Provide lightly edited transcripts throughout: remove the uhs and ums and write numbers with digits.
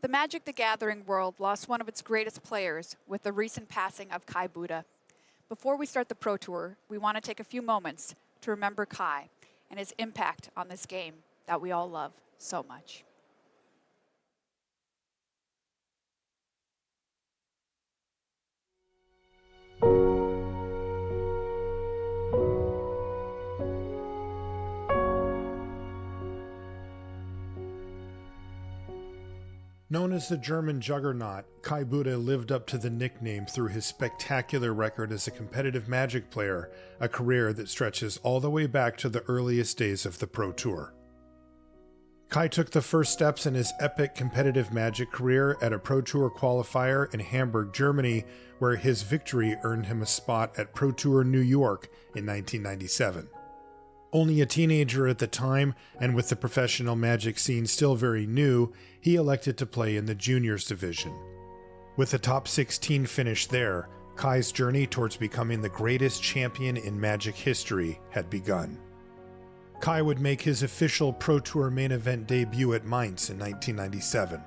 The Magic the Gathering world lost one of its greatest players with the recent passing of Kai Budde. Before we start the Pro Tour, we want to take a few moments to remember Kai and his impact on this game that we all love so much. Known as the German juggernaut, Kai Budde lived up to the nickname through his spectacular record as a competitive Magic player, a career that stretches all the way back to the earliest days of the Pro Tour. Kai took the first steps in his epic competitive Magic career at a Pro Tour qualifier in Hamburg, Germany, where his victory earned him a spot at Pro Tour New York in 1997. Only a teenager at the time, and with the professional Magic scene still very new, he elected to play in the juniors division. With a top 16 finish there, Kai's journey towards becoming the greatest champion in Magic history had begun. Kai would make his official Pro Tour main event debut at Mainz in 1997.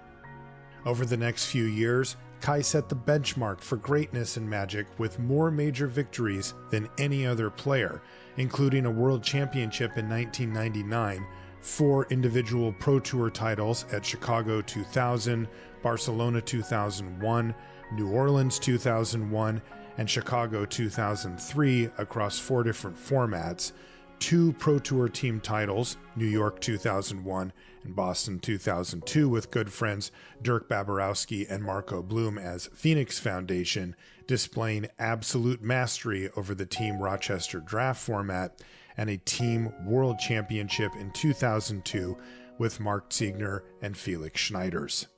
Over the next few years, Kai set the benchmark for greatness in Magic with more major victories than any other player, including a World Championship in 1999, 4 individual Pro Tour titles at Chicago 2000, Barcelona 2001, New Orleans 2001, and Chicago 2003 across 4 different formats, 2 Pro Tour team titles, New York 2001 and Boston 2002, with good friends Dirk Babarowski and Marco Bloom as Phoenix Foundation, displaying absolute mastery over the Team Rochester draft format, and a Team World Championship in 2002 with Mark Ziegner and Felix Schneiders.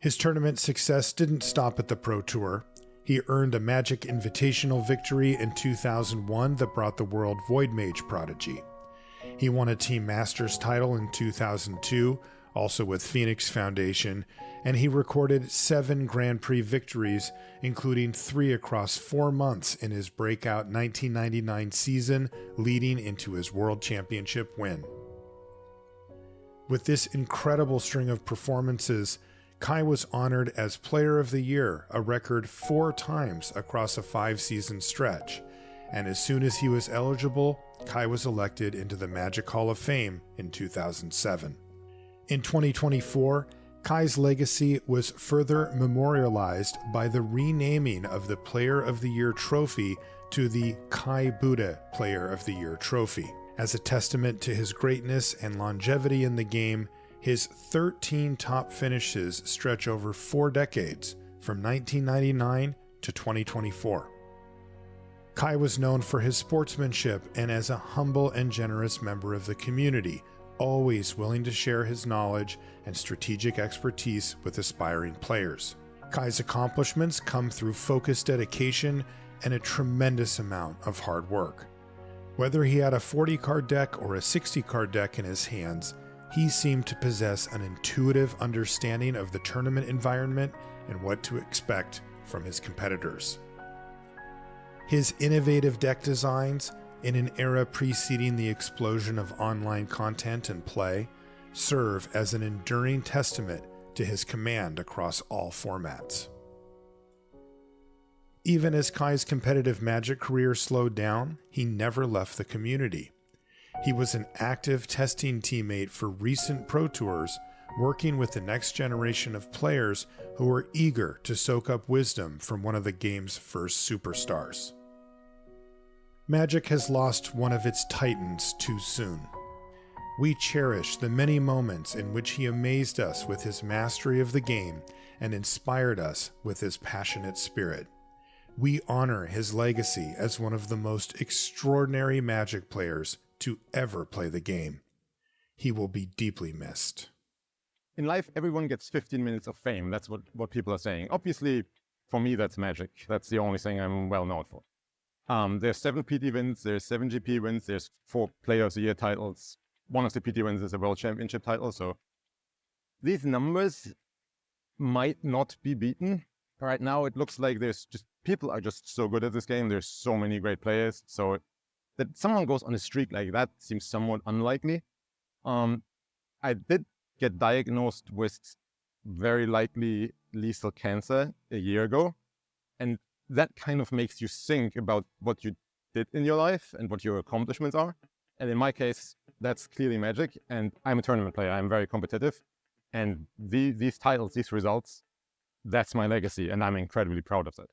His tournament success didn't stop at the Pro Tour. He earned a Magic Invitational victory in 2001 that brought the world Void Mage prodigy. He won a Team Masters title in 2002, also with Phoenix Foundation, and he recorded 7 Grand Prix victories, including 3 across 4 months in his breakout 1999 season, leading into his World Championship win. With this incredible string of performances, Kai was honored as Player of the Year a record 4 times across a 5-season stretch, and as soon as he was eligible, Kai was elected into the Magic Hall of Fame in 2007. In 2024, Kai's legacy was further memorialized by the renaming of the Player of the Year trophy to the Kai Budde Player of the Year trophy. As a testament to his greatness and longevity in the game, his 13 top finishes stretch over 4 decades, from 1999 to 2024. Kai was known for his sportsmanship and as a humble and generous member of the community, always willing to share his knowledge and strategic expertise with aspiring players. Kai's accomplishments come through focused dedication and a tremendous amount of hard work. Whether he had a 40-card deck or a 60-card deck in his hands, he seemed to possess an intuitive understanding of the tournament environment and what to expect from his competitors. His innovative deck designs, in an era preceding the explosion of online content and play, serve as an enduring testament to his command across all formats. Even as Kai's competitive Magic career slowed down, he never left the community. He was an active testing teammate for recent Pro Tours, working with the next generation of players who were eager to soak up wisdom from one of the game's first superstars. Magic has lost one of its titans too soon. We cherish the many moments in which he amazed us with his mastery of the game and inspired us with his passionate spirit. We honor his legacy as one of the most extraordinary Magic players to ever play the game. He will be deeply missed. In life, everyone gets 15 minutes of fame. That's what people are saying. Obviously, for me, that's Magic. That's the only thing I'm well known for. There's 7 PT wins, there's 7 GP wins, there's 4 Player of the Year titles. One of the PT wins is a World Championship title. So these numbers might not be beaten. Right now, it looks like people are just so good at this game. There's so many great players. So that someone goes on a streak like that seems somewhat unlikely. I did get diagnosed with very likely lethal cancer a year ago. And that kind of makes you think about what you did in your life and what your accomplishments are. And in my case, that's clearly Magic. And I'm a tournament player. I'm very competitive. And these titles, these results, that's my legacy. And I'm incredibly proud of that.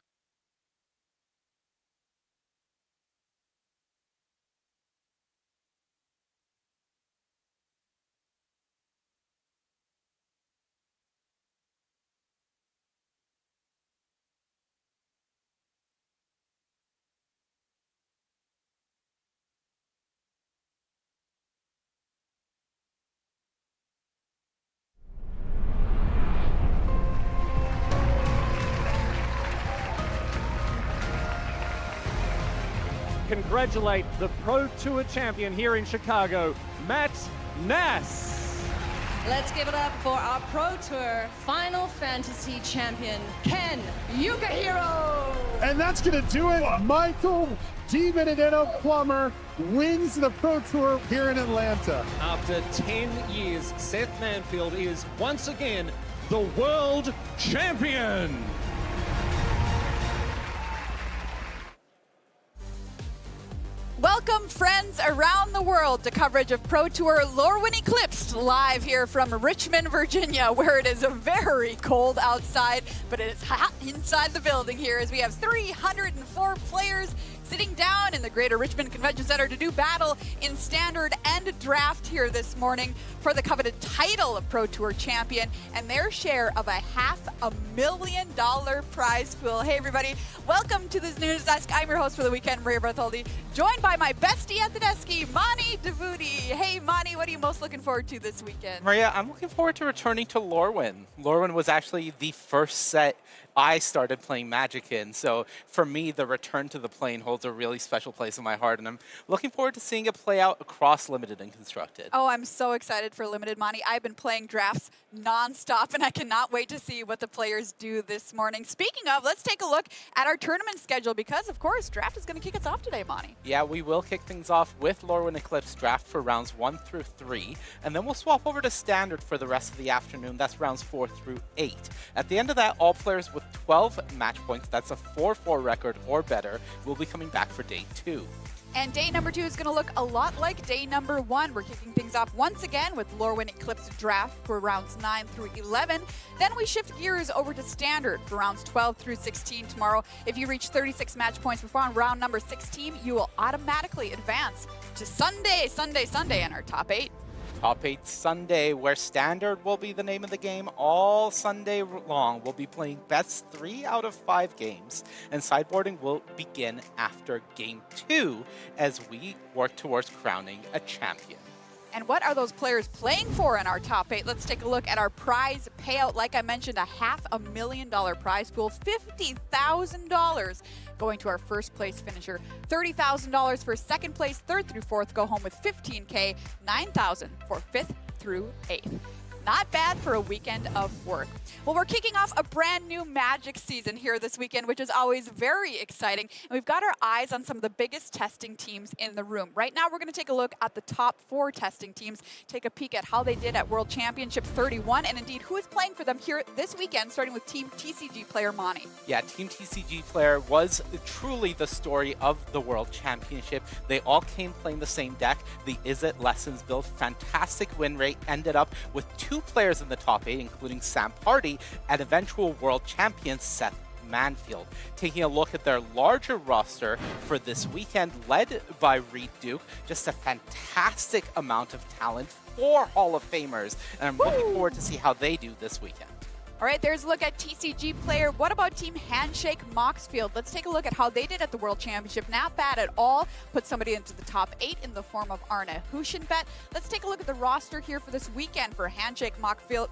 Congratulate the Pro Tour champion here in Chicago, Matt Nass. Let's give it up for our Pro Tour Final Fantasy champion, Ken Yukahiro. And that's going to do it. Michael DiBenedetto Plummer wins the Pro Tour here in Atlanta. After 10 years, Seth Manfield is once again the world champion. Welcome, friends around the world, to coverage of Pro Tour Lorwyn Eclipsed, live here from Richmond, Virginia, where it is very cold outside, but it is hot inside the building here as we have 304 players sitting down in the Greater Richmond Convention Center to do battle in Standard and Draft here this morning for the coveted title of Pro Tour champion and their share of a $500,000 prize pool. Hey everybody, welcome to this news desk. I'm your host for the weekend, Maria Bartholdi, joined by my bestie at the desky, Mani Devuti. Hey Mani, what are you most looking forward to this weekend? Maria, I'm looking forward to returning to Lorwyn. Lorwyn was actually the first set I started playing Magic in, so for me, the return to the plane holds a really special place in my heart, and I'm looking forward to seeing it play out across Limited and Constructed. Oh, I'm so excited for Limited, Monty. I've been playing drafts nonstop, and I cannot wait to see what the players do this morning. Speaking of, let's take a look at our tournament schedule because, of course, draft is going to kick us off today, Monty. Yeah, we will kick things off with Lorwyn Eclipse draft for rounds 1 through 3, and then we'll swap over to Standard for the rest of the afternoon. That's rounds 4 through 8. At the end of that, all players with 12 match points, that's a 4-4 record or better, will be coming back for day 2. And day number 2 is going to look a lot like day number 1. We're kicking things off once again with Lorwyn Eclipse draft for rounds 9 through 11. Then we shift gears over to Standard for rounds 12 through 16 tomorrow. If you reach 36 match points before on round number 16, you will automatically advance to Sunday in our top 8. Top 8 Sunday, where Standard will be the name of the game all Sunday long. We'll be playing best 3 out of 5 games, and sideboarding will begin after game 2 as we work towards crowning a champion. And what are those players playing for in our top 8? Let's take a look at our prize payout. Like I mentioned, a $500,000 prize pool, $50,000 going to our first place finisher, $30,000 for second place, third through fourth go home with $15K, $9,000 for 5th through 8th. Not bad for a weekend of work. Well, we're kicking off a brand new Magic season here this weekend, which is always very exciting. And we've got our eyes on some of the biggest testing teams in the room. Right now, we're going to take a look at the top 4 testing teams, take a peek at how they did at World Championship 31, and indeed who is playing for them here this weekend, starting with Team TCG player Mani. Yeah, Team TCG player was truly the story of the World Championship. They all came playing the same deck, the Is It Lessons build. Fantastic win rate, ended up with 2 players in the top 8, including Sam Party and eventual world champion Seth Manfield. Taking a look at their larger roster for this weekend, led by Reed Duke, just a fantastic amount of talent, 4 Hall of Famers, and I'm looking forward to see how they do this weekend. All right, there's a look at TCG player. What about Team Handshake Moxfield? Let's take a look at how they did at the World Championship. Not bad at all. Put somebody into the top 8 in the form of Arne Huschenbett. Let's take a look at the roster here for this weekend for Handshake Moxfield,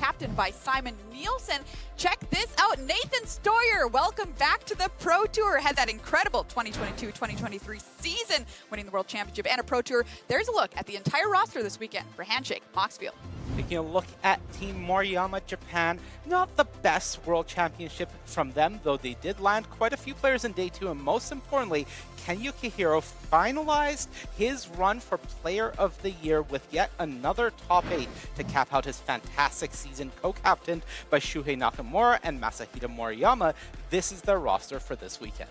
captained by Simon Nielsen. Check this out. Nathan Stoyer, welcome back to the Pro Tour. Had that incredible 2022-2023 season, winning the World Championship and a Pro Tour. There's a look at the entire roster this weekend for Handshake, Moxfield. Taking a look at Team Moriyama Japan, not the best World Championship from them, though they did land quite a few players in Day 2, and most importantly, Ken Yukihiro finalized his run for Player of the Year with yet another top 8 to cap out his fantastic season, co-captained by Shuhei Nakamura and Masahito Moriyama. This is their roster for this weekend.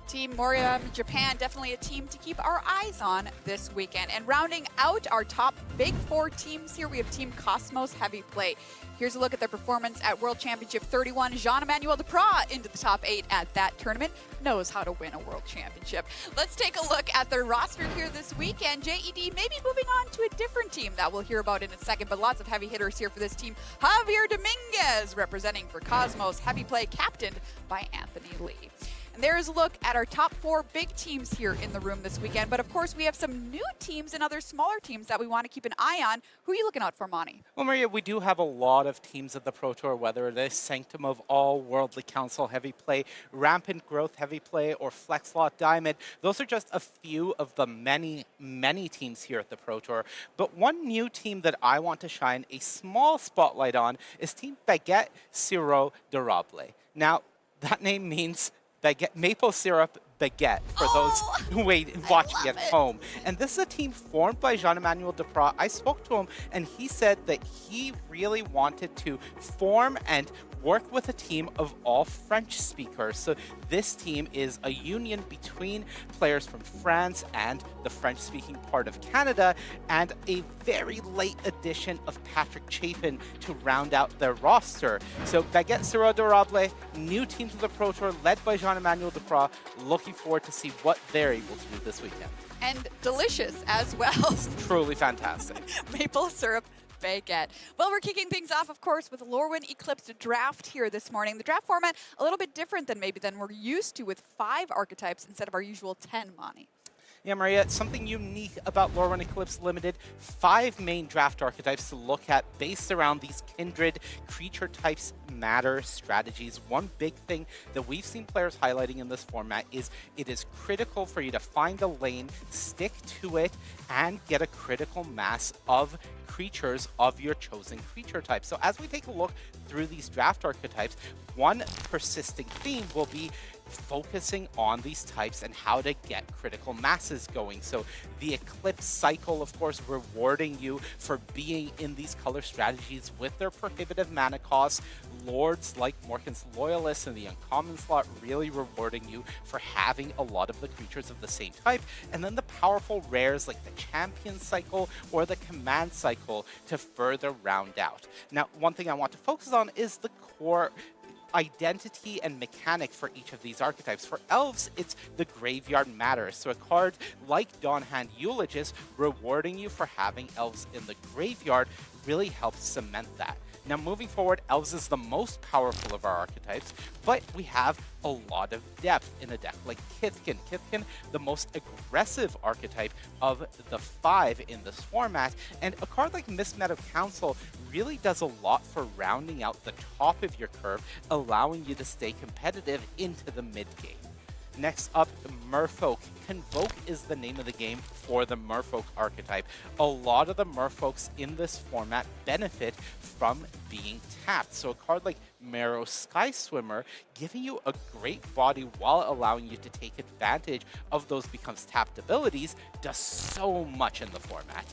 Team Moriyama Japan, definitely a team to keep our eyes on this weekend. And rounding out our top Big 4 teams here, we have Team Cosmos Heavy Play. Here's a look at their performance at World Championship 31. Jean-Emmanuel Duprat into the top 8 at that tournament. Knows how to win a World Championship. Let's take a look at their roster here this weekend. JED maybe moving on to a different team that we'll hear about in a second, but lots of heavy hitters here for this team. Javier Dominguez representing for Cosmos Heavy Play, captained by Anthony Lee. There's a look at our top 4 big teams here in the room this weekend. But of course, we have some new teams and other smaller teams that we want to keep an eye on. Who are you looking out for, Monty? Well, Maria, we do have a lot of teams at the Pro Tour, whether it is Sanctum of All, Worldly Council Heavy Play, Rampant Growth Heavy Play, or Flexlot Diamond. Those are just a few of the many, many teams here at the Pro Tour. But one new team that I want to shine a small spotlight on is Team Baguette Sirop d'Érable. Now, that name means baguette, maple syrup baguette for those who watching at home. And this is a team formed by Jean-Emmanuel Duprat. I spoke to him and he said that he really wanted to form and work with a team of all French speakers. So this team is a union between players from France and the French-speaking part of Canada, and a very late addition of Patrick Chapin to round out their roster. So Baguette Sirop d'Érable, new team to the Pro Tour, led by Jean-Emmanuel Duprat. Looking forward to see what they're able to do this weekend. And delicious as well. Truly fantastic. Maple syrup baguette. Well, we're kicking things off, of course, with Lorwyn Eclipsed draft here this morning. The draft format a little bit different than we're used to, with 5 archetypes instead of our usual 10, Monty. Yeah, Maria, something unique about Lorwyn Eclipse Limited, 5 main draft archetypes to look at based around these kindred creature types matter strategies. One big thing that we've seen players highlighting in this format is it is critical for you to find a lane, stick to it, and get a critical mass of creatures of your chosen creature type. So as we take a look through these draft archetypes, one persisting theme will be focusing on these types and how to get critical masses going. So the Eclipse cycle, of course, rewarding you for being in these color strategies with their prohibitive mana costs. Lords like Morkan's Loyalist in the uncommon slot really rewarding you for having a lot of the creatures of the same type. And then the powerful rares like the Champion cycle or the Command cycle to further round out. Now, one thing I want to focus on is the core identity and mechanic for each of these archetypes. For elves, it's the Graveyard Matters. So a card like Dawnhand Eulogist rewarding you for having elves in the graveyard really helps cement that. Now, moving forward, elves is the most powerful of our archetypes, but we have a lot of depth in a deck like Kithkin. Kithkin, the most aggressive archetype of the 5 in this format, and a card like Mismet of Council really does a lot for rounding out the top of your curve, allowing you to stay competitive into the mid-game. Next up, Merfolk. Convoke is the name of the game for the Merfolk archetype. A lot of the Merfolks in this format benefit from being tapped. So a card like Marrow Sky Swimmer giving you a great body while allowing you to take advantage of those becomes tapped abilities does so much in the format.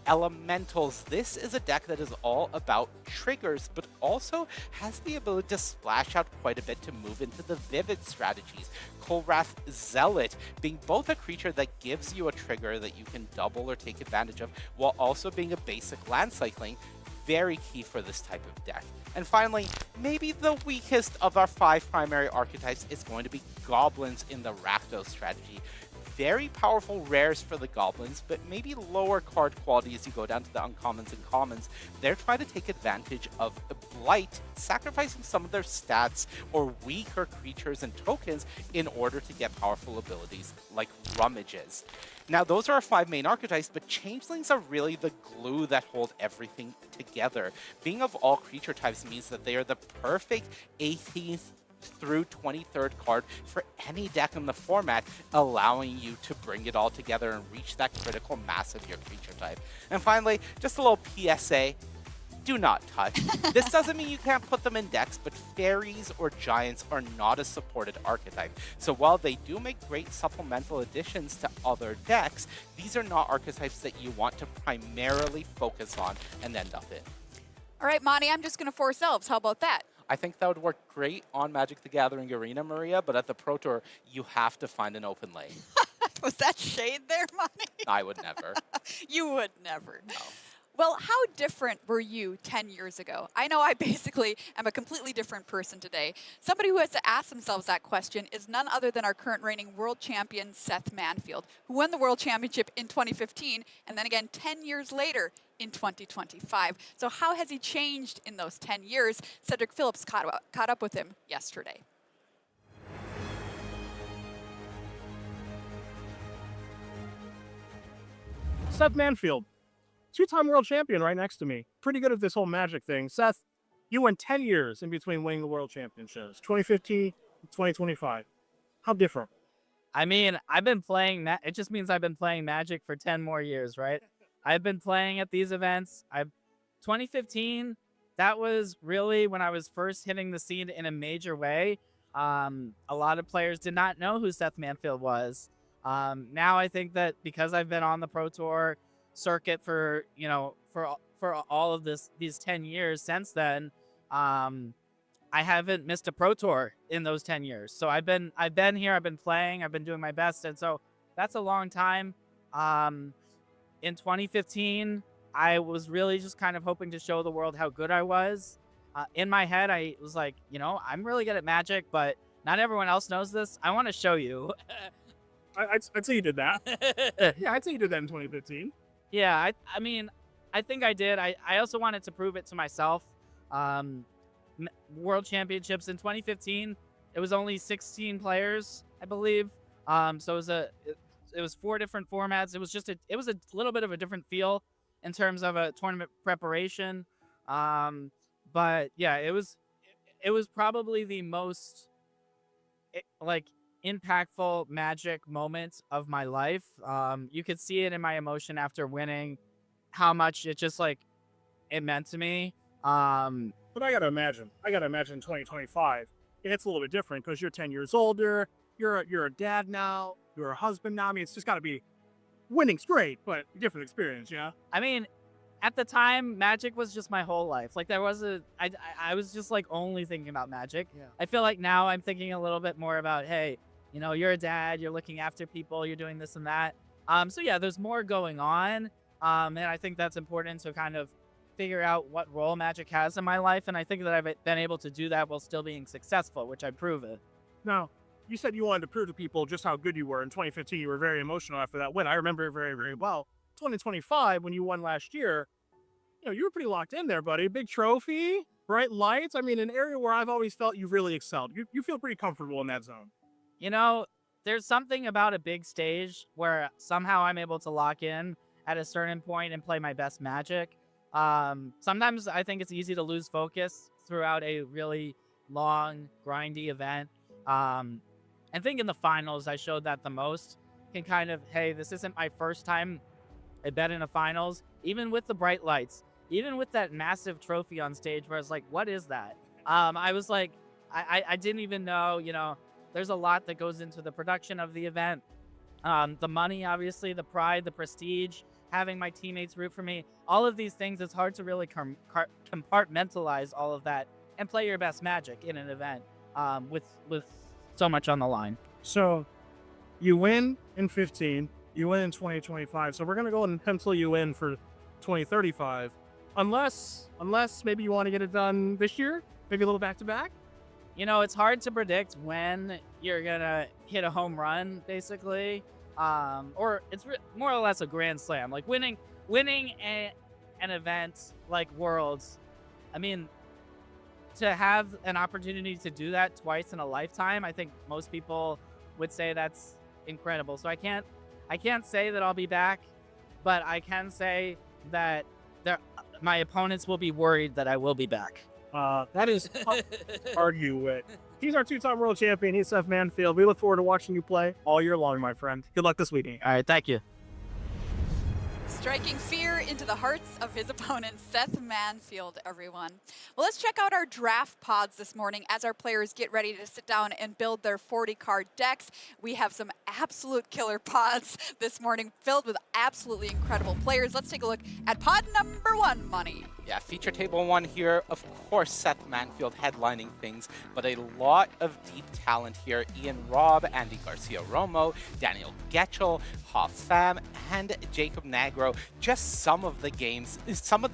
Elementals. This is a deck that is all about triggers, but also has the ability to splash out quite a bit to move into the vivid strategies. Kolrath Zealot being both a creature that gives you a trigger that you can double or take advantage of, while also being a basic land cycling. Very key for this type of deck. And finally, maybe the weakest of our 5 primary archetypes is going to be Goblins in the Rakdos strategy. Very powerful rares for the Goblins, but maybe lower card quality as you go down to the uncommons and commons. They're trying to take advantage of Blight, sacrificing some of their stats or weaker creatures and tokens in order to get powerful abilities like Rummages. Now, those are our 5 main archetypes, but Changelings are really the glue that hold everything together. Being of all creature types means that they are the perfect 18th through 23rd card for any deck in the format, allowing you to bring it all together and reach that critical mass of your creature type. And finally, just a little PSA. Do not touch. This doesn't mean you can't put them in decks, but fairies or giants are not a supported archetype. So while they do make great supplemental additions to other decks, these are not archetypes that you want to primarily focus on and end up in. All right, Monty, I'm just going to force elves. How about that? I think that would work great on Magic the Gathering Arena, Maria, but at the Pro Tour, you have to find an open lane. Was that shade there, Monty? I would never. You would never. No. Well, how different were you 10 years ago? I know I basically am a completely different person today. Somebody who has to ask themselves that question is none other than our current reigning world champion, Seth Manfield, who won the World Championship in 2015 and then again 10 years later in 2025. So how has he changed in those 10 years? Cedric Phillips caught up with him yesterday. Seth Manfield, two-time world champion right next to me. Pretty good at this whole Magic thing. Seth, you went 10 years in between winning the world championships, 2015 and 2025. How different? I mean, I've been playing that. It just means I've been playing Magic for 10 more years, right? I've been playing at these events. 2015, that was really when I was first hitting the scene in a major way. A lot of players did not know who Seth Manfield was. Now I think that because I've been on the Pro Tour circuit for all of these 10 years since then, I haven't missed a Pro Tour in those 10 years. So I've been here, I've been playing, I've been doing my best, and so that's a long time. In 2015, I was really just kind of hoping to show the world how good I was. In my head, I was like, I'm really good at Magic, but not everyone else knows this. I want to show you. I'd say you did that. Yeah, I'd say you did that in 2015. Yeah, I mean, I think I did. I also wanted to prove it to myself. World Championships in 2015, it was only 16 players, I believe. So it was 4 different formats. It was a little bit of a different feel in terms of a tournament preparation. But yeah, it was probably the most impactful Magic moment of my life. You could see it in my emotion after winning, how much it just it meant to me. But I gotta imagine 2025, it's a little bit different because you're 10 years older. You're a dad now. You're a husband now. I mean, it's just got to be winning's great, but a different experience, yeah. I mean, at the time, Magic was just my whole life. I was just only thinking about Magic. Yeah. I feel like now I'm thinking a little bit more about, hey, you're a dad, you're looking after people, you're doing this and that. So yeah, there's more going on. And I think that's important to kind of figure out what role Magic has in my life. And I think that I've been able to do that while still being successful, which I've proven. Now, you said you wanted to prove to people just how good you were. In 2015, you were very emotional after that win. I remember it very, very well. 2025, when you won last year, you were pretty locked in there, buddy. Big trophy, bright lights. I mean, an area where I've always felt you've really excelled. You feel pretty comfortable in that zone. There's something about a big stage where somehow I'm able to lock in at a certain point and play my best Magic. Sometimes I think it's easy to lose focus throughout a really long, grindy event. I think in the finals, I showed that the most. Can kind of, hey, this isn't my first time I bet in a finals, even with the bright lights, even with that massive trophy on stage where I was like, what is that? I was like, I didn't even know, there's a lot that goes into the production of the event. The money, obviously, the pride, the prestige, having my teammates root for me, all of these things, it's hard to really compartmentalize all of that and play your best Magic in an event with so much on the line. So you win in 15, you win in 2025. So we're going to go and pencil you in for 2035. Unless maybe you want to get it done this year, maybe a little back-to-back. It's hard to predict when you're going to hit a home run, basically. Or it's more or less a grand slam. Like winning an event like Worlds, I mean, to have an opportunity to do that twice in a lifetime, I think most people would say that's incredible. So I can't say that I'll be back, but I can say that my opponents will be worried that I will be back. That is tough to argue with. He's our two-time world champion. He's Seth Manfield. We look forward to watching you play all year long, my friend. Good luck this weekend. All right, thank you. Striking fear into the hearts of his opponents, Seth Manfield, everyone. Well, let's check out our draft pods this morning as our players get ready to sit down and build their 40-card decks. We have some absolute killer pods this morning filled with absolutely incredible players. Let's take a look at pod number 1, Money. Yeah, feature table 1 here. Of course, Seth Manfield headlining things, but a lot of deep talent here. Ian Robb, Andy Garcia-Romo, Daniel Getchell, Hoff-Fam, and Jacob Nagro. Just some of the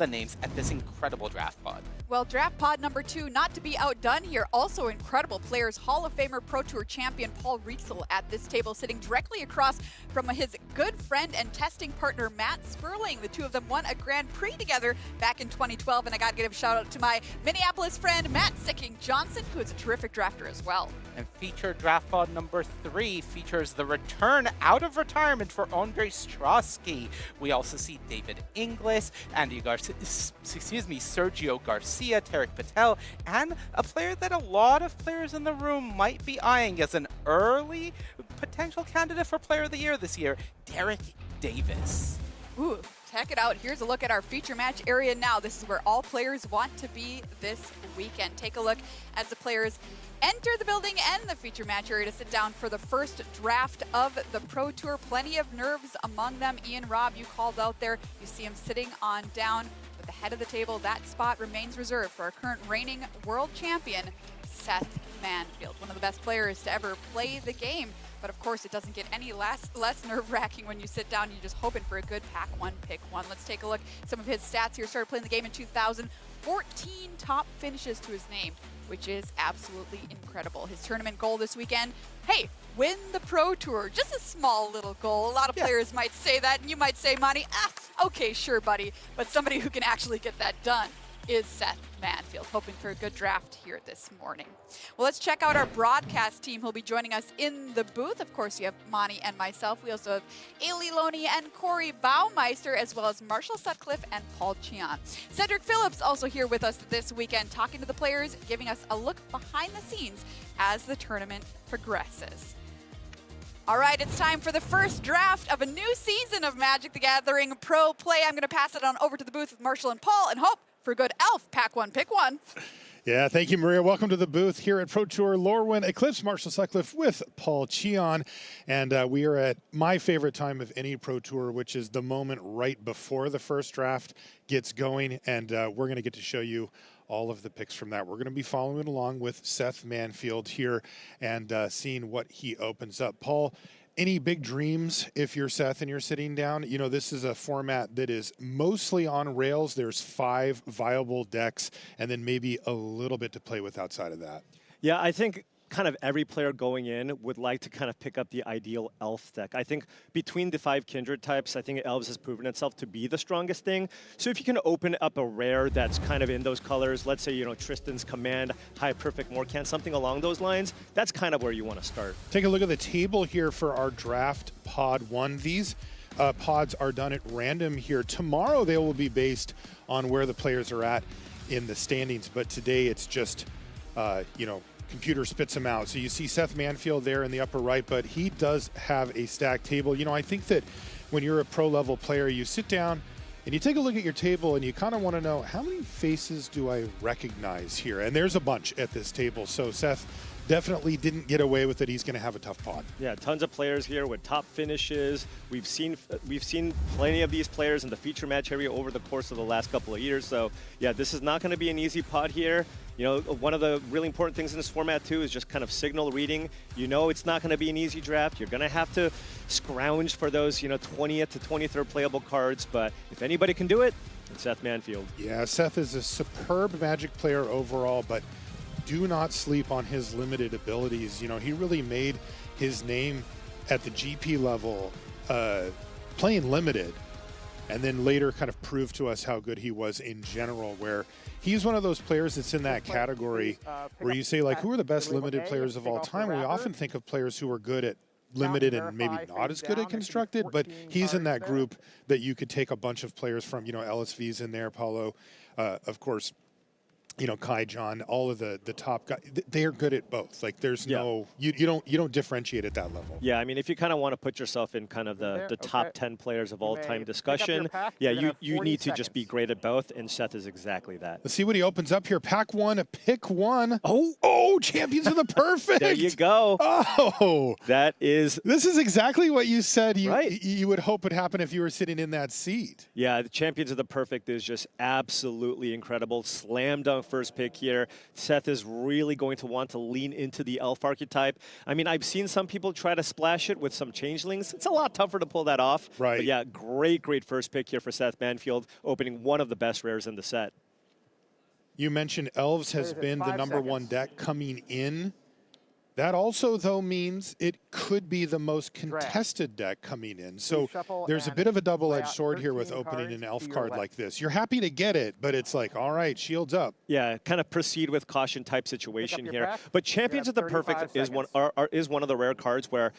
names at this incredible draft pod. Well, draft pod number 2, not to be outdone here. Also incredible players. Hall of Famer Pro Tour champion Paul Rietzel at this table, sitting directly across from his good friend and testing partner Matt Sperling. The two of them won a Grand Prix together back in 2012, and I got to give a shout out to my Minneapolis friend Matt Sicking Johnson, who is a terrific drafter as well. And feature draft pod number 3 features the return out of retirement for Andre Strosky. We also see David Inglis, Sergio Garcia, Tarek Patel, and a player that a lot of players in the room might be eyeing as an early potential candidate for Player of the Year this year, Derek Davis. Ooh, check it out. Here's a look at our feature match area now. This is where all players want to be this weekend. Take a look as the players enter the building and the feature match area to sit down for the first draft of the Pro Tour. Plenty of nerves among them. Ian Robb, you called out there. You see him sitting on down at the head of the table. That spot remains reserved for our current reigning world champion, Seth Manfield, one of the best players to ever play the game. But of course, it doesn't get any less nerve-wracking when you sit down. You're just hoping for a good pack one, pick one. Let's take a look at some of his stats here. Started playing the game in 2000. 14 top finishes to his name, which is absolutely incredible. His tournament goal this weekend, hey, win the Pro Tour. Just a small little goal. A lot of players might say that, and you might say, Monty, okay, sure, buddy. But somebody who can actually get that done is Seth Manfield, hoping for a good draft here this morning. Well, let's check out our broadcast team who'll be joining us in the booth. Of course, you have Monty and myself. We also have Ailey Loney and Corey Baumeister, as well as Marshall Sutcliffe and Paul Chian. Cedric Phillips also here with us this weekend, talking to the players, giving us a look behind the scenes as the tournament progresses. All right, it's time for the first draft of a new season of Magic the Gathering Pro Play. I'm going to pass it on over to the booth with Marshall and Paul and hope for a good elf. Pack one, pick one. Yeah, thank you, Maria. Welcome to the booth here at Pro Tour Lorwyn, Eclipsed, Marshall Sutcliffe with Paul Chian. And we are at my favorite time of any Pro Tour, which is the moment right before the first draft gets going. And we're going to get to show you all of the picks from that. We're going to be following along with Seth Manfield here and seeing what he opens up. Paul, any big dreams if you're Seth and you're sitting down? You know, this is a format that is mostly on rails. There's 5 viable decks and then maybe a little bit to play with outside of that. Yeah, I think kind of every player going in would like to kind of pick up the ideal elf deck. I think between the 5 kindred types, I think elves has proven itself to be the strongest thing. So if you can open up a rare that's kind of in those colors, let's say, you know, Tristan's Command, High Perfect Morcant, something along those lines, that's kind of where you want to start. Take a look at the table here for our draft pod 1. These pods are done at random here. Tomorrow they will be based on where the players are at in the standings, but today it's just, you know, computer spits them out. So you see Seth Manfield there in the upper right, but he does have a stacked table. You know, I think that when you're a pro level player, you sit down and you take a look at your table and you kind of want to know, how many faces do I recognize here? And there's a bunch at this table. So Seth definitely didn't get away with it. He's going to have a tough pod. Yeah, tons of players here with top finishes. We've seen plenty of these players in the feature match area over the course of the last couple of years. So yeah, this is not going to be an easy pod here. You know, one of the really important things in this format too is just kind of signal reading. You know, it's not going to be an easy draft. You're going to have to scrounge for those, you know, 20th to 23rd playable cards. But if anybody can do it, it's Seth Manfield. Yeah, Seth is a superb Magic player overall, but do not sleep on his limited abilities. You know, he really made his name at the GP level playing limited, and then later kind of proved to us how good he was in general, where he's one of those players that's in that category where you say, like, who are the best limited players of all time? We often think of players who are good at limited and maybe not as good at constructed, but he's in that group that you could take a bunch of players from. You know, LSV's in there, Paulo, of course, you know, Kai, John, all of the top guys, they are good at both. Like there's no, you don't differentiate at that level. Yeah, I mean, if you kind of want to put yourself in kind of the top 10 players of all time discussion, yeah, you need to just be great at both, and Seth is exactly that. Let's see what he opens up here. Pack one, a pick one. Oh, champions of the perfect. There you go. Oh, this is exactly what you said you would hope would happen if you were sitting in that seat. Yeah, the champions of the perfect is just absolutely incredible. Slam dunk first pick here. Seth is really going to want to lean into the elf archetype. I mean, I've seen some people try to splash it with some changelings. It's a lot tougher to pull that off. Right. But yeah, great first pick here for Seth Manfield, opening one of the best rares in the set. You mentioned elves has been the #1 deck coming in. That also, though, means it could be the most contested deck coming in. So there's a bit of a double-edged sword here with opening an elf card like this. You're happy to get it, but it's like, all right, shields up. Yeah, kind of proceed with caution type situation here. But Champions of the Perfect is one of the rare cards where,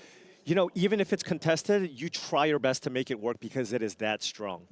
you know, even if it's contested, you try your best to make it work because it is that strong.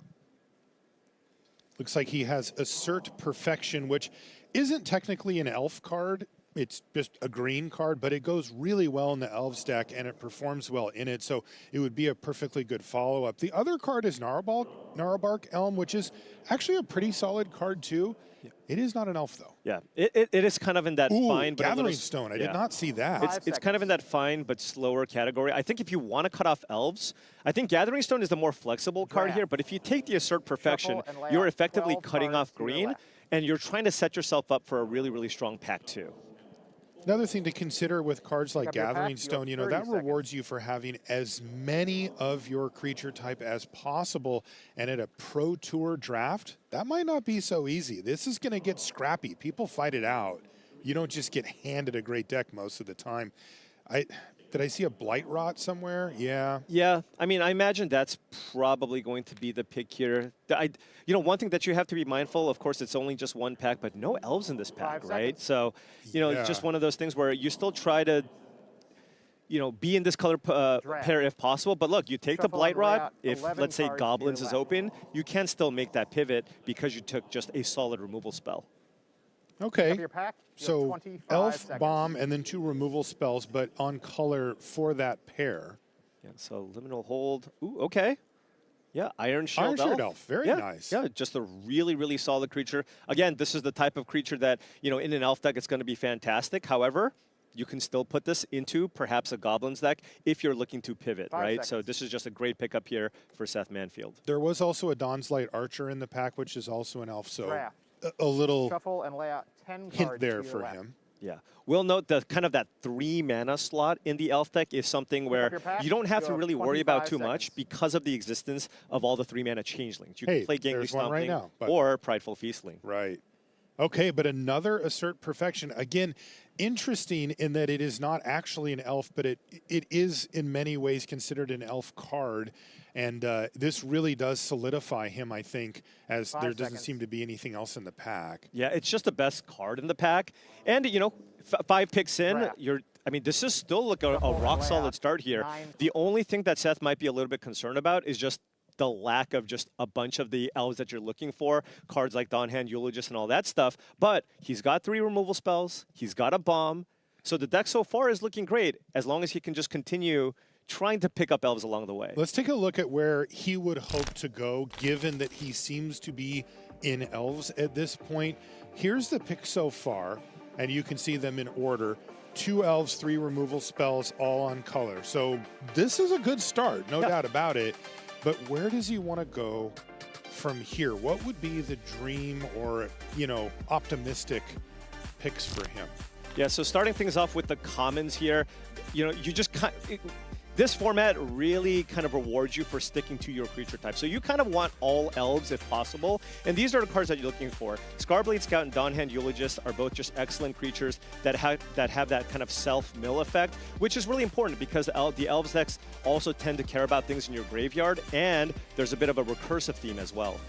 Looks like he has Assert Perfection, which isn't technically an elf card. It's just a green card, but it goes really well in the Elves deck, and it performs well in it, so it would be a perfectly good follow-up. The other card is Gnarlbark Elm, which is actually a pretty solid card, too. Yeah. It is not an elf, though. Yeah, it is kind of in that fine, but Gathering Stone. I did not see that. It's kind of in that fine but slower category. I think if you want to cut off elves, I think Gathering Stone is the more flexible card here, but if you take the Assert Perfection, you're effectively cutting off green, and you're trying to set yourself up for a really strong pack, too. Another thing to consider with cards like Gathering Stone, you know, that rewards you for having as many of your creature type as possible. And at a Pro Tour draft, that might not be so easy. This is going to get scrappy. People fight it out. You don't just get handed a great deck most of the time. Did I see a Blight Rot somewhere? Yeah. Yeah, I mean, I imagine that's probably going to be the pick here. You know, one thing that you have to be mindful, of course, it's only just one pack, but no elves in this pack, right? So, you know, it's just one of those things where you still try to, you know, be in this color pair if possible. But look, you take the Blight Rot. If, let's say, Goblins is open, you can still make that pivot because you took just a solid removal spell. Okay, so elf, bomb, and then 2 removal spells, but on color for that pair. Yeah, so liminal hold. Ooh, okay. Yeah, Iron Shield Elf. Very nice. Yeah, just a really solid creature. Again, this is the type of creature that, you know, in an elf deck, it's going to be fantastic. However, you can still put this into perhaps a Goblins deck if you're looking to pivot, right? So this is just a great pickup here for Seth Manfield. There was also a Dawn's Light Archer in the pack, which is also an elf, so a little shuffle and lay out 10 hint cards there for him. Yeah. We'll note that kind of that 3 mana slot in the elf deck is something where you don't have to really worry about too much because of the existence of all the 3 mana changelings. You can play Gangly Stomping or Prideful Feastling. Right. Okay, but another Assert Perfection. Again, interesting in that it is not actually an elf, but it is in many ways considered an elf card. And this really does solidify him, I think, as there doesn't seem to be anything else in the pack. Yeah, it's just the best card in the pack. And, you know, 5 picks in, I mean, this is still like a rock-solid start here. The only thing that Seth might be a little bit concerned about is just the lack of just a bunch of the elves that you're looking for, cards like Dawnhand Eulogist and all that stuff. But he's got 3 removal spells. He's got a bomb. So the deck so far is looking great as long as he can just continue trying to pick up elves along the way. Let's take a look at where he would hope to go, given that he seems to be in elves at this point. Here's the pick so far, and you can see them in order. 2 elves, 3 removal spells, all on color. So this is a good start, no doubt about it. But where does he want to go from here? What would be the dream or, you know, optimistic picks for him? Yeah, so starting things off with the commons here, you know, you just this format really kind of rewards you for sticking to your creature type. So you kind of want all elves if possible, and these are the cards that you're looking for. Scarblade Scout and Dawnhand Eulogist are both just excellent creatures that have that kind of self-mill effect, which is really important because the elves decks also tend to care about things in your graveyard, and there's a bit of a recursive theme as well.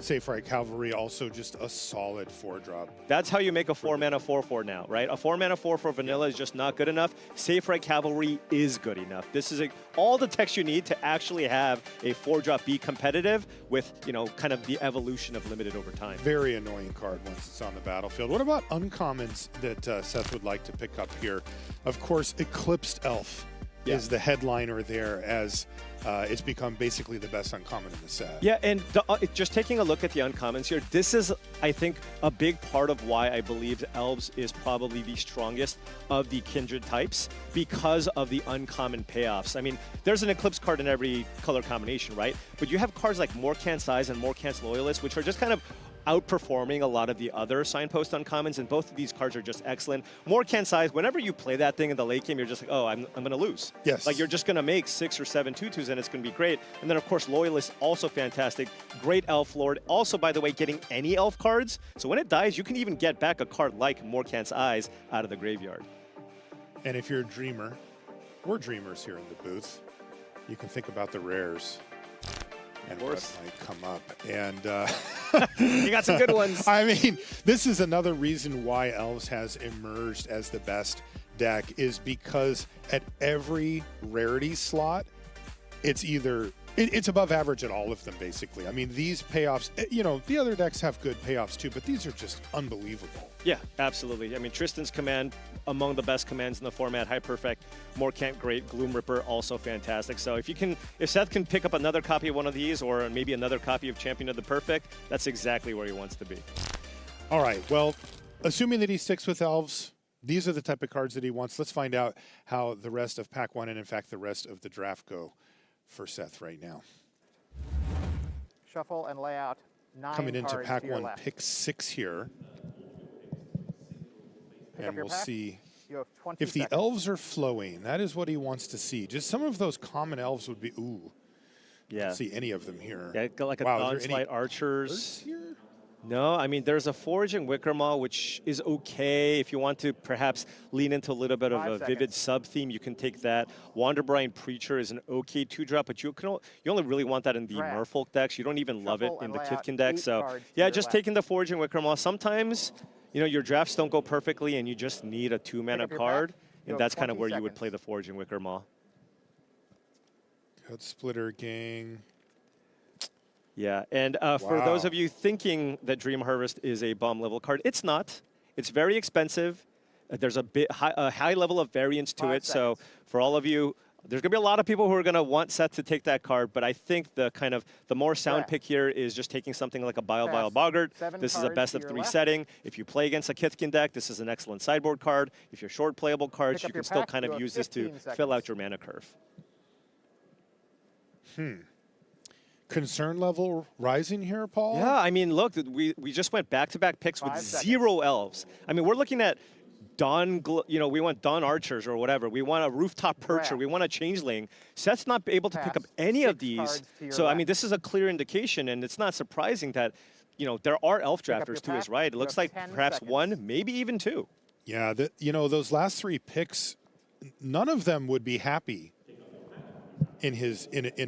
Safe Right Cavalry, also just a solid 4-drop. That's how you make a 4-mana 4/4 now, right? A 4-mana 4 for vanilla is just not good enough. Safe Right Cavalry is good enough. This is all the text you need to actually have a 4-drop be competitive with, you know, kind of the evolution of limited over time. Very annoying card once it's on the battlefield. What about uncommons that Seth would like to pick up here? Of course, Eclipsed Elf is the headliner there, as it's become basically the best uncommon in the set. Yeah, and just taking a look at the uncommons here, this is, I think, a big part of why I believe Elves is probably the strongest of the Kindred types because of the uncommon payoffs. I mean, there's an Eclipse card in every color combination, right? But you have cards like Morkant's Eyes and Morkant's Loyalist, which are just kind of outperforming a lot of the other signpost uncommons, and both of these cards are just excellent. Morkant's Eyes, whenever you play that thing in the late game, you're just like, oh, I'm going to lose. Yes. Like, you're just going to make 6 or 7 tutus, and it's going to be great. And then, of course, Loyalist, also fantastic. Great Elf Lord. Also, by the way, getting any Elf cards. So when it dies, you can even get back a card like Morkant's Eyes out of the graveyard. And if you're a dreamer, we're dreamers here in the booth, you can think about the rares and what might come up. And you got some good ones. I mean, this is another reason why Elves has emerged as the best deck, is because at every rarity slot, it's either it's above average at all of them, basically. I mean, these payoffs, you know, the other decks have good payoffs too, but these are just unbelievable. Yeah, absolutely. I mean, Tristan's command, among the best commands in the format. High Perfect, Morkant, great. Gloom Ripper, also fantastic. So if Seth can pick up another copy of one of these, or maybe another copy of Champion of the Perfect, that's exactly where he wants to be. All right, well, assuming that he sticks with Elves, these are the type of cards that he wants. Let's find out how the rest of Pack 1 and, in fact, the rest of the draft go for Seth right now. Shuffle and layout. 9 Coming into cards Pack to your 1, left. pick 6 here. Pick And up your we'll pack. see You have 20 if the seconds. elves are flowing. That is what he wants to see. Just some of those common elves would be, ooh. Yeah. Don't see any of them here. Yeah, got like a Wow, is there any Dawnslide Archers. cards here? No, I mean, there's a Foraging Wickermaw, which is okay. If you want to perhaps lean into a little bit of 5 a vivid sub-theme, you can take that. Wanderbrine Preacher is an okay 2-drop, but you only really want that in the Draft. Merfolk decks. You don't even love it Shuffle in and the lay out Kithkin deck. 8 So, cards to yeah, your just left. taking the Foraging Wickermaw. Sometimes, you know, your drafts don't go perfectly, and you just need a 2-mana up your card, pack. You and have that's kind of 20 where you would seconds. play the Foraging Wickermaw. Code Splitter Gang. Yeah, and for those of you thinking that Dream Harvest is a bomb level card, it's not. It's very expensive. There's a high level of variance to 5 it. So for all of you, there's going to be a lot of people who are going to want Seth to take that card, but I think the more sound Correct. pick here is just taking something like a Bile Pass. Boggart. 7 This is a cards best to of your 3 left. setting. If you play against a Kithkin deck, this is an excellent sideboard card. If you're short playable cards, Pick you up can your still pack. kind You of have use this to 15 fill out seconds. your mana curve. Concern level rising here, Paul? Yeah, I mean, look, we just went back-to-back picks with 5 seconds. 0 elves. I mean, we're looking at we want Dawn Archers or whatever. We want a Rooftop Percher. Draft. We want a Changeling. Seth's not able to pick up Pass. any of 6 these. cards to your So, I left. mean, this is a clear indication, and it's not surprising that, you know, there are elf Pick up drafters your to his pack. right. It You looks have like 10 perhaps seconds. 1, maybe even 2. Yeah, you know, those last 3 picks, none of them would be happy in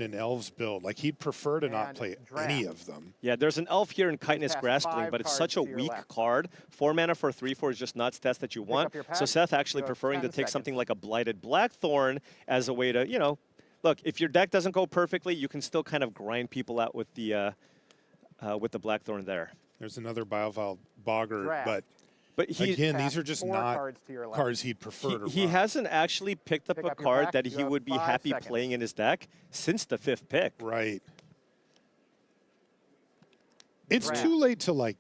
an elves build. Like, he'd prefer to not And play draft. any of them. Yeah, there's an elf here in Chitinous Pass Graspling, 5 but it's cards such a to your weak left. card. 4 mana for 3/4 is just not stats that you want. up your So pack. Seth actually You have preferring to 10 take something seconds. like a Blighted Blackthorn as a way to, you know, look, if your deck doesn't go perfectly, you can still kind of grind people out with the Blackthorn there. There's another Bile Boggart, Draft. But he again, Pass these are just 4 not cards to your left. cards he'd prefer to he run. hasn't actually picked up Pick a up your card pack. that You he have would be 5 happy seconds. playing in his deck since the 5th pick. Right. It's Draft. too late to, like,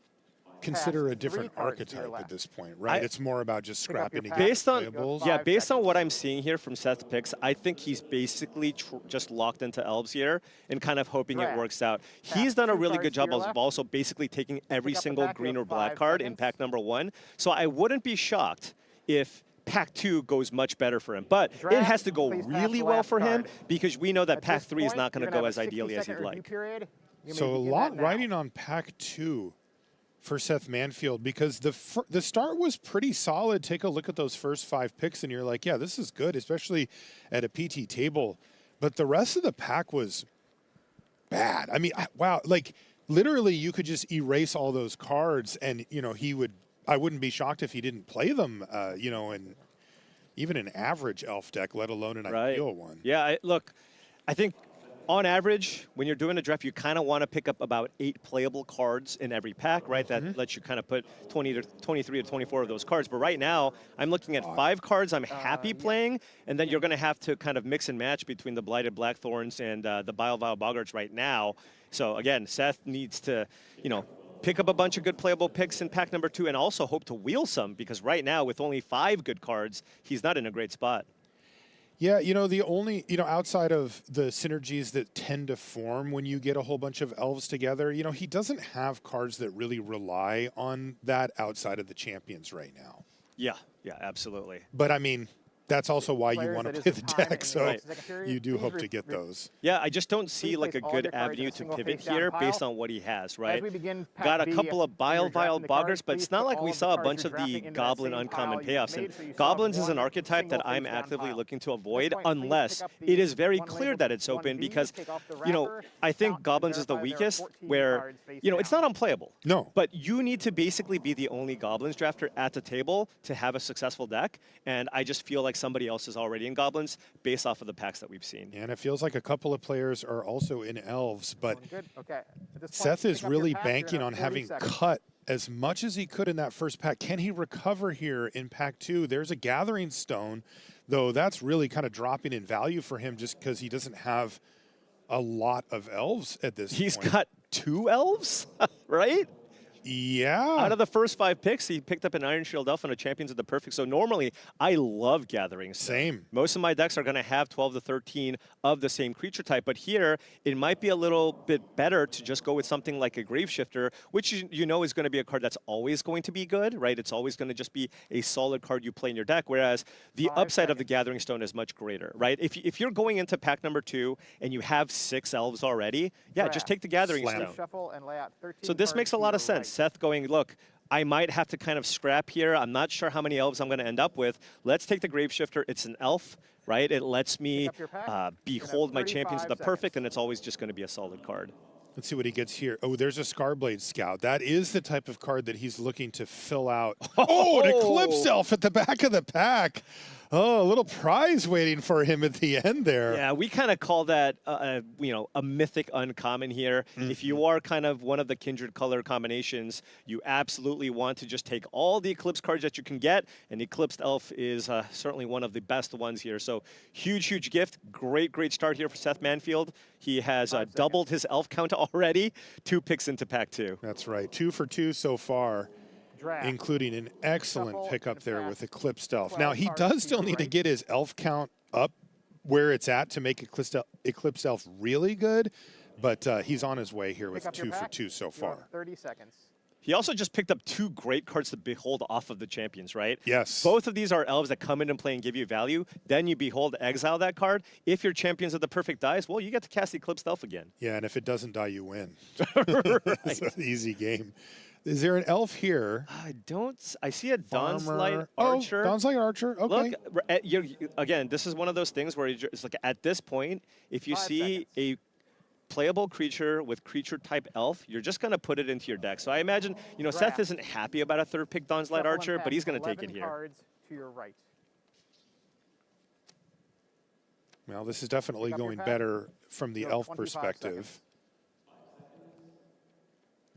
consider Pass. a different 3 cards to your archetype at left. this point, right? I- it's more about just Pick up scrapping your to get Based on playables. Five yeah, based on seconds. what I'm seeing here from Seth's picks, I think he's basically just locked into elves here and kind of hoping it Draft. works out. Pass. He's done a 2 really cards good to your job of left. also basically taking every Pick up the single pack. You green have or black 5 card in seconds. pack number 1. So I wouldn't be shocked if pack 2 goes much better for him. But it Draft. has to go Please pass really the well last for him card. because we know that At pack this 3 is point, not going you're to gonna go have as a ideally as 60-second you'd review like. period. You may So a begin lot that now. riding on pack 2 for Seth Manfield, because the start was pretty solid. Take a look at those first 5 picks and you're like, yeah, this is good, especially at a PT table. But the rest of the pack was bad. I mean, wow, like literally you could just erase all those cards and, you know, I wouldn't be shocked if he didn't play them, you know, in even an average elf deck, let alone an ideal one. Yeah, look, I think on average, when you're doing a draft, you kind of want to pick up about 8 playable cards in every pack, right? That lets you kind of put 23 to 24 of those cards. But right now, I'm looking at 5 cards I'm happy playing, and then you're going to have to kind of mix and match between the Blighted Blackthorns and the Bile Boggarts right now. So again, Seth needs to, you know, pick up a bunch of good playable picks in pack number 2 and also hope to wheel some, because right now, with only 5 good cards, he's not in a great spot. Yeah, you know, the only, you know, outside of the synergies that tend to form when you get a whole bunch of elves together, you know, he doesn't have cards that really rely on that outside of the champions right now. Yeah, absolutely. But I mean, that's also why you want to play the deck, so you do hope to get those. Yeah, I just don't see like a good avenue to pivot here based on what he has, right? Got a couple of Vile Boggarts, but it's not like we saw a bunch of the Goblin uncommon payoffs. And Goblins is an archetype that I'm actively looking to avoid unless it is very clear that it's open, because, you know, I think Goblins is the weakest where, you know, it's not unplayable. No. But you need to basically be the only Goblins drafter at the table to have a successful deck, and I just feel like somebody else is already in Goblins based off of the packs that we've seen. And it feels like a couple of players are also in Elves, but Seth is really banking on having cut as much as he could in that first pack. Can he recover here in pack 2? There's a Gathering Stone, though that's really kind of dropping in value for him just because he doesn't have a lot of Elves at this point. He's got 2 Elves, right? Yeah. Out of the first 5 picks, he picked up an Iron Shield Elf and a Champions of the Perfect. So normally, I love Gathering Stone. Same. Most of my decks are going to have 12 to 13 of the same creature type. But here, it might be a little bit better to just go with something like a Graveshifter, which you know is going to be a card that's always going to be good, right? It's always going to just be a solid card you play in your deck, whereas the upside of the Gathering Stone is much greater, right? If you're going into pack number 2 and you have 6 Elves already, yeah, just take the Gathering Stone. So this makes a lot of sense. Seth going, look, I might have to kind of scrap here. I'm not sure how many Elves I'm going to end up with. Let's take the Graveshifter. It's an elf, right? It lets me behold my Champions of the Perfect, and it's always just going to be a solid card. Let's see what he gets here. Oh, there's a Scarblade Scout. That is the type of card that he's looking to fill out. Oh, an Eclipsed Elf at the back of the pack. Oh, a little prize waiting for him at the end there. Yeah, we kind of call that, you know, a mythic uncommon here. If you are kind of one of the kindred color combinations, you absolutely want to just take all the Eclipse cards that you can get, and Eclipsed Elf is certainly one of the best ones here. So huge gift. Great start here for Seth Manfield. He has doubled his elf count already. 2 picks into pack 2. That's right. 2 for 2 so far, including an excellent pickup there with Eclipsed Elf. Now, he does still need to get his elf count up where it's at to make Eclipsed Elf really good, but he's on his way here with 2 for 2 so far. 30 seconds. He also just picked up 2 great cards to behold off of the champions, right? Yes. Both of these are elves that come in and play and give you value. Then you behold, exile that card. If your Champions of the Perfect dies, well, you get to cast the Eclipsed Elf again. Yeah, and if it doesn't die, you win. Right. It's an easy game. Is there an elf here? I see a Dawn's Light Archer. Oh, Dawn's Light Archer, okay. Look, again, this is one of those things where it's like at this point, if you see a playable creature with creature type elf, you're just going to put it into your deck. So I imagine, you know, Seth isn't happy about a 3rd pick Dawn's Light Archer, but he's going to take it here. Cards to your right. Well, this is definitely going better from the elf perspective.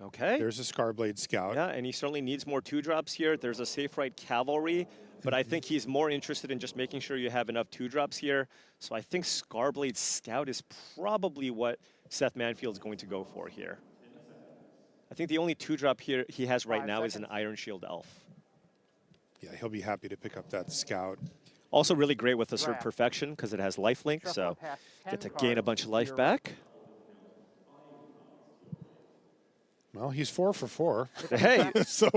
Okay. There's a Scarblade Scout. Yeah, and he certainly needs more 2-drops here. There's a Safe Right Cavalry, but I think he's more interested in just making sure you have enough 2-drops here. So I think Scarblade Scout is probably what Seth Manfield's going to go for here. I think the only 2-drop here he has right now is an Iron Shield Elf. Yeah, he'll be happy to pick up that Scout. Also really great with Assert Perfection because it has lifelink, so get to gain a bunch of life back. Well, he's 4 for 4. Hey, so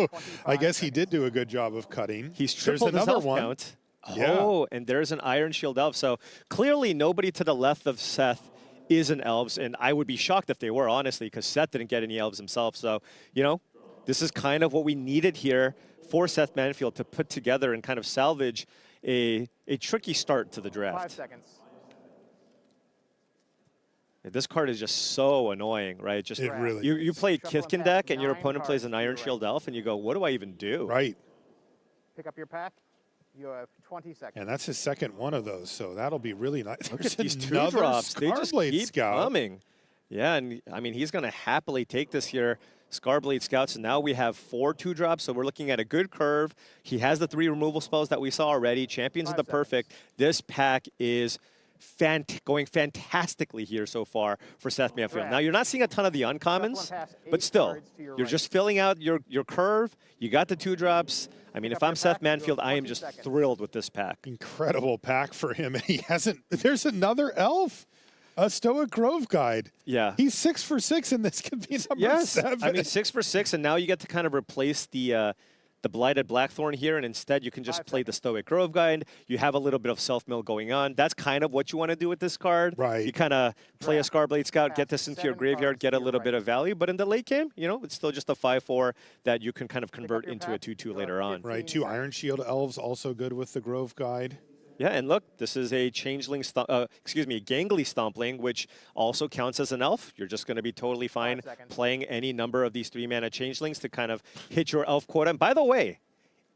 I guess he did do a good job of cutting. He's tripled his elf count. Oh, and there's an Iron Shield Elf. So clearly nobody to the left of Seth is an elves, and I would be shocked if they were, honestly, because Seth didn't get any elves himself. So, you know, this is kind of what we needed here for Seth Manfield to put together and kind of salvage a tricky start to the draft. 5 seconds. This card is just so annoying, right? Just It really you is. play Shuffle and Kithkin pass deck and your 9 opponent plays cards an to Iron your right. Shield Elf and you go, what do I even do? Right. Pick up your pack. You have 20 seconds. And that's his second one of those, so that'll be really nice. Look There's at these another 2-drops. They just Scarblade keep Scout. coming. Yeah, and I mean, he's going to happily take this here. Scarblade Scouts, and now we have 4 2-drops, so we're looking at a good curve. He has the 3 removal spells that we saw already. Champions of the Perfect. This pack is going fantastically here so far for Seth Manfield. Now, you're not seeing a ton of the uncommons, but still, you're just filling out your curve. You got the 2-drops. I mean, if I'm Seth Manfield, I am just thrilled with this pack. Incredible pack for him, and he hasn't. There's another elf. A Stoic Grove Guide. Yeah. He's 6 for 6, and this could be number 7. I mean, 6 for 6, and now you get to kind of replace the Blighted Blackthorn here, and instead you can just play the Stoic Grove Guide. You have a little bit of self-mill going on. That's kind of what you want to do with this card. Right. You kind of play a Scarblade Scout, get this into your graveyard, get a little bit of value, but in the late game, you know, it's still just a 5-4 that you can kind of convert into a 2-2 later on. Right, 2 Iron Shield Elves also good with the Grove Guide. Yeah, and look, this is a changeling, a gangly stompling, which also counts as an elf. You're just going to be totally fine playing any number of these 3-mana changelings to kind of hit your elf quota. And by the way,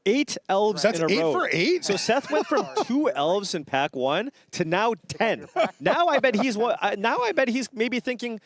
8 elves That's in a 8 row. for 8? So Seth went from 2 elves in pack 1 to now 10. Now I bet he's maybe thinking,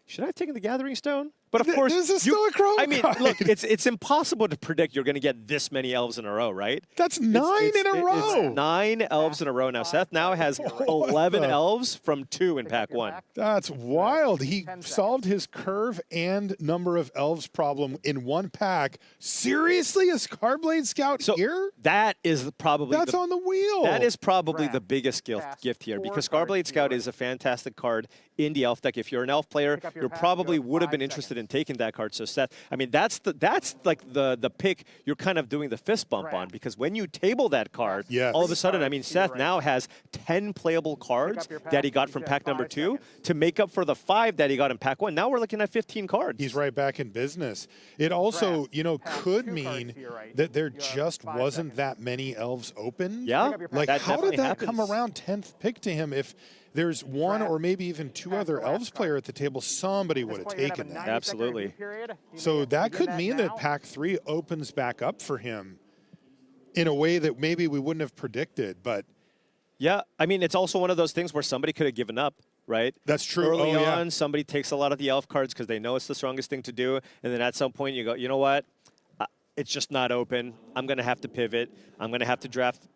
should I have taken the Gathering Stone? But of course, this is still a Grove I mean, Guide. look, it's impossible to predict you're going to get this many elves in a row, right? That's 9 in a row. It's 9 elves in a row now. Seth now has 11 elves from 2 in pack 1. That's wild. He solved his curve and number of elves problem in one pack. Seriously, a Scarblade Scout here? That is probably That's on the wheel. That is probably the biggest gift here, because Scarblade Scout is a fantastic card in the elf deck. If you're an elf player, you probably would have been interested in taking that card. So Seth, I mean, that's like the pick you're kind of doing the fist bump on, because when you table that card, all of a sudden, I mean, Seth now has 10 playable cards that he got from pack number 2 to make up for the 5 that he got in pack 1. Now we're looking at 15 cards. He's right back in business. It also, you know, could mean that there just wasn't that many elves open. Yeah, like that how did that happens. come around 10th pick to him? If there's one or maybe even 2 other elves player at the table, somebody would have taken that. Absolutely. So that could mean that pack 3 opens back up for him in a way that maybe we wouldn't have predicted, but yeah, I mean, it's also one of those things where somebody could have given up, right? That's true. Early on, somebody takes a lot of the elf cards because they know it's the strongest thing to do, and then at some point you go, you know what? It's just not open. I'm going to have to pivot. I'm going to have to draft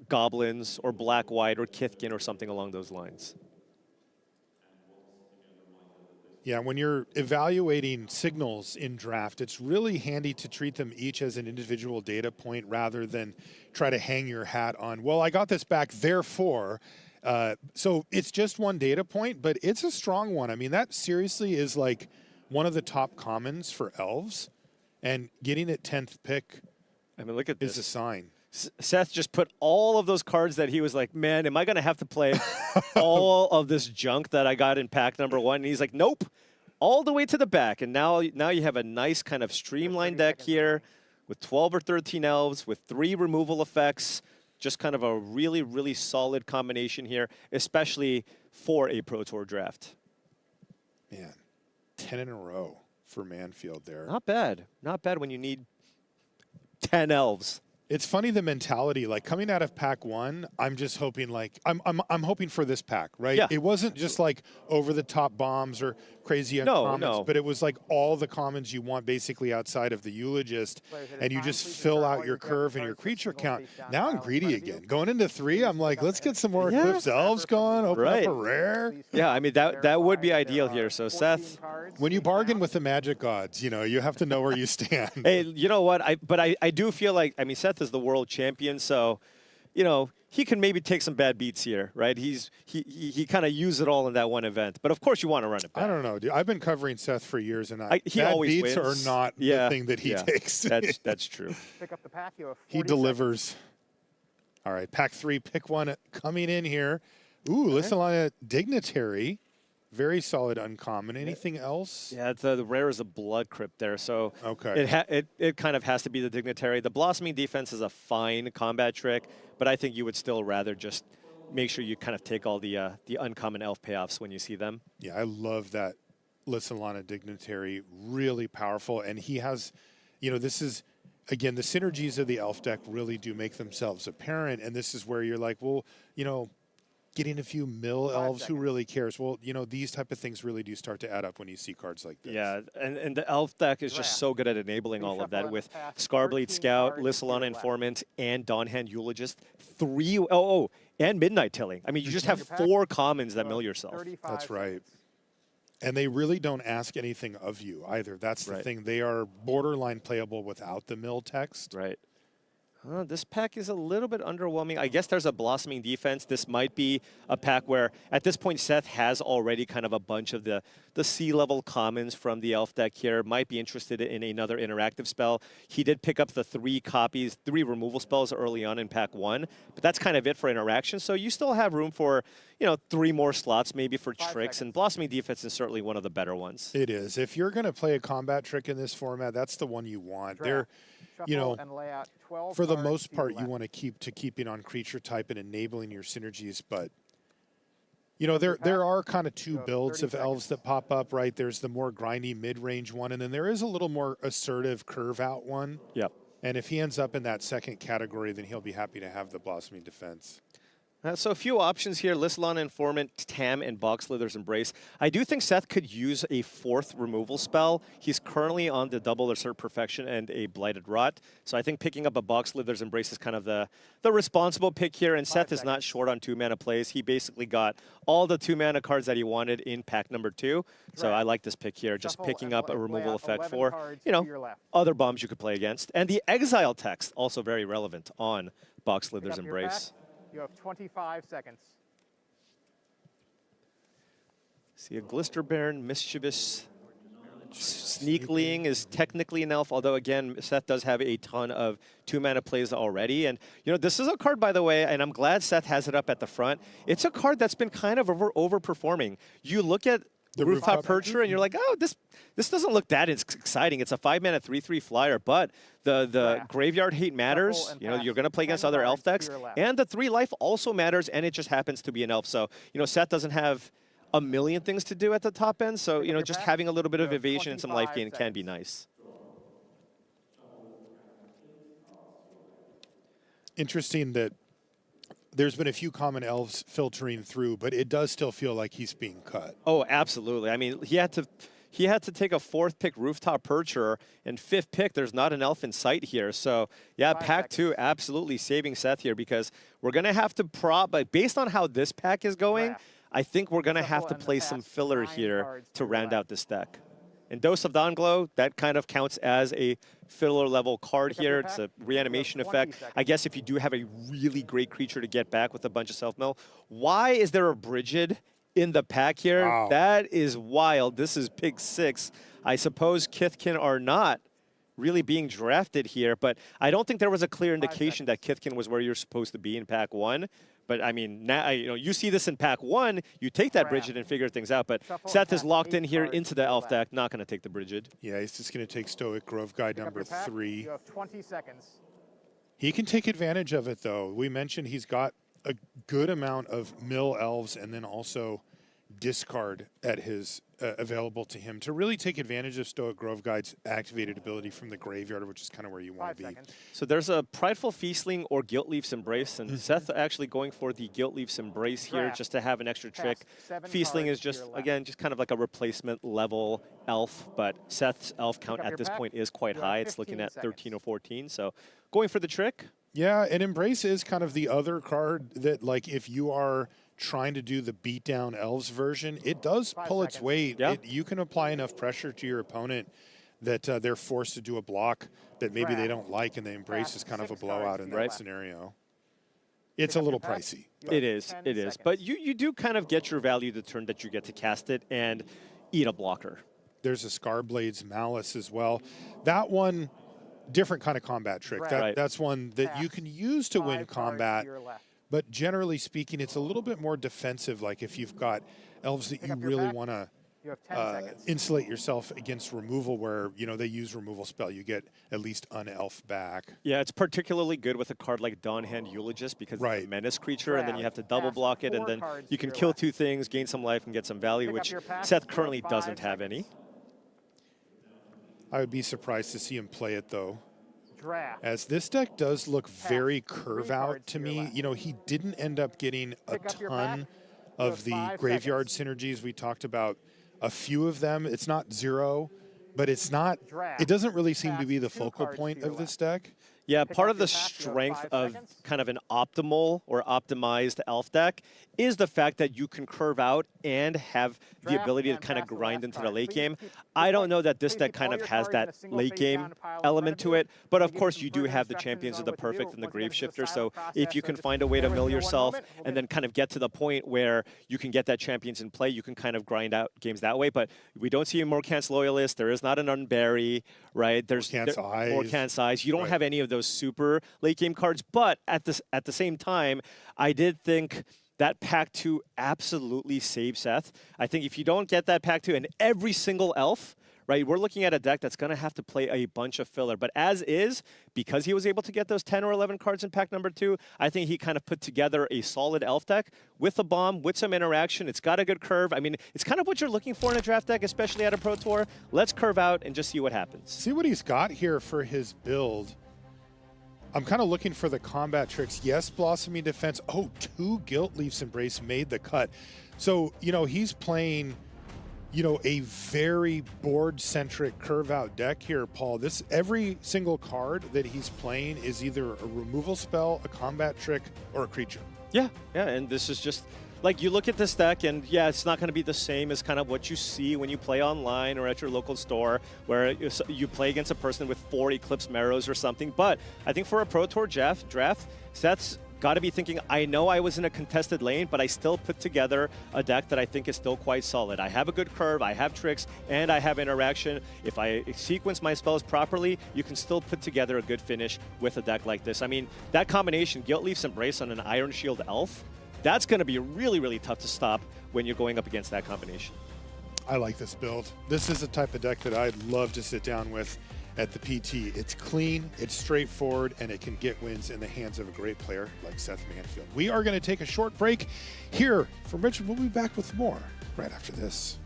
goblins or black-white or Kithkin or something along those lines. yeah, when you're evaluating signals in draft, it's really handy to treat them each as an individual data point rather than try to hang your hat on, well, I got this back, therefore. So it's just one data point, but it's a strong one. I mean, that seriously is like one of the top commons for elves, and getting it 10th pick, I mean, look at this. is a sign. Seth just put all of those cards that he was like, man, am I going to have to play all of this junk that I got in pack number 1? And he's like, nope, all the way to the back. And now you have a nice kind of streamlined deck here with 12 or 13 elves with 3 removal effects. Just kind of a really, really solid combination here, especially for a Pro Tour draft. Man, 10 in a row for Manfield there. Not bad. Not bad when you need 10 elves. It's funny, the mentality, like coming out of pack 1, I'm just hoping like, I'm hoping for this pack, right? Yeah. It wasn't just like over the top bombs or crazy uncommons, no. but it was like all the commons you want basically outside of the eulogist, and you just fill out your curve and your creature count. Now I'm greedy again. Going into 3, I'm like, let's get some more Eclipsed Elves going, open up a rare. Yeah, I mean, that would be ideal here. So Seth, when you bargain with the magic gods, you know, you have to know where you stand. hey, you know what? I do feel like, I mean, Seth is the world champion, so, you know, he can maybe take some bad beats here, right? He kind of used it all in that one event. But of course you want to run it back. I don't know, dude. I've been covering Seth for years, and he bad always beats wins. are not the thing that he takes. That's true. Pick up the pack. You have 40 He delivers. All right, pack 3, pick one coming in here. Ooh, listen on a Dignitary. Very solid uncommon. Anything else? Yeah, the rare is a Blood Crypt there, so okay. it kind of has to be the Dignitary. The Blossoming Defense is a fine combat trick, but I think you would still rather just make sure you kind of take all the uncommon elf payoffs when you see them. Yeah, I love that Lissalana Dignitary, really powerful. And he has, you know, this is, again, the synergies of the elf deck really do make themselves apparent. And this is where you're like, well, you know, getting a few mill elves, who really cares? Well, you know, these type of things really do start to add up when you see cards like this. Yeah, and the elf deck is just so good at enabling all of that with Scarblade Scout, Lissalana Informant, and Dawnhand Eulogist. And Midnight Tilling. I mean, you just have 4 commons that mill yourself. That's right. And they really don't ask anything of you either. That's the thing. They are borderline playable without the mill text. Right. This pack is a little bit underwhelming. I guess there's a blossoming defense. This might be a pack where, at this point, Seth has already kind of a bunch of the C-level commons from the elf deck here. Might be interested in another interactive spell. He did pick up the 3 removal spells early on in pack 1, but that's kind of it for interaction. So you still have room for, you know, 3 more slots maybe for tricks, and blossoming defense is certainly one of the better ones. It is. If you're going to play a combat trick in this format, that's the one you want. They're, you know, for the most part, you want to keeping on creature type and enabling your synergies. But, you know, there are kind of 2 builds of elves that pop up, right? There's the more grindy mid-range one, and then there is a little more assertive curve-out one. Yep. And if he ends up in that second category, then he'll be happy to have the blossoming defense. So a few options here: Lissalana Informant, Tam, and Boxslither's Embrace. I do think Seth could use a 4th removal spell. He's currently on the double Assert Perfection and a Blighted Rot. So I think picking up a Boxslither's Embrace is kind of the responsible pick here. And Seth is not short on 2-mana plays. He basically got all the 2-mana cards that he wanted in pack number 2. So I like this pick here, just picking up a removal effect for, you know, other bombs you could play against. And the Exile text, also very relevant on Boxslither's Embrace. You have 25 seconds. See a Glisterbairn, Mischievous. Sneakling is technically an elf, although again, Seth does have a ton of 2-mana plays already. And, you know, this is a card, by the way, and I'm glad Seth has it up at the front. It's a card that's been kind of overperforming. You look at the Rooftop Percher, and you're like, oh, this doesn't look that exciting. It's a 5-mana 3/3 flyer, but the Graveyard Hate matters. You know, you're going to play against other elf decks, and the 3 life also matters, and it just happens to be an elf. So, you know, Seth doesn't have a million things to do at the top end, so, you know, just having a little bit of evasion and some life gain can be nice. Interesting that there's been a few common elves filtering through, but it does still feel like he's being cut. Oh, absolutely. I mean, he had to take a 4th pick Rooftop Percher, and 5th pick, there's not an elf in sight here. So, yeah, pack 2 absolutely saving Seth here, because we're going to have to but based on how this pack is going, I think we're going to have to play some filler here to round out this deck. And Dose of Dawnglow, that kind of counts as a filler level card here. It's a reanimation effect. I guess if you do have a really great creature to get back with a bunch of self-mill. Why is there a Brigid in the pack here? Wow. That is wild. This is pick 6. I suppose Kithkin are not really being drafted here, but I don't think there was a clear indication that Kithkin was where you're supposed to be in pack 1. But I mean, now, you know, you see this in pack 1, you take that Brigid and figure things out. But Seth is locked in here into the elf deck, not going to take the Brigid. Yeah, he's just going to take Stoic Grove Guide number 3. You have 20 seconds. He can take advantage of it, though. We mentioned he's got a good amount of mill elves and then also discard at his available to him to really take advantage of Stoic Grove Guide's activated ability from the graveyard, which is kind of where you want to be. So there's a Prideful Feastling or Guiltleaf's Embrace, and Seth actually going for the Guiltleaf's Embrace here just to have an extra trick. Feastling is just, again, just kind of like a replacement level elf, but Seth's elf count at this point is quite high. It's looking at 13 or 14, so going for the trick. Yeah, and Embrace is kind of the other card that, like, if you are trying to do the beatdown elves version, it does pull its weight. Yeah. You can apply enough pressure to your opponent that they're forced to do a block that maybe they don't like, and the Embrace is kind of a blowout in that scenario. It's a little pricey. It is, but you do kind of get your value the turn that you get to cast it and eat a blocker. There's a Scarblade's Malice as well. That one, different kind of combat trick. That's one that you can use to win combat. But generally speaking, it's a little bit more defensive. Like if you've got elves that you really want to You have 10 seconds. insulate yourself against removal where, you know, they use removal spell. You get at least an elf back. Yeah, it's particularly good with a card like Dawnhand Eulogist because it's a menace creature, and then you have to double block it, and then you can kill 2 things, gain some life, and get some value, which Seth currently doesn't have any. I would be surprised to see him play it, though. Draft. As this deck does look very curve out to me. You know, he didn't end up getting a ton of the graveyard synergies. We talked about a few of them. It's not 0, but it's not, it doesn't really seem to be the focal point of this deck. Yeah, part of the strength of kind of an optimal or optimized elf deck is the fact that you can curve out and have the ability to kind of grind into the late game. I don't know that this deck kind of has that late game element to it, but of course you do have the Champions of the Perfect and the Grave Shifter, so if you can find a way to mill yourself and then kind of get to the point where you can get that Champions in play, you can kind of grind out games that way, but we don't see a Morkant's Loyalist, there is not an Unbury, right? There's Morkant's Eyes. You don't have any of those super late game cards, but at the same time, I did think that Pack 2 absolutely saved Seth. I think if you don't get that Pack 2 and every single elf, right, we're looking at a deck that's going to have to play a bunch of filler. But as is, because he was able to get those 10 or 11 cards in pack number 2, I think he kind of put together a solid elf deck with a bomb, with some interaction. It's got a good curve. I mean, it's kind of what you're looking for in a draft deck, especially at a Pro Tour. Let's curve out and just see what happens. See what he's got here for his build. I'm kind of looking for the combat tricks. Yes, Blossoming Defense. Oh, 2 Guilt Leaf's Embrace made the cut. So, you know, he's playing, you know, a very board-centric curve-out deck here, Paul. Every single card that he's playing is either a removal spell, a combat trick, or a creature. Yeah, and this is just, like, you look at this deck, and yeah, it's not going to be the same as kind of what you see when you play online or at your local store, where you play against a person with 4 Eclipsed Marrows or something. But I think for a Pro Tour draft, Seth's got to be thinking, I know I was in a contested lane, but I still put together a deck that I think is still quite solid. I have a good curve, I have tricks, and I have interaction. If I sequence my spells properly, you can still put together a good finish with a deck like this. I mean, that combination, Guilt Leaf's Embrace on an Iron Shield Elf, that's going to be really, really tough to stop when you're going up against that combination. I like this build. This is the type of deck that I'd love to sit down with at the PT. It's clean, it's straightforward, and it can get wins in the hands of a great player like Seth Manfield. We are going to take a short break here from Richmond. We'll be back with more right after this.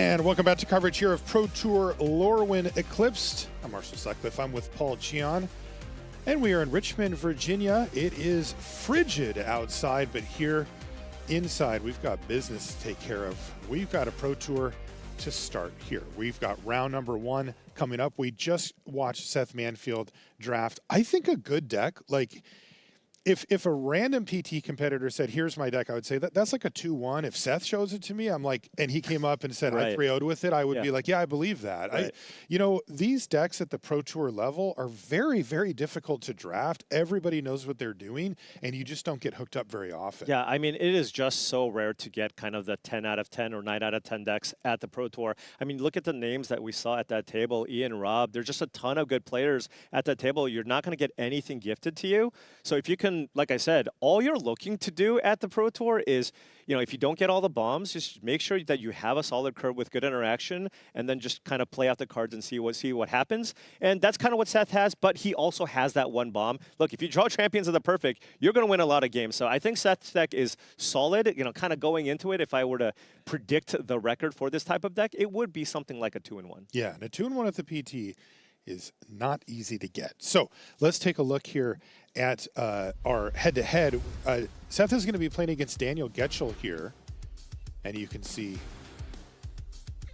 And welcome back to coverage here of Pro Tour Lorwyn Eclipsed. I'm Marshall Sutcliffe. I'm with Paul Cheon. And we are in Richmond, Virginia. It is frigid outside, but here inside, we've got business to take care of. We've got a Pro Tour to start here. We've got round number 1 coming up. We just watched Seth Manfield draft, I think, a good deck. Like, if a random PT competitor said, here's my deck, I would say that's like a 2-1. If Seth shows it to me, I'm like, and he came up and said, I 3-0'd with it, I would be like, yeah, I believe that. Right. You know, these decks at the Pro Tour level are very, very difficult to draft. Everybody knows what they're doing, and you just don't get hooked up very often. Yeah, I mean, it is just so rare to get kind of the 10 out of 10 or 9 out of 10 decks at the Pro Tour. I mean, look at the names that we saw at that table. Ian, Rob, there's just a ton of good players at that table. You're not going to get anything gifted to you. So if you can, like I said, all you're looking to do at the Pro Tour is, you know, if you don't get all the bombs, just make sure that you have a solid curve with good interaction, and then just kind of play out the cards and see what happens. And that's kind of what Seth has, but he also has that one bomb. Look, if you draw Champions of the Perfect, you're going to win a lot of games. So I think Seth's deck is solid. You know, kind of going into it, if I were to predict the record for this type of deck, it would be something like a 2-1. Yeah, and a 2-1 at the PT is not easy to get. So let's take a look here at our head-to-head. Seth is going to be playing against Daniel Getchell here, and you can see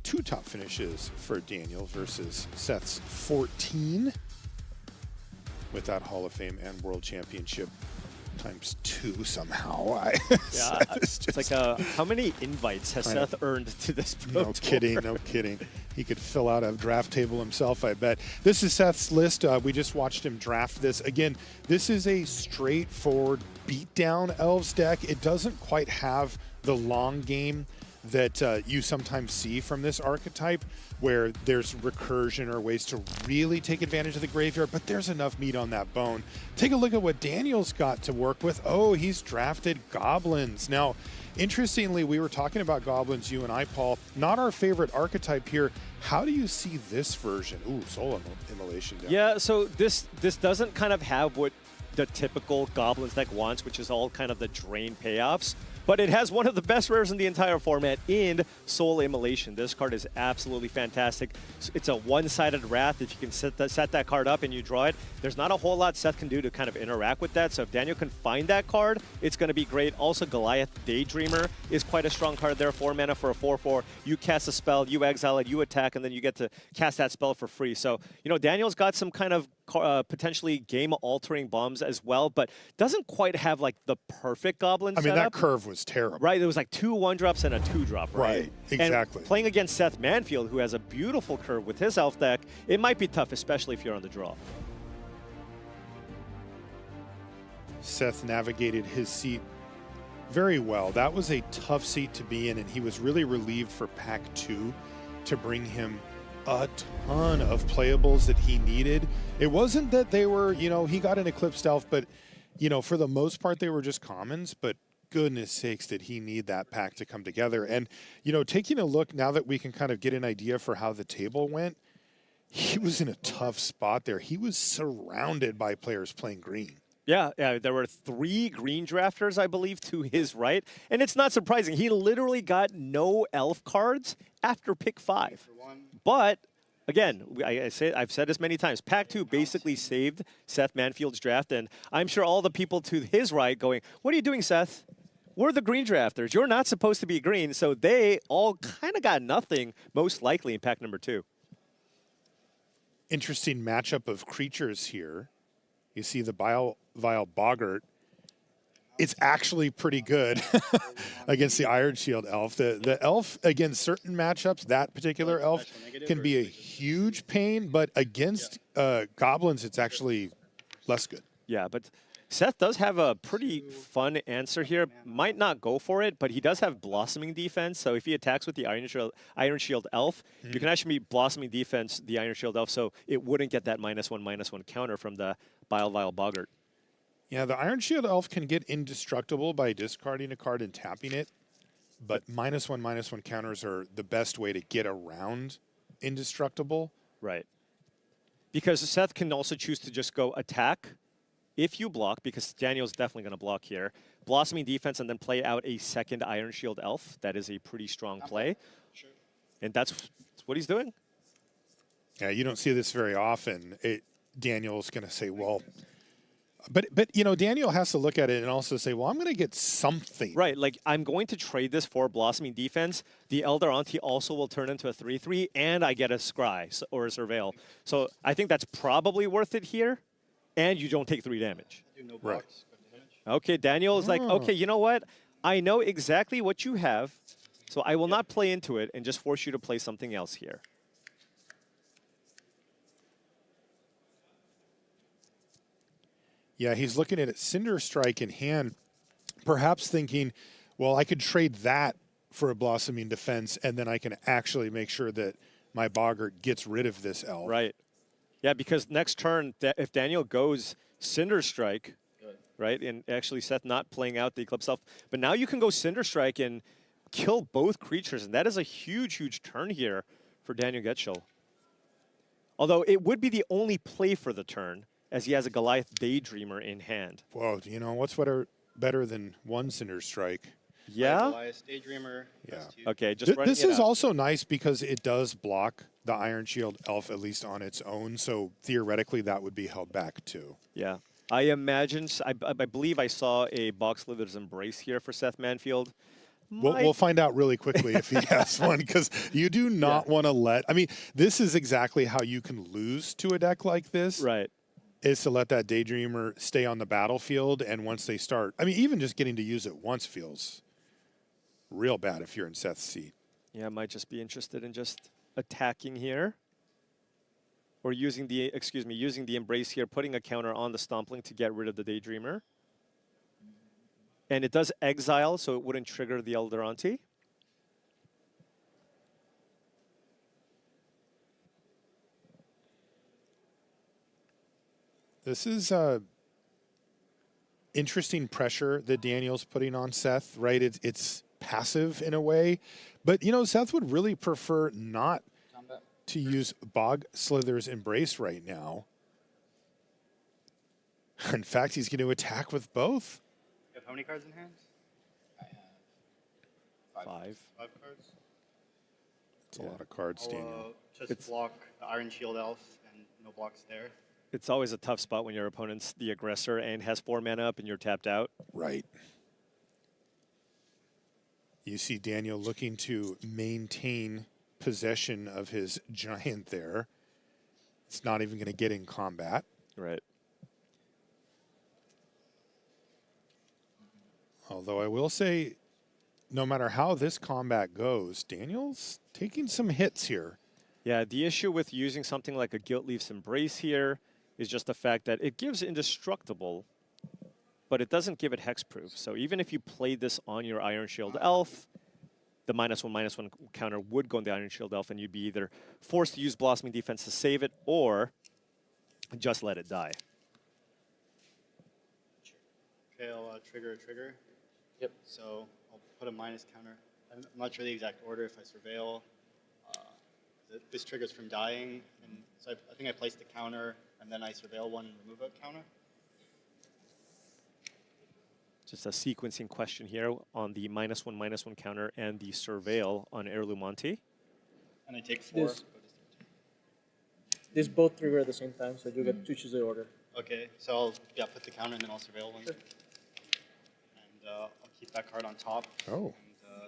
2 top finishes for Daniel versus Seth's 14 with that Hall of Fame and World Championship ×2 somehow. Yeah, it's like how many invites has Seth earned to this Pro Tour? No kidding. He could fill out a draft table himself, I bet. This is Seth's list. We just watched him draft this. Again, this is a straightforward beatdown Elves deck. It doesn't quite have the long game that you sometimes see from this archetype, where there's recursion or ways to really take advantage of the graveyard, but there's enough meat on that bone. Take a look at what Daniel's got to work with. Oh, he's drafted goblins. Now, interestingly, we were talking about goblins, you and I, Paul. Not our favorite archetype here. How do you see this version? Ooh, soul immolation. Yeah, so this doesn't kind of have what the typical goblins deck wants, which is all kind of the drain payoffs. But it has one of the best rares in the entire format in Soul Immolation. This card is absolutely fantastic. It's a one-sided Wrath. If you can set that card up and you draw it, there's not a whole lot Seth can do to kind of interact with that. So if Daniel can find that card, it's going to be great. Also, Goliath Daydreamer is quite a strong card there. 4 mana for a 4/4. You cast a spell, you exile it, you attack, and then you get to cast that spell for free. So, you know, Daniel's got some kind of potentially game-altering bombs as well, but doesn't quite have, like, the perfect goblin setup. I mean, that curve was terrible. Right, there was like 2 1-drops and a 2-drop, right? Exactly. And playing against Seth Manfield, who has a beautiful curve with his elf deck, it might be tough, especially if you're on the draw. Seth navigated his seat very well. That was a tough seat to be in, and he was really relieved for Pack 2 to bring him a ton of playables that he needed. It wasn't that they were, you know, he got an Eclipsed Elf, but, you know, for the most part, they were just commons, but goodness sakes, did he need that pack to come together. And, you know, taking a look now that we can kind of get an idea for how the table went, he was in a tough spot there. He was surrounded by players playing green. Yeah, there were 3 green drafters, I believe, to his right. And it's not surprising. He literally got no elf cards after pick 5. But, again, I've said this many times, Pack 2 basically saved Seth Manfield's draft. And I'm sure all the people to his right going, what are you doing, Seth? We're the green drafters. You're not supposed to be green. So they all kind of got nothing, most likely, in pack number 2. Interesting matchup of creatures here. You see the Vile Boggart. It's actually pretty good against the Iron Shield Elf. The Elf, against certain matchups, that particular Elf can be a huge pain, but against Goblins, it's actually less good. Yeah, but Seth does have a pretty fun answer here. Might not go for it, but he does have Blossoming Defense. So if he attacks with the Iron Shield Elf, you can actually be Blossoming Defense the Iron Shield Elf, so it wouldn't get that -1/-1 counter from the Vile Boggart. Yeah, the Iron Shield Elf can get indestructible by discarding a card and tapping it, but -1/-1 counters are the best way to get around indestructible. Right. Because Seth can also choose to just go attack if you block, because Daniel's definitely going to block here. Blossoming Defense and then play out a second Iron Shield Elf. That is a pretty strong play. And that's what he's doing. Yeah, you don't see this very often. Daniel's going to say, well, but you know, Daniel has to look at it and also say, well, I'm going to get something. Right, like I'm going to trade this for Blossoming Defense. The Elder Auntie also will turn into a 3/3, and I get a Scry or a Surveil. So I think that's probably worth it here, and you don't take 3 damage. Right. Okay, Daniel is like, okay, you know what? I know exactly what you have, so I will not play into it and just force you to play something else here. Yeah, he's looking at it, Cinder Strike in hand, perhaps thinking, well, I could trade that for a Blossoming Defense, and then I can actually make sure that my Boggart gets rid of this elf. Right. Yeah, because next turn, if Daniel goes Cinder Strike, right, and actually Seth not playing out the Eclipse Elf, but now you can go Cinder Strike and kill both creatures, and that is a huge, huge turn here for Daniel Getchell. Although it would be the only play for the turn, as he has a Goliath Daydreamer in hand. Well, you know, what's better than 1 Cinder Strike? Yeah? Goliath Daydreamer. Yeah. Okay, just This is also nice because it does block the Iron Shield Elf, at least on its own, so theoretically that would be held back too. Yeah. I imagine, I believe I saw a Box Slither's Embrace here for Seth Manfield. We'll find out really quickly if he has one, because you do not want to let, I mean, this is exactly how you can lose to a deck like this. Right. Is to let that Daydreamer stay on the battlefield, and once they start, I mean, even just getting to use it once feels real bad if you're in Seth's seat. Yeah, I might just be interested in just attacking here. Or using the, using the Embrace here, putting a counter on the Stompling to get rid of the Daydreamer. And it does exile, so it wouldn't trigger the Elder Auntie. This is interesting pressure that Daniel's putting on Seth, right? It's passive in a way, but you know, Seth would really prefer not to use Bog Slither's Embrace right now. In fact, he's going to attack with both. You have how many cards in hand? I have 5. 5 cards. It's a lot of cards, Daniel. Just block the Iron Shield Elf and no blocks there. It's always a tough spot when your opponent's the aggressor and has 4 mana up and you're tapped out. Right. You see Daniel looking to maintain possession of his giant there. It's not even going to get in combat. Right. Although I will say, no matter how this combat goes, Daniel's taking some hits here. Yeah, the issue with using something like a Guilt Leaf's Embrace here is just the fact that it gives Indestructible, but it doesn't give it hexproof. So even if you played this on your Iron Shield Elf, the -1/-1 counter would go on the Iron Shield Elf, and you'd be either forced to use Blossoming Defense to save it, or just let it die. Okay, I'll trigger a trigger. Yep. So I'll put a minus counter. I'm not sure the exact order if I surveil. This triggers from dying, and so I think I placed the counter, and then I surveil one and remove a counter. Just a sequencing question here on the -1/-1 counter and the Surveil on Heirloom Auntie. And I take 4. This both trigger at the same time, so you get to choose the order. Okay, so I'll put the counter and then I'll surveil one. Sure. And I'll keep that card on top. Oh.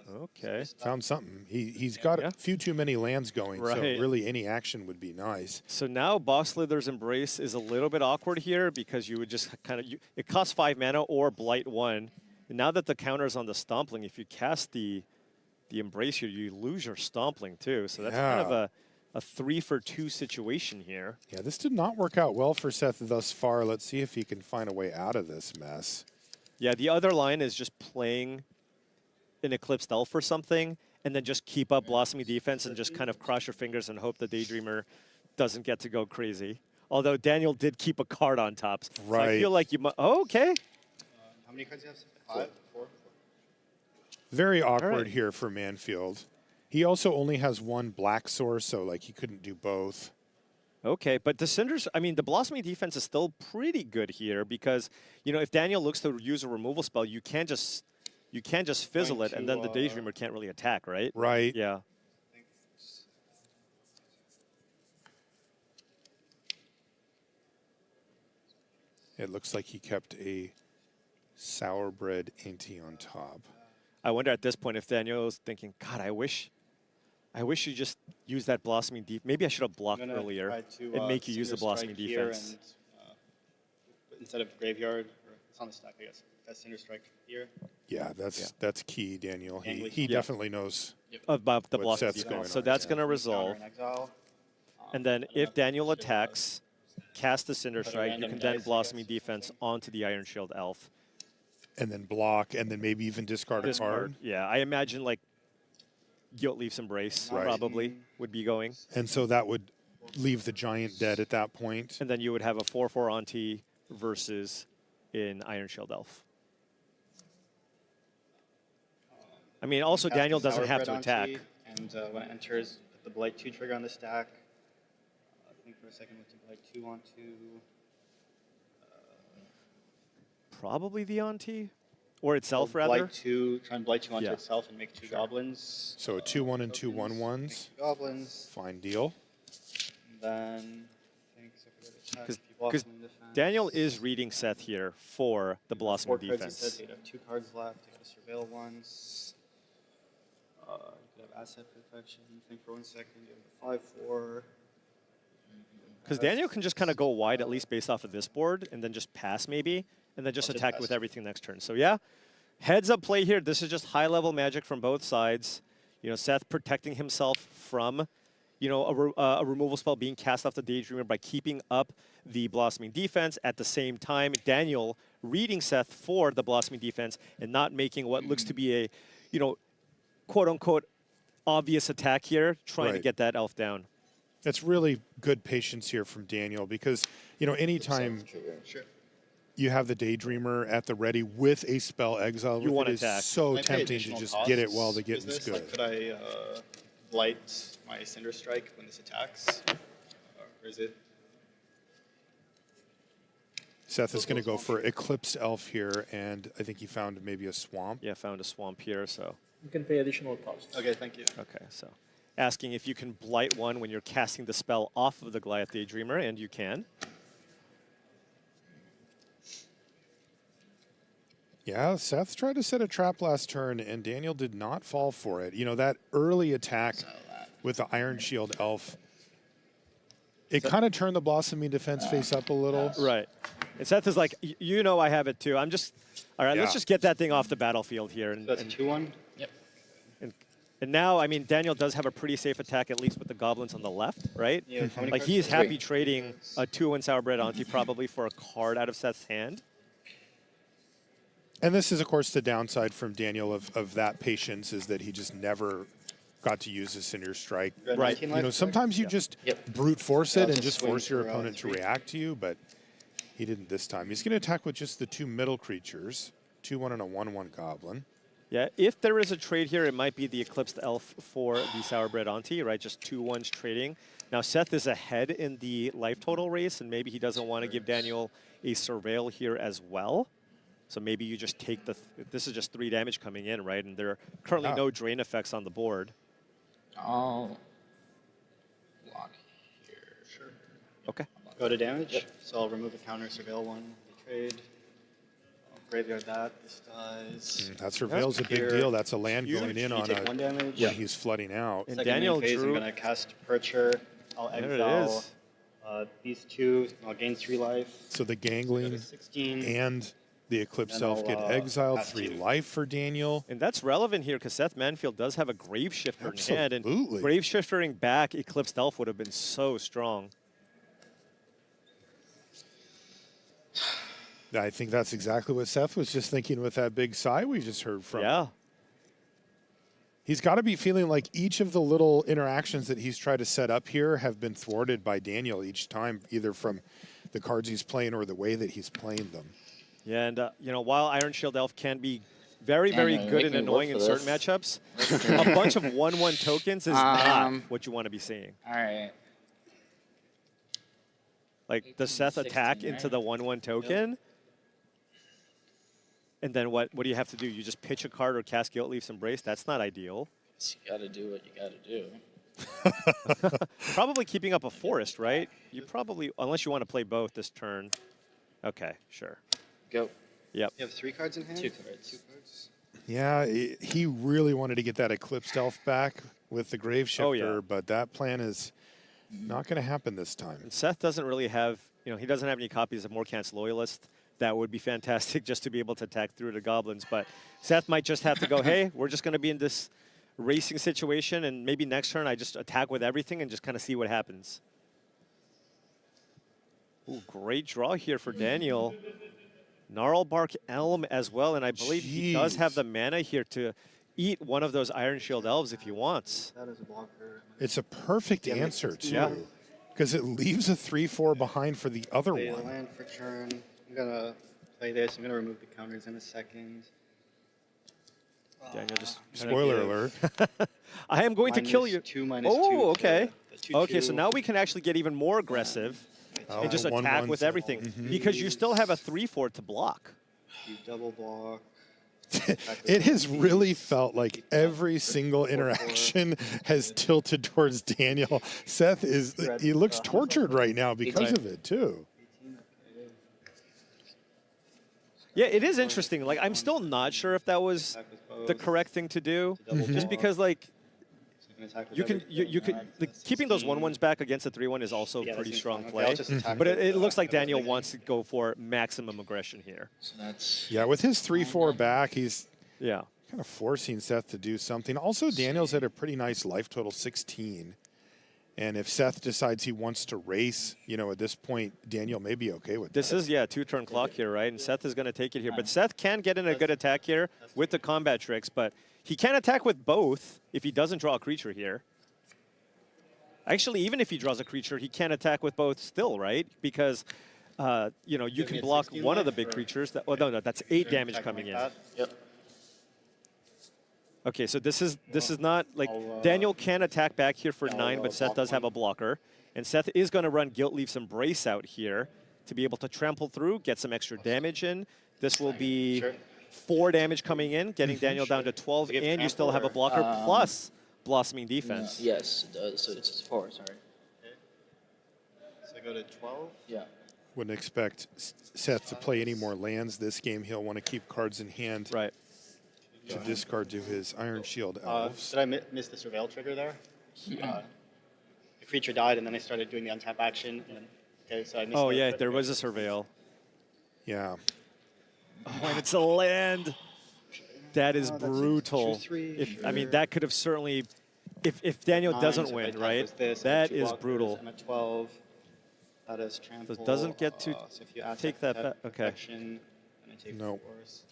Okay. Found something. He's got a few too many lands going, so really any action would be nice. So now Boss Slither's Embrace is a little bit awkward here because you would just kind of, it costs 5 mana or Blight 1. And now that the counter is on the Stompling, if you cast the Embrace here, you lose your Stompling too. So that's kind of a 3-for-2 situation here. Yeah, this did not work out well for Seth thus far. Let's see if he can find a way out of this mess. Yeah, the other line is just playing an Eclipsed Elf or something, and then just keep up Blossoming Defense and just kind of cross your fingers and hope the Daydreamer doesn't get to go crazy. Although Daniel did keep a card on top. Right. So I feel like you might, oh, okay. How many cards do you have? 5? 4? Very awkward here for Manfield. He also only has 1 black source, so like he couldn't do both. Okay, but the Cinders, I mean, the Blossoming Defense is still pretty good here because, you know, if Daniel looks to use a removal spell, you can't just fizzle it, and then the Daydreamer can't really attack, right? Right. Yeah. It looks like he kept a Sourbred Ainty on top. I wonder at this point if Daniel's thinking, God, I wish you just use that blossoming deep. Maybe I should have blocked earlier and make you use the blossoming defense. And, instead of graveyard, or it's on the stack, I guess. That's Cinder Strike here. Yeah, that's key, Daniel. He definitely knows about the what blossoming Seth's going defense. So on. that's going to resolve. And then if Daniel attacks, cast the Cinder Strike, you can then blossoming defense onto the Iron Shield Elf. And then block, and then maybe even discard a card. Yeah, I imagine like Guilt Leaf's Embrace probably would be going. And so that would leave the giant dead at that point. And then you would have a 4/4 Auntie versus an Iron Shield Elf. I mean, also Daniel doesn't have to attack. And when it enters, put the Blight 2 trigger on the stack. I think for a second with the Blight 2 onto. Probably the Auntie. Or itself, rather. Blight 2, try and Blight 2 onto itself and make 2 goblins. So a 2/1 and 2 1/1s. Goblins. Fine deal. And then, I think, so Because Daniel is reading Seth here for the blossoming defense. Says he'd have 2 cards left. Take the Surveil once. You could have Asset Perfection. Think for 1 second. You have the 5/4. Because Daniel can just kind of go wide, at least based off of this board, and then just pass maybe, and then just attack with everything next turn. So yeah, heads up play here. This is just high-level Magic from both sides. You know, Seth protecting himself from, you know, a removal spell being cast off the Daydreamer by keeping up the blossoming defense. At the same time, Daniel reading Seth for the blossoming defense and not making what looks to be a, you know, quote-unquote obvious attack here, trying to get that elf down. It's really good patience here from Daniel because, you know, anytime you have the Daydreamer at the ready with a spell exile, you want to it attack. is so tempting to just get it while the getting's good. Like, could I blight my Cinder Strike when this attacks? Or is it? Seth is going to go for Eclipsed Elf here, and I think he found maybe a swamp. Yeah, found a swamp here, so. You can pay additional costs. Okay, thank you. Okay, so asking if you can blight one when you're casting the spell off of the Goliath Daydreamer, and you can. Yeah, Seth tried to set a trap last turn, and Daniel did not fall for it. You know, that early attack with the Iron Shield Elf, it kind of turned the blossoming defense face up a little. Right. And Seth is like, you know I have it too. I'm just, all right, let's just get that thing off the battlefield here. And, that's 2/1? Yep. And now, I mean, Daniel does have a pretty safe attack, at least with the goblins on the left, right? Yeah, like, he's happy trading a 2/1 Sourbred Auntie probably for a card out of Seth's hand. And this is, of course, the downside from Daniel of that patience is that he just never got to use his Cinder Strike. Right. You know, sometimes you just brute force it and just force your opponent to react to you, but he didn't this time. He's going to attack with just the 2 middle creatures, 2/1 and a 1/1 goblin. Yeah, if there is a trade here, it might be the Eclipsed Elf for the Sourbred Auntie, right? Just 2/1s trading. Now, Seth is ahead in the life total race, and maybe he doesn't want to give Daniel a Surveil here as well. So maybe you just take the, this is just 3 damage coming in, right? And there are currently no drain effects on the board. I'll block here. Sure. Okay. Go to damage. So I'll remove a counter, Surveil 1, trade. I'll graveyard that. This dies. That Surveil's a big deal. That's a land going in on take 1 damage. when he's flooding out. And Second Daniel phase, drew. I'm going to cast Percher. I'll There it exile is. these 2. I'll gain 3 life. So the Gangling 16. and the Eclipse Elf get exiled, 3 life for Daniel. And that's relevant here because Seth Manfield does have a Grave Shifter in hand. And Grave Shiftering back Eclipsed Elf would have been so strong. I think that's exactly what Seth was just thinking with that big sigh we just heard from. Yeah. He's got to be feeling like each of the little interactions that he's tried to set up here have been thwarted by Daniel each time, either from the cards he's playing or the way that he's playing them. Yeah, and you know, while Iron Shield Elf can be very, very good and annoying in certain matchups, a bunch of 1/1 tokens is not what you want to be seeing. All right. Like, does Seth attack into the 1/1 token? And then what do you have to do? You just pitch a card or cast Guilt Leaf's Embrace? That's not ideal. You got to do what you got to do. Probably keeping up a forest, right? You probably, unless you want to play both this turn. Okay, sure. Go. Yep. You have 3 cards in hand? 2 cards. 2 cards. Yeah, he really wanted to get that Eclipsed Elf back with the Grave Shifter, but that plan is not going to happen this time. And Seth doesn't really have, he doesn't have any copies of Morkant's Loyalist. That would be fantastic just to be able to attack through the goblins. But Seth might just have to go, hey, we're just going to be in this racing situation, and maybe next turn I just attack with everything and just kind of see what happens. Ooh, great draw here for Daniel. Gnarlbark Elm as well, and I believe he does have the mana here to eat one of those Iron Shield Elves if he wants. That is a blocker. It's a perfect answer, too, because it leaves a 3/4 behind for the other Play one. the land for turn. I'm going to play this. I'm going to remove the counters in a second. Daniel just Spoiler alert. I am going to kill you. 2 -2. Oh, okay. That's 2/2. Okay, so now we can actually get even more aggressive and just attack with everything because you still have a 3/4 to block. You double block. It has really felt like every single interaction has tilted towards Daniel. Seth he looks tortured right now because of it, too. Yeah, it is interesting. Like, I'm still not sure if that was the correct thing to do, just because, like, you can keeping those 1/1s back against a 3/1 is also a pretty strong play. But it looks like Daniel wants to go for maximum aggression here. So that's Yeah, with his 3/4 back, he's kind of forcing Seth to do something. Also, Daniel's at a pretty nice life total, 16. And if Seth decides he wants to race, at this point, Daniel may be okay with this. that. Is, 2-turn clock here, right? And Seth is going to take it here. But Seth can get in a good attack here with the combat tricks, but he can attack with both if he doesn't draw a creature here. Actually, even if he draws a creature, he can attack with both still, right? Because, you can block one of the big creatures. No, that's 8 damage coming in. Yep. Okay, so this is not like Daniel can attack back here for 9, but Seth does have a blocker, and Seth is going to run Guiltleaf's Embrace out here to be able to trample through, get some extra damage in. This will be 4 damage coming in, getting Daniel down to 12, and you still have a blocker plus Blossoming Defense. Yes, it does. So it's 4. Sorry. So I go to 12. Yeah. Wouldn't expect Seth to play any more lands this game. He'll want to keep cards in hand. Right. To discard to his Iron Shield Elves. Did I miss the Surveil trigger there? The creature died, and then I started doing the untap action. And then, okay, so I missed Oh, yeah, there was a Surveil. Yeah. Oh, and it's a land. That is brutal. I mean, that could have certainly, if Daniel doesn't win, right? That is brutal. I'm at 12. That is trample. So it doesn't get to so if you take that back. Okay. Action, and I take No. force.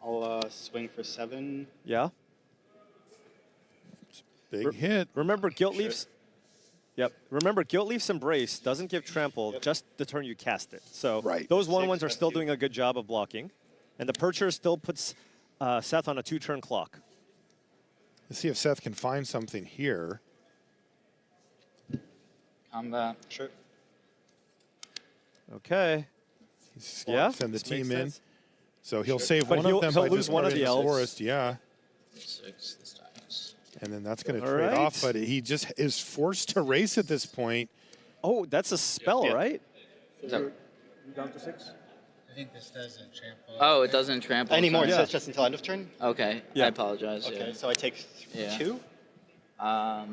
I'll swing for 7. Yeah. Big hit. Remember, Guiltleaf's. Yep. Remember, Guiltleaf's Embrace doesn't give trample just the turn you cast it. So those 1/1s are still doing a good job of blocking, and the Percher still puts Seth on a 2-turn clock. Let's see if Seth can find something here. Combat. Sure. Okay. Send the team in. So he'll save one of them he'll by lose one of the elves. Forest, yeah. 6 this time. And then that's going to trade off, but he just is forced to race at this point. Oh, that's a spell, right? You down to 6? I think this doesn't trample. Oh, it doesn't trample anymore. sorry. It says just until end of turn. Okay. I apologize. Okay, Yeah. so I take 2. So I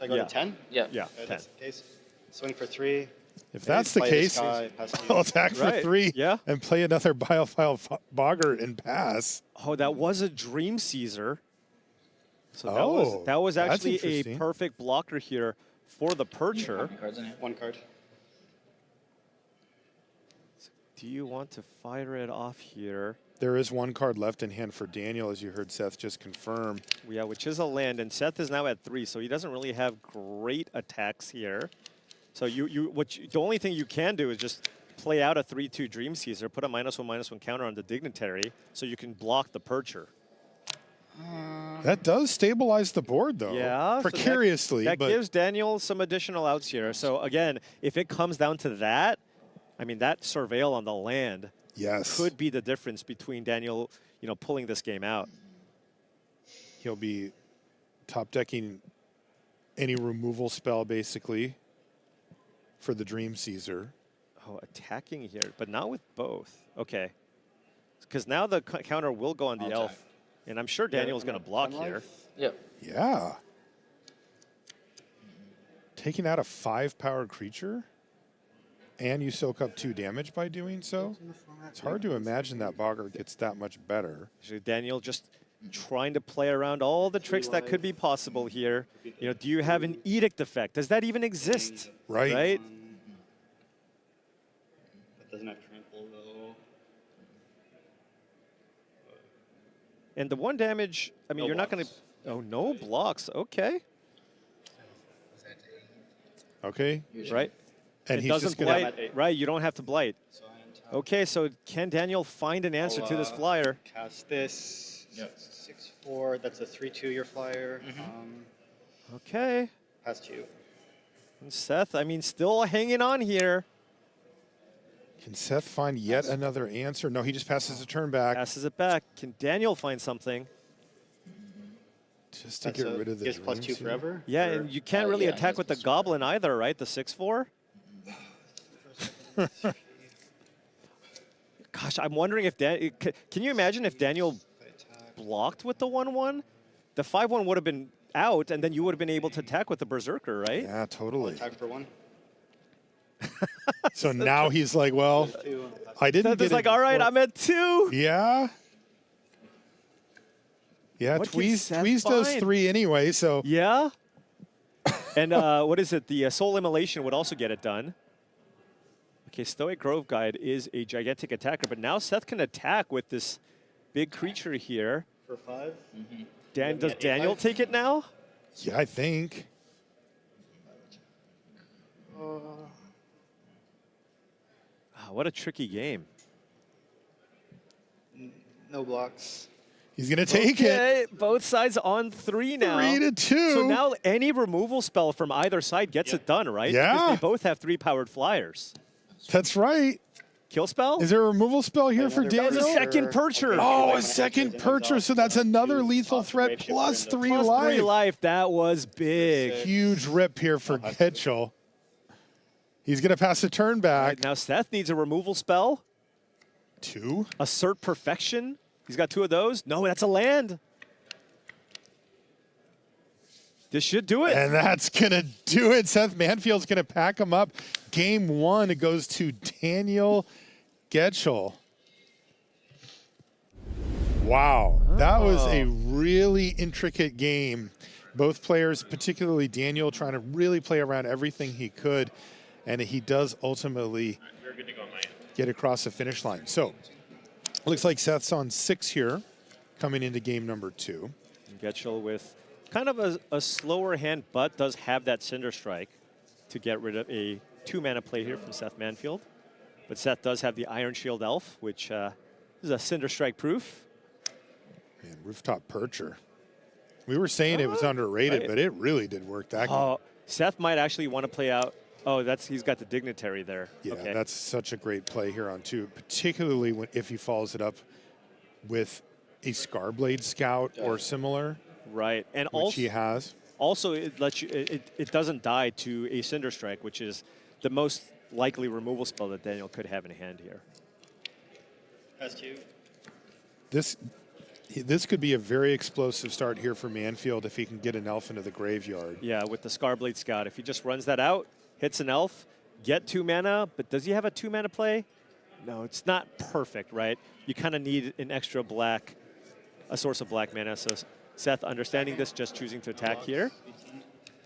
go to 10. Yeah. Yeah. Okay, that's the case. Swing for 3. If that's the Play case, guy, pass to you. I'll attack for 3 Yeah. and play another Biofile Boggart and pass. Oh, that was a Dream Seaser. So that was that's actually a interesting. perfect blocker here for the Percher. Cards in here. 1 card. Do you want to fire it off here? There is 1 card left in hand for Daniel, as you heard Seth just confirm. Yeah, which is a land, and Seth is now at 3, so he doesn't really have great attacks here. So the only thing you can do is just play out a 3/2 Dream Seaser, put a -1/-1 counter on the Dignitary, so you can block the Percher. That does stabilize the board, though. Yeah. so Precariously. that but gives Daniel some additional outs here. So again, if it comes down to that, I mean, that Surveil on the land could be the difference between Daniel, pulling this game out. He'll be top decking any removal spell, basically, for the Dream Caesar. Oh, attacking here, but not with both. Okay. Because now the counter will go on the elf. And I'm sure Daniel's going to block here. Yep. Yeah. Taking out a 5-powered creature, and you soak up 2 damage by doing so. It's hard to imagine that Boggart gets that much better. So Daniel just trying to play around all the tricks that could be possible here. You know, do you have an edict effect? Does that even exist? Right. Right? That doesn't have trample though. And the 1 damage, I mean, No you're not going to... Oh, no blocks. Okay. Okay. Right? And it he's doesn't just gonna... blight. Right, you don't have to blight. Okay, so can Daniel find an answer to this flyer? Cast this. Yep. 6/4. That's a 3/2 your flyer. Okay. Pass to you. And Seth, I mean, still hanging on here. Can Seth find yet another answer? No, he just passes the turn back. Passes it back. Can Daniel find something? Just to get rid of the gives +2 dreams here. forever. Yeah, and you can't really attack with the goblin either, right? The 6/4? Gosh, I'm wondering if can you imagine if Daniel blocked with the 1/1? The 5/1 would have been out, and then you would have been able to attack with the Berserker, right? Yeah, totally. Attack for 1. So now he's like, well, I didn't Seth get is like, all right, I'm at 2. Yeah. Yeah, What can Tweez Seth does find? 3 anyway, so. Yeah. And what is it? The Soul Immolation would also get it done. Okay, Stoic Grove Guide is a gigantic attacker, but now Seth can attack with this big creature here. For 5. Does Daniel take it now? Yeah, I think. What a tricky game. No blocks. He's going to take it. Both sides on 3 now. 3-2. So now any removal spell from either side gets it done, right? Yeah. Because they both have 3-powered flyers. That's right. Kill spell? Is there a removal spell here for Daniel? That was a second Percher. Oh, a second Percher, so that's another lethal threat plus 3 Plus life. 3 life, that was big. Huge rip here for Getchell. He's going to pass the turn back. Right, now Seth needs a removal spell. 2. Assert Perfection. He's got 2 of those. No, that's a land. This should do it. And that's going to do it. Seth Manfield's going to pack him up. Game 1, it goes to Daniel Getchell. Wow. That was a really intricate game. Both players, particularly Daniel, trying to really play around everything he could. And he does ultimately get across the finish line. So, looks like Seth's on 6 here, coming into game number 2. Getchell with kind of a slower hand, but does have that Cinder Strike to get rid of a 2-mana play here from Seth Manfield. But Seth does have the Iron Shield Elf, which is a Cinder Strike proof. Man, Rooftop Percher. We were saying it was underrated, right. but it really did work that game. Seth might actually want to play out. Oh, he's got the Dignitary there. Yeah, okay. that's such a great play here on 2, particularly if he follows it up with a Scarblade Scout or similar. Right, and which also he has. Also, it lets you. It doesn't die to a Cinder Strike, which is the most likely removal spell that Daniel could have in hand here. Pass to you. This could be a very explosive start here for Manfield if he can get an elf into the graveyard. Yeah, with the Scarblade Scout, if he just runs that out, hits an elf, get 2 mana, but does he have a 2-mana play? No, it's not perfect, right? You kind of need an extra black, a source of black mana. So Seth, understanding this, just choosing to attack here.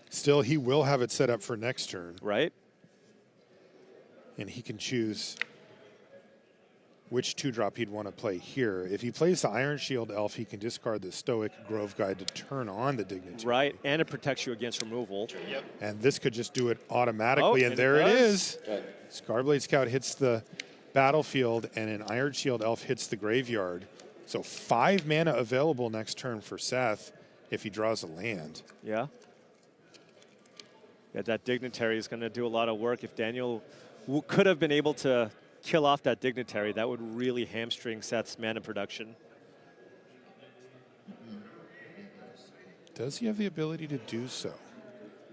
Still, he will have it set up for next turn. Right. And he can choose which 2-drop he'd want to play here. If he plays the Iron Shield Elf, he can discard the Stoic Grove Guide to turn on the Dignity. Right, and it protects you against removal. Yep. And this could just do it automatically, and and there it it does. is. Scarblade Scout hits the battlefield, and an Iron Shield Elf hits the graveyard. So 5 mana available next turn for Seth if he draws a land. Yeah. Yeah, that Dignitary is going to do a lot of work. If Daniel could have been able to kill off that Dignitary, that would really hamstring Seth's mana production. Does he have the ability to do so?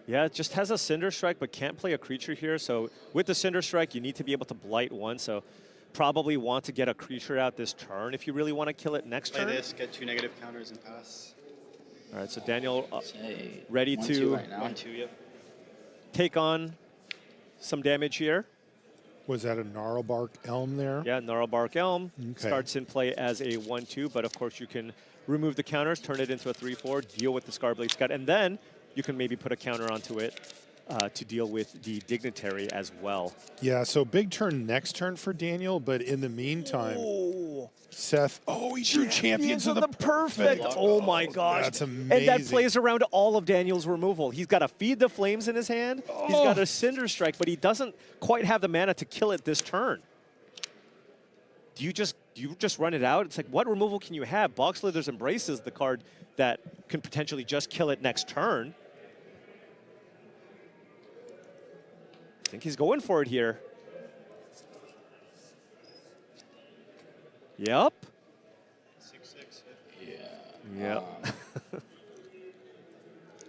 Yeah, it just has a Cinder Strike, but can't play a creature here. So with the Cinder Strike, you need to be able to blight one. So probably want to get a creature out this turn if you really want to kill it next Play turn. this, get 2 negative counters and pass. All right, so Daniel Say ready 1-2 to right now. 1-2, yep. take on some damage here. Was that a Gnarlbark Elm there? Yeah, Gnarlbark Elm Okay. starts in play as a 1-2, but of course you can remove the counters, turn it into a 3-4, deal with the Scarblade Scout, and then you can maybe put a counter onto it to deal with the Dignitary as well. Yeah, so big turn next turn for Daniel, but in the meantime, Seth, he drew Champions of the Perfect. Oh my gosh. That's amazing. And that plays around all of Daniel's removal. He's got a Feed the Flames in his hand. He's got a Cinder Strike, but he doesn't quite have the mana to kill it this turn. Do you just run it out? It's like, what removal can you have? Bogslither's Embrace is the card that can potentially just kill it next turn. I think he's going for it here. Yep. 6-6. Yeah.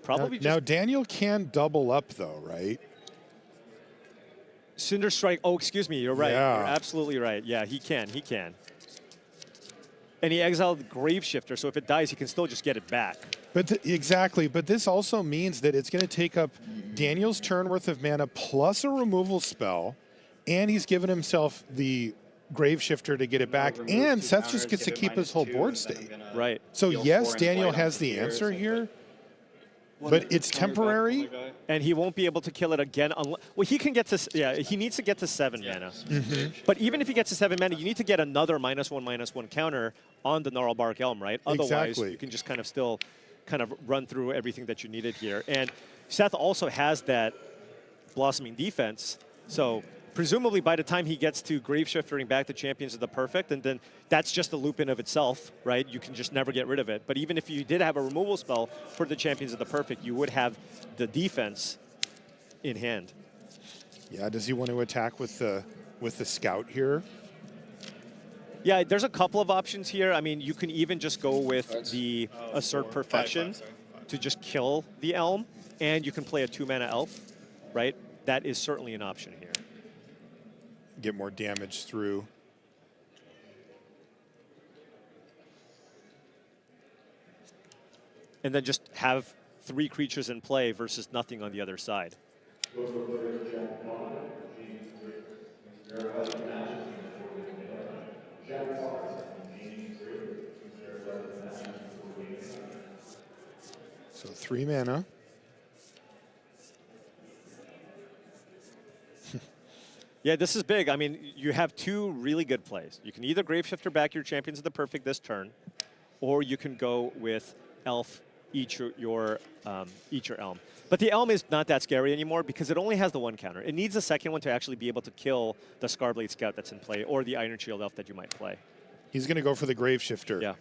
Probably now Daniel can double up though, right? Cinder Strike. Oh, excuse me. You're right. Yeah. You're absolutely right. Yeah, he can. He can. And he exiled the Graveshifter, so if it dies, he can still just get it back. But exactly. But this also means that it's going to take up Daniel's turn worth of mana plus a removal spell, and he's given himself the Graveshifter to get it back, and Seth just gets to keep his whole board state. Right. So yes, Daniel has the answer here, but it's temporary. And he won't be able to kill it again. Well, he can get to, he needs to get to 7 mana. Mm-hmm. But even if he gets to 7 mana, you need to get another -1/-1 counter on the Gnarlbark Elm, right? Otherwise, Exactly. you can just kind of still kind of run through everything that you needed here. And Seth also has that Blossoming Defense. So presumably by the time he gets to Graveshiftering back to Champions of the Perfect, and then that's just a loop in of itself, right? You can just never get rid of it. But even if you did have a removal spell for the Champions of the Perfect, you would have the defense in hand. Yeah, does he want to attack with the Scout here? Yeah, there's a couple of options here. I mean, you can even just go with the Assert Perfection to just kill the Elm, and you can play a 2-mana Elf, right? That is certainly an option here. Get more damage through. And then just have 3 creatures in play versus nothing on the other side. So 3 mana. Yeah, this is big. I mean, you have 2 really good plays. You can either Graveshifter back your Champions of the Perfect this turn, or you can go with Elf, eat your Elm. But the Elm is not that scary anymore because it only has the 1 counter. It needs a second one to actually be able to kill the Scarblade Scout that's in play, or the Iron Shield Elf that you might play. He's going to go for the Graveshifter. Yeah.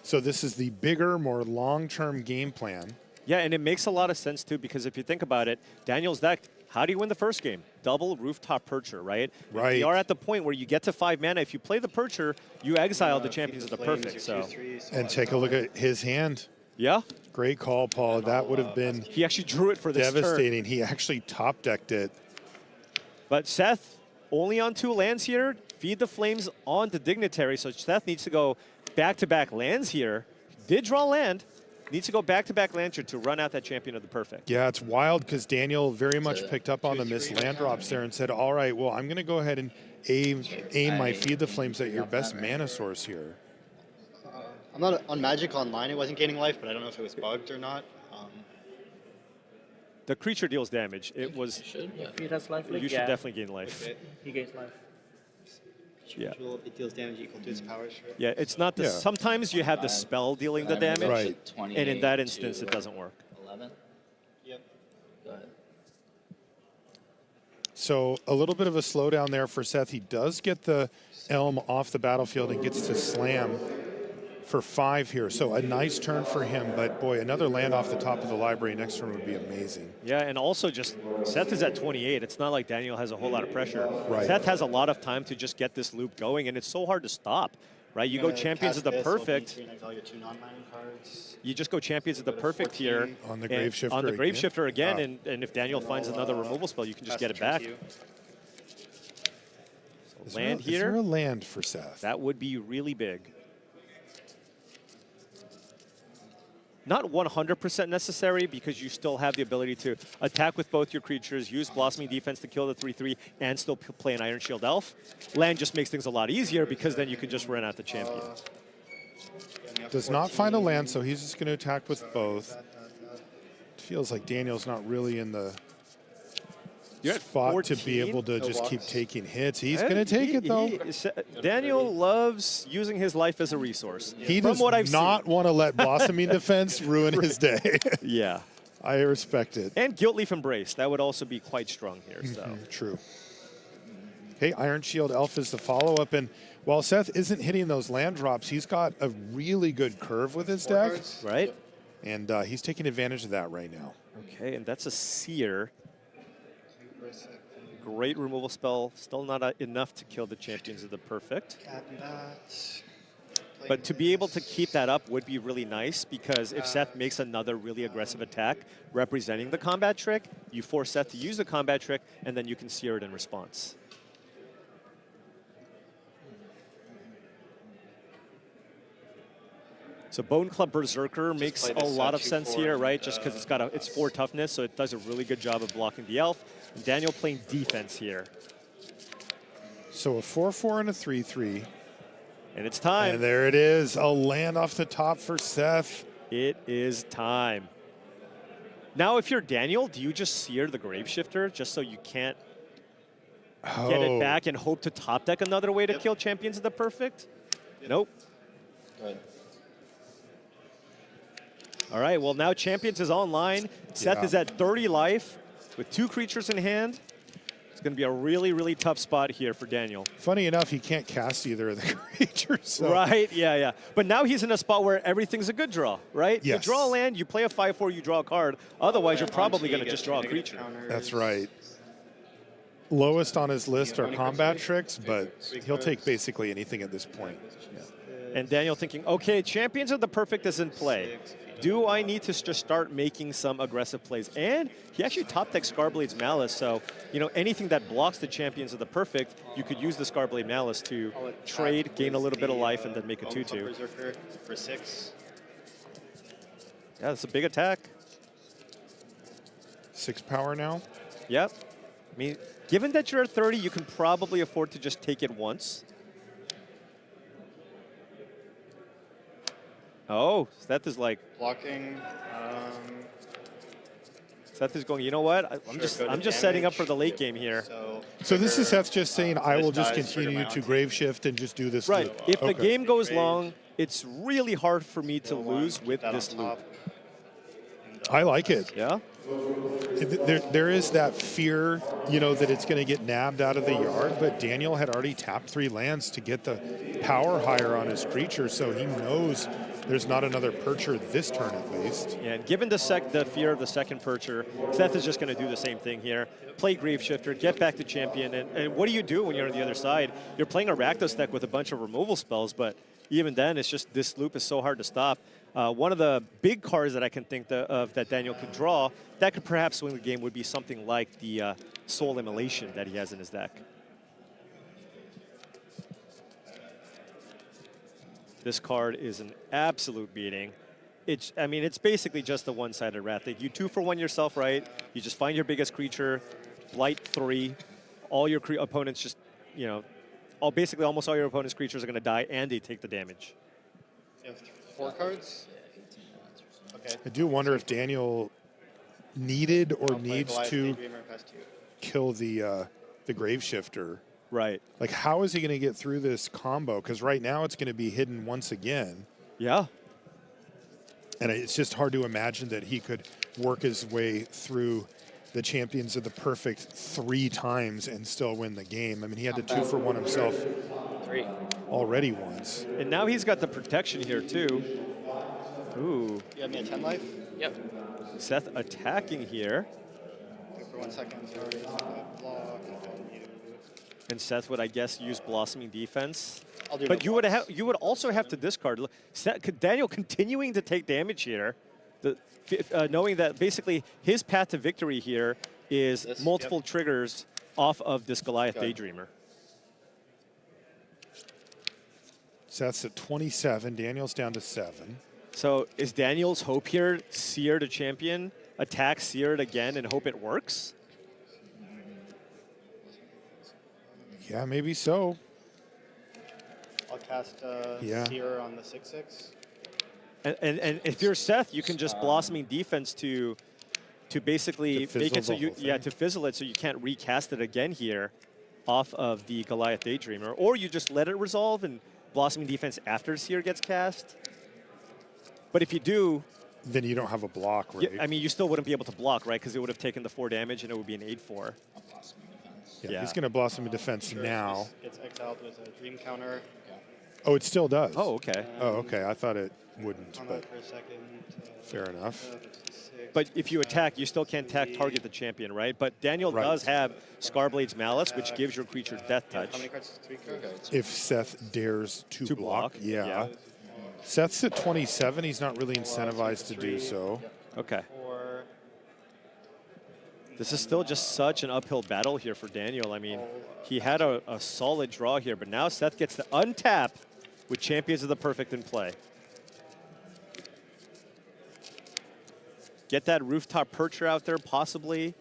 So this is the bigger, more long-term game plan. Yeah, and it makes a lot of sense, too, because if you think about it, Daniel's deck, how do you win the first game? Double Rooftop Percher, right? Right. You are at the point where you get to 5 mana. If you play the Percher, you exile the Champions of the Perfect. So. And take a look at his hand. Yeah. Great call, Paul. That would have been He actually drew it for this devastating. turn. He actually top-decked it. But Seth, only on 2 lands here. Feed the Flames on the Dignitary, so Seth needs to go back-to-back lands here. Did draw land. Needs to go back-to-back land to run out that Champion of the Perfect. Yeah, it's wild because Daniel very much picked up on the missed land drops there and said, all right, well, I'm going to go ahead and aim my Feed the Flames at your best mana source here. I'm not on Magic Online. It wasn't gaining life, but I don't know if it was bugged or not. The creature deals damage. It was. If he has life, You should definitely gain life. Okay. he gains life. Yeah. It deals damage equal to its power, sure. Yeah, it's not the. Yeah. Sometimes you have the spell dealing the damage, Right. and in that instance, it doesn't work. 11. Yep. Go ahead. So a little bit of a slowdown there for Seth. He does get the Elm off the battlefield and gets to slam for 5 here. So a nice turn for him, but boy, another land off the top of the library next turn would be amazing. Yeah, and also just Seth is at 28. It's not like Daniel has a whole lot of pressure. Right. Seth has a lot of time to just get this loop going, and it's so hard to stop. right? You go Champions of the Perfect. I'll get 2 non-mining cards. You just go Champions of the Perfect here. On the Grave Shifter. On the Grave Shifter again, and if Daniel finds another removal spell, you can just get it back. So land here. Is there a land for Seth? That would be really big. Not 100% necessary, because you still have the ability to attack with both your creatures, use Blossoming Defense to kill the 3/3, and still play an Iron Shield Elf. Land just makes things a lot easier, because then you can just run out the champion. Does not find a land, so he's just going to attack with both. It feels like Daniel's not really in the spot to be able to just keep taking hits. He's going to take it, though. Daniel loves using his life as a resource. He does not want to let Blossoming Defense ruin his day. Yeah. I respect it. And Guilt Leaf Embrace. That would also be quite strong here. So True. Okay, Iron Shield Elf is the follow-up. And while Seth isn't hitting those land drops, he's got a really good curve with his deck. Right. And he's taking advantage of that right now. Okay, and that's a Seer. Great removal spell. Still not enough to kill the Champions of the Perfect. But to be able to keep that up would be really nice, because if Seth makes another really aggressive attack representing the combat trick, you force Seth to use the combat trick, and then you can Seer it in response. So Bone Club Berserker makes a lot of sense here, right? Just because it's 4 toughness, so it does a really good job of blocking the elf. And Daniel playing defense here. So a 4/4 and a 3/3. And it's time. And there it is, a land off the top for Seth. It is time. Now, if you're Daniel, do you just Seer the Grave Shifter just so you can't get it back and hope to top deck another way to kill Champions of the Perfect? Nope. Good. All right, well, now Champions is online. Seth is at 30 life with 2 creatures in hand. It's going to be a really, really tough spot here for Daniel. Funny enough, he can't cast either of the creatures. So. Right, yeah. But now he's in a spot where everything's a good draw, right? Yes. You draw a land, you play a 5/4, you draw a card. Otherwise, you're probably going to just draw a creature. That's right. Lowest on his list are combat tricks, but he'll take basically anything at this point. And Daniel thinking, okay, Champions of the Perfect is in play. Do I need to just start making some aggressive plays? And he actually top decks Scarblade's Malice, so anything that blocks the Champions of the Perfect, you could use the Scarblade Malice to trade, gain a little bit of life, and then make a 2/2. Berserker for 6. Yeah, that's a big attack. 6 power now? Yep. I mean, given that you're at 30, you can probably afford to just take it once. Oh, Seth is like blocking. Seth is going, you know what? I'm just setting up for the late game here. So this is Seth just saying, I will just continue to Grave Shift and just do this right. loop. If the game goes long, it's really hard for me to lose with this loop. I like it. Yeah? There is that fear, that it's going to get nabbed out of the yard, but Daniel had already tapped 3 lands to get the power higher on his creature, so he knows there's not another Percher this turn at least. Yeah, and given the fear of the second Percher, Seth is just going to do the same thing here. Play Grave Shifter, get back to champion, and what do you do when you're on the other side? You're playing a Rakdos deck with a bunch of removal spells, but even then, it's just this loop is so hard to stop. One of the big cards that I can think of that Daniel could draw that could perhaps swing the game would be something like the Soul Immolation that he has in his deck. This card is an absolute beating. I mean, it's basically just a one-sided Wrath. You 2-for-1 yourself, right? You just find your biggest creature, blight 3. All your opponents just, basically almost all your opponent's creatures are going to die, and they take the damage. You have 4 cards? Okay. I do wonder if Daniel needed or needs to kill the Grave Shifter. Right. Like, how is he going to get through this combo? Because right now it's going to be hidden once again. Yeah. And it's just hard to imagine that he could work his way through the Champions of the Perfect 3 times and still win the game. I mean, he had to 2-for-1 himself 3 already once. And now he's got the protection here, too. Ooh. You have me at 10 life? Yep. Seth attacking here. For 1 second, sorry. Block. And Seth would, I guess, use Blossoming Defense. I'll do But no you would also have to discard. Look, Daniel continuing to take damage here, knowing that basically his path to victory here is multiple triggers off of this Goliath Daydreamer. Seth's at 27. Daniel's down to 7. So is Daniel's hope here Seer to champion, attack Seer it again, and hope it works? Yeah, maybe so. I'll cast Seer on the 6/6. And if you're Seth, you can just Blossoming Defense to basically make it so you to fizzle it so you can't recast it again here off of the Goliath Daydreamer, or you just let it resolve and Blossoming Defense after Seer gets cast. But if you do, then you don't have a block, right? I mean, you still wouldn't be able to block, right? Because it would have taken the 4 damage and it would be an 8/4. Yeah, he's going to Blossom in defense now. Gets exiled with a Dream counter. Oh, it still does. Oh, okay. Oh, okay. I thought it wouldn't, but for a second. fair enough. But if you attack, you still can't target the champion, right? But Daniel does have Scarblade's Malice, which gives your creature Death Touch. How many cards? 3 cards? If Seth dares to block, yeah. yeah. Seth's at 27. He's not really incentivized to do so. Okay. This is still just such an uphill battle here for Daniel. I mean, he had a solid draw here, but now Seth gets to untap with Champions of the Perfect in play. Get that Rooftop Percher out there, possibly.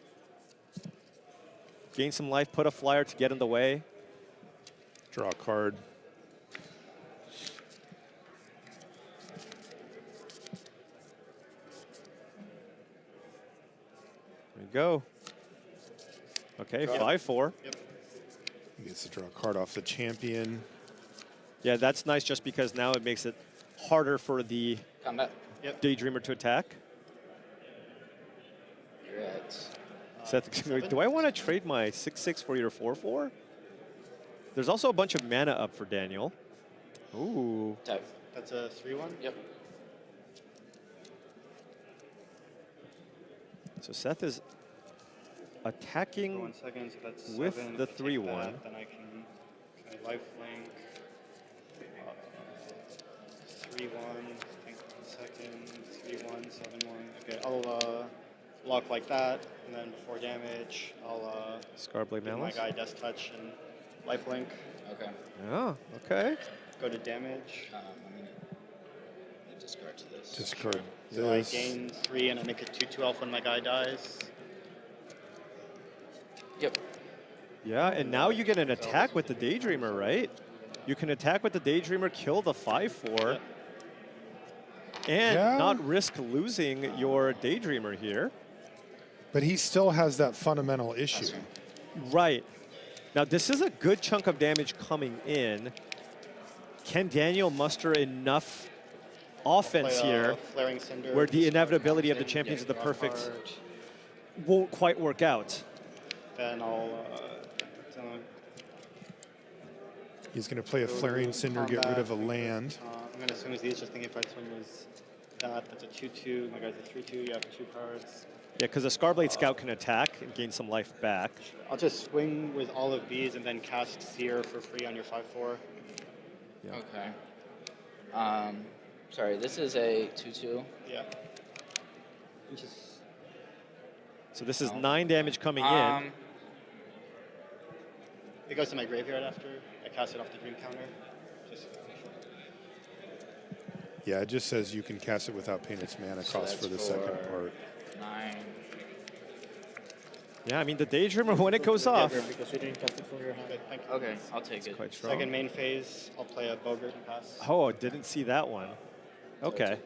Gain some life, put a flyer to get in the way. Draw a card. There you go. Okay, 5/4. Yep. He gets to draw a card off the champion. Yeah, that's nice just because now it makes it harder for the Daydreamer to attack. Seth, do I want to trade my 6/6 for your 4/4? There's also a bunch of mana up for Daniel. Ooh. That's a 3/1? Yep. So Seth is attacking For 1 second, so that's with 7. the Take 3/1. that, then I can lifelink. 3/1. Think 1 second. 3/1. 7/1. Okay, I'll block like that, and then before damage, I'll Scarblade give my Malice. guy Death Touch and lifelink. Okay. Oh, okay. Go to damage. I'm gonna discard to this. Discard So I this. gain 3 and I make it 2/2 elf when my guy dies. Yep. Yeah, and now you get an attack with the Daydreamer, right? You can attack with the Daydreamer, kill the 5/4, and not risk losing your Daydreamer here. But he still has that fundamental issue. Right. Now, this is a good chunk of damage coming in. Can Daniel muster enough offense Play, here Flaring Cinder, where the discard inevitability of the constant, Champions of the draw Perfect card. won't quite work out? Then I'll He's going to play a Flaring Cinder, get rid of a land. I'm going to assume the easiest thing if I swing is that. That's a 2/2. My guy's a 3/2. You have 2 cards. Yeah, because a Scarblade Scout can attack and gain some life back. I'll just swing with all of these and then cast Seer for free on your 5/4. Yeah. Okay. Sorry, this is a 2/2. Yeah. So this is 9 damage coming in. It goes to my graveyard after. I cast it off the Dream counter. Just Yeah, it just says you can cast it without paying its mana cost for the second part. 9. Yeah, I mean, the Daydreamer, when it goes off. Because you didn't cast it from your hand. Thank you. Okay, I'll take it. Quite strong. Second main phase, I'll play a Bogart and pass. Oh, I didn't see that one. Okay.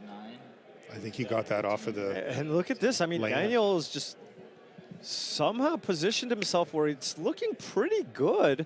I think he got that off of the... And look at this. I mean, land. Daniel's just somehow positioned himself where it's looking pretty good.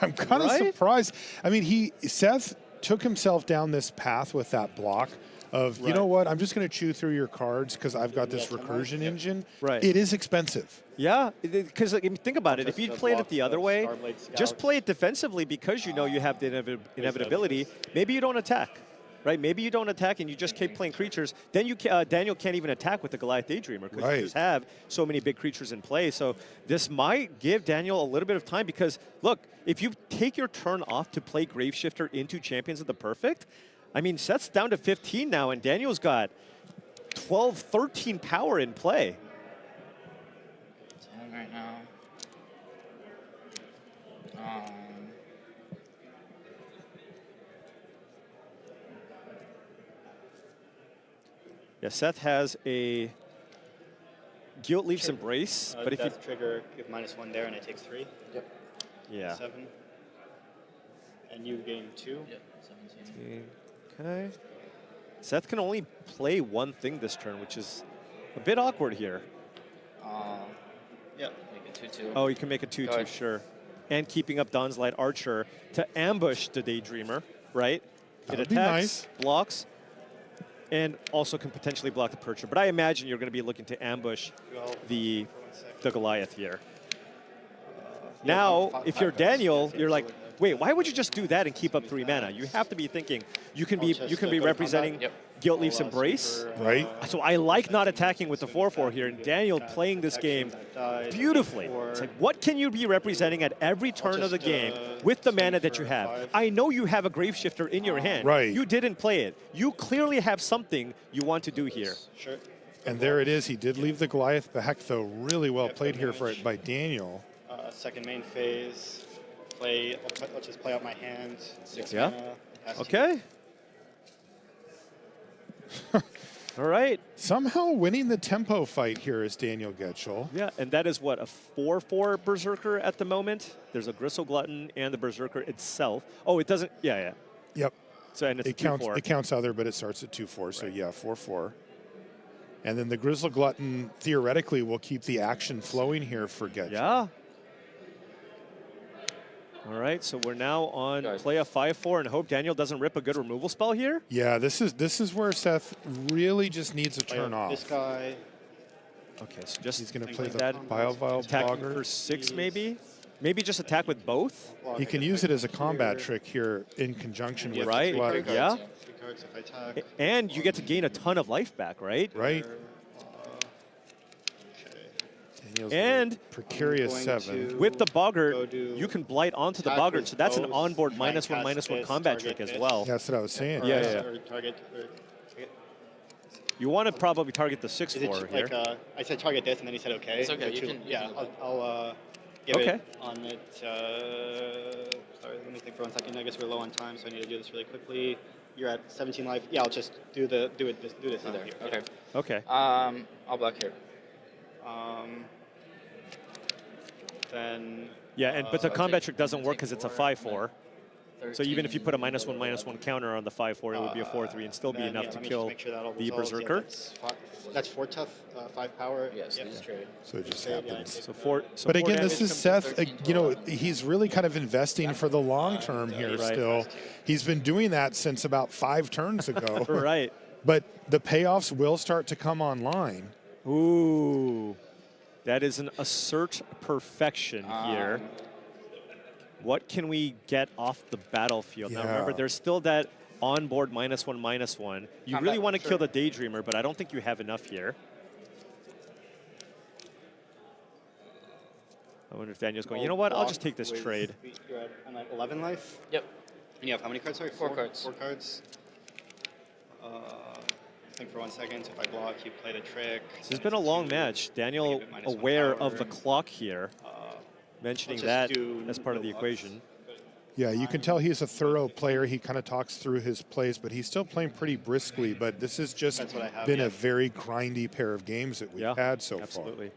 I'm kind of surprised. I mean, Seth took himself down this path with that block of, you know what, I'm just going to chew through your cards because I've got this recursion engine. Right. It is expensive. Yeah, because think about it. If you played it the other way, just play it defensively because you know you have the inevitability. Maybe you don't attack. right? Maybe you don't attack and you just keep playing creatures. Then you Daniel can't even attack with the Goliath Daydreamer because you just have so many big creatures in play. So this might give Daniel a little bit of time because, look, if you take your turn off to play Graveshifter into Champions of the Perfect, I mean, Seth's down to 15 now, and Daniel's got 12, 13 power in play. Right now. Yeah, Seth has a Guilt Leaf's Embrace, but if you trigger, give -1 there, and I take 3. Yep. Yeah. 7. And you gain 2. Yep. 17. Okay. Seth can only play one thing this turn, which is a bit awkward here. Yeah. Make it 2/2. Oh, you can make a 2/2, sure. And keeping up Dawn's Light Archer to ambush the Daydreamer, right? That it would be attacks, nice. blocks, and also can potentially block the Percher. But I imagine you're going to be looking to ambush the Goliath here. Now, if you're Daniel, you're like, wait, why would you just do that and keep up 3 mana? You have to be thinking you can be representing Guilt Leaf's Embrace, right? So I like not attacking with the 4/4 here, and Daniel playing this game beautifully. It's like, what can you be representing at every turn of the game with the mana that you have? I know you have a Graveshifter in your hand. Right. You didn't play it. You clearly have something you want to do here. Sure. And there it is. He did leave the Goliath back, though. Really well played here by Daniel. Second main phase. Let's just play out my hand. 6 Yeah. mana. Cast Okay. All right. Somehow winning the tempo fight here is Daniel Getchell. Yeah, and that is what, a 4/4 Berserker at the moment? There's a Gristle Glutton and the Berserker itself. Oh, it doesn't, yeah. Yep. So, and it's It counts, 2/4. it counts other, but it starts at 2/4, so yeah, 4/4. And then the Grizzle Glutton, theoretically, will keep the action flowing here for Getchell. Yeah. All right, so we're now on play a 5/4 and hope Daniel doesn't rip a good removal spell here. Yeah, this is where Seth really just needs a turn off. This guy. Okay, so just he's going to play like the that. Bile Attacking Blogger. for 6 maybe. Maybe just attack with both. He can use it as a combat trick here in conjunction with right. Glutton. Yeah. 3 cards if I attack. And you get to gain a ton of life back, right? Right. And precarious 7 with the Boggart, you can blight onto the Boggart, so that's an onboard -1/-1 combat trick as well. That's what I was saying. Yeah. Target. You want to probably target the 6/4 here. I said target this, and then he said okay. It's okay. You can. I'll give it on it. Sorry, let me think for 1 second. I guess we're low on time, so I need to do this really quickly. You're at 17 life. Yeah, I'll just do this Oh, there. here. Okay. Okay. I'll block here. Then. Yeah, but the combat trick doesn't work because it's a 5/4. So even if you put a -1/-1 counter on the 5/4, it would be a 4/3 and still be enough to kill the Berserker. That's 4 tough, 5 power. Yes, he's trade. So it just happens. So four but again, damage this is comes Seth. in. You know, he's really kind of investing for the long term here. Right. Still, he's been doing that since about 5 turns ago. Right. But the payoffs will start to come online. Ooh, that is an assert perfection here. What can we get off the battlefield? Now remember, there's still that onboard -1/-1. You really want to kill the Daydreamer, but I don't think you have enough here. I wonder if Daniel's going, you know what, I'll just take this trade. I'm at 11 life? Yep. And you have how many cards? Sorry, 4 cards. 4 cards. Think for 1 second. If I block, you play the trick. This has been a long match. Daniel aware of the clock here, mentioning that as part of the equation. Yeah, you can tell he's a thorough player. He kind of talks through his plays, but he's still playing pretty briskly. But this has just been a very grindy pair of games that we've had so far. Absolutely.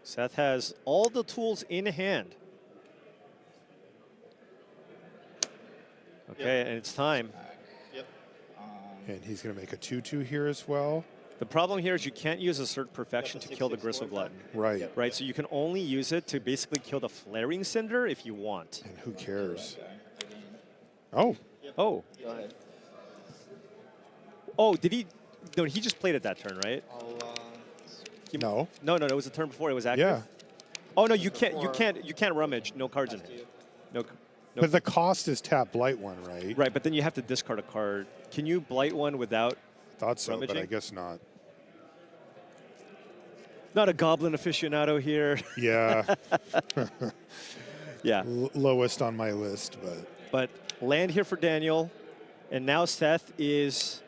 Seth has all the tools in hand. Okay, and it's time. And he's going to make a 2/2 here as well. The problem here is you can't use Assert Perfection to kill the Gristle Glutton. Right. Right, so you can only use it to basically kill the Flaring Cinder if you want. And who cares? Oh. Oh. Go ahead. Oh, did he? No, he just played it that turn, right? No. No, it was the turn before. It was active. Yeah. Oh no, you can't rummage. No cards in it. No. But the cost is tap blight one, right? Right, but then you have to discard a card. Can you blight one without Thought so, rummaging? but I guess not. Not a goblin aficionado here. Yeah. Yeah. Lowest on my list, But land here for Daniel. And now Seth is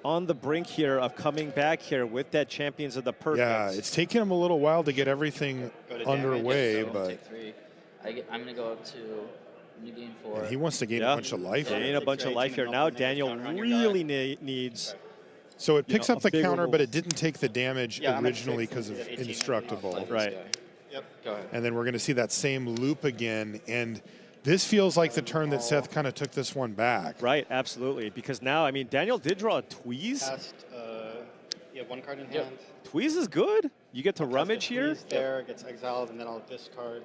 on the brink here of coming back here with that Champions of the Perfect. Yeah, it's taken him a little while to get everything underway, but I'm gonna go up to. I'm gonna gain 4. he wants to gain a bunch of life. Gain a bunch of life here. Now Daniel really needs. So it picks up the bigger counter, move. but it didn't take the damage originally because of indestructible. Right. Yep. Go ahead. And then we're going to see that same loop again. And this feels like the turn that Seth kind of took this one back. Right, absolutely. Because now, I mean, Daniel did draw a Tweeze. Cast, you have one card in hand. Tweeze is good. You get to rummage here. Tweeze there, gets exiled, and then I'll discard.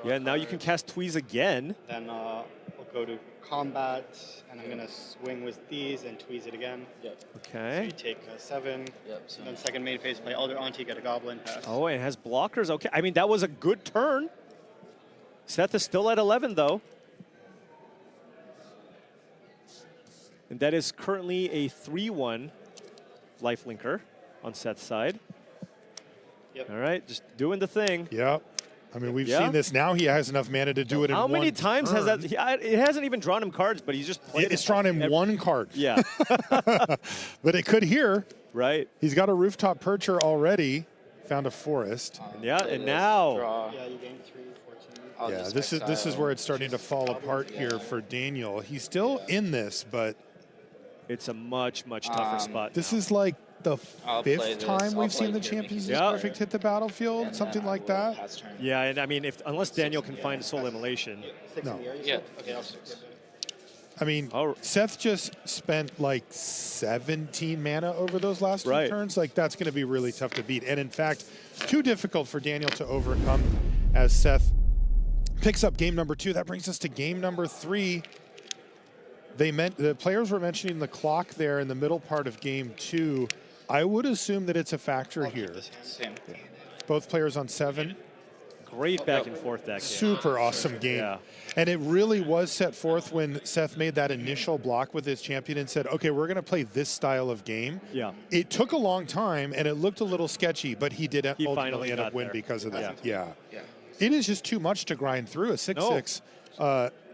Yeah, now you can cast Tweeze again. Then I'll go to combat, and I'm going to swing with these and tweeze it again. Okay. So you take 7. And then second main phase, play Elder Auntie, get a goblin, pass. Oh, it has blockers. Okay. I mean, that was a good turn. Seth is still at 11, though. And that is currently a 3-1 lifelinker on Seth's side. All right, just doing the thing. Yep. I mean, we've seen this. Now he has enough mana to do it in How one many times has turn. that? It hasn't even drawn him cards, but he's just played It's drawn him one card. Yeah. But it could here. Right. He's got a rooftop percher already. Found a forest. Yeah, and now. Yeah, you gain 3, 14. Yeah, this is where it's starting to fall apart here for Daniel. He's still in this, but it's a much tougher spot. This is like the play 5th this. time I'll we've play seen the here Champions because- League Perfect hit the battlefield, something like that. Yeah, and I mean, unless Daniel can find a soul immolation. No. Yeah. Okay, I'll 6. I mean, Seth just spent like 17 mana over those last 2 Right. turns. Like, that's going to be really tough to beat. And in fact, too difficult for Daniel to overcome as Seth picks up game number 2. That brings us to game number 3. The players were mentioning the clock there in the middle part of game 2. I would assume that it's a factor here. Same. Both players on 7. Great back and forth that game. Super awesome game. Yeah. And it really was set forth when Seth made that initial block with his champion and said, okay, we're going to play this style of game. Yeah. It took a long time and it looked a little sketchy, but he did He ultimately finally end got up winning there. because of that. Yeah. It is just too much to grind through a 6-6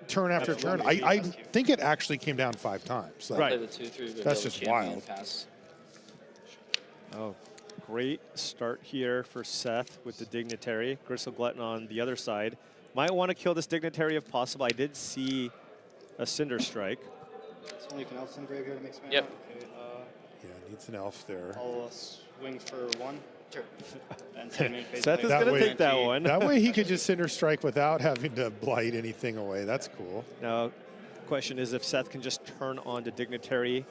turn after turn. Absolutely. I think it actually came down 5 times. Like, Right. Play the 2/3, but That's go just champion, wild. pass. Oh, great start here for Seth with the Dignitary. Gristle Glutton on the other side. Might want to kill this Dignitary if possible. I did see a Cinder Strike. So only can elf in graveyard to make mana. Yep. Okay, Yeah, needs an elf there. I'll swing for 1. Sure. And second main phase, Seth play is That going to way- take that one. That way he could just Cinder Strike without having to blight anything away. That's cool. Now, question is if Seth can just turn on to Dignitary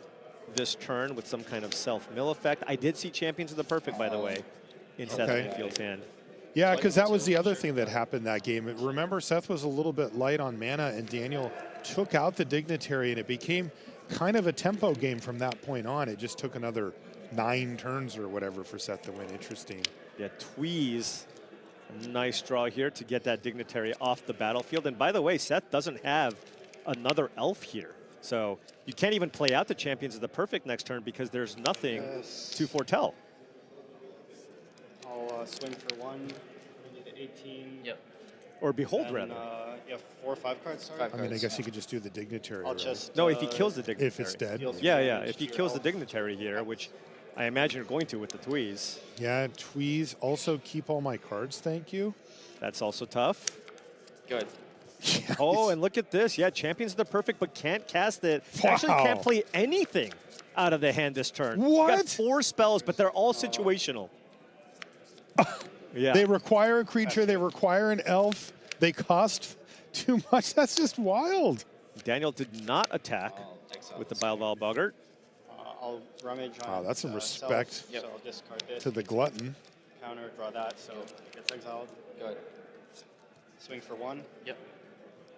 this turn with some kind of self-mill effect. I did see Champions of the Perfect, by the way, in Seth Okay. Manfield's hand. Yeah, because that was the other thing that happened that game. Remember, Seth was a little bit light on mana, and Daniel took out the Dignitary, and it became kind of a tempo game from that point on. It just took another 9 turns or whatever for Seth to win. Interesting. Yeah, Tweeze, nice draw here to get that Dignitary off the battlefield. And by the way, Seth doesn't have another elf here. So you can't even play out the Champions of the Perfect next turn because there's nothing to foretell. I'll swing for 1. We need an 18. Yep. Or Behold, And, rather. you have 4 or 5 cards, sorry? I mean, I guess he could just do the Dignitary. I'll right? just... No, if he kills the Dignitary. If it's dead. Yeah, if he kills the Dignitary here, which I imagine you're going to with the Tweeze. Yeah, Tweeze. Also keep all my cards, thank you. That's also tough. Good. Oh, and look at this. Yeah, Champions of the Perfect, but can't cast it. Actually Wow. can't play anything out of the hand this turn. What? Got 4 spells, but they're all situational. Yeah. They require a creature. They require an elf. They cost too much. That's just wild. Daniel did not attack with the Balval Boggart. I'll rummage on Wow, that's some self, respect so I'll discard this. to the glutton. Counter, draw that, so it gets exiled. Good. Swing for 1. Yep.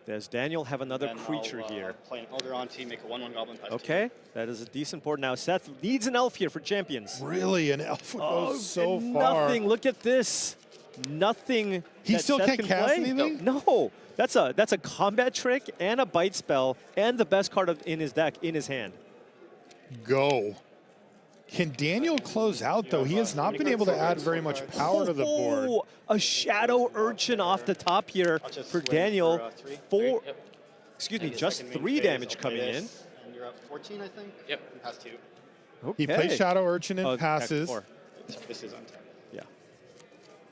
Does Daniel have another Then creature I'll, here? Play an Elder Auntie, make a 1/1 Goblin pass. Okay, that is a decent board. Now Seth needs an elf here for Champions. Really, an elf would go Oh, so and far. nothing. Look at this. nothing. He that still Seth can't can cast play? anything? No, that's a combat trick and a bite spell and the best card in his deck in his hand. Go. Can Daniel close out, though? He has not been able to add very much power to the board. Oh, a Shadow Urchin off the top here for Daniel. Excuse me, just 3 damage coming in. And you're up 14, I think? Yep. You passed 2. Okay. He plays Shadow Urchin and passes. This is on 10. Yeah.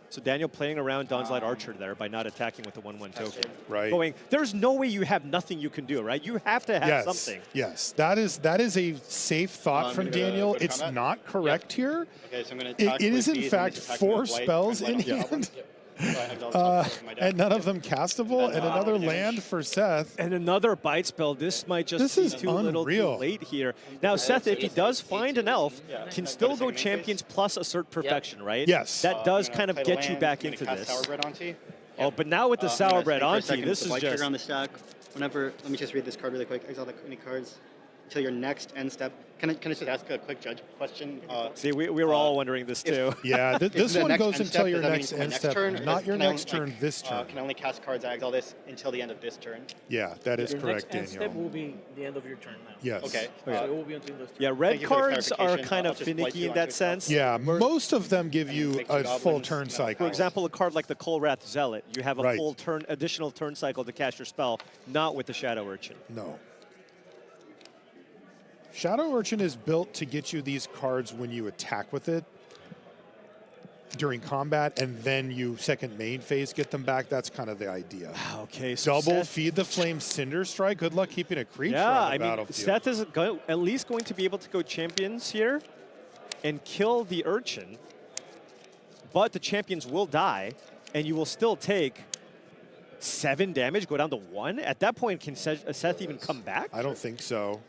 So Daniel playing around Dawn's Light Archer there by not attacking with the 1/1 token. Right. Going, there's no way you have nothing you can do, right? You have to have something. Yes, that is a safe thought from Daniel. It's not correct here. Okay, so I'm going to attack It is with in these, fact and just attack 4 with white, spells and in light on hand. So I have all the top of my deck. And none of them castable, and another land for Seth. And another bite spell. This might just This be is too little too unreal. late here. Now, Seth, if he does find an elf, can still go champions plus assert perfection, right? Yes. That does kind of play the get you land, back I'm into gonna cast this. Sourbread onto you. Oh, but now with the Sourbread onto, this is white just... trigger on the stack. Whenever, let me just read this card really quick. Exile any cards until your next end step. Can I just ask a quick judge question? See, we were all wondering this too. Yeah, this the one next goes end until step, your does that next mean end my step, turn, or not your can I next only, turn, this turn. Can I only cast cards, I exile this until the end of this turn? Yeah, that is Your correct, next end Daniel. step will be the end of your turn now. Yes. Okay. So it will be until this turn. Yeah, red Thank you for the cards are clarification. kind I'll of just blight finicky you in onto that it. sense. Yeah, most of them give you Make a two full goblins, turn no cycle. For example, a card like the Kolrath Zealot, you have a Right. full turn, additional turn cycle to cast your spell, not with the Shadow Urchin. No. Shadow Urchin is built to get you these cards when you attack with it during combat, and then you second main phase get them back. That's kind of the idea. Okay, so Double Seth, feed the flame Cinder Strike. Good luck keeping a creature yeah, on the I mean, battlefield. Seth is at least going to be able to go champions here and kill the Urchin, but the champions will die, and you will still take 7 damage, go down to 1. At that point, can Seth even come back? I don't think so.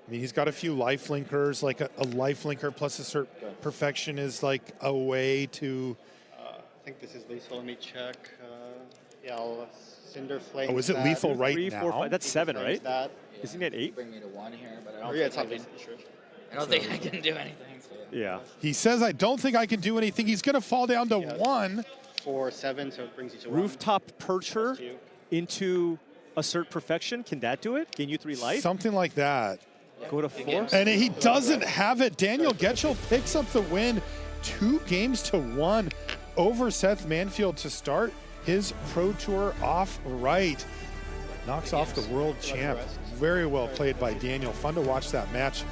I mean, he's got a few lifelinkers, like a lifelinker plus assert perfection is like a way to... I think this is lethal. Let me check. Yeah, I'll Cinder Flame. Oh, is it lethal right 3, 4, now? 5. That's 7, right? That. Isn't it 8? Bring me to 1 here, but I Oh, don't yeah, it's think not I can. lethal. Sure. I don't think I can do anything. So. Yeah. He says, I don't think I can do anything. He's going to fall down to 1. 4, 7, so it brings you to 1. Rooftop Percher into Assert Perfection. Can that do it? Gain you 3 life? Something like that. Go to 4? And he doesn't have it. Daniel Getchell picks up the win 2 games to 1 over Seth Manfield to start his Pro Tour off right. Knocks off the world champ. Very well played by Daniel. Fun to watch that match.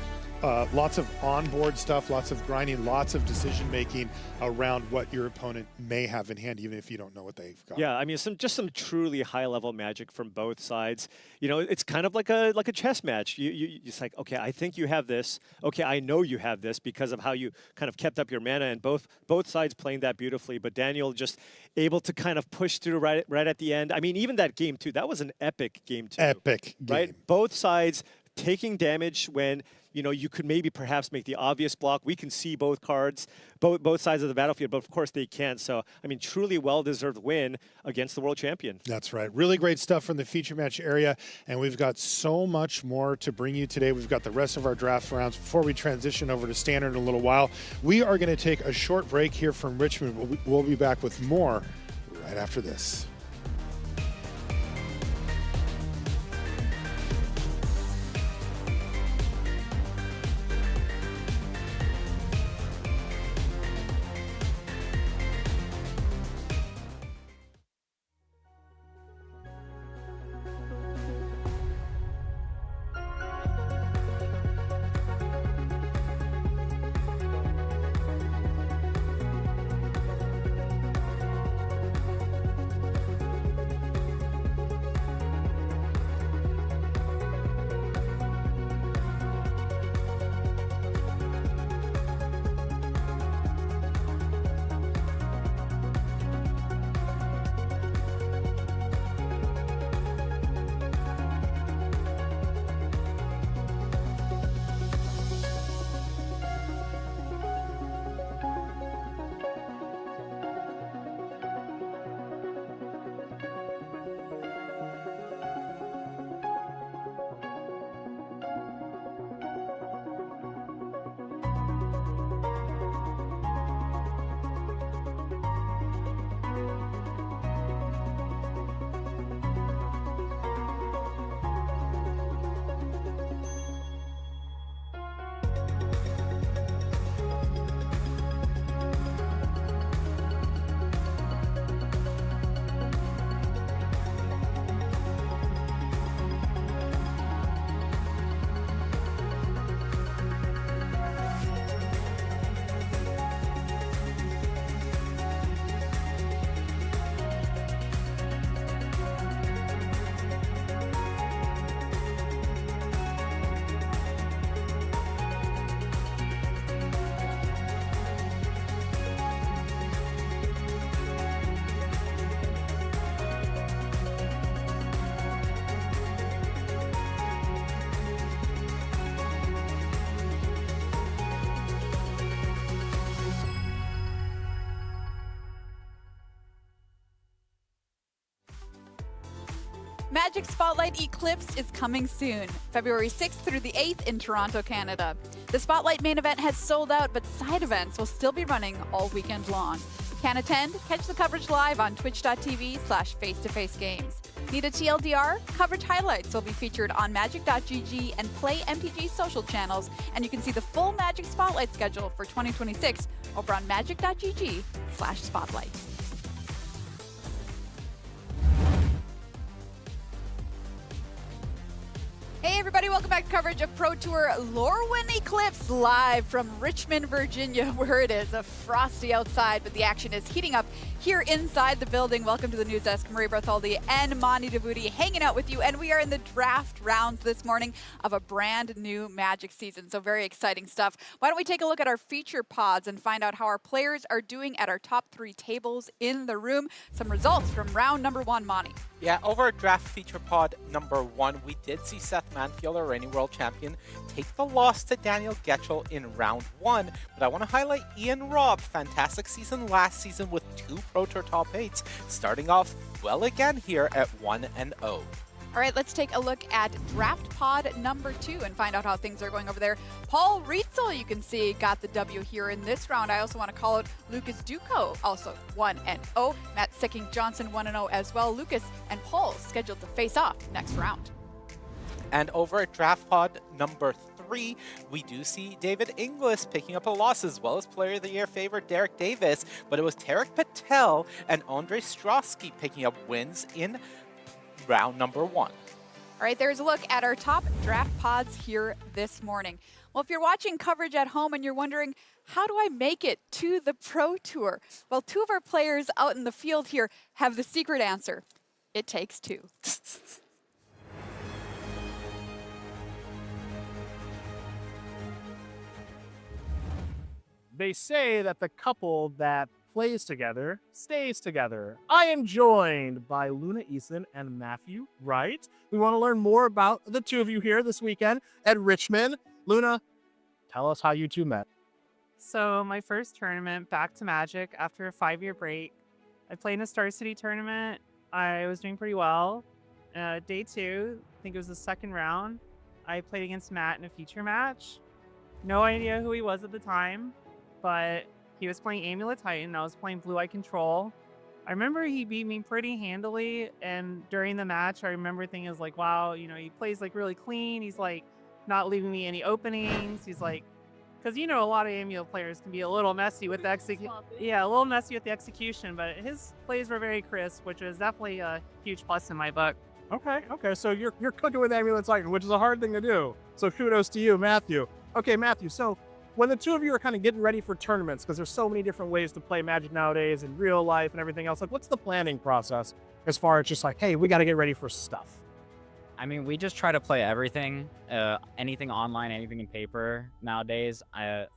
Lots of onboard stuff, lots of grinding, lots of decision making around what your opponent may have in hand, even if you don't know what they've got. Yeah, I mean, just some truly high level magic from both sides. You know, it's kind of like a chess match. It's like, okay, I think you have this. Okay, I know you have this because of how you kind of kept up your mana, and both sides playing that beautifully. But Daniel just able to kind of push through right at the end. I mean, even that game two, that was an epic game two. Epic game. Right, both sides taking damage when, you know, you could maybe perhaps make the obvious block. We can see both cards, both sides of the battlefield, but of course they can't. So, I mean, truly well-deserved win against the world champion. That's right. Really great stuff from the feature match area, and we've got so much more to bring you today. We've got the rest of our draft rounds before we transition over to standard in a little while. We are going to take a short break here from Richmond. We'll be back with more right after this. Magic Spotlight Eclipsed is coming soon, February 6th through the 8th in Toronto, Canada. The Spotlight main event has sold out, but side events will still be running all weekend long. Can't attend? Catch the coverage live on twitch.tv/face-to-face-games. Need a TLDR? Coverage highlights will be featured on magic.gg and Play MTG social channels, and you can see the full Magic Spotlight schedule for 2026 over on magic.gg/spotlight. Hey everybody, welcome back to coverage of Pro Tour Lorwyn Eclipse live from Richmond, Virginia, where it is frosty outside, but the action is heating up here inside the building. Welcome to the news desk. Marie Bartholdi and Mani Davuti hanging out with you, and we are in the draft rounds this morning of a brand new Magic season, so very exciting stuff. Why don't we take a look at our feature pods and find out how our players are doing at our top 3 tables in the room. Some results from round number 1, Mani. Yeah, over at draft feature pod number 1, we did see Seth Manfield, our reigning world champion, take the loss to Daniel Getchell in round 1. But I want to highlight Ian Robb. Fantastic season last season with 2 Pro Tour top 8s, starting off well again here at 1-0. All right, let's take a look at draft pod number 2 and find out how things are going over there. Paul Rietzel, you can see, got the W here in this round. I also want to call out Lucas Duco, also 1-0. Matt Sicking Johnson 1-0 as well. Lucas and Paul scheduled to face off next round. And over at draft pod number 3, we do see David Inglis picking up a loss, as well as Player of the Year favorite Derek Davis. But it was Tarek Patel and Andre Strosky picking up wins in round number 1. All right, there's a look at our top draft pods here this morning. Well, if you're watching coverage at home and you're wondering, how do I make it to the Pro Tour? Well, 2 of our players out in the field here have the secret answer. It takes 2. They say that the couple that plays together stays together. I am joined by Luna Eason and Matthew Wright. We want to learn more about the 2 of you here this weekend at Richmond. Luna, tell us how you 2 met. So my first tournament back to Magic after a 5-year break. I played in a Star City tournament. I was doing pretty well. Day 2, I think it was the 2nd round, I played against Matt in a feature match. No idea who he was at the time, but he was playing Amulet Titan. I was playing Blue Eye Control. I remember he beat me pretty handily, and during the match, I remember thinking, like, wow, you know, he plays like really clean. He's like not leaving me any openings. He's like, because you know, a lot of Amulet players can be a little messy with the execution. Yeah, a little messy with the execution, but his plays were very crisp, which is definitely a huge plus in my book. Okay, so you're cooking with Amulet Titan, which is a hard thing to do. So kudos to you, Matthew. Okay, Matthew, so when the 2 of you are kind of getting ready for tournaments, because there's so many different ways to play Magic nowadays in real life and everything else, like what's the planning process as far as just like, hey, we got to get ready for stuff? I mean, we just try to play everything, anything online, anything in paper nowadays.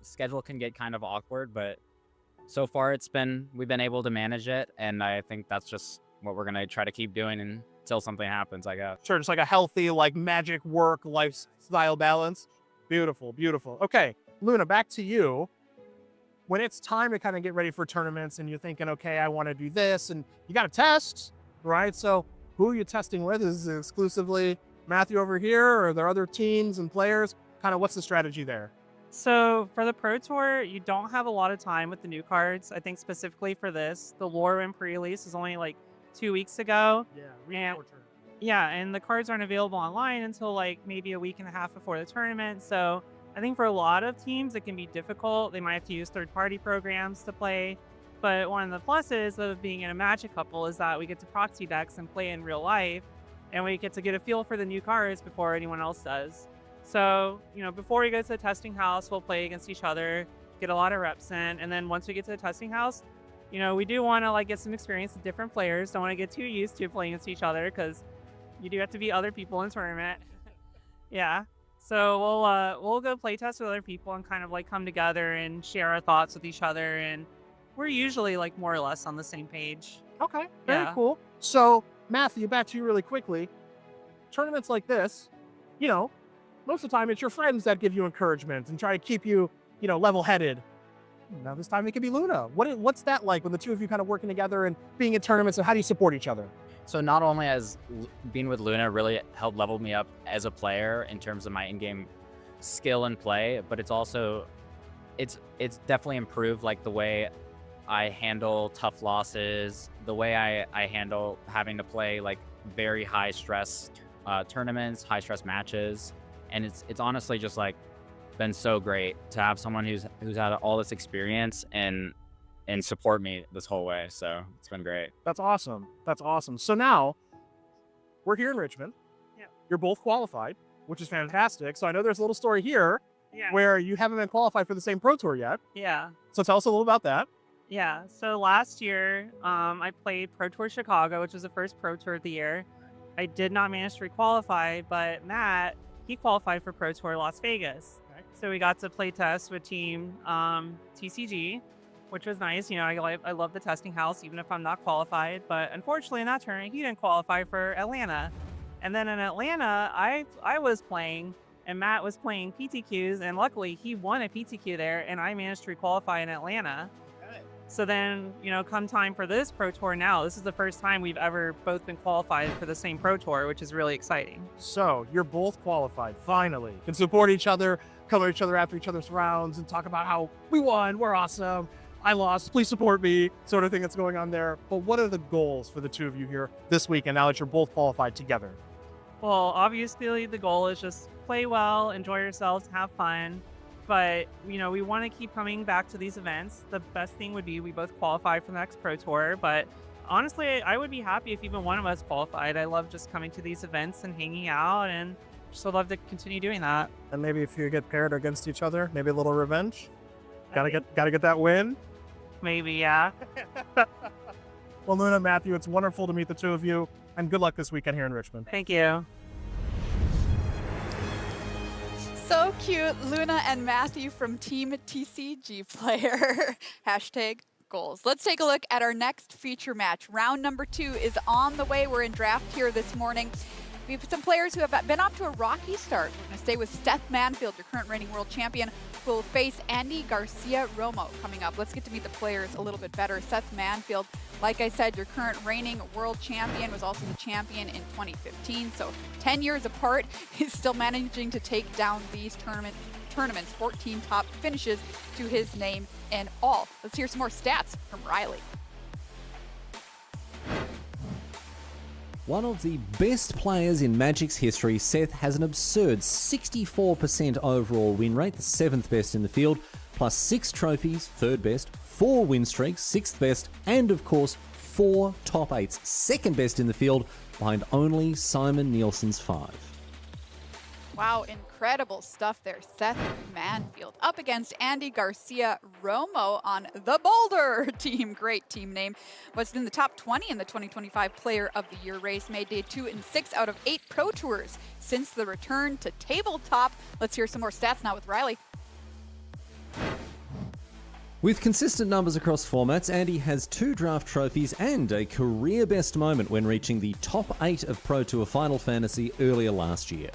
Schedule can get kind of awkward, but so far we've been able to manage it, and I think that's just what we're going to try to keep doing until something happens, I guess. Sure, just like a healthy, like Magic work lifestyle balance. Beautiful, beautiful. Okay, Luna, back to you. When it's time to kind of get ready for tournaments and you're thinking, okay, I want to do this, and you got to test, right? So who are you testing with? Is it exclusively Matthew over here, or are there other teams and players? Kind of what's the strategy there? So for the Pro Tour, you don't have a lot of time with the new cards. I think specifically for this, the Lorwyn pre-release is only like 2 weeks ago. Yeah, and the cards aren't available online until like maybe a week and a half before the tournament. So I think for a lot of teams, it can be difficult. They might have to use third-party programs to play. But one of the pluses of being in a Magic couple is that we get to proxy decks and play in real life, and we get to get a feel for the new cards before anyone else does. So, you know, before we go to the testing house, we'll play against each other, get a lot of reps in, and then once we get to the testing house, you know, we do want to like get some experience with different players. Don't want to get too used to playing against each other, because you do have to beat other people in the tournament. Yeah. So we'll go play test with other people and kind of like come together and share our thoughts with each other, and we're usually like more or less on the same page. Okay, very cool. So Matthew, back to you really quickly. Tournaments like this, you know, most of the time it's your friends that give you encouragement and try to keep you, you know, level-headed. Now this time it could be Luna. What's that like when the 2 of you kind of working together and being in tournaments, and how do you support each other? So not only has being with Luna really helped level me up as a player in terms of my in-game skill and play, but it's also it's definitely improved like the way I handle tough losses, the way I handle having to play like very high stress tournaments, high stress matches, and it's honestly just like been so great to have someone who's had all this experience and support me this whole way. So it's been great. That's awesome. That's awesome. So now we're here in Richmond. Yeah. You're both qualified, which is fantastic. So I know there's a little story here where you haven't been qualified for the same Pro Tour yet. Yeah. So tell us a little about that. Yeah. So last year, I played Pro Tour Chicago, which was the first Pro Tour of the year. I did not manage to requalify, but Matt, he qualified for Pro Tour Las Vegas. Okay. So we got to play test with team TCG, which was nice. You know, I love the testing house, even if I'm not qualified. But unfortunately, in that tournament, he didn't qualify for Atlanta. And then in Atlanta, I was playing, and Matt was playing PTQs, and luckily he won a PTQ there, and I managed to requalify in Atlanta. Okay. So then, you know, come time for this Pro Tour now, this is the first time we've ever both been qualified for the same Pro Tour, which is really exciting. So you're both qualified, finally. Can support each other, come at each other after each other's rounds, and talk about how we won, we're awesome, I lost, please support me, sort of thing that's going on there. But what are the goals for the two of you here this weekend now that you're both qualified together? Well, obviously the goal is just play well, enjoy yourselves, have fun. But, you know, we want to keep coming back to these events. The best thing would be we both qualify for the next Pro Tour. But honestly, I would be happy if even one of us qualified. I love just coming to these events and hanging out, and just would love to continue doing that. And maybe if you get paired against each other, maybe a little revenge. Gotta get that win. Maybe, yeah. Well, Luna, Matthew, it's wonderful to meet the two of you, and good luck this weekend here in Richmond. Thank you. So cute, Luna and Matthew from Team TCG Player. Hashtag goals. Let's take a look at our next feature match. Round number 2 is on the way. We're in draft here this morning. We have some players who have been off to a rocky start. We're going to stay with Seth Manfield, your current reigning world champion, who will face Andy Garcia-Romo coming up. Let's get to meet the players a little bit better. Seth Manfield, like I said, your current reigning world champion, was also the champion in 2015. So 10 years apart, he's still managing to take down these tournaments, 14 top finishes to his name in all. Let's hear some more stats from Riley. One of the best players in Magic's history, Seth has an absurd 64% overall win rate, the 7th best in the field, plus 6 trophies, 3rd best, 4 win streaks, 6th best, and of course 4 top 8s, 2nd best in the field, behind only Simon Nielsen's 5. Wow, incredible stuff there. Seth Manfield up against Andy Garcia-Romo on the Boulder team. Great team name. Was in the top 20 in the 2025 Player of the Year race. Made day 2 and 6 out of 8 Pro Tours since the return to tabletop. Let's hear some more stats now with Riley. With consistent numbers across formats, Andy has 2 draft trophies and a career best moment when reaching the top 8 of Pro Tour Final Fantasy earlier last year.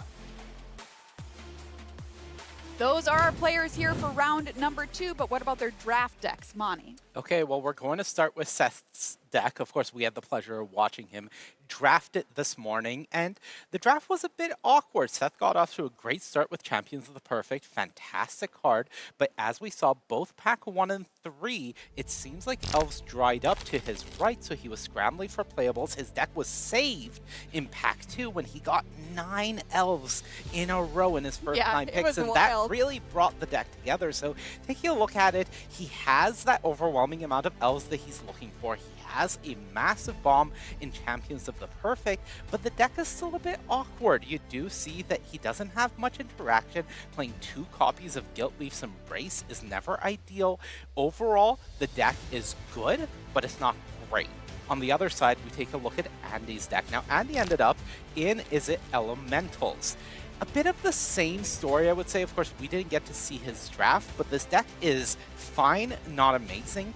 Those are our players here for round number 2, but what about their draft decks, Monty? Okay, well, we're going to start with Seth's deck. Of course, we had the pleasure of watching him draft it this morning, and the draft was a bit awkward. Seth got off to a great start with Champions of the Perfect, fantastic card, but as we saw both pack 1 and 3, it seems like Elves dried up to his right, so he was scrambling for playables. His deck was saved in pack 2 when he got 9 Elves in a row in his first 9 picks, and that really brought the deck together. So taking a look at it, he has that overwhelming amount of Elves that he's looking for. He has a massive bomb in Champions of the Perfect, but the deck is still a bit awkward. You do see that he doesn't have much interaction. Playing 2 copies of Guiltleaf's Embrace is never ideal. Overall, the deck is good, but it's not great. On the other side, we take a look at Andy's deck. Now, Andy ended up in Izzet Elementals. A bit of the same story, I would say. Of course, we didn't get to see his draft, but this deck is fine, not amazing.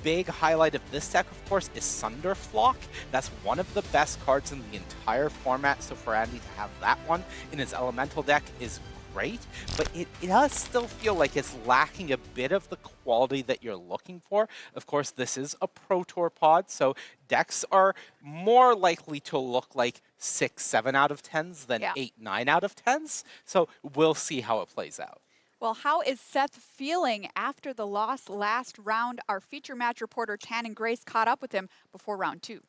Big highlight of this deck, of course, is Sunderflock. That's one of the best cards in the entire format, so for Andy to have that one in his Elemental deck is great, but it does still feel like it's lacking a bit of the quality that you're looking for. Of course, this is a Pro Tour pod, so decks are more likely to look like 6, 7 out of 10s than 8, 9 out of 10s. So we'll see how it plays out. Well, how is Seth feeling after the loss last round? Our feature match reporter Channing Grace caught up with him before round 2.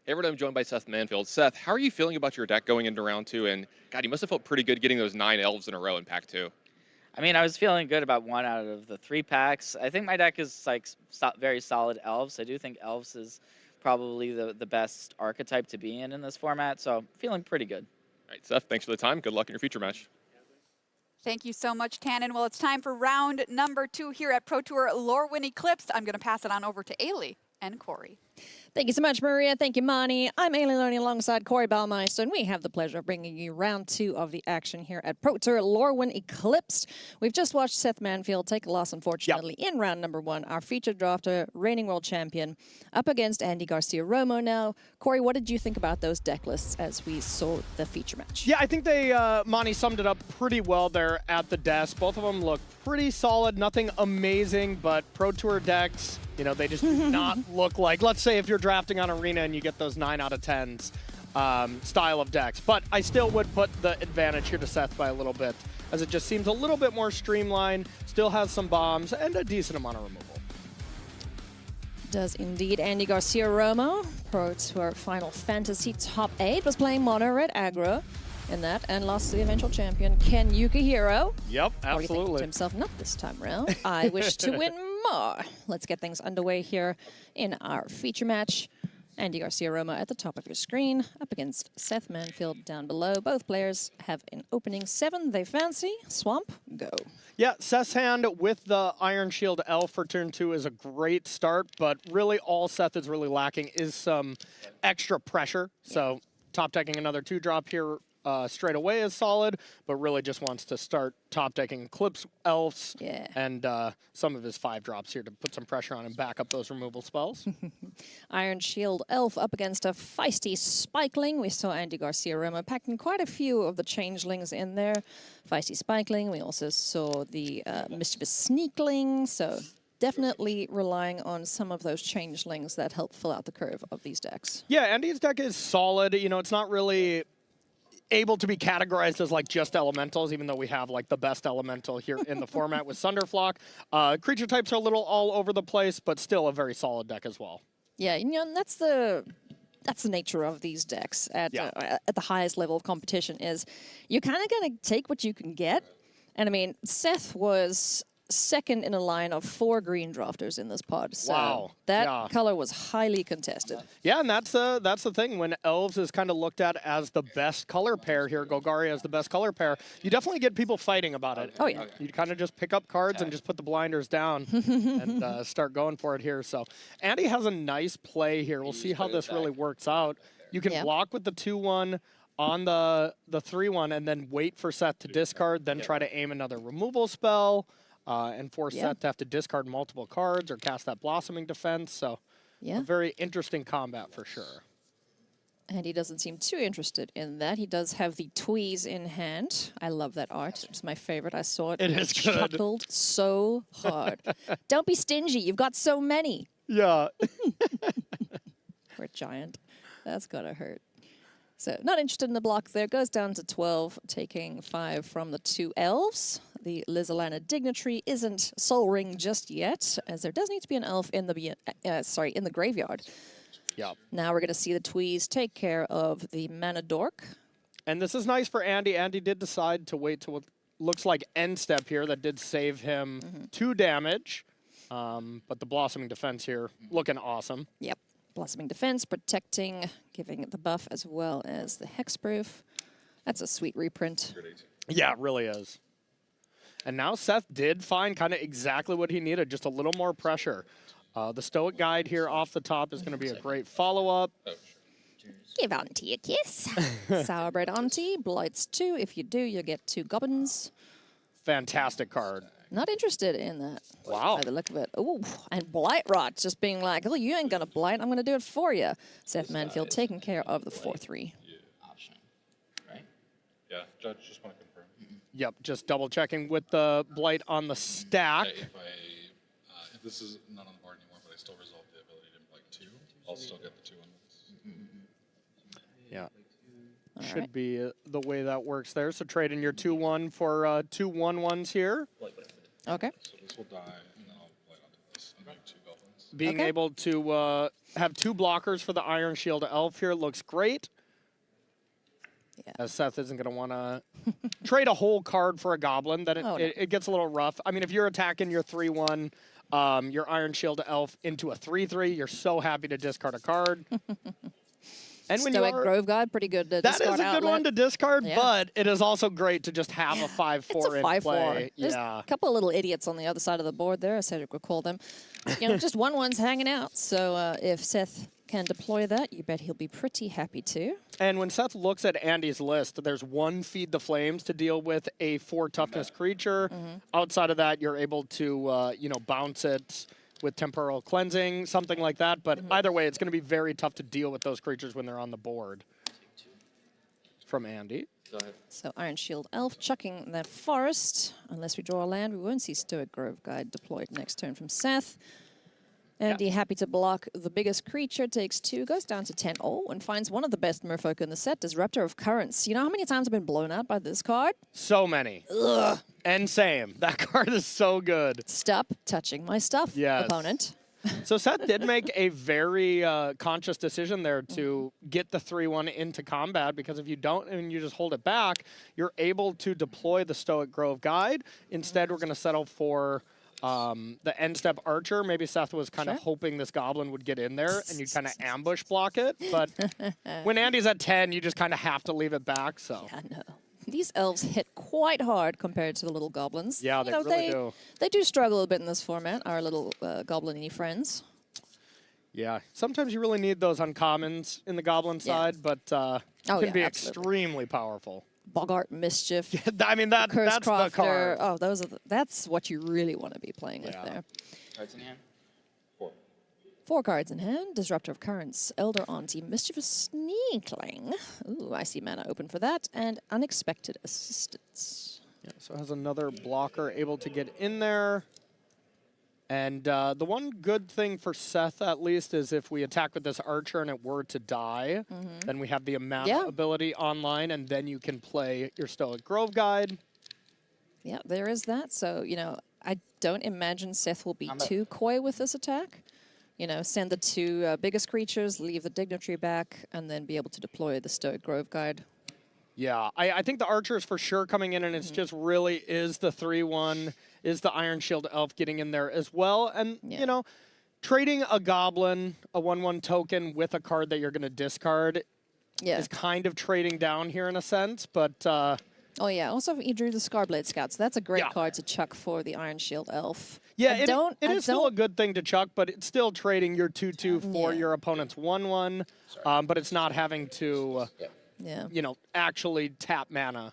Hey, everyone, I'm joined by Seth Manfield. Seth, how are you feeling about your deck going into round 2? And God, you must have felt pretty good getting those 9 elves in a row in pack 2. I mean, I was feeling good about 1 out of the 3 packs. I think my deck is like very solid elves. I do think elves is probably the best archetype to be in this format, so feeling pretty good. All right, Seth, thanks for the time. Good luck in your feature match. Thank you so much, Cannon. Well, it's time for round number 2 here at Pro Tour Lorwyn Eclipsed. I'm going to pass it on over to Ailey and Corey. Thank you so much, Maria. Thank you, Monty. I'm Ailey Loney alongside Corey Baumeister, and we have the pleasure of bringing you round 2 of the action here at Pro Tour Lorwyn Eclipsed. We've just watched Seth Manfield take a loss, unfortunately, in round number 1. Our featured drafter, reigning world champion, up against Andy Garcia-Romo now. Corey, what did you think about those deck lists as we saw the feature match? Yeah, I think they, Monty summed it up pretty well there at the desk. Both of them look pretty solid, nothing amazing, but Pro Tour decks, you know, they just do not look like, let's say if you're drafting on Arena and you get those 9 out of 10s style of decks. But I still would put the advantage here to Seth by a little bit, as it just seems a little bit more streamlined, still has some bombs, and a decent amount of removal. Does indeed. Andy Garcia-Romo, Pro Tour Final Fantasy Top 8, was playing mono red aggro in that and lost to the eventual champion, Ken Yukihiro. Yep, Probably thinking absolutely. to himself, not this time round. I wish to win more. Let's get things underway here in our feature match. Andy Garcia-Romo at the top of your screen, up against Seth Manfield down below. Both players have an opening 7 they fancy. Swamp, go. Yeah, Seth's hand with the Iron Shield Elf for turn 2 is a great start, but really all Seth is really lacking is some extra pressure. So top decking another 2-drop here straight away is solid, but really just wants to start top decking Eclipse Elves and some of his 5-drops here to put some pressure on and back up those removal spells. Iron Shield Elf up against a feisty Spikeling. We saw Andy Garcia-Romo packing quite a few of the changelings in there. Feisty Spikeling. We also saw the Mischievous Sneakling. So definitely relying on some of those changelings that help fill out the curve of these decks. Yeah, Andy's deck is solid. You know, it's not really able to be categorized as like just elementals, even though we have like the best elemental here in the format with Sunderflock. Creature types are a little all over the place, but still a very solid deck as well. Yeah, you know, and that's the nature of these decks at the highest level of competition is you're kind of going to take what you can get. And I mean, Seth was second in a line of 4 green drafters in this pod. So that color was highly contested. Yeah, and that's the thing. When Elves is kind of looked at as the best color pair here, Golgari as the best color pair, you definitely get people fighting about it. Oh, yeah. You kind of just pick up cards and just put the blinders down and start going for it here. So Andy has a nice play here. We'll see how this really works out. You can block with the 2-1 on the 3-1 and then wait for Seth to discard, then try to aim another removal spell. And force Seth to have to discard multiple cards or cast that Blossoming Defense. So a very interesting combat for sure. And he doesn't seem too interested in that. He does have the Tweeze in hand. I love that art. It's my favorite. I saw it. It is good. Chuckled so hard. Don't be stingy. You've got so many. Yeah. We're giant. That's gotta hurt. So not interested in the block there. Goes down to 12, taking 5 from the 2 elves. The Lizalana Dignitary isn't Soul Ring just yet, as there does need to be an elf in the in the graveyard. Yeah. Now we're going to see the Tweeze take care of the Mana Dork. And this is nice for Andy. Andy did decide to wait till what looks like end step here. That did save him 2 damage. But the Blossoming Defense here looking awesome. Yep. Blossoming Defense, protecting, giving it the buff as well as the Hexproof. That's a sweet reprint. Yeah, it really is. And now Seth did find kind of exactly what he needed, just a little more pressure. The Stoic Guide here off the top is going to be a great follow-up. Give Auntie a kiss. Sourbread Auntie, Blights 2. If you do, you'll get 2 Goblins. Fantastic card. Not interested in that. Wow. By the look of it. Ooh, and Blight Rot just being like, oh, you ain't going to blight. I'm going to do it for you. Seth Manfield taking care of the 4-3. Yeah, Judge, just want to confirm. Yep, just double checking with the blight on the stack. Yeah, if this is not on the board anymore, but I still resolve the ability to like 2, I'll still get the 2 on this. Yeah. Should be the way that works there. So trade in your 2-1 for 2 1/1s here. Okay. So this will die, and then I'll blight onto this. I'm doing 2 goblins. Being able to have 2 blockers for the Iron Shield Elf here looks great. Yeah. As Seth isn't going to want to trade a whole card for a goblin, then it gets a little rough. I mean, if you're attacking your 3-1, your Iron Shield Elf into a 3-3, you're so happy to discard a card. And when Stoic Grove Guide, pretty good to discard. That is a good one to discard, Yeah. but it is also great to just have a 5-4 It's a in 5-4. play. There's Yeah. a couple of little idiots on the other side of the board there, as Cedric would call them. You know, just 1/1s hanging out. So if Seth can deploy that, you bet he'll be pretty happy to. And when Seth looks at Andy's list, there's 1 Feed the Flames to deal with a 4 toughness creature. Outside of that, you're able to, bounce it with Temporal Cleansing, something like that. But either way, it's going to be very tough to deal with those creatures when they're on the board. From Andy. Go ahead. So Iron Shield Elf chucking that forest. Unless we draw a land, we won't see Stoic Grove Guide deployed next turn from Seth. Andy happy to block the biggest creature, takes 2, goes down to 10. Oh, and finds one of the best merfolk in the set, Disruptor of Currents. You know how many times I've been blown out by this card? So many. Ugh. And same. That card is so good. Stop touching my stuff, opponent. So Seth did make a very conscious decision there to get the 3-1 into combat, because if you don't and you just hold it back, you're able to deploy the Stoic Grove Guide. Instead, we're going to settle for the end step Archer. Maybe Seth was kind of hoping this Goblin would get in there and you'd kind of ambush block it. But when Andy's at 10, you just kind of have to leave it back. So. Yeah, no. These elves hit quite hard compared to the little goblins. Yeah, they really do. They do struggle a bit in this format, our little goblin-y friends. Yeah, sometimes you really need those uncommons in the Goblin side, but can be extremely powerful. Bogart Mischief. I mean, that's the card. Oh, that's what you really want to be playing with there. Cards in hand? 4 cards in hand. Disruptor of Currents, Elder Auntie, Mischievous Sneakling. Ooh, I see mana open for that. And Unexpected Assistance. Yeah, so it has another blocker able to get in there. And the one good thing for Seth, at least, is if we attack with this Archer and it were to die, then we have the mana ability online, and then you can play your Stoic Grove Guide. Yeah, there is that. So, I don't imagine Seth will be too coy with this attack. Send the 2 biggest creatures, leave the Dignitary back, and then be able to deploy the Stoic Grove Guide. Yeah, I think the Archer is for sure coming in, and it's just really is the 3-1, is the Iron Shield Elf getting in there as well. And, trading a Goblin, a 1/1 token with a card that you're going to discard is kind of trading down here in a sense, but... oh, yeah. Also, you drew the Scarblade Scout, so that's a great card to chuck for the Iron Shield Elf. Yeah, it is still a good thing to chuck, but it's still trading your 2/2 for your opponent's 1/1, but it's not having to, actually tap mana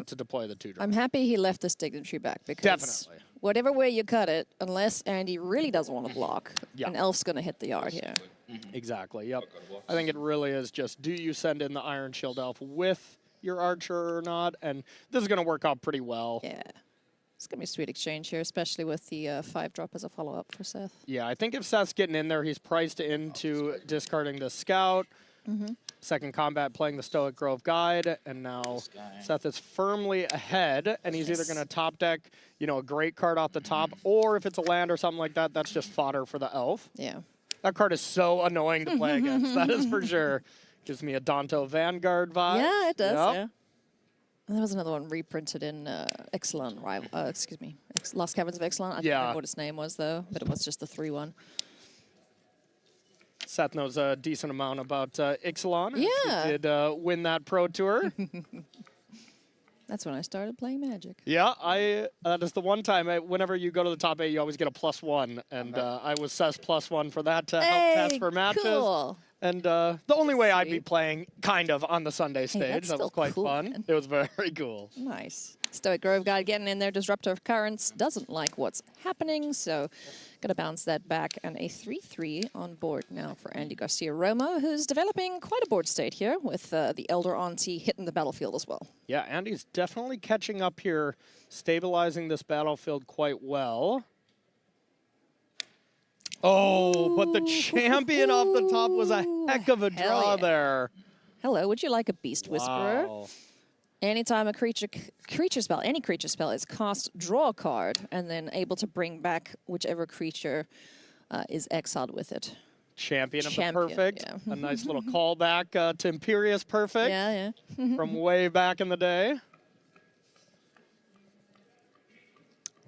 to deploy the 2-drop. I'm happy he left this Dignitary back, because whatever way you cut it, unless Andy really doesn't want to block, an Elf's going to hit the yard here. Exactly, yep. I think it really is just, do you send in the Iron Shield Elf with your Archer or not? And this is going to work out pretty well. Yeah. It's going to be a sweet exchange here, especially with the 5-drop as a follow-up for Seth. Yeah, I think if Seth's getting in there, he's priced into discarding the Scout. Second combat, playing the Stoic Grove Guide, and now Seth is firmly ahead, and he's either going to top deck, a great card off the top, or if it's a land or something like that, that's just fodder for the Elf. Yeah. That card is so annoying to play against, that is for sure. Gives me a Danto Vanguard vibe. Yeah, it does, yeah. And there was another one reprinted in Exelon, Lost Caverns of Exelon. I don't remember what its name was, though, but it was just the 3-1. Seth knows a decent amount about Ixalan. Yeah. He did win that Pro Tour. That's when I started playing Magic. Yeah, that is the one time, whenever you go to the top 8, you always get a +1. And I was Seth's +1 for that to help test for matches. Cool. And the only way I'd be playing kind of on the Sunday stage. That was quite fun. Man. It was very cool. Nice. Stoic Grove Guide getting in there. Disruptor of Currents doesn't like what's happening, so gonna bounce that back. And a 3-3 on board now for Andy Garcia-Romo, who's developing quite a board state here with the Elder Auntie hitting the battlefield as well. Yeah, Andy's definitely catching up here, stabilizing this battlefield quite well. Oh, but the champion off the top was a heck of a draw there. Hello, would you like a Beast Whisperer? Wow. Anytime a creature spell, any creature spell is cast, draw a card, and then able to bring back whichever creature is exiled with it. Champion of the Perfect. Yeah. A nice little callback to Imperious Perfect. Yeah. From way back in the day.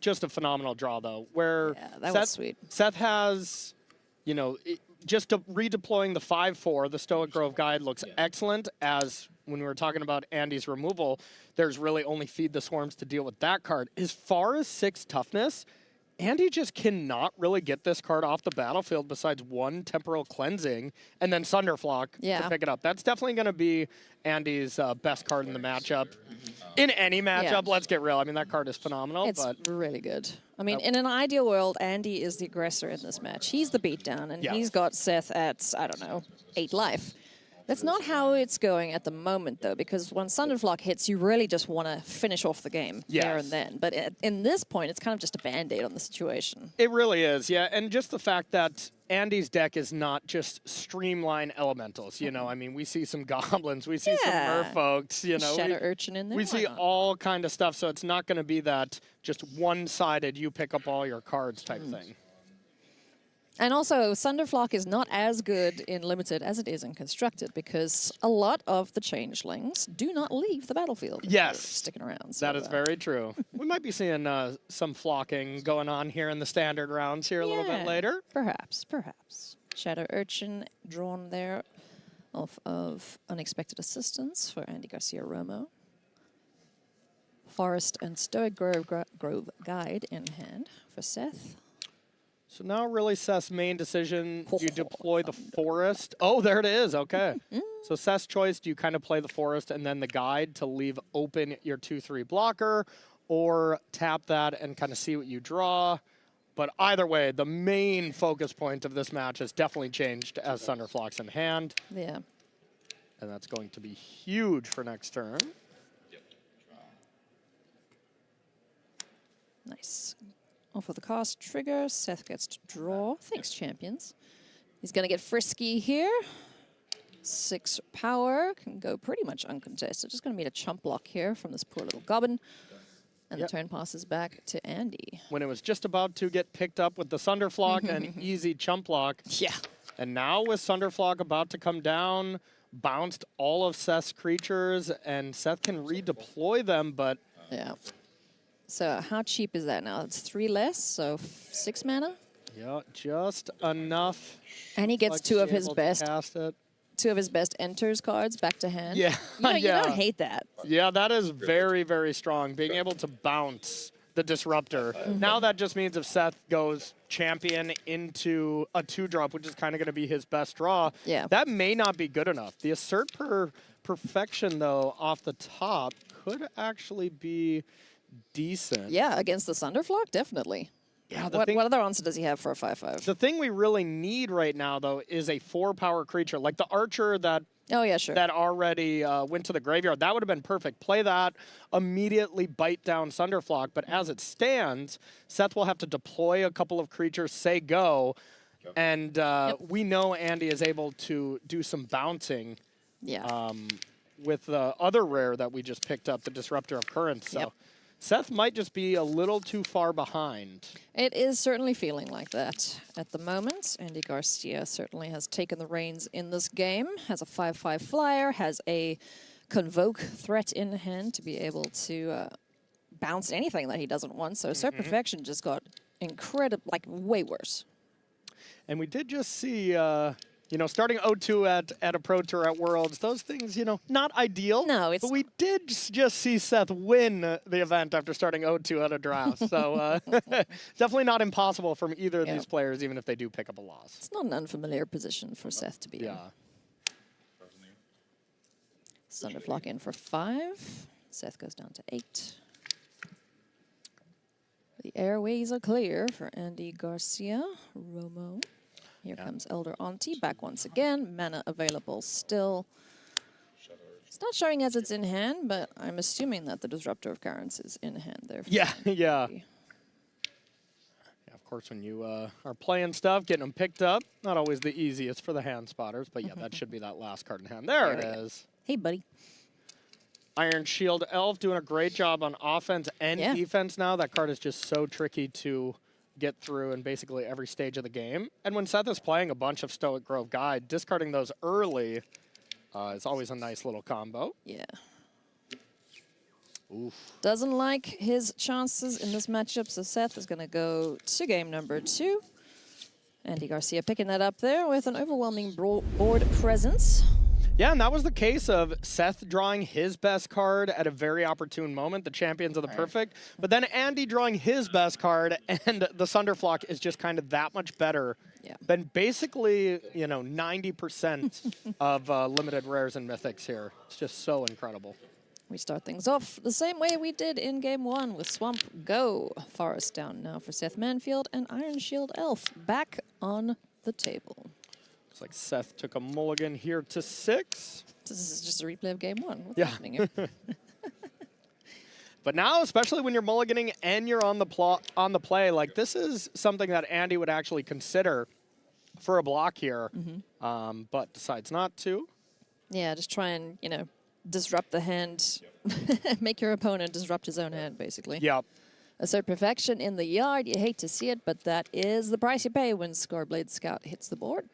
Just a phenomenal draw, though, where that was sweet. Seth has, you know, just redeploying the 5/4, the Stoic Grove Guide looks excellent, as when we were talking about Andy's removal, there's really only Feed the Swarms to deal with that card. As far as 6 toughness, Andy just cannot really get this card off the battlefield besides 1 Temporal Cleansing and then Sunderflock to pick it up. That's definitely going to be Andy's best card in the matchup. In any matchup, let's get real. I mean, that card is phenomenal. It's really good. I mean, in an ideal world, Andy is the aggressor in this match. He's the beatdown, and he's got Seth at, I don't know, 8 life. That's not how it's going at the moment, though, because when Sunderflock hits, you really just want to finish off the game there and then. But in this point, it's kind of just a Band-Aid on the situation. It really is, yeah. And just the fact that Andy's deck is not just streamline elementals, you know. I mean, we see some goblins, we see some merfolks, you know. Shadow Urchin in there. We see all kind of stuff, so it's not going to be that just one-sided, you pick up all your cards type thing. And also, Sunderflock is not as good in Limited as it is in Constructed, because a lot of the changelings do not leave the battlefield. Yes. Sticking around. So, that is very true. We might be seeing some flocking going on here in the standard rounds here a little bit later. Perhaps. Shadow Urchin drawn there off of Unexpected Assistance for Andy Garcia-Romo. Forest and Stoic Grove Guide in hand for Seth. So now really Seth's main decision, you deploy the forest. Oh, there it is, okay. So Seth's choice, do you kind of play the forest and then the guide to leave open your 2/3 blocker, or tap that and kind of see what you draw? But either way, the main focus point of this match has definitely changed as Sunderflock's in hand. Yeah. And that's going to be huge for next turn. Nice. Off of the cast trigger, Seth gets to draw. Thanks, champions. He's going to get frisky here. 6 power, can go pretty much uncontested. Just going to meet a chump block here from this poor little goblin. And the turn passes back to Andy. When it was just about to get picked up with the Sunderflock, an easy chump block. Yeah. And now with Sunderflock about to come down, bounced all of Seth's creatures, and Seth can redeploy them, but... Yeah. So how cheap is that now? It's 3 less, so 6 mana? Yeah, just enough. And he gets like 2 of his able to best. cast it. 2 of his best enters cards back to hand. Yeah, You don't hate that. Yeah, that is very, very strong. Being able to bounce the Disruptor. Now that just means if Seth goes champion into a 2-drop, which is kind of going to be his best draw, that may not be good enough. The Assert Perfection, though, off the top could actually be decent. Yeah, against the Sunderflock, definitely. Yeah, what other answer does he have for a 5/5? The thing we really need right now, though, is a 4-power creature. Like the Archer that that already went to the graveyard. That would have been perfect. Play that, immediately bite down Sunderflock. But as it stands, Seth will have to deploy a couple of creatures, say go, and we know Andy is able to do some bouncing with the other rare that we just picked up, the Disruptor of Currents. So Seth might just be a little too far behind. It is certainly feeling like that at the moment. Andy Garcia certainly has taken the reins in this game, has a 5/5 flyer, has a Convoke threat in hand to be able to bounce anything that he doesn't want. So Assert Perfection just got incredible, like way worse. And we did just see You know, starting 0-2 at a Pro Tour at Worlds, those things, you know, not ideal. No, it's... But we did just see Seth win the event after starting 0-2 at a draft. So definitely not impossible from either of these players, even if they do pick up a loss. It's not an unfamiliar position for Seth to be in. Thunderflock in for 5. Seth goes down to 8. The airways are clear for Andy Garcia. Romo. Here comes Elder Auntie back once again. Mana available still. It's not showing as it's in hand, but I'm assuming that the Disruptor of Currents is in hand there. Yeah. Of course, when you are playing stuff, getting them picked up, not always the easiest for the hand spotters, but yeah, that should be that last card in hand. There it is. Hey, buddy. Iron Shield Elf doing a great job on offense and defense now. That card is just so tricky to get through in basically every stage of the game. And when Seth is playing a bunch of Stoic Grove Guide, discarding those early is always a nice little combo. Yeah. Oof. Doesn't like his chances in this matchup, so Seth is going to go to game number 2. Andy Garcia picking that up there with an overwhelming board presence. Yeah, and that was the case of Seth drawing his best card at a very opportune moment, the Champions of the Perfect, but then Andy drawing his best card, and the Thunderflock is just kind of that much better than basically, you know, 90% of limited rares and mythics here. It's just so incredible. We start things off the same way we did in game 1 with Swamp Go. Forest down now for Seth Manfield, and Iron Shield Elf back on the table. Looks like Seth took a mulligan here to 6. This is just a replay of game 1. What's happening here? But now, especially when you're mulliganing and you're on the play, like this is something that Andy would actually consider for a block here, but decides not to. Yeah, just try and, you know, disrupt the hand, make your opponent disrupt his own hand, basically. Yep. Assert perfection in the yard. You hate to see it, but that is the price you pay when Scarblade Scout hits the board.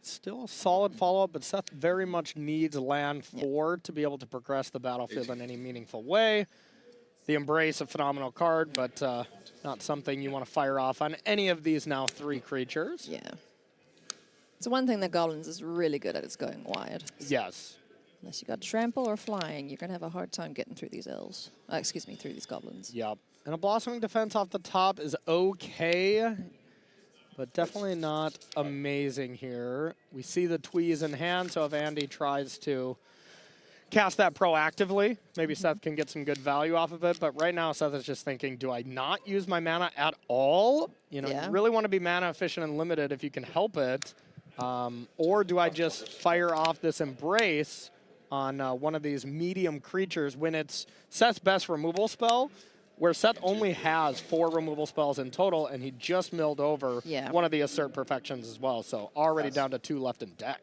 Still a solid follow-up, but Seth very much needs land 4 to be able to progress the battlefield in any meaningful way. The Embrace, a phenomenal card, but not something you want to fire off on any of these now 3 creatures. Yeah. It's one thing that Goblins is really good at is going wide. Yes. Unless you got Trample or Flying, you're going to have a hard time getting through these elves. Excuse me, through these Goblins. Yep. And a Blossoming Defense off the top is okay, but definitely not amazing here. We see the Tweeze in hand, so if Andy tries to cast that proactively, maybe Seth can get some good value off of it. But right now, Seth is just thinking, do I not use my mana at all? You know, you really want to be mana efficient and limited if you can help it. Or do I just fire off this Embrace on one of these medium creatures when it's Seth's best removal spell, where Seth only has 4 removal spells in total, and he just milled over one of the Assert Perfections as well, so already down to 2 left in deck.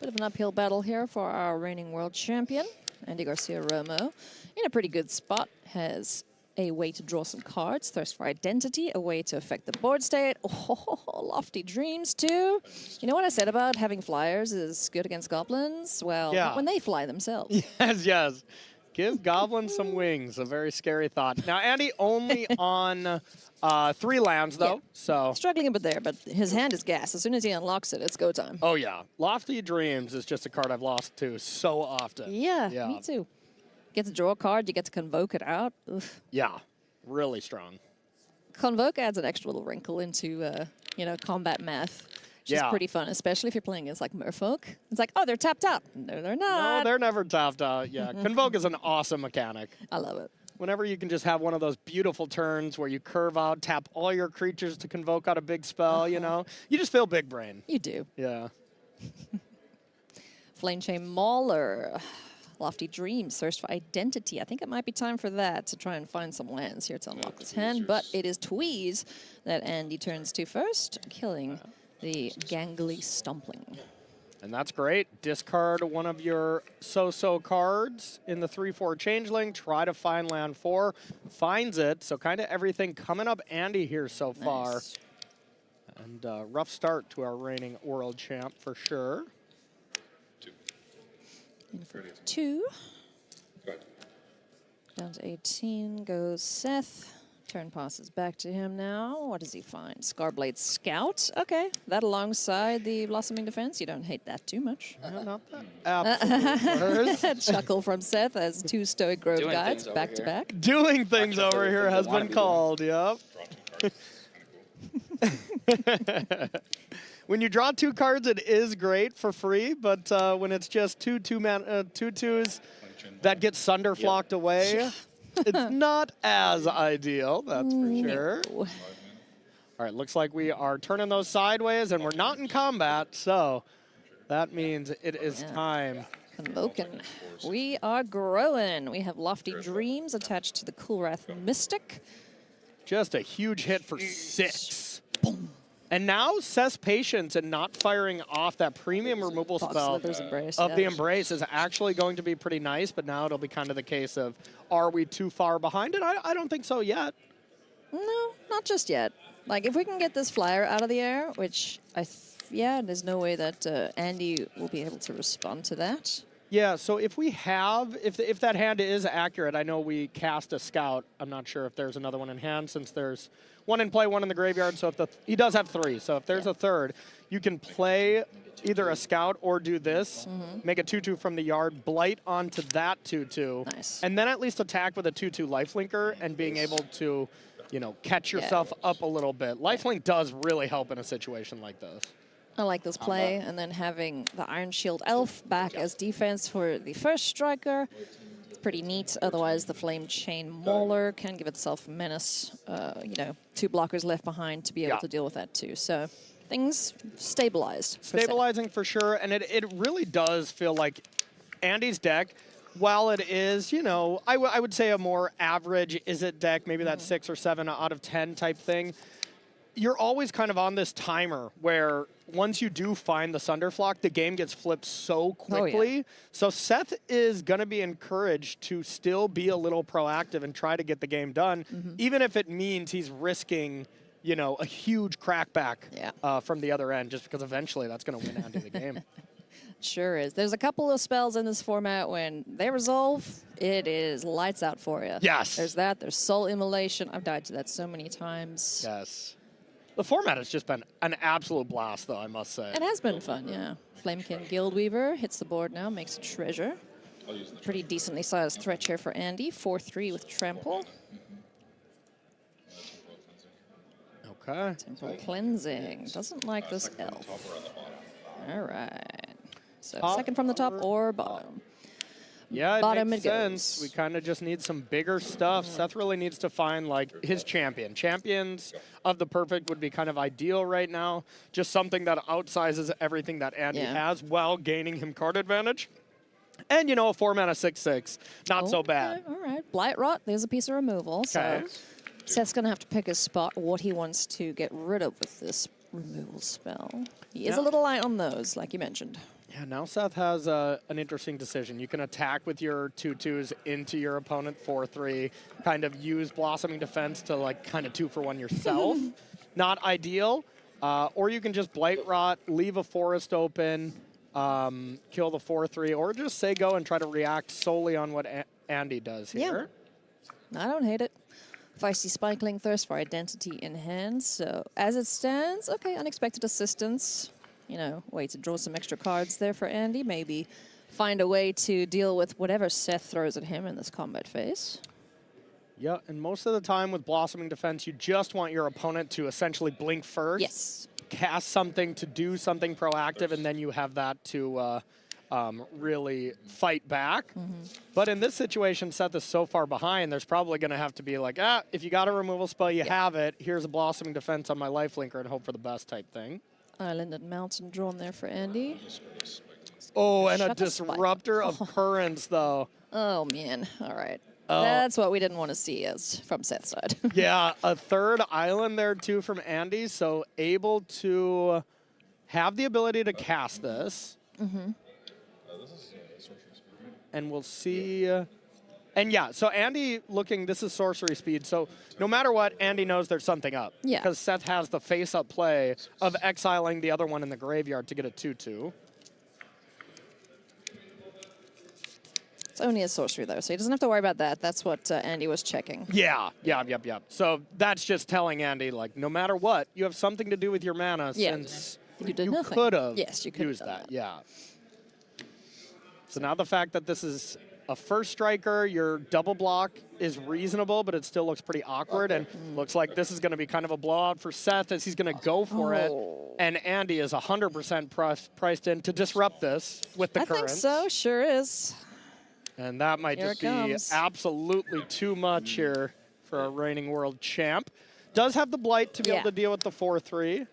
Bit of an uphill battle here for our reigning world champion, Andy Garcia Romo. In a pretty good spot, has a way to draw some cards, Thirst for Identity, a way to affect the board state. Oh, Lofty Dreams too. You know what I said about having flyers is good against goblins? Well, not when they fly themselves. Yes. Give goblins some wings, a very scary thought. Now, Andy only on 3 lands, though, so... Struggling a bit there, but his hand is gas. As soon as he unlocks it, it's go time. Oh, yeah. Lofty Dreams is just a card I've lost to so often. Yeah, me too. Get to draw a card, you get to convoke it out. Oof. Yeah, really strong. Convoke adds an extra little wrinkle into, you know, combat math. Which is pretty fun, especially if you're playing against like Merfolk. It's like, oh, they're tapped out. No, they're not. No, they're never tapped out. Yeah, Convoke is an awesome mechanic. I love it. Whenever you can just have one of those beautiful turns where you curve out, tap all your creatures to convoke out a big spell, you know, you just feel big brain. You do. Yeah. Flamechain Mauler. Lofty Dreams, Thirst for Identity. I think it might be time for that to try and find some lands here to unlock this hand, but it is Tweeze that Andy turns to first, killing the Gangly Stumpling. And that's great. Discard one of your so-so cards in the 3/4 Changeling. Try to find land 4. Finds it. So kind of everything coming up Andy here so far. And rough start to our reigning world champ for sure. 2. Down to 18 goes Seth. Turn passes back to him now. What does he find? Scarblade Scout. Okay, that alongside the Blossoming Defense. You don't hate that too much. Not that absolute worst. Chuckle from Seth as 2 Stoic Grove Doing guides things back over to here. back. Doing things over here has been called, yep. When you draw 2 cards, it is great for free, but when it's just 2 2s that get Sunderflocked away, it's not as ideal, that's for sure. All right, looks like we are turning those sideways, and we're not in combat, so that means it is time. Convoken. We are growing. We have Lofty Dreams attached to the Coolwrath Mystic. Just a huge hit for 6. Boom. And now Seth's patience and not firing off that premium removal spell Embrace, of the Embrace is actually going to be pretty nice, but now it'll be kind of the case of, are we too far behind it? I don't think so yet. No, not just yet. Like, if we can get this flyer out of the air, which there's no way that Andy will be able to respond to that. Yeah, so if we have, if that hand is accurate, I know we cast a Scout. I'm not sure if there's another one in hand since there's 1 in play, 1 in the graveyard. So if he does have 3. So if there's a third, you can play either a Scout or do this, make a 2/2 from the yard, blight onto that 2/2, and then at least attack with a 2/2 lifelinker and being able to, you know, catch yourself up a little bit. Lifelink does really help in a situation like this. I like this play, and then having the Iron Shield Elf back as defense for the first striker. It's pretty neat. Otherwise, the Flame Chain Mauler can give itself menace. 2 blockers left behind to be able to deal with that too. So things stabilized. Stabilizing for sure, and it really does feel like Andy's deck, while it is, you know, I would say a more average is-it deck, maybe that 6 or 7 out of 10 type thing, you're always kind of on this timer where once you do find the Sunderflock, the game gets flipped so quickly. So Seth is going to be encouraged to still be a little proactive and try to get the game done, even if it means he's risking, you know, a huge crackback from the other end, just because eventually that's going to win Andy the game. Sure is. There's a couple of spells in this format when they resolve, it is lights out for you. Yes. There's that. There's Soul Immolation. I've died to that so many times. Yes. The format has just been an absolute blast, though, I must say. It has been fun, yeah. Flamekin Guildweaver hits the board now, makes a treasure. Pretty decently sized threat here for Andy. 4/3 with Trample. Okay. Temple Cleansing. Doesn't like this elf. All right. So second from the top or bottom. Yeah, it Bottom makes it sense. goes. We kind of just need some bigger stuff. Seth really needs to find, like, his champion. Champions of the perfect would be kind of ideal right now. Just something that outsizes everything that Andy has while gaining him card advantage. And, you know, a 4-mana 6/6. Not so bad. All right. Blight Rot, there's a piece of removal. So Seth's going to have to pick his spot, what he wants to get rid of with this removal spell. He is a little light on those, like you mentioned. Yeah, now Seth has an interesting decision. You can attack with your 2/2s into your opponent 4/3, kind of use Blossoming Defense to, like, kind of 2-for-1 yourself. Not ideal. Or you can just Blight Rot, leave a forest open, kill the 4/3, or just say go and try to react solely on what Andy does here. I don't hate it. Feisty Spikeling, Thirst for Identity in hand. So as it stands, okay, unexpected assistance. You know, way to draw some extra cards there for Andy. Maybe find a way to deal with whatever Seth throws at him in this combat phase. Yeah, and most of the time with Blossoming Defense, you just want your opponent to essentially blink first. Yes. Cast something to do something proactive, and then you have that to really fight back. But in this situation, Seth is so far behind, there's probably going to have to be like, if you got a removal spell, you have it. Here's a Blossoming Defense on my lifelinker and hope for the best type thing. Island and Mountain drawn there for Andy. Oh, and a Shut the spike. Disruptor of Currents, though. Oh, man. All right. Oh. That's what we didn't want to see as from Seth's side. Yeah, a third island there, too, from Andy. So able to have the ability to cast this. And we'll see. And yeah, so Andy looking, this is sorcery speed. So no matter what, Andy knows there's something up. Yeah. Because Seth has the face-up play of exiling the other one in the graveyard to get a 2/2. It's only a sorcery, though, so he doesn't have to worry about that. That's what Andy was checking. Yeah. So that's just telling Andy, like, no matter what, you have something to do with your mana since you did nothing. Could have yes, you could used that. Yeah. So now the fact that this is a first striker, your double block is reasonable, but it still looks pretty awkward, and looks like this is going to be kind of a blowout for Seth as he's going to go for it. And Andy is 100% priced in to disrupt this with the current. I think so, sure is. And that might just be absolutely too much here for a reigning world champ. Does have the Blight to be able to deal with the 4-3.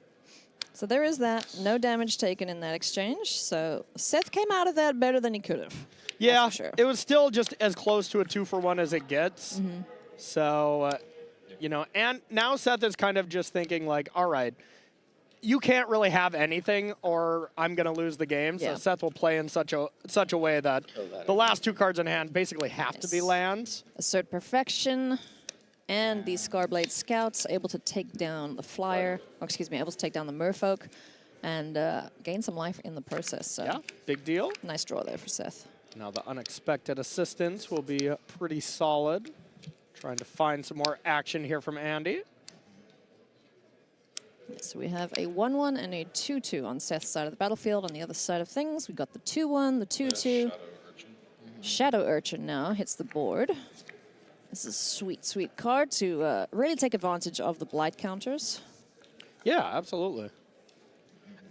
So there is that. No damage taken in that exchange. So Seth came out of that better than he could have. Yeah, sure. It was still just as close to a 2-for-1 as it gets. So, you know, and now Seth is kind of just thinking like, all right, you can't really have anything or I'm going to lose the game. So Seth will play in such a way that the last 2 cards in hand basically have to be lands. Assert Perfection. And the Scarblade Scouts able to take down the Flyer, or excuse me, able to take down the Merfolk and gain some life in the process. So yeah, big deal. Nice draw there for Seth. Now the unexpected assistance will be pretty solid. Trying to find some more action here from Andy. So we have a 1-1 and a 2-2 on Seth's side of the battlefield. On the other side of things, we got the 2-1, the 2-2. Shadow Urchin now hits the board. This is a sweet, sweet card to really take advantage of the Blight counters. Yeah, absolutely.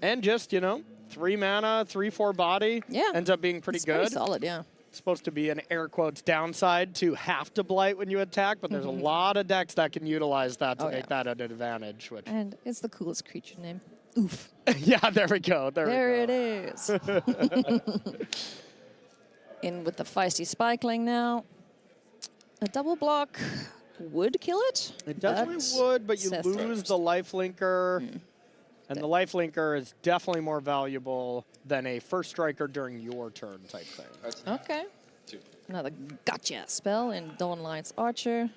And just, you know, 3 mana, 3/4 body. Yeah. Ends up being pretty good. Pretty solid, yeah. It's supposed to be an air quotes downside to have to Blight when you attack, but there's a lot of decks that can utilize that to make that an advantage. Which and it's the coolest creature name. Oof. Yeah, there we go. There it is. In with the feisty Spikeling now. A double block would kill it. It definitely would, but you lose the lifelinker. And the lifelinker is definitely more valuable than a first striker during your turn type thing. Okay. Another gotcha spell in Dawnlight's Archer.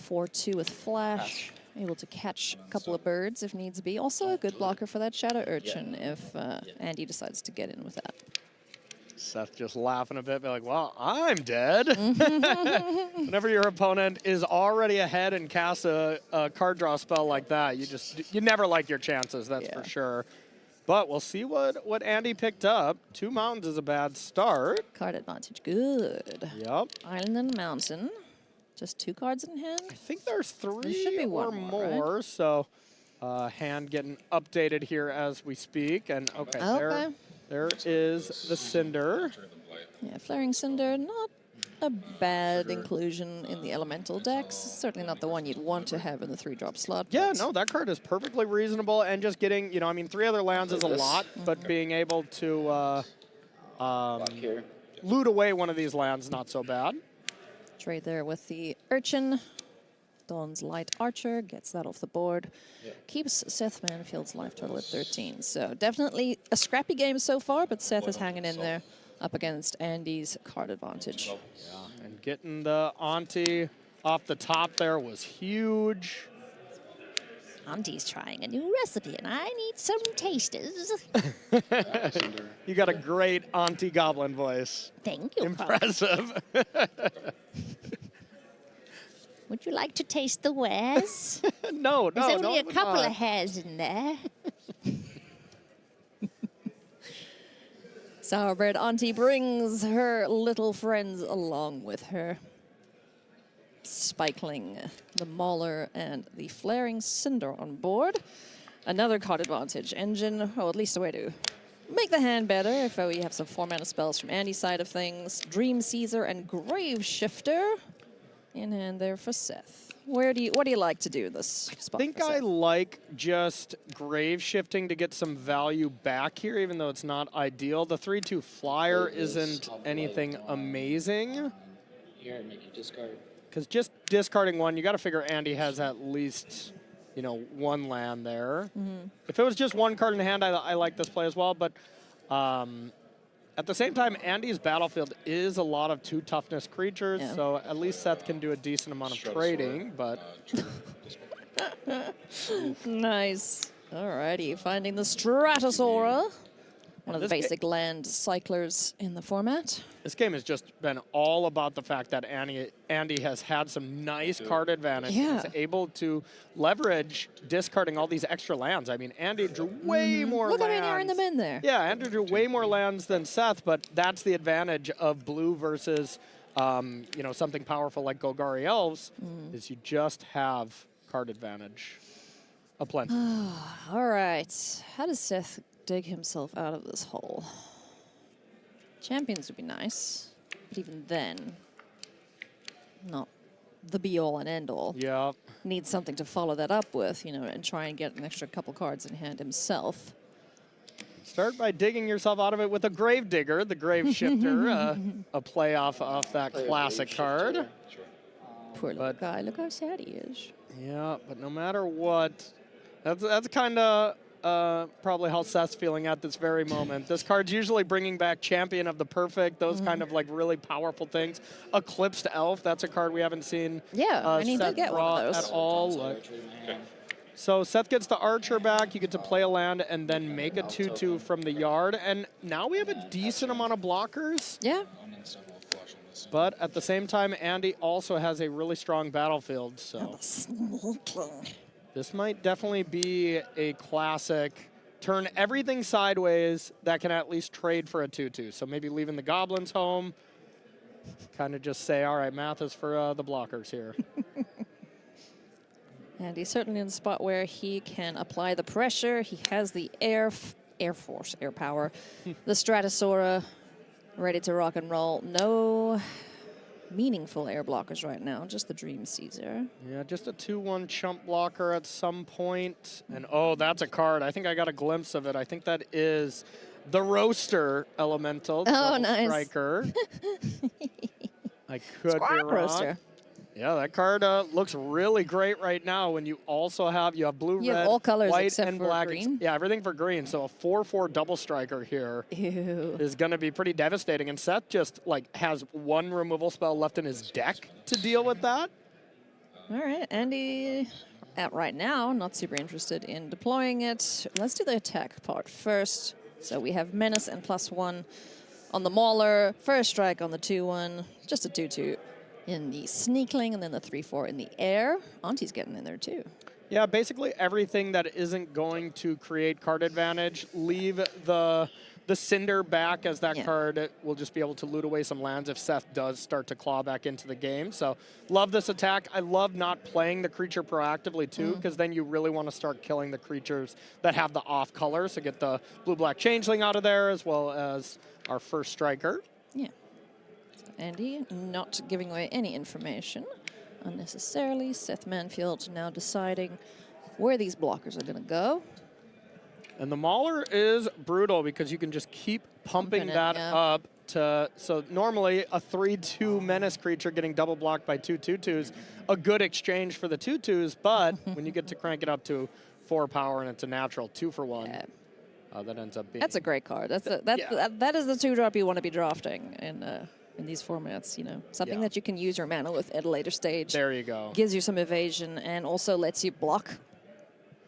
4-2 with Flash. Able to catch a couple of birds if needs be. Also a good blocker for that Shadow Urchin if Andy decides to get in with that. Seth just laughing a bit, be like, well, I'm dead. Whenever your opponent is already ahead and casts a card draw spell like that, you never like your chances, that's for sure. But we'll see what Andy picked up. 2 mountains is a bad start. Card advantage, good. Yep. Island and mountain. Just 2 cards in hand? I think there's 3 there should be or one more, right? so hand getting updated here as we speak. And there is the Cinder. Yeah, Flaring Cinder, not a bad inclusion in the elemental decks. Certainly not the one you'd want to have in the 3-drop slot. Yeah, no, that card is perfectly reasonable, and just getting, you know, I mean, 3 other lands is a lot, but being able to loot away one of these lands, not so bad. Trade there with the Urchin. Dawn's Light Archer gets that off the board. Keeps Seth Manfield's life total at 13. So definitely a scrappy game so far, but Seth is hanging in there up against Andy's card advantage. Yeah, and getting the Auntie off the top there was huge. Auntie's trying a new recipe, and I need some tasters. You got a great Auntie Goblin voice. Thank you. Impressive. Would you like to taste the wares? No, There's only a couple of hairs in there. Sourbread Auntie brings her little friends along with her. Spikeling, the Mauler, and the Flaring Cinder on board. Another card advantage. Engine, or at least a way to make the hand better if we have some 4-mana spells from Andy's side of things. Dream Seizer and Grave Shifter in hand there for Seth. What do you like to do in this spot? I think I like just Grave Shifting to get some value back here, even though it's not ideal. The 3/2 flyer isn't anything amazing. Here, make you discard. Because just discarding 1, you got to figure Andy has at least, you know, 1 land there. If it was just 1 card in hand, I like this play as well. But at the same time, Andy's battlefield is a lot of 2 toughness creatures, so at least Seth can do a decent amount of trading. But nice. Alrighty, finding the Stratosaura. one of the basic land cyclers in the format. This game has just been all about the fact that Andy has had some nice card advantage. Yeah. He's able to leverage discarding all these extra lands. I mean, Andy drew way more Look lands. how many are in them in there. Yeah, Andy drew way more lands than Seth, but that's the advantage of blue versus, you know, something powerful like Golgari Elves, is you just have card advantage aplenty. All right. How does Seth dig himself out of this hole? Champions would be nice, but even then, not the be-all and end-all. Yeah. Needs something to follow that up with, you know, and try and get an extra couple cards in hand himself. Start by digging yourself out of it with a Grave Digger, the Grave Shifter, a play off that classic card. Poor little guy, look how sad he is. Yeah, but no matter what, that's kind of probably how Seth's feeling at this very moment. This card's usually bringing back Champion of the Perfect, those kind of like really powerful things. Eclipsed Elf, that's a card we haven't seen I need Seth to get draw one of those. at all. So Seth gets the Archer back, you get to play a land and then make a 2/2 from the yard. And now we have a decent amount of blockers. Yeah. But at the same time, Andy also has a really strong battlefield, so this might definitely be a classic turn everything sideways that can at least trade for a 2/2. So maybe leaving the goblins home, kind of just say, all right, math is for the blockers here. And he's certainly in a spot where he can apply the pressure. He has the air force, air power, the Stratosaura ready to rock and roll. No meaningful air blockers right now, just the Dream Caesar. Yeah, just a 2/1 chump blocker at some point. And oh, that's a card. I think I got a glimpse of it. I think that is the Roaster Elemental. Oh, nice. Striker. I could be wrong. Roaster. Yeah, that card looks really great right now when you also have, blue, You have red, all colors white, except and for black. green? Yeah, everything for green. So a 4/4 double striker here is going to be pretty devastating. And Seth just has one removal spell left in his deck to deal with that. All right, Andy, right now, not super interested in deploying it. Let's do the attack part first. So we have Menace and +1 on the Mauler, first strike on the 2/1, just a 2/2 in the Sneakling, and then the 3/4 in the air. Auntie's getting in there too. Yeah, basically everything that isn't going to create card advantage, leave the Cinder back, as that card will just be able to loot away some lands if Seth does start to claw back into the game. So love this attack. I love not playing the creature proactively too, because then you really want to start killing the creatures that have the off color. So get the blue-black Changeling out of there, as well as our first striker. Yeah. So Andy not giving away any information unnecessarily. Seth Manfield now deciding where these blockers are going to go. And the Mauler is brutal because you can just keep pumping that up to, so normally a 3/2 Menace creature getting double blocked by 2 2/2s, a good exchange for the 2/2s, but when you get to crank it up to 4 power and it's a natural 2-for-1, that ends up being... That's a great card. That is the 2-drop you want to be drafting in these formats, something that you can use your mana with at a later stage. There you go. Gives you some evasion and also lets you block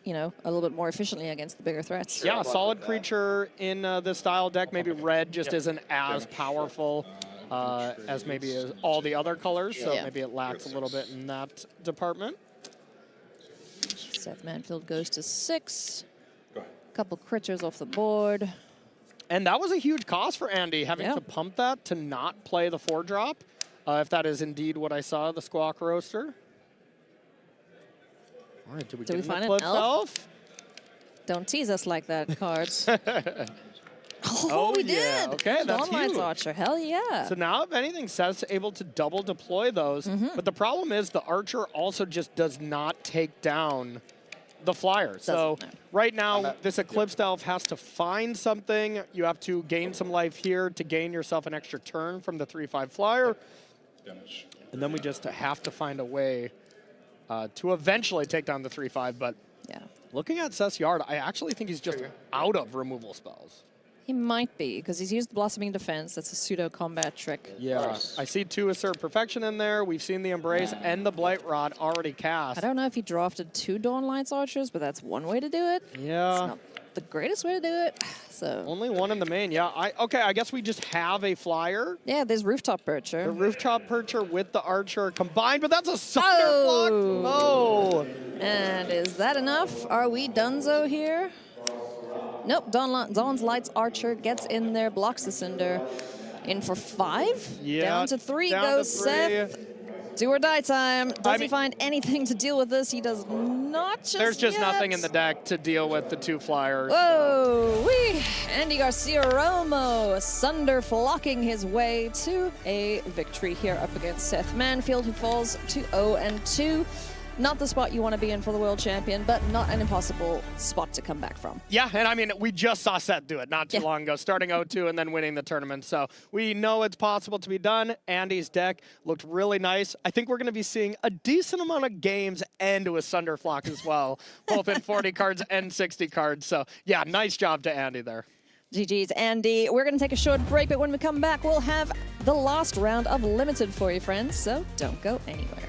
a little bit more efficiently against the bigger threats. Yeah, a solid creature in this style deck. Maybe red just isn't as powerful as maybe all the other colors, so maybe it lacks a little bit in that department. Seth Manfield goes to 6. A couple creatures off the board. And that was a huge cost for Andy, having to pump that to not play the 4-drop, if that is indeed what I saw, the Squawk Roaster. All right, did we find an Eclipsed elf? Don't tease us like that, cards. We did. Okay, that's Dawnlight's huge. Archer, hell yeah. So now, if anything, Seth's able to double deploy those. But the problem is the Archer also just does not take down the Flyer. So right now, this Eclipsed Elf has to find something. You have to gain some life here to gain yourself an extra turn from the 3/5 Flyer. And then we just have to find a way to eventually take down the 3/5, but looking at Seth's yard, I actually think he's just out of removal spells. He might be, because he's used Blossoming Defense. That's a pseudo-combat trick. Yeah, I see 2 Assert Perfection in there. We've seen the Embrace and the Blight Rod already cast. I don't know if he drafted 2 Dawnlight's Archers, but that's one way to do it. Yeah. the greatest way to do it. So only one in the main, yeah. I guess we just have a flyer. Yeah, there's Rooftop Percher. The Rooftop Percher with the Archer combined, but that's a Sunder block. Oh! And is that enough? Are we donezo here? Nope, Dawn's Lights Archer gets in there, blocks the Cinder. In for 5? Yeah, down to 3 down goes to 3. Seth. Do or die time. Does he find anything to deal with this? He does not just There's just yet. nothing in the deck to deal with the 2 flyers. Whoa, wee! Andy Garcia Romo, Sunder flocking his way to a victory here up against Seth Manfield, who falls to 0-2. Not the spot you want to be in for the world champion, but not an impossible spot to come back from. Yeah, and I mean, we just saw Seth do it not too long ago, starting 0-2 and then winning the tournament. So we know it's possible to be done. Andy's deck looked really nice. I think we're going to be seeing a decent amount of games end with Sunder Flock as well, both in 40 cards and 60 cards. So yeah, nice job to Andy there. GG's, Andy. We're going to take a short break, but when we come back, we'll have the last round of Limited for you, friends. So don't go anywhere.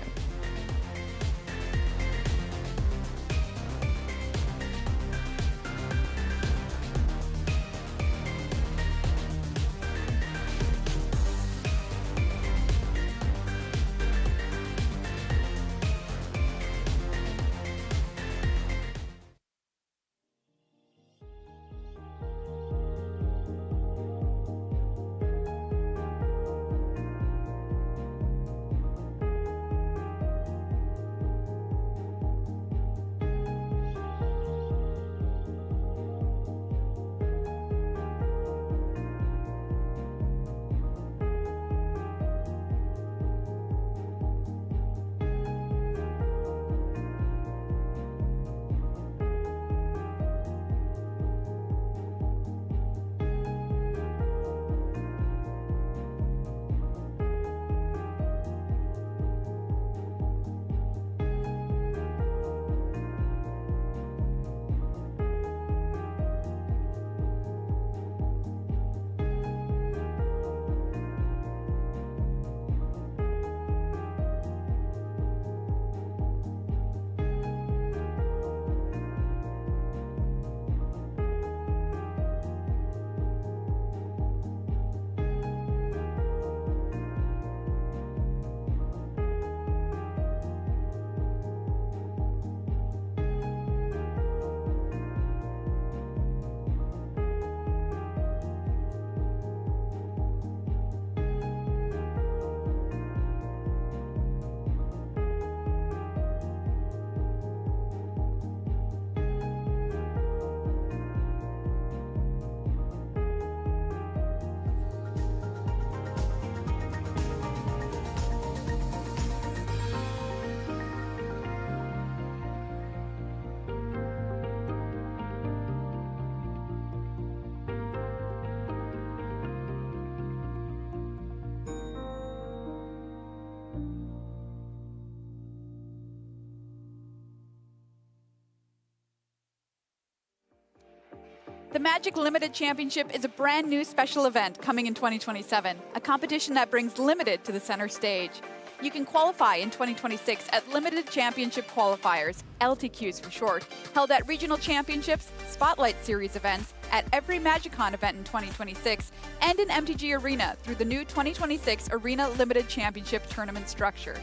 The Magic Limited Championship is a brand new special event coming in 2027, a competition that brings Limited to the center stage. You can qualify in 2026 at Limited Championship Qualifiers, LTQs for short, held at regional championships, Spotlight Series events, at every MagicCon event in 2026, and in MTG Arena through the new 2026 Arena Limited Championship tournament structure.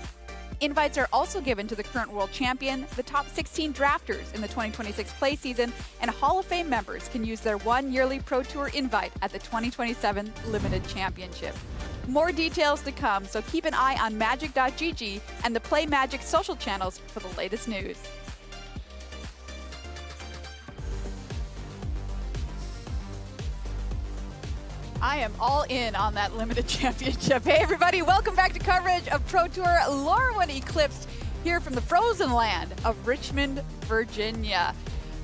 Invites are also given to the current world champion, the top 16 drafters in the 2026 play season, and Hall of Fame members can use their one yearly Pro Tour invite at the 2027 Limited Championship. More details to come, so keep an eye on magic.gg and the Play Magic social channels for the latest news. I am all in on that Limited Championship. Hey everybody, welcome back to coverage of Pro Tour Lorwyn Eclipsed here from the frozen land of Richmond, Virginia.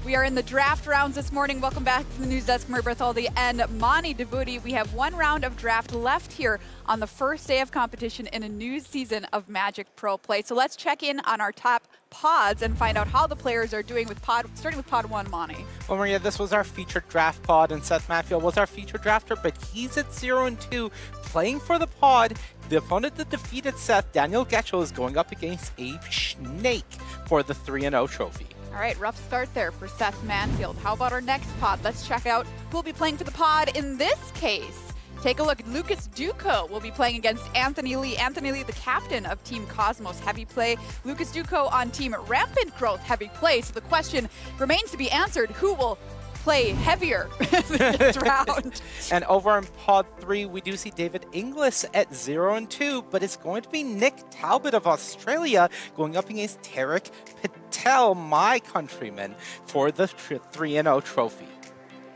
We are in the draft rounds this morning. Welcome back to the news desk, Murray Bertholdi and Mani Debuti. We have one round of draft left here on the first day of competition in a new season of Magic Pro Play. So let's check in on our top pods and find out how the players are doing with starting with pod 1, Mani. Well, Maria, this was our featured draft pod, and Seth Manfield was our featured drafter, but he's at 0-2, playing for the pod. The opponent that defeated Seth, Daniel Getchell, is going up against Abe Snake for the 3-0 trophy. All right, rough start there for Seth Manfield. How about our next pod? Let's check out who will be playing for the pod in this case. Take a look. Lucas Duco will be playing against Anthony Lee. Anthony Lee, the captain of Team Cosmos Heavy Play. Lucas Duco on Team Rampant Growth Heavy Play. So the question remains to be answered. Who will play heavier this round? And over in Pod 3, we do see David Inglis at 0-2, but it's going to be Nick Talbot of Australia going up against Tarek Patel, my countryman, for the 3-0 trophy.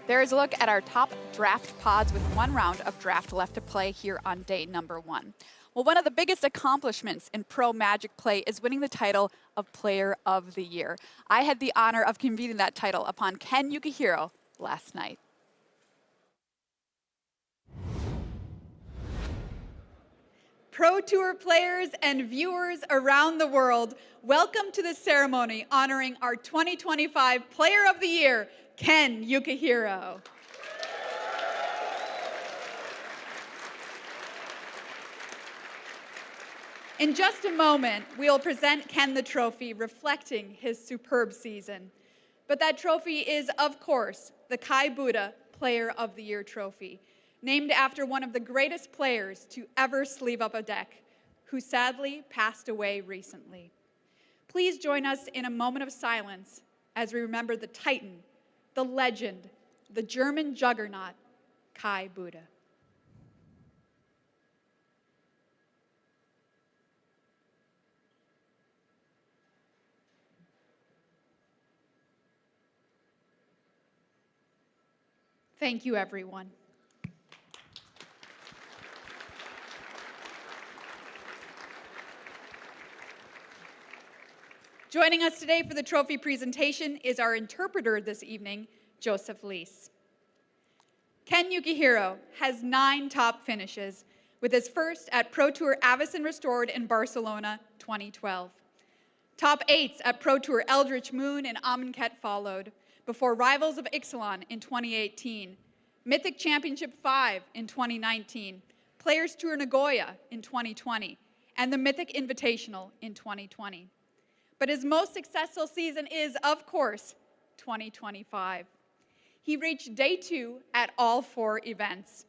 There is a look at our top draft pods with one round of draft left to play here on day number 1. Well, one of the biggest accomplishments in pro Magic play is winning the title of Player of the Year. I had the honor of convening that title upon Ken Yukihiro last night. Pro Tour players and viewers around the world, welcome to the ceremony honoring our 2025 Player of the Year, Ken Yukihiro. In just a moment, we'll present Ken the trophy reflecting his superb season. But that trophy is, of course, the Kai Budde Player of the Year trophy, named after one of the greatest players to ever sleeve up a deck, who sadly passed away recently. Please join us in a moment of silence as we remember the Titan, the legend, the German juggernaut, Kai Budde. Thank you, everyone. Joining us today for the trophy presentation is our interpreter this evening, Joseph Lees. Ken Yukihiro has 9 top finishes, with his first at Pro Tour Avicen Restored in Barcelona 2012. Top 8s at Pro Tour Eldritch Moon and Amonkhet followed, before Rivals of Ixalan in 2018, Mythic Championship 5 in 2019, Players Tour Nagoya in 2020, and the Mythic Invitational in 2020. But his most successful season is, of course, 2025. He reached day 2 at all 4 events.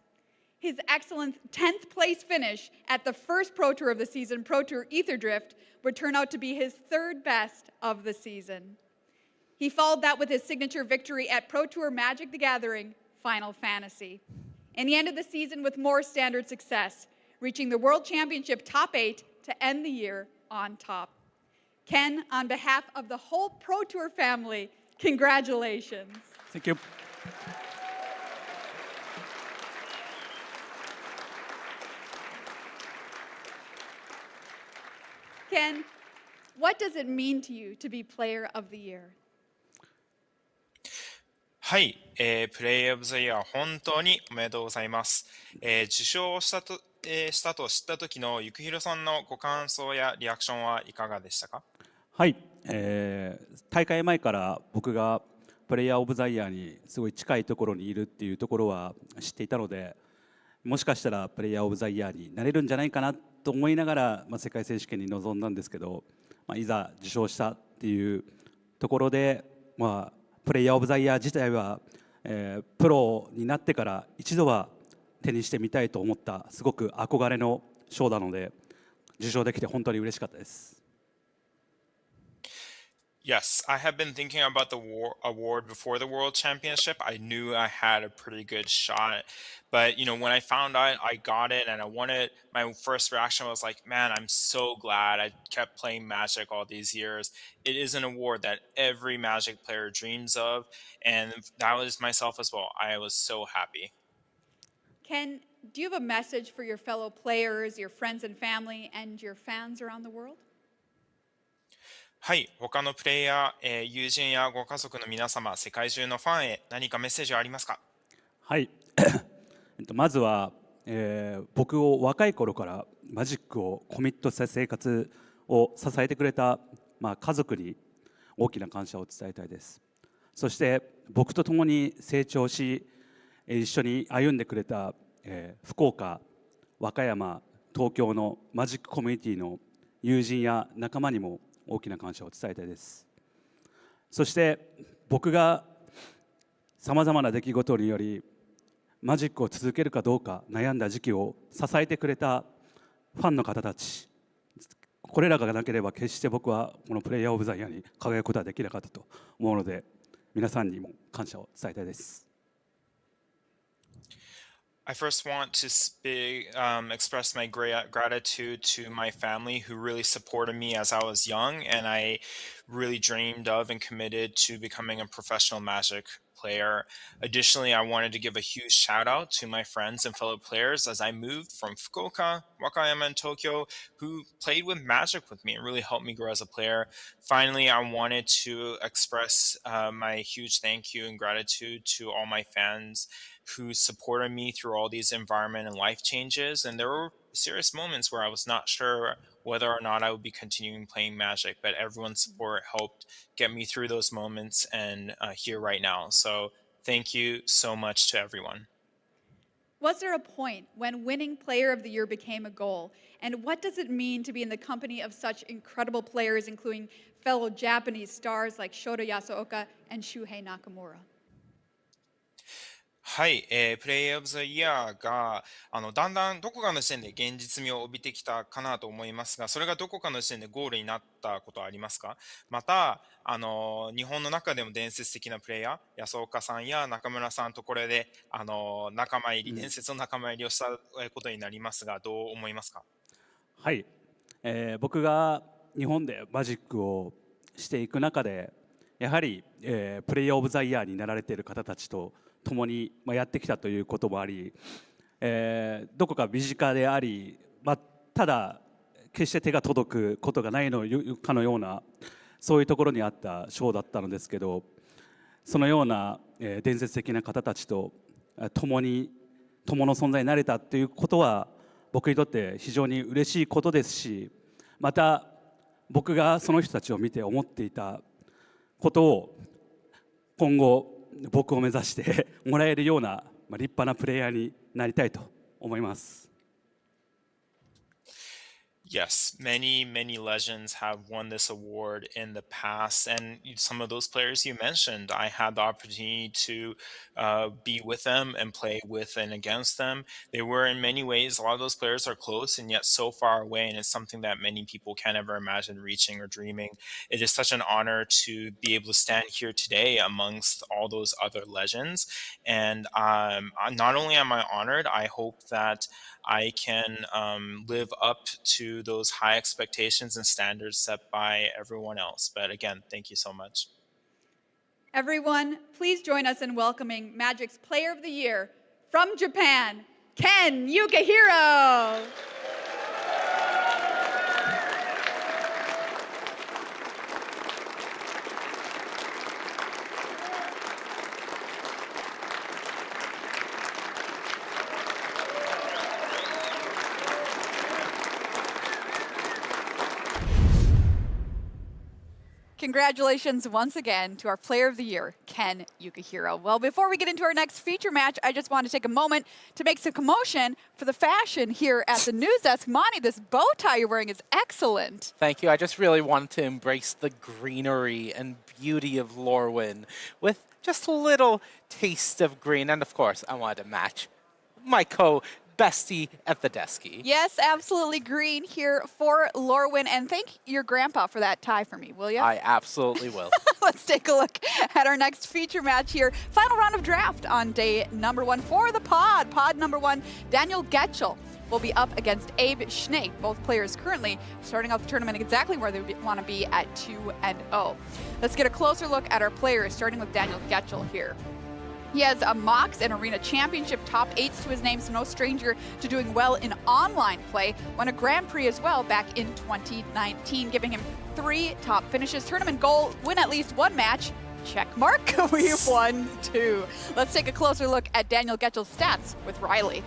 His excellent 10th place finish at the first Pro Tour of the season, Pro Tour Etherdrift, would turn out to be his 3rd best of the season. He followed that with his signature victory at Pro Tour Magic the Gathering Final Fantasy. And he ended the season with more standard success, reaching the World Championship top 8 to end the year on top. Ken, on behalf of the whole Pro Tour family, congratulations. Thank you. Ken, what does it mean to you to be Player of the Year? はい、プレイオブザイヤー本当におめでとうございます。受賞したと知った時のゆくひろさんのご感想やリアクションはいかがでしたか？はい、大会前から僕がプレイヤーオブザイヤーにすごい近いところにいるっていうところは知っていたので、もしかしたらプレイヤーオブザイヤーになれるんじゃないかなと思いながら、世界選手権に臨んだんですけど、いざ受賞したっていうところで、プレイヤーオブザイヤー自体は、プロになってから一度は手にしてみたいと思ったすごく憧れの賞なので、受賞できて本当に嬉しかったです。Yes, I have been thinking about the award before the World Championship. I knew I had a pretty good shot. But, when I found out I got it and I won it, my first reaction was like, man, I'm so glad I kept playing Magic all these years. It is an award that every Magic player dreams of. And that was myself as well. I was so happy. Ken, do you have a message for your fellow players, your friends and family, and your fans around the world? はい、他のプレイヤー、友人やご家族の皆様、世界中のファンへ何かメッセージはありますか？はい、まずは、僕を若い頃からマジックをコミットした生活を支えてくれた、家族に大きな感謝を伝えたいです。そして僕と共に成長し、一緒に歩んでくれた、福岡、和歌山、東京のマジックコミュニティの友人や仲間にも大きな感謝を伝えたいです。そして僕がさまざまな出来事によりマジックを続けるかどうか悩んだ時期を支えてくれたファンの方たち、これらがなければ決して僕はこのプレイヤーオブザイヤーに輝くことはできなかったと思うので、皆さんにも感謝を伝えたいです。I first want to express my gratitude to my family who really supported me as I was young, and I really dreamed of and committed to becoming a professional Magic player. Additionally, I wanted to give a huge shout out to my friends and fellow players as I moved from Fukuoka, Wakayama, and Tokyo, who played with Magic with me and really helped me grow as a player. Finally, I wanted to express my huge thank you and gratitude to all my fans who supported me through all these environment and life changes. And there were serious moments where I was not sure whether or not I would be continuing playing Magic, but everyone's support helped get me through those moments and here right now. So thank you so much to everyone. Was there a point when winning Player of the Year became a goal? And what does it mean to be in the company of such incredible players, including fellow Japanese stars like Shota Yasuoka and Shuhei Nakamura? はい、プレイヤーオブザイヤーがだんだんどこかの時点で現実味を帯びてきたかなと思いますが、それがどこかの時点でゴールになったことはありますか？また日本の中でも伝説的なプレイヤー、安岡さんや中村さんとこれで仲間入り、伝説の仲間入りをしたことになりますが、どう思いますか？はい、僕が日本でマジックをしていく中で、やはり、プレイヤーオブザイヤーになられている方たちと共にやってきたということもあり、どこか身近であり、ただ決して手が届くことがないのかのような、そういうところにあったショーだったのですけど、そのような、伝説的な方たちと共の存在になれたということは僕にとって非常に嬉しいことですし、また僕がその人たちを見て思っていたことを今後僕を目指してもらえるような立派なプレイヤーになりたいと思います。Yes, many legends have won this award in the past, and some of those players you mentioned, I had the opportunity to be with them and play with and against them. They were in many ways, a lot of those players are close and yet so far away, and it's something that many people can't ever imagine reaching or dreaming. It is such an honor to be able to stand here today amongst all those other legends, and not only am I honored, I hope that I can live up to those high expectations and standards set by everyone else. But again, thank you so much. Everyone, please join us in welcoming Magic's Player of the Year from Japan, Ken Yukihiro. Congratulations once again to our Player of the Year, Ken Yukihiro. Well, before we get into our next feature match, I just want to take a moment to make some commotion for the fashion here at the news desk. Monty, this bow tie you're wearing is excellent. Thank you. I just really wanted to embrace the greenery and beauty of Lorwyn with just a little taste of green. And of course, I wanted to match my bestie at the desky. Yes, absolutely green here for Lorwyn. And thank your grandpa for that tie for me, will you? I absolutely will. Let's take a look at our next feature match here. Final round of draft on day number 1 for the pod. Pod number 1, Daniel Getchell will be up against Abe Schnake. Both players currently starting out the tournament exactly where they want to be at 2-0. Let's get a closer look at our players, starting with Daniel Getchell here. He has a Mox and Arena Championship top 8s to his name, so no stranger to doing well in online play. Won a Grand Prix as well back in 2019, giving him 3 top finishes. Tournament goal, win at least 1 match. Check mark. We've won 2. Let's take a closer look at Daniel Getchell's stats with Riley.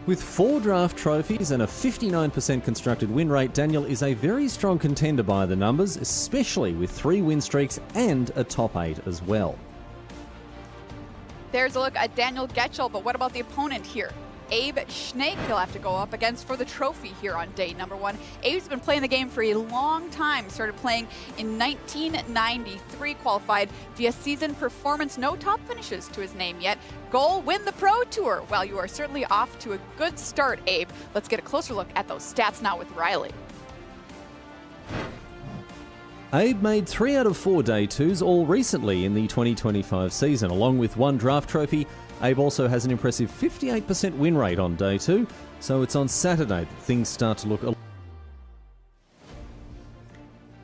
With 4 draft trophies and a 59% constructed win rate, Daniel is a very strong contender by the numbers, especially with 3 win streaks and a top 8 as well. There's a look at Daniel Getchell, but what about the opponent here? Abe Schnake he'll have to go up against for the trophy here on day number 1. Abe's been playing the game for a long time, started playing in 1993, qualified via season performance, no top finishes to his name yet. Goal, win the Pro Tour. Well, you are certainly off to a good start, Abe. Let's get a closer look at those stats now with Riley. Abe made 3 out of 4 Day 2s all recently in the 2025 season. Along with 1 draft trophy, Abe also has an impressive 58% win rate on Day 2, so it's on Saturday that things start to look a...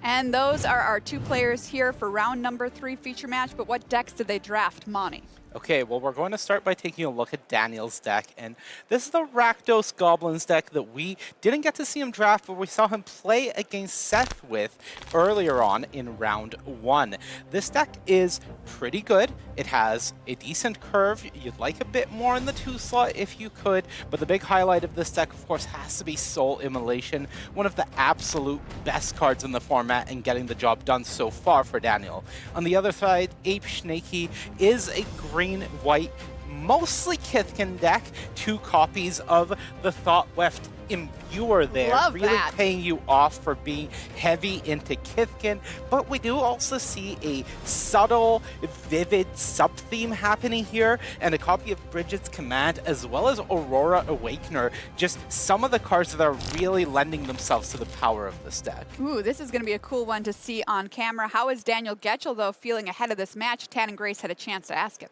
And those are our 2 players here for round number 3 feature match, but what decks did they draft, Monty? Okay, well, we're going to start by taking a look at Daniel's deck, and this is the Rakdos Goblins deck that we didn't get to see him draft, but we saw him play against Seth with earlier on in round 1. This deck is pretty good. It has a decent curve. You'd like a bit more in the 2 slot if you could, but the big highlight of this deck, of course, has to be Soul Immolation, one of the absolute best cards in the format and getting the job done so far for Daniel. On the other side, Ape Schnake is a green-white, mostly Kithkin deck, 2 copies of the Thoughtweft Imbuer there. Love really that. paying you off for being heavy into Kithkin, but we do also see a subtle, vivid sub-theme happening here, and a copy of Bridget's Command, as well as Aurora Awakener, just some of the cards that are really lending themselves to the power of this deck. Ooh, this is going to be a cool one to see on camera. How is Daniel Getchell, though, feeling ahead of this match? Tan and Grace had a chance to ask him.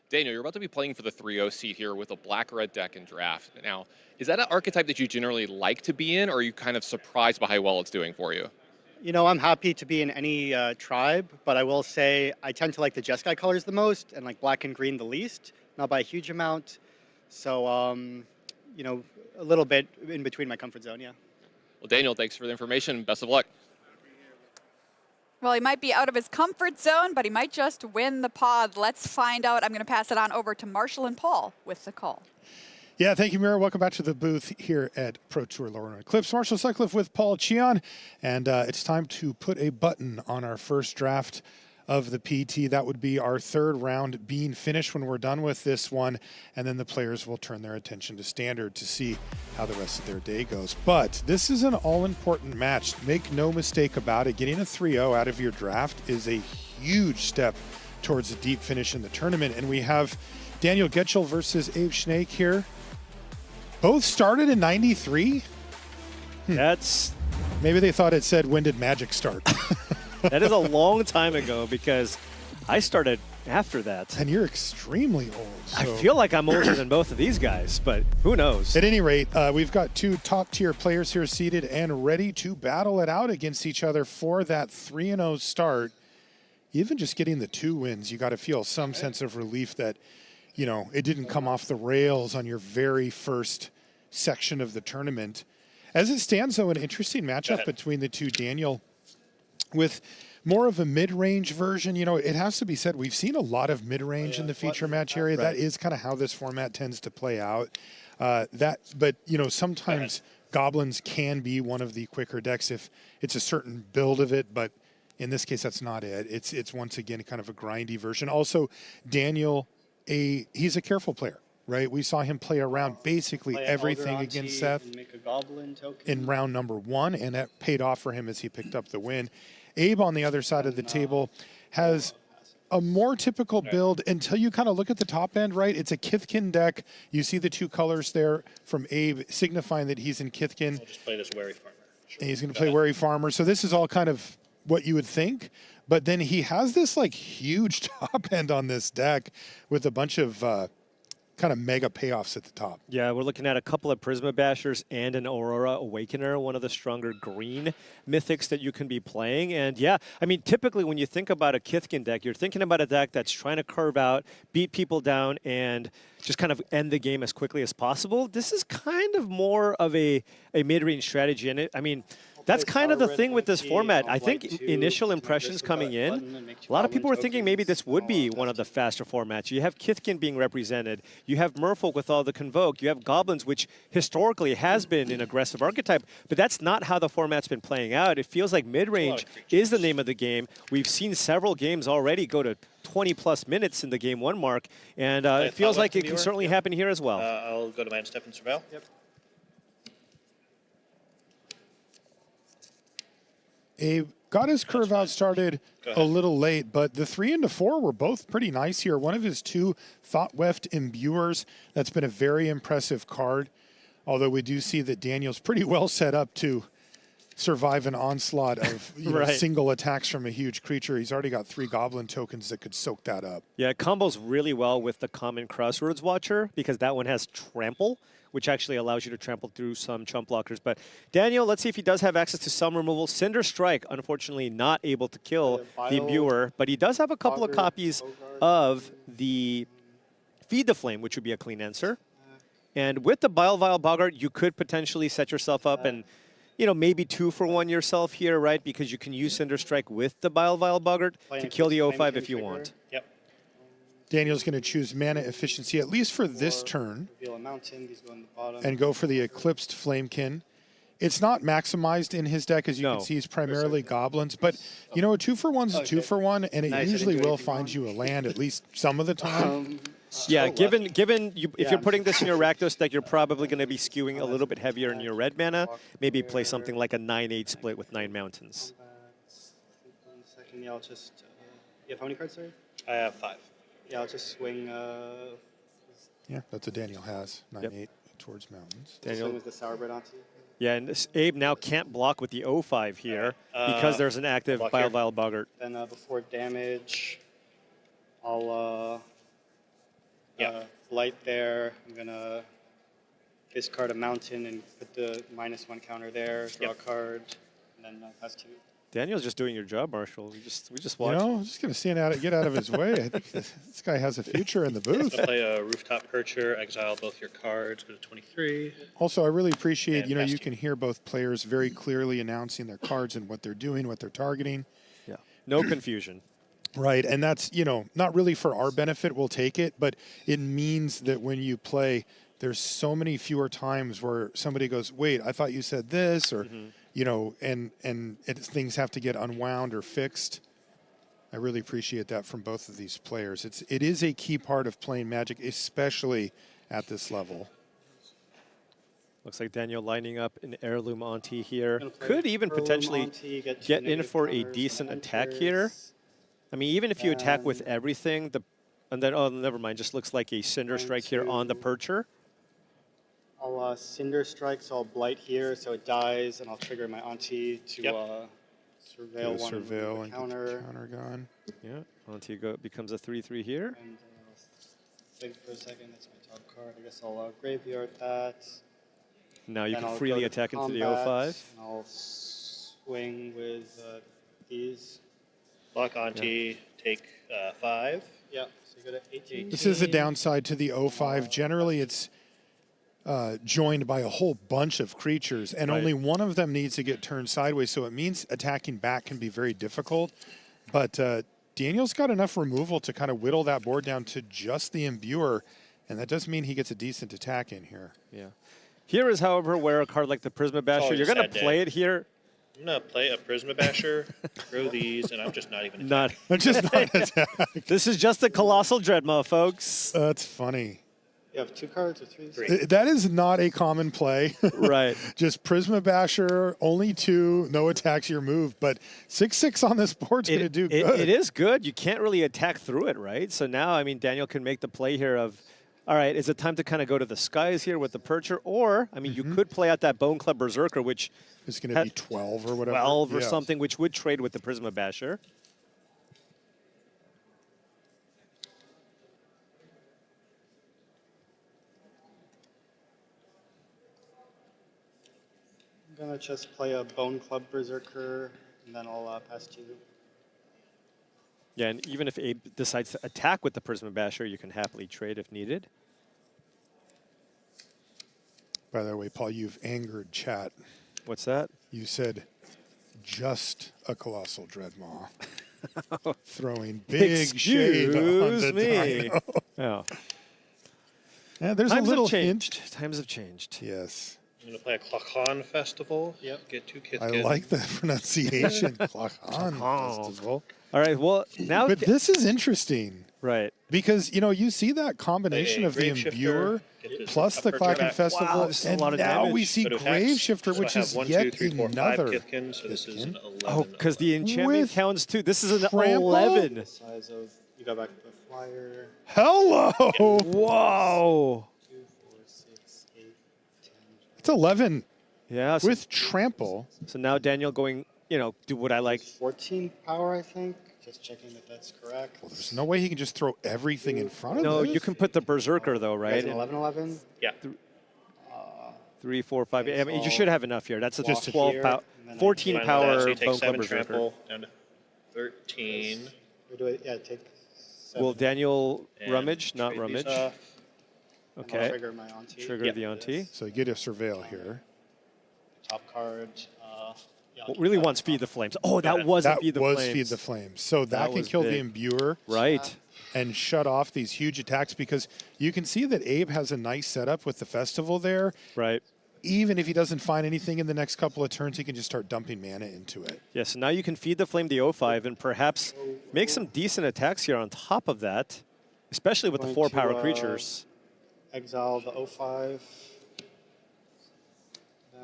Daniel, you're about to be playing for the 3-0 seat here with a black-red deck in draft. Now, is that an archetype that you generally like to be in, or are you kind of surprised by how well it's doing for you? You know, I'm happy to be in any tribe, but I will say I tend to like the Jeskai colors the most and like black and green the least, not by a huge amount. So, you know, a little bit in between my comfort zone, yeah. Well, Daniel, thanks for the information. Best of luck. Well, he might be out of his comfort zone, but he might just win the pod. Let's find out. I'm going to pass it on over to Marshall and Paul with the call. Yeah, thank you, Mira. Welcome back to the booth here at Pro Tour Lorwyn Eclipsed. Marshall Sutcliffe with Paul Cheon, and it's time to put a button on our first draft of the PT. That would be our 3rd round being finished when we're done with this one, and then the players will turn their attention to Standard to see how the rest of their day goes. But this is an all-important match. Make no mistake about it. Getting a 3-0 out of your draft is a huge step towards a deep finish in the tournament, and we have Daniel Getchell versus Abe Schnake here. Both started in 93? That's... Maybe they thought it said, when did Magic start? That is a long time ago because I started after that. And you're extremely old. So. I feel like I'm older than both of these guys, but who knows? At any rate, we've got 2 top-tier players here seated and ready to battle it out against each other for that 3-0 start. Even just getting the 2 wins, you got to feel some sense of relief that, you know, it didn't come off the rails on your very first section of the tournament. As it stands, though, an interesting matchup between the 2. Daniel with more of a mid-range version. You know, it has to be said, we've seen a lot of mid-range in the feature match area. That is kind of how this format tends to play out. But, you know, sometimes Goblins can be one of the quicker decks if it's a certain build of it, but in this case, that's not it. It's once again kind of a grindy version. Also, Daniel, he's a careful player. Right, we saw him play around basically everything against Seth in round number 1, and that paid off for him as he picked up the win. Abe on the other side of the table has a more typical build until you kind of look at the top end, right? It's a Kithkin deck. You see the 2 colors there from Abe signifying that he's in Kithkin. I'll just play this Wary Farmer. Sure. And he's going to play Wary Farmer. So this is all kind of what you would think. But then he has this like huge top end on this deck with a bunch of kind of mega payoffs at the top. Yeah, we're looking at a couple of Prisma Bashers and an Aurora Awakener, one of the stronger green mythics that you can be playing. And yeah, I mean, typically when you think about a Kithkin deck, you're thinking about a deck that's trying to curve out, beat people down, and just kind of end the game as quickly as possible. This is kind of more of a mid-range strategy. And I mean, that's kind of the thing with this format. I think initial impressions coming in, a lot of people were thinking maybe this would be one of the faster formats. You have Kithkin being represented. You have Merfolk with all the Convoke. You have Goblins, which historically has been an aggressive archetype, but that's not how the format's been playing out. It feels like mid-range is the name of the game. We've seen several games already go to 20+ minutes in the game 1 mark, and it feels like it can certainly happen here as well. I'll go to my step and surveil. Yep. Abe got his curve out started a little late, but the 3 into 4 were both pretty nice here. One of his 2 Thought Weft Imbuers, that's been a very impressive card, although we do see that Daniel's pretty well set up to survive an onslaught of single attacks from a huge creature. He's already got 3 goblin tokens that could soak that up. Yeah, it combos really well with the common Crossroads Watcher because that one has Trample, which actually allows you to trample through some chump blockers. But Daniel, let's see if he does have access to some removal. Cinder Strike, unfortunately not able to kill the Imbuer, but he does have a couple of copies of the Feed the Flame, which would be a clean answer. And with the Bile Vial Boggart, you could potentially set yourself up and, you know, maybe 2-for-1 yourself here, right? Because you can use Cinder Strike with the Bile Vial Boggart to kill the O5 if you want. Yep. Daniel's going to choose mana efficiency, at least for this turn, and go for the Eclipsed Flamekin. It's not maximized in his deck, as you can see. He's primarily goblins, but you know, a 2-for-1's a 2-for-1, and it usually will find you a land at least some of the time. Yeah, given if you're putting this in your Rakdos deck, you're probably going to be skewing a little bit heavier in your red mana. Maybe play something like a 9-8 split with 9 mountains. Second, yeah, I'll just. You have how many cards, sorry? I have 5. Yeah, I'll just swing. Yeah, that's what Daniel has. 9-8 towards mountains. Daniel swing with the Sourbread onto. Yeah, and this Abe now can't block with the O5 here because there's an active Bile Vial Boggart. Then before damage, I'll light there. I'm gonna discard a mountain and put the -1 counter there. Draw a card, and then pass 2. Daniel's just doing your job, Marshall. We just watched. You know, I'm just going to stand out, get out of his way. I think this guy has a future in the booth. I'll play a Rooftop Percher, exile both your cards, go to 23. Also, I really appreciate, you know, you can hear both players very clearly announcing their cards and what they're doing, what they're targeting. Yeah, no confusion. Right, and that's, you know, not really for our benefit, we'll take it, but it means that when you play, there's so many fewer times where somebody goes, wait, I thought you said this, or, you know, and things have to get unwound or fixed. I really appreciate that from both of these players. It is a key part of playing Magic, especially at this level. Looks like Daniel lining up an Heirloom Auntie here. Could even potentially get in for a decent attack here. I mean, even if you attack with everything, and then, oh, never mind, just looks like a Cinder Strike here on the Percher. I'll Cinder Strike, so I'll Blight here, so it dies, and I'll trigger my Auntie to surveil one surveil and counter. get the counter gone. Yeah, Auntie becomes a 3/3 here. And think for a second, that's my top card. I guess I'll graveyard that. Now you Then can I'll freely go to attack into the combat, O5. And I'll swing with these. Block Auntie, take 5. Yeah, so you go to 18. This is a downside to the O5. Generally, it's joined by a whole bunch of creatures, and only one of them needs to get turned sideways, so it means attacking back can be very difficult. But Daniel's got enough removal to kind of whittle that board down to just the Imbuer, and that does mean he gets a decent attack in here. Yeah. Here is, however, where a card like the Prisma Basher, you're going to play it here. I'm going to play a Prisma Basher, throw these, and I'm just not even Not, just not attack. This is just a Colossal Dreadmaw, folks. That's funny. You have 2 cards or 3? That is not a common play. Right. Just Prisma Basher, only 2, no attacks your move, but 6/6 on this board's going to do good. It is good. You can't really attack through it, right? So now, I mean, Daniel can make the play here of, all right, is it time to kind of go to the skies here with the Percher? Or, I mean, you could play out that Bone Club Berserker, which is going to be 12 or whatever. 12 or something, which would trade with the Prisma Basher. I'm going to just play a Bone Club Berserker, and then I'll pass 2. Yeah, and even if Abe decides to attack with the Prisma Basher, you can happily trade if needed. By the way, Paul, you've angered chat. What's that? You said just a Colossal Dreadmaw. Throwing big shade on the Dino. Yeah. Yeah, there's Times a little have changed. hint. Times have changed. Yes. I'm going to play a Klakan Festival. Yep. Get 2 Kithkin. I like the pronunciation. Klakan Festival. All right, well, now... But this is interesting. Right. Because, you know, you see that combination of the Imbuer plus the Klakan Festival, and now we see Grave Shifter, which is yet another Kithkin, so this is an 11. Oh, because the enchantment counts too. This is an Trample? 11. Size of, you go back to the flyer. Hello! Whoa! 2, 4, 6, 8, 10. It's 11 Yeah. So, with Trample. so now Daniel going, you know, do what I like. 14 power, I think. Just checking if that's correct. Well, there's no way he can just throw everything in front of No, this. you can put the Berserker though, right? 11-11? Yeah. 3, 4, 5. I mean, you should have enough here. That's a Just 12 power, 14 Fine with that. power So you take Bone Club 7 Berserker. trample down to 13. Or do I, yeah, take 7. Will Daniel And rummage? Not trade these rummage. off. And I'll Okay. trigger my auntie. Trigger Yeah. the auntie. So you get a Surveil here. Top card. Yeah, What really wants Feed the Flames? Oh, that was a That Feed the was Flames. Feed the Flames. So that can was kill big. the Imbuer. Right. And shut off these huge attacks, because you can see that Abe has a nice setup with the Festival there. Right. Even if he doesn't find anything in the next couple of turns, he can just start dumping mana into it. Yeah, so now you can Feed the Flame the 05 and perhaps make some decent attacks here on top of that, especially with the Going 4 to, power creatures. Exile the 05.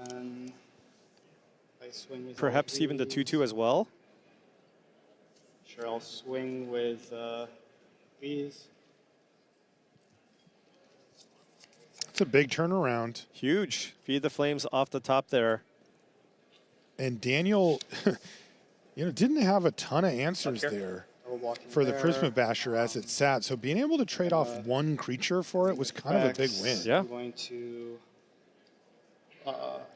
Then I swing with Perhaps all even the these. 2/2 as well. Sure, I'll swing with these. It's a big turnaround. Huge. Feed the Flames off the top there. And Daniel, didn't have a ton of answers there for the Prisma Basher as it sat. So being able to trade off one creature for it was kind of a big win. Yeah. I'm going to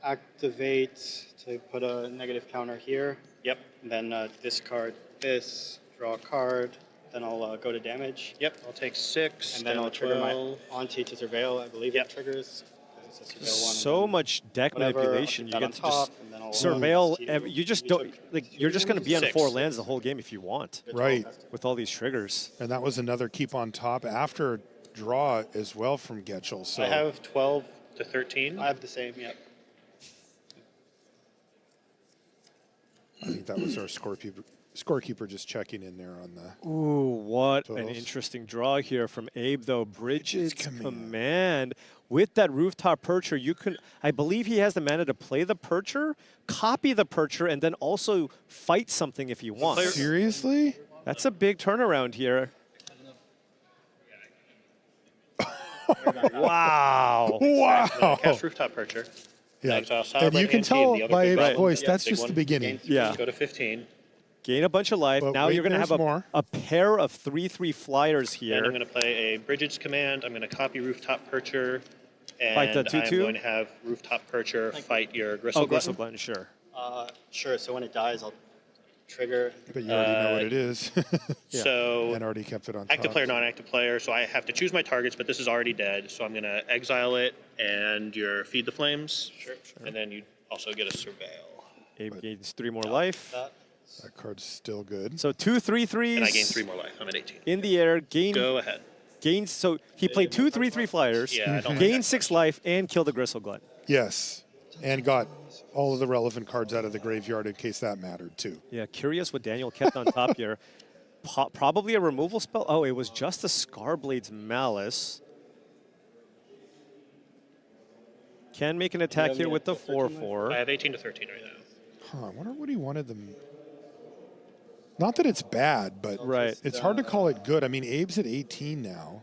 activate to put a negative counter here. Yep. And then discard this, draw a card. Then I'll go to damage. Yep. I'll take 6. And then down I'll to trigger 12. my auntie to surveil. I believe it triggers. It's a surveil one, So much deck whatever, manipulation. I'll You put get that to on just top, and then I'll surveil. see You just don't you're just going to be on 6. 4 lands the whole game if you want. Right. With all these triggers. And that was another keep on top after draw as well from Getchell. So I have 12 to 13. I have the same, yep. I think that was our scorekeeper just checking in there on the. Ooh, what an totals. interesting draw here from Abe, though. Bridges Command. With that Rooftop Percher, you can, I believe he has the mana to play the Percher, copy the Percher, and then also fight something if he wants. Seriously? That's a big turnaround here. Wow. Wow. Cast Rooftop Percher. Yeah. Exile And you Sovereign can and tell the other by big his one. voice, Yep, that's big just the one. beginning. Yeah. Go to 15. Gain a bunch of life. But Now wait, you're going to there's have more. a pair of 3/3 flyers And I'm here. going to play a Bridges command. I'm going to copy Rooftop Percher. And Fight the I'm 2/2? going to have Rooftop Percher fight your Gristle Oh, Gristle Glutton, sure. Sure, so when it dies, I'll trigger. But you already know what it is. So And already kept it on active top. player, non-active player. So I have to choose my targets, but this is already dead. So I'm going to exile it and your Feed the Flames. Sure. And then you also get a Surveil. Abe gains 3 more life. That card's still good. So 2 3/3s. And I gain 3 more life. I'm at 18. In the air, Go ahead. gains. So he played 2 3/3 flyers, Yeah, I don't like gained 6 life, and killed the Gristle Glutton. Yes. And got all of the relevant cards out of the graveyard in case that mattered too. Yeah, curious what Daniel kept on top here. Probably a removal spell. Oh, it was just the Scarblade's Malice. Can make an attack here with the 4/4. I have 18 to 13 right now. Huh, I wonder what he wanted them. Not that it's bad, but Right. it's hard to call it good. I mean, Abe's at 18 now.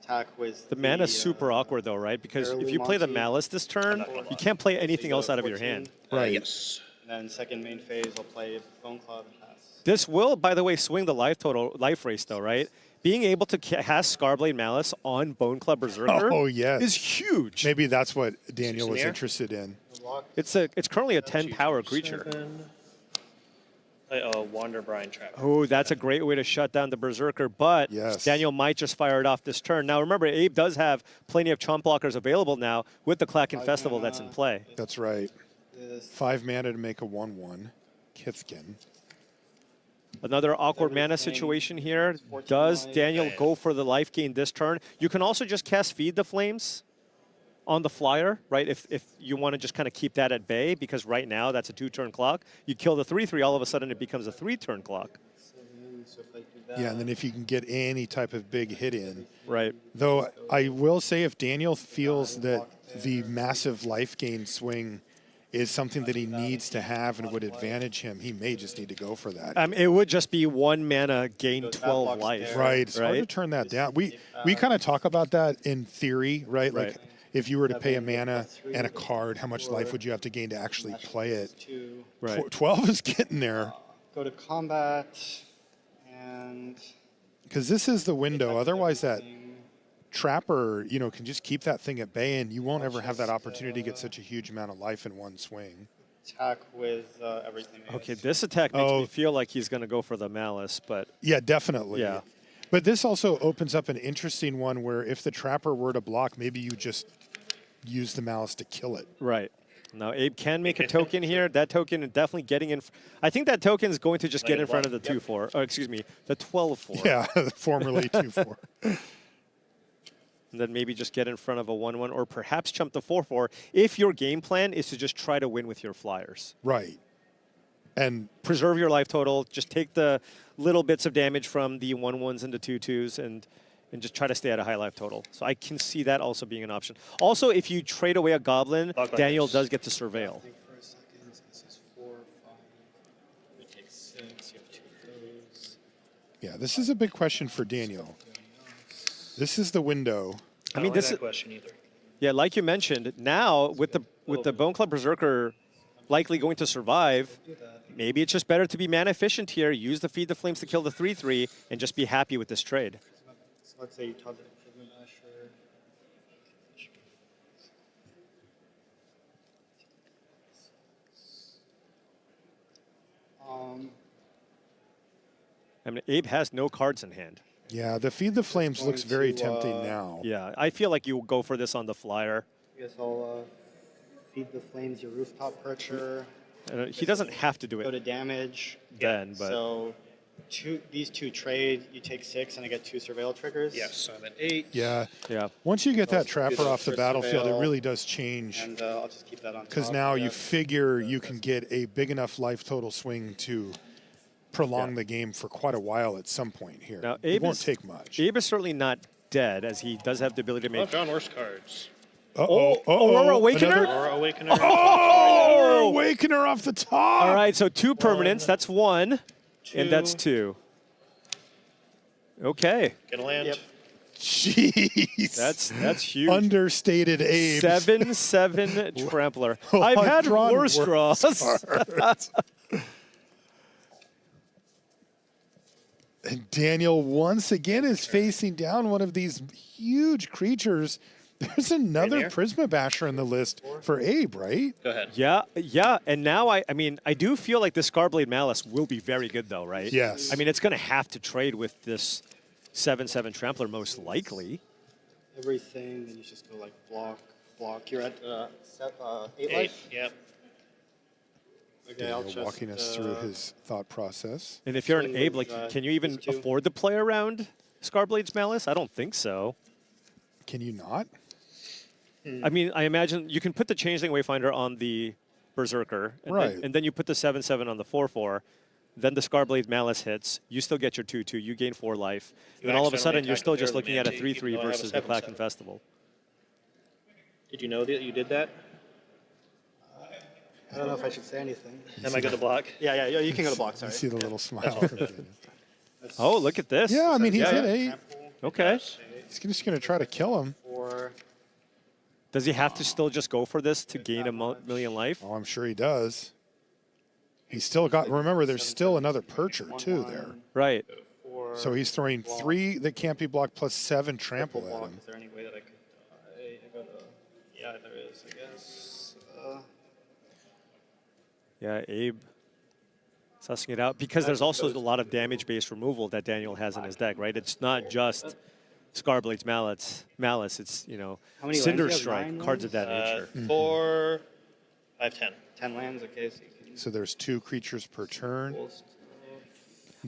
Attack with The mana's super awkward though, right? Because if you play the Malice this turn, you can't play anything else out of your hand. Right. Yes. And then second main phase, I'll play Bone Club and pass. This will, by the way, swing the life race though, right? Being able to cast Scarblade Malice on Bone Club Berserker Oh, yes. is huge. Maybe that's what Daniel was Snare. interested in. It's currently a 10 power creature. Play a Wander Brine Trap. Oh, that's a great way to shut down the Berserker, but Yes. Daniel might just fire it off this turn. Now remember, Abe does have plenty of chomp blockers available now with the Klacken Festival that's in play. That's right. 5 mana to make a 1/1. Kithkin. Another awkward mana situation here. Does Daniel go for the life gain this turn? You can also just cast Feed the Flames. on the flyer, right? If you want to just kind of keep that at bay, because right now that's a 2-turn clock. You kill the 3/3, all of a sudden it becomes a 3-turn clock. So if I do that, Yeah, and then if you can get any type of big hit in. Right. Though I will say if Daniel feels that the massive life gain swing is something that he needs to have and would advantage him, he may just need to go for that. It would just be 1 mana, gain 12 life. Right, it's hard to turn that down. We kind of talk about that in theory, right? Right. Like if you were to pay a mana and a card, how much life would you have to gain to actually play it? Right. 12 is getting there. go to combat, and because this is the window. Otherwise, that trapper, can just keep that thing at bay, and you won't ever have that opportunity to get such a huge amount of life in one swing. attack with everything. Okay, this attack makes me feel like he's going to go for the Malice, but... Yeah, definitely. Yeah. But this also opens up an interesting one where if the trapper were to block, maybe you just use the Malice to kill it. Right. Now, Abe can make a token here. That token is definitely getting in. I think that token is going to just get in front of the 2/4. Oh, excuse me, the 12/4. Yeah, formerly 2/4. And then maybe just get in front of a 1/1 or perhaps jump the 4/4 if your game plan is to just try to win with your flyers. Right. And preserve your life total. Just take the little bits of damage from the 1/1s and the 2/2s and just try to stay at a high life total. So I can see that also being an option. Also, if you trade away a goblin, Daniel does get to surveil. Yeah, this is a big question for Daniel. This is the window. I mean, this is question either. Yeah, like you mentioned, now with the Bone Club Berserker likely going to survive, maybe it's just better to be mana efficient here, use the Feed the Flames to kill the 3/3, and just be happy with this trade. So let's say you target Improvement Asher. I mean, Abe has no cards in hand. Yeah, the Feed the Flames looks very tempting now. Yeah, I feel like you go for this on the flyer. I guess I'll Feed the Flames your Rooftop Percher. He doesn't have to do it. Go to damage. Then, but So these two trade, you take 6 and I get 2 surveil triggers. Yes, so I'm at 8. Yeah. Yeah. Once you get that Do trapper the off the first battlefield, it surveil, really does change. And I'll just keep that on Because top. now Yeah. you figure you can get a big enough life total swing to prolong the game for quite a while at some point here. Now, It Abe won't is, take much. Abe is certainly not dead, as he does have the ability to Well, make... I've drawn worse cards. Aurora Awakener? Aurora Awakener. Oh, Awakener off the top. All right, so 2 permanents. That's 1, and that's 2. Okay. Get a land. Yep. Jeez. That's huge. Understated Abe. 7/7 Trampler. Oh, I've had drawn worse draws. cards. And Daniel once again is facing down one of these huge creatures. There's another Prisma Basher in the list for Abe, right? Go ahead. Yeah, and now I mean, I do feel like this Scarblade Malice will be very good though, right? Yes. I mean, it's going to have to trade with this 7/7 Trampler most likely. Everything, then you just go like block. You're at 8 8. life? Yep. Okay, I'll Daniel just, walking us through his thought process. And if you're an Swing Abe, with, like, can you even these 2. afford to play around Scarblade's Malice? I don't think so. Can you not? I mean, I imagine you can put the Changeling Wayfinder on the Berserker, and Right. then you put the 7/7 on the 4/4. Then the Scarblade Malice hits. You still get your 2/2. You gain 4 life. You And all of a accidentally sudden, you're attack still the just Pyramid looking at a Mantis, 3/3 even though I have a versus the 7/7. Kraken Festival. Did you know that you did that? I don't know if I should say anything. Am I good to block? Yeah, you can go to block, You sorry. see the little smile. Oh, look at this. Yeah, I mean, he's hit 8. Okay. He's just going to try to kill him. Does he have to still just go for this to gain a million life? Oh, I'm sure he does. He's still got, remember, there's still another Percher, too, there. Right. So he's throwing 3 that can't be blocked plus 7 trample at him. Is there any way that I could yeah, there is, I guess. Yeah, Abe sussing it out. Because there's also a lot of damage-based removal that Daniel has in his deck, right? It's not just Scarblade's Malice. It's, How many Cinder lands do you have? Strike, 9 cards of that nature. 4, 5, 10. 10 lands, okay. So you can So there's 2 creatures per turn.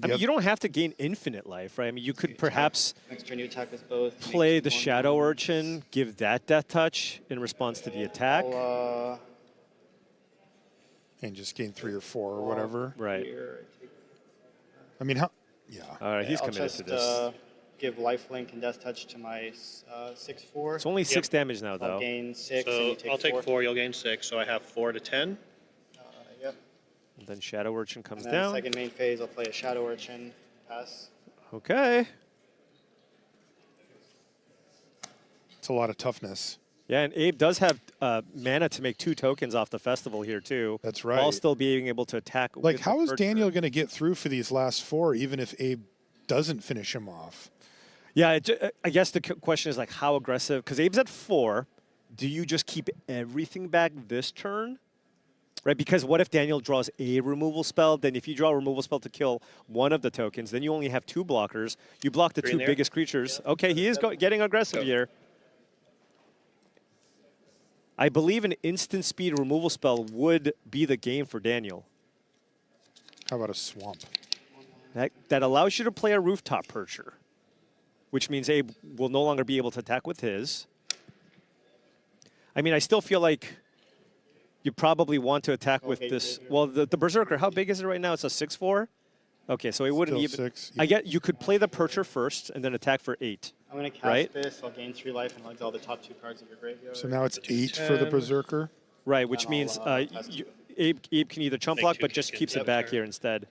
I mean, you don't have to gain infinite life, right? I mean, you could perhaps Next turn you attack us both. play the Shadow Urchin, give that Death Touch in response to the attack. And just gain 3 or 4 or whatever. Right. I mean, how? Yeah. All right, he's I'll committed just, to this. Give lifelink and Death Touch to my 6/4. It's only 6 damage now, though. I'll gain 6. So and you take I'll take 4. 4, you'll gain 6, so I have 4 to 10. Yep. And then Shadow Urchin comes And then down. second main phase, I'll play a Shadow Urchin. Pass. Okay. It's a lot of toughness. Yeah, and Abe does have mana to make 2 tokens off the festival here, too. That's right. While still being able to attack. Like, with how the is Archer. Daniel going to get through for these last 4, even if Abe doesn't finish him off? Yeah, I guess the question is, like, how aggressive? Because Abe's at 4. Do you just keep everything back this turn? Right, because what if Daniel draws a removal spell? Then if you draw a removal spell to kill one of the tokens, then you only have 2 blockers. You block the 2 there? biggest creatures. Okay, he is getting aggressive here. I believe an instant speed removal spell would be the game for Daniel. How about a swamp? That allows you to play a Rooftop Percher, which means Abe will no longer be able to attack with his. I mean, I still feel like you probably want to attack with this. Well, the Berserker, how big is it right now? It's a 6/4? Okay, so it wouldn't Still even. 6, I get you could play the Percher first and then attack for 8. I'm going to cast right? this. I'll gain 3 life and exile the top 2 cards of your graveyard. So now it's 8 for the Berserker? Right, which means Abe can either chump block, but just keeps it back here instead.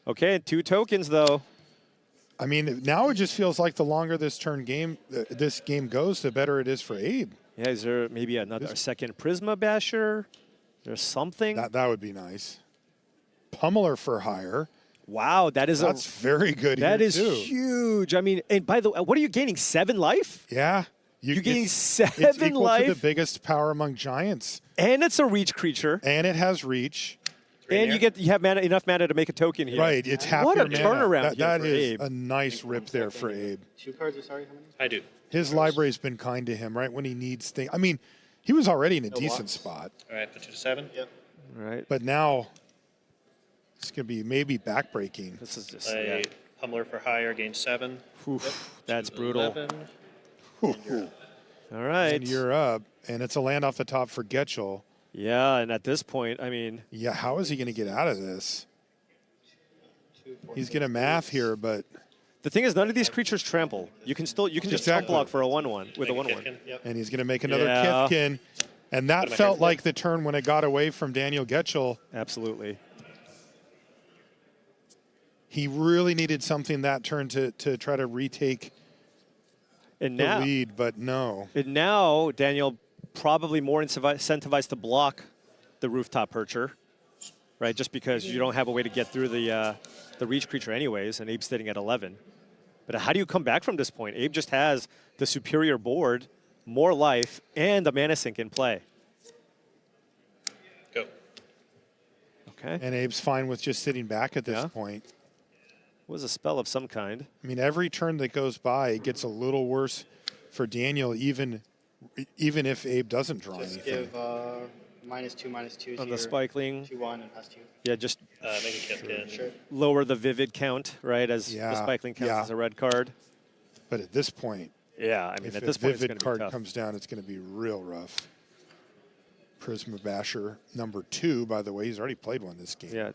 Okay, 2 tokens though. I mean, now it just feels like the longer this this game goes, the better it is for Abe. Yeah, is there maybe a second Prisma Basher? There's something? That would be nice. Pummeler for hire. Wow, that's very good. That here is too. huge. I mean, and by the way, what are you gaining? 7 life? Yeah. You're gaining 7 it's equal life. to the biggest power among giants. And it's a reach creature. And it has reach. And you have enough mana to make a token here. Right, it's half what your a mana. turnaround That here for is Abe. a nice rip there for Abe. 2 cards, or sorry, how many? I do. His library's been kind to him, right? When he needs things. I mean, he was already in a decent spot. All right, the 2 to 7. Yep. Right. But now it's going to be maybe backbreaking. This is just Play Pummeler for hire, gain 7. That's brutal. 11. All right. And you're up, and it's a land off the top for Getchell. Yeah, and at this point, I mean... Yeah, how is he going to get out of this? He's going to math here, but... The thing is, none of these creatures trample. You can just chump block for a 1/1 with a 1/1. And he's going to make another Yeah. Kithkin. And that felt like the turn when it got away from Daniel Getchell. Absolutely. He really needed something that turn to try to retake the lead, but no. And now, Daniel probably more incentivized to block the Rooftop Percher, right? Just because you don't have a way to get through the reach creature anyways, and Abe's sitting at 11. But how do you come back from this point? Abe just has the superior board, more life, and a mana sink in play. Go. Okay. And Abe's fine with just sitting back at this point. Was a spell of some kind. I mean, every turn that goes by, it gets a little worse for Daniel, even if Abe doesn't draw Just anything. give -2/-2 On the Spikeling. 2/1 and pass 2. Yeah, just Make a Kithkin. Sure. lower the Vivid count, right, as the Yeah, Spikeling counts yeah. as a red card. But at this point, Yeah, I mean, if at a this point, it's Vivid going to be card tough. comes down, it's going to be real rough. Prisma Basher, number 2, by the way. He's already played one this game. Yeah.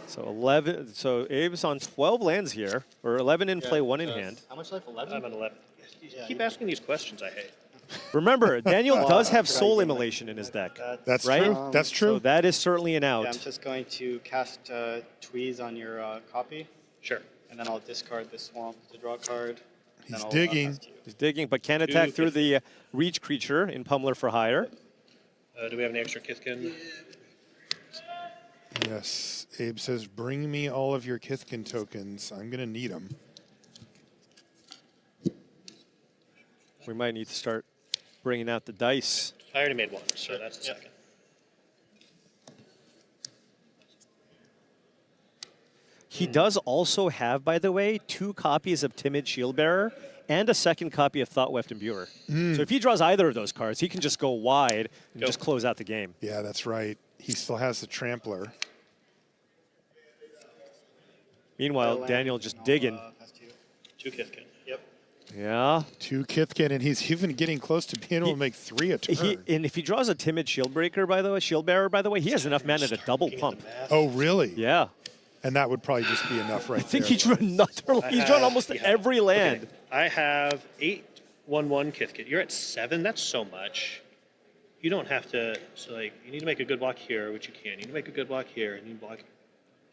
So 11. So Abe's on 12 lands here, or 11 in play, 1 in hand. How much life? 11? I'm at 11. Keep asking these questions I hate. Remember, Daniel does have Soul Immolation in his deck. That's right? true. That's true. So that is certainly an out. Yeah, I'm just going to cast Tweeze on your copy. Sure. And then I'll discard the Swamp to draw a card. He's digging. He's digging, but can attack through the reach creature in Pummeler for hire. Do we have any extra Kithkin? Yes. Abe says, bring me all of your Kithkin tokens. I'm going to need them. We might need to start bringing out the dice. I already made 1, so that's the second. He does also have, by the way, 2 copies of Timid Shieldbearer and a second copy of Thoughtweft Imbuer. So if he draws either of those cards, he can just go wide and just close out the game. Yeah, that's right. He still has the Trampler. Meanwhile, Daniel just digging. 2 Kithkin. Yep. Yeah. 2 Kithkin, and he's even getting close to being able to make 3 a turn. And if he draws a timid shield bearer, by the way, he has enough mana to double pump. Oh, really? Yeah. And that would probably just be enough right I think there. he's drawn almost every land. Okay. I have 8 1/1 Kithkin. You're at 7. That's so much. You don't have to. So like, you need to make a good block here, which you can. You need to make a good block here, and you block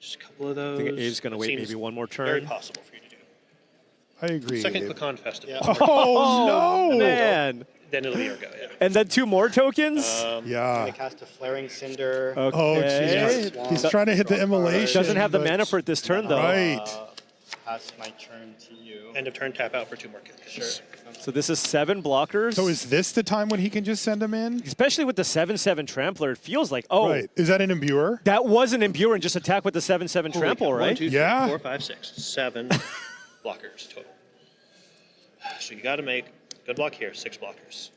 just a couple of those. I think Abe's going to wait Seems maybe one more turn. Very possible for you to do. I agree. Second Abe. Pecan Festival. Oh, no! Man. Then it'll be go. Yeah. And then 2 more tokens? Yeah. I'm gonna cast a Flaring Cinder. Okay. Oh, jeez. He's trying to hit the immolation. Doesn't have the but- mana for it this turn, though. Right. Pass my turn to you. End of turn, tap out for 2 more Kithkins. Sure. So this is 7 blockers. So is this the time when he can just send them in? Especially with the 7/7 Trampler, it feels like, oh. Right. Is that an imbuer? That was an imbuer and just attack with the 7/7 Trample, right? 1, 2, 3, Yeah. 4, 5, 6, 7 blockers total. So you got to make good block here, 6 blockers.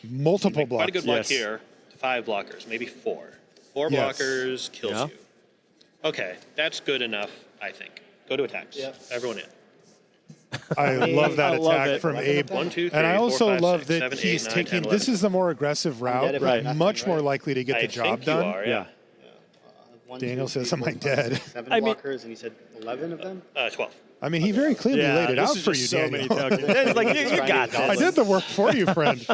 Multiple blocks. Quite a good block here, 5 blockers, maybe 4. 4 Yes. blockers kills Yeah. you. Okay, that's good enough, I think. Go to attacks. Yep. Everyone in. I love that I love attack it. from Abe. 1, 2, 3, And I 4, also 5, love 6, that 7, 8, he's 9, taking, 10, this is the more aggressive route, dead but if I- much more right? likely to get I the job think done. You are, Yeah. 1, Daniel 2, 3, says, am I 4, 5, dead? 6, 7 I mean- blockers, and you said 11 of them? 12. I mean, he very clearly laid it this out is for just you, so Daniel. many tokens. It's like, you got this. I did the work for you, friend.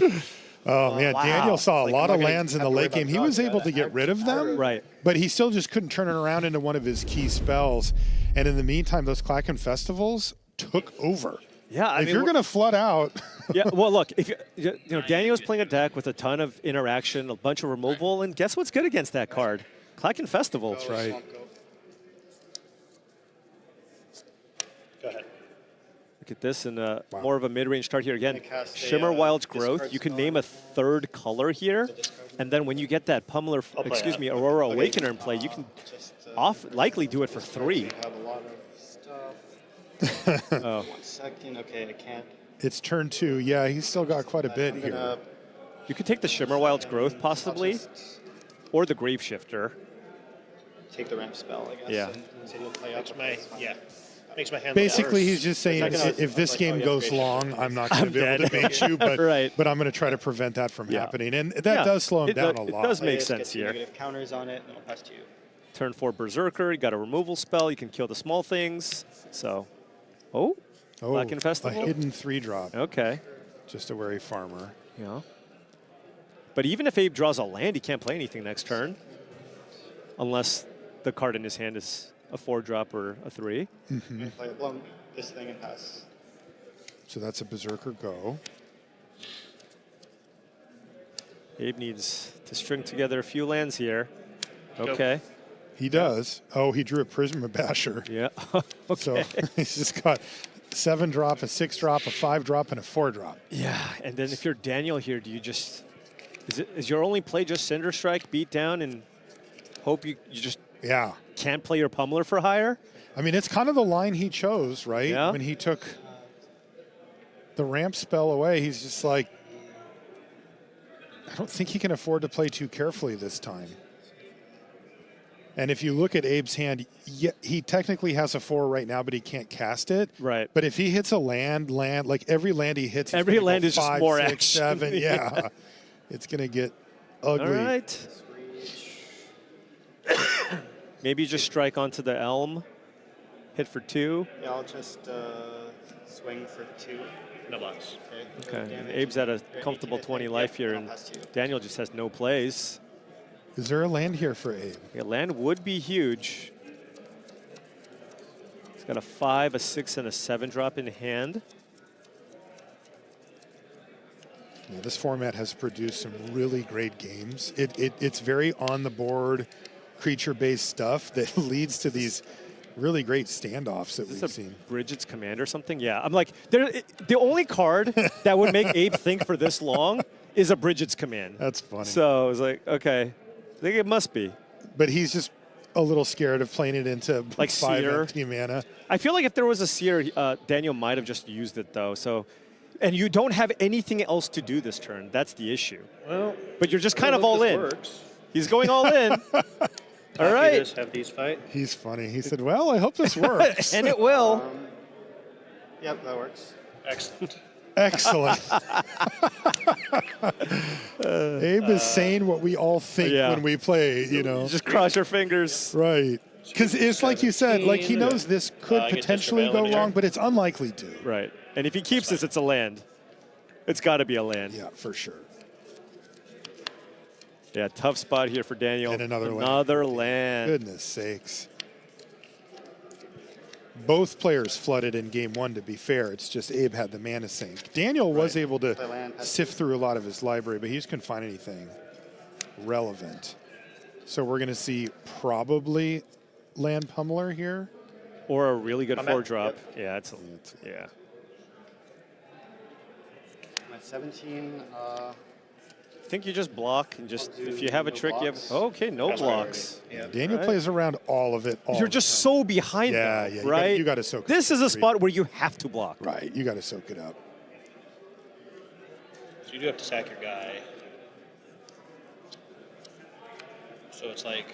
Oh, man. wow. Daniel saw a Like, lot I'm of not gonna lands in the have to worry late game. about He was draws, able yeah. to get rid of them. Right. But he still just couldn't turn it around into one of his key spells. And in the meantime, those Klacken festivals took over. Yeah, I if mean, you're going to flood out, yeah, well, look, if Daniel's playing a deck with a ton of interaction, a bunch of removal, and guess what's good against that card? Klacken Festival. that's right. Go ahead. Look at this, and more of a mid-range start here again. cast a, Shimmer Wild's Growth. discard You can spell. name a 3rd color here, and then when you get that Pummeler, Aurora Awakener in play, you can likely do it for 3. I have a lot of stuff. Oh. 1 second. Okay, I can't. It's turn 2. Yeah, he's still got quite a bit I'm here. gonna You could take the Shimmer Wild's Growth, possibly, or the Grave Shifter. take the ramp spell, I guess. Yeah. And so you'll play up. Makes my hand Basically, look he's just saying, Second, if this like, game oh, yeah, goes great. long, I'm not going to I'm be able to dead. beat you, but Right. but I'm going to try to prevent that from Yeah. happening. And that Yeah, does slow him it down does- a it lot. does make Just sense get 2 here. negative counters on it, and I'll pass to you. Turn 4 Berserker, you got a removal spell, you can kill the small things. So, Klacken A Festival? hidden 3-drop. Okay. Just a wary farmer. Yeah. But even if Abe draws a land, he can't play anything next turn. Unless the card in his hand is a 4-drop or a 3. I'm gonna play blow this thing and pass. So that's a Berserker go. Abe needs to string together a few lands here. Okay. He does. Oh, he drew a Prisma Basher. Yeah. So he's just got 7-drop, a 6-drop, a 5-drop, and a 4-drop. Yeah, and then if you're Daniel here, do you just... Is your only play just Cinder Strike, beat down, and hope you just can't play your Pummeler for higher? I mean, it's kind of the line he chose, right? Yeah. When he took the ramp spell away, he's just like, I don't think he can afford to play too carefully this time. And if you look at Abe's hand, yeah, he technically has a 4 right now, but he can't cast it. Right. But if he hits a land, like every land he hits, Every land is just 5, more 6, action. 7, yeah. It's going to get ugly. All right. Maybe just strike onto the Elm, hit for 2. Yeah, I'll just swing for 2. No blocks. Okay, and Abe's at a comfortable 20 life here, and Daniel just has no plays. Is there a land here for Abe? Yeah, land would be huge. He's got a 5, a 6, and a 7-drop in hand. Yeah, this format has produced some really great games. It's very on-the-board, creature-based stuff that leads to these really great standoffs that we've seen. Bridget's Command or something? Yeah, I'm like, the only card that would make Abe think for this long is a Bridget's Command. That's funny. So I was like, okay, I think it must be. But he's just a little scared of playing it into Like 5 Seer. empty mana. I feel like if there was a Seer, Daniel might have just used it though. So, and you don't have anything else to do this turn. That's the issue. Well, but you're just kind of hope all this in. works. He's going all in. All right. This, have these fight. He's funny. He said, well, I hope this works. And it will. Yep, that works. Excellent. Excellent. Abe is saying what we all think when we play, you know. Just cross your fingers. Right. Because it's like you said, like he knows this could potentially go wrong, but it's unlikely to. Right. And if he keeps this, it's a land. It's got to be a land. Yeah, for sure. Yeah, tough spot here for Daniel. And another land. Goodness sakes. Both players flooded in game one, to be fair. It's just Abe had the mana sink. Daniel was able to sift through a lot of his library, but he just couldn't find anything relevant. So we're going to see probably land pummeler here. Or a really good 4-drop. Yep. Yeah, yeah. I'm at 17. I think you just block and just, if you have a trick, you have, okay, no blocks. Yeah, Daniel plays around all of it. You're just so behind them, yeah, right? You got to soak it. This is a spot where you have to block. Right, you got to soak it up. So you do have to sack your guy. So it's like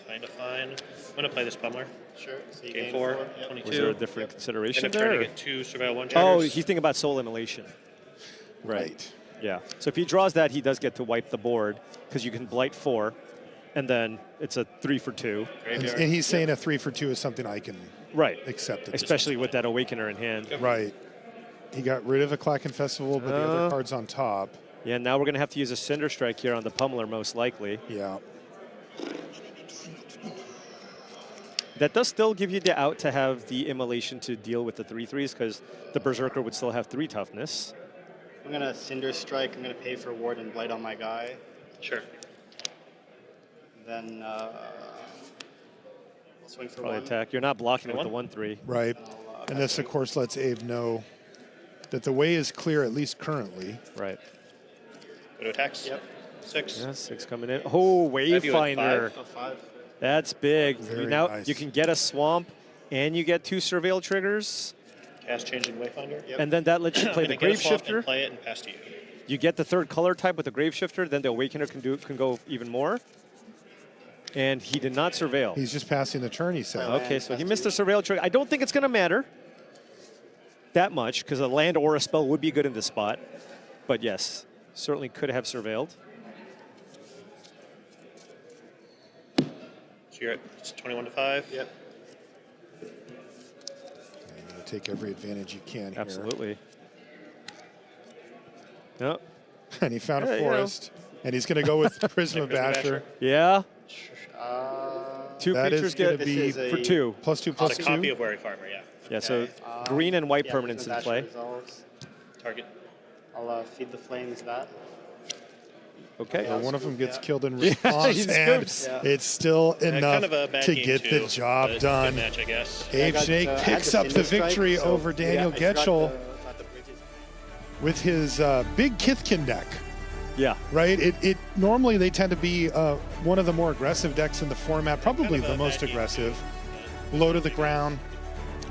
kind of fine. I'm going to play this pummeler. Sure. So you Game 4, yep. 22. Was there a different consideration and I'm there? trying to get 2 surveil 1 Oh, triggers. he's thinking about soul immolation. Right. Yeah. So if he draws that, he does get to wipe the board because you can blight 4, and then it's a 3 for 2. And he's saying a 3 for 2 is something I can accept. Especially with that Awakener in hand. Right. He got rid of a Klacken Festival, but the other card's on top. Yeah, now we're going to have to use a Cinder Strike here on the pummeler, most likely. Yeah. That does still give you the out to have the immolation to deal with the 3/3s because the Berserker would still have 3 toughness. I'm going to Cinder Strike. I'm going to pay for Ward and Blight on my guy. Sure. And then I'll swing for Probably 1. attack. You're not blocking with the 1/3. Right. And this, of course, lets Abe know that the way is clear, at least currently. Right. Go to attacks. Yep. 6. Yeah, 6 coming in. Oh, Wayfinder. 5. That's big. Very now nice. you can get a swamp and you get 2 surveil triggers. Cast changing Wayfinder. Yep. And then that lets you play the Grave Shifter. Play it and pass to you. You get the 3rd color type with the Grave Shifter, then the Awakener can go even more. And he did not surveil. He's just passing the turn, he said. Okay, so he missed the surveil trigger. I don't think it's going to matter that much because a land or a spell would be good in this spot. But yes, certainly could have surveilled. So you're at 21 to 5. Yep. You're going to take every advantage you can Absolutely. Yep. And he found a forest. And he's going to go with Prisma Basher. Yeah. 2 That creatures is gonna get be for 2. +2/+2. It's a copy of Wary Farmer, yeah. Yeah, so green and white permanents in Prisma play. Basher resolves. Target. I'll feed the flames that. Okay. Well, one of them gets killed in response, he and scoops. it's still enough kind of a bad to game get too, the job but done. Good match, I guess. Abe Snake I had picks the up the Cinder Strike, victory so, over Daniel I forgot Getchell the bridges. with his big Kithkin deck. Yeah. Right? It normally they tend to be one of the more aggressive decks in the format, probably the most aggressive. Low to the ground,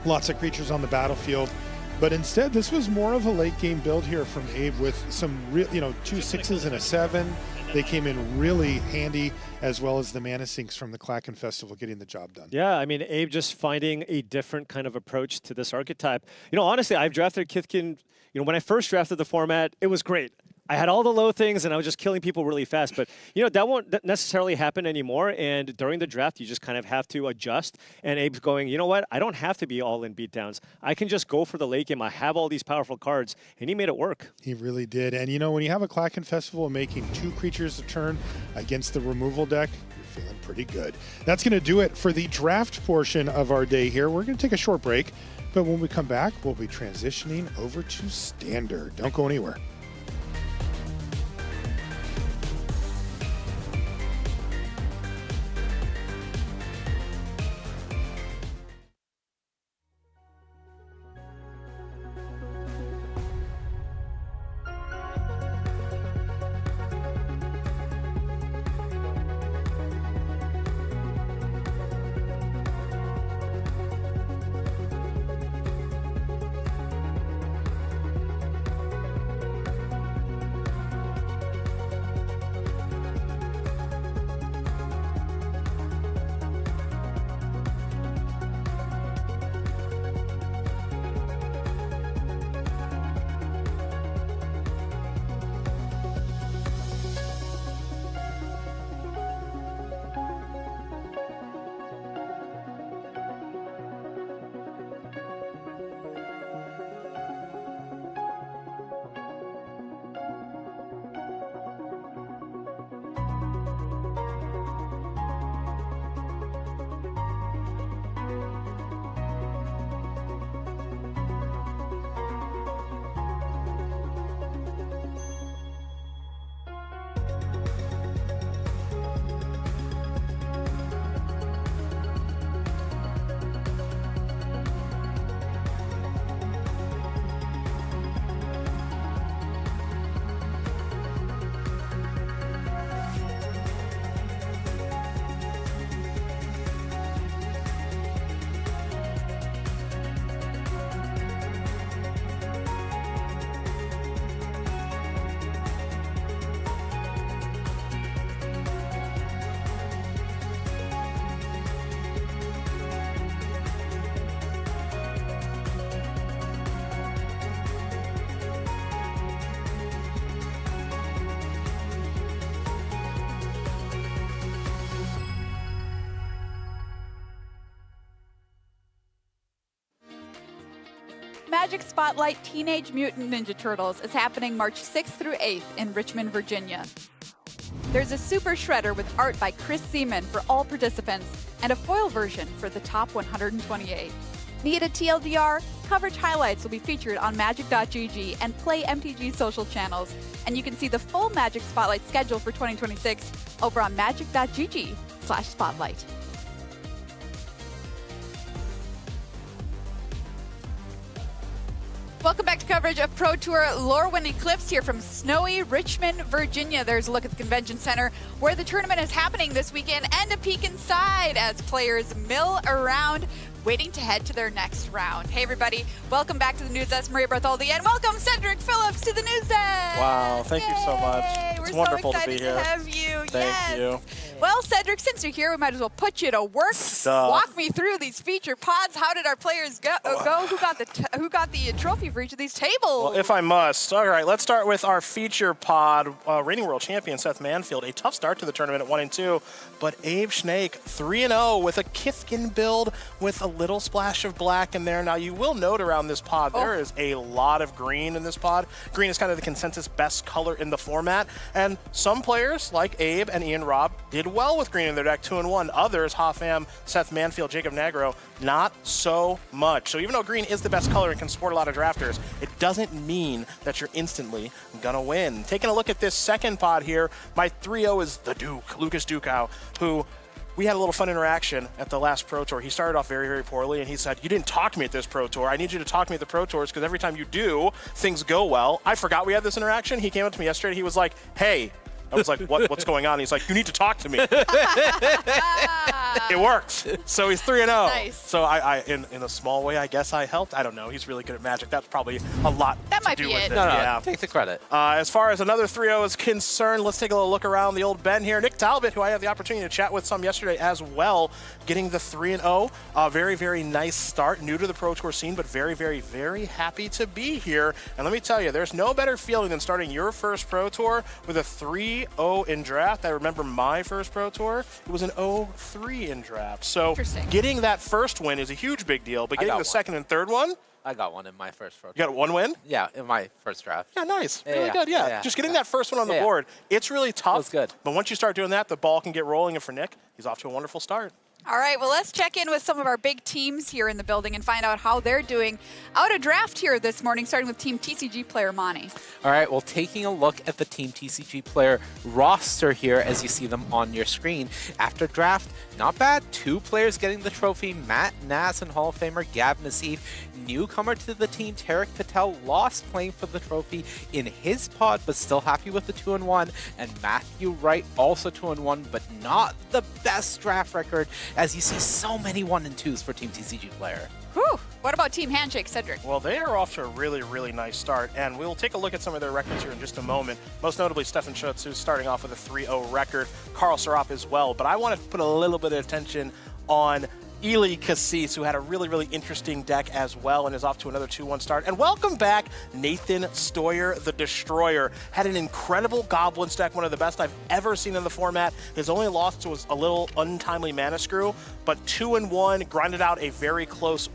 lots of creatures on the battlefield. But instead, this was more of a late game build here from Abe with some, 2 6s and a 7. They came in really handy, as well as the mana sinks from the Klacken Festival getting the job done. Yeah, I mean, Abe just finding a different kind of approach to this archetype. Honestly, I've drafted Kithkin, when I first drafted the format, it was great. I had all the low things and I was just killing people really fast. But, that won't necessarily happen anymore. And during the draft, you just kind of have to adjust. And Abe's going, you know what? I don't have to be all in beatdowns. I can just go for the late game. I have all these powerful cards. And he made it work. He really did. And, when you have a Klacken Festival making 2 creatures a turn against the removal deck, you're feeling pretty good. That's going to do it for the draft portion of our day here. We're going to take a short break. But when we come back, we'll be transitioning over to Standard. Don't go anywhere. Magic Spotlight Teenage Mutant Ninja Turtles is happening March 6th through 8th in Richmond, Virginia. There's a Super Shredder with art by Chris Seaman for all participants and a foil version for the top 128. Need a TLDR? Coverage highlights will be featured on magic.gg and Play MTG social channels. And you can see the full Magic Spotlight schedule for 2026 over on magic.gg/spotlight. Welcome back to coverage of Pro Tour Lorwyn Eclipsed here from snowy Richmond, Virginia. There's a look at the convention center where the tournament is happening this weekend and a peek inside as players mill around waiting to head to their next round. Hey everybody, welcome back to the news desk. Maria Bartholdi, and welcome Cedric Phillips to the news desk. Wow, thank you so much. It's wonderful so to be excited here. to have you. Thank you. Well, Cedric, since you're here, we might as well put you to work. Walk me through these feature pods. How did our players go? Who got the trophy for each of these tables? Well, if I must. All right, let's start with our feature pod. Reigning world champion Seth Manfield. A tough start to the tournament at 1-2, but Abe Schnake 3-0 with a Kithkin build with a little splash of black in there. Now, you will note around this pod, there is a lot of green in this pod. Green is kind of the consensus best color in the format, and some players like Abe and Ian Robb did well with green in their deck, 2-1. Others, Hoffam, Seth Manfield, Jacob Nagro, not so much. So even though green is the best color and can support a lot of drafters, it doesn't mean that you're instantly gonna win. Taking a look at this second pod here, my 3-0 is the Duke, Lucas Dukow, who we had a little fun interaction at the last Pro Tour. He started off very, very poorly, and he said, "You didn't talk to me at this Pro Tour. I need you to talk to me at the Pro Tours because every time you do, things go well." I forgot we had this interaction. He came up to me yesterday. He was like, "Hey." I was like, what's going on? He's like, "You need to talk to me." It works. So he's 3-0. Nice. So I in a small way, I guess I helped. I don't know. He's really good at Magic. That's probably a lot to do with it. No, Yeah. take the credit. As far as another 3-0 is concerned, let's take a little look around the old Ben here. Nick Talbot, who I had the opportunity to chat with some yesterday as well, getting the 3-0. Very, very nice start. New to the Pro Tour scene, but very, very, very happy to be here. And let me tell you, there's no better feeling than starting your first Pro Tour with a 3-0 in draft. I remember my first Pro Tour. It was an 0-3 in draft. So getting that first win is a huge big deal, but getting the second and third one, I got one in my first Pro Tour. you got one win? Yeah, in my first draft. Yeah, nice. Really good, yeah. Just getting that first one on the Yeah. board, it's really tough. Feels good. But once you start doing that, the ball can get rolling. And for Nick, he's off to a wonderful start. All right, well, let's check in with some of our big teams here in the building and find out how they're doing out of draft here this morning, starting with Team TCG player Monty. All right, well, taking a look at the Team TCG player roster here as you see them on your screen. After draft, not bad. 2 players getting the trophy, Matt Nass and Hall of Famer Gab Nassif. Newcomer to the team, Tarek Patel, lost playing for the trophy in his pod, but still happy with the 2-1. And Matthew Wright, also 2-1, but not the best draft record, as you see so many 1 and 2s for Team TCG player. Whew. What about Team Handshake, Cedric? Well, they are off to a really, really nice start, and we'll take a look at some of their records here in just a moment. Most notably, Stefan Schutz, who's starting off with a 3-0 record. Carl Sarop as well, but I want to put a little bit of attention on Eli Cassis, who had a really, really interesting deck as well and is off to another 2-1 start. And welcome back, Nathan Stoyer, the Destroyer. Had an incredible Goblins deck, one of the best I've ever seen in the format. His only loss was a little untimely Mana Screw, but 2-1, grinded out a very close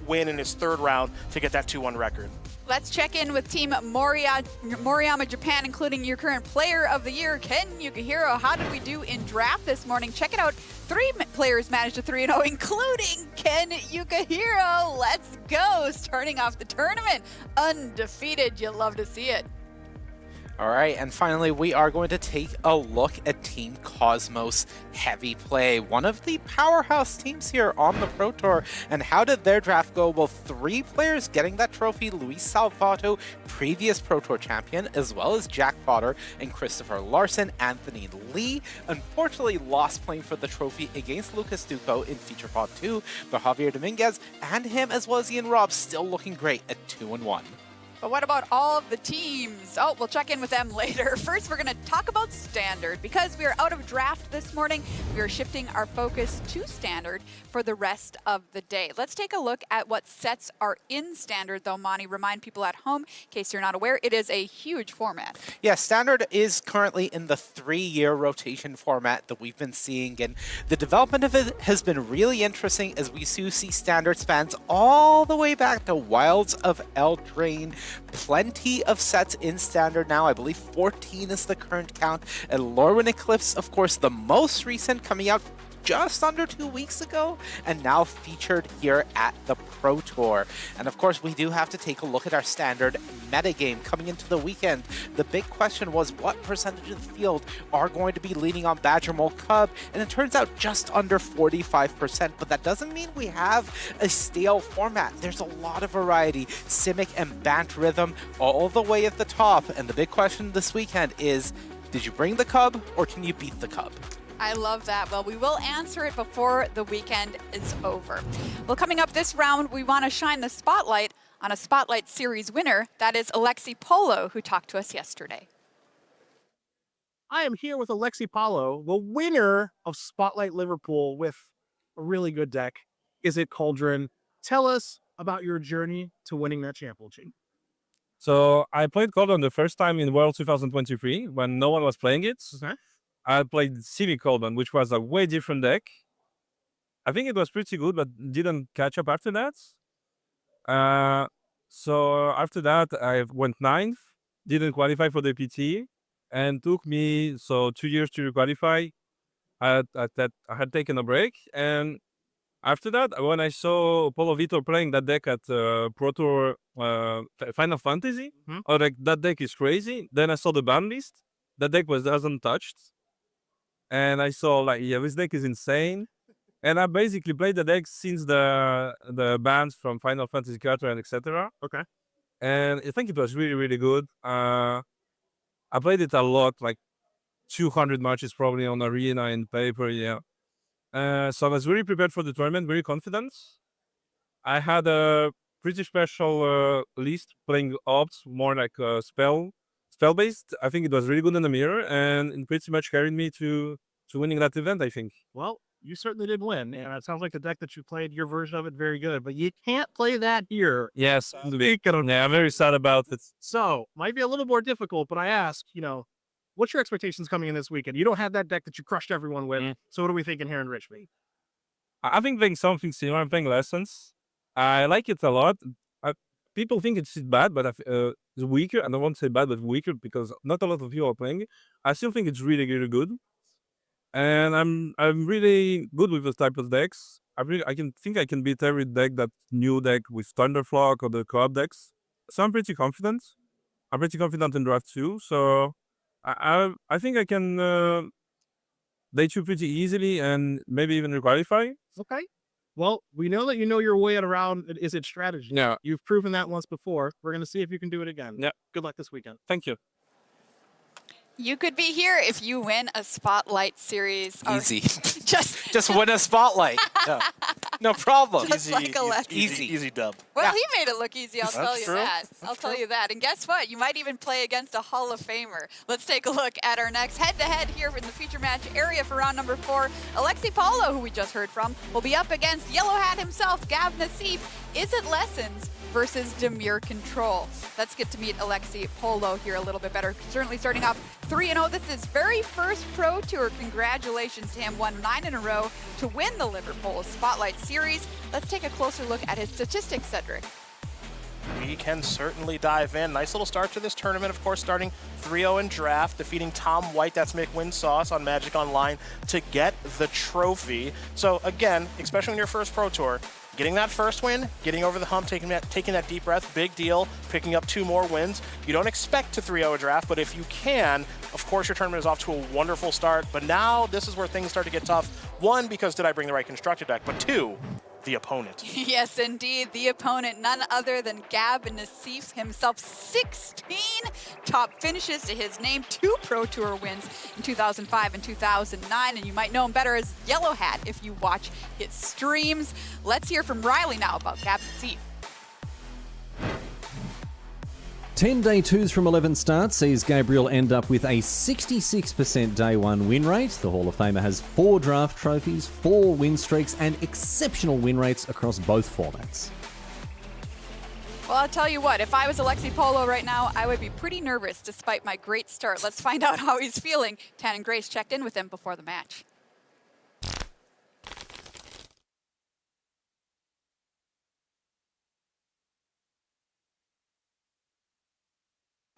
win in his third round to get that 2-1 record. Let's check in with Team Moriyama Japan, including your current player of the year, Ken Yukihiro. How did we do in draft this morning? Check it out. 3 players managed a 3-0, including Ken Yukihiro. Let's go. Starting off the tournament undefeated. You'll love to see it. All right, and finally, we are going to take a look at Team Cosmos Heavy Play, one of the powerhouse teams here on the Pro Tour. And how did their draft go? Well, 3 players getting that trophy, Luis Salvato, previous Pro Tour champion, as well as Jack Potter and Christopher Larson. Anthony Lee unfortunately lost playing for the trophy against Lucas Duco in Feature Pod 2, but Javier Dominguez and him, as well as Ian Robb, still looking great at 2-1. But what about all of the teams? Oh, we'll check in with them later. First, we're going to talk about Standard. Because we are out of draft this morning, we are shifting our focus to Standard for the rest of the day. Let's take a look at what sets are in Standard, though, Monty. Remind people at home, in case you're not aware, it is a huge format. Yeah, Standard is currently in the 3-year rotation format that we've been seeing, and the development of it has been really interesting as we see Standard spans all the way back to Wilds of Eldraine. Plenty of sets in Standard now. I believe 14 is the current count. And Lorwyn Eclipsed, of course, the most recent, coming out just under 2 weeks ago, and now featured here at the Pro Tour. And of course, we do have to take a look at our Standard metagame coming into the weekend. The big question was what percentage of the field are going to be leaning on Badger Mole Cub, and it turns out just under 45%, but that doesn't mean we have a stale format. There's a lot of variety. Simic and Bant Rhythm all the way at the top, and the big question this weekend is, did you bring the Cub, or can you beat the Cub? I love that. Well, we will answer it before the weekend is over. Well, coming up this round, we want to shine the spotlight on a Spotlight Series winner. That is Alexi Polo, who talked to us yesterday. I am here with Alexi Polo, the winner of Spotlight Liverpool with a really good deck. Is it Cauldron? Tell us about your journey to winning that championship. So I played Cauldron the first time in World 2023 when no one was playing it. Okay. I played Civic Cauldron, which was a way different deck. I think it was pretty good, but didn't catch up after that. So after that, I went 9th, didn't qualify for the PT, and took me 2 years to qualify. I had taken a break, and after that, when I saw Polo Vitor playing that deck at Pro Tour Final Fantasy, I was like, that deck is crazy. Then I saw the ban list. That deck wasn't touched. And I saw this deck is insane. And I basically played the deck since the bans from Final Fantasy Carter and etc. Okay. And I think it was really, really good. I played it a lot, like 200 matches probably on Arena and paper, yeah. So I was really prepared for the tournament, very confident. I had a pretty special list playing ops, more like spell-based. I think it was really good in the mirror, and it pretty much carried me to winning that event, I think. Well, you certainly did win, and it sounds like the deck that you played, your version of it, very good, but you can't play that here. Yes, I'm very sad about it. So, might be a little more difficult, but I ask, what's your expectations coming in this weekend? You don't have that deck that you crushed everyone with, so what are we thinking here in Richmond? I think playing something similar. I'm playing Lessons. I like it a lot. People think it's bad, but it's weaker. I don't want to say bad, but weaker because not a lot of people are playing it. I still think it's really, really good. And I'm really good with this type of decks. I can beat every deck, that new deck with Thunderflock or the co-op decks. So I'm pretty confident. I'm pretty confident in draft 2. So I think I can day 2 pretty easily and maybe even qualify. Okay. Well, we know that you know your way around Is It strategy. Yeah. You've proven that once before. We're going to see if you can do it again. Yeah. Good luck this weekend. Thank you. You could be here if you win a Spotlight Series. Easy. Just win a Spotlight. No problem. Just like Alexi. Easy dub. Well, he made it look easy, I'll tell you true. that. I'll tell you that. And guess what? You might even play against a Hall of Famer. Let's take a look at our next head-to-head here in the feature match area for round number 4. Alexi Polo, who we just heard from, will be up against Yellow Hat himself, Gav Nassif. Is it Lessons versus Demure Control? Let's get to meet Alexi Polo here a little bit better. Certainly starting off 3-0. This is his very first Pro Tour. Congratulations to him. Won 9 in a row to win the Liverpool Spotlight Series. Let's take a closer look at his statistics, Cedric. We can certainly dive in. Nice little start to this tournament, of course, starting 3-0 in draft, defeating Tom White, that's Mick Winsauce on Magic Online, to get the trophy. So again, especially on your first Pro Tour, getting that first win, getting over the hump, taking that deep breath, big deal, picking up 2 more wins. You don't expect to 3-0 a draft, but if you can, of course your tournament is off to a wonderful start. But now this is where things start to get tough. 1, because did I bring the right constructed deck? But 2, the opponent. Yes, indeed. The opponent, none other than Gab Nassif himself. 16 top finishes to his name, 2 Pro Tour wins in 2005 and 2009. And you might know him better as Yellow Hat if you watch his streams. Let's hear from Riley now about Gab Nassif. 10 day twos from 11 starts sees Gabriel end up with a 66% day one win rate. The Hall of Famer has 4 draft trophies, 4 win streaks, and exceptional win rates across both formats. Well, I'll tell you what, if I was Alexi Polo right now, I would be pretty nervous despite my great start. Let's find out how he's feeling. Tan and Grace checked in with him before the match.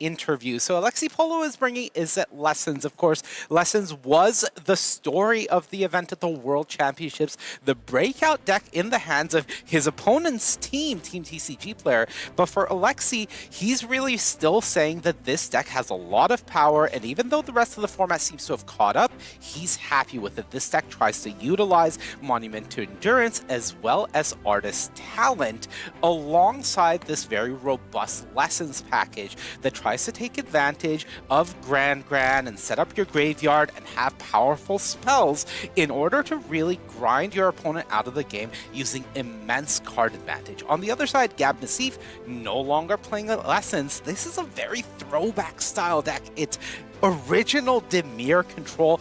Interview. So Alexi Polo is bringing Is It Lessons. Of course, Lessons was the story of the event at the World Championships, the breakout deck in the hands of his opponent's team TCG player. But for Alexi, he's really still saying that this deck has a lot of power, and even though the rest of the format seems to have caught up, he's happy with it. This deck tries to utilize Monument to Endurance as well as Artist Talent alongside this very robust Lessons package that tries to take advantage of Grand and set up your graveyard and have powerful spells in order to really grind your opponent out of the game using immense card advantage. On the other side, Gab Nassif no longer playing Lessons. This is a very throwback style deck. It's original Dimir control,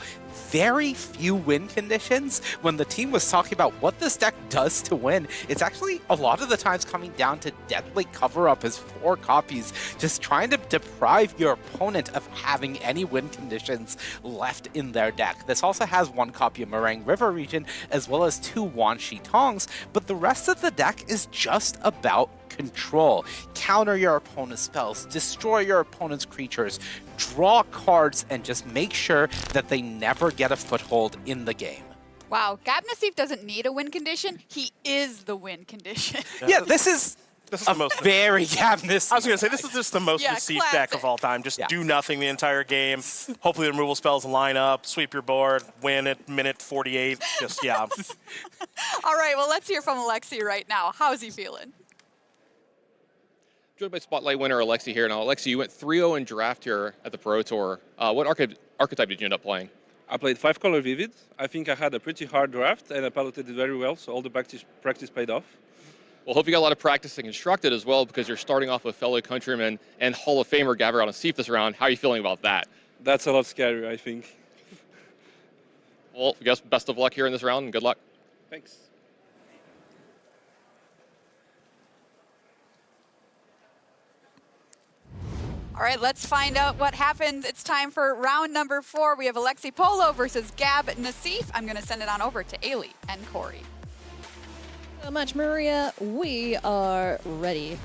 very few win conditions. When the team was talking about what this deck does to win, it's actually a lot of the times coming down to Deadly Cover-Up as 4 copies, just trying to deprive your opponent of having any win conditions left in their deck. This also has 1 copy of Meringue River Region as well as 2 Wan Shi Tongs, but the rest of the deck is just about control. Counter your opponent's spells, destroy your opponent's creatures, draw cards, and just make sure that they never get a foothold in the game. Wow, Gab Nassif doesn't need a win condition. He is the win condition. Yeah, this is the most very Gab Nassif. I was going to say, this is just the most Nassif deck of all time. Just do nothing the entire game. Hopefully the removal spells line up, sweep your board, win at minute 48. Just, yeah. All right, well, let's hear from Alexi right now. How's he feeling? Joined by Spotlight winner Alexi here. Now, Alexi, you went 3-0 in draft here at the Pro Tour. What archetype did you end up playing? I played 5-color Vivid. I think I had a pretty hard draft, and I piloted it very well, so all the practice paid off. Well, hope you got a lot of practice and constructed as well, because you're starting off with fellow countryman and Hall of Famer Gabriel Nassif this round. How are you feeling about that? That's a lot scarier, I think. Well, I guess best of luck here in this round, and good luck. Thanks. All right, let's find out what happens. It's time for round number 4. We have Alexi Polo versus Gab Nassif. I'm going to send it on over to Ailey and Corey. So much, Maria. We are ready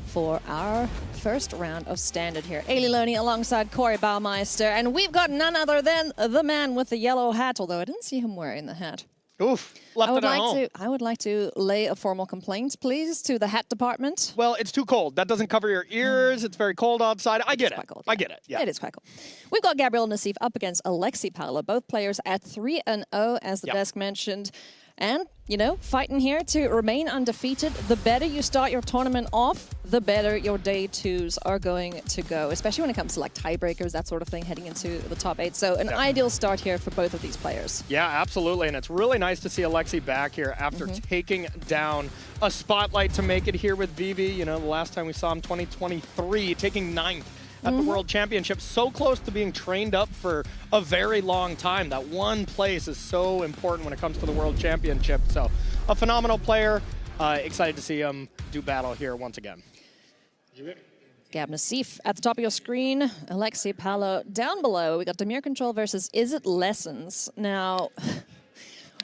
for our first round of Standard here. Ailey Loney alongside Corey Baumeister, and we've got none other than the man with the yellow hat, although I didn't see him wearing the hat. Oof, left it at home. I would like to lay a formal complaint, please, to the hat department. Well, it's too cold. That doesn't cover your ears. It's very cold outside. I get it. Cold, I get it. Yeah. It is quite cold. We've got Gabriel Nassif up against Alexi Paolo, both players at 3-0, as the desk mentioned. And, you know, fighting here to remain undefeated. The better you start your tournament off, the better your day twos are going to go, especially when it comes to like tiebreakers, that sort of thing, heading into the top 8. So an ideal start here for both of these players. Yeah, absolutely. And it's really nice to see Alexi back here after taking down a spotlight to make it here with Vivi. You know, the last time we saw him, 2023, taking 9th. At the World Championship, so close to being trained up for a very long time. That one place is so important when it comes to the World Championship. So a phenomenal player. Excited to see him do battle here once again. Gab Nassif at the top of your screen. Alexi Paolo down below. We got Dimir Control versus Is It Lessons. Now,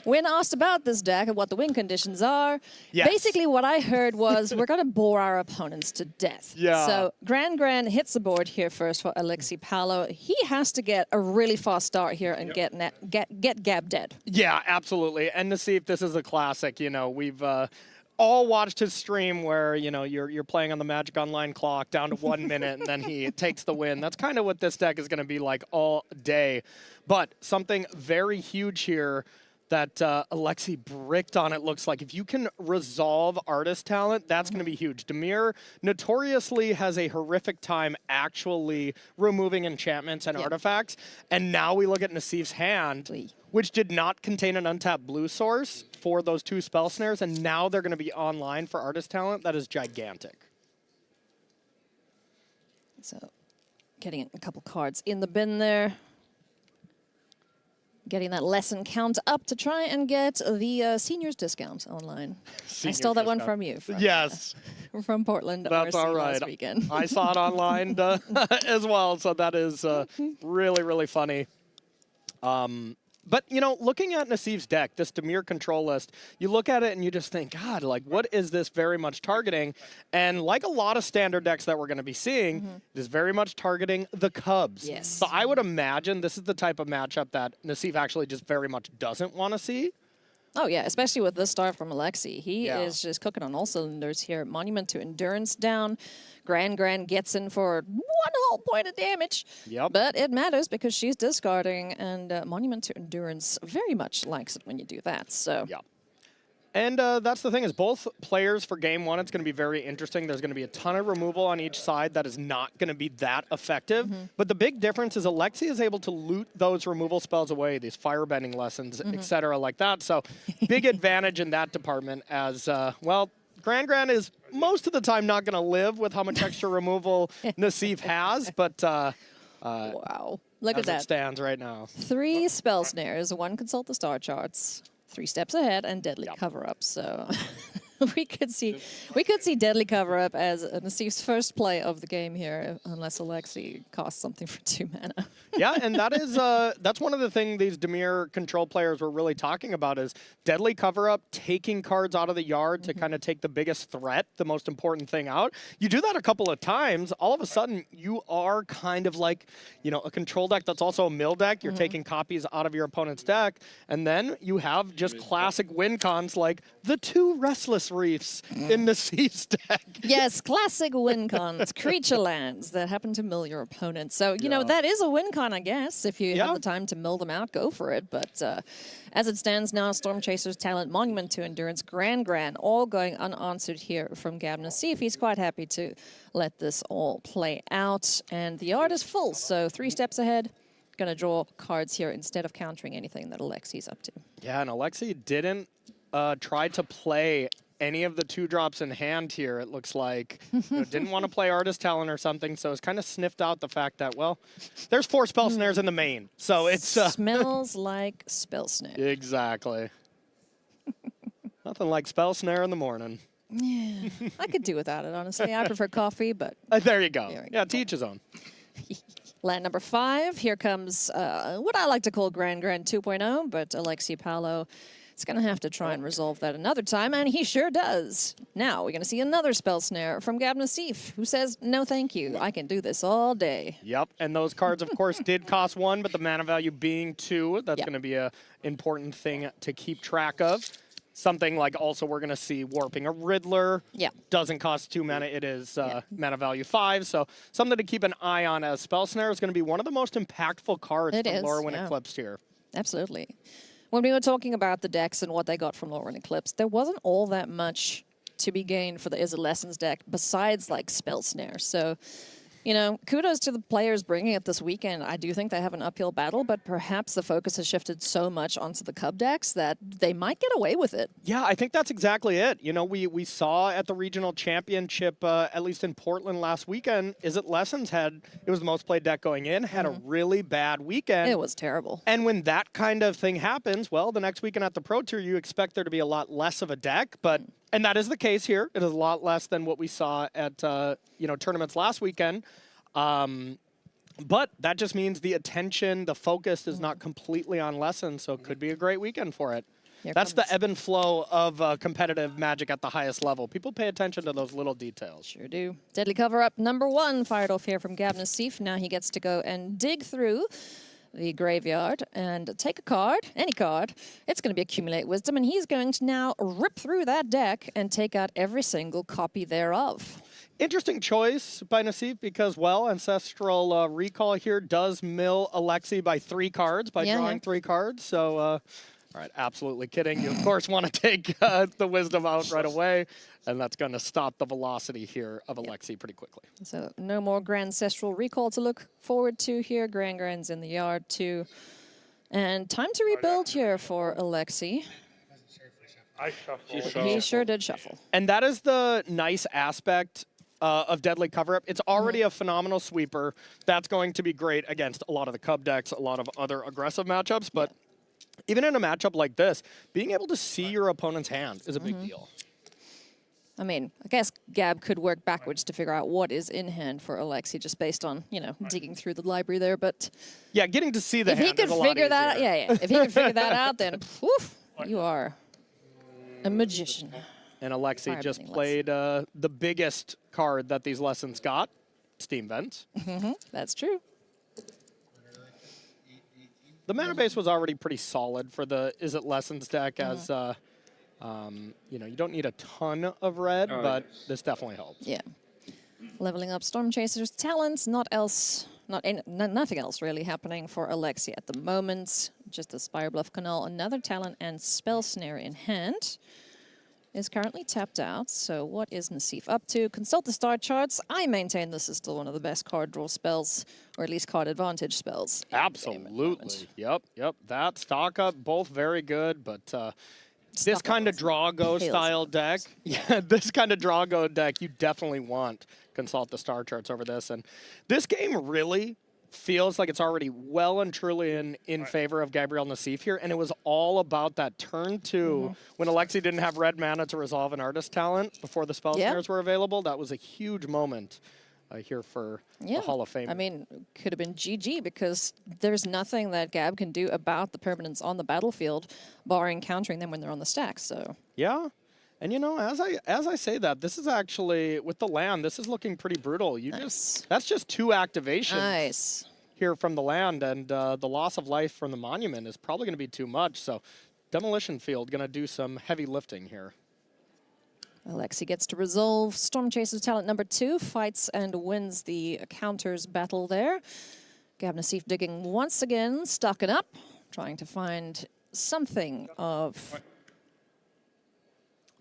when asked about this deck and what the win conditions are, basically what I heard was we're going to bore our opponents to death. Yeah. So Grand hits the board here first for Alexi Paolo. He has to get a really fast start here and get Gab dead. Yeah, absolutely. And Nassif, this is a classic. You know, we've all watched his stream where, you know, you're playing on the Magic Online clock down to 1 minute and then he takes the win. That's kind of what this deck is going to be like all day. But something very huge here that Alexi bricked on, it looks like. If you can resolve Artist Talent, that's going to be huge. Dimir notoriously has a horrific time actually removing enchantments and artifacts. And now we look at Nassif's hand, which did not contain an untapped blue source for those 2 spell snares, and now they're going to be online for Artist Talent. That is gigantic. So getting a couple cards in the bin there. Getting that lesson count up to try and get the seniors discount online. I stole that one from you. Yes. From Portland. That's RC all right. Last weekend. I saw it online as well, so that is really, really funny. But, you know, looking at Nassif's deck, this Dimir control list, you look at it and you just think, God, like, what is this very much targeting? And like a lot of standard decks that we're going to be seeing, it is very much targeting the Cubs. Yes. So I would imagine this is the type of matchup that Nassif actually just very much doesn't want to see. Oh, yeah, especially with this start from Alexi. He Yeah. is just cooking on all cylinders here. Monument to Endurance down. Gran gets in for 1 whole point of damage. Yep. But it matters because she's discarding, and Monument to Endurance very much likes it when you do that. So. Yeah. And that's the thing is both players for game one, it's going to be very interesting. There's going to be a ton of removal on each side that is not going to be that effective. But the big difference is Alexi is able to loot those removal spells away, these firebending lessons, etc. like that. So big advantage in that department as, well, Gran is most of the time not going to live with how much extra removal Nassif has. But wow. Look at as that. it stands right now. 3 spell snares, 1 consult the star charts, 3 steps ahead, and deadly cover-up. So we could see deadly cover-up as Nassif's first play of the game here, unless Alexi costs something for 2 mana. Yeah, and that is that's one of the things these Dimir control players were really talking about is deadly cover-up, taking cards out of the yard to kind of take the biggest threat, the most important thing out. You do that a couple of times, all of a sudden you are kind of like, you know, a control deck that's also a mill deck. You're taking copies out of your opponent's deck, and then you have just classic win cons like the 2 Restless Reefs in Nassif's deck. Yes, classic win cons, creature lands that happen to mill your opponent. So, you know, that is a win con, I guess. If you have the time to mill them out, go for it. But as it stands now, Storm Chaser's Talent, Monument to Endurance, Gran, all going unanswered here from Gab Nassif. He's quite happy to let this all play out. And the yard is full, so 3 steps ahead. Going to draw cards here instead of countering anything that Alexi's up to. Yeah, and Alexi didn't try to play any of the 2-drops in hand here, it looks like. You know, didn't want to play Artist Talent or something, so it's kind of sniffed out the fact that, well, there's 4 spell snares in the main. So it's... Smells like spell snare. Exactly. Nothing like spell snare in the morning. Yeah, I could do without it, honestly. I prefer coffee, but... There you go. Yeah, to each his own. Land number 5. Here comes what I like to call Gran 2.0, but Alexi Paolo is going to have to try and resolve that another time, and he sure does. Now we're going to see another spell snare from Gab Nassif, who says, no thank you, I can do this all day. Yep, and those cards, of course, did cost 1, but the mana value being 2, that's going to be an important thing to keep track of. Something like also we're going to see Warping a Riddler. Yeah. Doesn't cost 2 mana. It is mana value 5. So something to keep an eye on as Spell Snare is going to be one of the most impactful cards from Lorwyn Eclipsed here. Absolutely. When we were talking about the decks and what they got from Lorwyn Eclipsed, there wasn't all that much to be gained for the Is It Lessons deck besides like Spell Snare. So, you know, kudos to the players bringing it this weekend. I do think they have an uphill battle, but perhaps the focus has shifted so much onto the Cub decks that they might get away with it. Yeah, I think that's exactly it. You know, we saw at the regional championship, at least in Portland last weekend, Is It Lessons it was the most played deck going in, had a really bad weekend. It was terrible. And when that kind of thing happens, well, the next weekend at the Pro Tour, you expect there to be a lot less of a deck, but... And that is the case here. It is a lot less than what we saw at you know, tournaments last weekend. But that just means the attention, the focus is not completely on Lessons, so it could be a great weekend for it. That's the ebb and flow of competitive Magic at the highest level. People pay attention to those little details. Sure do. Deadly Cover-Up number 1 fired off here from Gab Nassif. Now he gets to go and dig through the graveyard and take a card, any card. It's going to be Accumulate Wisdom, and he's going to now rip through that deck and take out every single copy thereof. Interesting choice by Nassif because, well, Ancestral Recall here does mill Alexi by 3 cards, by drawing 3 cards. So, all right, absolutely kidding. You, of course, want to take the Wisdom out right away, and that's going to stop the velocity here of Alexi pretty quickly. So no more Grand Ancestral Recall to look forward to here. Gran's in the yard, too. And time to rebuild here for Alexi. I shuffled. He sure did shuffle. And that is the nice aspect of Deadly Cover-Up. It's already a phenomenal sweeper. That's going to be great against a lot of the Cub decks, a lot of other aggressive matchups. But even in a matchup like this, being able to see your opponent's hand is a big deal. I mean, I guess Gab could work backwards to figure out what is in hand for Alexi, just based on, you know, digging through the library there. But yeah, getting to see the hand if he could is a lot figure that, easier. if he could figure that out, then woof, you are a magician. And Alexi Fire just bending played the biggest card that these lessons got, Steam Vents. That's true. The mana base was already pretty solid for the Is It Lessons deck, as you know, you don't need a ton of red, but this definitely helps. Yeah. Leveling up Storm Chaser's talents, nothing else really happening for Alexi at the moment. Just the Spire Bluff Canal, another talent, and Spell Snare in hand. Is currently tapped out, so what is Nassif up to? Consult the star charts. I maintain this is still one of the best card draw spells, or at least card advantage spells. Absolutely. Yep. That stock up, both very good, but this kind of draw-go style deck, this kind of draw-go deck, you definitely want Consult the Star Charts over this. And this game really feels like it's already well and truly in favor of Gabriel Nassif here, and it was all about that turn 2 when Alexi didn't have red mana to resolve an artist talent before the spell snares were available. That was a huge moment here for the Hall of Fame. I mean, could have been GG because there's nothing that Gab can do about the permanents on the battlefield, barring countering them when they're on the stack. So yeah. And you know, as I say that, this is actually, with the land, this is looking pretty brutal. That's just 2 activations here from the land, and the loss of life from the monument is probably going to be too much. So Demolition Field going to do some heavy lifting here. Alexi gets to resolve Storm Chaser's talent number 2, fights and wins the counters battle there. Gab Nassif digging once again, stocking up, trying to find something of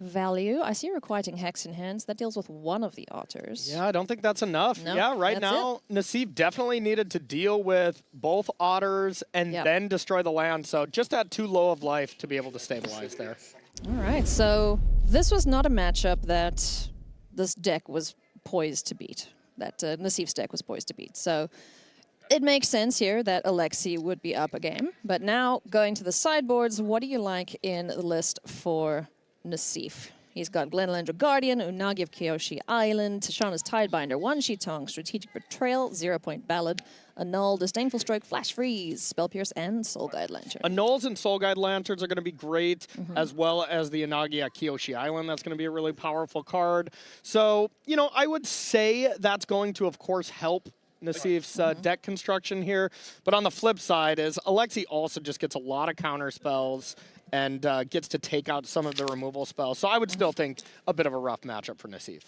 value. I see Requiting Hex in hands. That deals with one of the otters. Yeah, I don't think that's enough. No, yeah, right now, Nassif definitely needed to deal with both otters and then destroy the land. So just at too low of life to be able to stabilize there. All right, so this was not a matchup that this deck was poised to beat, that Nassif's deck was poised to beat. So it makes sense here that Alexi would be up a game. But now, going to the sideboards, what do you like in the list for Nassif? He's got Glenalendra Guardian, Unagi of Kyoshi Island, Tashana's Tidebinder, One Shitong, Strategic Betrayal, 0-point Ballad, Annul, Disdainful Stroke, Flash Freeze, Spell Pierce, and Soul Guide Lantern. Annuls and Soul Guide Lanterns are going to be great, as well as the Unagi at Kyoshi Island. That's going to be a really powerful card. So, you know, I would say that's going to, of course, help Nassif's deck construction here. But on the flip side is Alexi also just gets a lot of counter spells and gets to take out some of the removal spells. So I would still think a bit of a rough matchup for Nassif.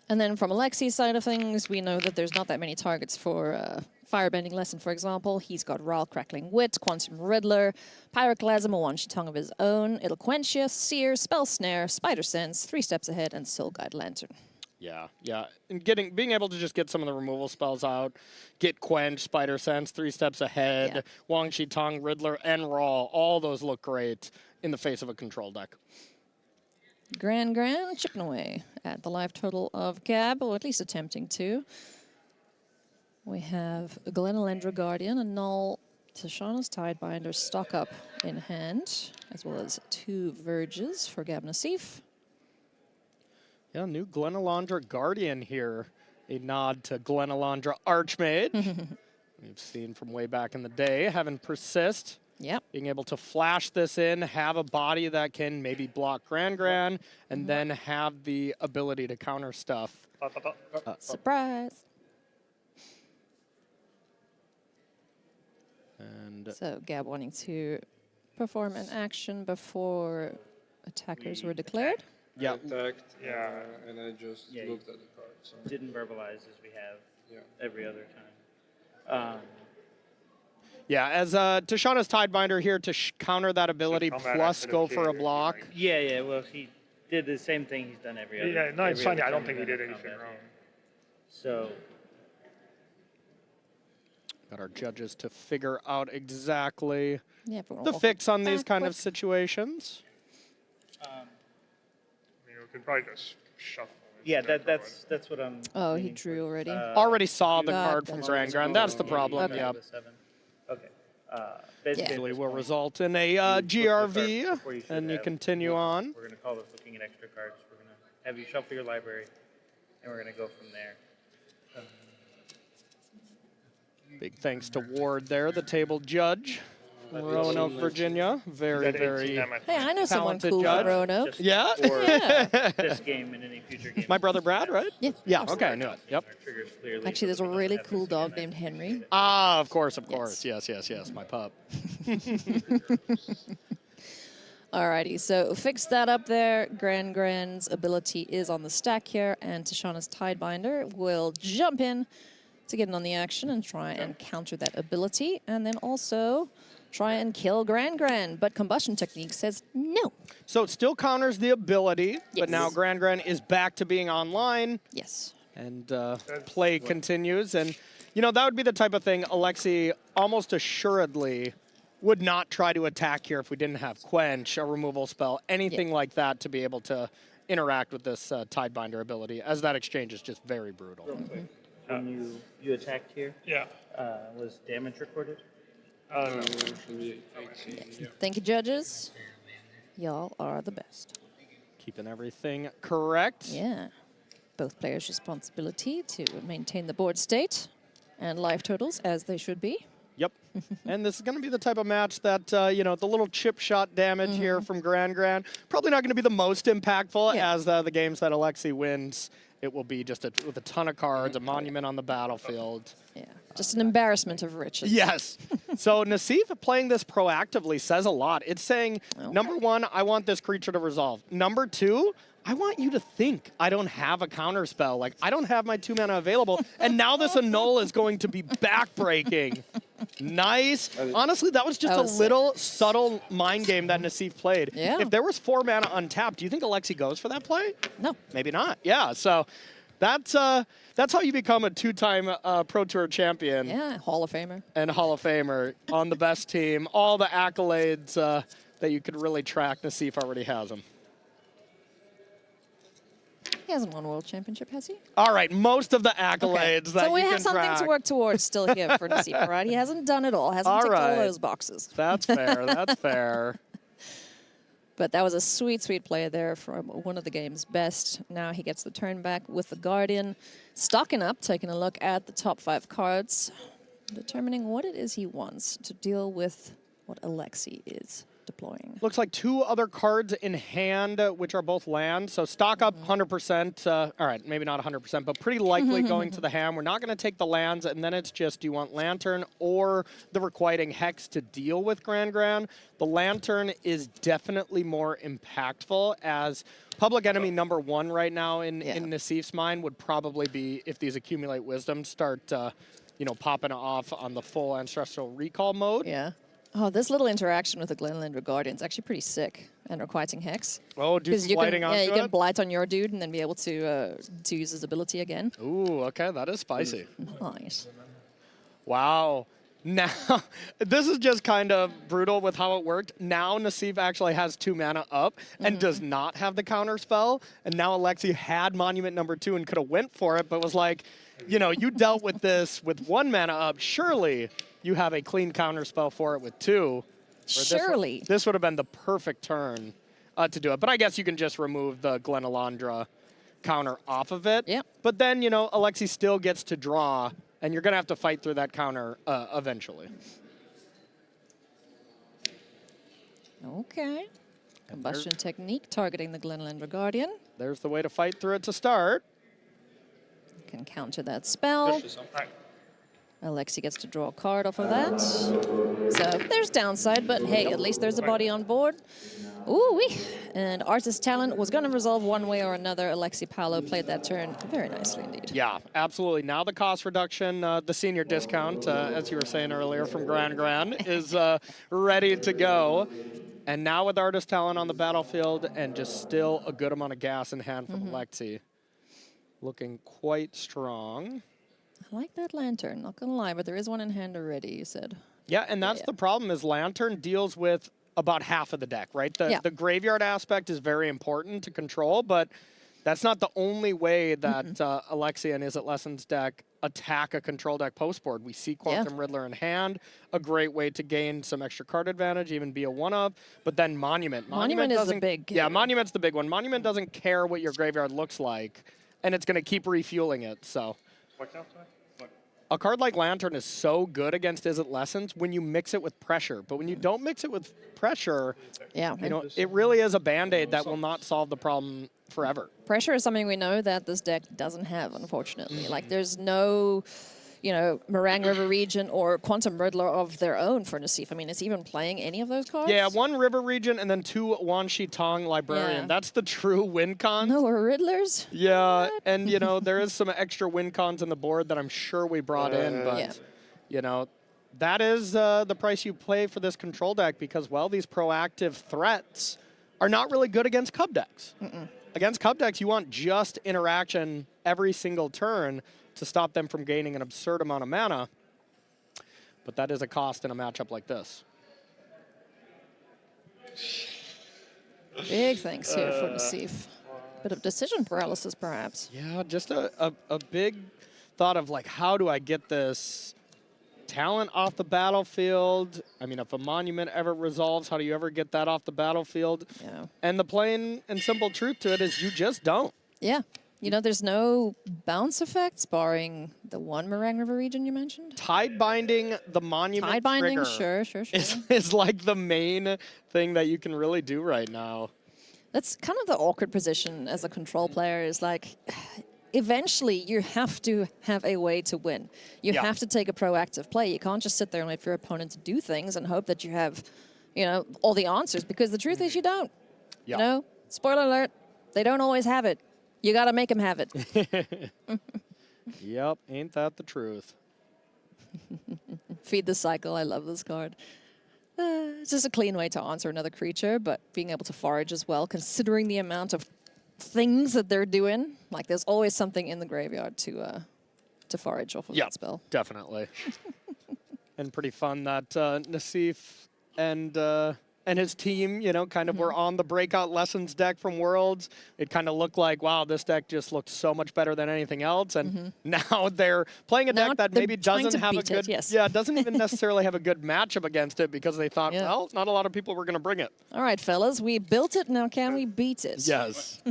And then from Alexi's side of things, we know that there's not that many targets for Firebending Lesson, for example. He's got Ral Crackling Wit, Quantum Riddler, Pyroclasm, a One-Shitong of his own, It'll Quench You, Seer, Spell Snare, Spider Sense, 3 Steps Ahead, and Soul Guide Lantern. Yeah. And being able to just get some of the removal spells out, get Quench, Spider Sense, 3 Steps Ahead, Wang Shitong, Riddler, and Raw, all those look great in the face of a control deck. Grand chipping away at the life total of Gab, or at least attempting to. We have Glenalendra Guardian, Annul, Tashana's Tidebinder, stock up in hand, as well as 2 Verges for Gab Nassif. Yeah, new Glenalendra Guardian here. A nod to Glenalendra Archmage. We've seen from way back in the day, having Persist. Yep. Being able to flash this in, have a body that can maybe block Gran, and then have the ability to counter stuff. Surprise. And so Gab wanting to perform an action before attackers were declared. Yeah. Attacked, and I just looked at the card. So. Didn't verbalize as we have every other time. Yeah, as Tashana's Tidebinder here to counter that ability, plus go for a block. Yeah, well, he did the same thing he's done every other. Yeah, no, it's funny. I don't think he did anything wrong. So. Got our judges to figure out exactly the the fix on these kind of situations. I mean, we could probably just shuffle Yeah, that's what I'm. Oh, he drew already. Already saw the God, card from that's Grand Grand. That's the problem. Okay. Yeah. Okay. Usually will result in a GRV, and you continue on. We're going to call this looking at extra cards. We're going to have you shuffle your library, and we're going to go from there. Big thanks to Ward there, the table judge. Roanoke, Virginia. Very, very Hey, I know someone talented cool judge. from Roanoke. Yeah? This game and any future games. My brother Brad, right? Yeah. Yeah, okay, I knew it. Yep. Actually, there's a really cool dog named Henry. Ah, of course. Yes, my pup. Alrighty, so fix that up there. Grand's ability is on the stack here, and Tashana's Tidebinder will jump in to get in on the action and try and counter that ability, and then also try and kill Grand, but Combustion Technique says no. So it still counters the ability, but now Grand is back to being online. Yes. And play continues, and you know, that would be the type of thing Alexi almost assuredly would not try to attack here if we didn't have Quench, a removal spell, anything like that to be able to interact with this Tidebinder ability, as that exchange is just very brutal. Real quick. When you attacked here, was damage recorded? No, should be 18. Yeah. Thank you, judges. Y'all are the best. Keeping everything correct. Yeah. Both players' responsibility to maintain the board state and life totals as they should be. Yep. And this is going to be the type of match that, you know, the little chip shot damage here from Grand, probably not going to be the most impactful as the games that Alexi wins. It will be just with a ton of cards, a monument on the battlefield. Yeah, just an embarrassment of riches. Yes. So Nassif playing this proactively says a lot. It's saying, number one, I want this creature to resolve. Number two, I want you to think I don't have a counter spell. Like, I don't have my 2 mana available, and now this annul is going to be backbreaking. Nice. Honestly, that was just a little subtle mind game that Nassif played. Yeah. If there was 4 mana untapped, do you think Alexi goes for that play? No. Maybe not. Yeah, so that's how you become a 2-time Pro Tour champion. Yeah, Hall of Famer. And Hall of Famer on the best team. All the accolades that you could really track, Nassif already has them. He hasn't won a world championship, has he? All right, most of the accolades that so we you have can something track. to work towards still here for Nassif, right? He hasn't done it all. Hasn't ticked all those boxes. That's fair. That's fair. But that was a sweet, sweet play there from one of the game's best. Now he gets the turn back with the Guardian. Stocking up, taking a look at the top 5 cards, determining what it is he wants to deal with what Alexi is deploying. Looks like 2 other cards in hand, which are both land. So stock up 100%. All right, maybe not 100%, but pretty likely going to the hand. We're not going to take the lands, and then it's just, do you want Lantern or the Requiting Hex to deal with Grand? The Lantern is definitely more impactful, as Public Enemy number 1 right now in Nassif's mind would probably be if these Accumulate Wisdom start, you know, popping off on the full Ancestral Recall mode. Yeah. Oh, this little interaction with the Glenlandra Guardian is actually pretty sick. And Requiting Hex. Oh, do some blighting onto you can it? blight on your dude and then be able to use his ability again. Ooh, okay, that is spicy. Nice. Wow. Now, this is just kind of brutal with how it worked. Now Nassif actually has 2 mana up and does not have the counter spell. And now Alexi had Monument number 2 and could have went for it, but was like, you know, you dealt with this with 1 mana up. Surely you have a clean counter spell for it with 2. Surely. This would have been the perfect turn to do it. But I guess you can just remove the Glenalandra counter off of it. Yep. But then, you know, Alexi still gets to draw, and you're going to have to fight through that counter eventually. Okay. Combustion Technique targeting the Glenalandra Guardian. There's the way to fight through it to start. Can counter that spell. Alexi gets to draw a card off of that. So there's downside, but hey, at least there's a body on board. Ooh-wee. And Artist Talent was going to resolve one way or another. Alexi Paolo played that turn very nicely indeed. Yeah, absolutely. Now the cost reduction, the senior discount, as you were saying earlier from Grand, is ready to go. And now with Artist Talent on the battlefield and just still a good amount of gas in hand from Alexi. Looking quite strong. I like that Lantern, not gonna lie, but there is one in hand already, you said. Yeah, and that's the problem is Lantern deals with about half of the deck, right? The graveyard aspect is very important to control, but That's not the only way that Alexia and Is It Lessons deck attack a control deck post board. We see Quantum Riddler in hand, a great way to gain some extra card advantage, even be a one-up. But then Monument. Monument is the big. Yeah, Monument's the big one. Monument doesn't care what your graveyard looks like, and it's going to keep refueling it. So a card like Lantern is so good against Is It Lessons when you mix it with pressure. But when you don't mix it with pressure, you know, it really is a Band-Aid that will not solve the problem forever. Pressure is something we know that this deck doesn't have, unfortunately. Like, there's no, you know, Meringue River Region or Quantum Riddler of their own for Nassif. I mean, is even playing any of those cards? Yeah, 1 River Region and then 2 Wan Shi Tong Librarian. Yeah. That's the true win con. No Riddlers? Yeah, and, you know, there is some extra win cons on the board that I'm sure we brought in, but, you know, that is the price you pay for this control deck because, well, these proactive threats are not really good against Cub decks. Against Cub decks, you want just interaction every single turn to stop them from gaining an absurd amount of mana. But that is a cost in a matchup like this. Big thanks here for Nassif. Bit of decision paralysis, perhaps. Yeah, just a big thought of, like, how do I get this talent off the battlefield? I mean, if a Monument ever resolves, how do you ever get that off the battlefield? Yeah. And the plain and simple truth to it is you just don't. Yeah. You know, there's no bounce effects, barring the 1 Meringue River Region you mentioned. Tide binding the Monument Tide binding, trigger sure. is like the main thing that you can really do right now. That's kind of the awkward position as a control player, is like, eventually you have to have a way to win. You have to take a proactive play. You can't just sit there and wait for your opponent to do things and hope that you have, you know, all the answers, because the truth is you don't. You know, spoiler alert, they don't always have it. You got to make them have it. Yep, ain't that the truth. Feed the cycle. I love this card. It's just a clean way to answer another creature, but being able to forage as well, considering the amount of things that they're doing. Like, there's always something in the graveyard to forage off of that spell. Definitely. And pretty fun that Nassif and his team, you know, kind of were on the breakout lessons deck from Worlds. It kind of looked like, wow, this deck just looked so much better than anything else. And now they're playing a deck that maybe doesn't have a good, doesn't even necessarily have a good matchup against it, because they thought, well, not a lot of people were going to bring it. All right, fellas, we built it. Now can we beat it? Yes.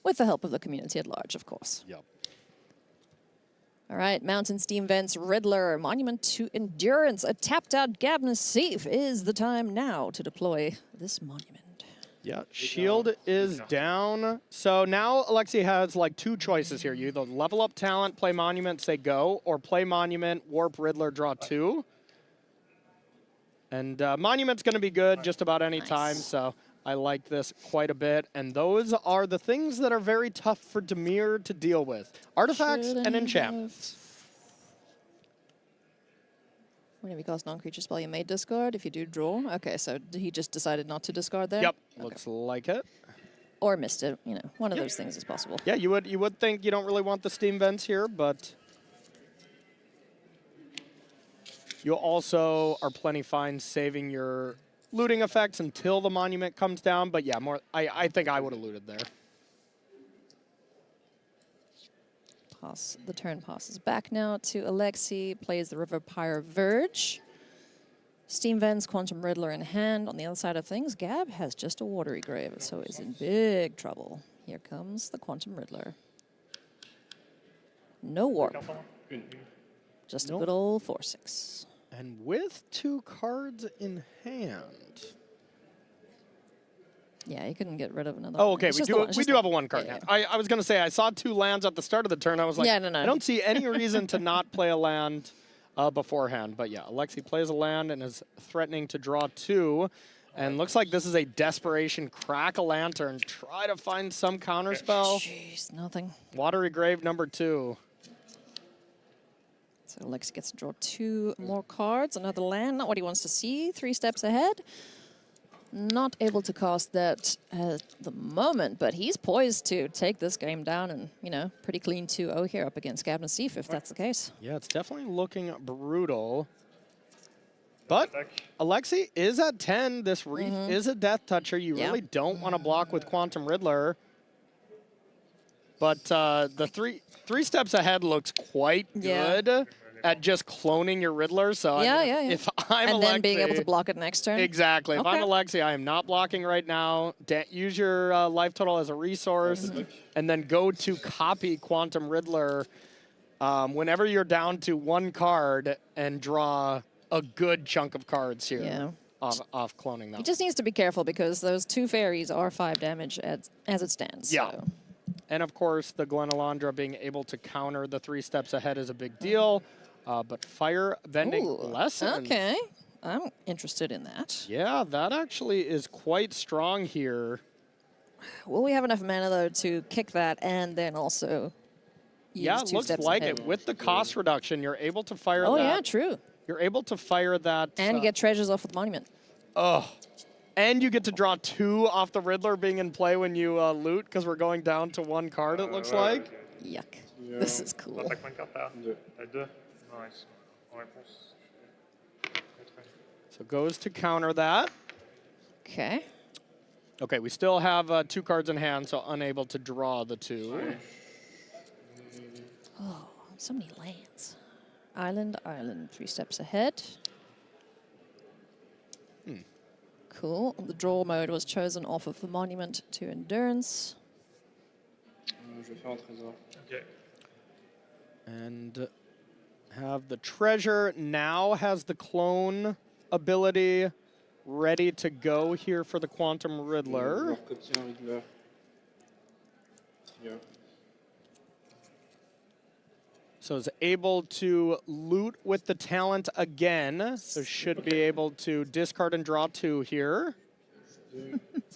With the help of the community at large, of course. Yep. All right, Mountain Steam Vents, Riddler, Monument to Endurance. A tapped out Gab Nassif. Is the time now to deploy this monument. Yeah, shield is down. So now Alexi has like 2 choices here. You either level up talent, play Monument, say go, or play Monument, warp Riddler, draw 2. And Monument's going to be good just about any time, so I like this quite a bit. And those are the things that are very tough for Demir to deal with. Artifacts and enchantments. Whenever you cast non-creature spell, you may discard. If you do, draw. Okay, so he just decided not to discard there? Yep, looks like it. Or missed it. You know, one of those things is possible. Yeah, you would think you don't really want the Steam Vents here, but you also are plenty fine saving your looting effects until the Monument comes down. But yeah, I think I would have looted there. The turn passes back now to Alexi, plays the River Pyre Verge. Steam Vents, Quantum Riddler in hand. On the other side of things, Gab has just a Watery Grave, so is in big trouble. Here comes the Quantum Riddler. No warp. Just a good old 4/6. And with 2 cards in hand. Yeah, you couldn't get rid of another. Oh, okay. We do have a 1 card. Yeah. I was going to say, I saw 2 lands at the start of the turn. I was like, Yeah, no. I don't see any reason to not play a land beforehand. But yeah, Alexi plays a land and is threatening to draw 2. And looks like this is a desperation. Crack a Lantern. Try to find some counterspell. Jeez, nothing. Watery Grave number 2. So Alexi gets to draw 2 more cards. Another land, not what he wants to see. 3 steps ahead. Not able to cast that at the moment, but he's poised to take this game down and, you know, pretty clean 2-0 here up against Gab Nassif, if that's the case. Yeah, it's definitely looking brutal. But Alexi is at 10. This Reef is a death toucher. You really don't want to block with Quantum Riddler. But the three steps ahead looks quite good at just cloning your Riddler. So if I'm and Alexi, then being able to block it next turn. Exactly. If I'm Alexi, I am not blocking right now. Use your life total as a resource, and then go to copy Quantum Riddler whenever you're down to one card and draw a good chunk of cards here off cloning them. He just needs to be careful because those 2 fairies are 5 damage as it stands. Yeah. So. And of course, the Glenalandra being able to counter the 3 steps ahead is a big deal. But Fire Vending Lesson. Okay. I'm interested in that. Yeah, that actually is quite strong here. Will we have enough mana, though, to kick that and then also use Yeah, 2 it looks steps like ahead? it. With the cost reduction, you're able to fire that. Oh, yeah, true. You're able to fire that. And get treasures off of the monument. Oh. And you get to draw 2 off the Riddler being in play when you loot, because we're going down to 1 card, it looks like. Yuck. This is cool. So goes to counter that. Okay. Okay, we still have 2 cards in hand, so unable to draw the 2. Oh, so many lands. Island, 3 steps ahead. Cool. The draw mode was chosen off of the monument to endurance. And have the treasure now has the clone ability ready to go here for the Quantum Riddler. So is able to loot with the talent again. So should be able to discard and draw 2 here.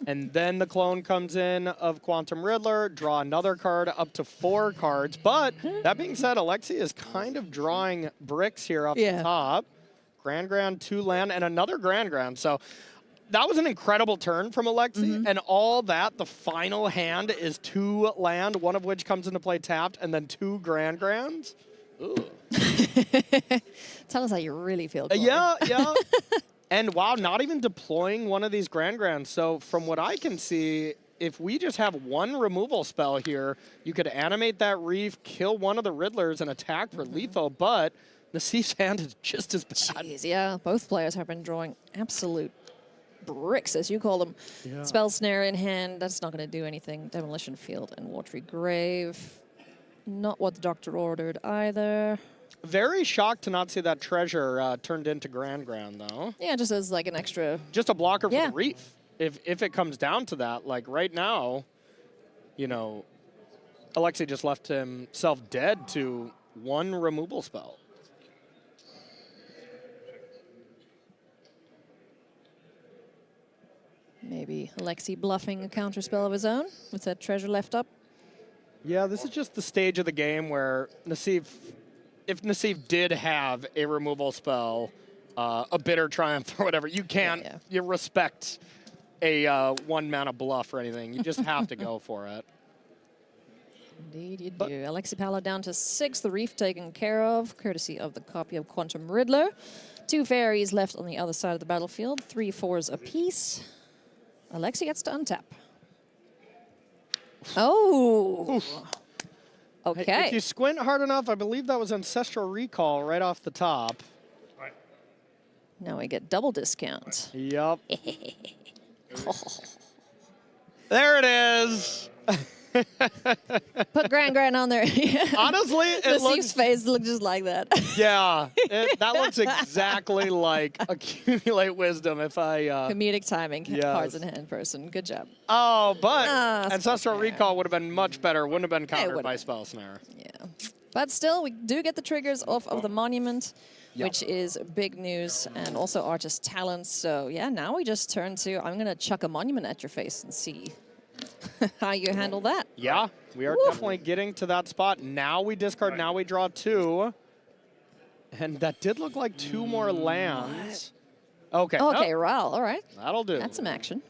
And then the clone comes in of Quantum Riddler, draw another card up to 4 cards. But that being said, Alexi is kind of drawing bricks here off the top. Grand, 2 land, and another Grand. So that was an incredible turn from Alexi. And all that, the final hand is 2 land, one of which comes into play tapped, and then 2 Grands. Ooh. Tell us how you really feel. Corey. Yeah. And wow, not even deploying one of these Grands. So from what I can see, if we just have 1 removal spell here, you could animate that Reef, kill one of the Riddlers, and attack for lethal, but Nassif's hand is just as bad. Jeez, yeah. Both players have been drawing absolute bricks, as you call them. Yeah. Spell Snare in hand, that's not going to do anything. Demolition Field and Watery Grave. Not what the Doctor ordered either. Very shocked to not see that treasure turned into Grand, though. Yeah, just as like an extra... Just a blocker for the Reef. If it comes down to that, like right now, you know, Alexi just left himself dead to 1 removal spell. Maybe Alexi bluffing a counterspell of his own with that treasure left up. Yeah, this is just the stage of the game where Nassif, if Nassif did have a removal spell, a Bitter Triumph or whatever, you can't, you respect a 1 mana bluff or anything. You just have to go for it. Indeed you do. Alexi Pala down to 6, the Reef taken care of, courtesy of the copy of Quantum Riddler. 2 fairies left on the other side of the battlefield, 3 4s apiece. Alexi gets to untap. Oh! Okay. Hey, if you squint hard enough, I believe that was Ancestral Recall right off the top. Now we get double discount. Yup. There it is. Put Grand on there. Honestly, it looks... face looks just like that. Yeah, that looks exactly like Accumulate Wisdom if I... Comedic timing, cards in hand person. Good job. Oh, but Ancestral Recall would have been much better. Wouldn't have been countered by Spell Snare. Yeah. But still, we do get the triggers off of the monument, which is big news, and also Artist Talents. So yeah, now we just turn to, I'm going to chuck a monument at your face and see how you handle that. Yeah, we are definitely getting to that spot. Now we discard, now we draw 2. And that did look like 2 more lands. Okay. Okay, Ral, all right. That'll do. That's some action.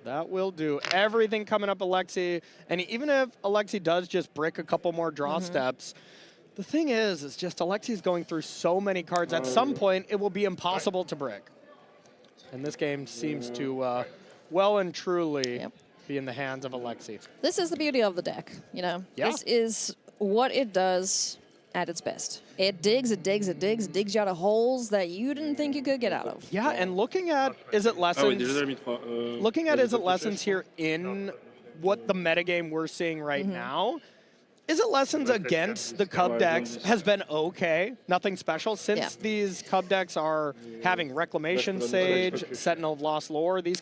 That will do. Everything coming up Alexi. And even if Alexi does just brick a couple more draw steps, The thing is just Alexi's going through so many cards. At some point, it will be impossible to break. And this game seems to well and truly be in the hands of Alexi. This is the beauty of the deck, you know? Yeah. This is what it does at its best. It digs, it digs, it digs, it digs you out of holes that you didn't think you could get out of. Yeah, and looking at Is It Lessons, looking at Is It Lessons here in what the metagame we're seeing right now, Is It Lessons against the Cub decks has been okay, nothing special. Since these Cub decks are having Reclamation Sage, Sentinel of Lost Lore, these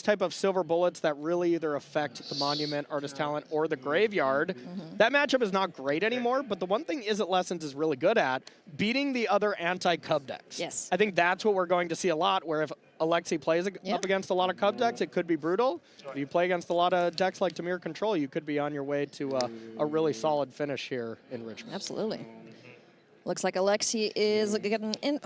type of silver bullets that really either affect the Monument, Artist Talent, or the Graveyard, that matchup is not great anymore, but the one thing Is It Lessons is really good at, beating the other anti-Cub decks. Yes. I think that's what we're going to see a lot, where if Alexi plays up against a lot of Cub decks, it could be brutal. If you play against a lot of decks like Dimir Control, you could be on your way to a really solid finish here in Richmond. Absolutely. Looks like Alexi is getting in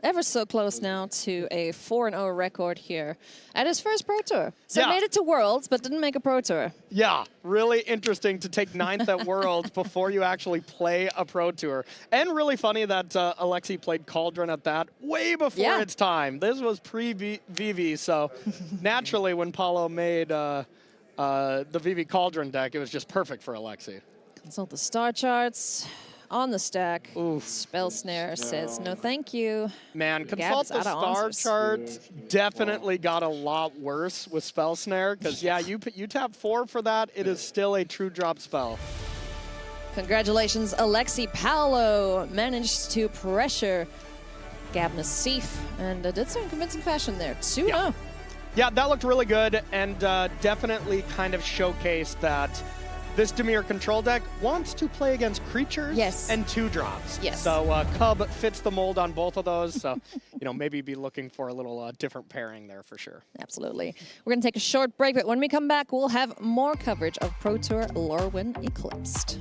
ever so close now to a 4-0 record here at his first Pro Tour. So he made it to Worlds, but didn't make a Pro Tour. Yeah, really interesting to take 9th at Worlds before you actually play a Pro Tour. And really funny that Alexi played Cauldron at that way before its time. This was pre-VV, so naturally when Paulo made the VV Cauldron deck, it was just perfect for Alexi. Consult the star charts. On the stack, Spell Snare says no thank you. Man, consult the star charts definitely got a lot worse with Spell Snare, because you tap 4 for that, it is still a true drop spell. Congratulations, Alexi. Paulo managed to pressure Gab Nassif and did so in convincing fashion there. 2-0. Yeah, that looked really good and definitely kind of showcased that this Dimir Control deck wants to play against creatures and 2-drops. Yes. So Cub fits the mold on both of those. So, maybe be looking for a little different pairing there for sure. Absolutely. We're going to take a short break, but when we come back, we'll have more coverage of Pro Tour Lorwyn Eclipsed.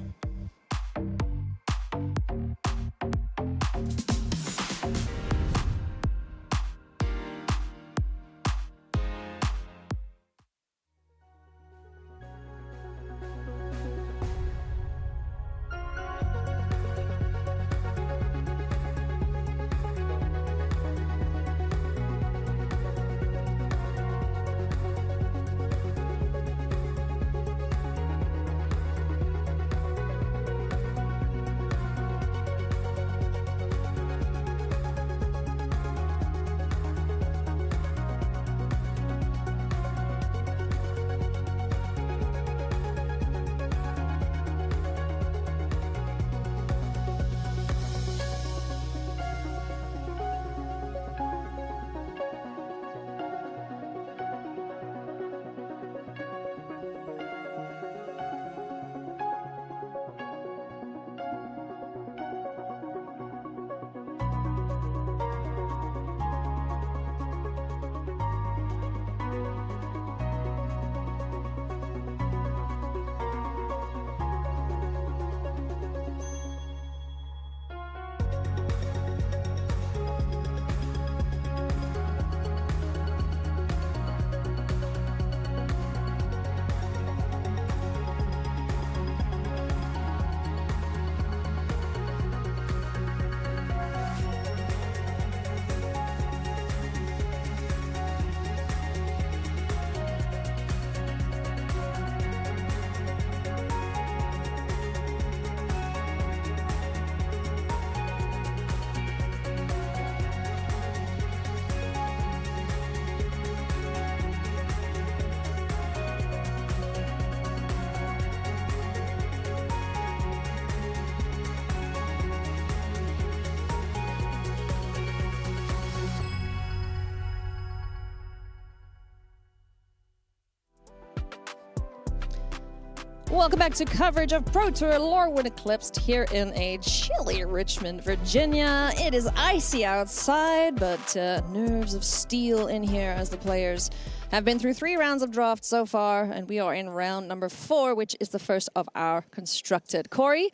Welcome back to coverage of Pro Tour Lorwyn Eclipsed here in a chilly Richmond, Virginia. It is icy outside, but nerves of steel in here as the players have been through 3 rounds of draft so far, and we are in round number 4, which is the first of our constructed. Corey,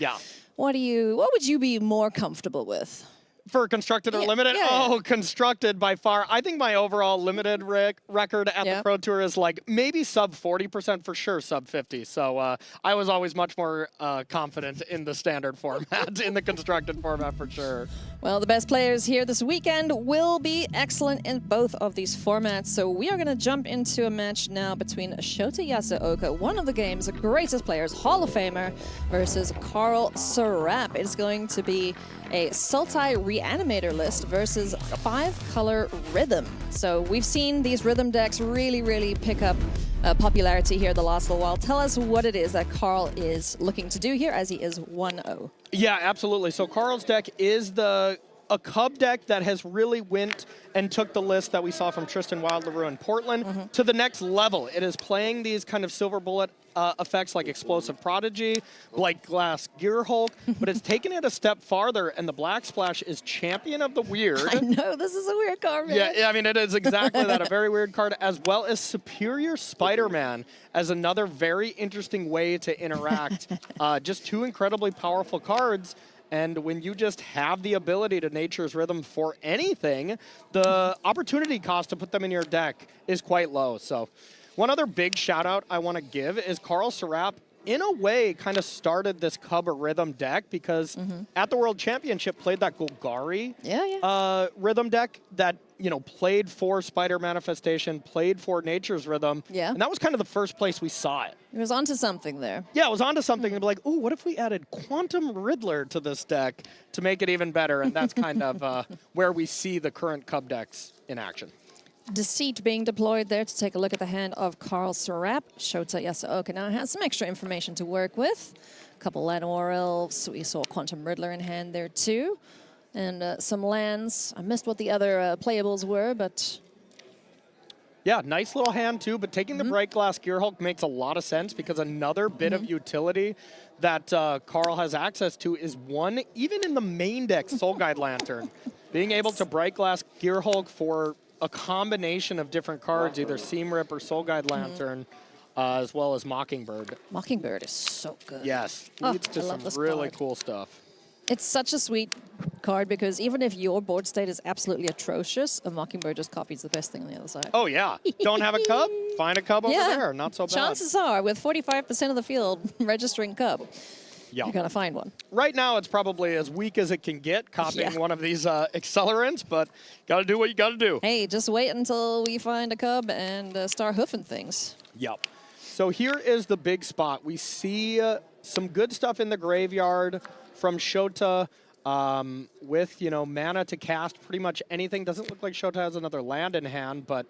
what would you be more comfortable with? For constructed or limited? Oh, constructed by far. I think my overall limited record at the Pro Tour is like maybe sub 40% for sure, sub 50. So I was always much more confident in the standard format, in the constructed format for sure. Well, the best players here this weekend will be excellent in both of these formats. So we are going to jump into a match now between Shota Yasuoka, one of the game's greatest players, Hall of Famer, versus Carl Serap. It's going to be a Sultai Reanimator list versus 5-color Rhythm. So we've seen these Rhythm decks really pick up popularity here the last little while. Tell us what it is that Carl is looking to do here, as he is 1-0. Yeah, absolutely. So Carl's deck is a Cub deck that has really went and took the list that we saw from Tristan Wildlaroo in Portland to the next level. It is playing these kind of silver bullet effects like Explosive Prodigy, Blight Glass Gearhulk, but it's taken it a step farther, and the Black Splash is Champion of the Weird. I know, this is a weird card, man. Yeah, I mean, it is exactly that, a very weird card, as well as Superior Spider-Man as another very interesting way to interact. Just two incredibly powerful cards. And when you just have the ability to Nature's Rhythm for anything, the opportunity cost to put them in your deck is quite low. So one other big shout out I want to give is Carl Serap, in a way, kind of started this Cub or Rhythm deck because at the World Championship played that Golgari Rhythm deck that, you know, played for Spider Manifestation, played for Nature's Rhythm. Yeah. And that was kind of the first place we saw it. It was onto something there. Yeah, it was onto something. And be like, ooh, what if we added Quantum Riddler to this deck to make it even better? And that's kind of where we see the current Cub decks in action. Deceit being deployed there to take a look at the hand of Carl Serap. Shota Yasuoka now has some extra information to work with. A couple Llanowar Elves. We saw Quantum Riddler in hand there too. And some lands. I missed what the other playables were, but... Yeah, nice little hand too, but taking the Bright Glass Gearhulk makes a lot of sense because another bit of utility that Carl has access to is one, even in the main deck, Soul Guide Lantern. Being able to Bright Glass Gearhulk for a combination of different cards, either Seam Rip or Soul Guide Lantern, as well as Mockingbird. Mockingbird is so good. Yes, leads to some really cool stuff. It's such a sweet card because even if your board state is absolutely atrocious, a Mockingbird just copies the best thing on the other side. Oh, yeah. Don't have a Cub? Find a Cub over there. Not so bad. Chances are, with 45% of the field registering Cub, you're going to find one. Right now, it's probably as weak as it can get, copying one of these accelerants, but got to do what you got to do. Hey, just wait until we find a Cub and start hoofing things. Yep. So here is the big spot. We see some good stuff in the graveyard from Shota with, you know, mana to cast pretty much anything. Doesn't look like Shota has another land in hand, but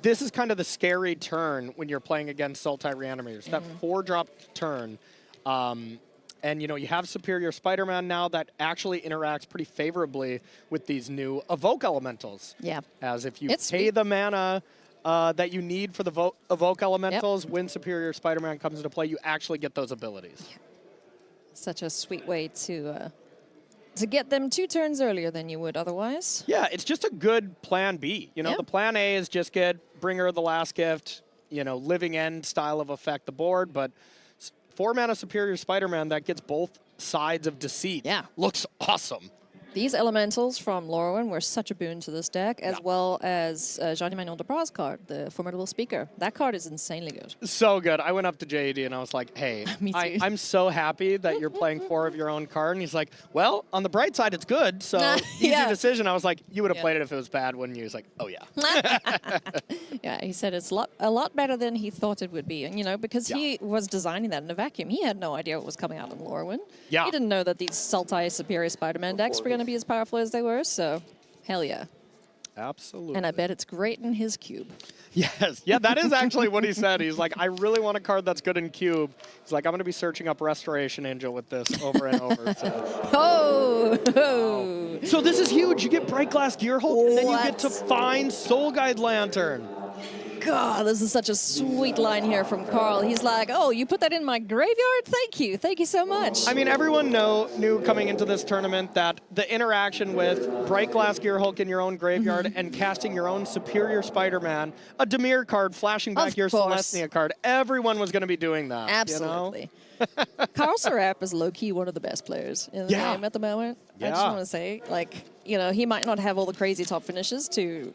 this is kind of the scary turn when you're playing against Sultai Reanimators. That 4-drop turn. And, you know, you have Superior Spider-Man now that actually interacts pretty favorably with these new Evoke Elementals. Yeah. As if you pay the mana that you need for the Evoke Elementals, when Superior Spider-Man comes into play, you actually get those abilities. Yeah. Such a sweet way to get them 2 turns earlier than you would otherwise. Yeah, it's just a good plan B. You know, the plan A is just get Bringer of the Last Gift, you know, Living End style of affect the board, but 4-mana Superior Spider-Man that gets both sides of Deceit looks awesome. These elementals from Lorwyn were such a boon to this deck, as well as Jean-Emmanuel Debras' card, the Formidable Speaker. That card is insanely good. So good. I went up to JD and I was like, hey, I'm so happy that you're playing 4 of your own card. And he's like, well, on the bright side, it's good. So easy decision. I was like, you would have played it if it was bad, wouldn't you? He's like, oh, yeah. Yeah, he said it's a lot better than he thought it would be. And, you know, because he was designing that in a vacuum. He had no idea what was coming out in Lorwyn. Yeah. He didn't know that these Sultai Superior Spider-Man decks were going to be as powerful as they were, so hell yeah. Absolutely. And I bet it's great in his cube. Yes. Yeah, that is actually what he said. He's like, I really want a card that's good in cube. He's like, I'm going to be searching up Restoration Angel with this over and over. So. So this is huge. You get Bright Glass Gearhulk, and then you get to find Soul Guide Lantern. God, this is such a sweet line here from Carl. He's like, oh, you put that in my graveyard? Thank you. Thank you so much. I mean, everyone knew coming into this tournament that the interaction with Bright Glass Gearhulk in your own graveyard and casting your own Superior Spider-Man, a Demir card, flashing back your Celestia card, everyone was going to be doing that. Absolutely. You know? Carl Serap is low-key one of the best players in the game at the moment. I just want to say, like, you know, he might not have all the crazy top finishes to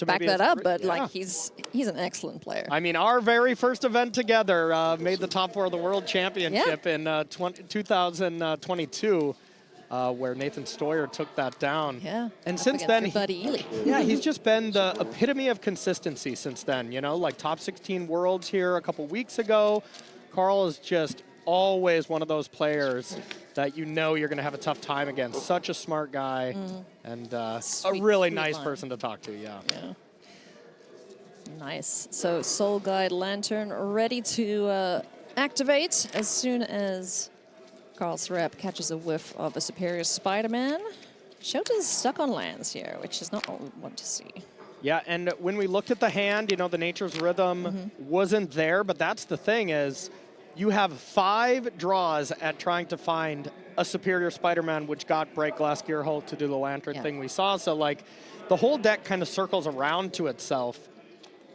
back that up, but like he's an excellent player. I mean, our very first event together made the top 4 of the World Championship in 2022. Where Nathan Stoyer took that down. Yeah. And since then, he's just been the Mm-hmm. epitome of consistency since then. You know, like top 16 Worlds here a couple weeks ago. Carl is just always one of those players that you know you're going to have a tough time against. Such a smart guy and a really nice person to talk to. Yeah. Nice. So Soul Guide Lantern ready to activate as soon as Carl Serap catches a whiff of a Superior Spider-Man. Shota's stuck on lands here, which is not what we want to see. Yeah, and when we looked at the hand, you know, the Nature's Rhythm wasn't there, but that's the thing is you have 5 draws at trying to find a Superior Spider-Man, which got Bright Glass Gearhulk to do the Lantern thing we saw. So, like, the whole deck kind of circles around to itself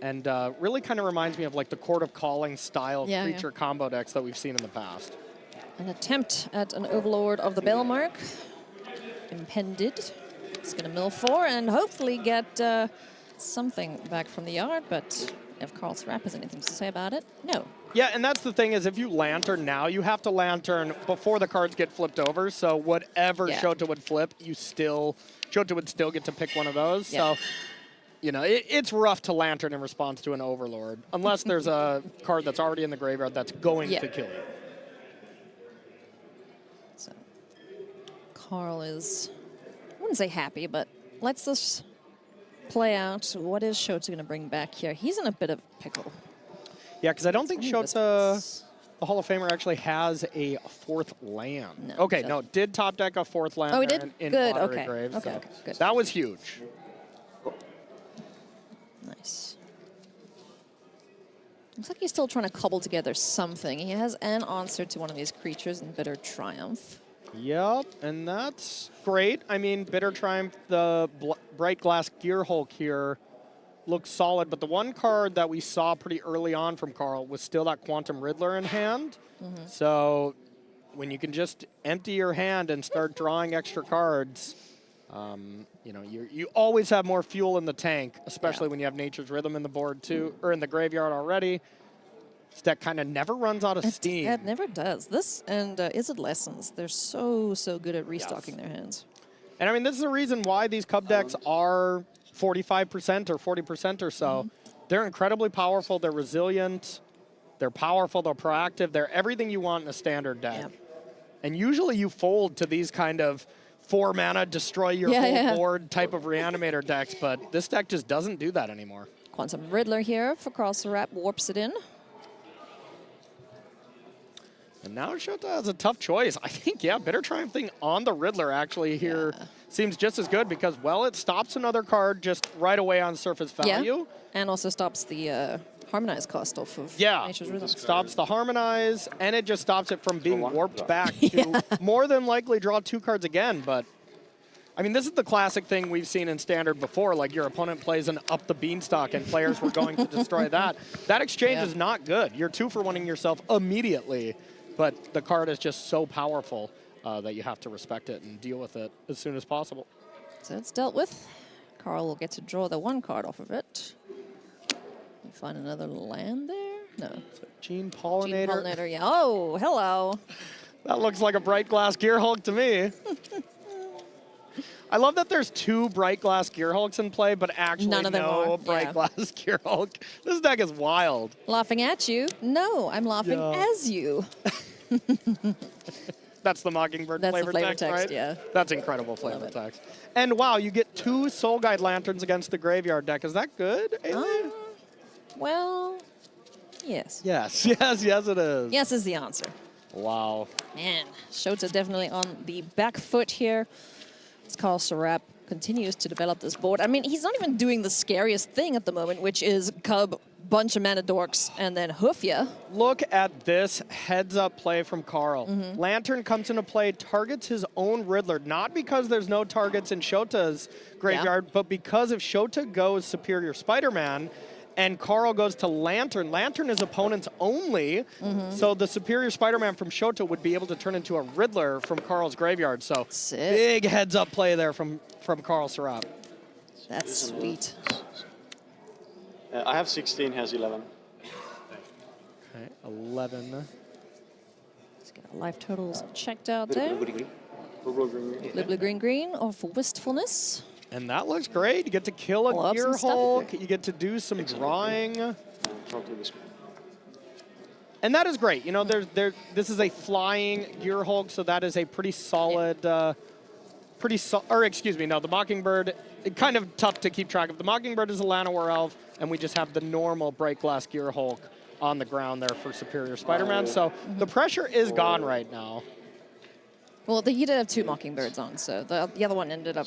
and really kind of reminds me of, like, the Court of Calling style creature combo decks that we've seen in the past. An attempt at an Overlord of the Bellmark. Impended. It's going to mill 4 and hopefully get something back from the yard, but if Carl Serap has anything to say about it, no. Yeah, and that's the thing is if you Lantern now, you have to Lantern before the cards get flipped over, so whatever Shota would flip, Shota would still get to pick one of those. So, you know, it's rough to Lantern in response to an Overlord, unless there's a card that's already in the graveyard that's going to kill you. So, Carl is, I wouldn't say happy, but let's just play out what is Shota going to bring back here. He's in a bit of a pickle. Yeah, because I don't think Shota, the Hall of Famer, actually has a 4th land. No, okay, no, did top deck a 4th land. Oh, he did? In Good, Watery okay. Graves, Okay, so okay, good. that was huge. Nice. Looks like he's still trying to cobble together something. He has an answer to one of these creatures in Bitter Triumph. Yep, and that's great. I mean, Bitter Triumph, the Bright Glass Gearhulk here looks solid, but the one card that we saw pretty early on from Carl was still that Quantum Riddler in hand. So when you can just empty your hand and start drawing extra cards, you know, you always have more fuel in the tank, especially when you have Nature's Rhythm in the board too, or in the graveyard already. This deck kind of never runs out of steam. It never does. This and Is It Lessons, they're so good at restocking their hands. And I mean, this is the reason why these Cub decks are 45% or 40% or so. They're incredibly powerful. They're resilient. They're powerful. They're proactive. They're everything you want in a standard deck. And usually you fold to these kind of 4 mana, destroy your whole board type of Reanimator decks, but this deck just doesn't do that anymore. Quantum Riddler here for Carl Serap, warps it in. And now Shota has a tough choice. I think, Bitter Triumph thing on the Riddler actually here seems just as good because, well, it stops another card just right away on surface value. And also stops the Harmonize cost off of Nature's Rhythm. Stops the Harmonize, and it just stops it from being warped back to more than likely draw 2 cards again. But, I mean, this is the classic thing we've seen in Standard before. Like, your opponent plays an Up the Beanstalk, and players were going to destroy that. That exchange is not good. You're 2-for-1ing yourself immediately. But the card is just so powerful that you have to respect it and deal with it as soon as possible. So it's dealt with. Carl will get to draw the 1 card off of it. You find another land there? No. Gene Pollinator. Gene Pollinator, yeah. Oh, hello. That looks like a Bright Glass Gearhulk to me. I love that there's 2 Bright Glass Gearhulks in play, but actually none of them no are. Bright Glass Gearhulk. This deck is wild. Laughing at you? No, I'm laughing as you. That's the Mockingbird That's flavor the flavor text, text, right? yeah. That's incredible flavor text. And wow, you get 2 Soul Guide Lanterns against the Graveyard deck. Is that good, Ailey? Well, yes. Yes, yes it is. Yes is the answer. Wow. Man, Shota definitely on the back foot here. It's Carl Serap continues to develop this board. I mean, he's not even doing the scariest thing at the moment, which is Cub, bunch of mana dorks, and then hoof ya. Look at this heads-up play from Carl. Lantern comes into play, targets his own Riddler, not because there's no targets in Shota's graveyard, but because if Shota goes Superior Spider-Man, and Carl goes to Lantern. Lantern is opponents only, so the Superior Spider-Man from Shota would be able to turn into a Riddler from Carl's graveyard. So big heads-up play there from Carl Serap. That's sweet. I have 16, has 11. Okay, 11. Let's get our life totals checked out there. Blue, green, green, or for wistfulness. And that looks great. You get to kill a Gear Hulk. You get to do some drawing. And that is great. You know, this is a flying Gear Hulk, so that is a pretty solid, the Mockingbird, kind of tough to keep track of. The Mockingbird is a Llanowar Elf, and we just have the normal Break Glass Gear Hulk on the ground there for Superior Spider-Man. So the pressure is gone right now. Well, he did have 2 Mockingbirds on, so the other one ended up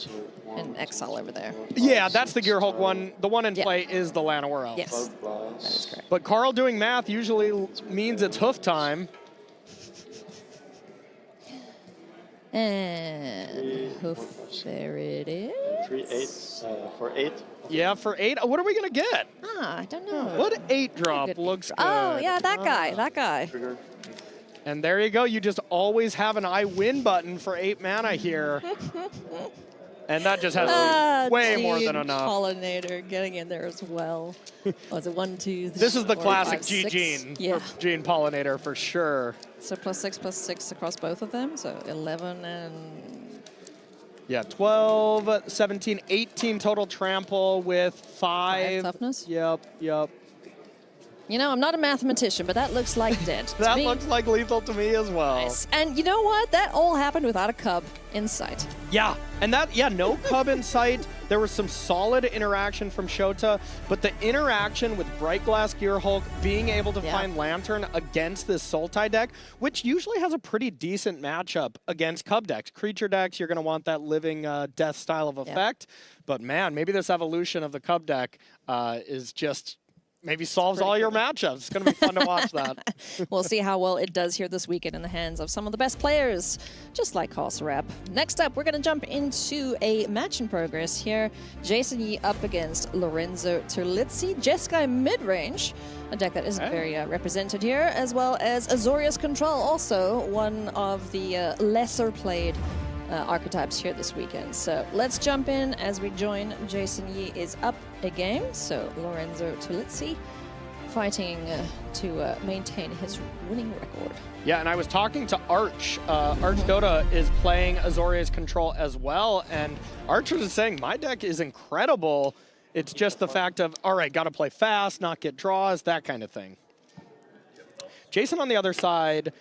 in exile over there. Yeah, that's the Gear Hulk one. The one in play is the Llanowar Elf. Yes, that is correct. But Carl doing math usually means it's hoof time. And hoof, there it is. 3, 8, for 8. Yeah, for 8. What are we going to get? I don't know. What 8 drop looks good? Oh, yeah, that guy. And there you go. You just always have an I win button for 8 mana here. And that just has way more than enough. Pollinator getting in there as well. Was it 1, 2, 3, This is the 4, classic 5, G-Gene. Yeah. Gene Pollinator for sure. So +6/+6 across both of them. So 11 and... Yeah, 12, 17, 18 total trample with 5 toughness? Yep. You know, I'm not a mathematician, but that looks like dead. That looks like lethal to me as well. Nice. And you know what? That all happened without a Cub in sight. Yeah, and no Cub in sight. There was some solid interaction from Shota, but the interaction with Bright Glass Gear Hulk being able to find Lantern against this Sultai deck, which usually has a pretty decent matchup against Cub decks. Creature decks, you're going to want that living death style of effect. But man, maybe this evolution of the Cub deck is just... maybe solves all your matchups. It's going to be fun to watch that. We'll see how well it does here this weekend in the hands of some of the best players, just like Carl Serap. Next up, we're going to jump into a match in progress here. Jason Yee up against Lorenzo Terlizzi. Jeskai mid-range, a deck that isn't very represented here, as well as Azorius Control, also one of the lesser played archetypes here this weekend. So let's jump in as we join. Jason Yee is up a game, so Lorenzo Terlizzi fighting to maintain his winning record. Yeah, and I was talking to Arch. Arch Dota is playing Azorius Control as well, and Arch was saying, my deck is incredible. It's just the fact of, all right, got to play fast, not get draws, that kind of thing. Jason on the other side,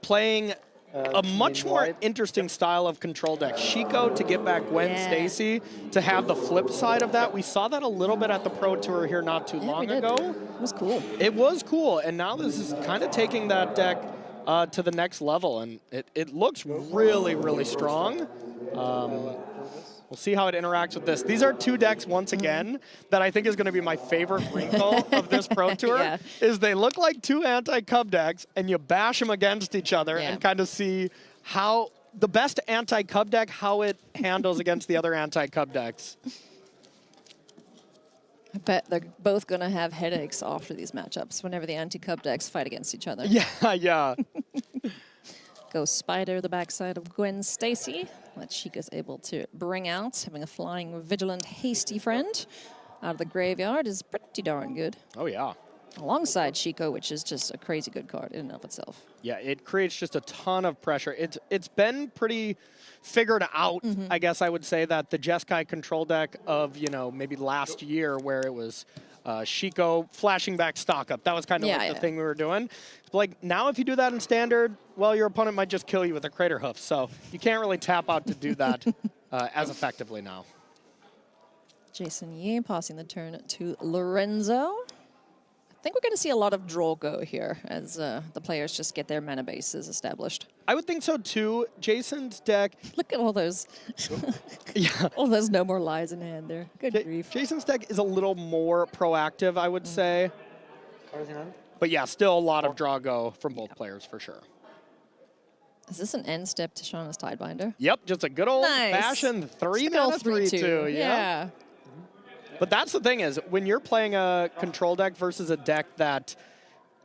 playing a much more interesting style of control deck. Shiko to get back Gwen Stacy, to have the flip side of that. We saw that a little bit at the Pro Tour here not too long ago. It was cool. It was cool, and now this is kind of taking that deck to the next level, and it looks really, really strong. We'll see how it interacts with this. These are 2 decks, once again, that I think is going to be my favorite wrinkle of this Pro Tour, is they look like 2 anti-Cub decks, and you bash them against each other and kind of see how the best anti-Cub deck, how it handles against the other anti-Cub decks. I bet they're both going to have headaches after these matchups whenever the anti-Cub decks fight against each other. Yeah. Go Spider, the backside of Gwen Stacy, that Shika's able to bring out. Having a flying, vigilant, hasty friend out of the graveyard is pretty darn good. Oh, yeah. Alongside Shiko, which is just a crazy good card in and of itself. Yeah, it creates just a ton of pressure. It's been pretty figured out, I guess I would say, that the Jeskai control deck of, maybe last year where it was Shiko flashing back stock up. That was kind of the thing we were doing. Like, now if you do that in Standard, well, your opponent might just kill you with a Crater Hoof. So you can't really tap out to do that as effectively now. Jason Yee passing the turn to Lorenzo. think we're going to see a lot of draw go here as the players just get their mana bases established. I would think so too. Jason's deck. Look at all those. Yeah. All those no more lies in hand there. Good grief. Jason's deck is a little more proactive, I would say. But yeah, still a lot of draw go from both players for sure. Is this an end step to Shauna's Tidebinder? Yep, just a good old fashioned 3-mana 3/2. Yeah. But that's the thing is, when you're playing a control deck versus a deck that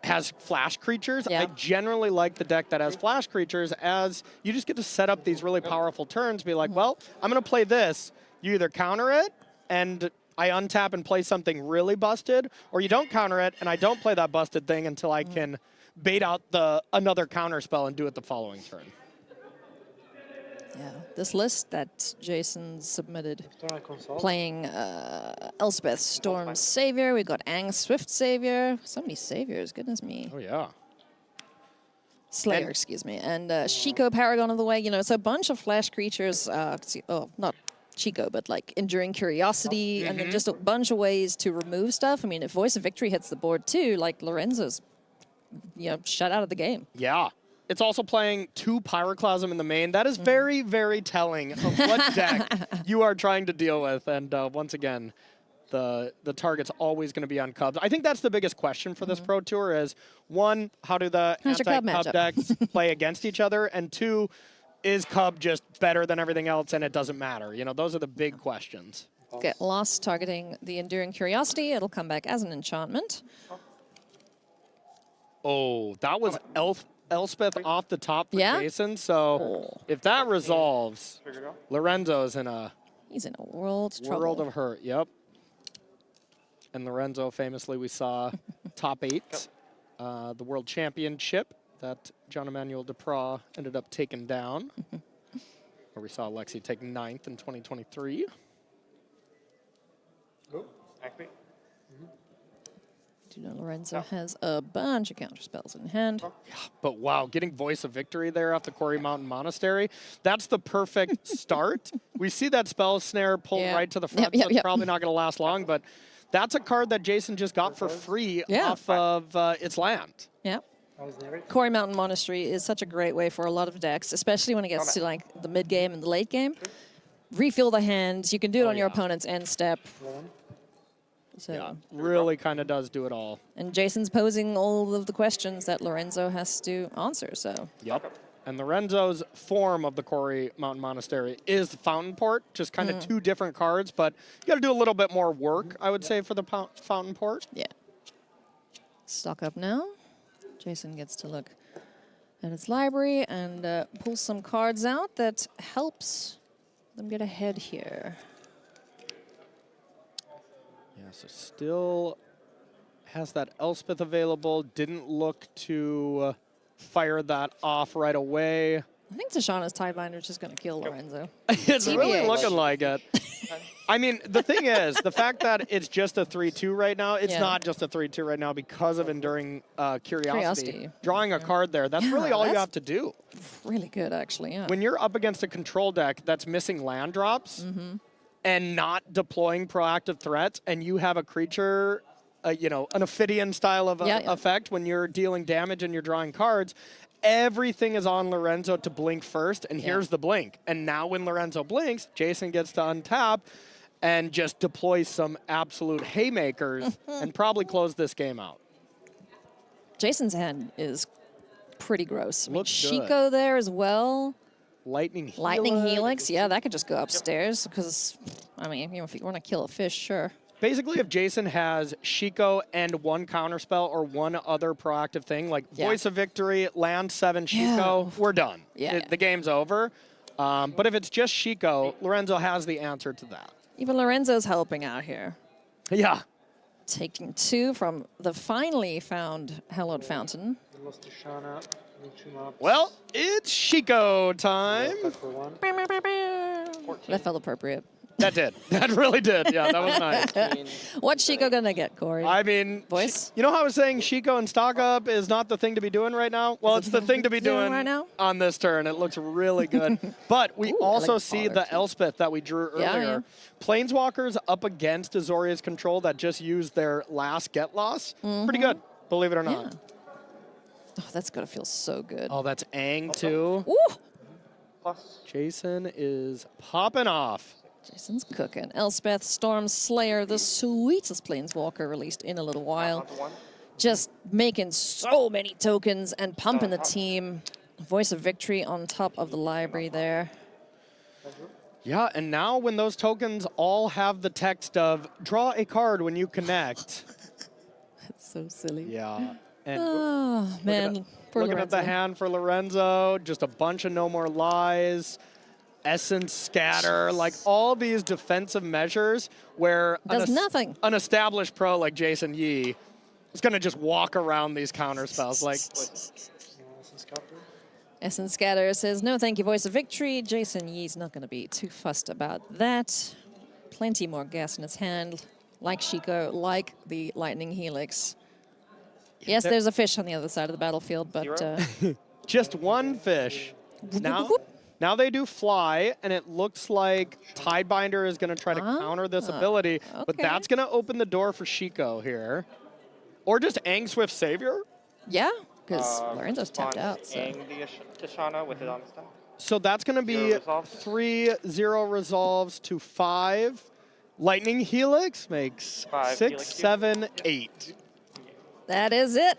has flash creatures, I generally like the deck that has flash creatures, as you just get to set up these really powerful turns, be like, well, I'm going to play this. You either counter it, and I untap and play something really busted, or you don't counter it, and I don't play that busted thing until I can bait out another counter spell and do it the following turn. Yeah, this list that Jason submitted, playing Elspeth, Storm Savior, we got Ang Swift Savior, so many Saviors, goodness me. Oh yeah. Slayer, excuse me, and Shiko Paragon of the Way, you know, it's a bunch of flash creatures, not Chico, but like Enduring Curiosity, and then just a bunch of ways to remove stuff. I mean, if Voice of Victory hits the board too, like Lorenzo's, you know, shut out of the game. Yeah. It's also playing 2 Pyroclasm in the main. That is very, very telling of what deck you are trying to deal with. And once again, the target's always going to be on Cubs. I think that's the biggest question for this Pro Tour is, 1, how do the anti-Cub decks play against each other? And 2, is Cub just better than everything else and it doesn't matter? You know, those are the big questions. Get lost targeting the Enduring Curiosity. It'll come back as an enchantment. Oh, that was Elspeth off the top for Jason. So if that resolves, Lorenzo's in a... He's in a world of trouble. World of hurt, yep. And Lorenzo, famously, we saw top 8, the World Championship that John Emmanuel Duprat ended up taking down. Where we saw Alexi take 9th in 2023. Oh, actually. Do you know Lorenzo has a bunch of counter spells in hand? Yeah, but wow, getting Voice of Victory there off the Quarry Mountain Monastery, that's the perfect start. We see that spell snare pull right to the front, so it's probably not going to last long, but that's a card that Jason just got for free off of its land. Yeah. Quarry Mountain Monastery is such a great way for a lot of decks, especially when it gets to like the mid game and the late game. Refill the hands. You can do it on your opponent's end step. So, yeah, really kind of does do it all. And Jason's posing all of the questions that Lorenzo has to answer, so. Yep. And Lorenzo's form of the Quarry Mountain Monastery is the Fountain Port, just kind of 2 different cards, but you got to do a little bit more work, I would say, for the Fountain Port. Yeah. Stock up now. Jason gets to look at its library and pull some cards out that helps them get ahead here. Yeah, so still has that Elspeth available. Didn't look to fire that off right away. I think Tashana's Tidebinder is just going to kill Lorenzo. It's really looking like it. I mean, the thing is, the fact that it's just a 3/2 right now, it's not just a 3/2 right now because of Enduring Curiosity. Drawing a card there, that's really all you have to do. Really good, actually, yeah. When you're up against a control deck that's missing land drops and not deploying proactive threats, and you have a creature, you know, an Ophidian style of effect when you're dealing damage and you're drawing cards, everything is on Lorenzo to blink first, and here's the blink. And now when Lorenzo blinks, Jason gets to untap and just deploy some absolute haymakers and probably close this game out. Jason's hand is pretty gross. I mean, Looks Shiko there as well. Lightning Helix. Lightning Helix, yeah, that could just go upstairs because, I mean, you know, if you want to kill a fish, sure. Basically, if Jason has Shiko and 1 counterspell or 1 other proactive thing, like Voice of Victory, land 7 Shiko, we're done. The game's over. But if it's just Shiko, Lorenzo has the answer to that. Even Lorenzo's helping out here. Yeah. Taking 2 from the finally found Hallowed Fountain. Well, it's Shiko time. That felt appropriate. That did. That really did. Yeah, that was nice. What's Shiko gonna get, Corey? I mean, voice. You know how I was saying Shiko and stock up is not the thing to be doing right now? Well, it's the thing to be doing right now? on this turn. It looks really good. But we also see the Elspeth that we drew earlier. Planeswalkers up against Azoria's control that just used their last get loss. Pretty good, believe it or not. Oh, that's gonna feel so good. Oh, that's Aang too. Ooh. Jason is popping off. Jason's cooking. Elspeth, Storm Slayer, the sweetest Planeswalker released in a little while. Just making so many tokens and pumping the team. Voice of Victory on top of the library there. Yeah, and now when those tokens all have the text of draw a card when you connect. That's so silly. Yeah. And oh, man. Looking at the hand for Lorenzo, just a bunch of No More Lies. Essence Scatter, like all these defensive measures where nothing. An established pro like Jason Yee is going to just walk around these counter spells. Like, Essence Scatter says, no thank you, Voice of Victory. Jason Yee's not going to be too fussed about that. Plenty more gas in his hand, like Shiko, like the Lightning Helix. Yes, there's a fish on the other side of the battlefield, but... just one fish. Now they do fly, and it looks like Tidebinder is going to try to counter this ability, but that's going to open the door for Shiko here. Or just Aang Swift Savior? Yeah, because Lorenzo's tapped out. So. Aang the Tishana with it on the stack. So that's going to be 3-0 resolves to 5. Lightning Helix makes 6, 7, 8. That is it.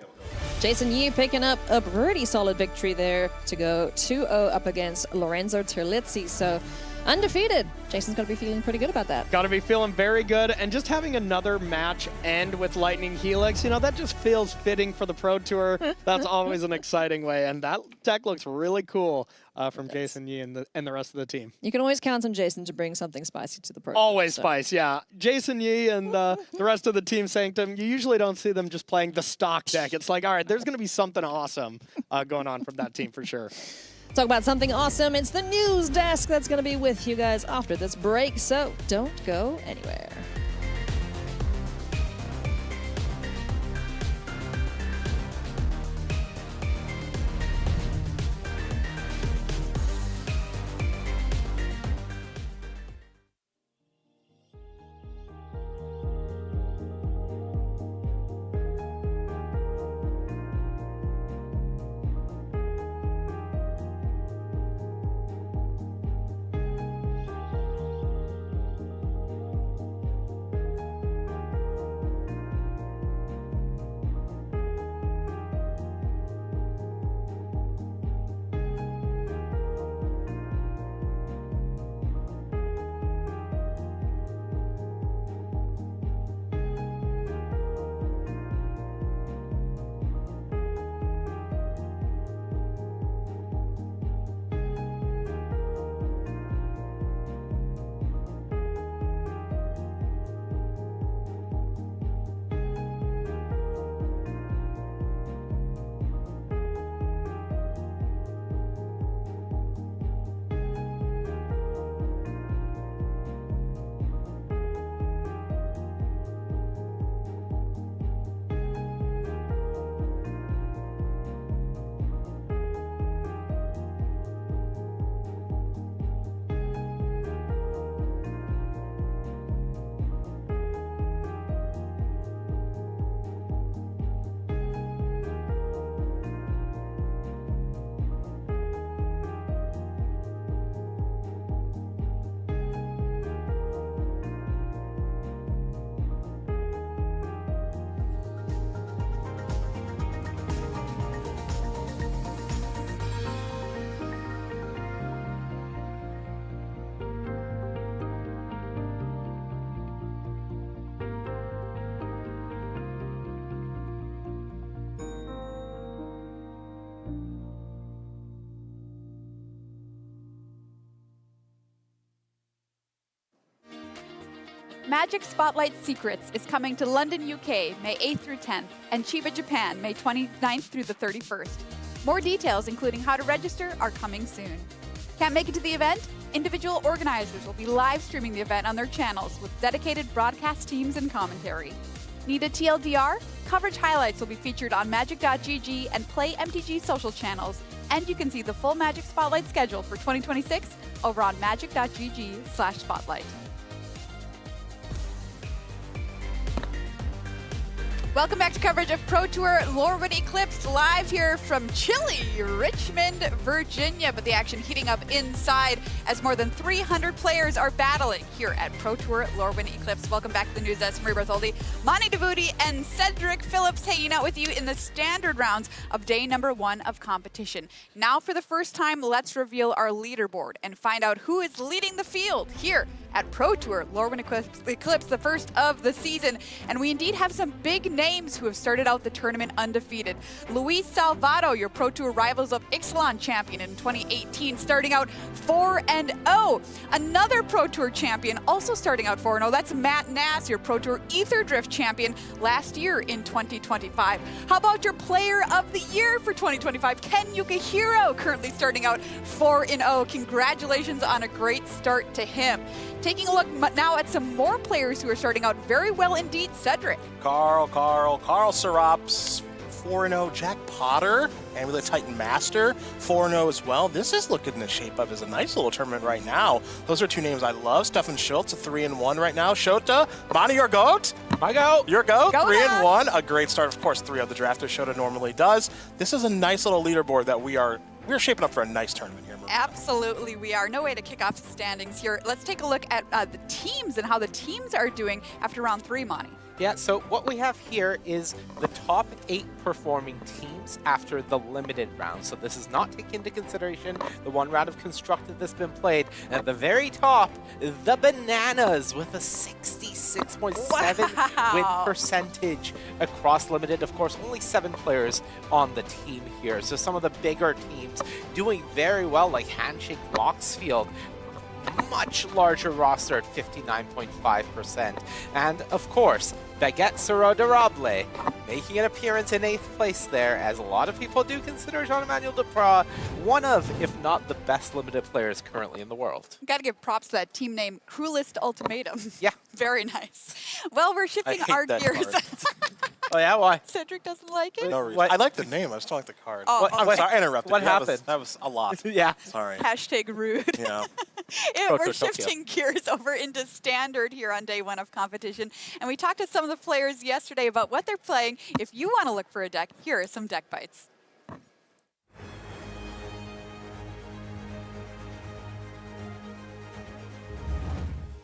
Jason Yee picking up a pretty solid victory there to go 2-0 up against Lorenzo Terlizzi. So undefeated. Jason's got to be feeling pretty good about that. Got to be feeling very good. And just having another match end with Lightning Helix, you know, that just feels fitting for the Pro Tour. That's always an exciting way. And that deck looks really cool from Jason Yee and the rest of the team. You can always count on Jason to bring something spicy to the Pro Tour. Always spice, yeah. Jason Yee and the rest of the Team Sanctum, you usually don't see them just playing the stock deck. It's like, all right, there's going to be something awesome going on from that team for sure. Talk about something awesome. It's the news desk that's going to be with you guys after this break, so don't go anywhere. Magic Spotlight Secrets is coming to London, UK, May 8th through 10th, and Chiba, Japan, May 29th through the 31st. More details, including how to register, are coming soon. Can't make it to the event? Individual organizers will be live streaming the event on their channels with dedicated broadcast teams and commentary. Need a TLDR? Coverage highlights will be featured on Magic.gg and Play MTG social channels, and you can see the full Magic Spotlight schedule for 2026 over on magic.gg/spotlight. Welcome back to coverage of Pro Tour Lorwyn Eclipsed, live here from chilly Richmond, Virginia. But the action heating up inside as more than 300 players are battling here at Pro Tour Lorwyn Eclipsed. Welcome back to the news. That's Marie Bartholdi, Monty DeVuti, and Cedric Phillips hanging out with you in the standard rounds of day number 1 of competition. Now, for the first time, let's reveal our leaderboard and find out who is leading the field here at Pro Tour Lorwyn Eclipse, the first of the season. And we indeed have some big names who have started out the tournament undefeated. Luis Salvato, your Pro Tour Rivals of Ixalan champion in 2018, starting out 4-0. Another Pro Tour champion also starting out 4-0. That's Matt Nass, your Pro Tour Ether Drift champion last year in 2025. How about your Player of the Year for 2025? Ken Yukihiro, currently starting out 4-0. Congratulations on a great start to him. Taking a look now at some more players who are starting out very well indeed. Cedric. Carl Serops, 4-0. Jack Potter, Amulet Titan Master, 4-0 as well. This is looking to shape up as a nice little tournament right now. Those are two names I love. Stefan Schultz, a 3-1 right now. Shota, Monty, your GOAT. My GOAT. Your GOAT, 3-1. A great start, of course, 3 of the draft as Shota normally does. This is a nice little leaderboard that we're shaping up for a nice tournament here. Absolutely, we are. No way to kick off the standings here. Let's take a look at the teams and how the teams are doing after round 3, Monty. Yeah, so what we have here is the top 8 performing teams after the limited round. So this is not taking into consideration the 1 round of constructed that's been played. And at the very top, the Bananas with a 66.7 win percentage across limited. Of course, only 7 players on the team here. So some of the bigger teams doing very well, like Handshake Moxfield, much larger roster at 59.5%. And of course, Baguette Sero de Roble making an appearance in 8th place there, as a lot of people do consider Jean-Emmanuel Duprat one of, if not the best limited players currently in the world. Got to give props to that team name, Cruelest Ultimatum. Yeah. Very nice. Well, we're shifting our gears. Oh yeah, why? Cedric doesn't like it? No reason. I like the name, I just don't like the card. Oh, I'm sorry, I interrupted. What happened? That was a lot. Yeah. Sorry. Hashtag rude. Yeah. We're shifting gears over into standard here on day 1 of competition. And we talked to some of the players yesterday about what they're playing. If you want to look for a deck, here are some deck bites.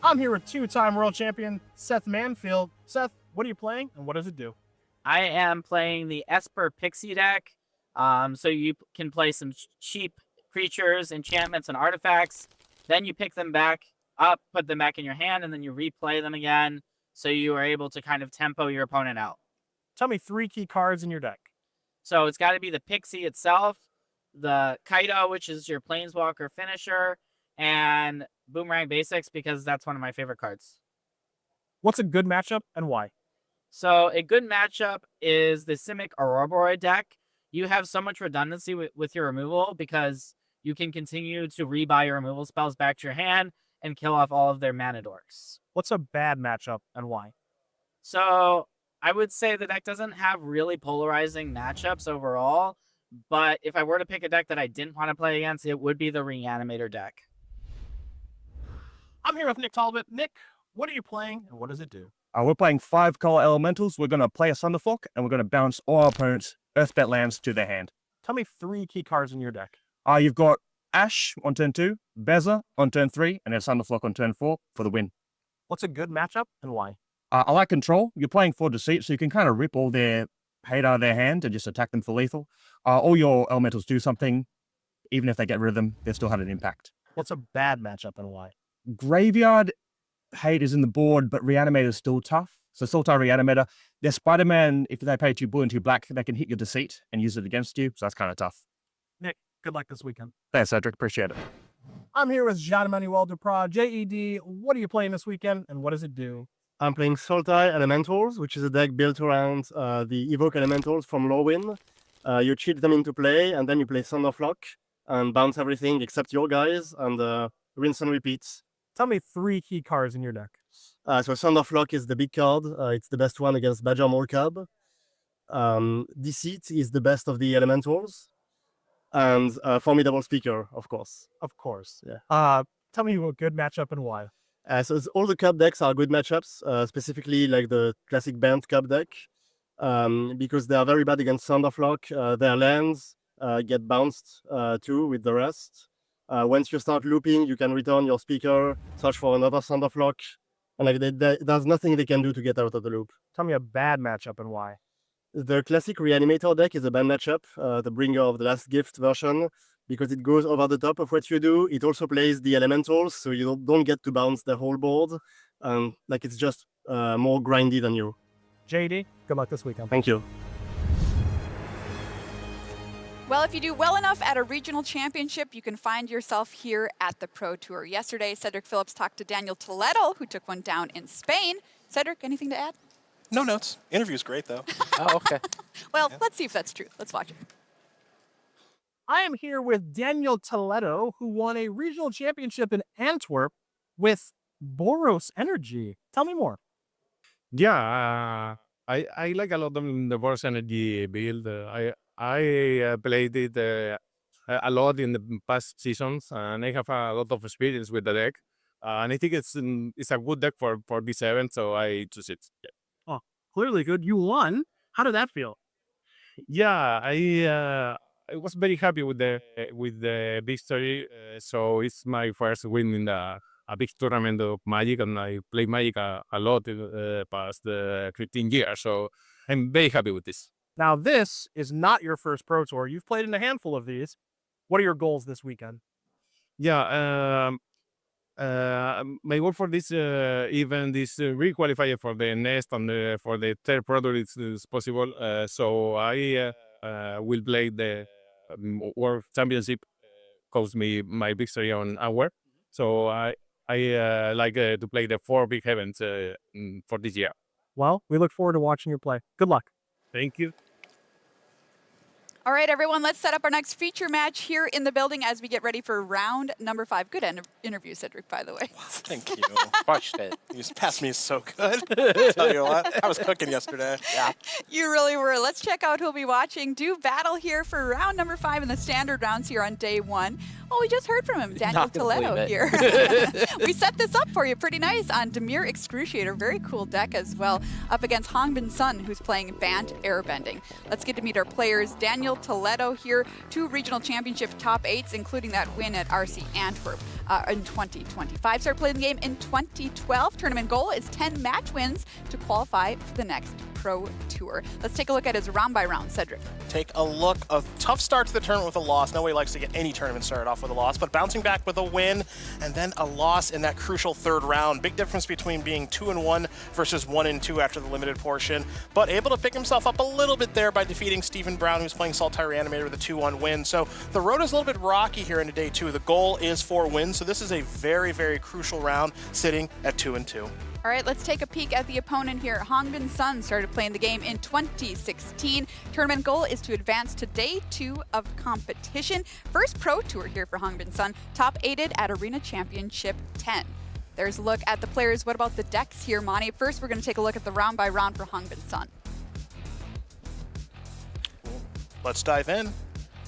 I'm here with 2-time world champion Seth Manfield. Seth, what are you playing and what does it do? I am playing the Esper Pixie deck. So you can play some cheap creatures, enchantments, and artifacts. Then you pick them back up, put them back in your hand, and then you replay them again. So you are able to kind of tempo your opponent out. Tell me 3 key cards in your deck. So it's got to be the Pixie itself, the Kaido, which is your Planeswalker finisher, and Boomerang Basics, because that's one of my favorite cards. What's a good matchup and why? So a good matchup is the Simic Ouroboros deck. You have so much redundancy with your removal because you can continue to rebuy your removal spells back to your hand and kill off all of their mana dorks. What's a bad matchup and why? So I would say the deck doesn't have really polarizing matchups overall, but if I were to pick a deck that I didn't want to play against, it would be the Reanimator deck. I'm here with Nick Talbot. Nick, what are you playing and what does it do? We're playing 5 color elementals. We're going to play a Thunderflock and we're going to bounce all our opponents' Earthbed lands to their hand. Tell me 3 key cards in your deck. You've got Ash on turn 2, Beza on turn 3, and then Thunderflock on turn 4 for the win. What's a good matchup and why? I like Control. You're playing for Deceit, so you can kind of rip all their hate out of their hand and just attack them for lethal. All your elementals do something. Even if they get rid of them, they still had an impact. What's a bad matchup and why? Graveyard hate is in the board, but Reanimator is still tough. So Sultai Reanimator, their Spider-Man, if they pay 2 blue and 2 black, they can hit your Deceit and use it against you. So that's kind of tough. Nick, good luck this weekend. Thanks, Cedric. Appreciate it. I'm here with Jean-Emmanuel Duprat. JED, what are you playing this weekend and what does it do? I'm playing Sultai Elementals, which is a deck built around the Evoke Elementals from Lorwyn. You cheat them into play and then you play Thunderflock. and bounce everything except your guys, and rinse and repeat. Tell me 3 key cards in your deck. So Thunderflock is the big card. It's the best one against Badger Morcab. Deceit is the best of the elementals. And Formidable Speaker, of course. Of course. Yeah. Tell me a good matchup and why. So all the Cup decks are good matchups, specifically like the classic Band Cup deck, because they are very bad against Thunderflock. Their lands get bounced too with the rest. Once you start looping, you can return your speaker, search for another Thunderflock, and like there's nothing they can do to get out of the loop. Tell me a bad matchup and why. The classic Reanimator deck is a bad matchup, the Bringer of the Last Gift version, because it goes over the top of what you do. It also plays the elementals, so you don't get to bounce the whole board. Like it's just more grindy than you. JD, good luck this weekend. Thank you. Well, if you do well enough at a regional championship, you can find yourself here at the Pro Tour. Yesterday, Cedric Phillips talked to Daniel Toledo, who took one down in Spain. Cedric, anything to add? No notes. Interview's great, though. Oh, okay. Well, let's see if that's true. Let's watch it. I am here with Daniel Toledo, who won a regional championship in Antwerp with Boros Energy. Tell me more. Yeah, I like a lot of the Boros Energy build. I played it a lot in the past seasons, and I have a lot of experience with the deck. And I think it's a good deck for this event, so I choose it. Yeah. Oh, clearly good. You won. How did that feel? Yeah, I was very happy with the victory. So it's my first win in a big tournament of Magic, and I play Magic a lot past 15 years. So I'm very happy with this. Now, this is not your first Pro Tour. You've played in a handful of these. What are your goals this weekend? Yeah, my goal for this event is re-qualify for the next and for the third product is possible. So I will play the World Championship, cost me my victory on hour. So I like to play the 4 big events for this year. Well, we look forward to watching you play. Good luck. Thank you. All right, everyone, let's set up our next feature match here in the building as we get ready for round number 5. Good interview, Cedric, by the way. Wow, thank you. Crushed it. You just passed me so good. I'll tell you what, I was cooking yesterday. Yeah. You really were. Let's check out who'll be watching do battle here for round number 5 in the standard rounds here on day 1. Oh, we just heard from him, Daniel Toledo here. We set this up for you pretty nice on Dimir Excruciator. Very cool deck as well. Up against Hongbin Sun, who's playing Bant Airbending. Let's get to meet our players. Daniel Toledo here, 2 regional championship top 8s, including that win at RC Antwerp in 2025. Started playing the game in 2012. Tournament goal is 10 match wins to qualify for the next Pro Tour. Let's take a look at his round by round, Cedric. Take a look. A tough start to the tournament with a loss. Nobody likes to get any tournament started off with a loss, but bouncing back with a win and then a loss in that crucial 3rd round. Big difference between being 2-1 versus 1-2 after the limited portion, but able to pick himself up a little bit there by defeating Stephen Brown, who's playing Sultai Reanimator with a 2-1 win. So the road is a little bit rocky here into day 2. The goal is 4 wins, so this is a very, very crucial round, sitting at 2-2. All right, let's take a peek at the opponent here. Hongbin Sun started playing the game in 2016. Tournament goal is to advance to day 2 of competition. First Pro Tour here for Hongbin Sun, top 8'd at Arena Championship 10. There's a look at the players. What about the decks here, Monty? First, we're going to take a look at the round by round for Hongbin Sun. Let's dive in.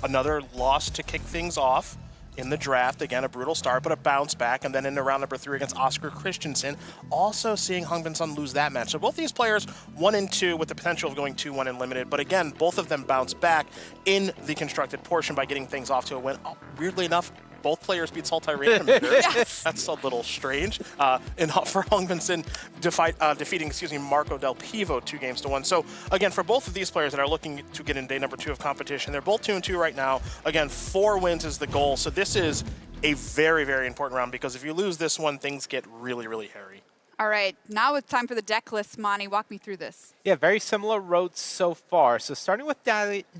Another loss to kick things off in the draft. Again, a brutal start, but a bounce back. And then into round number 3 against Oscar Christensen. Also seeing Hongbin Sun lose that match. So both these players 1-2 with the potential of going 2-1 in limited. But again, both of them bounce back in the constructed portion by getting things off to a win. Oh, weirdly enough, both players beat Sultai Reanimator. Yes. That's a little strange. For Hongbin Sun defeating Marco Del Pivo 2-1. So again, for both of these players that are looking to get in day number 2 of competition, they're both 2-2 right now. Again, 4 wins is the goal. So this is a very, very important round, because if you lose this one, things get really, really hairy. All right, now it's time for the deck list. Monty, walk me through this. Yeah, very similar roads so far. So starting with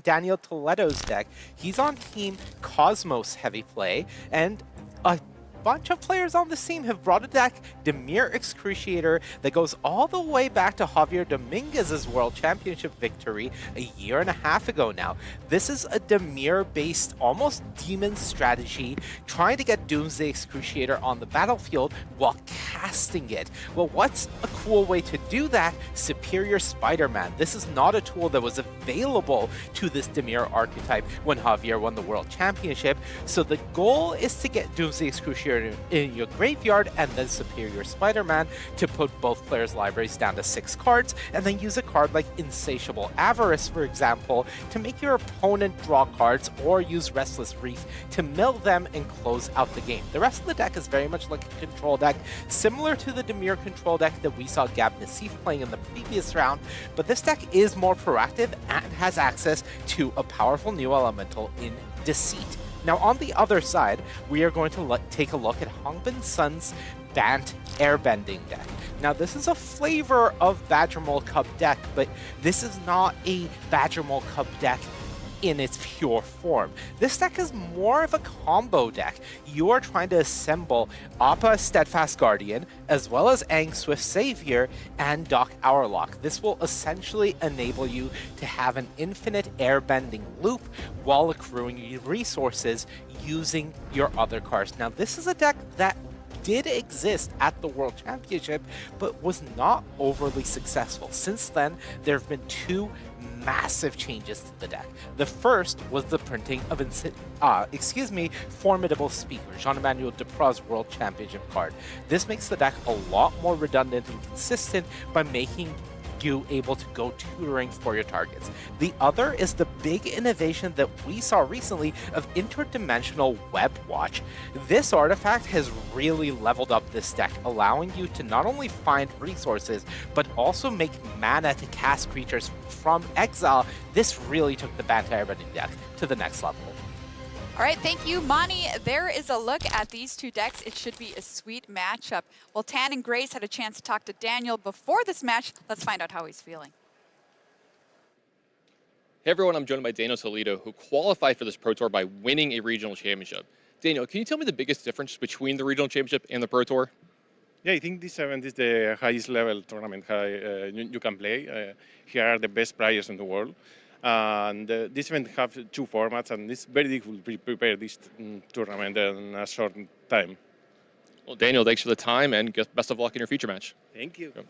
Daniel Toledo's deck, he's on team Cosmos heavy play and a bunch of players on this team have brought a deck, Dimir Excruciator, that goes all the way back to Javier Dominguez's World Championship victory a year and a half ago now. This is a Dimir-based, almost demon strategy, trying to get Doomsday Excruciator on the battlefield while casting it. Well, what's a cool way to do that? Superior Spider-Man. This is not a tool that was available to this Dimir archetype when Javier won the World Championship. So the goal is to get Doomsday Excruciator in your graveyard and then Superior Spider-Man to put both players' libraries down to 6 cards, and then use a card like Insatiable Avarice, for example, to make your opponent draw cards, or use Restless Reef to mill them and close out the game. The rest of the deck is very much like a control deck, similar to the Dimir control deck that we saw Gab Nassif playing in the previous round, but this deck is more proactive and has access to a powerful new elemental in Deceit. Now on the other side, we are going to take a look at Hongbin Sun's Bant Airbending deck. Now this is a flavor of Badger Mold Cup deck, but this is not a Badger Mold Cup deck in its pure form. This deck is more of a combo deck. You are trying to assemble Appa Steadfast Guardian, as well as Aang Swift Savior and Doc Hourlock. This will essentially enable you to have an infinite airbending loop while accruing resources using your other cards. Now this is a deck that did exist at the World Championship, but was not overly successful. Since then, there have been 2 massive changes to the deck. The first was the printing of Formidable Speaker, Jean-Emmanuel Duprat's World Championship card. This makes the deck a lot more redundant and consistent by making you able to go tutoring for your targets. The other is the big innovation that we saw recently of Interdimensional Web Watch. This artifact has really leveled up this deck, allowing you to not only find resources, but also make mana to cast creatures from exile. This really took the Bant Airbending deck to the next level. All right, thank you, Mani. There is a look at these 2 decks. It should be a sweet matchup. Well, Tan and Grace had a chance to talk to Daniel before this match. Let's find out how he's feeling. Hey everyone, I'm joined by Daniel Toledo, who qualified for this Pro Tour by winning a regional championship. Daniel, can you tell me the biggest difference between the regional championship and the Pro Tour? Yeah, I think this event is the highest level tournament you can play. Here are the best players in the world. And this event has 2 formats, and it's very difficult to prepare this tournament in a short time. Well, Daniel, thanks for the time, and best of luck in your future match. Thank you. Yep.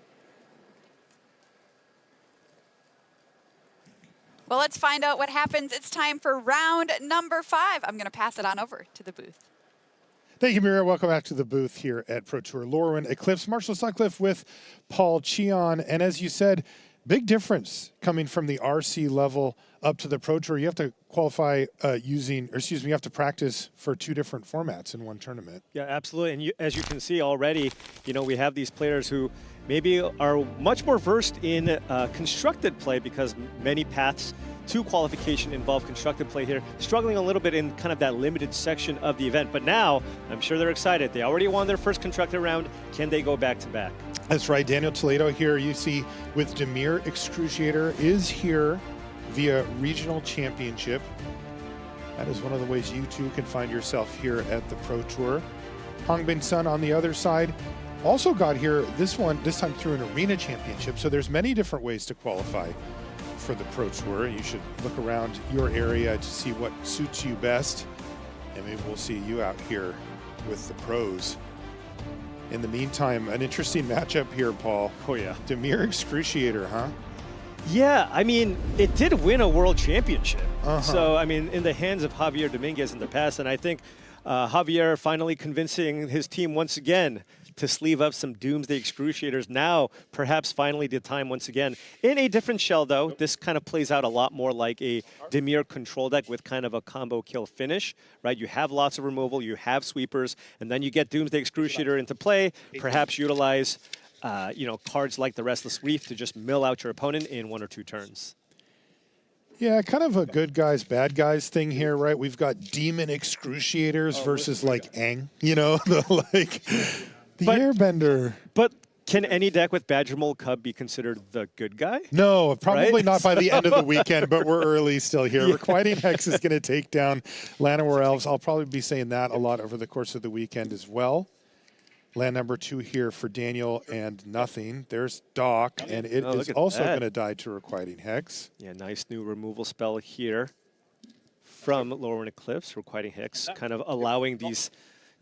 Well, let's find out what happens. It's time for round number 5. I'm going to pass it on over to the booth. Thank you, Mira. Welcome back to the booth here at Pro Tour. Lorwyn, Eclipsed, Marshall Sutcliffe with Paul Cheon. And as you said, big difference coming from the RC level up to the Pro Tour. You have to qualify you have to practice for 2 different formats in one tournament. Yeah, absolutely. And as you can see already, we have these players who maybe are much more versed in constructed play, because many paths to qualification involve constructed play here, struggling a little bit in kind of that limited section of the event. But now, I'm sure they're excited. They already won their first constructed round. Can they go back to back? That's right. Daniel Toledo here, you see, with Dimir Excruciator, is here via regional championship. That is one of the ways you too can find yourself here at the Pro Tour. Hongbin Sun on the other side also got here this time through an arena championship. So there's many different ways to qualify for the Pro Tour. You should look around your area to see what suits you best, and maybe we'll see you out here with the pros. In the meantime, an interesting matchup here, Paul. Oh yeah. Dimir Excruciator, huh? Yeah, I mean, it did win a world championship. So, I mean, in the hands of Javier Dominguez in the past, and I think Javier finally convincing his team once again to sleeve up some Doomsday Excruciators. Now, perhaps finally the time once again. In a different shell, though, this kind of plays out a lot more like a Dimir control deck with kind of a combo kill finish, right? You have lots of removal, you have sweepers, and then you get Doomsday Excruciator into play, perhaps utilize cards like the Restless Reef to just mill out your opponent in 1 or 2 turns. Yeah, kind of a good guys, bad guys thing here, right? We've got Demon Excruciators versus like Aang, the airbender. But Can any deck with Badger Mole Cub be considered the good guy? No, probably Right? not by the end of the weekend, but we're early still here. Yeah. Requiting Hex is going to take down Llanowar Elves. I'll probably be saying that a lot over the course of the weekend as well. Land number 2 here for Daniel and nothing. There's Doc, and it is also going to die to Requiting Hex. Yeah, nice new removal spell here from Lorwyn Eclipse. Requiting Hex kind of allowing these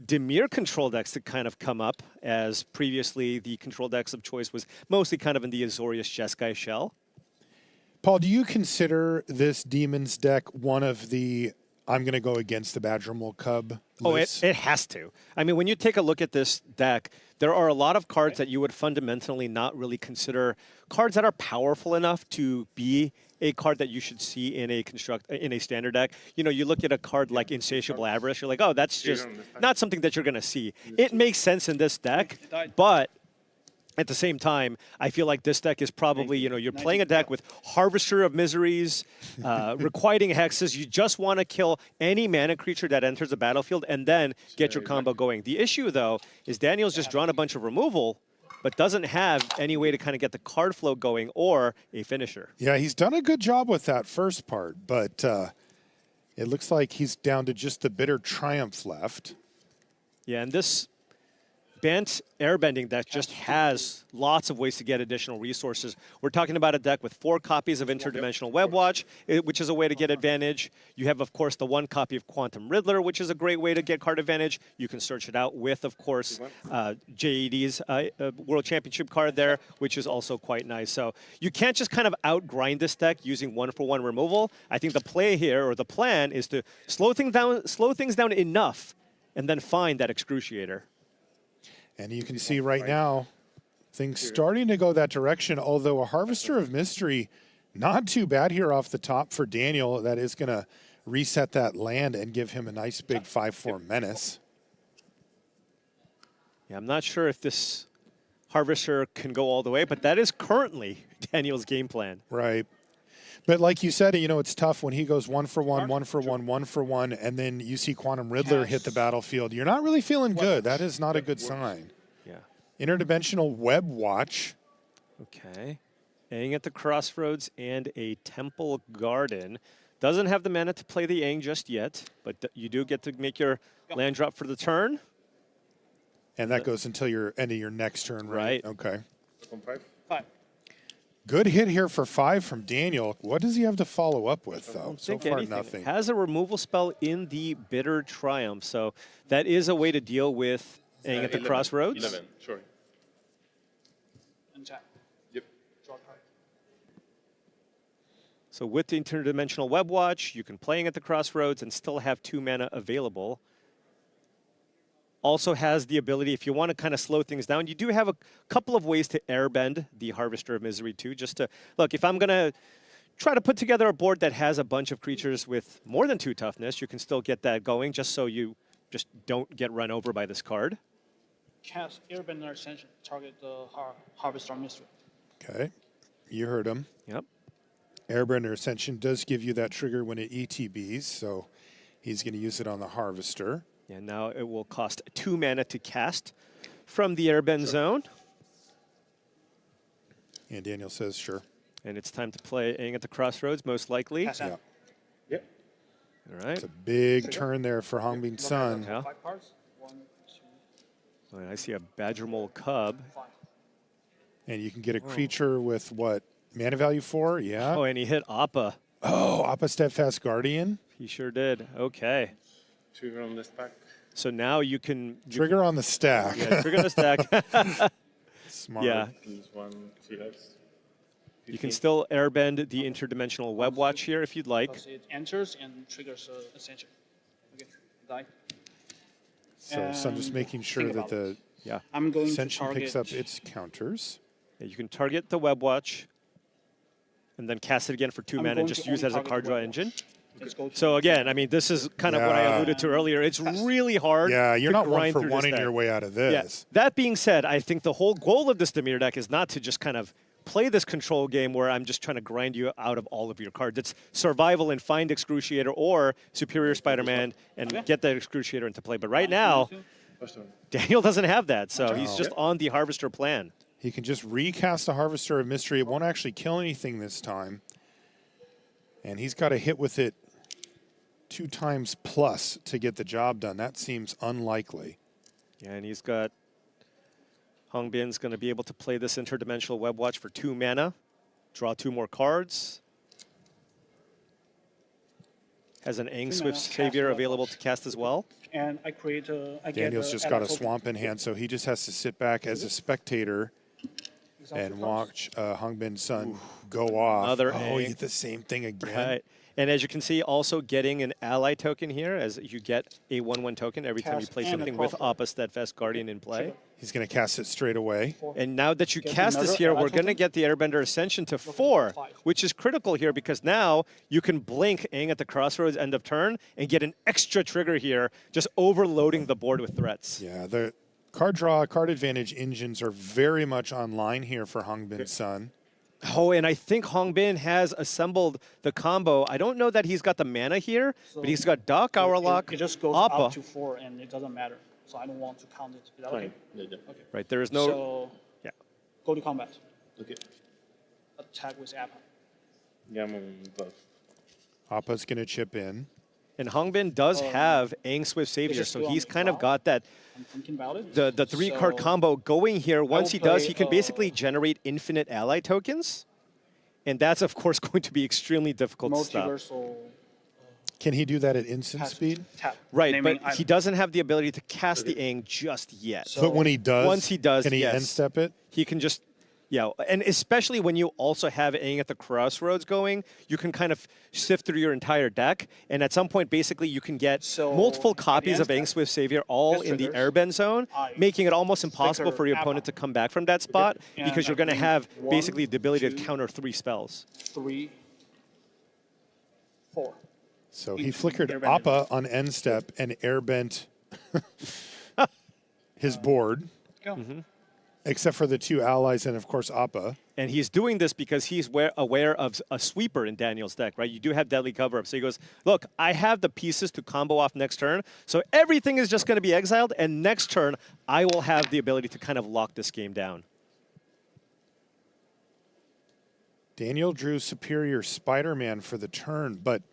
Dimir control decks to kind of come up, as previously the control decks of choice was mostly kind of in the Azorius Jeskai shell. Paul, do you consider this Demons deck one of the I'm going to go against the Badger Mole Cub lists? Oh, it has to. I mean, when you take a look at this deck, there are a lot of cards that you would fundamentally not really consider cards that are powerful enough to be a card that you should see in a standard deck. You know, you look at a card like Insatiable Avarice, you're like, oh, that's just not something that you're going to see. It makes sense in this deck, but at the same time, I feel like this deck is probably, you know, you're playing a deck with Harvester of Miseries, Requiting Hexes. You just want to kill any mana creature that enters the battlefield and then get your combo going. The issue, though, is Daniel's just drawn a bunch of removal, but doesn't have any way to kind of get the card flow going or a finisher. Yeah, he's done a good job with that first part, but it looks like he's down to just the Bitter Triumph left. Yeah, and this Bant Airbending deck just has lots of ways to get additional resources. We're talking about a deck with 4 copies of Interdimensional Web Watch, which is a way to get advantage. You have, of course, the 1 copy of Quantum Riddler, which is a great way to get card advantage. You can search it out with, of course, JED's World Championship card there, which is also quite nice. So you can't just kind of outgrind this deck using 1-for-1 removal. I think the play here, or the plan, is to slow things down enough and then find that Excruciator. And you can see right now, things starting to go that direction, although a Harvester of Mystery, not too bad here off the top for Daniel. That is going to reset that land and give him a nice big 5/4 menace. Yeah, I'm not sure if this Harvester can go all the way, but that is currently Daniel's game plan. Right. But like you said, you know, it's tough when he goes 1-for-1, 1-for-1, 1-for-1, and then you see Quantum Riddler hit the battlefield. You're not really feeling good. That is not a good sign. Yeah. Interdimensional Web Watch. Okay. Aang at the Crossroads and a Temple Garden. Doesn't have the mana to play the Aang just yet, but you do get to make your land drop for the turn. And that goes until your end of your next turn, right? Right. Okay. 5. Good hit here for 5 from Daniel. What does he have to follow up with, though? So far, nothing. Has a removal spell in the Bitter Triumph, so that is a way to deal with Aang at the Crossroads. 11, sure. Yep. So with the Interdimensional Web Watch, you can play Aang at the Crossroads and still have 2 mana available. Also has the ability, if you want to kind of slow things down, you do have a couple of ways to airbend the Harvester of Misery too. Just to, look, if I'm going to try to put together a board that has a bunch of creatures with more than 2 toughness, you can still get that going just so you just don't get run over by this card. Cast Airbender Ascension, target the Harvester Mystery. Okay. You heard him. Yep. Airbender Ascension does give you that trigger when it ETBs, so he's going to use it on the Harvester. And now it will cost 2 mana to cast from the Airbend zone. And Daniel says, sure. And it's time to play Aang at the Crossroads, most likely. Yeah. Yep. All right. It's a big turn there for Hongbin Sun. Yeah. And I see a Badger Mole Cub. And you can get a creature with what? Mana value 4? Yeah. Oh, and he hit Appa. Oh, Appa Steadfast Guardian. He sure did. Okay. Trigger on the stack. So now you can... Trigger on the stack. Yeah, trigger on the stack. Smart. Yeah. You can still airbend the Interdimensional Web Watch here if you'd like. It enters and triggers Ascension. Okay, die. So I'm just making sure that the I'm going to Ascension picks up target- its counters. Yeah, you can target the Web Watch and then cast it again for 2 I'm mana and going just to use it as a only card draw target the Web engine. Let's go to So again, I mean, this is kind of what I alluded to earlier. It's really hard. Yeah, you're to not grind through this one-for-one-ing deck. your way out of this. Yeah. That being said, I think the whole goal of this Dimir deck is not to just kind of play this control game where I'm just trying to grind you out of all of your cards. It's survival and find Excruciator or Superior Spider-Man and get that Excruciator into play. But right now, Daniel doesn't have that, so he's just on the Harvester plan. He can just recast a Harvester of Mystery. It won't actually kill anything this time. And he's got to hit with it 2 times plus to get the job done. That seems unlikely. Yeah, and he's got... Hongbin's going to be able to play this Interdimensional Web Watch for 2 mana. Draw 2 more cards. Has an Angswift Savior available to cast as well. And I create a... Daniel's just got a swamp in hand, so he just has to sit back as a spectator and watch Hongbin's Sun go off. Another he did the same thing again. Right. And as you can see, also getting an ally token here, as you get a 1/1 token every time you play something with Appa Steadfast Guardian in play. He's going to cast it straight away. And now that you cast this here, we're going to get the Airbender Ascension to 4, which is critical here because now you can blink Aang at the Crossroads end of turn and get an extra trigger here, just overloading the board with threats. Yeah, the card draw, card advantage engines are very much online here for Hongbin's Sun. Oh, and I think Hongbin has assembled the combo. I don't know that he's got the mana here, but he's got Dark Hourlock, It just goes Appa. up to 4 and it doesn't matter. So I don't want to count it. Is that okay? Okay. Right, there is no... So, yeah. Go to combat. Okay. Attack with Appa. Yeah, Appa's going to chip in. And Hongbin does have Angswift Savior, so he's kind of got that I'm thinking about it. the 3-card combo going here. Once he does, he can basically generate infinite ally tokens. And that's, of course, going to be extremely difficult to stop. Can he do that at instant speed? Right, but he doesn't have the ability to cast the Aang just yet. But when he does, once he does, can he end step it? He can just, yeah, and especially when you also have Aang at the Crossroads going, you can kind of sift through your entire deck, and at some point, basically, you can get multiple copies of Angswift Savior all in the Airbend zone, making it almost impossible for your opponent to come back from that spot because you're going to have basically the ability to counter 3 spells. 3, 4. So he flickered Appa on end step and airbent his board. Except for the 2 allies and, of course, Appa. And he's doing this because he's aware of a sweeper in Daniel's deck, right? You do have Deadly Cover-Up. So he goes, look, I have the pieces to combo off next turn, so everything is just going to be exiled, and next turn, I will have the ability to kind of lock this game down. Daniel drew Superior Spider-Man for the turn, but...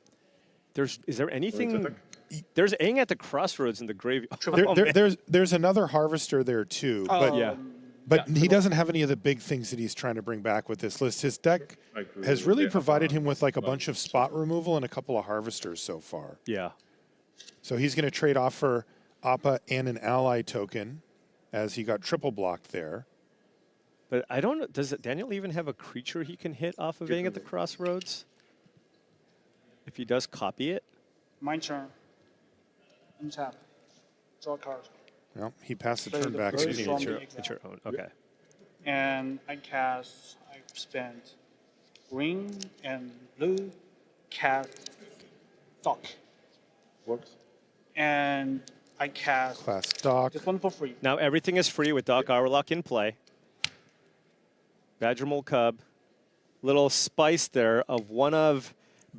Is there anything... There's Aang at the Crossroads in the graveyard. There's another Harvester there, too. But he doesn't have any of the big things that he's trying to bring back with this list. His deck has really provided him with like a bunch of spot removal and a couple of Harvesters so far. Yeah. So he's going to trade off for Appa and an ally token as he got triple blocked there. But I don't know, does Daniel even have a creature he can hit off of Aang at the Crossroads? If he does copy it? My turn. Untap. Draw a card. Well, he passed the turn the back. very So strong it's your own. Okay. And I spent green and blue, cast Dock. Works. And I cast Class Dock. this one for free. Now everything is free with Doc Hourlock in play. Badger Mole Cub. Little spice there of one of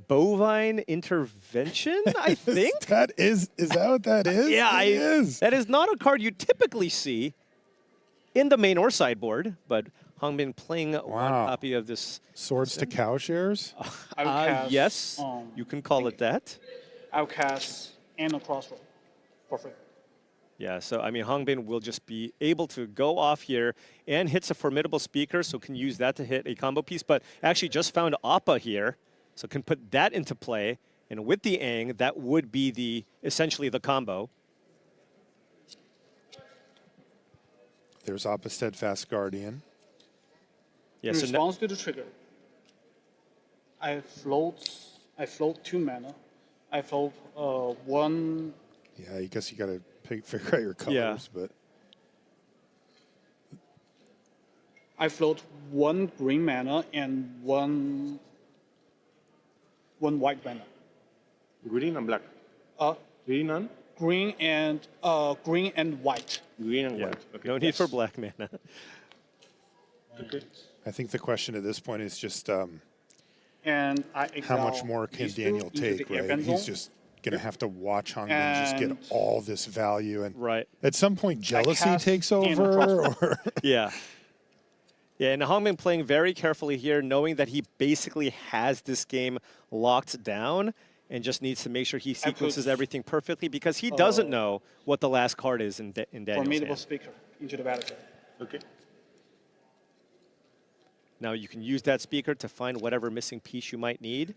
Bovine Intervention, I think? Is that what that is? Yeah, it is. That is not a card you typically see in the main or sideboard, but Hongbin playing one copy of this. Swords to Cowshares? Yes, you can call it that. I'll cast and a Crossroad for free. Yeah, so I mean, Hongbin will just be able to go off here and hits a Formidable Speaker, so can use that to hit a combo piece, but actually just found Appa here. So can put that into play, and with the Aang, that would be essentially the combo. There's Appa Steadfast Guardian. In response to the trigger, I float 2 mana. I float 1. Yeah, I guess you got to figure out your colors, but I float 1 green mana and 1 white mana. Green and black. Green and? Green and white. Green and white. Okay. No need for black mana. Okay. I think the question at this point is just And how much more can Daniel take, right? He's just going to have to watch Hongbin just get all this value. And right. At some point, jealousy takes over. Or Yeah. Yeah, and Hongmin playing very carefully here, knowing that he basically has this game locked down and just needs to make sure he sequences everything perfectly because he doesn't know what the last card is in Daniel's Formidable hand. speaker into the battlefield. Okay. Now you can use that speaker to find whatever missing piece you might need.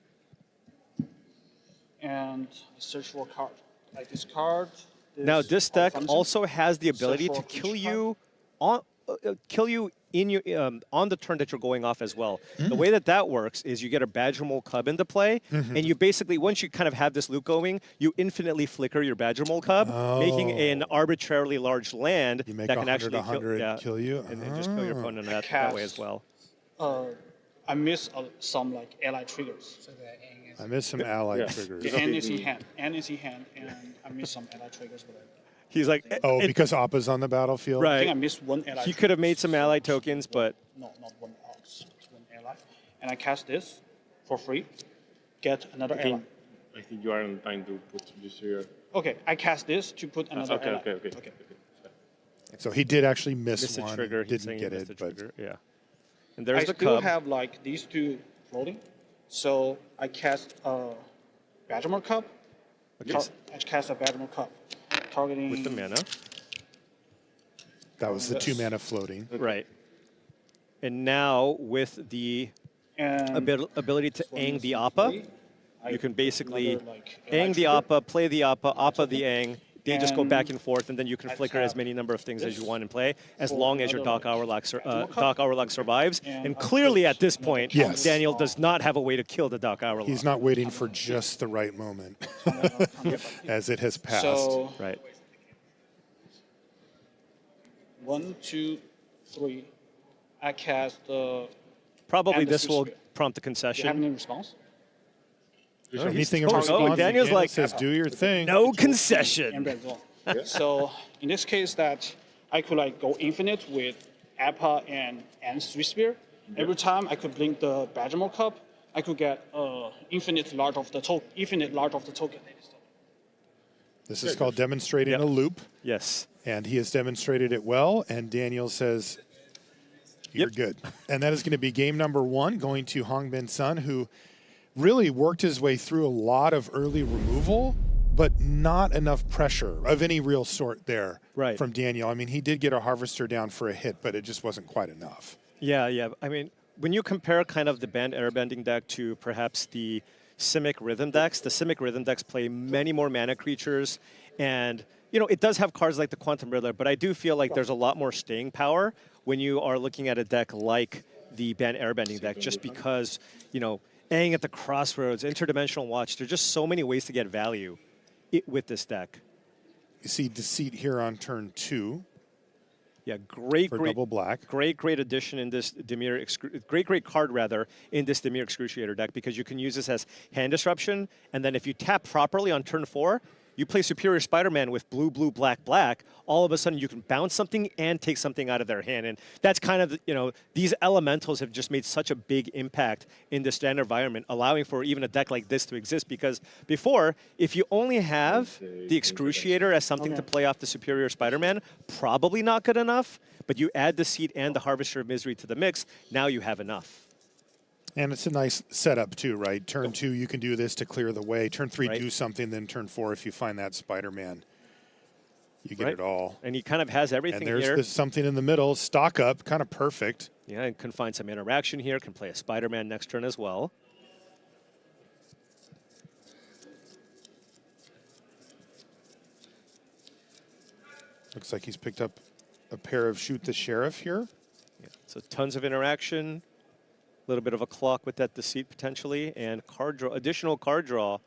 And search for a card. I discard. Now this deck function. also has the ability Search to for kill each you in your on the turn that you're going off as well. The way that works is you get a Badger Mole Cub into play, and you basically, once you kind of have this loop going, you infinitely flicker your Badger Mole Cub, making an arbitrarily large land that can actually kill you, and then just kill your opponent that way as well. I miss some like ally triggers. I miss some ally triggers. The N is in hand, and I miss some ally triggers. He's like, because Appa's on the battlefield? Right. I think I missed one ally. He could have made some ally tokens, but... No, not one ox, one ally. And I cast this for free, get another ally. I think you are in time to put this here. Okay, I cast this to put another ally. Okay. So he did actually miss Missed a one, trigger. He's didn't saying get he missed it, a but... trigger, yeah. And there's the I still Cub. have like these two floating. So I cast a Badger Mole Cub. Okay. I cast a Badger Mole Cub. Targeting... With the mana. That was the 2 mana floating. Right. And now with the ability to Ang the Appa, you can basically Ang the Appa, play the Appa the Ang. They just go back and forth, and then you can flicker as many number of things as you want in play, as long as your Dark Hourlock survives. And clearly at this point, Daniel does not have a way to kill the Dark Hourlock. He's not waiting for just the right moment, as it has passed. So, right. 1, 2, 3. I cast the... Probably this will prompt the concession. Do you have any response? Anything in response, Daniel's like, says, do your thing. No concession. So in this case, that I could like go infinite with Appa and Swiss Spear. Every time I could blink the Badger Mole Cub, I could get infinite large of the token. This is called demonstrating a loop. Yes. And he has demonstrated it well, and Daniel says, you're good. And that is going to be game number 1, going to Hongbin Sun, who really worked his way through a lot of early removal, but not enough pressure of any real sort there from Daniel. I mean, he did get a Harvester down for a hit, but it just wasn't quite enough. Yeah. I mean, when you compare kind of the banned airbending deck to perhaps the Simic Rhythm decks, the Simic Rhythm decks play many more mana creatures, and it does have cards like the Quantum Riddler, but I do feel like there's a lot more staying power when you are looking at a deck like the banned airbending deck, just because, Ang at the Crossroads, Interdimensional Watch, there's just so many ways to get value with this deck. You see Deceit here on turn 2. Yeah, great double black. Great addition in this great card rather in this Dimir Excruciator deck, because you can use this as hand disruption, and then if you tap properly on turn 4, you play Superior Spider-Man with blue, black. All of a sudden, you can bounce something and take something out of their hand. And that's kind of, these elementals have just made such a big impact in the standard environment, allowing for even a deck like this to exist. Because before, if you only have the Excruciator as something to play off the Superior Spider-Man, probably not good enough. But you add the Seed and the Harvester of Misery to the mix, now you have enough. And it's a nice setup too, right? Turn 2, you can do this to clear the way. Turn 3, do something. Then turn 4, if you find that Spider-Man, you get it all. And he kind of has everything here. And here. there's something in the middle, stock up, kind of perfect. Yeah, and can find some interaction here. Can play a Spider-Man next turn as well. Looks like he's picked up a pair of Shoot the Sheriff here. Yeah, so tons of interaction. A little bit of a clock with that Deceit potentially, and additional card draw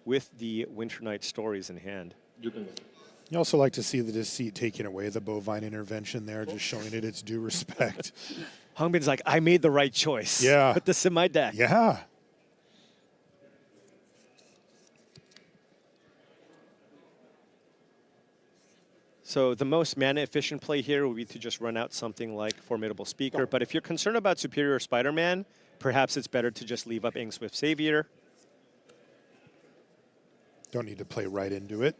with the Winter Night Stories in hand. You also like to see the Deceit taking away the Bovine Intervention there, just showing it its due respect. Hongbin's like, I made the right choice. Yeah. Put this in my deck. Yeah. So the most mana efficient play here would be to just run out something like Formidable Speaker. But if you're concerned about Superior Spider-Man, perhaps it's better to just leave up Ang Swift Savior. Don't need to play right into it.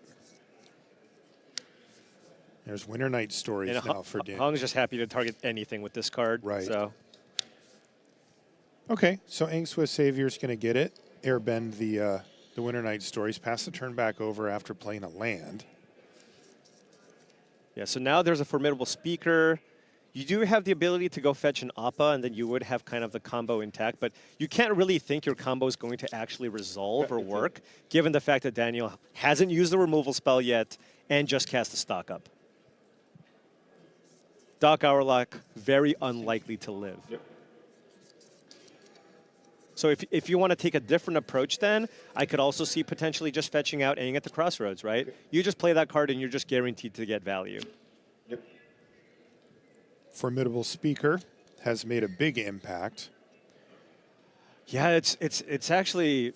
There's Winter Night Stories now for Dan. Hong's just happy to target anything with this card. Right. So Okay, so Aang Swiss Savior's going to get it. Airbend the Winter Night Stories. Pass the turn back over after playing a land. Yeah, so now there's a Formidable Speaker. You do have the ability to go fetch an Appa, and then you would have kind of the combo intact, but you can't really think your combo is going to actually resolve or work, given the fact that Daniel hasn't used the removal spell yet and just cast the stock up. Doc Hourlock, very unlikely to live. Yep. So if you want to take a different approach then, I could also see potentially just fetching out Aang at the Crossroads, right? Okay. You just play that card and you're just guaranteed to get value. Yep. Formidable Speaker has made a big impact. Yeah, it's actually,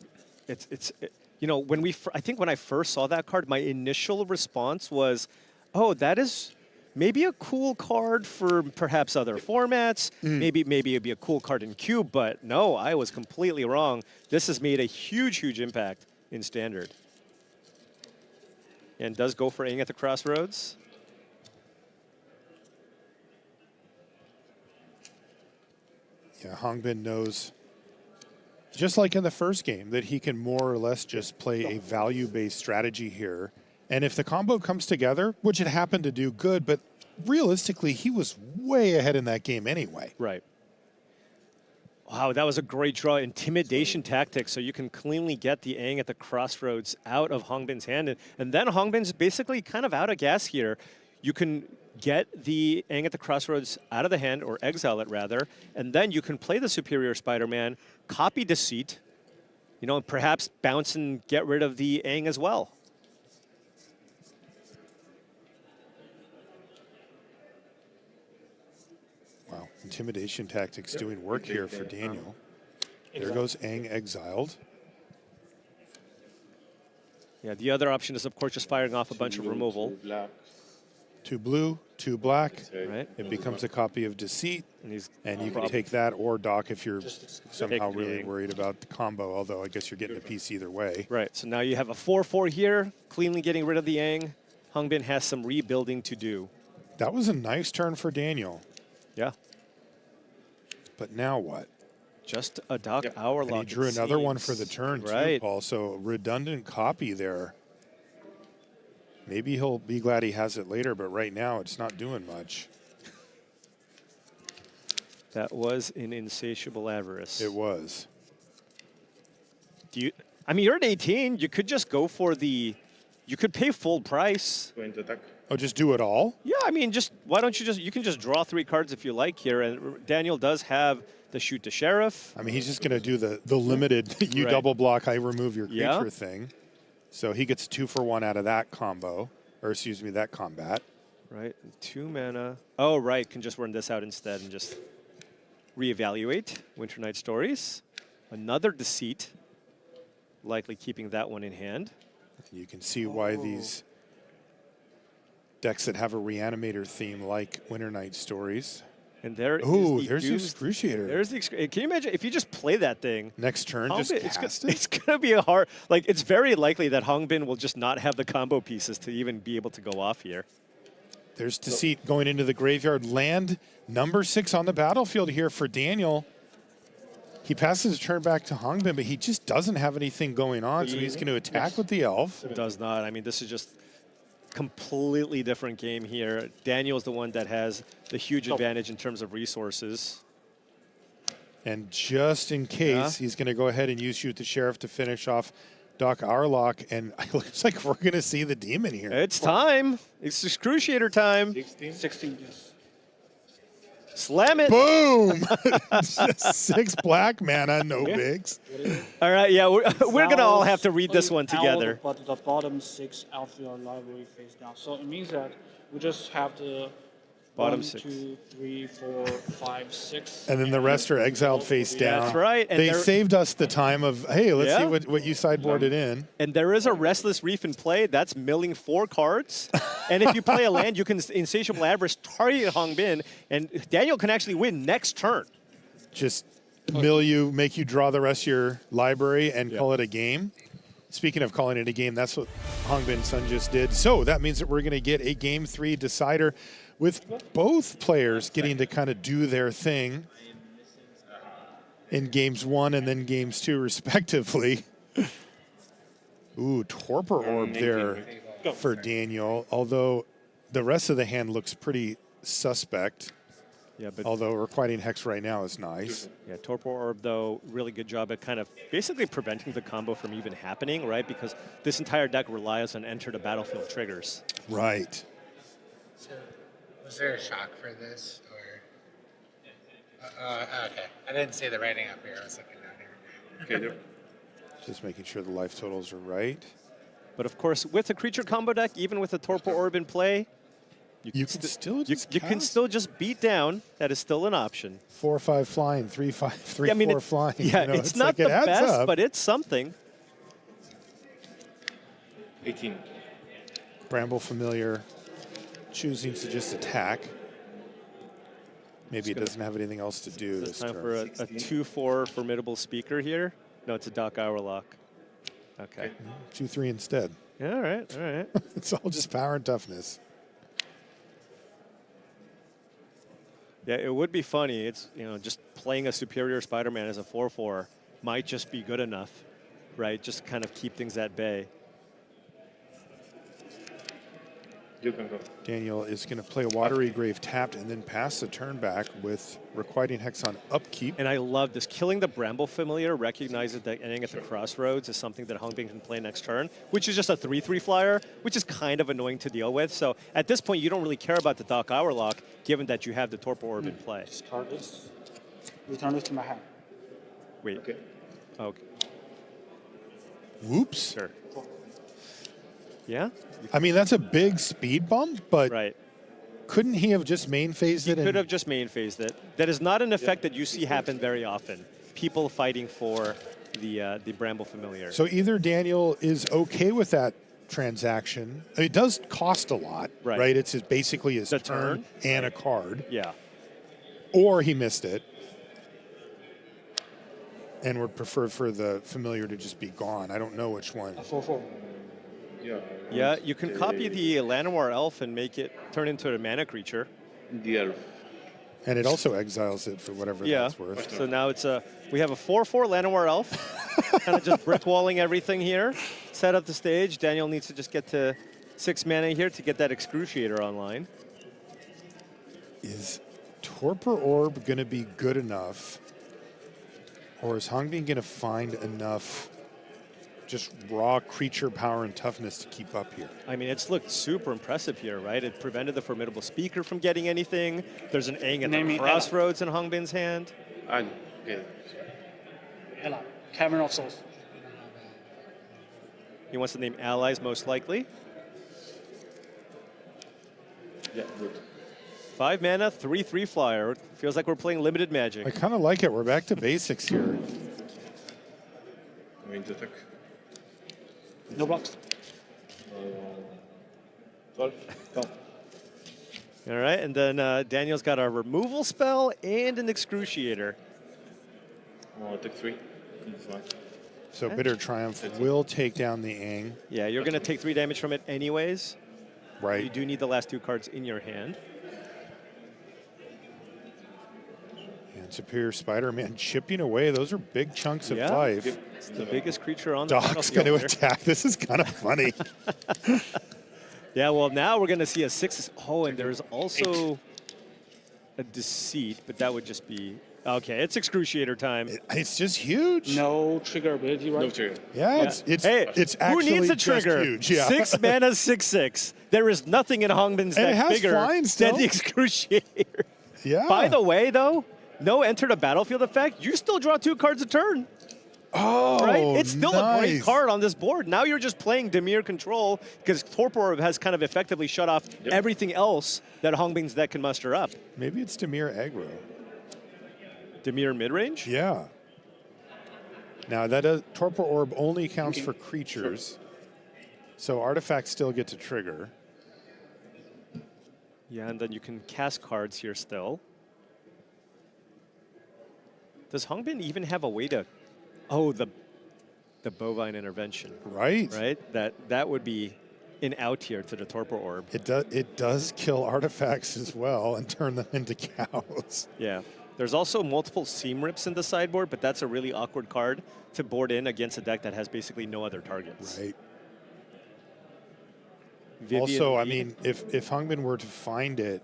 you know, I think when I first saw that card, my initial response was, oh, that is maybe a cool card for perhaps other formats. Maybe it'd be a cool card in Cube, but no, I was completely wrong. This has made a huge impact in Standard. And does go for Aang at the Crossroads. Yeah, Hongbin knows, just like in the first game, that he can more or less just play a value-based strategy here. And if the combo comes together, which it happened to do good, but realistically, he was way ahead in that game anyway. Right. Wow, that was a great draw. Intimidation tactics, so you can cleanly get the Aang at the Crossroads out of Hongbin's hand. And then Hongbin's basically kind of out of gas here. You can get the Aang at the Crossroads out of the hand, or exile it rather, and then you can play the Superior Spider-Man, copy Deceit, you know, and perhaps bounce and get rid of the Aang as well. Wow, intimidation tactics doing work here for Daniel. There goes Aang exiled. Yeah, the other option is, of course, just firing off a bunch of removal. 2 blue, 2 black. Right. It becomes a copy of Deceit, and you can up. take that or Doc if you're somehow really worried about the combo, although I guess you're getting a piece either way. Right, so now you have a 4/4 here, cleanly getting rid of the Aang. Hongbin has some rebuilding to do. That was a nice turn for Daniel. Yeah. But now what? Just a Doc Hourlock. And he drew another one for the turn, too, Paul. So redundant copy there. Maybe he'll be glad he has it later, but right now it's not doing much. That was an insatiable avarice. It was. I mean, you're at 18. You could just go for the... You could pay full price. Going to attack. Oh, just do it all? Yeah, I mean, why don't you just... You can just draw 3 cards if you like here, and Daniel does have the Shoot to Sheriff. I mean, he's just going to do the limited you double block, I remove your creature thing. So he gets 2 for 1 out of that combo, or excuse me, that combat. Right, 2 mana. Oh, right, can just run this out instead and just reevaluate Winter Night Stories. Another Deceit, likely keeping that one in hand. You can see why these decks that have a Reanimator theme like Winter Night Stories. And there's the Excruciator. There's the Can you imagine if you just play that thing next turn? Just cast it. It's gonna be a hard. Like, it's very likely that Hongbin will just not have the combo pieces to even be able to go off here. There's Deceit going into the graveyard. Land number 6 on the battlefield here for Daniel. He passes the turn back to Hongbin, but he just doesn't have anything going on, so he's going to attack with the elf. It does not. I mean, this is just completely different game here. Daniel's the one that has the huge advantage in terms of resources. And just in case, he's going to go ahead and use Shoot the Sheriff to finish off Doc Hourlock, and it looks like we're going to see the demon here. It's time. It's Excruciator time. 16, yes. Slam it. Boom. 6 black mana, no bigs. All right, yeah, we're going to all have to read this one together. But the bottom 6 out of your library face down. So it means that we just have the bottom 1, 6. 2, 3, 4, 5, 6. And then the rest are exiled face down. That's right. And they saved us the time of, hey, let's see what you sideboarded in. And there is a Restless Reef in play. That's milling 4 cards. And if you play a land, you can Insatiable Avarice target Hongbin, and Daniel can actually win next turn. Just mill you, make you draw the rest of your library, and call it a game. Speaking of calling it a game, that's what Hongbin Sun just did. So that means that we're going to get a Game 3 decider with both players getting to kind of do their thing. in games 1 and then games 2 respectively. Ooh, Torpor Orb there for Daniel, although the rest of the hand looks pretty suspect. Yeah, but although Requiting Hex right now is nice. Yeah, Torpor Orb, though, really good job at kind of basically preventing the combo from even happening, right? Because this entire deck relies on enter the battlefield triggers. Right. So, was there a shock for this, or? Okay, I didn't see the writing up here. I was looking down here. Okay, Just making sure the life totals are right. But of course, with a creature combo deck, even with a Torpor Orb in play, you can still just beat down. That is still an option. 4/5 flying, 3/5, 3/4 flying. Yeah, you know, it's not like the it adds best, up. but it's something. 18. Bramble Familiar choosing to just attack. Maybe it doesn't have anything else to do this Time turn. for a 2/4 Formidable Speaker here. No, it's a Doc Hourlock. Okay. 2/3 instead. Yeah, all right, all right. It's all just power and toughness. Yeah, it would be funny. It's, you know, just playing a superior Spider-Man as a 4/4 might just be good enough, right? Just kind of keep things at bay. You can go. Daniel is going to play a Watery Grave tapped and then pass the turn back with Requiting Hex on upkeep. And I love this. Killing the Bramble Familiar recognizes that ending at the crossroads is something that Hongbin can play next turn, which is just a 3/3 flyer, which is kind of annoying to deal with. So at this point, you don't really care about the Doc Hourlock, given that you have the Torpor Orb in play. Discard this. Return this to my hand. Wait. Okay. Okay. Whoops. Sure. Yeah? I mean, that's a big speed bump, but right. Couldn't he have just main phased it? He could have just main phased it. That is not an effect that you see happen very often. People fighting for the Bramble Familiar. So either Daniel is okay with that transaction. I mean, it does cost a lot, right? It's basically his turn and a card. Yeah. Or he missed it and would prefer for the Familiar to just be gone. I don't know which one. 4/4. Yeah, you can copy the Llanowar Elf and make it turn into a mana creature. The elf. And it also exiles it for whatever that's worth. So now it's we have a 4/4 Llanowar Elf, kind of just brick walling everything here. Set up the stage. Daniel needs to just get to 6 mana here to get that Excruciator online. Is Torpor Orb going to be good enough? Or is Hongbin going to find enough just raw creature power and toughness to keep up here? I mean, it's looked super impressive here, right? It prevented the Formidable Speaker from getting anything. There's an Aang at the crossroads in Hongbin's hand. Ella, Cavern of Souls. He wants to name allies, most likely. Yeah, good. 5 mana, 3/3 flyer. Feels like we're playing limited Magic. I kind of like it. We're back to basics here. Going to attack. No blocks. 12. All right, and then Daniel's got a removal spell and an Excruciator. Oh, take 3. So Bitter Triumph will take down the Aang. Yeah, you're going to take 3 damage from it anyways. Right. You do need the last 2 cards in your hand. And Superior Spider-Man chipping away. Those are big chunks of Yeah. life. It's the biggest creature on the Doc's going to battlefield here. attack. This is kind of funny. Yeah, well, now we're going to see a 6. Oh, and there's also a Deceit, but that would just be... Okay, it's Excruciator time. It's just huge. No trigger ability, right? No trigger. Yeah, Hey, it's who actually needs a just trigger? huge. Yeah. 6 mana, 6/6. There is nothing in Hongbin's And it deck has bigger flying than still. the Excruciator. Yeah. By the way, though, no enter the battlefield effect. You still draw 2 cards a turn. Oh, Right? It's still a great nice. card on this board. Now you're just playing Dimir control because Torpor Orb has kind of effectively shut off everything else that Hongbin's deck can muster up. Maybe it's Dimir aggro. Dimir midrange? Yeah. Now that does, Torpor Orb only counts for creatures, so artifacts still get to trigger. Yeah, and then you can cast cards here still. Does Hongbin even have a way to... Oh, the Bovine Intervention. Right. Right? That would be an out here to the Torpor Orb. It does kill artifacts as well and turn them into cows. Yeah. There's also multiple seam rips in the sideboard, but that's a really awkward card to board in against a deck that has basically no other targets. Right. Vivian I Reed. mean, if Hungbin were to find it,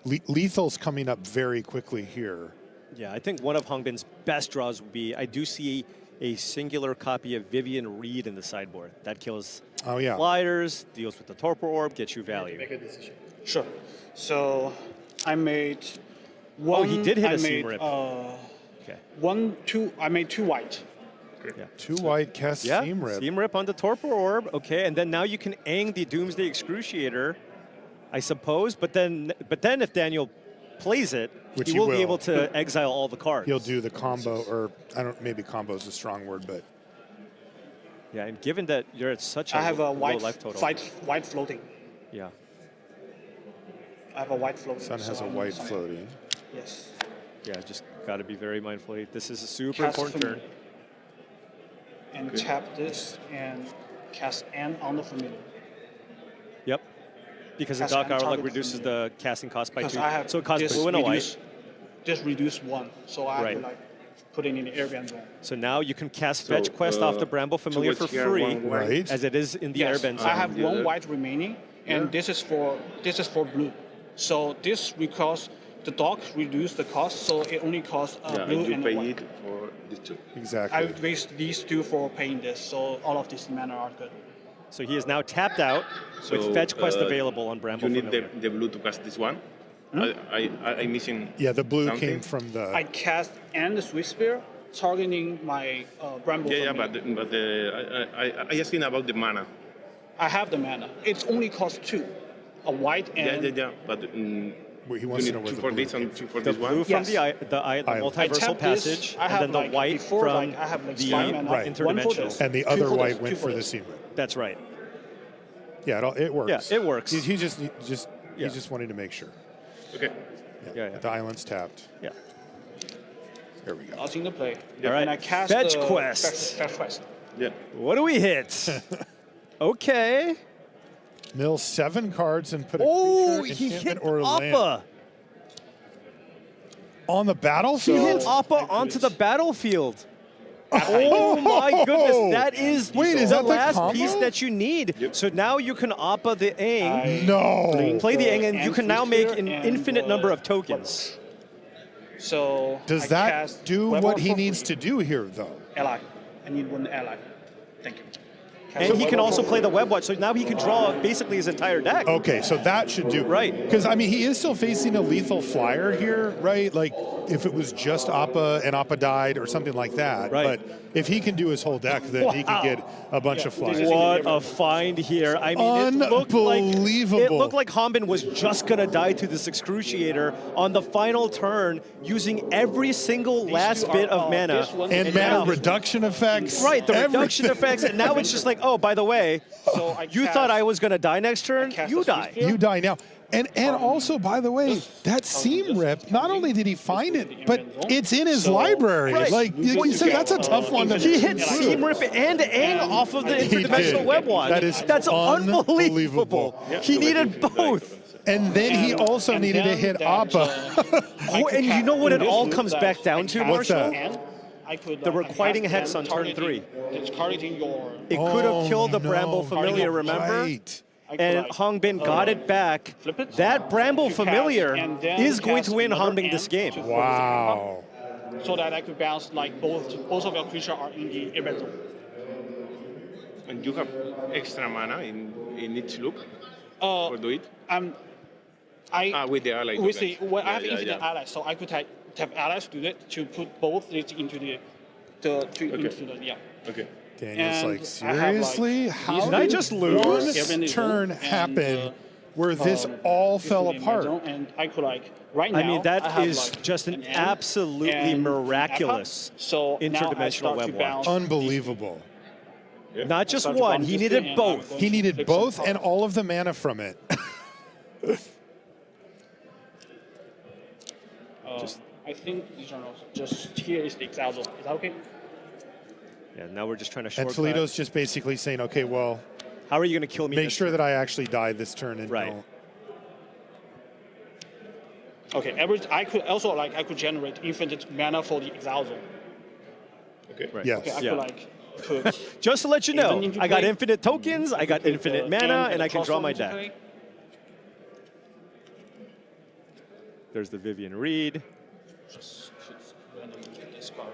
Lethal's coming up very quickly here. Yeah, I think one of Hungbin's best draws would be, I do see a singular copy of Vivian Reed in the sideboard. That kills flyers, deals with the Torpor Orb, gets you value. Make a decision. Sure. So I made one. Oh, he did hit I a seam made, rip. Okay. I made 2 white. Yeah. 2 white, cast seam rip. Seam rip on the Torpor Orb. Okay, and then now you can ang the Doomsday Excruciator, I suppose. But then if Daniel plays it, Which he will be able to exile all the cards. He'll do the combo, or maybe combo is a strong word, but yeah. And given that you're at such a I have a low white life total, white floating. yeah. I have a white floating. Sun has so a I'm white sorry. floating. Yes. Yeah, just got to be very mindful. This is a super Cast important turn. Familiar. And tap this and cast N on the familiar. Yep. Because the Cast Dark and Hour target reduces the casting cost by 2. Because I have So it costs this blue and a white. Just reduce 1, so I Right. have to put it in the airband zone. So now you can cast Fetch Quest off the Bramble Familiar for free, as it is in the Yes, airbend zone. I have 1 white remaining, and this is for blue. So this because the dog reduced the cost, so it only costs blue and white. for these 2. Exactly. I waste these 2 for paying this, so all of these mana are good. So he is now tapped out with Fetch Quest available on Bramble You need Familiar. the blue to cast this one. I'm missing. Yeah, the blue something. came from the. I cast and the Swift Spear, targeting my Bramble. Yeah, Familiar. but I asking about the mana. I have the mana. It's only cost 2, a white and. Yeah. But he wants you to know need where 2 the for blue this and 2 for The this one. blue from Yes. the multiversal passage, and then the white from I have like the 5 mana, 1 for interdimensional. this, And the 2 other for white this, went 2 for the this. seam rip. That's right. Yeah, it works. Yeah, it works. He just wanted to make sure. Okay. Yeah. The island's tapped. Yeah. There we go. That's in the play. All right. And I cast Fetch the Quest. Fetch Quest. Yeah. What do we hit? Okay. Mill 7 cards and put a Oh, creature, he enchantment, hit or land. Appa. On the He battlefield? hit Appa onto the battlefield. Oh my goodness, that is Wait, the is that the last combo? piece that you need. So now you can Appa the Aang, No. play the Aang, and you can now make an and, infinite number of tokens. So Does I that cast do Weapon what he for needs free. to do here, though? Ally. I need 1 ally. Thank you. And he can also play the Web Watch, so now he can draw basically his entire deck. Okay, so that should do Right. Because, I mean, he is still facing a lethal flyer here, right? Like, if it was just Appa and Appa died or something like that. Right. But if he can do his whole deck, then he can get a bunch of flyers. What a find here. I mean, it looked like Hanbin was just going to die to this Excruciator on the final turn using every single last bit of mana. And mana reduction effects. Right, the reduction everything. effects. And now it's just like, oh, by the way, you thought I was going to die next turn? You die. You die now. And also, by the way, that seam rip, not only did he find it, but it's in his library. Right. Like you said, that's a tough one to He hit Seam Rip and Aang off of the He interdimensional did. Web Watch. That's unbelievable. He needed both. And then he also needed to hit Appa. Oh, and you know what it all comes back down to, What's Marshall? that? The Requiting Hex on turn 3. It's targeting your. It could have killed the Bramble Familiar, remember? Right. And Hangbin got it back. That Bramble Familiar is going to win Hangbin this game. Wow. So that I could bounce like both of your creatures are in the event zone. And you have extra mana in each loop? Or do it? With the ally. With the, I have Yeah, infinite yeah. allies, so I could tap allies to it to put both it into the yeah. Okay. Daniel's And like, I have, like, seriously? How these did I just lose? one turn happen where this all fell apart? And I could right now. I mean, that have, is like, just an N absolutely and miraculous Appa. So now I interdimensional start to Web Watch. bounce Unbelievable. Not just Start to one, bounce he this needed thing, and both. I'm going He to needed fix both it. and all of the mana from it. I think these are not just here is the exile zone. Is that okay? Yeah, now we're just trying to And shortcut. Toledo's just basically saying, okay, well, how are you going to kill me? make this sure turn? that I actually die this turn and Right. don't. Okay, I could generate infinite mana for the Exile Zone. Okay. Right. Yes. Okay, I Yeah. could like put Just to let you know, Even into I got play. infinite tokens, I got infinite mana, and I can draw my into deck. play. There's the Vivian Reed. Just randomly discard.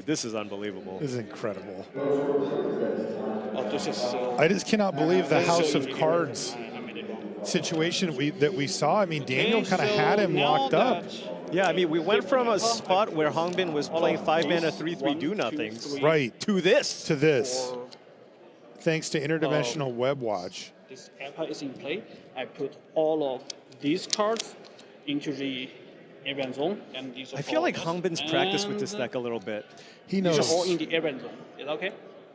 This is unbelievable. This is incredible. Oh, this is. I just cannot believe the this is House so of easy. Cards I made it wrong. situation that we saw. I mean, Daniel Okay, kind of so had him now locked up. Yeah, I mean, we went from a spot where Hongbin was playing 5-mana 3/3 do-nothings Right. to this. To this. Thanks to interdimensional web watch. This Alpha is in play. I put all of these cards into the event zone, and these are I feel like all of us. Hongbin's practiced with this And deck a little bit. He These knows. are all in the event zone. Is that okay?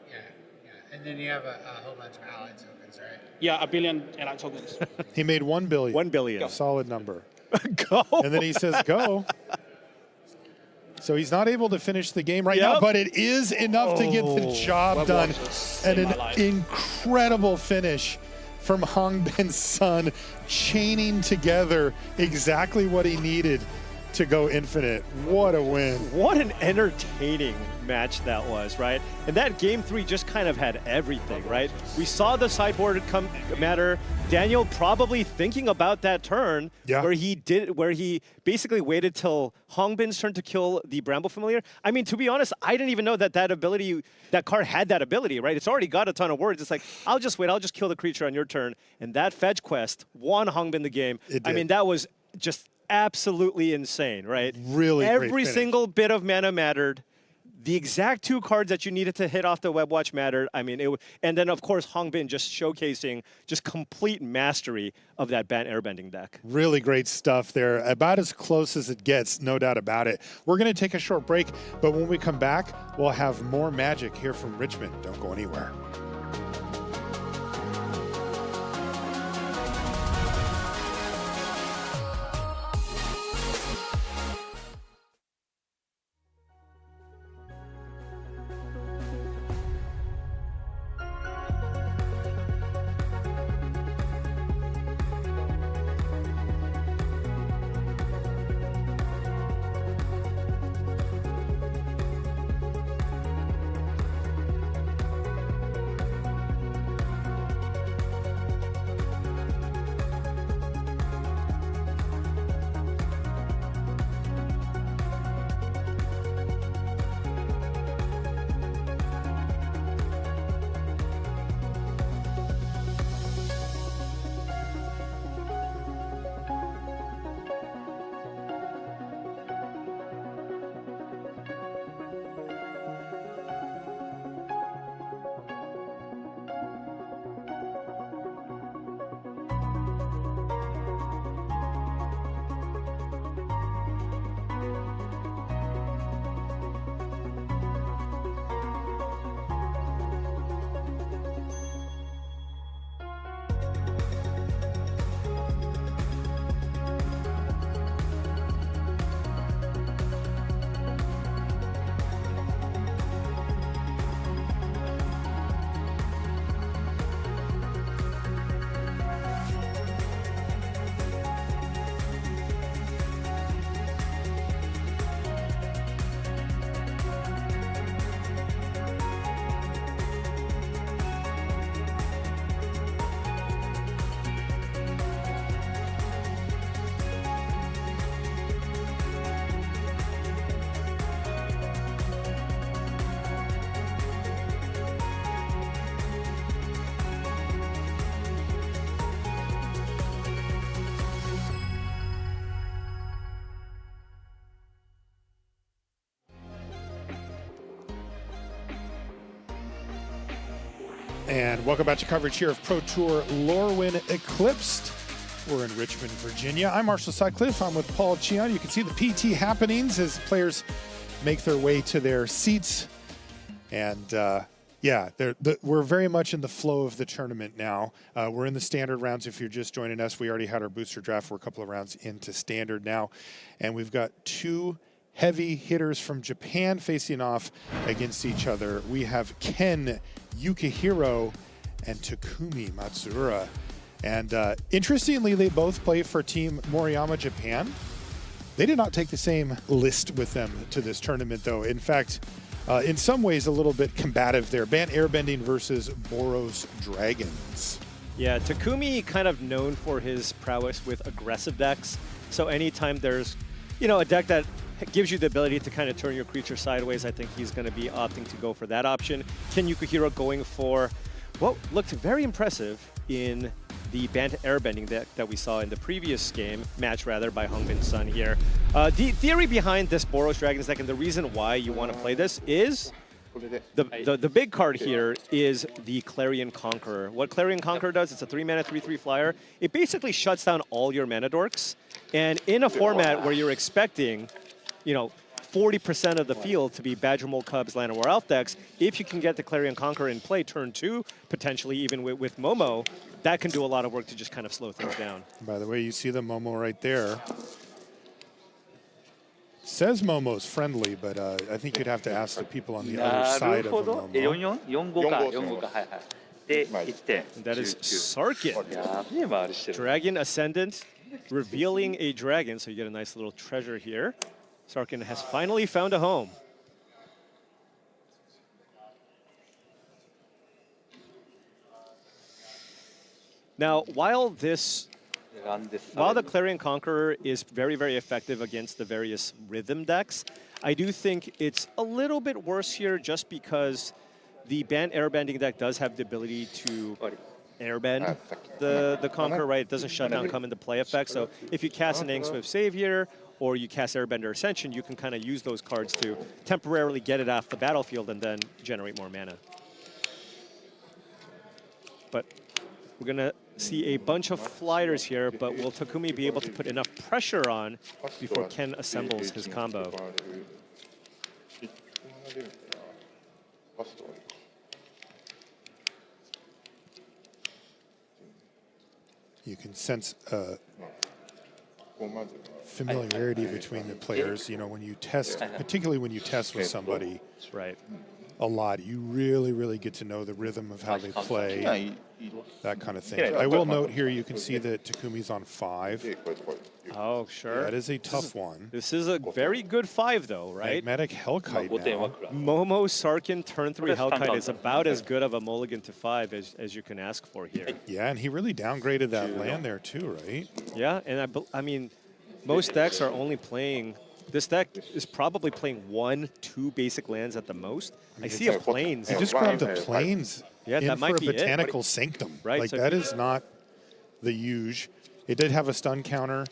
Yeah, yeah. And then you have a whole bunch of allied tokens, right? Yeah, 1 billion allied tokens. He made 1 billion. 1 billion. Solid number. Go. And then he says go. So he's not able to finish the game right now, but it is enough to get the job Web done. watches And in my an life. incredible finish from Hongbin's son, chaining together exactly what he needed to go infinite. What a win. What an entertaining match that was, right? And that game 3 just kind of had everything, right? We saw the sideboard matter. Daniel probably thinking about that turn where he basically waited till Hongbin's turn to kill the Bramble Familiar. I mean, to be honest, I didn't even know that that card had that ability, right? It's already got a ton of words. It's like, I'll just wait, I'll just kill the creature on your turn. And that fetch quest won Hongbin the game. I mean, that was just absolutely insane, right? Really great Every finish. single bit of mana mattered. The exact 2 cards that you needed to hit off the web watch mattered. I mean, and then of course Hongbin just showcasing just complete mastery of that Bant airbending deck. Really great stuff there. About as close as it gets, no doubt about it. We're going to take a short break, but when we come back, we'll have more magic here from Richmond. Don't go anywhere. And welcome back to coverage here of Pro Tour Lorwyn Eclipsed. We're in Richmond, Virginia. I'm Marshall Sutcliffe. I'm with Paul Chion. You can see the PT happenings as players make their way to their seats. And we're very much in the flow of the tournament now. We're in the standard rounds. If you're just joining us, we already had our booster draft. We're a couple of rounds into standard now. And we've got 2 heavy hitters from Japan facing off against each other. We have Ken Yukihiro and Takumi Matsura. And interestingly, they both play for Team Moriyama Japan. They did not take the same list with them to this tournament, though. In fact, in some ways, a little bit combative there. Bant Airbending versus Boros Dragons. Yeah, Takumi kind of known for his prowess with aggressive decks. So anytime there's, a deck that gives you the ability to kind of turn your creature sideways, I think he's going to be opting to go for that option. Ken Yukihiro going for what looked very impressive in the Bant Airbending deck that we saw in the previous match by Hungbin Sun here. The theory behind this Boros Dragons deck and the reason why you want to play this is the big card here is the Clarion Conqueror. What Clarion Conqueror does, it's a 3-mana 3/3 flyer. It basically shuts down all your mana dorks. And in a format where you're expecting, 40% of the field to be Badger Mole Cubs, Land War Elf decks, if you can get the Clarion Conqueror in play turn 2, potentially even with Momo, that can do a lot of work to just kind of slow things down. By the way, you see the Momo right there. Says Momo's friendly, but I think you'd have to ask the people on the other side of the Momo. And that is Sarkin. Dragon Ascendant, revealing a dragon, so you get a nice little treasure here. Sarkin has finally found a home. Now, while the Clarion Conqueror is very, very effective against the various rhythm decks, I do think it's a little bit worse here just because the Bant Airbending deck does have the ability to airbend the Conqueror, right? It doesn't shut down, come into play effect. So if you cast an Angswift Savior or you cast Airbender Ascension, you can kind of use those cards to temporarily get it off the battlefield and then generate more mana. But we're going to see a bunch of flyers here, but will Takumi be able to put enough pressure on before Ken assembles his combo? You can sense familiarity between the players. When you test, particularly when you test with somebody a lot, you really, really get to know the rhythm of how they play, that kind of thing. I will note here, you can see that Takumi's on 5. Oh, sure. That is a tough one. This is a very good 5, though, right? Magmatic Hellkite now. Momo Sarkin turn 3 Hellkite is about as good of a mulligan to 5 as you can ask for here. Yeah, and he really downgraded that land there too, right? Yeah, and I mean, most decks are only playing. This deck is probably playing 1-2 basic lands at the most. I see a Plains. He just grabbed the Plains that might be Botanical Sanctum. Right, like so that is not the huge. It did have a stun counter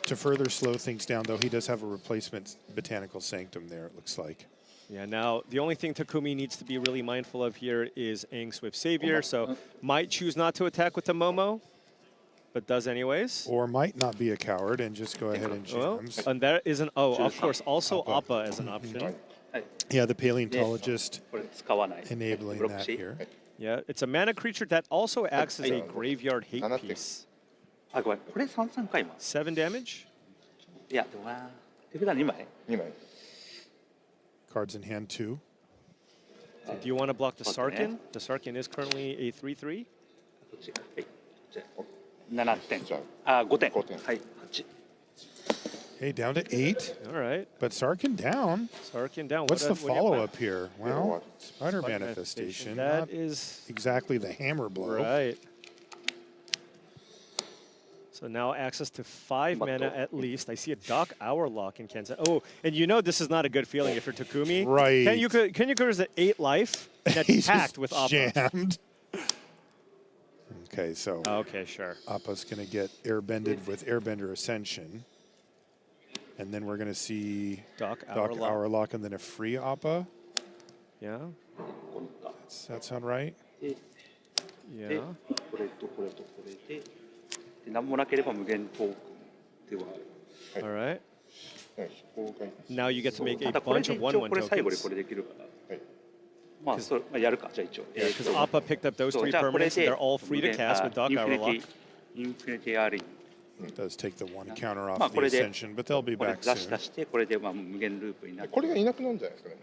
to further slow things down, though he does have a replacement Botanical Sanctum there, it looks like. Yeah, now the only thing Takumi needs to be really mindful of here is Angswift Savior, so might choose not to attack with the Momo, but does anyways. Or might not be a coward and just go ahead and jams. And there is an, of course, also Appa as an option. Yeah, the Paleontologist enabling that here. Yeah, it's a mana creature that also acts as a graveyard hate piece. 7 damage? Cards in hand 2. So do you want to block the Sarkin? The Sarkin is currently a 3/3. 5点。Hey, down to 8. All right. But Sarkin down. Sarkin down. What's the follow-up here? Well, Spider Manifestation. That is exactly the hammer blow. Right. So now access to 5 mana at least. I see a Dock Hourlock in Kansas. Oh, and this is not a good feeling if you're Takumi. Right. Kenyuka is at 8 life. That's packed with Appa. Jammed. Okay, so. Okay, sure. Appa's going to get airbended with Airbender Ascension. And then we're going to see Dock Hourlock and then a free Appa. Yeah. Does that sound right? Yeah. All right. Now you get to make a bunch of 1/1 tokens. Because Appa picked up those 3 permanents, and they're all free to cast with Dock Hourlock. It does take the 1 counter off the Ascension, but they'll be back soon. これがいなくなるんじゃないですかね。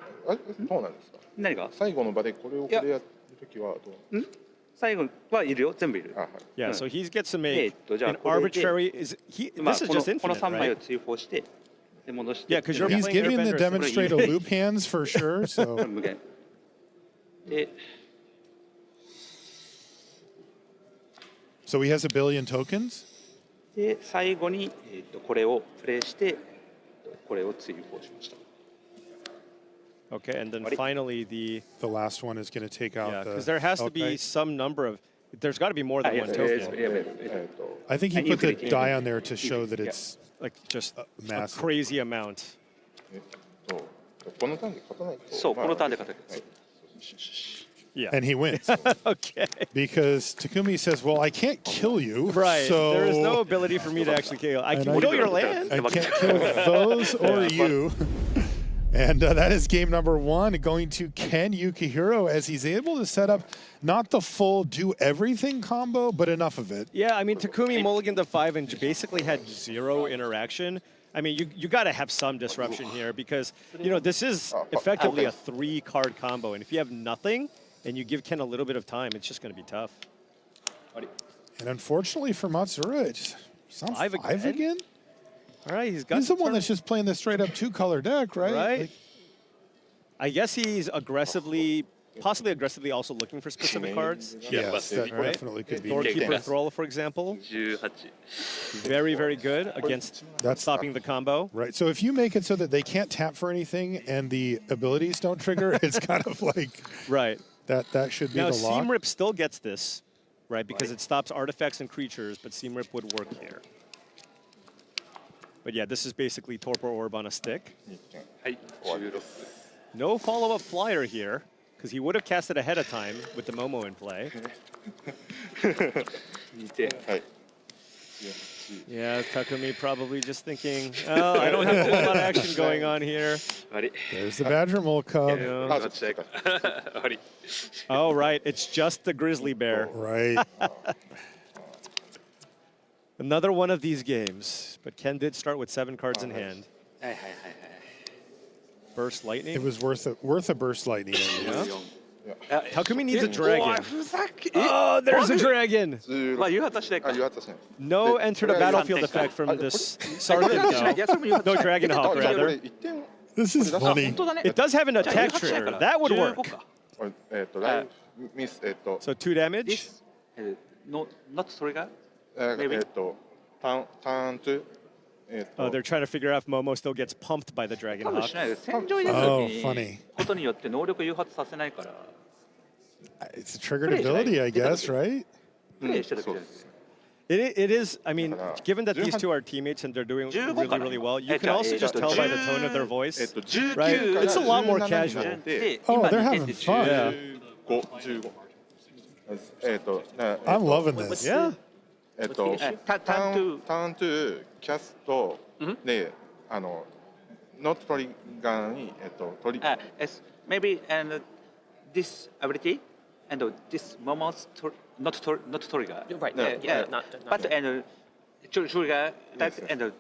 どうなんですか。最後の場でこれをやるときはどう。最後はいるよ、全部いる。 Yeah, うん so he gets to make じゃあ an これで arbitrary. Is he? 今 This is この just この infinite, 3枚を right? 追放してで戻して Yeah, because you're He's playing giving the Airbender, so- demonstrate a loop hands for sure. So 無限で so he has a billion tokens. で最後に、これをプレイしてこれを追放しました。 Okay, and then finally the last one is going to take out the. because there has to be okay. some number of. There's got to be more than one token. I think he put the die on there to show that it's like just a massive. crazy amount. このターンで勝たないと。そうこのターンで勝たないと。 Yeah. And he wins. Okay. Because Takumi says, "Well, I can't kill you." Right. So There is no ability for me to actually kill. I can kill your land. I can't kill those or you. And that is game number 1 going to Ken Yukihiro as he's able to set up not the full do everything combo, but enough of it. Yeah, I mean, Takumi mulliganed to 5 and basically had 0 interaction. I mean, you got to have some disruption here because, you know, this is effectively a 3-card combo. And if you have nothing and you give Ken a little bit of time, it's just going to be tough. And unfortunately for Matsura, it's on 5 again? All right, he's got He's the one that's just playing the straight up 2-color deck, right? Right. Like, I guess he's possibly aggressively also looking for specific cards. Yes, that definitely could be. Doorkeeper Thrall, for example. Very, very good against stopping the combo. Right. So if you make it so that they can't tap for anything and the abilities don't trigger, it's kind of like right. That should be Now, the lock. Seam Rip still gets this, right? Because it stops artifacts and creatures, but Seam Rip would work here. But yeah, this is basically Torpor Orb on a stick. No follow-up flyer here, because he would have cast it ahead of time with the Momo in play. Yeah, Takumi probably just thinking, oh, I don't have a whole lot of action going on here. There's the Badger Mole Cub. Oh, right, it's just the Grizzly Bear. Right. Another one of these games, but Ken did start with 7 cards in hand. Burst Lightning. It was worth a Burst Lightning. Yeah. Takumi needs a dragon. Oh, there's a dragon. No enter the battlefield effect from this Sarkin, though. No Dragon Hawk, rather. This is funny. It does have an attack trigger. That would work. So 2 damage. Not trigger. Maybe. Oh, they're trying to figure out if Momo still gets pumped by the Dragon Hawk. Oh, funny. It's a triggered ability, I guess, right? It is, I mean, given that these two are teammates and they're doing really, really well, you can also just tell by the tone of their voice, right? It's a lot more casual. Oh, they're having fun. Yeah. I'm loving this. Yeah. ターン2キャストでノットトリガーにトリ maybe and this ability and this Momo's not trigger. Right. Yeah. Not but and trigger that and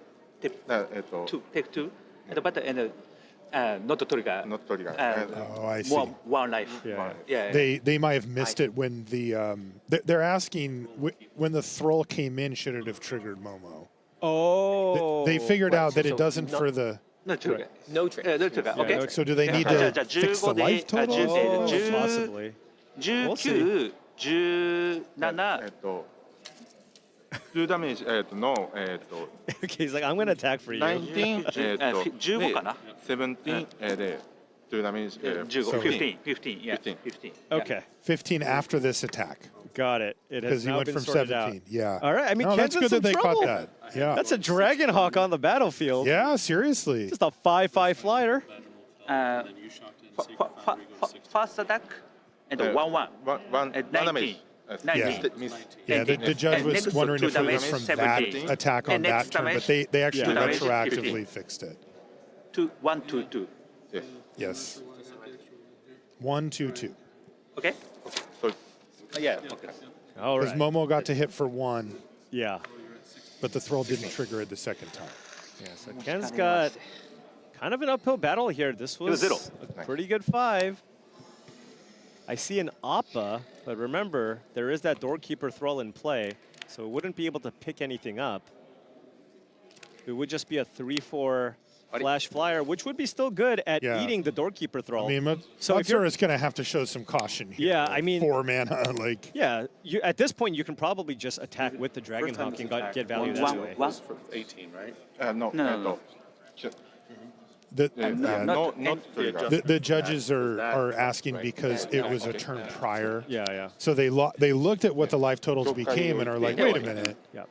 take two and but and not trigger. Not trigger. Oh, I see. One life. Yeah. They might have missed it when the they're asking when the Thrall came in, should it have triggered Momo? Oh. They figured out that it doesn't for the. No trigger. No trigger. No trigger. Okay. So do they need to fix the life total? Oh, possibly. 19、17。10ダメージのOkay, he's like, I'm going to attack for you. 19 15かな。 17で2ダメージ15 yeah 15 Okay. 15 after this attack. Got it. It has Because he now went been from sorted 17. out. Yeah. All right. I mean, No, Ken's that's in good some that they trouble. caught that. Yeah. That's a Dragon Hawk on the battlefield. Yeah, seriously. Just a 5/5 flyer. First attack and 1/1 19. Yeah, the judge was wondering if it was from that attack on that turn, but they actually retroactively fixed it. 1 2 2. Yes. 1 2 2. Okay. Yeah. Okay. All Because right. Momo got to hit for 1. Yeah. But the Thrall didn't trigger it the second time. Yeah, so Ken's got kind of an uphill battle here. This was a pretty good 5. I see an Appa, but remember, there is that Doorkeeper Thrall in play, so it wouldn't be able to pick anything up. It would just be a 3/4 Flash Flyer, which would be still good at eating the Doorkeeper Thrall. I mean, so if you're is going to have to show some caution here. Yeah, I mean, 4 mana, like. Yeah, at this point, you can probably just attack with the Dragon Hawk and get value that way. One for 18, right? No. The judges are asking because it was a turn prior. Yeah. So they looked at what the life totals became and are like, wait a minute. Yeah.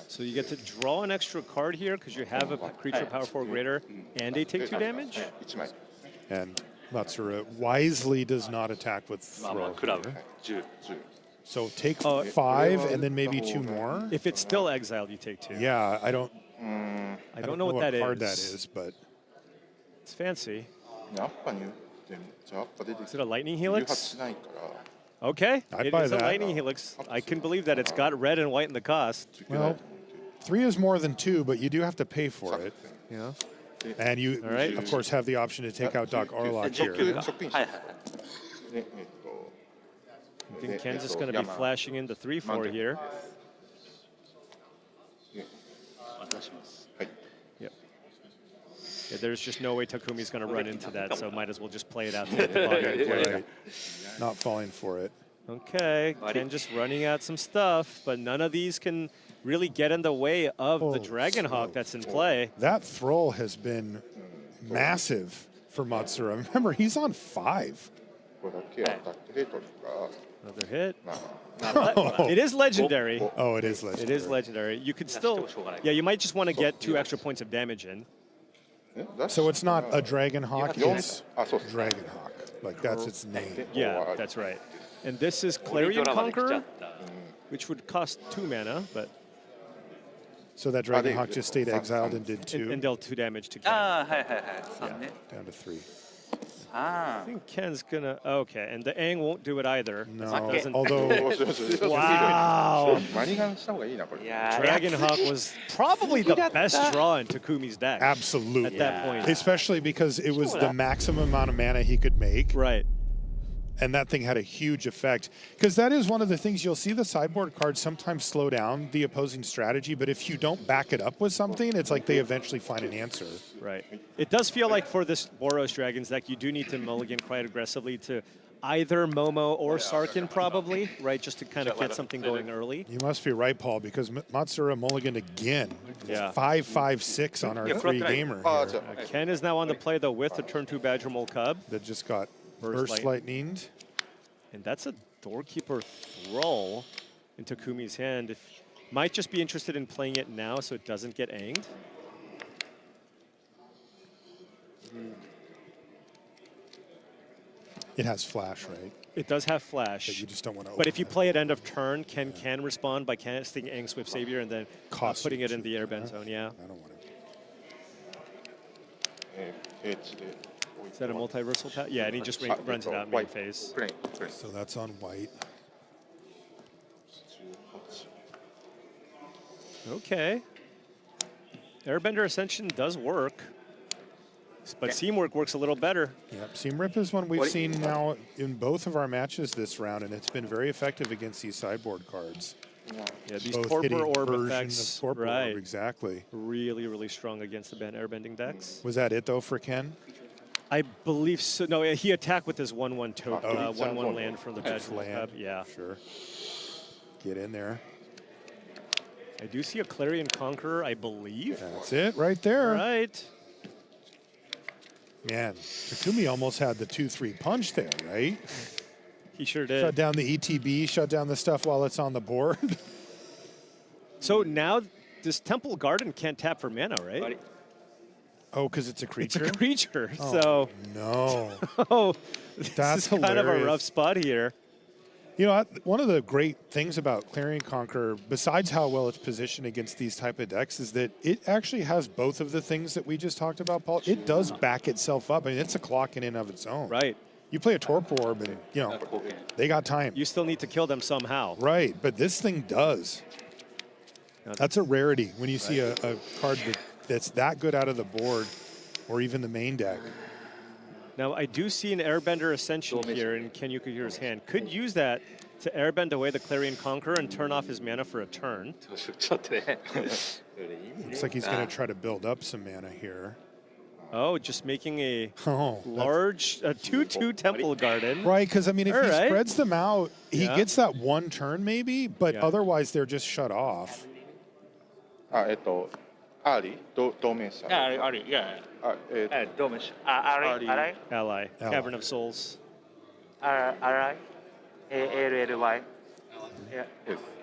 So you get to draw an extra card here because you have a creature power 4 greater and they take 2 damage. And Matsura wisely does not attack with throw. So take 5 and then maybe 2 more. If it's still exiled, you take 2. Yeah, I don't know what that card is. that is, but it's fancy. Is it a Lightning Helix? Okay, I'd it buy is a that. Lightning Helix. I can believe that it's got red and white in the cost. Well, 3 is more than 2, but you do have to pay for it. Yeah. And you, of course, have the option to take out Doc Arlock here. I think Ken's just going to be flashing into 3/4 here. Yep. Yeah, there's just no way Takumi's going to run into that, so might as well just play it out to the bottom. Right. Not falling for it. Okay, Ken just running out some stuff, but none of these can really get in the way of the Dragon Hawk that's in play. That Thrall has been massive for Matsura. Remember, he's on 5. Another hit. It is legendary. Oh, it is legendary. It is legendary. You could still, yeah, you might just want to get 2 extra points of damage in. So it's not a Dragon Hawk, it's Dragon Hawk. Like, that's its name. Yeah, that's right. And this is Clarion Conqueror, which would cost 2 mana, but... So that Dragon Hawk just stayed exiled and did 2? And dealt 2 damage to Ken. Down to 3. I think Ken's gonna... Okay, and the Aang won't do it either. No, Doesn't- although... Wow! Dragon Hawk was probably the best draw in Takumi's deck. Absolutely. At that point. Especially because it was the maximum amount of mana he could make. Right. And that thing had a huge effect. Because that is one of the things, you'll see the sideboard cards sometimes slow down the opposing strategy, but if you don't back it up with something, it's like they eventually find an answer. Right. It does feel like for this Boros Dragons deck, you do need to mulligan quite aggressively to either Momo or Sarkin probably, right, just to kind of get something going early. You must be right, Paul, because Matsura mulliganed again. Yeah. 5/5/6 on our 3-gamer here. Ken is now on the play, though, with the turn 2 Badger Mole Cub. That just got burst lightninged. And that's a Doorkeeper Thrall in Takumi's hand. Might just be interested in playing it now so it doesn't get anged. It has flash, right? It does have flash. But you just don't want to But if you play it end of turn, Ken can respond by casting Aang Swift Savior and then putting it in the airbend zone, yeah. I don't want it. Is that a multiversal path? Yeah, and he just runs it out in main phase. So that's on white. Okay. Airbender Ascension does work. But Seamwork works a little better. Yep, Seam Rip is one we've seen now in both of our matches this round, and it's been very effective against these sideboard cards. Yeah, these Both Torpor hitting Orb version effects, of Torpor right. Orb, exactly. Really, really strong against the airbending decks. Was that it, though, for Ken? I believe so. No, he attacked with his 1/1 token, 1/1 land from the That's Badger land. Cub. Yeah. Sure. Get in there. I do see a Clarion Conqueror, I believe. That's it right there. Right. Man, Takumi almost had the 2-3 punch there, right? He sure did. Shut down the ETB, shut down the stuff while it's on the board. So now this Temple Garden can't tap for mana, right? Oh, because it's a creature? It's a creature, Oh, so... no. Oh, this That's is kind of a hilarious. rough spot here. You know, one of the great things about Clarion Conqueror, besides how well it's positioned against these type of decks, is that it actually has both of the things that we just talked about, Paul. It does back itself up. I mean, it's a clock in and of its own. Right. You play a Torpor Orb and, you know, they got time. You still need to kill them somehow. Right, but this thing does. That's a rarity when you see a card that's that good out of the board or even the main deck. Now, I do see an Airbender Ascension here in Ken Yukihira's hand. Could use that to airbend away the Clarion Conqueror and turn off his mana for a turn. Looks like he's going to try to build up some mana here. Oh, just making a large 2/2 Temple Garden. Right, because I mean, if he right. spreads them out, he Yeah. gets that one turn maybe, but otherwise they're just shut off. Ari, Domes. Ari, yeah. Domes. Ari. Ally. Cavern of Souls. Ari. ALLY. Yeah.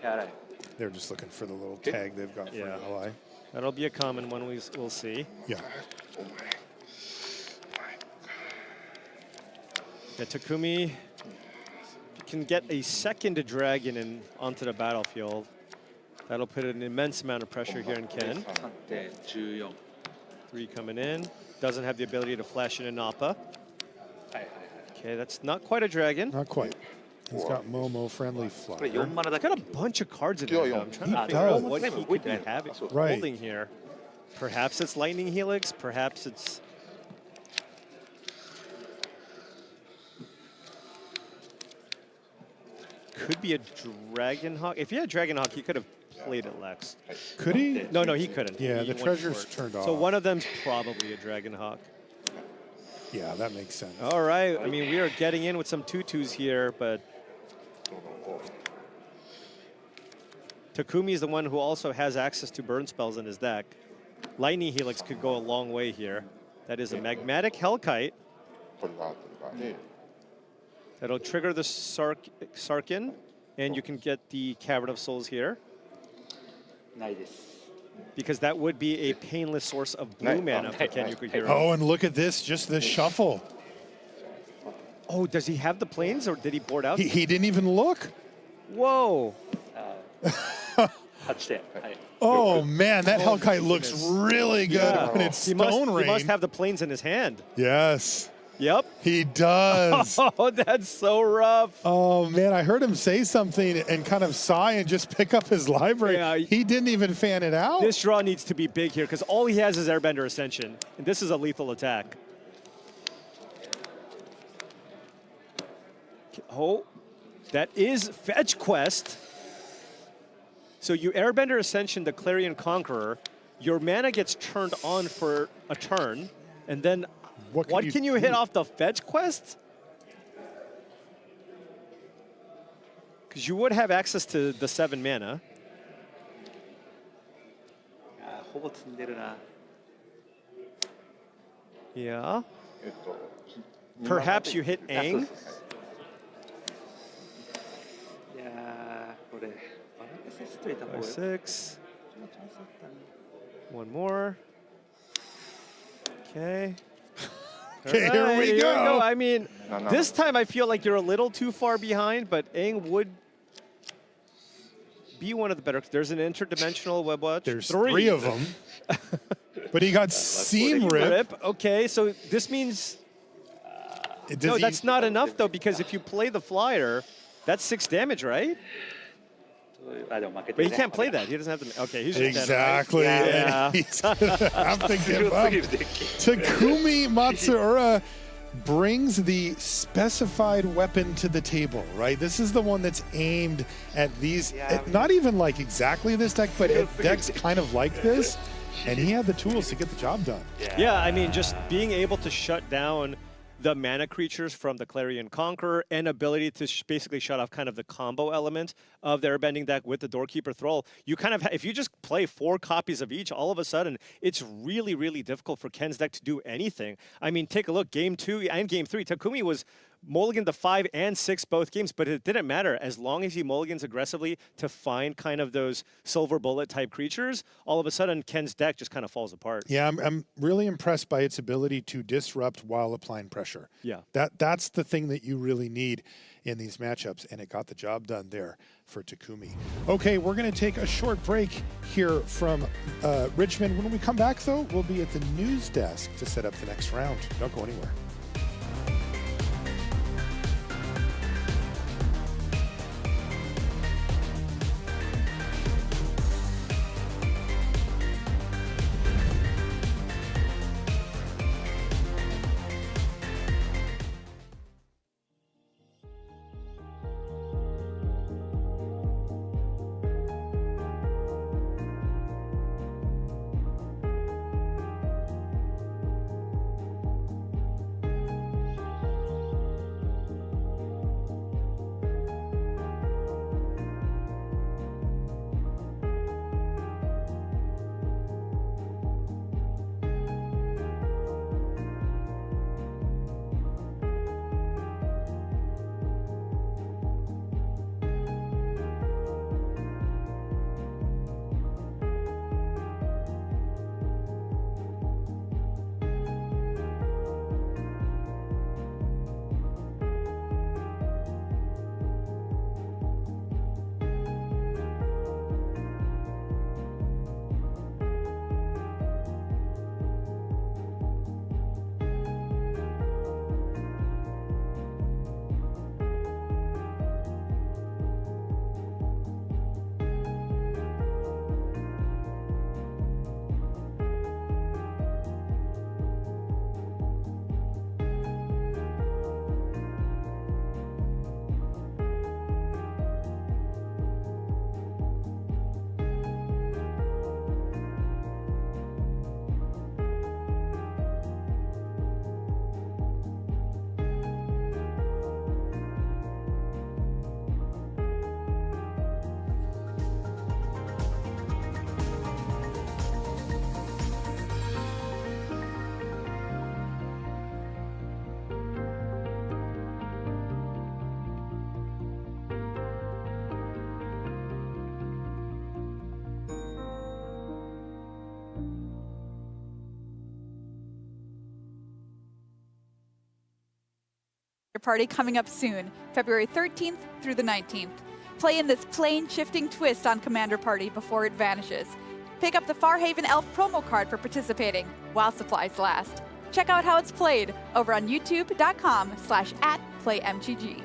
Ari. They're just looking for the little tag they've got for ally. That'll be a common one we'll see. Yeah. Yeah, Takumi can get a second dragon onto the battlefield. That'll put an immense amount of pressure here in Ken. 3 coming in. Doesn't have the ability to flash in a Nappa. Okay, that's not quite a dragon. Not quite. He's got Momo friendly flyer. He's got a bunch of cards in there, though. I'm trying to figure out what he could be holding here. Perhaps it's Lightning Helix. Perhaps it's... Could be a Dragon Hawk. If he had Dragon Hawk, he could have played it Lex. Could he? No, he couldn't. Yeah, He the went treasure's for it. turned off. So one of them's probably a Dragon Hawk. Yeah, that makes sense. All right. I mean, we are getting in with some 2/2s here, but Takumi is the one who also has access to burn spells in his deck. Lightning Helix could go a long way here. That is a Magmatic Hellkite. That'll trigger the Sarkin, and you can get the Cavern of Souls here. Because that would be a painless source of blue mana for Ken Yukihira. Oh, and look at this, just this shuffle. Oh, does he have the planes, or did he board out? He didn't even look. Whoa. Oh, man, that Hellkite looks really good when it's Stone Rain. He must have the planes in his hand. Yes. Yep. He does. Oh, that's so rough. Oh, man, I heard him say something and kind of sigh and just pick up his library. Yeah, he didn't even fan it out. This draw needs to be big here because all he has is Airbender Ascension, and this is a lethal attack. Oh, that is Fetch Quest. So you Airbender Ascension the Clarion Conqueror, your mana gets turned on for a turn, and then what can you hit off the Fetch Quest? Because you would have access to the 7 mana. Yeah. Perhaps you hit Aang. Five, 6. One more. Okay. Okay, All here right, we go. I mean, this time I feel like you're a little too far behind, but Aang would be one of the better. There's an interdimensional web watch. There's 3 of them. But he got Seam Rip. Okay, so this means... no, that's not enough, though, because if you play the flyer, that's 6 damage, right? But he can't play that. He doesn't have to... Okay, he's just Exactly. dead, right? And he's gonna have to give up. Takumi Matsuura brings the specified weapon to the table, right? This is the one that's aimed at these, not even like exactly this deck, but at decks kind of like this. And he had the tools to get the job done. Yeah, I mean, just being able to shut down the mana creatures from the Clarion Conqueror and ability to basically shut off kind of the combo element of their bending deck with the Doorkeeper Thrall. You kind of, if you just play 4 copies of each, all of a sudden, it's really, really difficult for Ken's deck to do anything. I mean, take a look, Game 2 and Game 3, Takumi was mulligan the 5 and 6 both games, but it didn't matter. As long as he mulligans aggressively to find kind of those silver bullet type creatures, all of a sudden Ken's deck just kind of falls apart. Yeah, I'm really impressed by its ability to disrupt while applying pressure. Yeah. That's the thing that you really need in these matchups, and it got the job done there for Takumi. Okay, we're going to take a short break here from Richmond. When we come back, though, we'll be at the news desk to set up the next round. Don't go anywhere. Party coming up soon, February 13th through the 19th. Play in this plane shifting twist on Commander Party before it vanishes. Pick up the Farhaven Elf promo card for participating while supplies last. Check out how it's played over on youtube.com/@playmtg.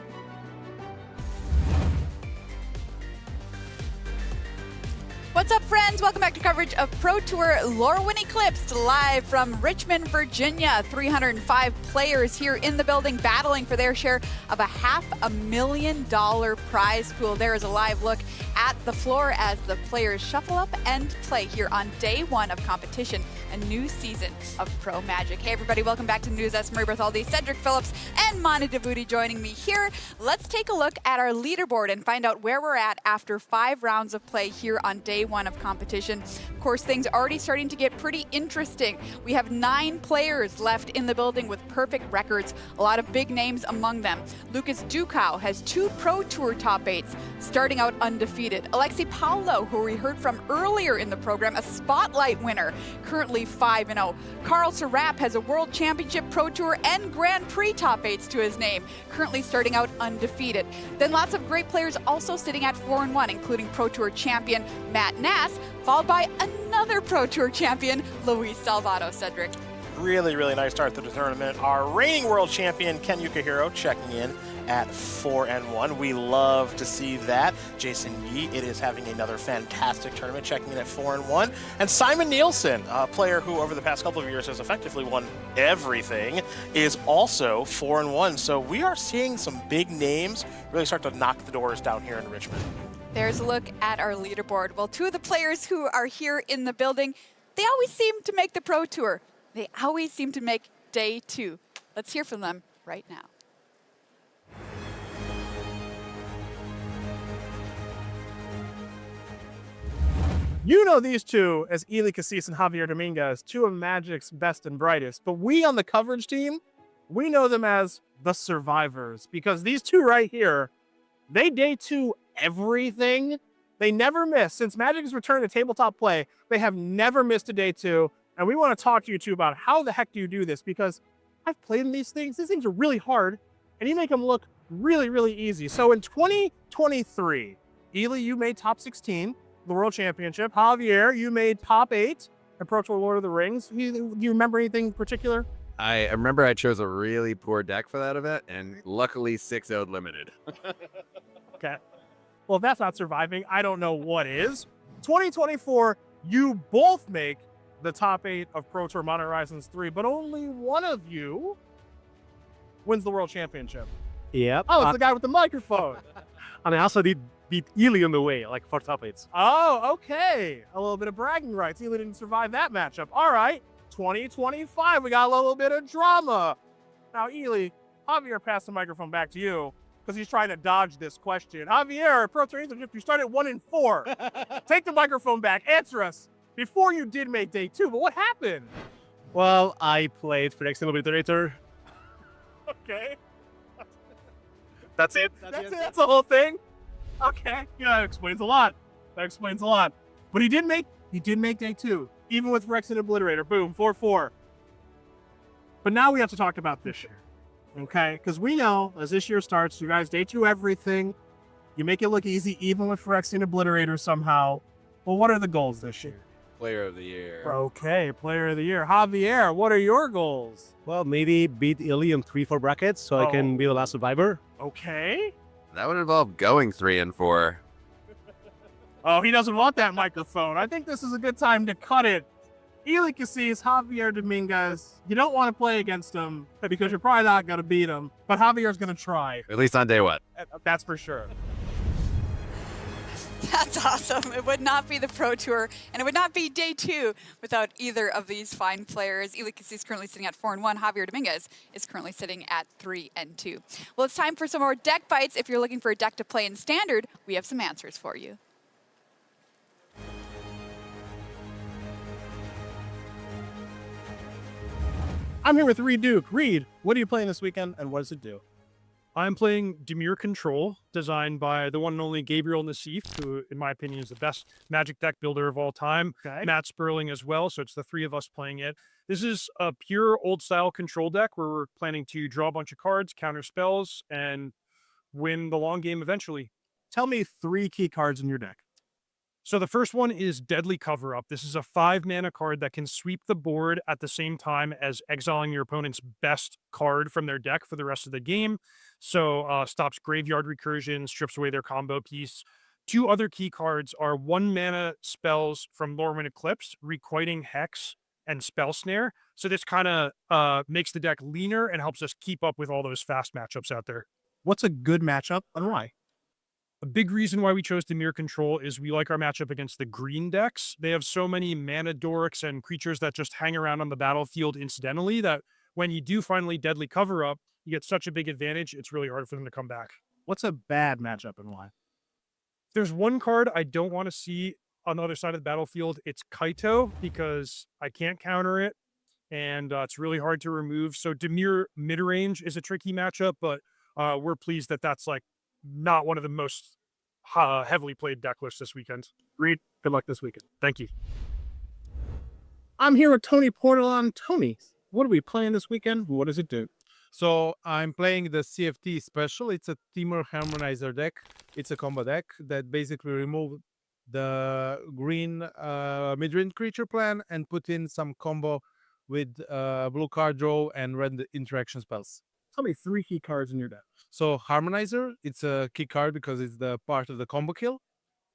What's up, friends? Welcome back to coverage of Pro Tour Lorwyn Eclipsed, live from Richmond, Virginia. 305 players here in the building battling for their share of a $500,000 prize pool. There is a live look at the floor as the players shuffle up and play here on day one of competition, a new season of Pro Magic. Hey, everybody, welcome back to News. That's Marie Bertholdi, Cedric Phillips, and Mani Davuti joining me here. Let's take a look at our leaderboard and find out where we're at after 5 rounds of play here on day one of competition. Of course, things are already starting to get pretty interesting. We have 9 players left in the building with perfect records, a lot of big names among them. Lucas Dukow has 2 Pro Tour top 8s, starting out undefeated. Alexei Paulo, who we heard from earlier in the program, a Spotlight winner, currently 5-0. Carl Serap has a World Championship, Pro Tour, and Grand Prix top 8s to his name, currently starting out undefeated. Then lots of great players also sitting at 4-1, including Pro Tour champion Matt Nass, followed by another Pro Tour champion, Luis Salvato. Cedric. Really, really nice start to the tournament. Our reigning world champion, Ken Yukihiro, checking in at 4-1. We love to see that. Jason Yee, it is having another fantastic tournament, checking in at 4-1. And Simon Nielsen, a player who over the past couple of years has effectively won everything, is also 4-1. So we are seeing some big names really start to knock the doors down here in Richmond. There's a look at our leaderboard. Well, 2 of the players who are here in the building, they always seem to make the Pro Tour. They always seem to make day 2. Let's hear from them right now. You know these two as Ely Cassis and Javier Dominguez, 2 of Magic's best and brightest. But we on the coverage team, we know them as the survivors, because these 2 right here, they day 2 everything. They never miss. Since Magic has returned to tabletop play, they have never missed a day 2. And we want to talk to you 2 about how the heck do you do this, because I've played in these things. These things are really hard, and you make them look really, really easy. So in 2023, Ely, you made top 16, the World Championship. Javier, you made top 8 at Pro Tour Lord of the Rings. Do you remember anything in particular? I remember I chose a really poor deck for that event, and luckily 6-0'd limited. Okay. Well, if that's not surviving, I don't know what is. 2024, you both make the top 8 of Pro Tour Modern Horizons 3, but only one of you wins the World Championship. Yep. Oh, it's the guy with the microphone. And I also did beat Ely on the way, like 4 top 8s. Oh, okay. A little bit of bragging rights. Ely didn't survive that matchup. All right. 2025, we got a little bit of drama. Now, Ely, Javier passed the microphone back to you because he's trying to dodge this question. Javier, Pro Tour Championship, you started 1-4. Take the microphone back. Answer us. Before you did make day 2, but what happened? Well, I played Phyrexian Obliterator. Okay. That's it? That's it? That's the whole thing? Okay. Yeah, that explains a lot. That explains a lot. But he did make day 2, even with Phyrexian Obliterator. Boom, 4-4. But now we have to talk about this year. Okay? Because we know, as this year starts, you guys day 2 everything. You make it look easy, even with Phyrexian Obliterator somehow. Well, what are the goals this year? Player of the year. Okay, player of the year. Javier, what are your goals? Well, maybe beat Ely on 3-4 brackets so I can be the last survivor. Okay. That would involve going 3-4. Oh, he doesn't want that microphone. I think this is a good time to cut it. Ely Cassis, Javier Dominguez. You don't want to play against him because you're probably not going to beat him, but Javier's going to try. At least on day 1. That's for sure. That's awesome. It would not be the Pro Tour, and it would not be day 2 without either of these fine players. Ely Cassis is currently sitting at 4-1. Javier Dominguez is currently sitting at 3-2. Well, it's time for some more deck bites. If you're looking for a deck to play in Standard, we have some answers for you. I'm here with Reed Duke. Reed, what are you playing this weekend, and what does it do? I'm playing Demure Control, designed by the one and only Gabriel Nassif, who, in my opinion, is the best Magic deck builder of all time. Okay. Matt Sperling as well, so it's the three of us playing it. This is a pure old-style control deck where we're planning to draw a bunch of cards, counter spells, and win the long game eventually. Tell me 3 key cards in your deck. So the first one is Deadly Cover-Up. This is a 5-mana card that can sweep the board at the same time as exiling your opponent's best card from their deck for the rest of the game. So stops graveyard recursion, strips away their combo piece. 2 other key cards are 1-mana spells from Lorwyn Eclipsed, Requiting Hex and Spell Snare. So this kind of makes the deck leaner and helps us keep up with all those fast matchups out there. What's a good matchup and why? A big reason why we chose Demure Control is we like our matchup against the green decks. They have so many mana dorks and creatures that just hang around on the battlefield incidentally that when you do finally Deadly Cover-Up, you get such a big advantage, it's really hard for them to come back. What's a bad matchup and why? There's one card I don't want to see on the other side of the battlefield. It's Kaito, because I can't counter it, and it's really hard to remove. So Demure mid-range is a tricky matchup, but we're pleased that that's like not one of the most heavily played deck lists this weekend. Reed, good luck this weekend. Thank you. I'm here with Tony Portalon. Tony, what are we playing this weekend? What does it do? So I'm playing the CFT special. It's a Teamer Harmonizer deck. It's a combo deck that basically removes the green mid-range creature plan and put in some combo with blue card draw and red interaction spells. Tell me 3 key cards in your deck. So Harmonizer, it's a key card because it's the part of the combo kill.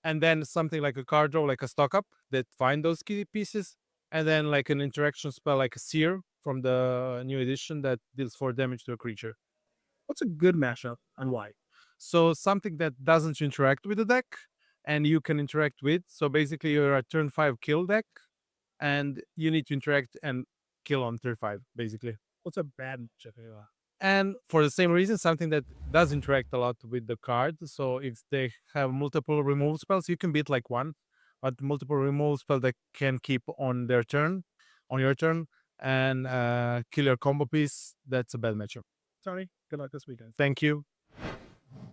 And then something like a card draw, like a stock up that find those key pieces. And then like an interaction spell like a Seer from the new edition that deals 4 damage to a creature. What's a good mashup and why? So something that doesn't interact with the deck and you can interact with. So basically you're a turn 5 kill deck and you need to interact and kill on turn 5, basically. What's a bad matchup? And for the same reason, something that does interact a lot with the card. So if they have multiple remove spells, you can beat like one, but multiple remove spells that can keep on their turn, on your turn, and kill your combo piece. That's a bad matchup. Tony, good luck this weekend. Thank you.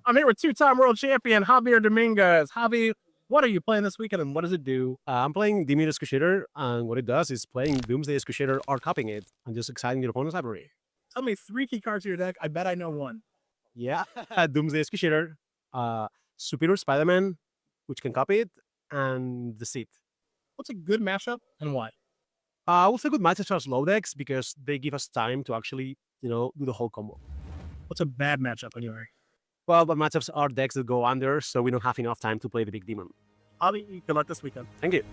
I'm here with 2-time world champion Javier Dominguez. Javi, what are you playing this weekend and what does it do? I'm playing Dimir Excruciator, and what it does is playing Doomsday Excruciator or copying it and just exciting your opponent's library. Tell me 3 key cards in your deck. I bet I know one. Yeah, Doomsday Excruciator, Superior Spider-Man, which can copy it, and the Seed. What's a good mashup and why? I will say good matchups are slow decks because they give us time to actually, do the whole combo. What's a bad matchup anyway? Well, but matchups are decks that go under, so we don't have enough time to play the big demon. Javi, good luck this weekend. Thank you.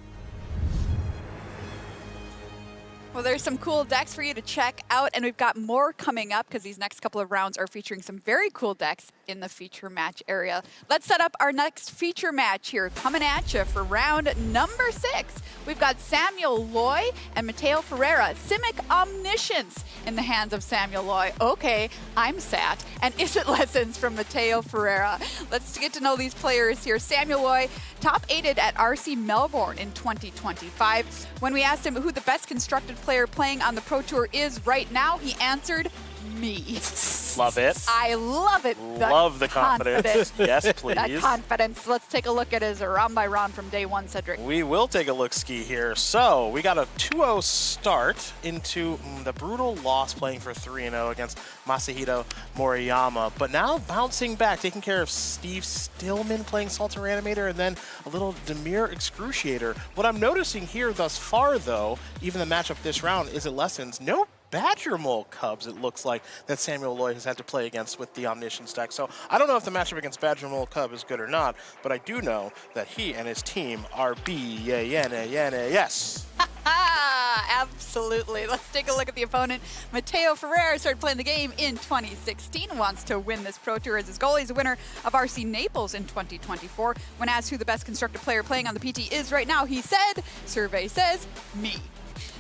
Well, there's some cool decks for you to check out, and we've got more coming up because these next couple of rounds are featuring some very cool decks in the feature match area. Let's set up our next feature match here, coming at you for round number 6. We've got Samuel Loy and Mateo Ferreira, Simic Omniscience in the hands of Samuel Loy. Okay, I'm sat. And Is It Lessons from Mateo Ferreira. Let's get to know these players here. Samuel Loy, top 8'd at RC Melbourne in 2025. When we asked him who the best constructed player playing on the Pro Tour is right now, he answered, me. Love it. I love it. Love the confidence. Yes, please. That confidence. Let's take a look at his round by round from day 1, Cedric. We will take a look-ski here. So we got a 2-0 start into the brutal loss playing for 3-0 against Masahito Moriyama. But now bouncing back, taking care of Steve Stillman playing Salter Animator and then a little Demir Excruciator. What I'm noticing here thus far, though, even the matchup this round, Is It Lessons? No Badger Mole Cubs, it looks like, that Samuel Loy has had to play against with the Omniscience deck. So I don't know if the matchup against Badger Mole Cub is good or not, but I do know that he and his team are B-A-N-A-N-A-S. Absolutely. Let's take a look at the opponent. Mateo Ferreira started playing the game in 2016, wants to win this Pro Tour as his goal. He's a winner of RC Naples in 2024. When asked who the best constructed player playing on the PT is right now, he said, survey says, me.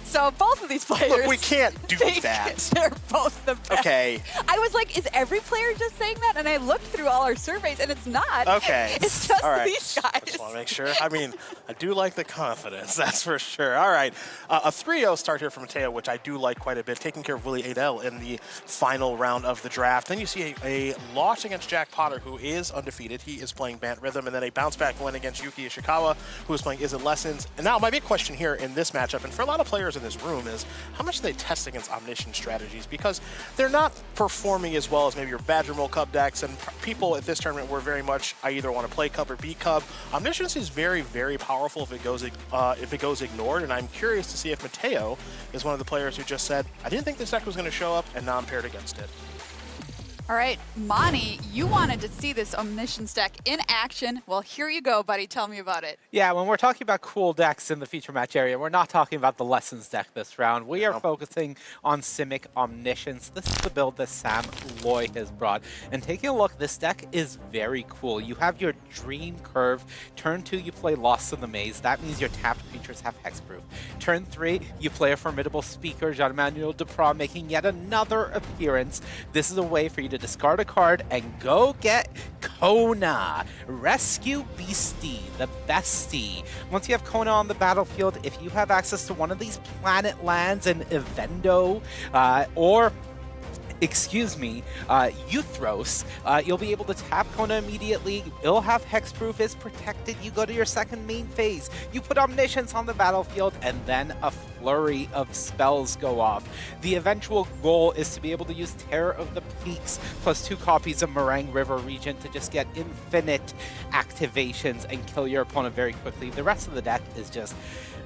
So both of these players. Look, we can't do think that. They're both the best. Okay. I was like, is every player just saying that? And I looked through all our surveys, and it's not. Okay. It's just all right. these guys. Just want to make sure. I mean, I do like the confidence, that's for sure. All right. A 3-0 start here from Mateo, which I do like quite a bit, taking care of Willie Adel in the final round of the draft. Then you see a loss against Jack Potter, who is undefeated. He is playing Bant Rhythm, and then a bounce back win against Yuki Ishikawa, who is playing Is It Lessons. And now my big question here in this matchup, and for a lot of players in this room, is how much do they test against Omniscient strategies? Because they're not performing as well as maybe your Badger Mill Cub decks, and people at this tournament were very much, I either want to play Cub or beat Cub. Omniscience is very, very powerful if it goes ignored, and I'm curious to see if Mateo is one of the players who just said, I didn't think this deck was going to show up, and now I'm paired against it. All right, Monty, you wanted to see this Omniscience deck in action. Well, here you go, buddy. Tell me about it. Yeah, when we're talking about cool decks in the feature match area, we're not talking about the Lessons deck this round. We are focusing on Simic Omniscience. This is the build that Sam Loy has brought. And taking a look, this deck is very cool. You have your Dream Curve. Turn 2, you play Lost in the Maze. That means your tapped creatures have hexproof. Turn 3, you play a Formidable Speaker, Jean-Emmanuel Duprat, making yet another appearance. This is a way for you to discard a card and go get Kona. Rescue Beastie, the bestie. Once you have Kona on the battlefield, if you have access to one of these planet lands, an Evendo, or Euthros, you'll be able to tap Kona immediately. It'll have hexproof, is protected. You go to your second main phase. You put Omniscience on the battlefield, and then a flurry of spells go off. The eventual goal is to be able to use Terror of the Peaks plus 2 copies of Meringue River Regent to just get infinite activations and kill your opponent very quickly. The rest of the deck is just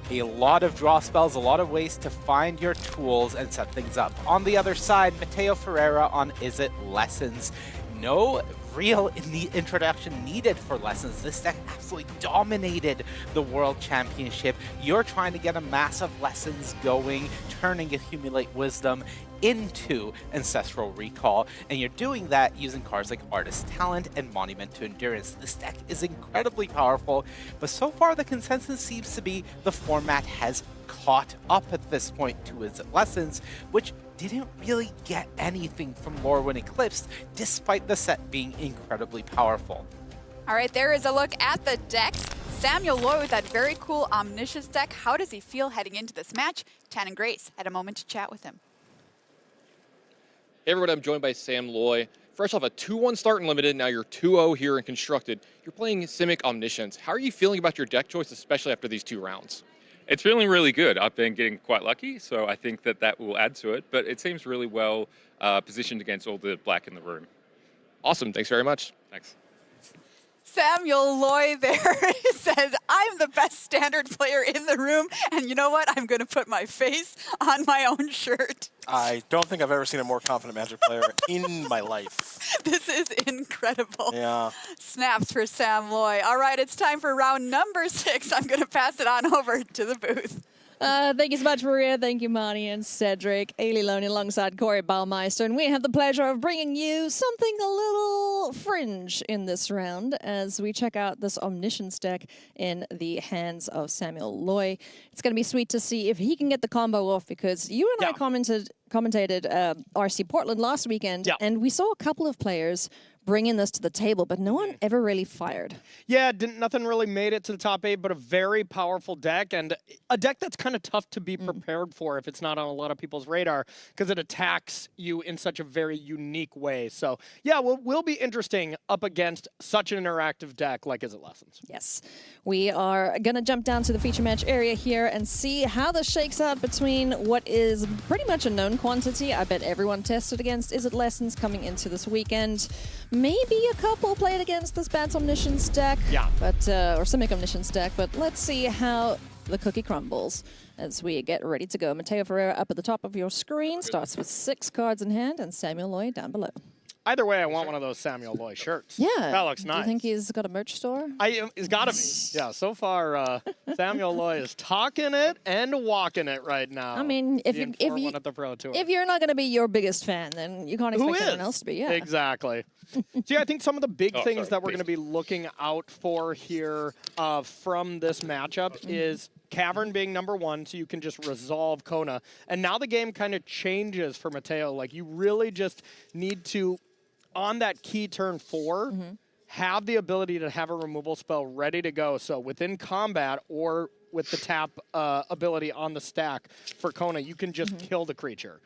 a lot of draw spells, a lot of ways to find your tools and set things up. On the other side, Mateo Ferreira on Is It Lessons. No real introduction needed for Lessons. This deck absolutely dominated the World Championship. You're trying to get a massive Lessons going, turning Accumulate Wisdom into Ancestral Recall, and you're doing that using cards like Artist Talent and Monument to Endurance. This deck is incredibly powerful, but so far the consensus seems to be the format has caught up at this point to its Lessons, which didn't really get anything from Lorwyn Eclipsed, despite the set being incredibly powerful. All right, there is a look at the decks. Samuel Loy with that very cool Omniscience deck. How does he feel heading into this match? Tan and Grace had a moment to chat with him. Hey everyone, I'm joined by Sam Loy. Fresh off a 2-1 start in Limited, now you're 2-0 here in Constructed. You're playing Simic Omniscience. How are you feeling about your deck choice, especially after these 2 rounds? It's feeling really good. I've been getting quite lucky, so I think that will add to it, but it seems really well positioned against all the black in the room. Awesome, thanks very much. Thanks. Samuel Loy there says, I'm the best standard player in the room, and you know what? I'm going to put my face on my own shirt. I don't think I've ever seen a more confident Magic player in my life. This is incredible. Yeah. Snaps for Sam Loy. All right, it's time for round number 6. I'm going to pass it on over to the booth. Thank you so much, Maria. Thank you, Monty and Cedric. Ailey Loney alongside Corey Baumeister. And we have the pleasure of bringing you something a little fringe in this round as we check out this Omniscience deck in the hands of Samuel Loy. It's going to be sweet to see if he can get the combo off, because you and I commentated RC Portland last weekend, and we saw a couple of players bringing this to the table, but no one ever really fired. Yeah, nothing really made it to the top 8, but a very powerful deck, and a deck that's kind of tough to be prepared for if it's not on a lot of people's radar, because it attacks you in such a very unique way. So yeah, will be interesting up against such an interactive deck like Is It Lessons. Yes. We are going to jump down to the feature match area here and see how this shakes out between what is pretty much a known quantity. I bet everyone tested against Is It Lessons coming into this weekend. Maybe a couple played against this Bant Omniscience deck, but or Simic Omniscience deck, but let's see how the cookie crumbles as we get ready to go. Mateo Ferreira up at the top of your screen, starts with 6 cards in hand, and Samuel Loy down below. Either way, I want one of those Samuel Loy shirts. Yeah. That looks nice. Do you think he's got a merch store? He's got to be. Yeah, so far, Samuel Loy is talking it and walking it right now. I mean, if you're not going to be your biggest fan, then you can't expect anyone else to be. Yeah. Exactly. See, I think some of the big things that we're going to be looking out for here from this matchup is Cavern being number 1, so you can just resolve Kona. And now the game kind of changes for Mateo. Like, you really just need to, on that key turn 4, have the ability to have a removal spell ready to go. So within combat or with the tap ability on the stack for Kona, you can just kill the creature.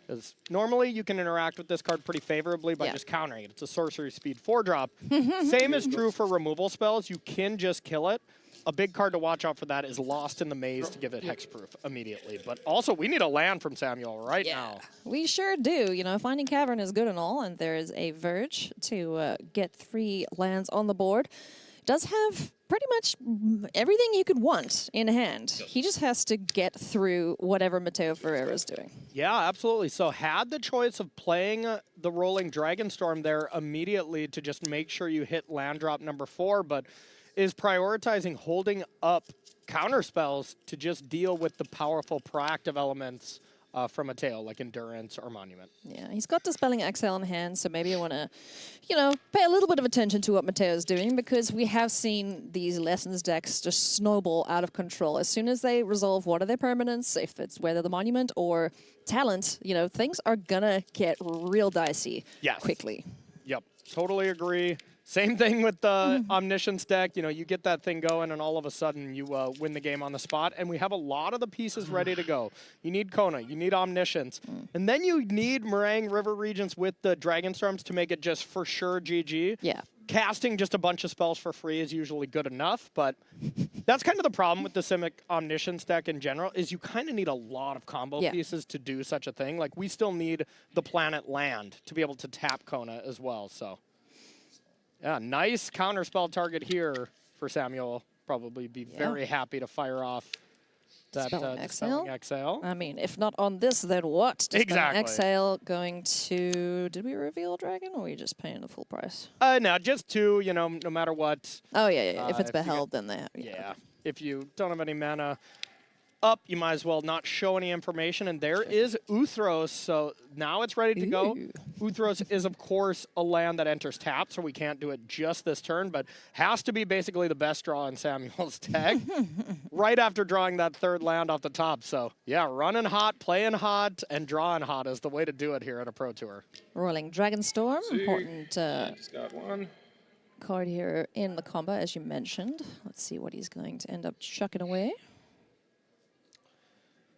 Because normally you can interact with this card pretty favorably by just countering it. It's a sorcery speed 4-drop. Same is true for removal spells. You can just kill it. A big card to watch out for that is Lost in the Maze to give it hexproof immediately. But also, we need a land from Samuel right now. We sure do. You know, finding Cavern is good and all, and there is a Verge to get 3 lands on the board. Does have pretty much everything you could want in hand. He just has to get through whatever Mateo Ferreira is doing. Yeah, absolutely. So had the choice of playing the Rolling Dragonstorm there immediately to just make sure you hit land drop number 4, but is prioritizing holding up counter spells to just deal with the powerful proactive elements from Mateo, like Endurance or Monument. Yeah, he's got Dispelling Exhale in hand, so maybe you want to, you know, pay a little bit of attention to what Mateo's doing, because we have seen these Lessons decks just snowball out of control. As soon as they resolve what are their permanents, if it's whether the Monument or Talent, you know, things are gonna get real dicey quickly. Yep, totally agree. Same thing with the Omniscience deck. You know, you get that thing going, and all of a sudden you win the game on the spot. And we have a lot of the pieces ready to go. You need Kona, you need Omniscience, and then you need Meringue River Regents with the Dragonstorms to make it just for sure GG. Yeah. Casting just a bunch of spells for free is usually good enough, but that's kind of the problem with the Simic Omniscience deck in general, is you kind of need a lot of combo pieces to do such a thing. Like, we still need the planet land to be able to tap Kona as well, so. Yeah, nice counterspell target here for Samuel. Probably be very happy to fire off that Dispelling Exhale. I mean, if not on this, then what? Dispelling Exactly. Exhale going to... Did we reveal Dragon, or are we just paying the full price? No, just 2, you know, no matter what. Oh, yeah. If it's Beheld, then they have... Yeah. If you don't have any mana up, you might as well not show any information. And there is Uthros, so now it's ready to go. Uthros is, of course, a land that enters tap, so we can't do it just this turn, but has to be basically the best draw in Samuel's deck right after drawing that 3rd land off the top. So, yeah, running hot, playing hot, and drawing hot is the way to do it here at a Pro Tour. Rolling Dragonstorm, important just got one card here in the combo, as you mentioned. Let's see what he's going to end up chucking away.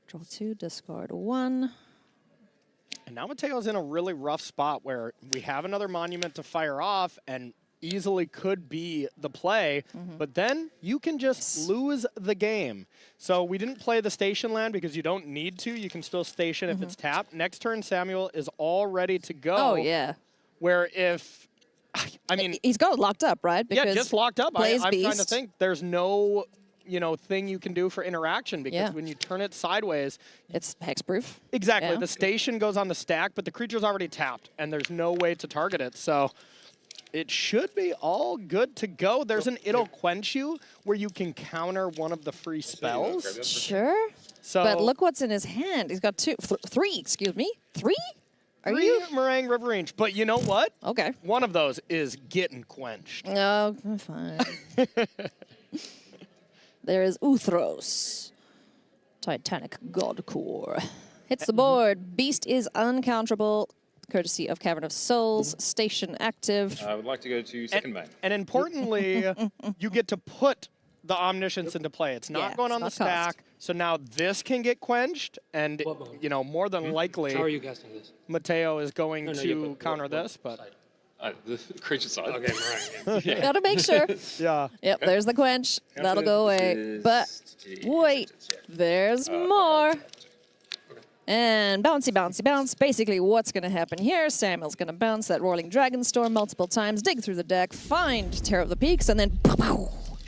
Draw 2, discard 1. And now Mateo's in a really rough spot where we have another Monument to fire off and easily could be the play, but then you can just lose the game. So we didn't play the station land because you don't need to. You can still station if it's tapped. Next turn, Samuel is all ready to go. Oh, yeah. Where if, I mean... He's got it locked up, right? Because just locked up. I'm trying to Beast. think. There's no... you know, thing you can do for interaction, because when you turn it sideways, it's hexproof. Exactly. The station goes on the stack, but the creature's already tapped, and there's no way to target it. So it should be all good to go. There's an It'll Quench You where you can counter one of the free spells. Sure. So, but look what's in his hand. He's got 3, excuse me. 3? Are 3 you? Meringue River Range. But you know what? Okay. One of those is getting quenched. No, fine. There is Uthros. Titanic God Core. Hits the board. Beast is uncounterable, courtesy of Cavern of Souls. Station active. I would like to go to second main. And importantly, you get to put the Omniscience into play. It's not going on the stack. So now this can get quenched, and you know, more than likely, How are you guessing this? Mateo is going to counter this, but the creature side. Okay, right. Yeah. Gotta make sure. Yeah. Yep, there's the quench. That'll go away. But wait, there's more. And bouncy, bouncy, bounce. Basically, what's going to happen here? Samuel's going to bounce that Rolling Dragonstorm multiple times, dig through the deck, find Terror of the Peaks, and then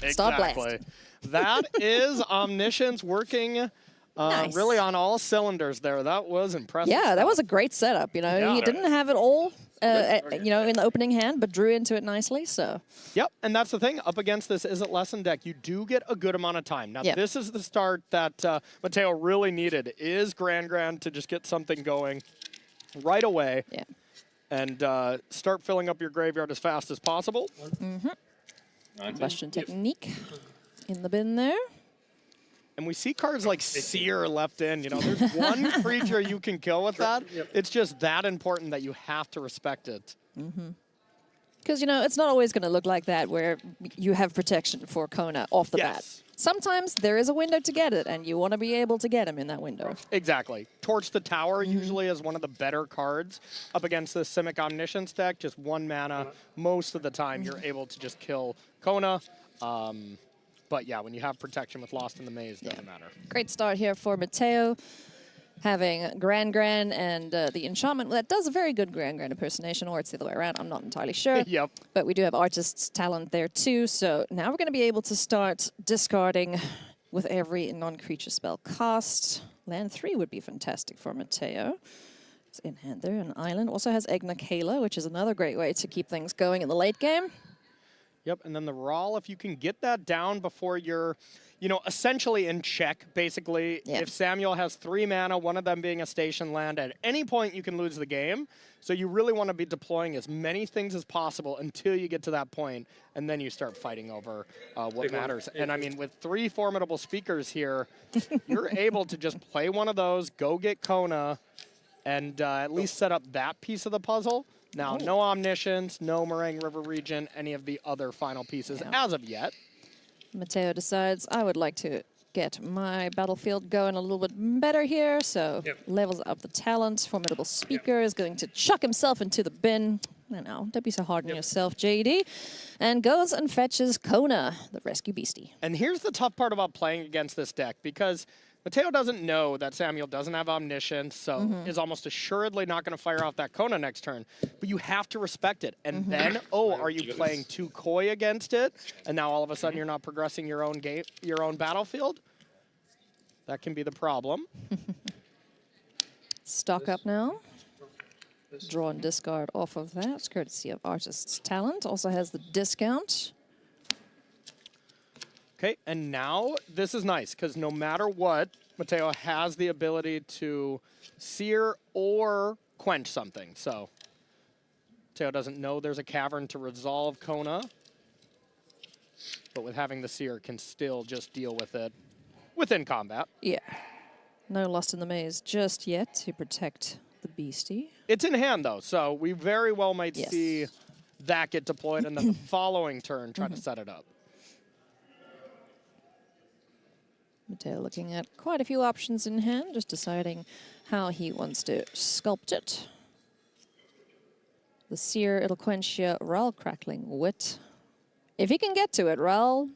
start blasting. That is Omniscience working really on all cylinders there. That was impressive. Yeah, that was a great setup. You know, he didn't have it all, you know, in the opening hand, but drew into it nicely. So. Yep, and that's the thing. Up against this Is It Lesson deck, you do get a good amount of time. Now, this is the start that Mateo really needed. Is Grand to just get something going right away. Yeah. And start filling up your graveyard as fast as possible. Question technique in the bin there. And we see cards like Seer left in. You know, there's one creature you can kill with that. It's just that important that you have to respect it. Because, you know, it's not always going to look like that where you have protection for Kona off the bat. Sometimes there is a window to get it, and you want to be able to get him in that window. Exactly. Torch the Tower usually is one of the better cards up against the Simic Omniscience deck. Just 1 mana. Most of the time, you're able to just kill Kona. But yeah, when you have protection with Lost in the Maze, doesn't matter. Great start here for Mateo. Having Gran and the Enchantment. That does a very good Gran impersonation, or it's the other way around. I'm not entirely sure. Yep. But we do have Artist's Talent there too. So now we're going to be able to start discarding with every non-creature spell cast. Land 3 would be fantastic for Mateo. It's in hand there. An island also has Egna Kayla, which is another great way to keep things going in the late game. Yep, and then the Rawl, if you can get that down before you're, you know, essentially in check, basically. If Samuel has 3 mana, one of them being a station land, at any point you can lose the game. So you really want to be deploying as many things as possible until you get to that point, and then you start fighting over what matters. And I mean, with 3 formidable speakers here, you're able to just play one of those, go get Kona, and at least set up that piece of the puzzle. Now, no Omniscience, no Meringue River Region, any of the other final pieces as of yet. Mateo decides, I would like to get my battlefield going a little bit better here, so levels up the talent. Formidable Speaker is going to chuck himself into the bin. No, don't be so hard on yourself, JD. And goes and fetches Kona, the Rescue Beastie. And here's the tough part about playing against this deck, because Mateo doesn't know that Samuel doesn't have Omniscience, so is almost assuredly not going to fire off that Kona next turn. But you have to respect it. And then, are you playing too coy against it? And now all of a sudden you're not progressing your own game, your own battlefield? That can be the problem. Stock up now. Draw and discard off of that, courtesy of Artist's Talent. Also has the discount. Okay, and now this is nice, because no matter what, Mateo has the ability to sear or quench something. So Mateo doesn't know there's a cavern to resolve Kona, but with having the sear can still just deal with it within combat. Yeah. No Lost in the Maze just yet to protect the Beastie. It's in hand, though, so we very well might see that get deployed, and then the following turn try to set it up. Mateo looking at quite a few options in hand, just deciding how he wants to sculpt it. The Seer, it'll quench your Rawl Crackling Wit. If he can get to it, Rawl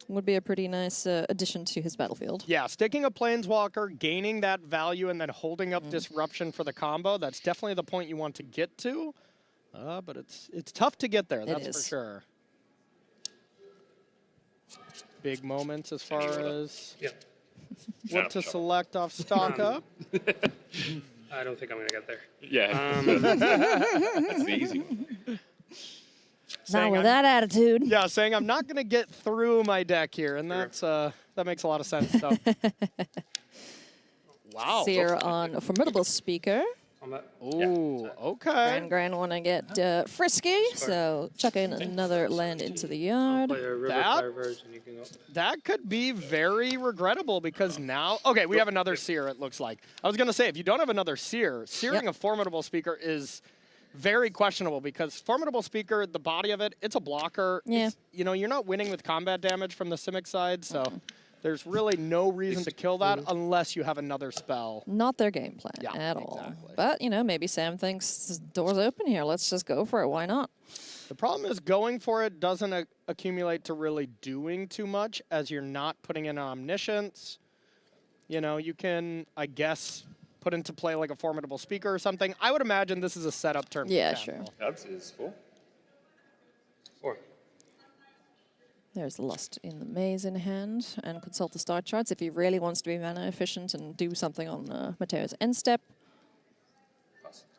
would be a pretty nice addition to his battlefield. Yeah, sticking a Planeswalker, gaining that value, and then holding up Disruption for the combo, that's definitely the point you want to get to. But it's tough to get there, that's for sure. Big moments as far as what to select off stock up. I don't think I'm going to get there. Yeah. That's the easy one. Not with that attitude. Yeah, saying I'm not going to get through my deck here, and that's that makes a lot of sense. So. Wow. Seer on a Formidable Speaker. Ooh, okay. Gran want to get frisky, so chuck in another land into the yard. That could be very regrettable, because now... Okay, we have another Seer, it looks like. I was going to say, if you don't have another Seer, searing a Formidable Speaker is very questionable, because Formidable Speaker, the body of it, it's a blocker. Yeah. You know, you're not winning with combat damage from the Simic side, so... There's really no reason to kill that unless you have another spell. Not their game plan at all. But, you know, maybe Sam thinks the door's open here. Let's just go for it. Why not? The problem is going for it doesn't accumulate to really doing too much, as you're not putting in Omniscience. You know, you can, I guess, put into play like a Formidable Speaker or something. I would imagine this is a setup turn. Yeah, sure. That's useful. 4. There's Lost in the Maze in hand, and consult the star charts if he really wants to be mana efficient and do something on Mateo's end step.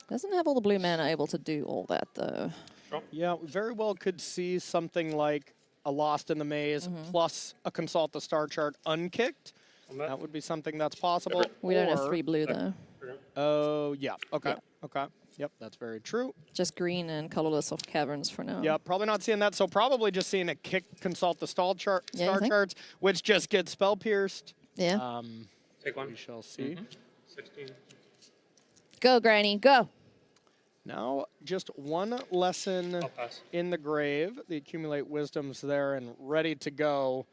Doesn't have all the blue mana able to do all that, though. Yeah, we very well could see something like a Lost in the Maze plus a consult the star chart unkicked. That would be something that's possible. We don't have 3 blue, though. Oh, yeah. Okay. Okay. Yep, that's very true. Just green and colorless off caverns for now. Yeah, probably not seeing that. So probably just seeing a kick consult the star charts, which just gets spell pierced. Yeah. Take one. We shall see. 16. Go, Granny, go. Now, just one lesson in the grave. The accumulate wisdom's there and ready to go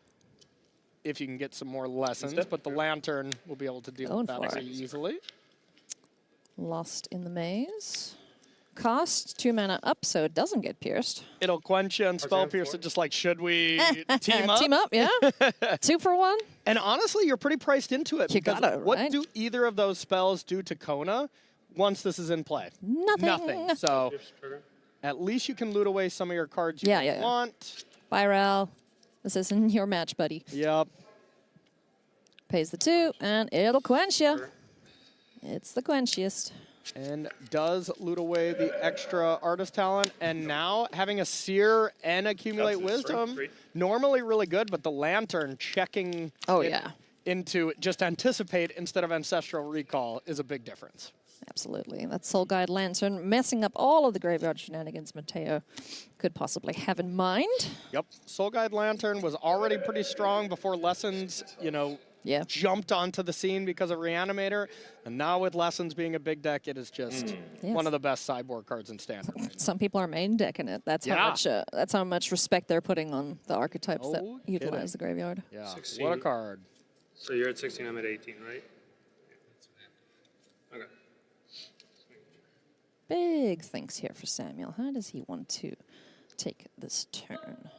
if you can get some more lessons. But the lantern will be able to deal with that pretty easily. Lost in the maze. Cost 2 mana up, so it doesn't get pierced. It'll quench you and spell pierce it, just like, should we team up? Team up, yeah. 2 for 1. And honestly, you're pretty priced into it. You because gotta, what right? do either of those spells do to Kona once this is in play? Nothing. So at least you can loot away some of your cards you want. Viral. This isn't your match, buddy. Yep. Pays the 2, and it'll quench you. It's the quenchiest. And does loot away the extra artist talent. And now having a seer and accumulate wisdom, normally really good, but the lantern checking into just anticipate instead of ancestral recall is a big difference. Absolutely. That Soul Guide Lantern messing up all of the graveyard shenanigans Mateo could possibly have in mind. Yep. Soul Guide Lantern was already pretty strong before Lessons, jumped onto the scene because of Reanimator. And now with Lessons being a big deck, it is just one of the best sideboard cards in Standard. Some people are main decking it. That's how much respect they're putting on the archetypes that utilize the graveyard. Yeah. 16. What a card. So you're at 16, I'm at 18, right? Okay. Big thanks here for Samuel. How does he want to take this turn?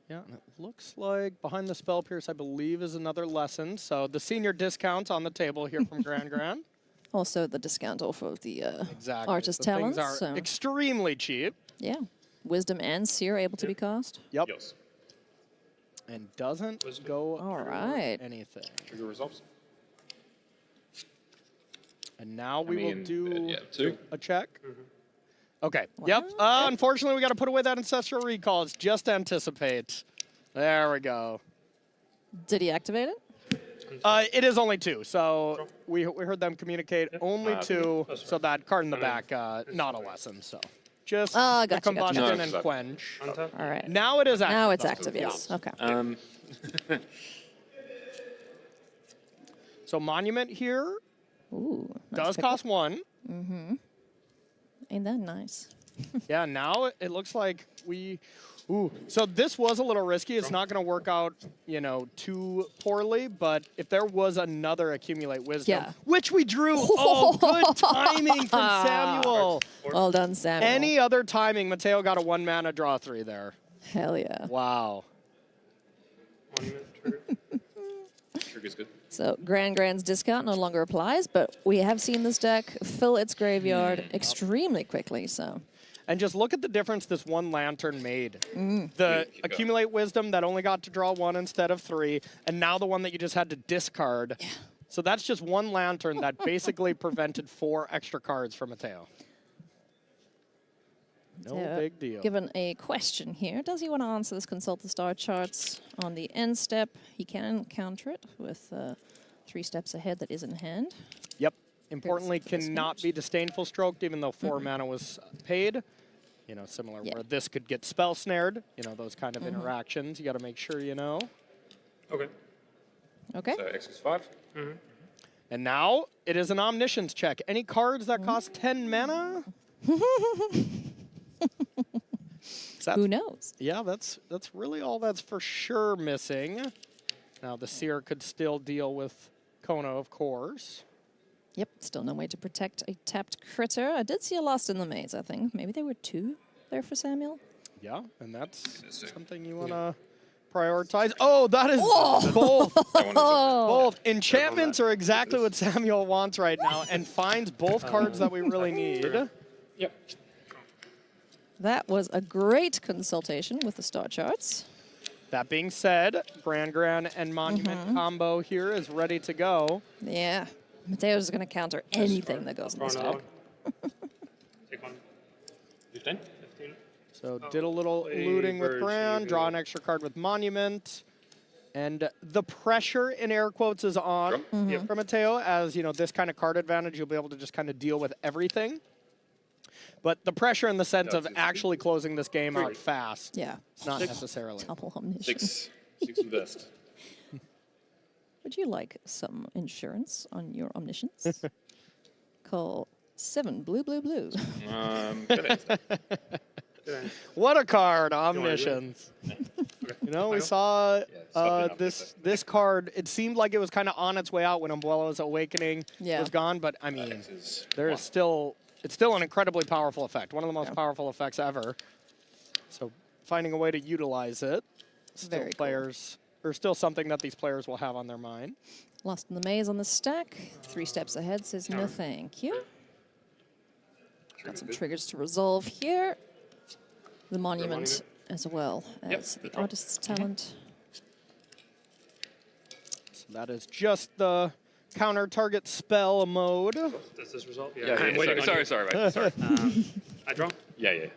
Yeah, and it looks like behind the spell pierce, I believe, is another lesson. So the senior discount on the table here from Grand. Also the discount off of the Exactly. artist So talents. things are extremely cheap. Yeah. Wisdom and Seer able to be cast. Yep. And doesn't go anything. Trigger results. And now we will do two. a check. Okay. Yep. Unfortunately, we got to put away that ancestral recall. It's just anticipate. There we go. Did he activate it? It is only 2. So we heard them communicate only 2. So that card in the back, not a lesson. So just the combustion and quench. All right. Now it is active. Now it's active, yes. Okay. So Monument here does pick cost 1. Mm-hmm. Ain't that nice? Yeah, now it looks like we... Ooh, so this was a little risky. It's not going to work out, too poorly. But if there was another Accumulate Wisdom, which we drew, good timing from Samuel. Well done, Samuel. Any other timing, Mateo got a 1 mana draw 3 there. Hell yeah. Wow. Trigger's good. So Grand's discount no longer applies, but we have seen this deck fill its graveyard extremely quickly. So. And just look at the difference this one lantern made. The Accumulate Wisdom that only got to draw 1 instead of 3, and now the one that you just had to discard. Yeah. So that's just one lantern that basically prevented 4 extra cards for Mateo. No big deal. Given a question here, does he want to answer this? Consult the star charts on the end step. He can counter it with 3 steps ahead that is in hand. Yep. Importantly, cannot be Disdainful Stroked, even though 4 mana was paid. Similar where this could get spell snared. Those kind of interactions. You got to make sure you know. Okay. Okay. So X is 5. And now it is an Omniscience check. Any cards that cost 10 mana? Who knows? Yeah, that's really all that's for sure missing. Now the Seer could still deal with Kona, of course. Yep, still no way to protect a tapped critter. I did see a Lost in the Maze, I think. Maybe there were 2 there for Samuel. Yeah, and that's something you want to prioritize. Oh, that is both. Both. Enchantments are exactly what Samuel wants right now and finds both cards that we really need. Yep. That was a great consultation with the star charts. That being said, Grand and Monument combo here is ready to go. Yeah. Mateo's going to counter anything that goes in this deck. Take 1. 15. So did a little looting with Grand, draw an extra card with Monument. And the pressure, in air quotes, is on for Mateo. As, this kind of card advantage, you'll be able to just kind of deal with everything. But the pressure in the sense of actually closing this game out fast. Yeah. Not necessarily. Double Omniscience. 6 invest. would you like some insurance on your omniscience? Call 7 blue blue blue. What a card, Omniscience. You know, we saw this card. It seemed like it was kind of on its way out when Umbrello's Awakening was gone, but I mean, there is still, it's still an incredibly powerful effect. One of the most powerful effects ever. So finding a way to utilize it, still players, or still something that these players will have on their mind. Lost in the maze on the stack. 3 steps ahead says no thank you. Got some triggers to resolve here. The monument as well as the artist's talent. So that is just the counter target spell mode. Does this result? Sorry. I draw? Yeah.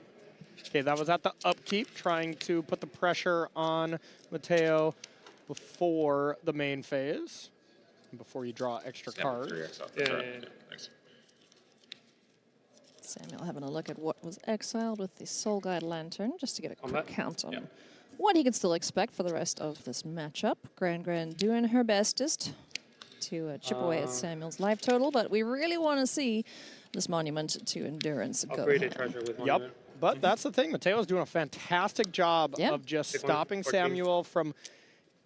Okay, that was at the upkeep, trying to put the pressure on Mateo before the main phase, before you draw extra cards. Thanks. Samuel having a look at what was exiled with the Soul Guide Lantern, just to get a quick count on what he can still expect for the rest of this matchup. Gran doing her bestest to chip away at Samuel's life total, but we really want to see this monument to endurance go Upgraded treasure with monument. But that's the thing. Mateo's doing a fantastic job of just stopping Samuel from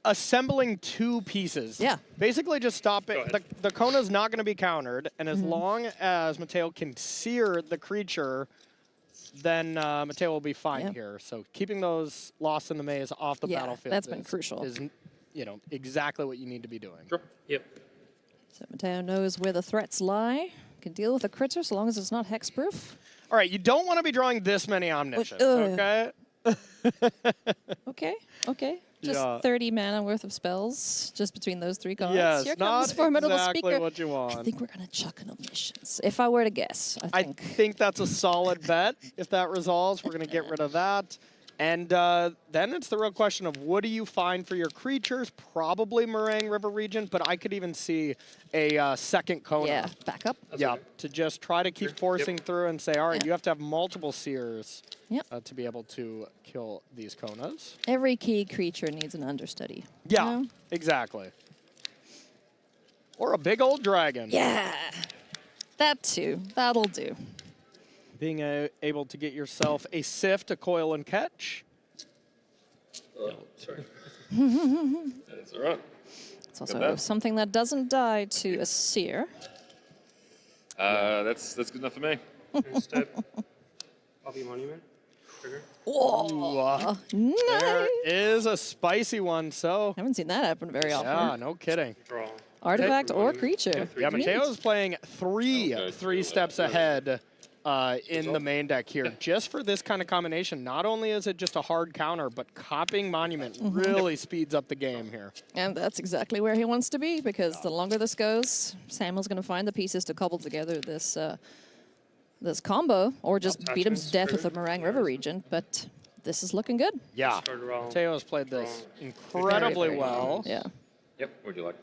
assembling 2 pieces. Yeah. Basically just stop it. The Kona's not going to be countered, and as long as Mateo can sear the creature, then Mateo will be fine here. So keeping those Lost in the Maze off the battlefield that's been crucial. Is, you know, exactly what you need to be doing. Sure. Yep. So Mateo knows where the threats lie. Can deal with a critter so long as it's not hexproof. All right, you don't want to be drawing this many Omniscience, okay? Okay. Just 30 mana worth of spells just between those 3 cards. Yes, Here comes Formidable exactly Speaker. what you want. I think we're going to chuck an Omniscience. If I were to guess, I think that's a solid bet. If that resolves, we're going to get rid of that. And then it's the real question of what do you find for your creatures? Probably Meringue River region, but I could even see a second Kona. Yeah, backup. To just try to keep forcing through and say, all right, you have to have multiple seers to be able to kill these Konas. Every key creature needs an understudy. Yeah, you know? exactly. Or a big old dragon. Yeah, that too. That'll do. Being able to get yourself a sift, a coil, and catch. Oh, sorry. That's all right. It's also something that doesn't die to a seer. That's good enough for me. Step. Copy monument. Trigger. Whoa! Nice. There is a spicy one, so. Haven't seen that happen very often. Yeah, no kidding. Draw. Artifact or creature. Yeah, Mateo's playing 3 steps ahead in the main deck here, just for this kind of combination. Not only is it just a hard counter, but copying Monument really speeds up the game here. And that's exactly where he wants to be, because the longer this goes, Samuel's going to find the pieces to cobble together this this combo, or just beat him to death with the Meringue River region. But this is looking good. Yeah, Mateo's played this incredibly well. Yeah. Yep, what'd you like?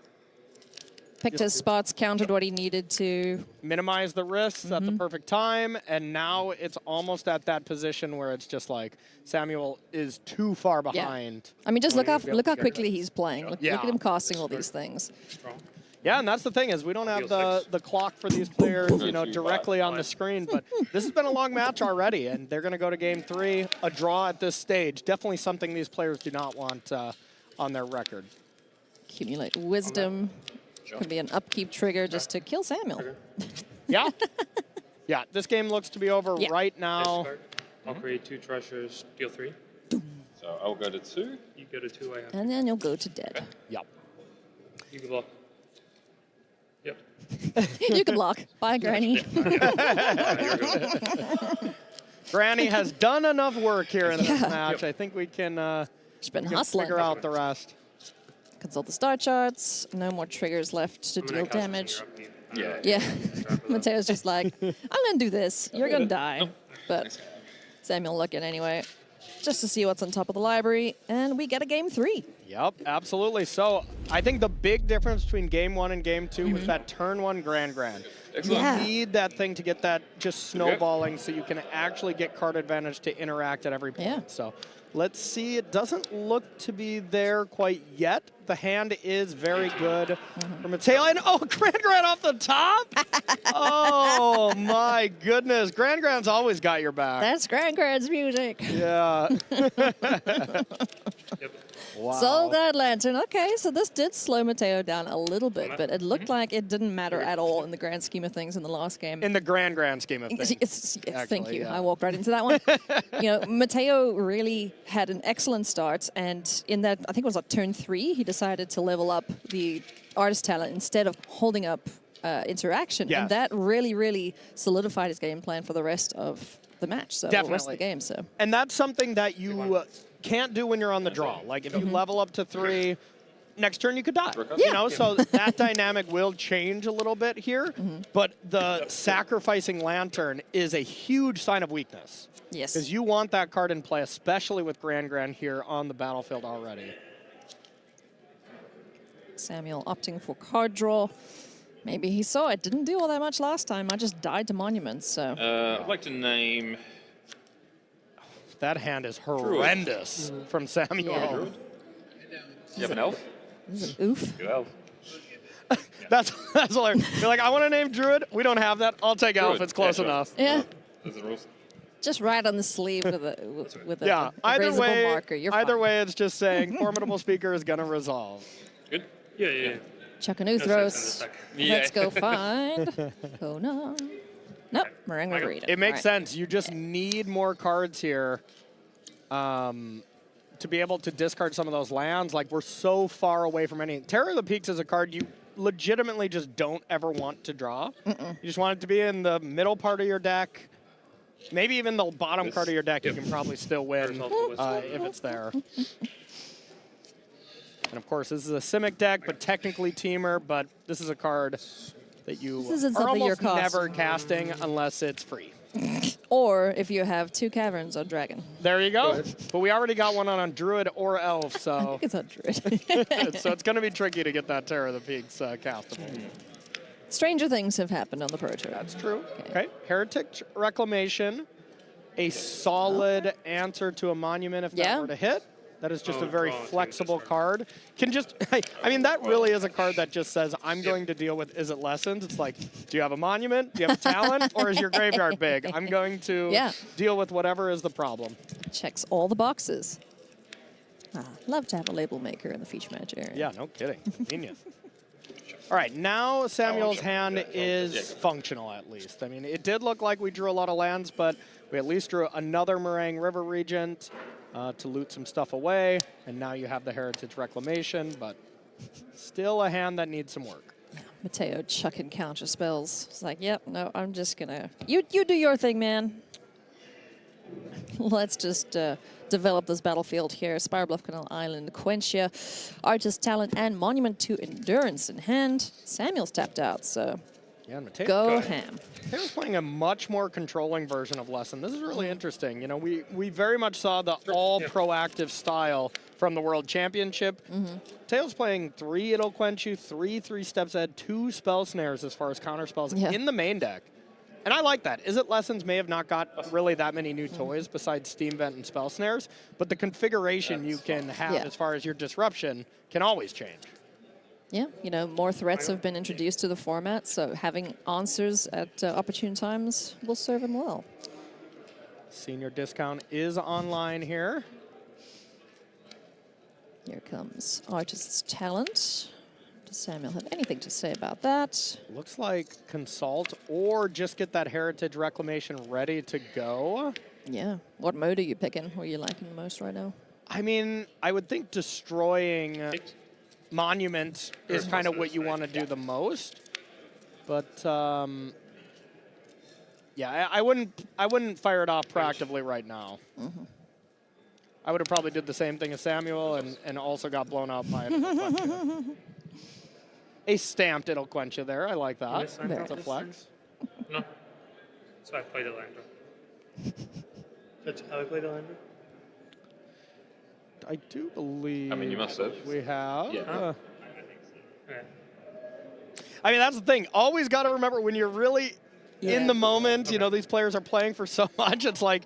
Picked his spots, countered what he needed to. Minimize the risks at the perfect time, and now it's almost at that position where it's just like Samuel is too far behind. I mean, just look how quickly he's playing. Look at him casting all these things. Yeah, and that's the thing is we don't have the clock for these players, you know, directly on the screen, but this has been a long match already, and they're going to go to game 3, a draw at this stage. Definitely something these players do not want on their record. Accumulate wisdom. Could be an upkeep trigger just to kill Samuel. Yeah. Yeah, this game looks to be over right now. I'll create 2 treasures, deal 3. So I'll go to 2. You go to 2, I have. And then you'll go to dead. Yep. You can block. Yep. You can block. Bye, Granny. Granny has done enough work here in this match. I think we can, She's been hustling. Figure out the rest. Consult the star charts. No more triggers left to deal damage. Yeah. Mateo's just like, I'm going to do this. You're going to die. But Samuel looking anyway, just to see what's on top of the library. And we get a game 3. Yep, absolutely. So I think the big difference between game 1 and game 2 was that turn 1 Grand. Excellent. You need that thing to get that just snowballing so you can actually get card advantage to interact at every point. Yeah. So let's see. It doesn't look to be there quite yet. The hand is very good for Mateo. And oh, Grand off the top. Oh my goodness. Grand's always got your back. That's Grand's music. Yeah. Wow. Soul God Lantern. Okay, so this did slow Mateo down a little bit, but it looked like it didn't matter at all in the grand scheme of things in the last game. In the grand scheme of things. Yes, Actually, thank you. yeah. I walked right into that one. You know, Mateo really had an excellent start, and in that, I think it was like turn 3, he decided to level up the artist talent instead of holding up interaction, Yes. and that really solidified his game plan for the rest of the match, so the rest of the game. So, and that's something that you can't do when you're on the draw. Like if you level up to 3, next turn you could die. You know, so that dynamic will change a little bit here. But the sacrificing Lantern is a huge sign of weakness. Yes. Because you want that card in play, especially with Grand here on the battlefield already. Samuel opting for card draw. Maybe he saw it didn't do all that much last time. I just died to monuments, so. I'd like to name... That hand is horrendous from Samuel. Yeah. Druid. You have an elf? This is an oof. Good elf. That's hilarious. You're like, I want to name Druid. We don't have that. I'll take elf. It's close enough. Yeah. Those are the rules. Just right on the sleeve with a Yeah. Either erasable way, marker. You're either fine. way, it's just saying formidable speaker is gonna resolve. Good. Yeah. Chuck and Uthros. Yeah. Let's go find Kona. Nope, Meringue Margarita. It makes All right. sense. You just need more cards here to be able to discard some of those lands. Like, we're so far away from any. Terror of the Peaks is a card you legitimately just don't ever want to draw. You just want it to be in the middle part of your deck. Maybe even the bottom card of your deck you can probably still win if it's there. And of course, this is a Simic deck, but technically Teamer, but this is a card that you are almost never casting unless it's free. Or if you have 2 caverns on Dragon. There you go. But we already got one on Druid or Elf, so. It's on Druid. So it's going to be tricky to get that Terror of the Peaks castable. Stranger things have happened on the Pro Tour. That's true. Okay. Heretic Reclamation, a solid answer to a monument if that were to hit. That is just a very flexible card. Can just, I mean, that really is a card that just says, I'm going to deal with Is It Lessons? It's like, do you have a monument? Do you have a talent? Or is your graveyard big? I'm going to deal with whatever is the problem. Checks all the boxes. Love to have a label maker in the feature match area. Yeah, no kidding. Convenient. All right, now Samuel's hand is functional at least. I mean, it did look like we drew a lot of lands, but we at least drew another Meringue River Regent to loot some stuff away. And now you have the Heritage Reclamation, but still a hand that needs some work. Mateo chucking counter spells. It's like, yep, no, I'm just gonna, you do your thing, man. Let's just develop this battlefield here. Spire Bluff Canal Island, Quentia, Artist Talent, and Monument to Endurance in hand. Samuel's tapped out, so yeah, Mateo, go ham. Mateo's playing a much more controlling version of Lesson. This is really interesting. You know, we very much saw the all proactive style from the World Championship. Mateo's playing 3 It'll Quench You, 3 Steps Ahead, 2 Spell Snares as far as counter spells in the main deck. And I like that. Is It Lessons may have not got really that many new toys besides Steam Vent and Spell Snares, but the configuration you can have as far as your disruption can always change. Yeah, you know, more threats have been introduced to the format, so having answers at opportune times will serve him well. Senior discount is online here. Here comes Artist's Talent. Does Samuel have anything to say about that? Looks like consult or just get that Heritage Reclamation ready to go. Yeah. What mode are you picking? What are you liking the most right now? I mean, I would think destroying Monument is kind of what you want to do the most. But yeah, I wouldn't fire it off proactively right now. I would have probably did the same thing as Samuel and also got blown out by it. A stamped It'll Quench You there. I like that. That's a flex. No. So I played a lander. That's how I played a lander? I do believe I mean, you must have. we have. Yeah. I mean, that's the thing. Always got to remember when you're really in the moment, you know, these players are playing for so much. It's like,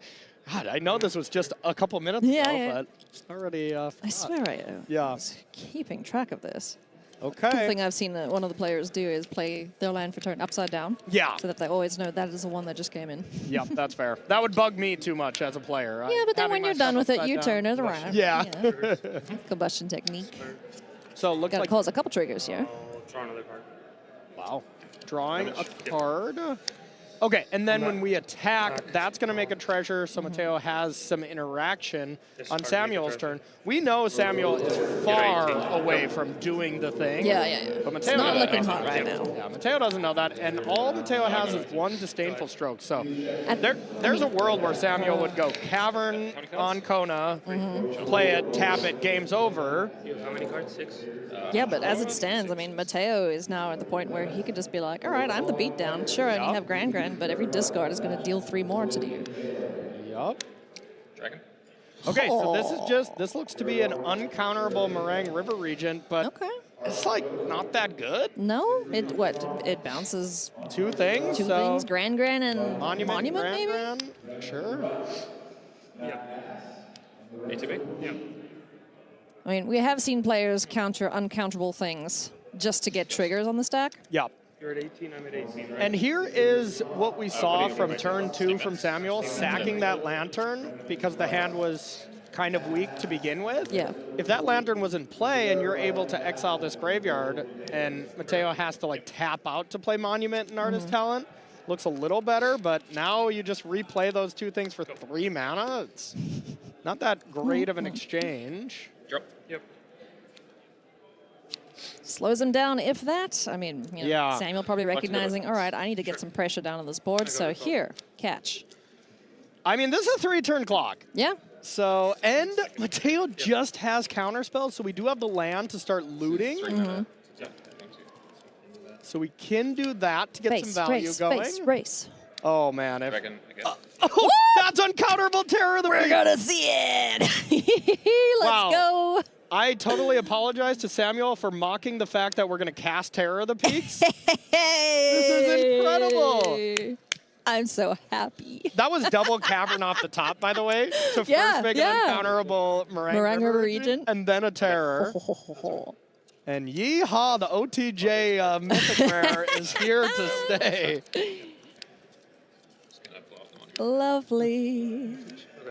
God, I know this was just a couple minutes ago, but already I swear I was keeping track of this. Okay. Cool thing I've seen one of the players do is play their land for turn upside down. Yeah. So that they always know that is the one that just came in. Yep, that's fair. That would bug me too much as a player. Yeah, but then when you're done with it, you turn it around. Yeah. Combustion technique. So it looks Gotta like cause a couple triggers here. Draw another card. Wow. Drawing a card. Okay, and then when we attack, that's going to make a treasure, so Mateo has some interaction on Samuel's turn. We know Samuel is far away from doing the thing. Yeah. But Mateo It's not doesn't looking know hot that. right now. Yeah, Mateo doesn't know that, and all Mateo has is one disdainful stroke. So there's a world where Samuel would go Cavern on Kona, play it, tap it, game's over. How many cards? 6? Yeah, but as it stands, I mean, Mateo is now at the point where he could just be like, all right, I'm the beatdown. Sure, and you have Grand, but every discard is going to deal 3 more to you. Yup. Dragon. Okay, so this looks to be an uncounterable Meringue River Regent, but it's like not that good. No? It bounces 2 things. 2 so things, Grand and Monument maybe? Grand. Sure. Yeah. ATB? Yeah. I mean, we have seen players counter uncountable things just to get triggers on the stack. Yep. You're at 18, I'm at 18, right? And here is what we saw from turn 2 from Samuel, sacking that Lantern because the hand was kind of weak to begin with. Yeah. If that Lantern was in play and you're able to exile this graveyard and Mateo has to like tap out to play Monument and Artist Talent, looks a little better, but now you just replay those 2 things for 3 mana. It's not that great of an exchange. Drop. Yep. Slows him down, if that. I mean, you know, Yeah. Samuel probably recognizing, all right, I need to get some pressure down on this board, so here, catch. I mean, this is a 3-turn clock. Yeah. So, and Mateo just has counter spells, so we do have the land to start looting. So we can do that to get some value going. Race. Oh, man. Dragon again. Oh, that's uncounterable Terror of the Peaks. We're gonna see it. Let's go. I totally apologize to Samuel for mocking the fact that we're going to cast Terror of the Peaks. This is incredible. I'm so happy. That was double Cavern off the top, by the way. To first make an uncounterable Meringue River Regent, and then a Terror. And yeehaw, the OTJ Mythic Rare is here to stay. Lovely.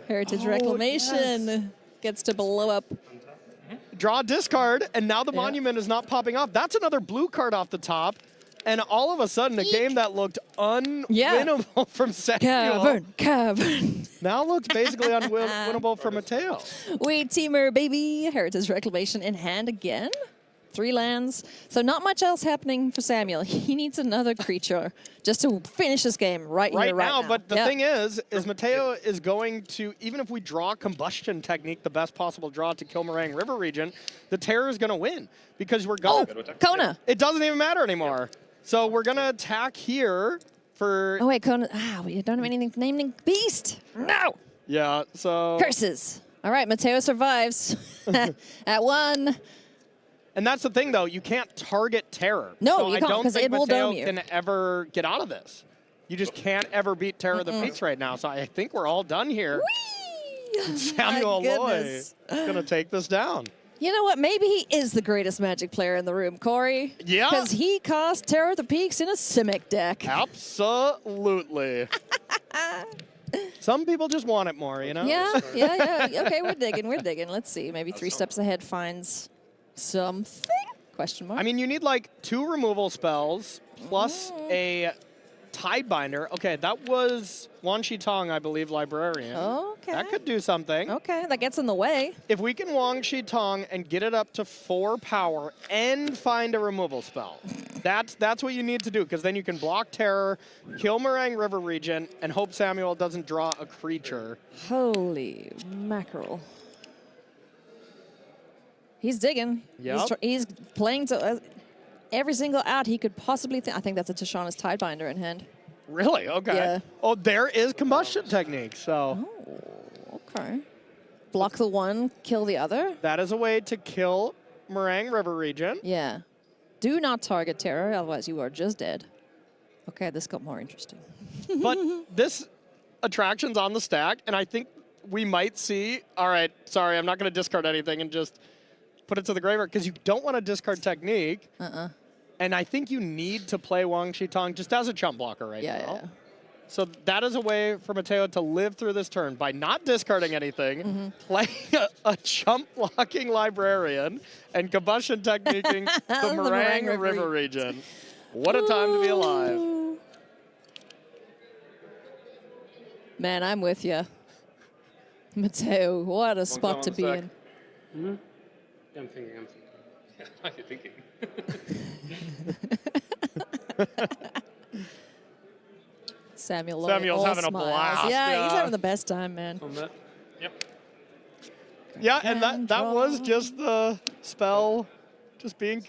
Heritage Reclamation gets to blow up. Draw a discard, and now the Monument is not popping off. That's another blue card off the top. And all of a sudden, a game that looked unwinnable from Samuel Cavern. now looks basically unwinnable for Mateo. We teamer, baby. Heritage Reclamation in hand again. 3 lands. So not much else happening for Samuel. He needs another creature just to finish this game right now. But the thing is Mateo is going to, even if we draw Combustion Technique, the best possible draw to kill Meringue River Regent, the Terror is going to win because we're going to... Kona. It doesn't even matter anymore. So we're going to attack here for... Oh, wait, Kona. We don't have anything naming Beast. No. Yeah, so... Curses. All right, Mateo survives at 1. And that's the thing, though. You can't target Terror. No, so you can't, because it will Mateo dome you. can ever get out of this. You just can't ever beat Terror of the Peaks right now. So I think we're all done here. Samuel Loy is going to take this down. You know what? Maybe he is the greatest Magic player in the room, Corey. Yeah. Because he cast Terror of the Peaks in a Simic deck. Absolutely. Some people just want it more, you know? Yeah. Okay, we're digging. Let's see. Maybe 3 steps ahead finds something? Question mark. I mean, you need like 2 removal spells plus a Tidebinder. Okay, that was Wan Shi Tong, I believe, Librarian. Okay. That could do something. Okay, that gets in the way. If we can Wan Shi Tong and get it up to 4 power and find a removal spell, that's what you need to do, because then you can block Terror, kill Meringue River Regent, and hope Samuel doesn't draw a creature. Holy mackerel. He's digging. Yep. He's playing to every single out he could possibly think. I think that's a Tishana's Tidebinder in hand. Really? Okay. Yeah. Oh, there is Combustion Technique, so. Oh, okay. Block the one, kill the other. That is a way to kill Meringue River Regent. Yeah. Do not target terror, otherwise you are just dead. Okay, this got more interesting. But this attraction's on the stack, and I think we might see, all right, sorry, I'm not going to discard anything and just put it to the graveyard, because you don't want to discard technique. And I think you need to play Wang Shitong just as a chump blocker right now. Yeah. So that is a way for Mateo to live through this turn by not discarding anything, playing a chump blocking librarian, and combustion techniquing the Meringue River region. What a time to be alive. Man, I'm with you. Mateo, what a spot to be in. I'm thinking. What are you thinking? Samuel's having a smiles. blast. Yeah, he's having the best time, man. Yep. Yeah, and that was just the spell just being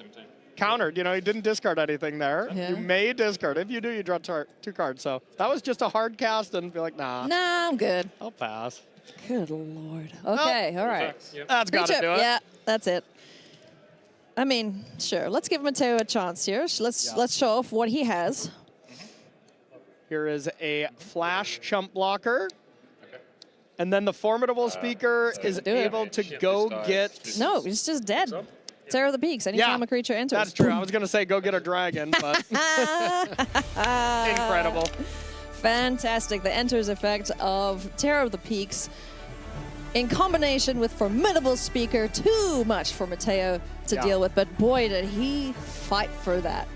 countered. You know, he didn't discard anything there. Yeah. You may discard. If you do, you draw 2 cards. So that was just a hard cast and be like, nah. Nah, I'm good. I'll pass. Good Lord. Okay, all right. That's got to do it. Yeah, that's it. I mean, sure. Let's give Mateo a chance here. Let's show off what he has. Here is a flash chump blocker. And then the formidable speaker is able to go get... No, it's just dead. Terror of the Peaks. Anytime a creature enters. That's true. I was going to say go get a dragon, but... Incredible. Fantastic. The enters effect of Terror of the Peaks in combination with formidable speaker. Too much for Mateo to deal with, but boy, did he fight for that.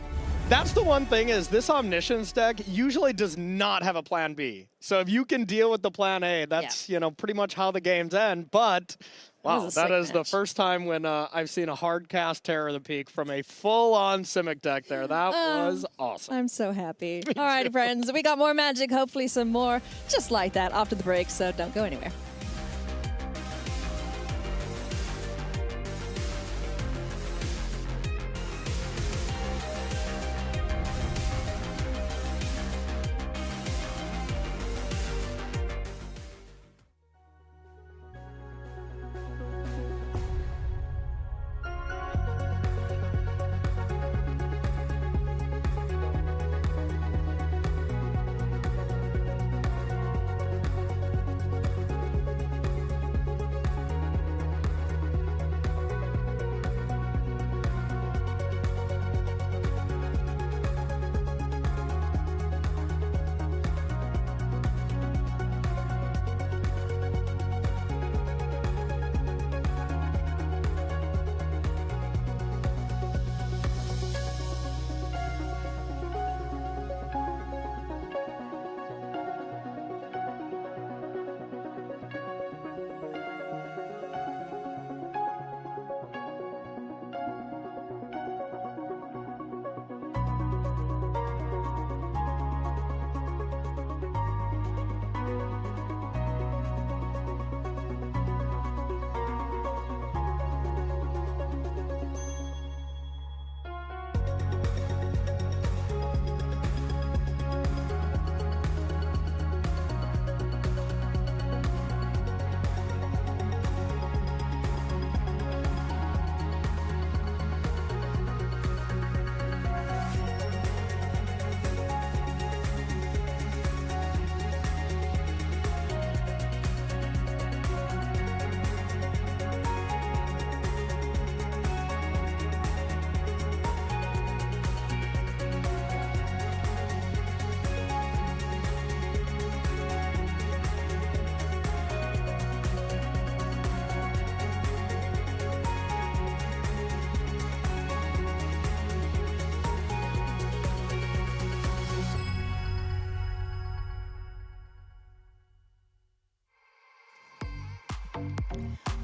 That's the one thing is this Omniscience deck usually does not have a plan B. So if you can deal with the plan A, that's, you know, pretty much how the games end. But, wow, that is the first time when I've seen a hard cast Terror of the Peak from a full-on Simic deck there. That was awesome. I'm so happy. All right, friends, we got more Magic, hopefully some more just like that after the break, so don't go anywhere.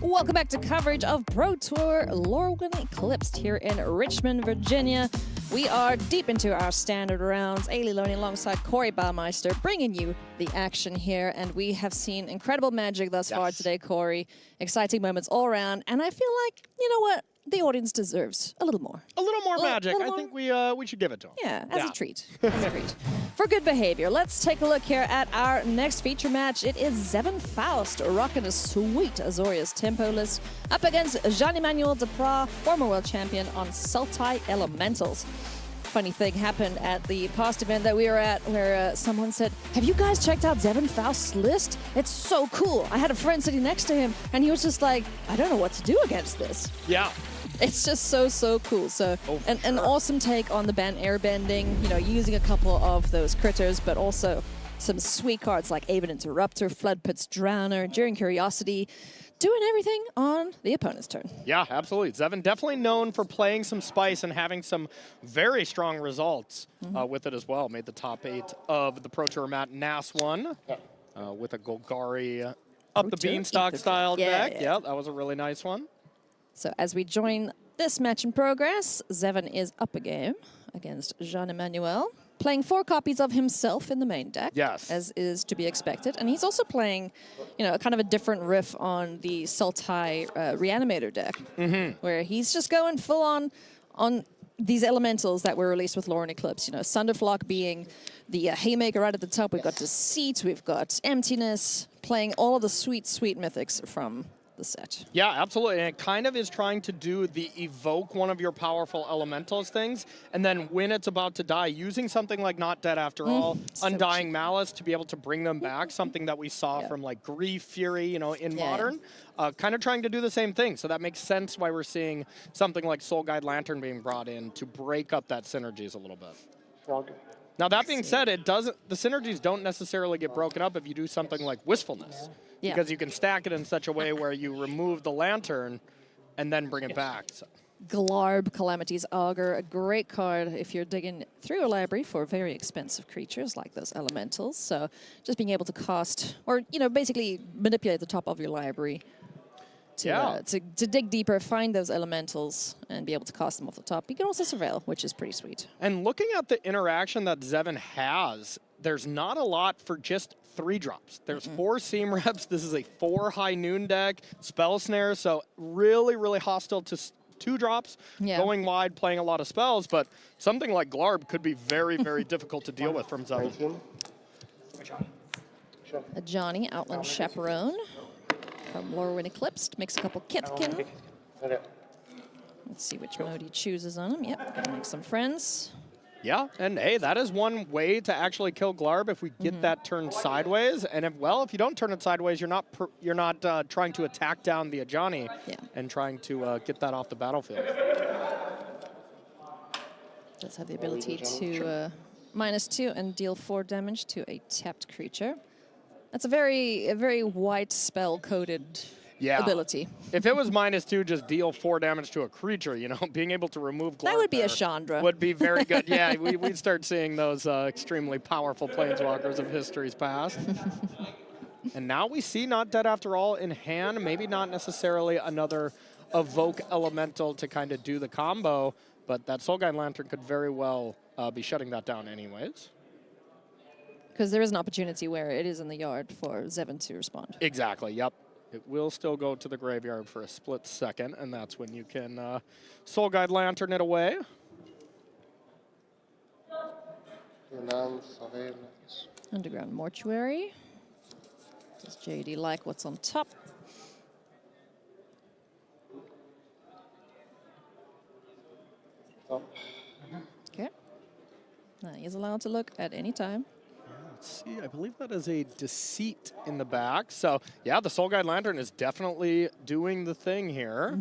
Welcome back to coverage of Pro Tour Lorwyn Eclipsed here in Richmond, Virginia. We are deep into our standard rounds. Ailey Loney alongside Corey Baumeister bringing you the action here. And we have seen incredible magic thus far today, Corey. Exciting moments all around. And I feel like, you know what? the audience deserves a little more. A little more magic. little I more. think we should give it to them. Yeah, as a treat. As a treat. For good behavior, let's take a look here at our next feature match. It is Zevin Faust rocking a sweet Azorius tempo list up against Jean-Emmanuel Depras, former world champion on Sultai Elementals. Funny thing happened at the past event that we were at where someone said, have you guys checked out Zevin Faust's list? It's so cool. I had a friend sitting next to him and he was just like, I don't know what to do against this. Yeah. It's just so cool. So an awesome take on the ban airbending, you know, using a couple of those critters, but also some sweet cards like Aven Interrupter, Floodpit's Drowner, Enduring Curiosity, doing everything on the opponent's turn. Yeah, absolutely. Zevin definitely known for playing some spice and having some very strong results with it as well. Made the top 8 of the Pro Tour Mat NAS 1 with a Golgari up the Beanstalk style deck. Yeah, that was a really nice one. So as we join this match in progress, Zevin is up a game against Jean-Emmanuel, playing 4 copies of himself in the main deck, as is to be expected. And he's also playing, you know, kind of a different riff on the Sultai Reanimator deck, where he's just going full on these elementals that were released with Lorwyn Eclipsed. You know, Sunderflock being the Haymaker right at the top. We've got Deceit, we've got Emptiness, playing all of the sweet mythics from the set. Yeah, absolutely. And it kind of is trying to do the evoke one of your powerful elementals things, and then when it's about to die, using something like Not Dead After All, Undying Malice to be able to bring them back, something that we saw from like Grief, Fury, you know, in Modern. Kind of trying to do the same thing. So that makes sense why we're seeing something like Soul Guide Lantern being brought in to break up that synergies a little bit. Now that being said, the synergies don't necessarily get broken up if you do something like Wistfulness. Because you can stack it in such a way where you remove the lantern and then bring it back. So. Glarb, Calamity's Augur, a great card if you're digging through a library for very expensive creatures like those elementals. So just being able to cast, or, you know, basically manipulate the top of your library to dig deeper, find those elementals, and be able to cast them off the top. You can also surveil, which is pretty sweet. And looking at the interaction that Zevin has, there's not a lot for just 3 drops. There's 4 Seam Reps. This is a 4 High Noon deck, Spell Snare, so really hostile to 2 drops, going wide, playing a lot of spells, but something like Glarb could be very difficult to deal with from Zevin. A Johnny, Outland Chaperone from Lorwyn Eclipsed, makes a couple Kithkin. Let's see which mode he chooses on him. Yep, gonna make some friends. Yeah, and hey, that is one way to actually kill Glarb if we get that turned sideways. And if you don't turn it sideways, you're not trying to attack down the Ajani and trying to get that off the battlefield. Does have the ability to -2 and deal 4 damage to a tapped creature. That's a very white spell coded ability. If it was -2, just deal 4 damage to a creature, you know, being able to remove Glarb that would be a Chandra. Would be very good. Yeah, we'd start seeing those extremely powerful planeswalkers of history's past. And now we see Not Dead After All in hand, maybe not necessarily another evoke elemental to kind of do the combo, but that Soul Guide Lantern could very well be shutting that down anyways. Because there is an opportunity where it is in the yard for Zevin to respond. Exactly, yep. It will still go to the graveyard for a split second, and that's when you can Soul Guide Lantern it away. Underground Mortuary. Does JD like what's on top? Okay. Now he's allowed to look at any time. Let's see, I believe that is a Deceit in the back. So, yeah, the Soul Guide Lantern is definitely doing the thing here.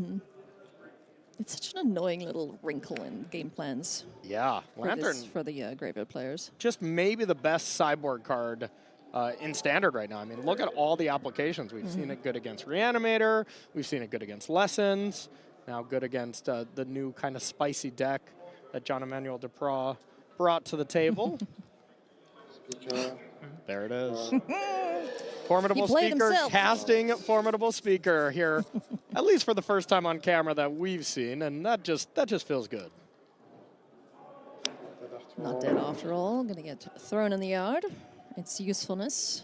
It's such an annoying little wrinkle in game plans. Yeah, Lantern. For the graveyard players. Just maybe the best sideboard card in Standard right now. I mean, look at all the applications. We've seen it good against Reanimator. We've seen it good against Lessons. Now good against the new kind of spicy deck that Jean-Emmanuel Depras brought to the table. There it is. Formidable Speaker casting Formidable Speaker here, at least for the first time on camera that we've seen, and that just feels good. Not Dead After All, gonna get thrown in the yard. Its usefulness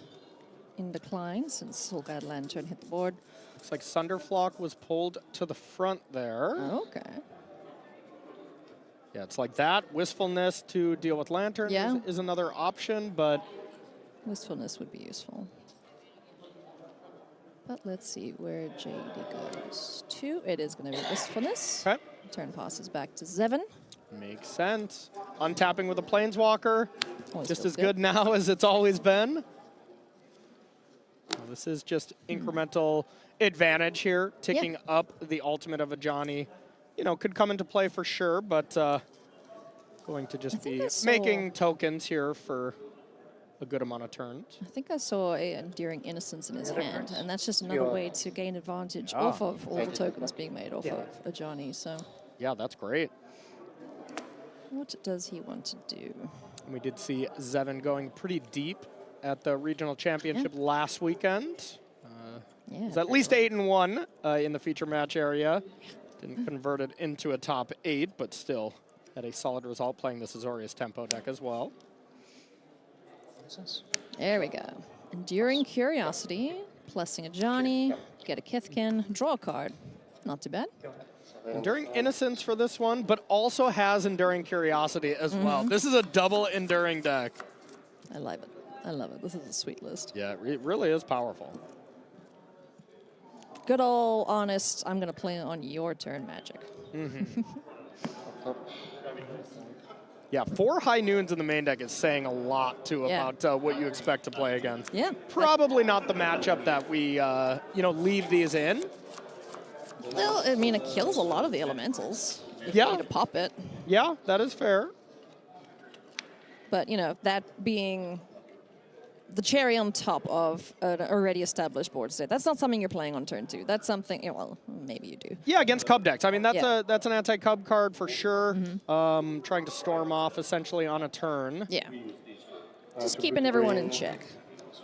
in decline since Soul Guide Lantern hit the board. Looks like Sunderflock was pulled to the front there. Okay. Yeah, it's like that. Wistfulness to deal with Lantern is another option, but... Wistfulness would be useful. But let's see where JD goes to. It is going to be Wistfulness. Okay. Turn passes back to Zevin. Makes sense. Untapping with a Planeswalker. Always just feels as good now as it's always been. Well, this is just incremental advantage here, ticking up the ultimate of a Johnny. You know, could come into play for sure, but going to just be making tokens here for a good amount of turns. I think I saw a Enduring Innocence in his hand, and that's just another way to gain advantage off of all the tokens being made off of a Johnny. So yeah, that's great. what does he want to do? We did see Zevin going pretty deep at the regional championship last weekend. It's at least 8-1 in the feature match area. Didn't convert it into a top 8, but still had a solid result playing the Azorius Tempo deck as well. There we go. Enduring Curiosity, blessing a Johnny, get a Kithkin, draw a card. Not too bad. Enduring Innocence for this one, but also has Enduring Curiosity as well. This is a double Enduring deck. I love it. I love it. This is a sweet list. Yeah, it really is powerful. Good old honest, I'm going to play on your turn magic. Yeah, 4 High Noons in the main deck is saying a lot, too, about what you expect to play against. Yeah. Probably not the matchup that we, you know, leave these in. Well, I mean, it kills a lot of the elementals. If Yeah. you need to pop it. Yeah, that is fair. But, you know, that being the cherry on top of an already established board state. That's not something you're playing on turn 2. That's something, well, maybe you do. Yeah, against Cub decks. I mean, that's an anti-Cub card for sure. Trying to storm off essentially on a turn. Yeah. Just keeping everyone in check.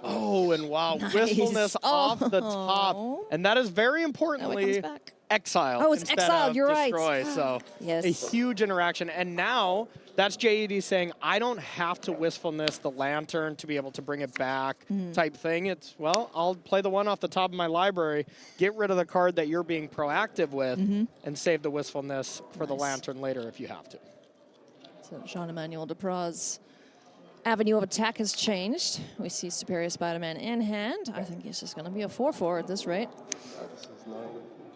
Oh, and wow, Nice. Wistfulness off the top. And that is very importantly exile. Oh, it's instead exiled, of you're right. destroy. So Yes. a huge interaction. And now that's JED saying, I don't have to Wistfulness the Lantern to be able to bring it back type thing. It's, well, I'll play the one off the top of my library, get rid of the card that you're being proactive with, and save the Wistfulness for the Lantern later if you have to. So Jean-Emmanuel Dupraz' avenue of attack has changed. We see Superior Spider-Man in hand. I think he's just going to be a 4/4 at this rate.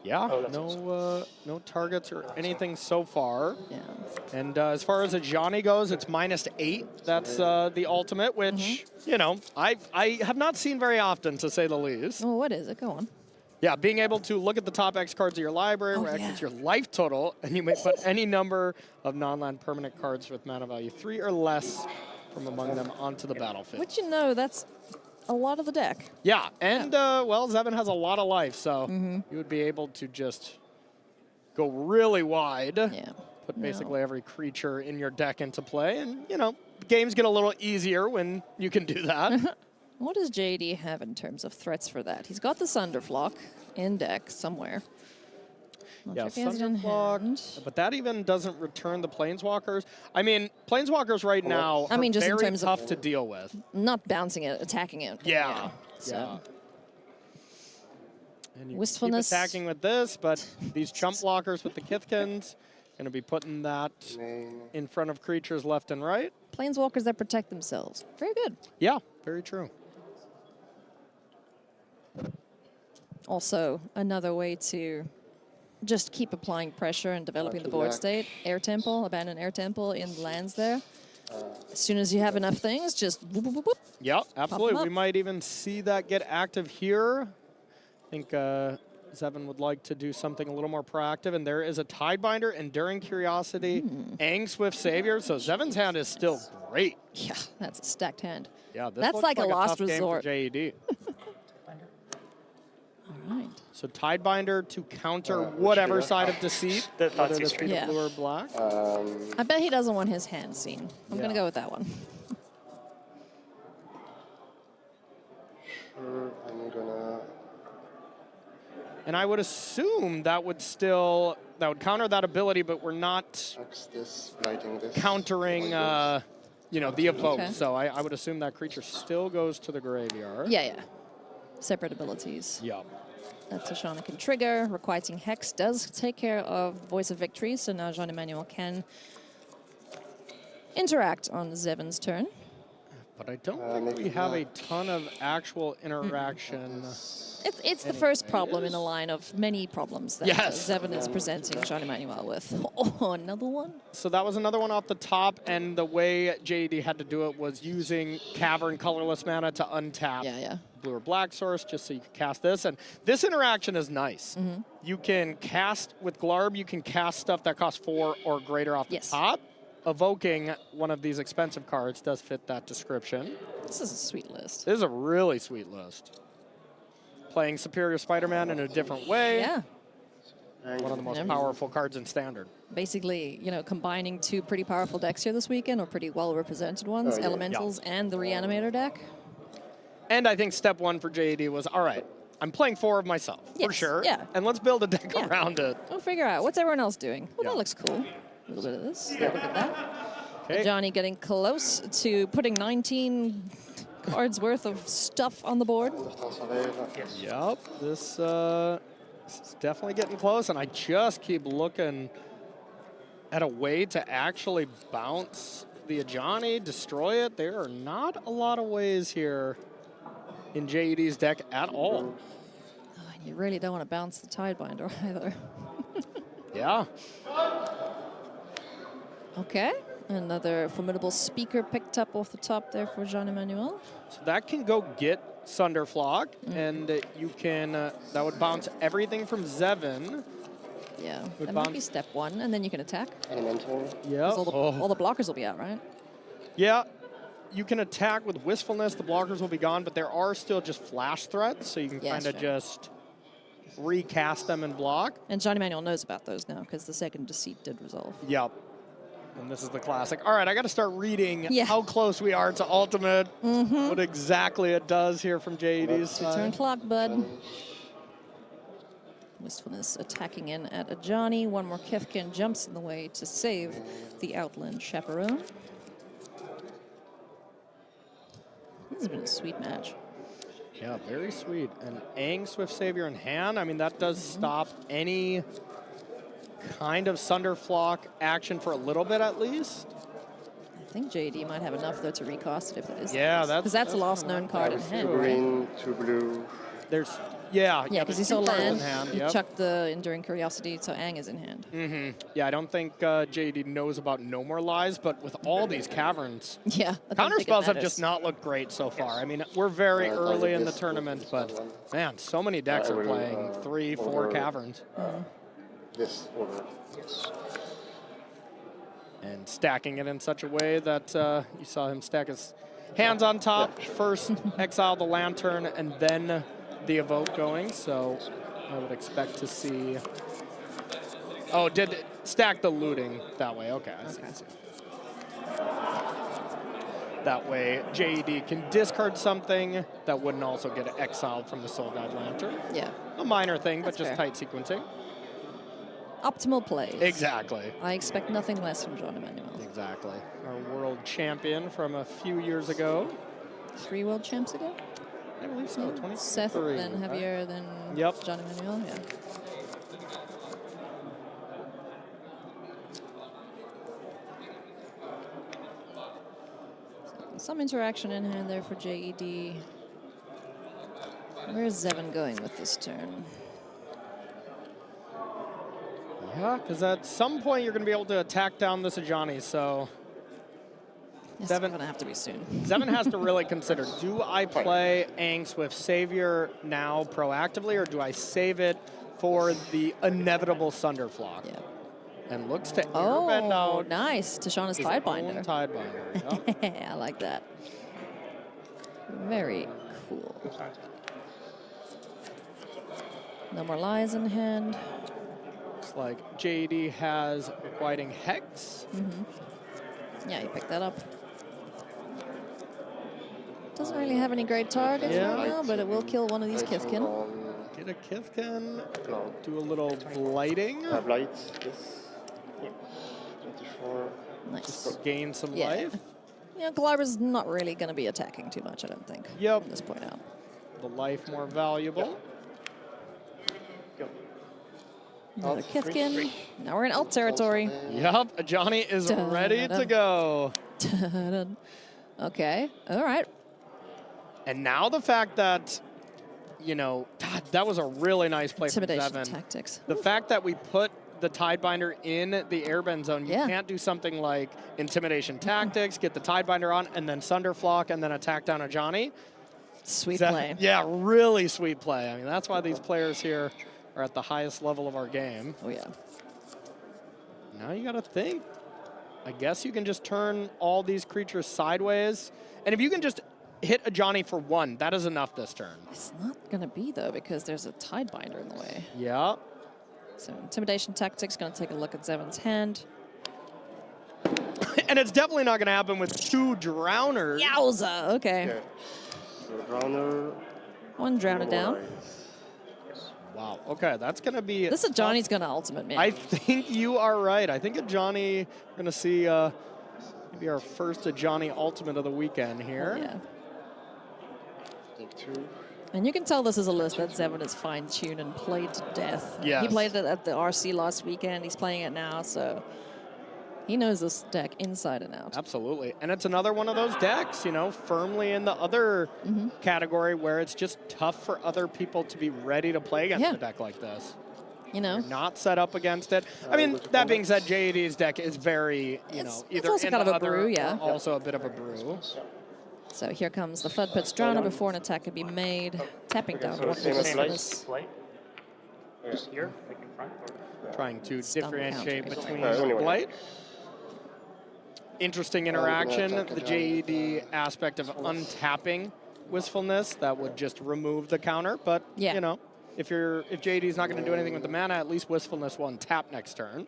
Yeah, no targets or anything so far. Yeah. And as far as a Johnny goes, it's -8. That's the ultimate, which, you know, I have not seen very often, to say the least. Oh, what is it? Go on. Yeah, being able to look at the top X cards of your library, where X is your life total, and you may put any number of non-land permanent cards with mana value 3 or less from among them onto the battlefield. But you know, that's a lot of the deck. Yeah, and, well, Zevin has a lot of life, so you would be able to just go really wide. Yeah. Put basically every creature in your deck into play, and, you know, games get a little easier when you can do that. What does JD have in terms of threats for that? He's got the Sunderflock in deck somewhere. Yeah, Sunderflock, but that even doesn't return the Planeswalkers. I mean, Planeswalkers right now I mean, are just in very terms tough of to deal with. Not bouncing it, attacking it. Yeah. So. And you Wistfulness. keep attacking with this, but these chump blockers with the Kithkins, going to be putting that in front of creatures left and right. Planeswalkers that protect themselves. Very good. Yeah, very true. Also, another way to just keep applying pressure and developing the board state. Air Temple, abandon Air Temple in lands there. As soon as you have enough things, just whoop, whoop, whoop. Yeah, absolutely. up. We might even see that get active here. I think Zevin would like to do something a little more proactive, and there is a Tidebinder, Enduring Curiosity, Angswift Savior. So Zevin's hand is still great. Yeah, that's a stacked hand. Yeah, this That's looks like a last tough game for resort. JED. All right. So Tidebinder to counter whatever side of deceit, whether this be the blue or black. I bet he doesn't want his hand seen. I'm going to go with that one. I'm gonna. And I would assume that would counter that ability, but we're not countering, you know, the evoke. Okay. So I would assume that creature still goes to the graveyard. Yeah, yeah. separate abilities. Yep. That Tashana can trigger. Requiting Hex does take care of Voice of Victory, so now Jean-Emmanuel can interact on Zevin's turn. But I don't think we have a ton of actual interaction. It's the first problem in a line of many problems that Zevin is presenting Jean-Emmanuel with. Oh, another one? So that was another one off the top, and the way JD had to do it was using Cavern colorless mana to untap blue or black source just so you could cast this. And this interaction is nice. You can cast, with Glarb, you can cast stuff that costs 4 or greater off the top. Evoking one of these expensive cards does fit that description. This is a sweet list. This is a really sweet list. Playing Superior Spider-Man in a different way. Yeah. One of the most powerful cards in Standard. Basically, you know, combining 2 pretty powerful decks here this weekend, or pretty well-represented ones, Elementals and the Reanimator deck. And I think step 1 for JD was, all right, I'm playing 4 of myself, for sure. Yeah. And let's build a deck around it. We'll figure out, what's everyone else doing? Well, that looks cool. A little bit of this, a little bit of that. Okay. Johnny getting close to putting 19 cards worth of stuff on the board. Yep, this is definitely getting close, and I just keep looking at a way to actually bounce the Ajani, destroy it. There are not a lot of ways here in JED's deck at all. Oh, and you really don't want to bounce the Tidebinder either. Yeah. Okay, another formidable speaker picked up off the top there for Jean-Emmanuel. So that can go get Sunderflock, and you can, that would bounce everything from Zevin. Yeah, that might be step 1, and then you can attack. Yeah. All the blockers will be out, right? Yeah, you can attack with Wistfulness, the blockers will be gone, but there are still just flash threats, so you can kind of just recast them and block. And Jean-Emmanuel knows about those now, because the second Deceit did resolve. Yep. And this is the classic. All right, I got to start reading how close we are to Ultimate, what exactly it does here from JED's side. Turn clock, bud. Wistfulness attacking in at Ajani. One more Kithkin jumps in the way to save the Outland Chaperone. This has been a sweet match. Yeah, very sweet. And Aang, Swift Savior in hand. I mean, that does stop any kind of Sunderflock action for a little bit at least. I think JD might have enough, though, to recast it if that is Yeah, because that's a last known card in hand, green, 2 blue. There's, yeah, because he there's saw 2 cards in land, hand. he Yep. chucked the Enduring Curiosity, so Aang is in hand. Yeah, I don't think JD knows about No More Lies, but with all these caverns, yeah, counterspells have just not looked great so far. I mean, we're very early in the tournament, but man, so many decks are playing 3, 4 caverns. This order. Yes. And stacking it in such a way that you saw him stack his hands on top, first exile the Lantern, and then the Evoke going. So I would expect to see... Oh, did stack the looting that way. Okay, I see. That way, JED can discard something that wouldn't also get exiled from the Soul Guide Lantern. Yeah. A minor thing, That's but just fair. tight sequencing. Optimal plays. Exactly. I expect nothing less from Jean-Emmanuel. Exactly. Our world champion from a few years ago. 3 world champs ago? I believe so. 23. Seth, then Javier, then Jean-Emmanuel, yeah. So, some interaction in hand there for JED. Where's Zevin going with this turn? Yeah, because at some point you're going to be able to attack down this Ajani, so... It's going to have to be soon. Zevin has to really consider, do I play Aang Swift Savior now proactively, or do I save it for the inevitable Sunderflock? Yeah. And looks to airbend out. Nice. Tashana's Tidebinder. Tidebinder, yep. I like that. Very cool. No more lies in hand. Looks like JD has Requiting Hex. Yeah, you picked that up. Doesn't really have any great targets right now, but it will kill one of these Kithkin. Get a Kithkin. Do a little blighting. Lights, yes. 24. Nice. Just gain some life. Yeah, Glaber's not really going to be attacking too much, I don't think. Yep. From this point out. the life more valuable. Another Kithkin. Now we're in alt territory. Yep, Johnny is ready to go. Okay, all right. And now the fact that, you know, God, that was a really nice play from Intimidation Seven. tactics. The fact that we put the Tidebinder in the airbend zone, you can't do something like intimidation tactics, get the Tidebinder on, and then Sunderflock, and then attack down a Johnny. Sweet play. Yeah, really sweet play. I mean, that's why these players here are at the highest level of our game. Oh, yeah. Now you got to think. I guess you can just turn all these creatures sideways. And if you can just hit a Johnny for 1, that is enough this turn. It's not going to be, though, because there's a Tidebinder in the way. Yeah. So intimidation tactics, going to take a look at Zevin's hand. And it's definitely not going to happen with 2 Drowners. Yowza, okay. So Drowner. 1 Drowner down. Wow, okay, that's going to be... This is Johnny's going to ultimate, man. I think you are right. I think a Johnny, we're going to see maybe our first Johnny ultimate of the weekend here. Oh, yeah. And you can tell this is a list that Zevin is fine-tuned and played to death. Yes. He played it at the RC last weekend. He's playing it now, so he knows this deck inside and out. Absolutely. And it's another one of those decks, you know, firmly in the other category where it's just tough for other people to be ready to play against a deck like this. You know, you're not set up against it. I mean, that being said, JAD's deck is very, you know, either it's also in kind the of a other brew, or yeah. also a bit of a brew. So here comes the Flood Pit's Drowner before an attack can be made. Tapping down one for this. Just here, like in front. Trying to Stun differentiate counter. between Blight. Interesting interaction. The JED aspect of untapping Wistfulness that would just remove the counter, but you know, if JED is not going to do anything with the mana, at least Wistfulness will untap next turn.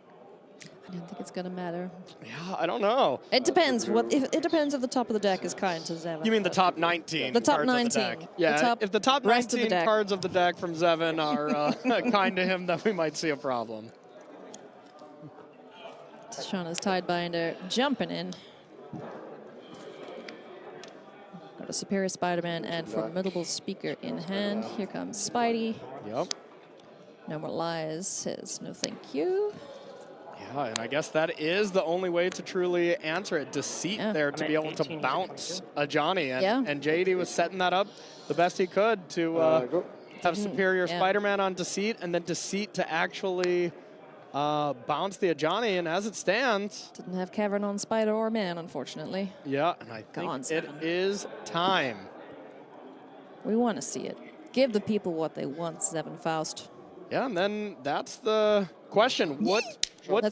I don't think it's going to matter. Yeah, I don't know. It depends. It depends if the top of the deck is kind to Zevin. You mean the top 19? The top cards 19. Of the deck. Yeah, if the top rest of 19 the deck. cards of the deck from Zevin are kind to him, then we might see a problem. Shauna's Tidebinder jumping in. Got a Superior Spider-Man and Formidable Speaker in hand. Here comes Spidey. Yep. No More Lies says no thank you. Yeah, and I guess that is the only way to truly answer it. Deceit there to be able to bounce a Johnny. And JD was setting that up the best he could to have Superior Spider-Man on Deceit, and then Deceit to actually bounce the Johnny. And as it stands... Didn't have Cavern on Spider or Man, unfortunately. Yeah, and I think it is time. We want to see it. Give the people what they want, Zevin Faust. Yeah, and then that's the question. What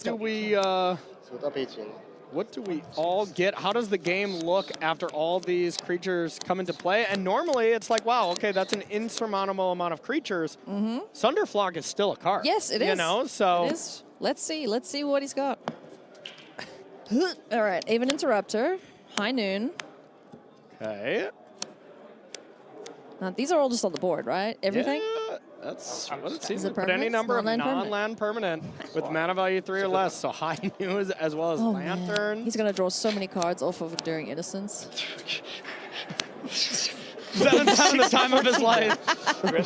do we all get? How does the game look after all these creatures come into play? And normally it's like, wow, okay, that's an insurmountable amount of creatures. Sunderflock is still a card. Yes, it is. You know, so it is. Let's see what he's got. All right, Aven Interrupter, High Noon. Okay. Now, these are all just on the board, right? Everything? Yeah, that's what it seems. Is it But any permanent? number of Non-land non-land permanent with mana value 3 or less. So High News as well as Lantern. Man. He's going to draw so many cards off of Enduring Innocence. Seventh time the time of his life.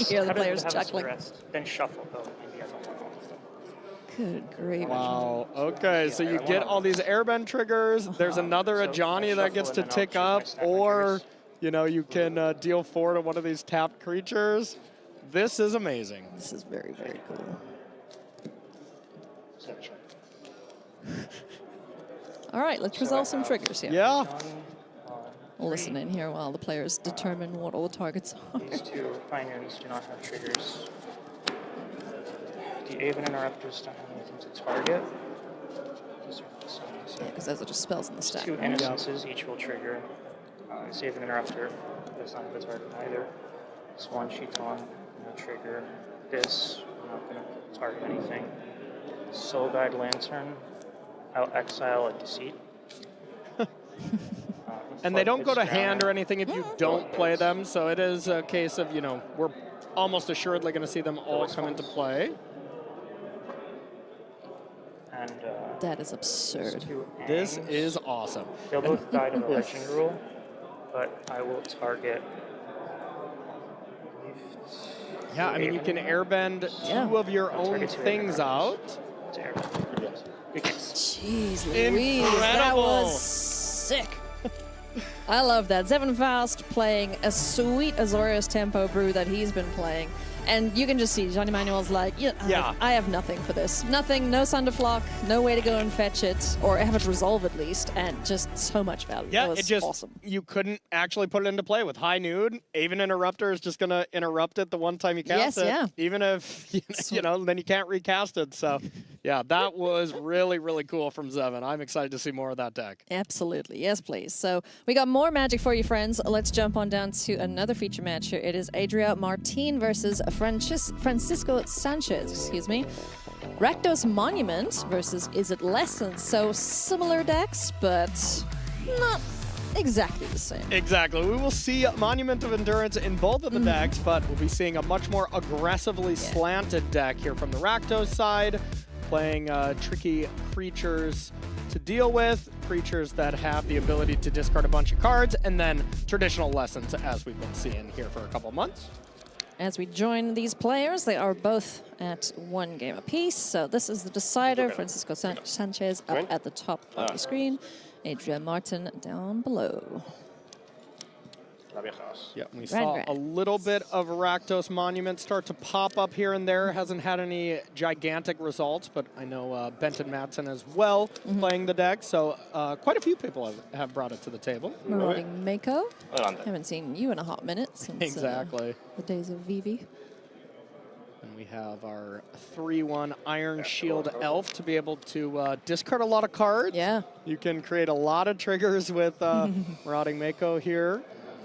Here the players chuckling. Then shuffle. Good grief. Wow. Okay, so you get all these airbend triggers. There's another Johnny that gets to tick up, or you know, you can deal 4 to one of these tapped creatures. This is amazing. This is very, very cool. All right, let's resolve some triggers here. Yeah. We'll listen in here while the players determine what all the targets are. These 2 High Noons do not have triggers. The Aven Interrupters don't have anything to target. Yeah, because those are just spells in the stack. 2 right? Innocences each will trigger. This Aven Interrupter does not have a target either. This 1 Chiton, no trigger. This, I'm not going to target anything. Soul Guide Lantern, I'll exile a Deceit. And they don't go to hand or anything if you don't play them, so it is a case of, you know, we're almost assuredly going to see them all come into play. And that is absurd. This is awesome. They'll both die to the Legend rule, but I will target Yeah, I mean, you can airbend two of your own things out. Jeez Louise, that was sick. I love that. Zevon Faust playing a sweet Azorius tempo brew that he's been playing. And you can just see Jean Emmanuel's like, I have nothing for this. Nothing, no Sunderflock, no way to go and fetch it, or have it resolve at least, and just so much value. Yeah, it was awesome. You couldn't actually put it into play with high nude. Aven Interrupter is just going to interrupt it the one time you cast it. Yeah. Even if, then you can't recast it. So, yeah, that was really, really cool from Zevon. I'm excited to see more of that deck. Absolutely. Yes, please. So we got more Magic for you, friends. Let's jump on down to another feature match here. It is Adria Martin versus Francisco Sanchez, excuse me. Rakdos Monument versus Is It Lessons. So similar decks, but not exactly the same. Exactly. We will see Monument of Endurance in both of the decks, but we'll be seeing a much more aggressively slanted deck here from the Rakdos side, playing tricky creatures to deal with, creatures that have the ability to discard a bunch of cards, and then traditional Lessons as we've been seeing here for a couple months. As we join these players, they are both at 1 game apiece. So this is the decider. Francisco Sanchez up at the top of the screen. Adria Martin down below. Yeah, we saw a little bit of Rakdos Monument start to pop up here and there. Hasn't had any gigantic results, but I know Benton Madsen as well playing the deck. So quite a few people have brought it to the table. Marauding Mako. Haven't seen you in a hot minute since exactly the days of Vivi. And we have our 3/1 Iron Shield Elf to be able to discard a lot of cards. Yeah. You can create a lot of triggers with Marauding Mako here.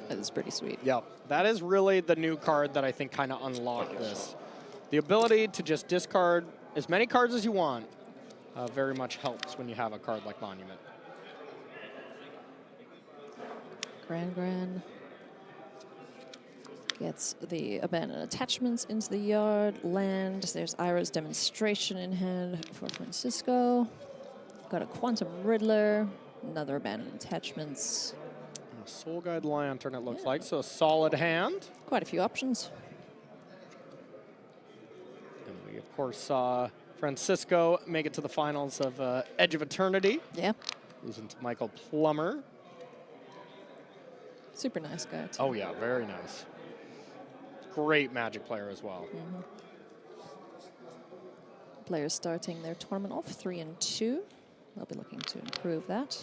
That is pretty sweet. Yep, that is really the new card that I think kind of unlocked this. The ability to just discard as many cards as you want very much helps when you have a card like Monument. Gran gets the abandoned attachments into the yard. Land, there's Ira's Demonstration in hand for Francisco. Got a Quantum Riddler, another abandoned attachments. Soul Guide Lantern, it looks like, so a solid hand. Quite a few options. And we, of course, saw Francisco make it to the finals of Edge of Eternity. Yeah. Losing to Michael Plummer. Super nice guy, too. Oh, yeah, very nice. Great Magic player as well. Players starting their tournament off 3-2. They'll be looking to improve that.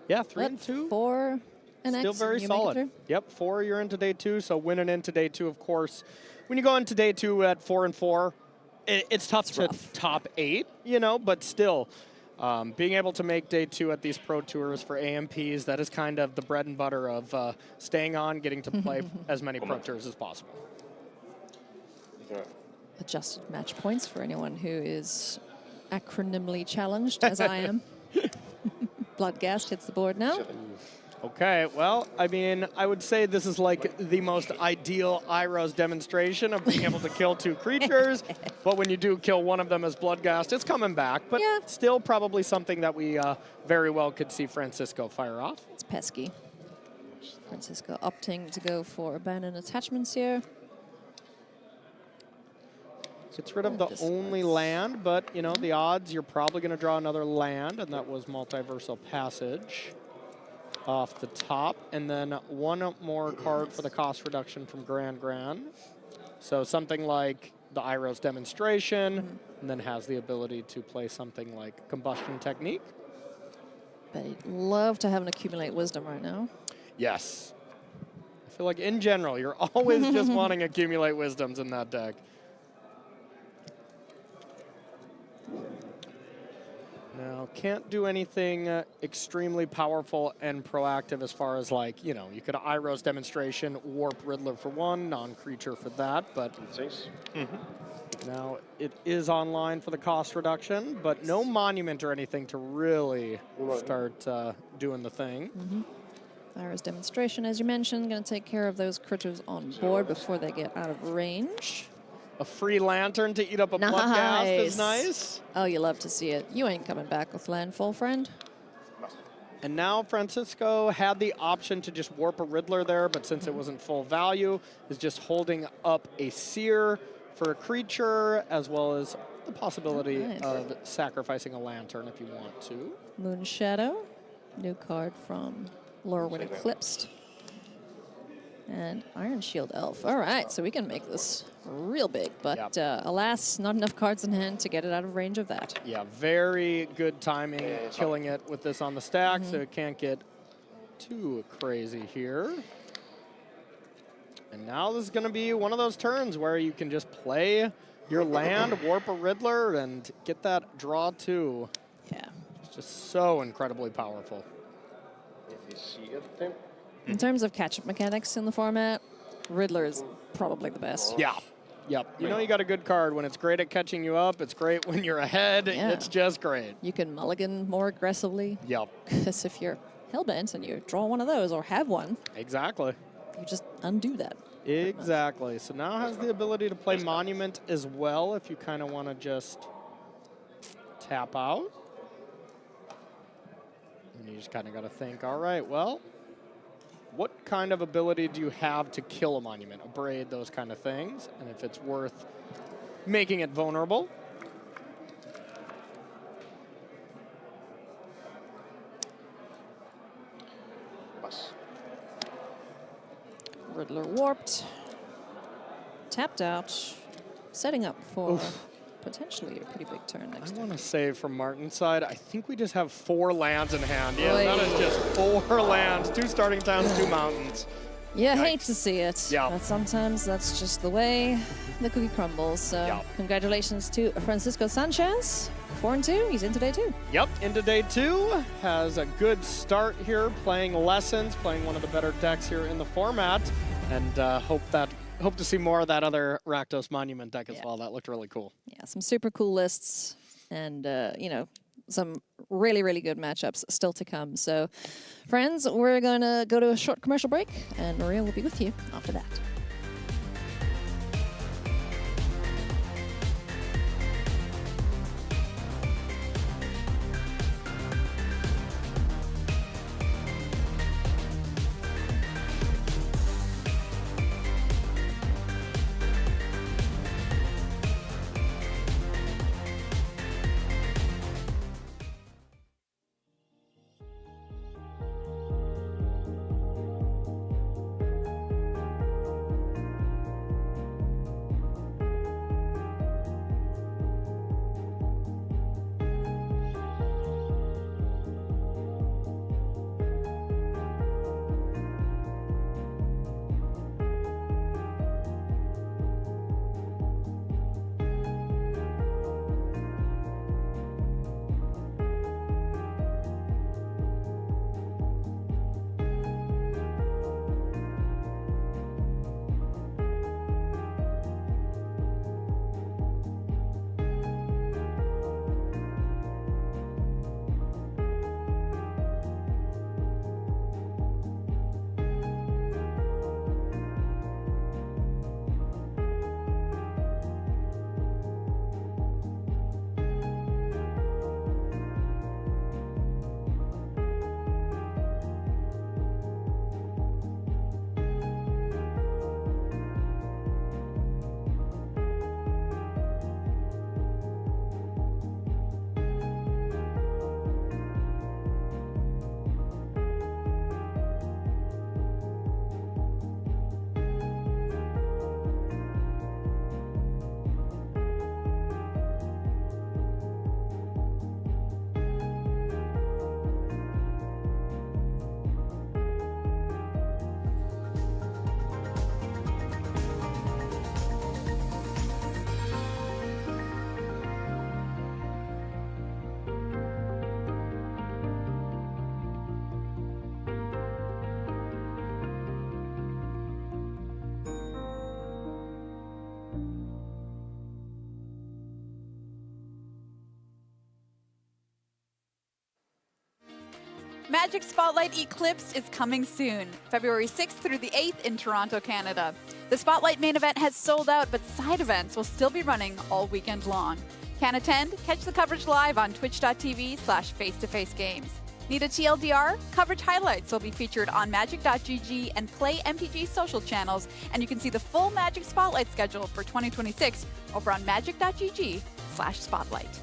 Yeah, 3-2. 4. Still very solid. Yep, 4 you're into day 2, so winning into day 2, of course. When you go into day 2 at 4-4, it's tough to top 8, but still, being able to make day 2 at these pro tours for AMPs, that is kind of the bread and butter of staying on, getting to play as many pro tours as possible. Adjusted match points for anyone who is acronymically challenged, as I am. Bloodghast hits the board now. Okay, well, I mean, I would say this is like the most ideal Iroh's demonstration of being able to kill 2 creatures, but when you do kill one of them as Bloodghast, it's coming back, but still probably something that we very well could see Francisco fire off. It's pesky. Francisco opting to go for abandoned attachments here. Gets rid of the only land, but, the odds, you're probably going to draw another land, and that was Multiversal Passage off the top, and then 1 more card for the cost reduction from Gran. So something like the Iroh's Demonstration, and then has the ability to play something like Combustion Technique. But he'd love to have an Accumulate Wisdom right now. Yes. I feel like in general, you're always just wanting Accumulate Wisdoms in that deck. Now, can't do anything extremely powerful and proactive as far as like, you could Iroh's Demonstration, Warp Riddler for 1, non-creature for that, but now it is online for the cost reduction, but no Monument or anything to really start doing the thing. Iroh's Demonstration, as you mentioned, going to take care of those critters on board before they get out of range. A free Lantern to eat up a Bloodghast is nice. Oh, you love to see it. You ain't coming back with landfall, friend. And now Francisco had the option to just warp a Riddler there, but since it wasn't full value, is just holding up a Seer for a creature, as well as the possibility of sacrificing a Lantern if you want to. Moon Shadow, new card from Lorwyn Eclipsed. And Iron Shield Elf. All right, so we can make this real big, but alas, not enough cards in hand to get it out of range of that. Yeah, very good timing, killing it with this on the stack, so it can't get too crazy here. And now this is going to be one of those turns where you can just play your land, warp a Riddler, and get that draw too. Yeah. It's just so incredibly powerful. In terms of catch-up mechanics in the format, Riddler is probably the best. Yeah. Yep. You know you got a good card when it's great at catching you up. It's great when you're ahead. Yeah. It's just great. You can mulligan more aggressively. Yep. Because if you're hellbent and you draw one of those or have one, exactly, you just undo that. Exactly. So now has the ability to play Monument as well if you kind of want to just tap out. And you just kind of got to think, all right, well, what kind of ability do you have to kill a Monument, abrade, those kind of things, and if it's worth making it vulnerable. Riddler warped, tapped out, setting up for potentially a pretty big turn next I want to say from Martin's side, I think we just have 4 lands in hand. Yeah, Oy. that is just 4 lands, 2 starting towns, 2 mountains. Yeah, hate to see it, Yeah. but sometimes that's just the way the cookie crumbles. So congratulations to Francisco Sanchez, 4-2. He's in today too. Yep, into day 2, has a good start here, playing Lessons, playing one of the better decks here in the format, and hope to see more of that other Rakdos Monument deck as well. That looked really cool. Yeah, some super cool lists, and you know, some really, really good matchups still to come. So, friends, we're going to go to a short commercial break, and Maria will be with you after that. Magic Spotlight Eclipsed is coming soon, February 6th through the 8th in Toronto, Canada. The Spotlight main event has sold out, but side events will still be running all weekend long. Can't attend? Catch the coverage live on twitch.tv/face-to-face games. Need a TLDR? Coverage highlights will be featured on Magic.gg and Play MTG social channels, and you can see the full Magic Spotlight schedule for 2026 over on Magic.gg/spotlight.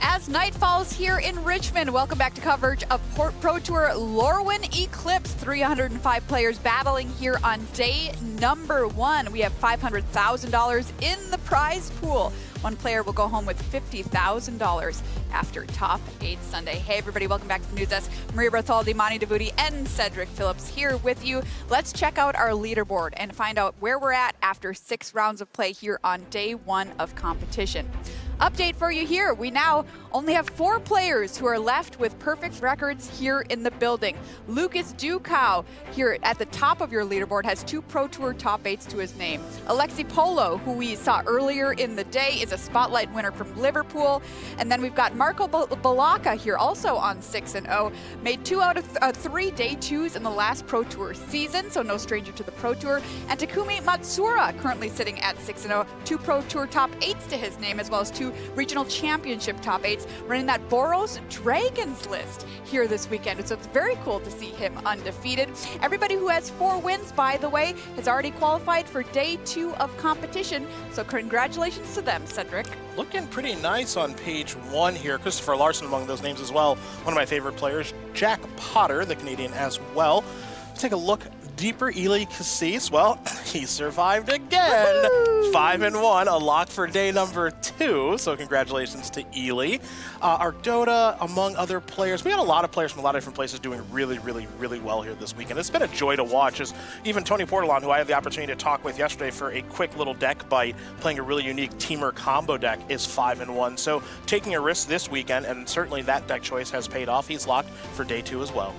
As night falls here in Richmond, welcome back to coverage of Pro Tour Lorwyn Eclipsed. 305 players battling here on day number 1. We have $500,000 in the prize pool. One player will go home with $50,000 after top 8 Sunday. Hey everybody, welcome back to the news desk. Maria Bertholdi, Monty DeVuti, and Cedric Phillips here with you. Let's check out our leaderboard and find out where we're at after 6 rounds of play here on day 1 of competition. Update for you here. We now only have 4 players who are left with perfect records here in the building. Lucas Ducow here at the top of your leaderboard has 2 Pro Tour top 8s to his name. Alexi Polo, who we saw earlier in the day, is a spotlight winner from Liverpool. And then we've got Marco Balaka here also on 6-0. Made 2 out of 3 day 2s in the last Pro Tour season, so no stranger to the Pro Tour. And Takumi Matsura currently sitting at 6-0. 2 Pro Tour top 8s to his name, as well as 2 regional championship top 8s, running that Boros Dragons list here this weekend. So it's very cool to see him undefeated. Everybody who has 4 wins, by the way, has already qualified for day 2 of competition. So congratulations to them, Cedric. Looking pretty nice on page 1 here. Christopher Larson among those names as well. One of my favorite players. Jack Potter, the Canadian, as well. Let's take a look deeper. Ely Cassis, well, he survived again. 5-1, a lock for day number 2. So congratulations to Ely. Ardota, among other players. We had a lot of players from a lot of different places doing really, really, really well here this weekend. It's been a joy to watch. As even Tony Portalon, who I had the opportunity to talk with yesterday for a quick little deck bite, playing a really unique teamer combo deck, is 5-1. So taking a risk this weekend, and certainly that deck choice has paid off. He's locked for day 2 as well.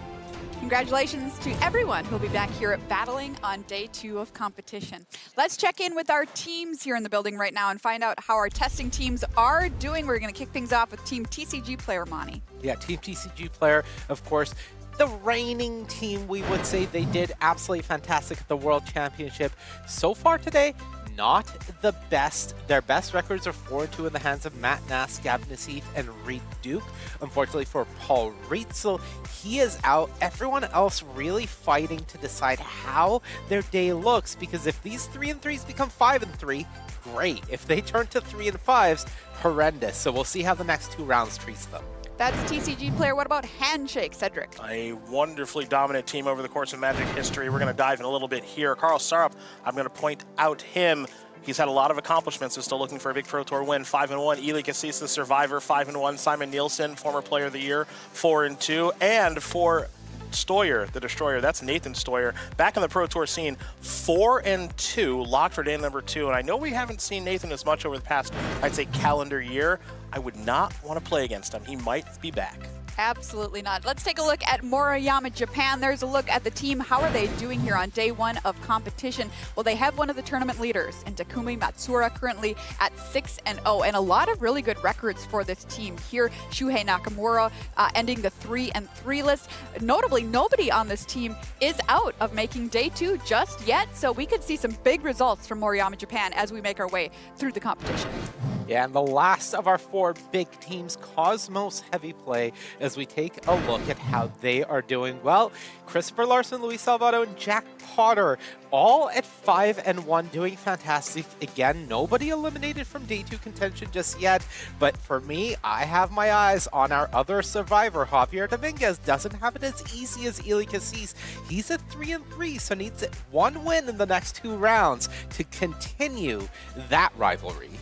Congratulations to everyone who'll be back here at battling on day 2 of competition. Let's check in with our teams here in the building right now and find out how our testing teams are doing. We're going to kick things off with Team TCG player Monty. Yeah, Team TCG player, of course, the reigning team, we would say. They did absolutely fantastic at the World Championship. So far today, not the best. Their best records are 4-2 in the hands of Matt Nass, Gab Nassif, and Reed Duke. Unfortunately for Paul Rietzel, he is out. Everyone else really fighting to decide how their day looks, because if these 3-3s become 5-3, great. If they turn to 3-5s, horrendous. So we'll see how the next 2 rounds treats them. That's TCG player. What about Handshake, Cedric? A wonderfully dominant team over the course of Magic history. We're going to dive in a little bit here. Carl Sarup, I'm going to point out him. He's had a lot of accomplishments. Is still looking for a big Pro Tour win. 5-1. Ely Cassis, the survivor, 5-1. Simon Nielsen, former player of the year, 4-2. And for Stoyer, the Destroyer, that's Nathan Stoyer, back in the Pro Tour scene, 4-2, locked for day number 2. And I know we haven't seen Nathan as much over the past, I'd say, calendar year. I would not want to play against him. He might be back. Absolutely not. Let's take a look at Moriyama, Japan. There's a look at the team. How are they doing here on day 1 of competition? Well, they have one of the tournament leaders in Takumi Matsura, currently at 6-0, and a lot of really good records for this team here. Shuhei Nakamura ending the 3-3 list. Notably, nobody on this team is out of making day 2 just yet, so we could see some big results from Moriyama, Japan as we make our way through the competition. Yeah, and the last of our 4 big teams, Cosmos Heavy Play, as we take a look at how they are doing. Well, Christopher Larson, Luis Salvato, and Jack Potter, all at 5-1, doing fantastic. Again, nobody eliminated from day 2 contention just yet, but for me, I have my eyes on our other survivor. Javier Dominguez doesn't have it as easy as Ely Cassis. He's at 3-3, so needs 1 win in the next 2 rounds to continue that rivalry.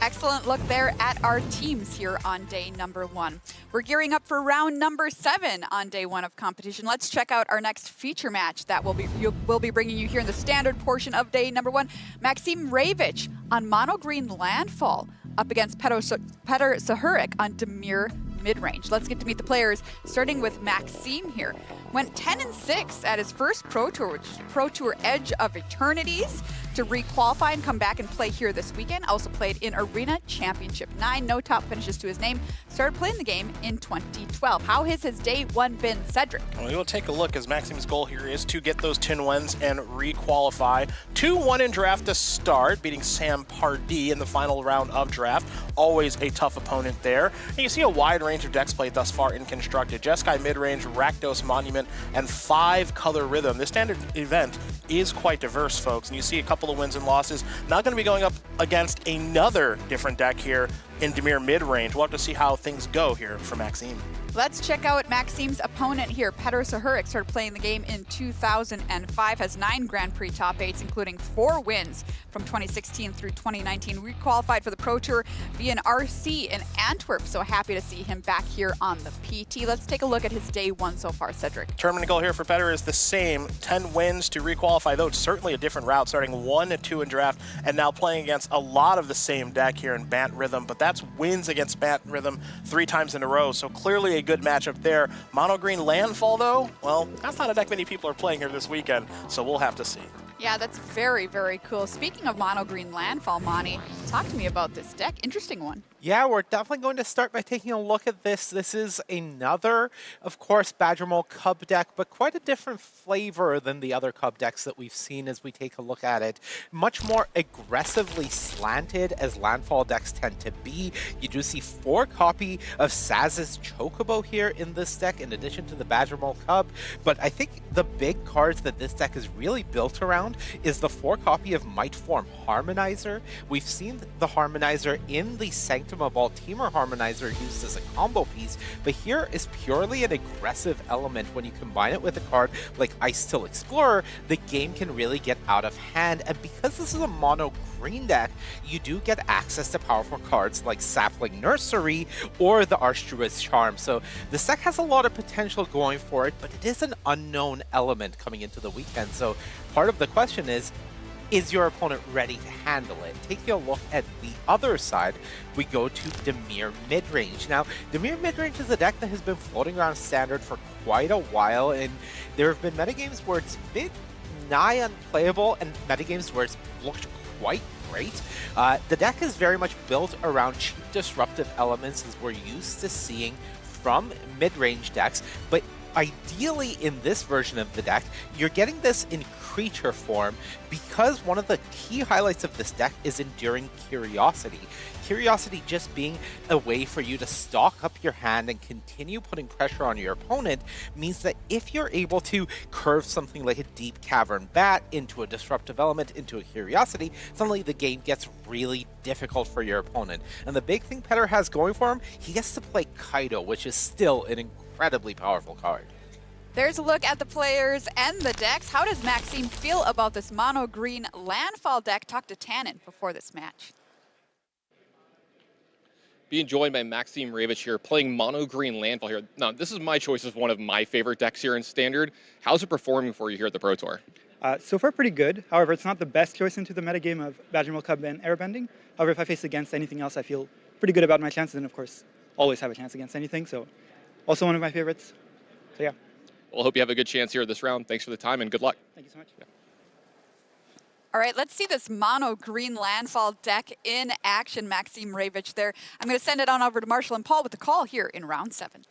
Excellent look there at our teams here on day number 1. We're gearing up for round number 7 on day 1 of competition. Let's check out our next feature match that we'll be bringing you here in the standard portion of day number 1. Maxim Ravich on Mono Green Landfall up against Petr Sahurik on Demir Midrange. Let's get to meet the players, starting with Maxime here. Went 10-6 at his first Pro Tour, which is Pro Tour Edge of Eternities. to re-qualify and come back and play here this weekend. Also played in Arena Championship 9. No top finishes to his name. Started playing the game in 2012. How has his day one been, Cedric? Well, we will take a look, as Maxim's goal here is to get those 10 wins and re-qualify. 2-1 in draft to start, beating Sam Pardee in the final round of draft. Always a tough opponent there. And you see a wide range of decks played thus far in Constructed. Jeskai Midrange, Rakdos Monument, and 5-color Rhythm. This standard event is quite diverse, folks, and you see a couple of wins and losses. Not going to be going up against another different deck here in Dimir Midrange. We'll have to see how things go here for Maxime. Let's check out Maxime's opponent here. Petr Sahuric started playing the game in 2005, has 9 Grand Prix top 8s, including 4 wins from 2016 through 2019. Re-qualified for the Pro Tour via an RC in Antwerp, so happy to see him back here on the PT. Let's take a look at his day one so far, Cedric. Tournament goal here for Petr is the same, 10 wins to re-qualify, though it's certainly a different route, starting 1-2 in draft, and now playing against a lot of the same deck here in Bant Rhythm, but that's wins against Bant Rhythm 3 times in a row, so clearly a good matchup there. Mono Green Landfall, though, well, that's not a deck many people are playing here this weekend, so we'll have to see. Yeah, that's very, very cool. Speaking of Mono Green Landfall, Monty, talk to me about this deck. Interesting one. Yeah, we're definitely going to start by taking a look at this. This is another, of course, Badgermole Cub deck, but quite a different flavor than the other Cub decks that we've seen as we take a look at it. Much more aggressively slanted, as Landfall decks tend to be. You do see 4 copy of Saz's Chocobo here in this deck, in addition to the Badgermole Cub. But I think the big cards that this deck is really built around is the 4 copy of Mightform Harmonizer. We've seen the Harmonizer in the Sanctum of All Teamer Harmonizer used as a combo piece, but here is purely an aggressive element. When you combine it with a card like Ice Till Explorer, the game can really get out of hand, and because this is a mono green deck, you do get access to powerful cards like Sapling Nursery or the Archdruid's Charm. So this deck has a lot of potential going for it, but it is an unknown element coming into the weekend. So part of the question is your opponent ready to handle it? Taking a look at the other side, we go to Dimir Midrange. Now, Dimir Midrange is a deck that has been floating around Standard for quite a while, and there have been metagames where it's been nigh unplayable and metagames where it's looked quite great. The deck is very much built around cheap disruptive elements, as we're used to seeing from mid-range decks, but ideally in this version of the deck, you're getting this in creature form because one of the key highlights of this deck is Enduring Curiosity. Curiosity just being a way for you to stock up your hand and continue putting pressure on your opponent means that if you're able to curve something like a Deep Cavern Bat into a disruptive element, into a Curiosity, suddenly the game gets really difficult for your opponent. And the big thing Petr has going for him, he gets to play Kaido, which is still an incredibly powerful card. There's a look at the players and the decks. How does Maxime feel about this mono green Landfall deck? Talk to Tannen before this match. Being joined by Maxime Ravich here, playing mono green Landfall here. Now, this is my choice of one of my favorite decks here in Standard. How's it performing for you here at the Pro Tour? So far, pretty good. However, it's not the best choice into the metagame of Badgermole Cub and Airbending. However, if I face against anything else, I feel pretty good about my chances, and of course, always have a chance against anything. So, also one of my favorites. So, yeah. Well, I hope you have a good chance here this round. Thanks for the time and good luck. Thank you so much. Yeah. All right, let's see this mono green Landfall deck in action. Maxime Ravich there. I'm going to send it on over to Marshall and Paul with the call here in round 7.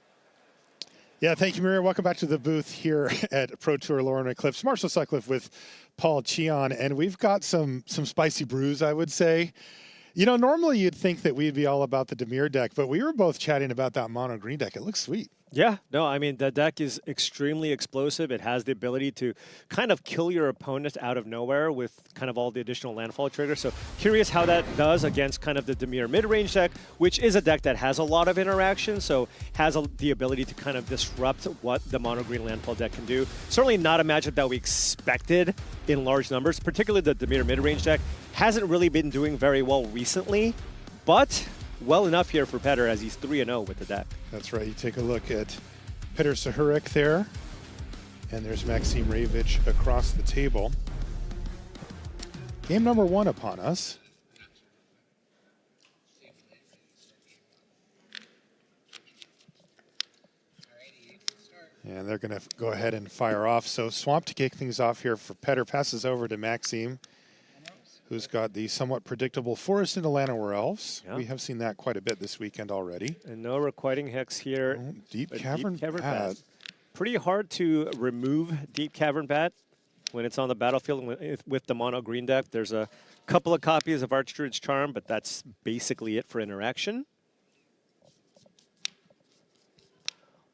Yeah, thank you, Maria. Welcome back to the booth here at Pro Tour Lorwyn Eclipsed. Marshall Sutcliffe with Paul Cheon, and we've got some spicy brews, I would say. You know, normally you'd think that we'd be all about the Dimir deck, but we were both chatting about that mono green deck. It looks sweet. Yeah, no, I mean, the deck is extremely explosive. It has the ability to kind of kill your opponent out of nowhere with kind of all the additional landfall triggers. So curious how that does against kind of the Dimir mid-range deck, which is a deck that has a lot of interaction, so has the ability to kind of disrupt what the mono green landfall deck can do. Certainly not a matchup that we expected in large numbers, particularly the Dimir mid-range deck. Hasn't really been doing very well recently, but well enough here for Petr as he's 3-0 with the deck. That's right. You take a look at Petr Sahuric there, and there's Maxime Ravich across the table. Game number 1 upon us. And they're going to go ahead and fire off. So Swamp to kick things off here for Petr. Passes over to Maxime. who's got the somewhat predictable Forest into Llanowar Elves. Yeah. We have seen that quite a bit this weekend already. And no Requiting Hex here. Oh, Deep but Cavern Bat. Pretty hard to remove Deep Cavern Bat when it's on the battlefield with the mono green deck. There's a couple of copies of Archdruid's Charm, but that's basically it for interaction.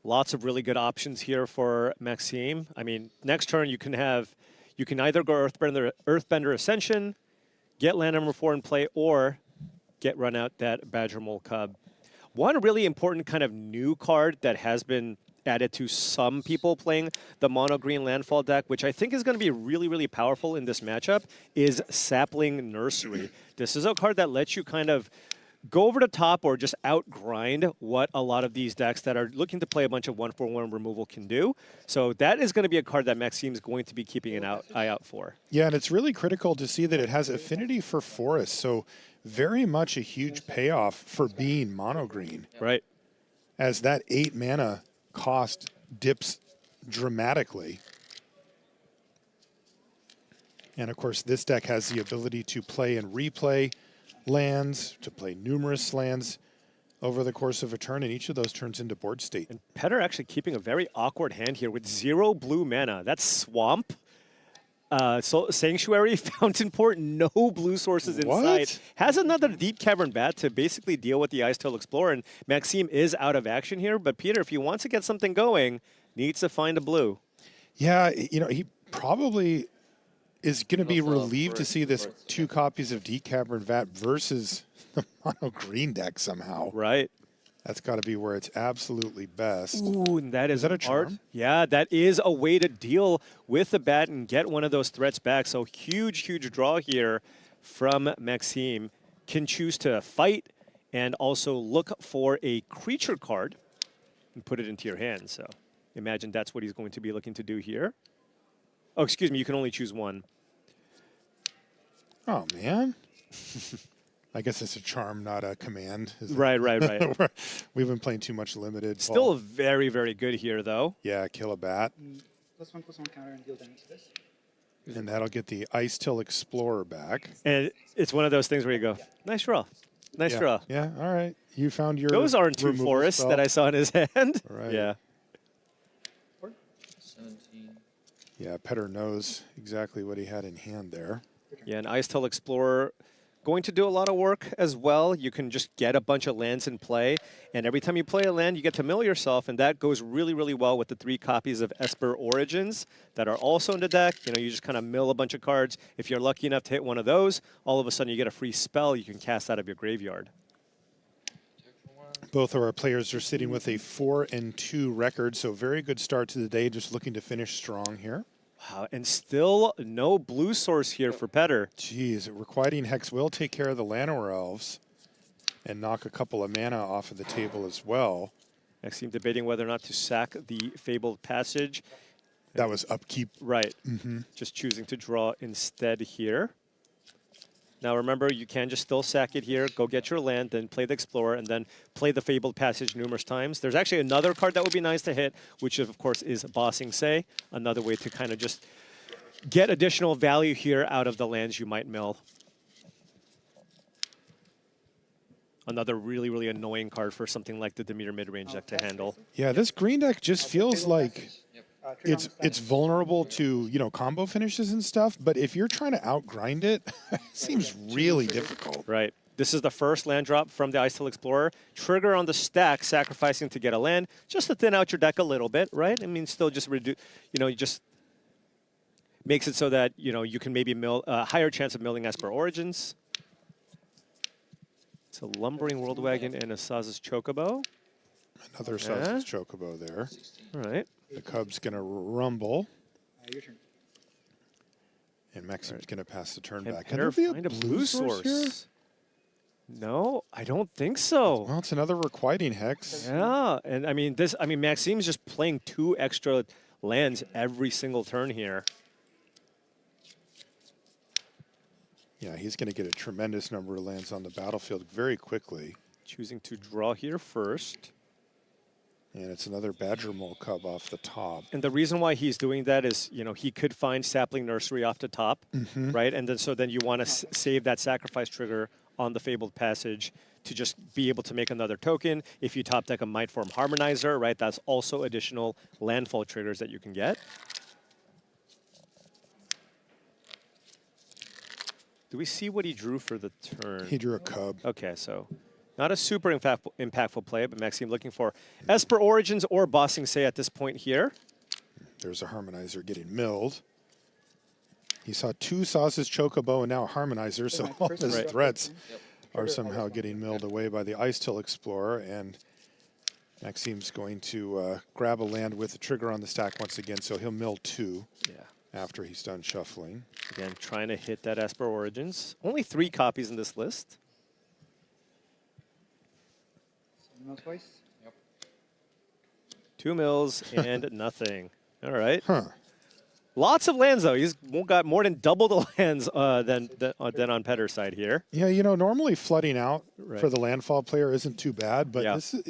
Lots of really good options here for Maxime. I mean, next turn you can either go Earthbender Ascension, get land number 4 in play, or get run out that Badger Mole Cub. One really important kind of new card that has been added to some people playing the mono green landfall deck, which I think is going to be really, really powerful in this matchup, is Sapling Nursery. This is a card that lets you kind of go over the top or just outgrind what a lot of these decks that are looking to play a bunch of 1/1 removal can do. So that is going to be a card that Maxime's going to be keeping an eye out for. Yeah, and it's really critical to see that it has affinity for Forest, so very much a huge payoff for being mono green. Right. As that 8 mana cost dips dramatically. And of course, this deck has the ability to play and replay lands, to play numerous lands over the course of a turn, and each of those turns into board state. And Petter actually keeping a very awkward hand here with 0 blue mana. That's Swamp, so Sanctuary, Fountain Port, no blue sources in sight. Has another Deep Cavern Bat to basically deal with the Icetail Explorer, and Maxime is out of action here, but Peter, if he wants to get something going, needs to find a blue. Yeah, you know, he probably is going to be relieved to see this 2 copies of Deep Cavern Vat versus the mono green deck somehow. Right. That's got to be where it's absolutely best. Ooh, and that is that a charm? art. Yeah, that is a way to deal with the bat and get one of those threats back. So huge, huge draw here from Maxime. Can choose to fight and also look for a creature card and put it into your hand. So imagine that's what he's going to be looking to do here. Oh, excuse me, you can only choose one. Oh, man. I guess it's a charm, not a command. Right. We've been playing too much limited. Still very, very good here, though. Yeah, kill a bat. +1/+1 counter and deal damage to this. And that'll get the Icetail Explorer back. And it's one of those things where you go, nice draw. Nice draw. Yeah, all right. You found your Those aren't 2 removal forests spell. that I saw in his hand. Right. Yeah. 17. Yeah, Petter knows exactly what he had in hand there. Yeah, and Icetail Explorer going to do a lot of work as well. You can just get a bunch of lands in play, and every time you play a land, you get to mill yourself, and that goes really, really well with the 3 copies of Esper Origins that are also in the deck. You know, you just kind of mill a bunch of cards. If you're lucky enough to hit one of those, all of a sudden you get a free spell you can cast out of your graveyard. Both of our players are sitting with a 4-2 record, so very good start to the day, just looking to finish strong here. Wow, and still no blue source here for Petter. Jeez, Requiting Hex will take care of the Llanowar Elves and knock a couple of mana off of the table as well. Maxime debating whether or not to sack the Fabled Passage. That was upkeep. Right. Mm-hmm. Just choosing to draw instead here. Now remember, you can just still sack it here, go get your land, then play the Explorer, and then play the Fabled Passage numerous times. There's actually another card that would be nice to hit, which of course is Bossing Say, another way to kind of just get additional value here out of the lands you might mill. Another really, really annoying card for something like the Demeter mid-range deck to handle. Yeah, this green deck just feels like it's vulnerable to, you know, combo finishes and stuff, but if you're trying to outgrind it, it seems really difficult. Right. This is the first land drop from the Icetail Explorer. Trigger on the stack, sacrificing to get a land, just to thin out your deck a little bit, right? I mean, still just reduce, you know, just makes it so that, you know, you can maybe mill a higher chance of milling Esper Origins. It's a Lumbering World Wagon and a Saz's Chocobo. Another Saz's Chocobo there. All right. The Cub's going to rumble. Your turn. And Maxime's going to pass the turn And back. Petter Can there be find a blue source here? No, I don't think so. Well, it's another Requiting Hex. Yeah, and I mean Maxime's just playing 2 extra lands every single turn here. Yeah, he's going to get a tremendous number of lands on the battlefield very quickly. Choosing to draw here first. And it's another badger mole cub off the top. And the reason why he's doing that is, you know, he could find sapling nursery off the top, right? And then so then you want to save that sacrifice trigger on the Fabled Passage to just be able to make another token. If you top deck a Might Form Harmonizer, right, that's also additional landfall triggers that you can get. Do we see what he drew for the turn? He drew a cub. Okay, so not a super impactful play, but Maxime looking for Esper Origins or Bossing Say at this point here. There's a Harmonizer getting milled. He saw 2 Sauces Chocobo and now a Harmonizer, so all his threats are somehow getting milled away by the Ice Till Explorer, and Maxime's going to grab a land with a trigger on the stack once again, so he'll mill 2 after he's done shuffling. Again, trying to hit that Esper Origins. Only 3 copies in this list. Twice? Yep. 2 mills and nothing. All right. Huh. Lots of lands, though. He's got more than double the lands than on Petter's side here. Yeah, you know, normally flooding out for the landfall player isn't too bad, but this is,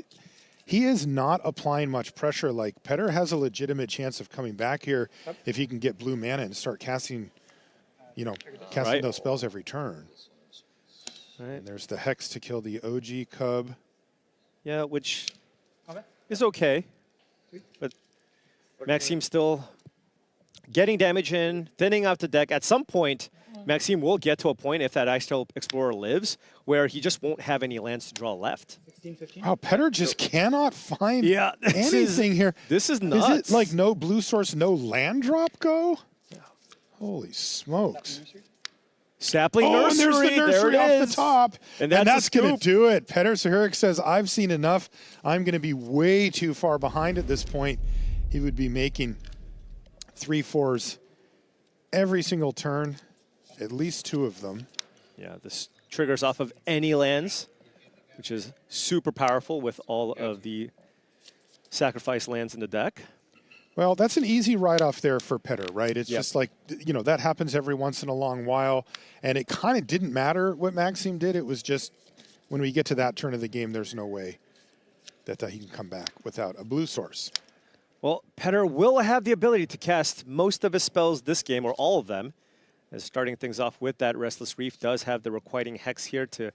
he is not applying much pressure. Like, Petter has a legitimate chance of coming back here if he can get blue mana and start casting, you know, casting those spells every turn. And there's the Hex to kill the OG Cub. Yeah, which is okay. But Maxime still getting damage in, thinning out the deck. At some point, Maxime will get to a point, if that Ice Till Explorer lives, where he just won't have any lands to draw left. 16, 15? Wow, Petter just cannot find anything here. This is nuts. Is it like no blue source, no land drop go? Holy smokes. Sapling Nursery, and there's the nursery there it off is. the top. And that's going to do it. Petter Sahurik says, I've seen enough. I'm going to be way too far behind at this point. He would be making 3/4s every single turn, at least 2 of them. Yeah, this triggers off of any lands, which is super powerful with all of the sacrifice lands in the deck. Well, that's an easy write-off there for Petter, right? It's just like, you know, that happens every once in a long while, and it kind of didn't matter what Maxime did. It was just when we get to that turn of the game, there's no way that he can come back without a blue source. Well, Petter will have the ability to cast most of his spells this game, or all of them. As starting things off with that Restless Reef does have the Requiting Hex here to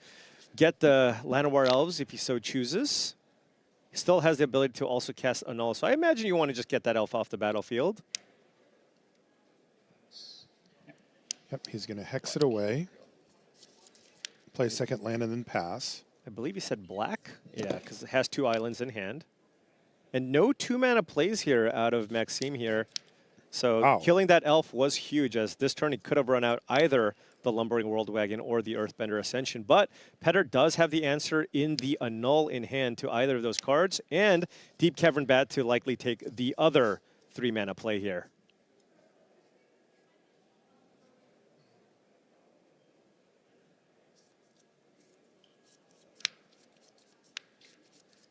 get the Llanowar Elves if he so chooses. He still has the ability to also cast Annul, so I imagine you want to just get that elf off the battlefield. Yep, he's going to hex it away. Play a second land and then pass. I believe he said black. Yeah, because it has 2 islands in hand. And no 2-mana plays here out of Maxime here. So killing that elf was huge, as this turn he could have run out either the Lumbering World Wagon or the Earthbender Ascension. But Petter does have the answer in the Annul in hand to either of those cards, and Deep Cavern Bat to likely take the other 3-mana play here.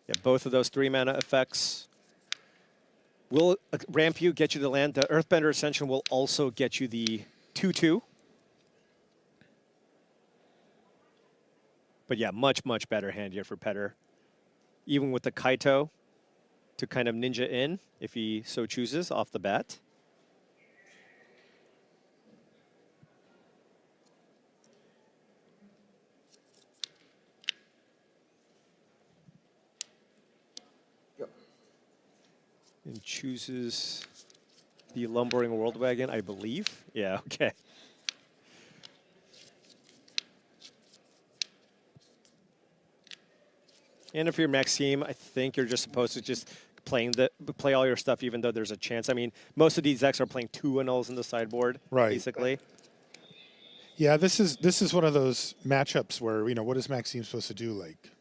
Yeah, both of those 3-mana effects will ramp you, get you the land. The Earthbender Ascension will also get you the 2/2. But yeah, much, much better hand here for Petter. Even with the Kaito to kind of ninja in, if he so chooses, off the bat. And chooses the Lumbering World Wagon, I believe. Yeah, okay. And if you're Maxime, I think you're just supposed to just play all your stuff, even though there's a chance. I mean, most of these decks are playing 2 Annuls in the sideboard, basically. Yeah, this is one of those matchups where, you know, what is Maxime supposed to do? Like,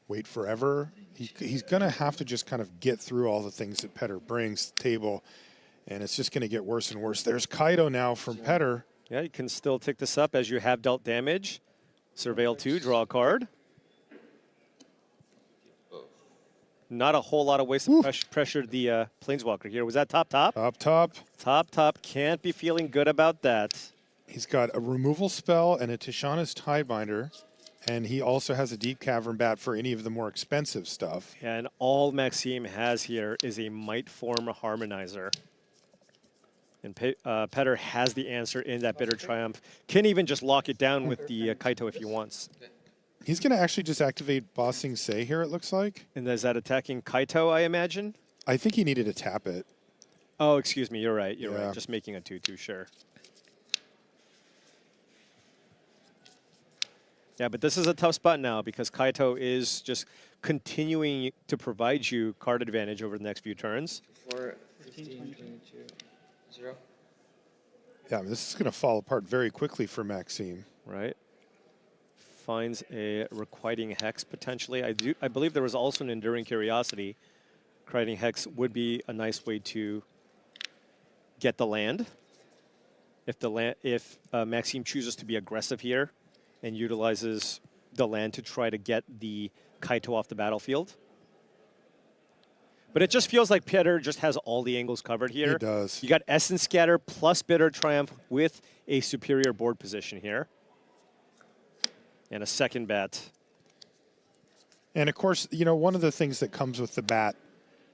wait forever? He's going to have to just kind of get through all the things that Petter brings to the table, and it's just going to get worse and worse. There's Kaito now from Petter. Yeah, you can still tick this up as you have dealt damage. Surveil 2, draw a card. Not a whole lot of ways to pressure the Planeswalker here. Was that top? Top. Can't be feeling good about that. He's got a removal spell and a Tishana's Tiebinder, And he also has a deep cavern bat for any of the more expensive stuff. And all Maxime has here is a Might Form Harmonizer. And Petter has the answer in that Bitter Triumph. Can even just lock it down with the Kaito if he wants. He's going to actually just activate Bossing Say here, it looks like. And is that attacking Kaito, I imagine? I think he needed to tap it. Oh, excuse me. You're right. You're right. Just making a 2/2, sure. Yeah, but this is a tough spot now because Kaito is just continuing to provide you card advantage over the next few turns. 4, 15, 22, 0. Yeah, I mean, this is going to fall apart very quickly for Maxime. Right. Finds a Requiting Hex potentially. I believe there was also an Enduring Curiosity. Requiting Hex would be a nice way to get the land. If Maxime chooses to be aggressive here and utilizes the land to try to get the Kaito off the battlefield. But it just feels like Petter just has all the angles covered here. He does. You got Essence Scatter plus Bitter Triumph with a superior board position here. And a second bat. And of course, you know, one of the things that comes with the bat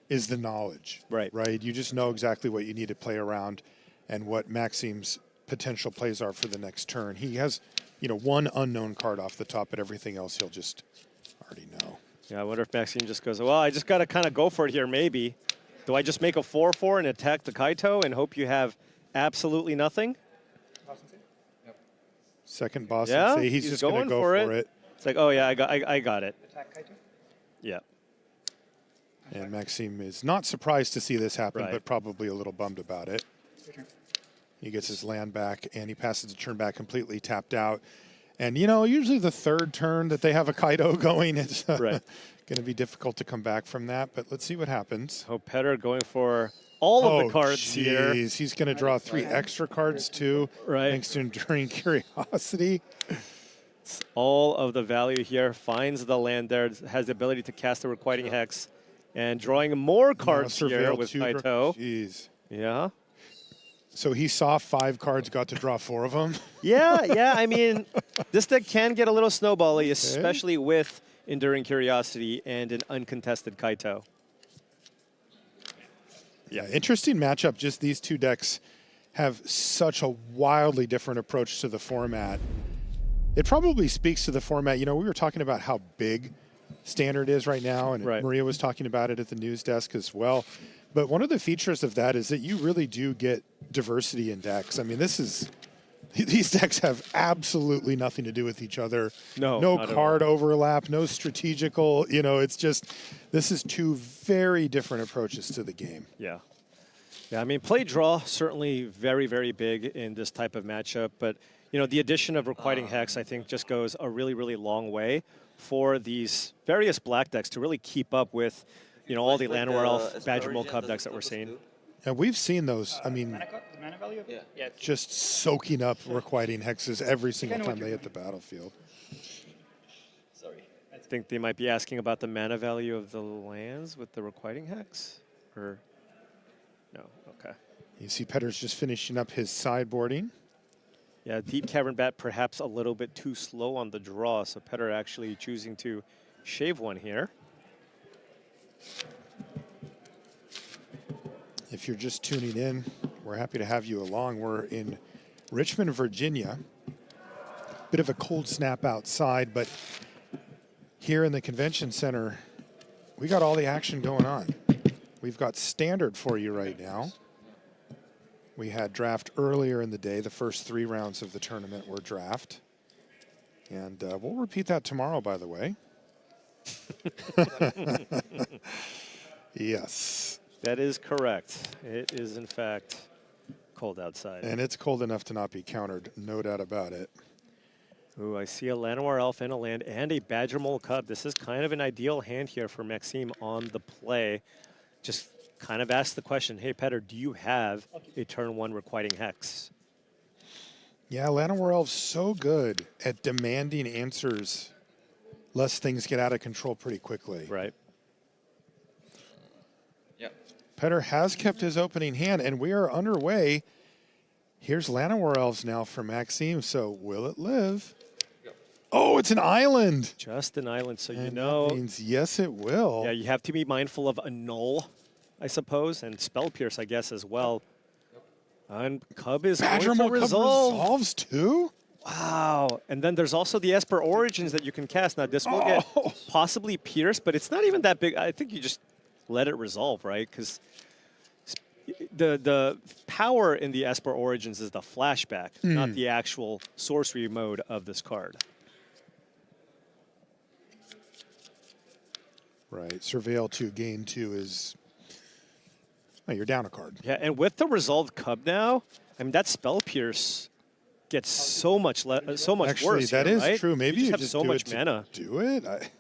is the knowledge. Right. Right? You just know exactly what you need to play around and what Maxime's potential plays are for the next turn. He has, you know, one unknown card off the top, but everything else he'll just already know. Yeah, I wonder if Maxime just goes, well, I just got to kind of go for it here, maybe. Do I just make a 4/4 and attack the Kaito and hope you have absolutely nothing? Second boss, Yeah, say he's just going to go for it. It's like, oh yeah, I got it. Attack Kaito? Yeah. And Maxime is not surprised to see this happen, Right. but probably a little bummed about it. He gets his land back, and he passes the turn back completely tapped out. And, you know, usually the third turn that they have a Kaito going, it's going to be difficult to come back from that. But let's see what happens. Oh, Petter going for all of the cards here. He's going to draw 3 extra cards, too, thanks to Enduring Curiosity. All of the value here. Finds the land there. Has the ability to cast a Requiting Hex. And drawing more cards here with Kaito. Jeez. Yeah. So he saw 5 cards, got to draw 4 of them? Yeah. I mean, this deck can get a little snowbally, especially with Enduring Curiosity and an uncontested Kaito. Yeah, interesting matchup. Just these two decks have such a wildly different approach to the format. It probably speaks to the format. You know, we were talking about how big Standard is right now, and Maria was talking about it at the news desk as well. But one of the features of that is that you really do get diversity in decks. I mean, these decks have absolutely nothing to do with each other. No card overlap, no strategical, you know, it's just, this is 2 very different approaches to the game. Yeah. Yeah, I mean, play draw, certainly very, very big in this type of matchup. But, you know, the addition of Requiting Hex, I think, just goes a really, really long way for these various black decks to really keep up with, you know, all the Llanowar Elf, Badgermole Cub decks that we're seeing. And we've seen those, I mean, just soaking up Requiting Hexes every single time they hit the battlefield. I think they might be asking about the mana value of the lands with the Requiting Hex, or no? Okay. You see Petter's just finishing up his sideboarding. Yeah, Deep Cavern Bat perhaps a little bit too slow on the draw, so Petter actually choosing to shave one here. If you're just tuning in, we're happy to have you along. We're in Richmond, Virginia. Bit of a cold snap outside, but here in the convention center, we got all the action going on. We've got Standard for you right now. We had draft earlier in the day. The first 3 rounds of the tournament were draft. And we'll repeat that tomorrow, by the way. Yes. That is correct. It is, in fact, cold outside. And it's cold enough to not be countered, no doubt about it. Ooh, I see a Llanowar Elf in a land and a Badgermole Cub. This is kind of an ideal hand here for Maxime on the play. Just kind of ask the question, hey, Petter, do you have a turn 1 Requiting Hex? Yeah, Llanowar Elf's so good at demanding answers lest things get out of control pretty quickly. Right. Petter has kept his opening hand, and we are underway. Here's Llanowar Elves now for Maxime, so will it live? Oh, it's an island. Just an island, so And you know. that means yes, it will. Yeah, you have to be mindful of annul, I suppose, and spell pierce, I guess, as well. And Cub is going to resolve. Resolves too? Wow. And then there's also the Esper Origins that you can cast. Now, this will get possibly pierced, but it's not even that big. I think you just let it resolve, right? Because the power in the Esper Origins is the flashback, not the actual sorcery mode of this card. Right. Surveil 2, gain 2 is... Oh, you're down a card. Yeah, and with the resolved Cub now, I mean, that spell pierce gets so much Actually, worse. that here, is right? true. Maybe you have just so do much it to mana. Do it?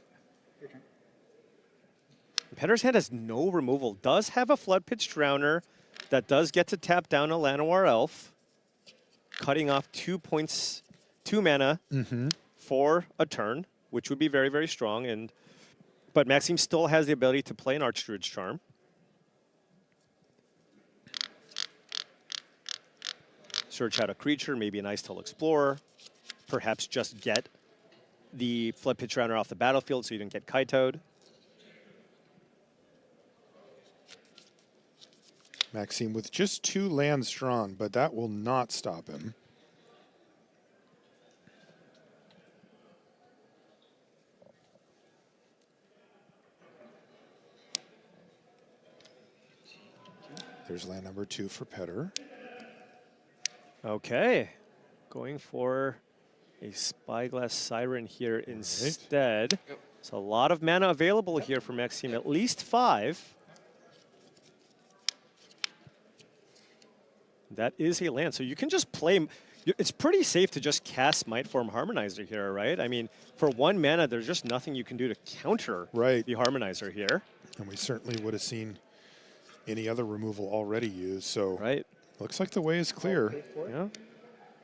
Petter's Hand has no removal. Does have a Flood Pitch Drowner that does get to tap down a Llanowar Elf, cutting off 2 points, 2 mana for a turn, which would be very, very strong. But Maxime still has the ability to play an Archdruid's Charm. Search out a creature, maybe an Icetail Explorer. Perhaps just get the Flood Pitch Drowner off the battlefield so you don't get Kaito'd. Maxime with just 2 lands drawn, but that will not stop him. There's land number 2 for Petter. Okay, going for a Spyglass Siren here instead. So a lot of mana available here for Maxime, at least 5. That is a land, so you can just play. It's pretty safe to just cast Mightform Harmonizer here, right? I mean, for 1 mana, there's just nothing you can do to counter the Harmonizer here. And we certainly would have seen any other removal already used, so looks like the way is clear. Yeah.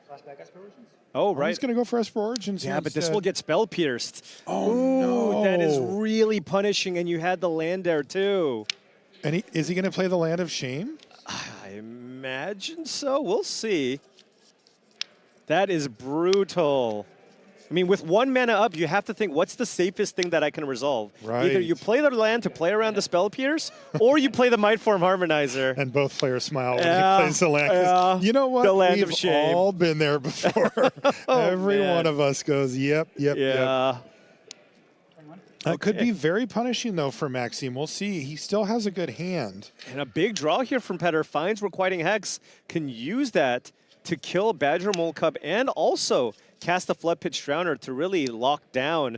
Flashback Esper Origins? Oh, right. He's going to go for Esper Origins. Yeah, but this will get spell pierced. Oh, ooh, no. That is really punishing, and you had the land there, too. And is he going to play the Land of Shame? I imagine so. We'll see. That is brutal. I mean, with 1 mana up, you have to think, what's the safest thing that I can resolve? Right. Either you play the land to play around the Spell Pierce, or you play the Mightform Harmonizer. And both players smile when he plays the land. 'Cause you know what? The land We've of shame. all been there before. Every one of us goes, yep. That could be very punishing, though, for Maxime. We'll see. He still has a good hand. And a big draw here from Petter. Finds Requiting Hex, can use that to kill Badger Mole Cub and also cast the Flood Pitch Drowner to really lock down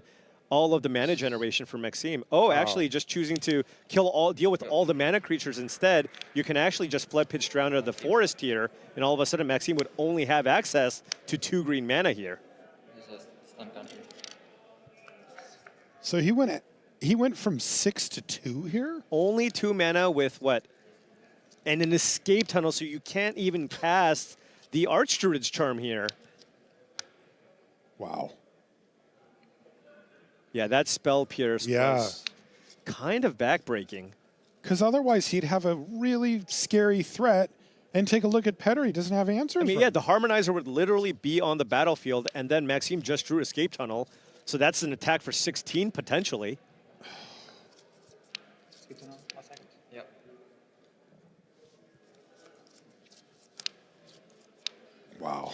all of the mana generation for Maxime. Oh, actually just choosing to deal with all the mana creatures instead. You can actually just Flood Pitch Drowner the forest here, and all of a sudden Maxime would only have access to 2 green mana here. So he went from 6 to 2 here? Only 2 mana with what? And an escape tunnel, so you can't even cast the Archdruid's Charm here. Wow. Yeah, that Spell Pierce was kind of backbreaking. Because otherwise he'd have a really scary threat. And take a look at Petter. He doesn't have answers. I mean, the Harmonizer would literally be on the battlefield, and then Maxime just drew Escape Tunnel. So that's an attack for 16, potentially. Escape Tunnel, last second. Yep. Wow.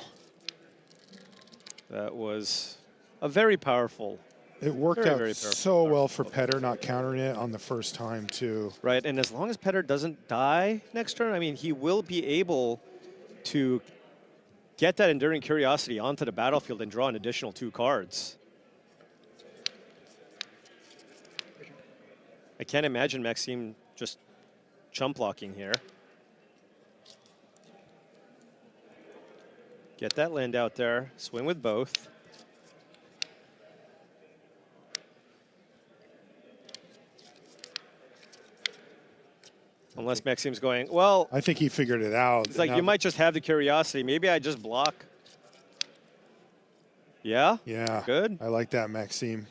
That was a very powerful. It worked out very so well for Petter not countering it on the first time, too. Right, and as long as Petter doesn't die next turn, I mean, he will be able to get that Enduring Curiosity onto the battlefield and draw an additional 2 cards. I can't imagine Maxime just chump blocking here. Get that land out there, swing with both. Unless Maxime's going, well... I think he figured it out. It's like, you might just have the Curiosity. Maybe I just block. Yeah? Yeah. Good. I like that, Maxime.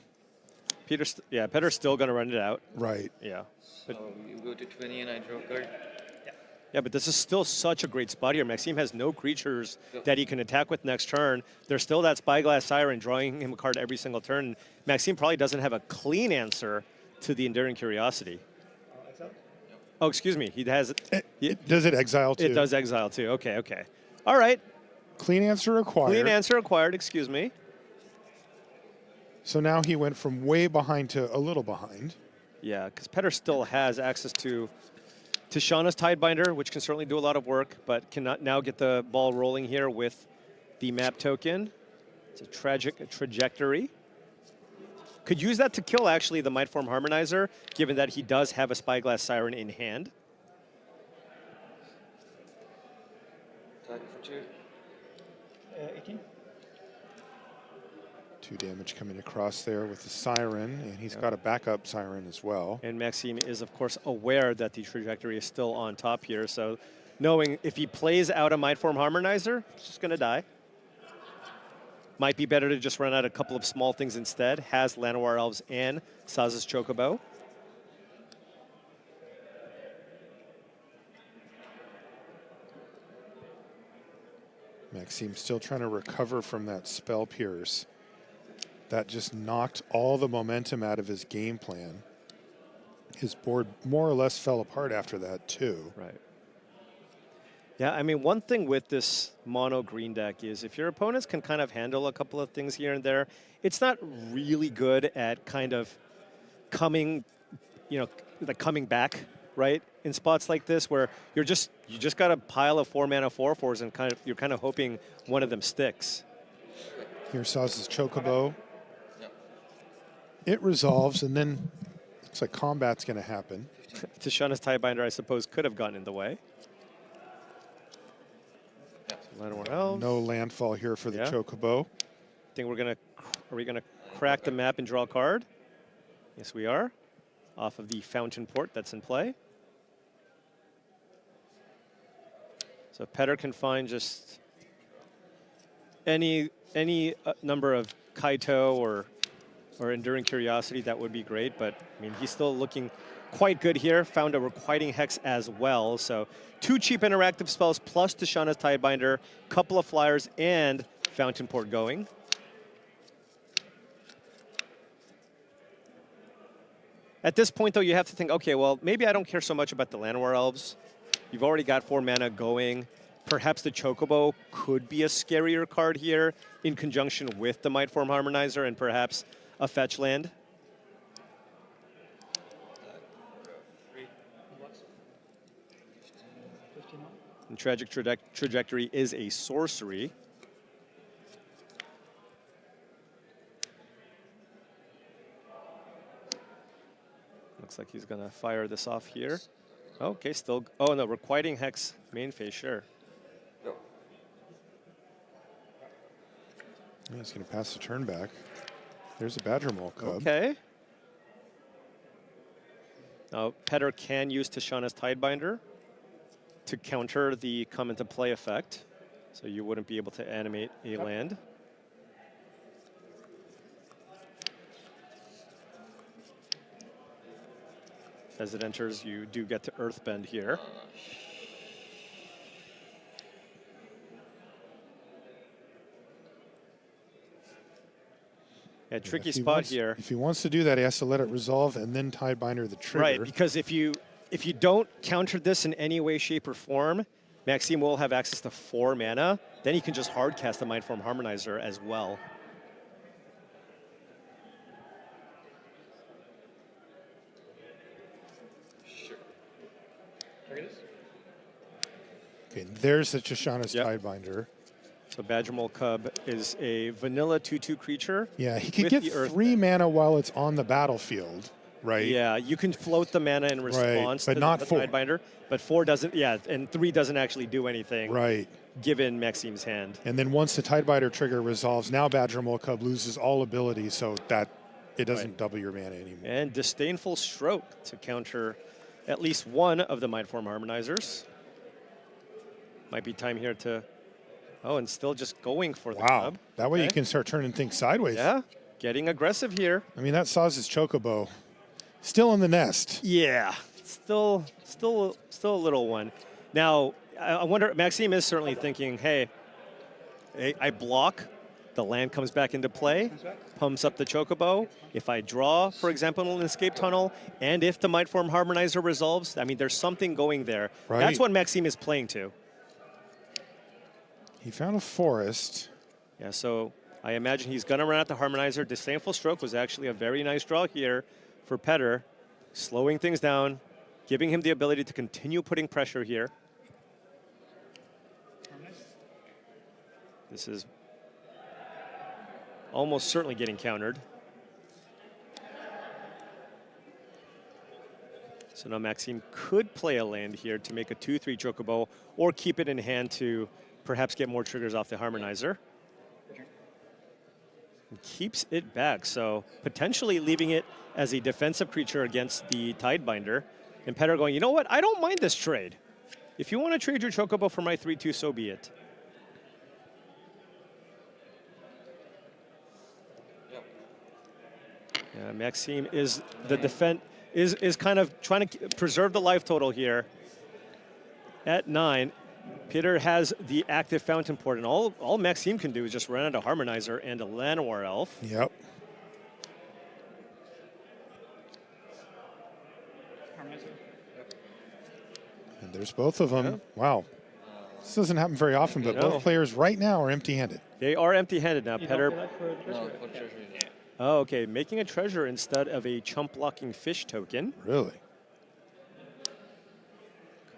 Petter's still going to run it out. Right. Yeah. So you go to 20 and I draw a card? Yeah, but this is still such a great spot here. Maxime has no creatures that he can attack with next turn. There's still that Spyglass Siren drawing him a card every single turn. Maxime probably doesn't have a clean answer to the Enduring Curiosity. Oh, excuse me. He has. Does it exile too? It does exile too. Okay, okay. All right. Clean answer required. Clean answer acquired. Excuse me. So now he went from way behind to a little behind. Yeah, because Petter still has access to Shauna's Tidebinder, which can certainly do a lot of work, but cannot now get the ball rolling here with the map token. It's a tragic trajectory. Could use that to kill, actually, the Mightform Harmonizer, given that he does have a Spyglass Siren in hand. Target for 2. 18. 2 damage coming across there with the Siren, and he's got a backup Siren as well. And Maxime is, of course, aware that the trajectory is still on top here, so knowing if he plays out a Mightform Harmonizer, he's just going to die. Might be better to just run out a couple of small things instead. Has Llanowar Elves and Saz's Chocobo. Maxime still trying to recover from that Spell Pierce. That just knocked all the momentum out of his game plan. His board more or less fell apart after that too. Right. Yeah, I mean, one thing with this mono green deck is if your opponents can kind of handle a couple of things here and there, it's not really good at kind of coming, you know, like coming back, right? In spots like this where you just got a pile of 4-mana 4/4s and you're kind of hoping one of them sticks. Here Saz's Chocobo. It resolves, and then looks like combat's going to happen. Tishana's Tidebinder, I suppose, could have gotten in the way. No landfall here for the Chocobo. Think are we gonna crack the map and draw a card? Yes, we are. Off of the Fountain Port that's in play. So Petter can find just any number of Kaito or Enduring Curiosity, that would be great, but I mean, he's still looking quite good here. Found a Requiting Hex as well, so 2 cheap interactive spells plus Tishana's Tidebinder, couple of flyers, and Fountain Port going. At this point, though, you have to think, okay, well, maybe I don't care so much about the Llanowar Elves. You've already got 4 mana going. Perhaps the Chocobo could be a scarier card here in conjunction with the Mightform Harmonizer and perhaps a fetch land. And Tragic Trajectory is a sorcery. Looks like he's going to fire this off here. Okay, still. Oh, no, Requiting Hex main phase, sure. Yeah, he's going to pass the turn back. There's a Badger Mole Cub. Okay. Now, Petter can use Tishana's Tidebinder to counter the come into play effect. So you wouldn't be able to animate a land. As it enters, you do get to Earthbend here. Yeah, tricky spot here. If he wants to do that, he has to let it resolve and then Tidebinder the trigger. Right, because if you don't counter this in any way, shape, or form, Maxime will have access to 4 mana. Then he can just hard cast the Mightform Harmonizer as well. Okay, there's the Tishana's Tidebinder. So Badger Mole Cub is a vanilla 2/2 creature. Yeah, he could get 3 mana while it's on the battlefield, right? Yeah, you can float the mana in response but to not the 4. Tidebinder, but 4 doesn't, yeah, and 3 doesn't actually do anything. Right. Given Maxime's hand. And then once the Tidebinder trigger resolves, now Badger Mole Cub loses all ability so that it doesn't double your mana anymore. And Disdainful Stroke to counter at least one of the Mightform Harmonizers. Might be time here to... Oh, and still just going for the cub. That way you can start turning things sideways. Yeah, getting aggressive here. I mean, that Saz's Chocobo still in the nest. Yeah, still a little one. Now, I wonder, Maxime is certainly thinking, hey, I block, the land comes back into play, pumps up the Chocobo. If I draw, for example, an escape tunnel, and if the Might Form Harmonizer resolves, I mean, there's something going there. Right. That's what Maxime is playing to. He found a forest. Yeah, so I imagine he's going to run out the Harmonizer. Disdainful Stroke was actually a very nice draw here for Petter, slowing things down, giving him the ability to continue putting pressure here. This is almost certainly getting countered. So now Maxime could play a land here to make a 2-3 Chocobo, or keep it in hand to perhaps get more triggers off the Harmonizer. And keeps it back, so potentially leaving it as a defensive creature against the Tidebinder. And Petter going, you know what, I don't mind this trade. If you want to trade your Chocobo for my 3-2, so be it. Yeah, Maxime is the is kind of trying to preserve the life total here. At 9, Peter has the active Fountain Port, and all Maxime can do is just run out a Harmonizer and a Llanowar Elf. Yep. And there's both of them. Yeah. Wow. This doesn't happen very often, but both players right now are empty-handed. They are empty-handed now. Petter. Oh, okay. Making a treasure instead of a chump-blocking fish token. Really?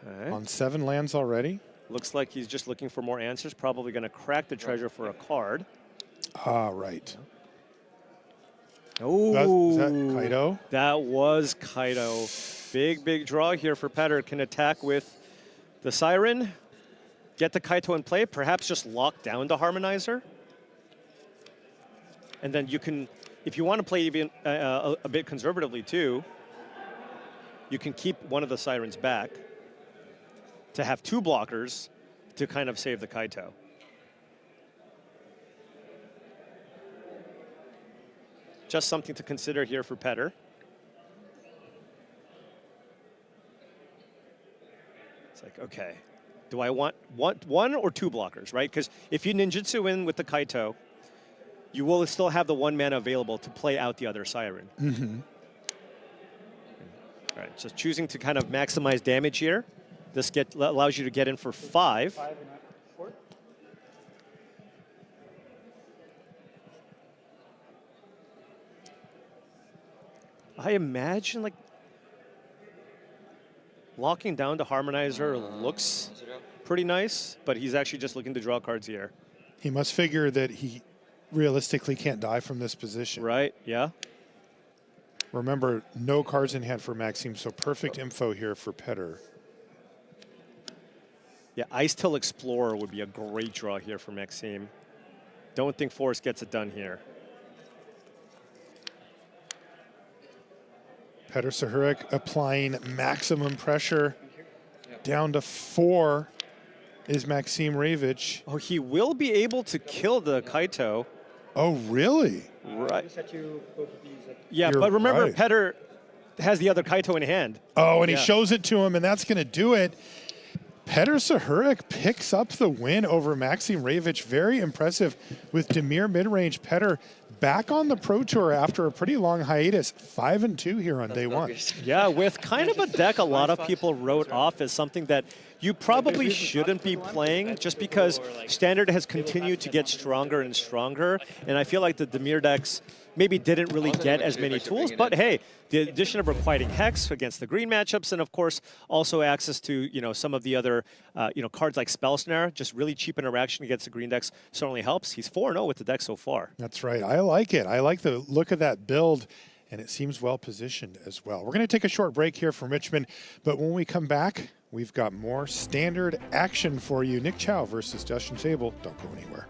Okay. On 7 lands already? Looks like he's just looking for more answers. Probably going to crack the treasure for a card. Ah, right. Oh, is that Kaido? That was Kaido. Big draw here for Petter. Can attack with the Siren. Get the Kaito in play. Perhaps just lock down the Harmonizer. And then you can, if you want to play even a bit conservatively too, you can keep one of the Sirens back to have 2 blockers to kind of save the Kaito. Just something to consider here for Petter. It's like, okay, do I want 1 or 2 blockers, right? Because if you ninjutsu in with the Kaito, you will still have the 1 mana available to play out the other Siren. Mm-hmm. All right, so choosing to kind of maximize damage here. This allows you to get in for 5. I imagine like locking down the Harmonizer looks pretty nice, but he's actually just looking to draw cards here. He must figure that he realistically can't die from this position. Right, yeah. Remember, no cards in hand for Maxime, so perfect info here for Petter. Yeah, Ice Till Explorer would be a great draw here for Maxime. Don't think Forest gets it done here. Petter Sahurek applying maximum pressure. Down to 4 is Maxime Ravich. Oh, he will be able to kill the Kaito. Oh, really? Right. Yeah, but remember, right. Petter has the other Kaito in hand. Oh, and he shows it to him, and that's going to do it. Petter Sahurek picks up the win over Maxime Ravich. Very impressive with Demir midrange. Petter back on the Pro Tour after a pretty long hiatus. 5-2 here on day 1. Yeah, with kind of a deck a lot of people wrote off as something that you probably shouldn't be playing, just because Standard has continued to get stronger and stronger. And I feel like the Demir decks maybe didn't really get as many tools, but hey, the addition of Requiting Hex against the green matchups, and of course also access to some of the other cards like Spell Snare, just really cheap interaction against the green decks certainly helps. He's 4-0 with the deck so far. That's right. I like it. I like the look of that build, and it seems well positioned as well. We're going to take a short break here from Richmond, but when we come back, we've got more Standard action for you. Nick Chow versus Justin Sable. Don't go anywhere.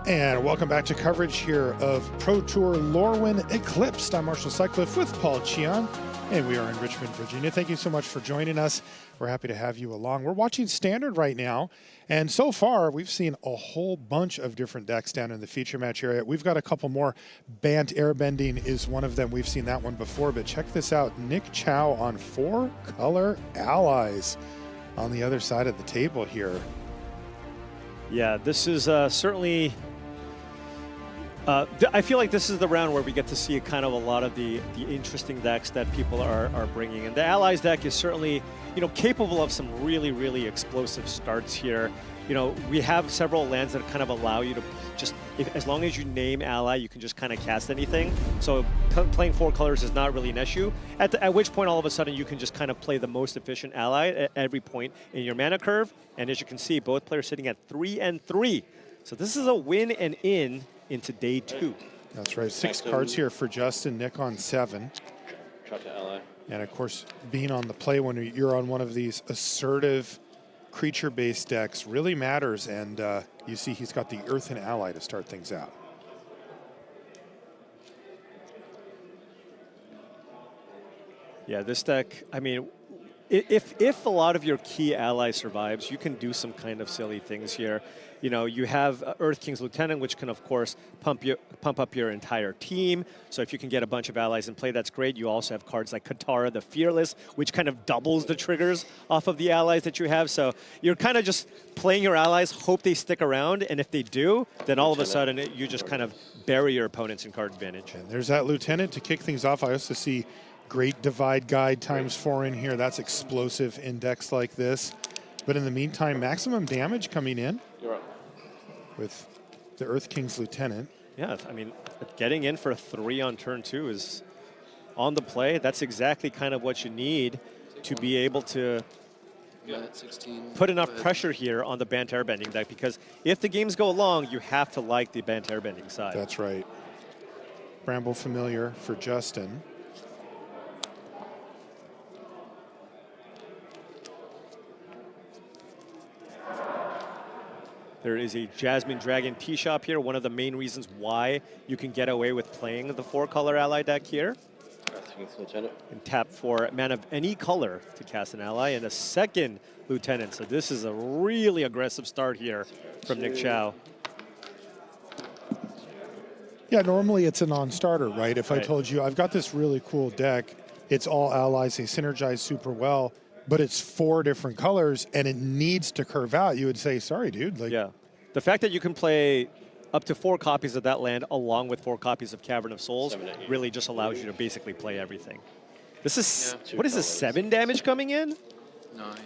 And welcome back to coverage here of Pro Tour Lorwyn Eclipsed. I'm Marshall Sutcliffe with Paul Cheon, and we are in Richmond, Virginia. Thank you so much for joining us. We're happy to have you along. We're watching Standard right now, and so far we've seen a whole bunch of different decks down in the feature match area. We've got a couple more. Bant Airbending is one of them. We've seen that one before, but check this out. Nick Chow on 4-color allies on the other side of the table here. Yeah, this is certainly... I feel like this is the round where we get to see kind of a lot of the interesting decks that people are bringing. And the Allies deck is certainly, capable of some really, really explosive starts here. We have several lands that kind of allow you to just, as long as you name Ally, you can just kind of cast anything. So playing 4 colors is not really an issue, at which point all of a sudden you can just kind of play the most efficient ally at every point in your mana curve. And as you can see, both players sitting at 3 and 3. So this is a win and in into day 2. That's right. 6 cards here for Justin. Nick on 7. Try to ally. And of course, being on the play when you're on one of these assertive creature-based decks really matters. And you see he's got the Earthen Ally to start things out. Yeah, this deck, I mean, if a lot of your key ally survives, you can do some kind of silly things here. You have Earth King's Lieutenant, which can, of course, pump up your entire team. So if you can get a bunch of allies in play, that's great. You also have cards like Katara the Fearless, which kind of doubles the triggers off of the allies that you have. So you're kind of just playing your allies, hope they stick around, and if they do, then all of a sudden you just kind of bury your opponents in card advantage. And there's that Lieutenant to kick things off. I also see Great Divide Guide ×4 in here. That's explosive in decks like this. But in the meantime, maximum damage coming in. You're up. With the Earth King's Lieutenant. Yeah, I mean, getting in for a 3 on turn 2 is on the play. That's exactly kind of what you need to be able to put enough pressure here on the Bant Airbending deck, because if the games go long, you have to like the Bant Airbending side. That's right. Bramble Familiar for Justin. There is a Jasmine Dragon Tea Shop here, one of the main reasons why you can get away with playing the 4-color ally deck here. And tap for mana of any color to cast an ally, and a second Lieutenant. So this is a really aggressive start here from Nick Chow. Yeah, normally it's a non-starter, right? If I told you, I've got this really cool deck, it's all allies, they synergize super well, but it's 4 different colors and it needs to curve out, you would say, sorry, dude. Yeah. The fact that you can play up to 4 copies of that land along with 4 copies of Cavern of Souls really just allows you to basically play everything. This is, what is this, 7 damage coming in? 9.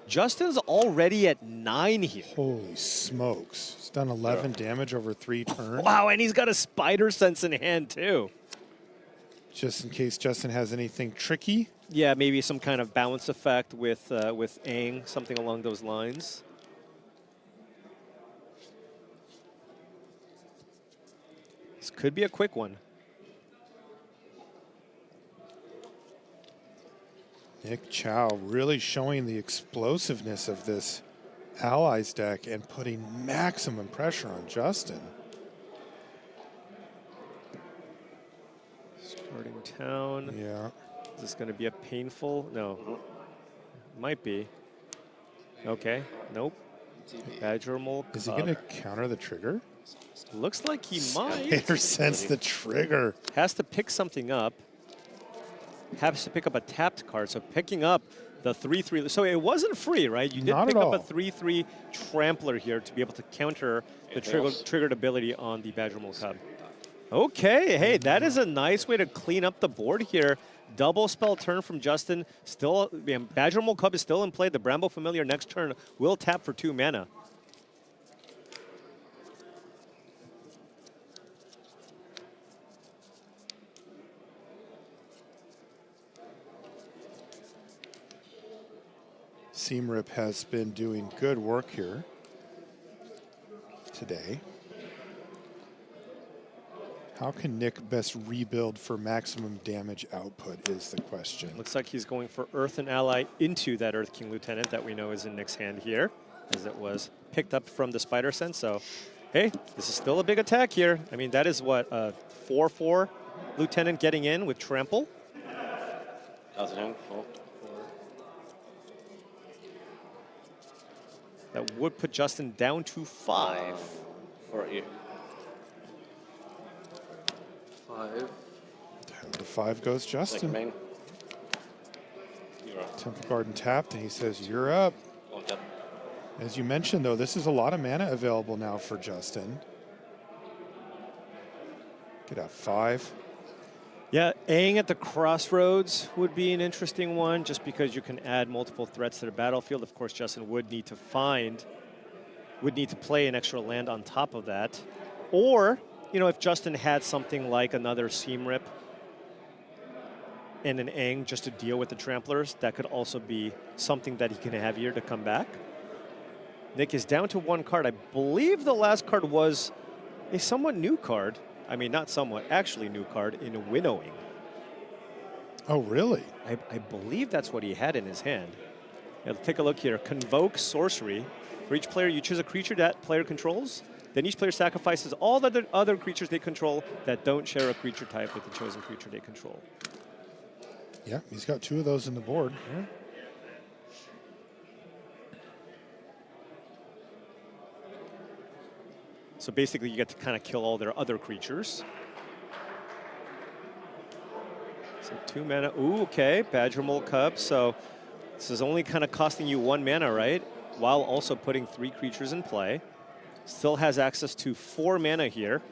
Justin's already at 9 here. Holy smokes. He's done 11 damage over 3 turns. Wow, and he's got a Spider Sense in hand too. Just in case Justin has anything tricky. Yeah, maybe some kind of balance effect with Aang, something along those lines. This could be a quick one. Nick Chow really showing the explosiveness of this Allies deck and putting maximum pressure on Justin. Starting town. Yeah. Is this going to be a painful? No. Might be. Okay. Nope. Badger Mole. Is he going to counter the trigger? Looks like he might. Spider Sense the trigger. Has to pick something up. Has to pick up a tapped card. So picking up the 3/3. So it wasn't free, right? You did pick up a 3/3 Trampler here to be able to counter the triggered ability on the Badger Mole Cub. Okay, hey, that is a nice way to clean up the board here. Double spell turn from Justin. Still, Badger Mole Cub is still in play. The Bramble Familiar next turn will tap for 2 mana. Seamrip has been doing good work here today. How can Nick best rebuild for maximum damage output is the question. Looks like he's going for Earth and Ally into that Earth King Lieutenant that we know is in Nick's hand here. as it was picked up from the Spider Sense. So, hey, this is still a big attack here. I mean, that is what, 4-4 Lieutenant getting in with Trample. That would put Justin down to 5. For you. 5. Down to 5 goes Justin. Temple Garden tapped, and he says, "You're up." As you mentioned, though, this is a lot of mana available now for Justin. Get out 5. Yeah, Aang at the Crossroads would be an interesting one, just because you can add multiple threats to the battlefield. Of course, Justin would need to play an extra land on top of that. Or, you know, if Justin had something like another Seam Rip and an Aang just to deal with the Tramplers, that could also be something that he can have here to come back. Nick is down to 1 card. I believe the last card was a somewhat new card. I mean, not somewhat, actually new card in Winnowing. Oh, really? I believe that's what he had in his hand. Now, take a look here. Convoke Sorcery. For each player, you choose a creature that player controls. Then each player sacrifices all the other creatures they control that don't share a creature type with the chosen creature they control. Yeah, he's got 2 of those in the board. Yeah. So basically, you get to kind of kill all their other creatures. So 2 mana. Ooh, okay. Badger Mole Cub. So this is only kind of costing you 1 mana, right? While also putting 3 creatures in play. Still has access to 4 mana here.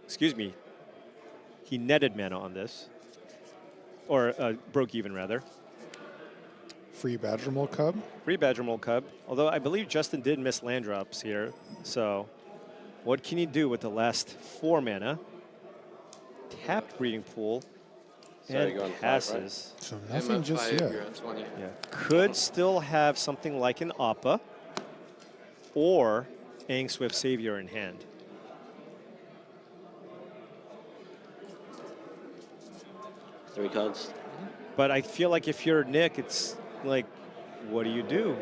Excuse me. He netted mana on this. Or broke even, rather. Free Badger Mole Cub. Free Badger Mole Cub. Although I believe Justin did miss land drops here. So what can you do with the last 4 mana? Tapped Breeding Pool. And passes. So nothing just yet. Yeah. Could still have something like an Appa or Aang Swift Savior in hand. 3 cards. But I feel like if you're Nick, it's like, what do you do,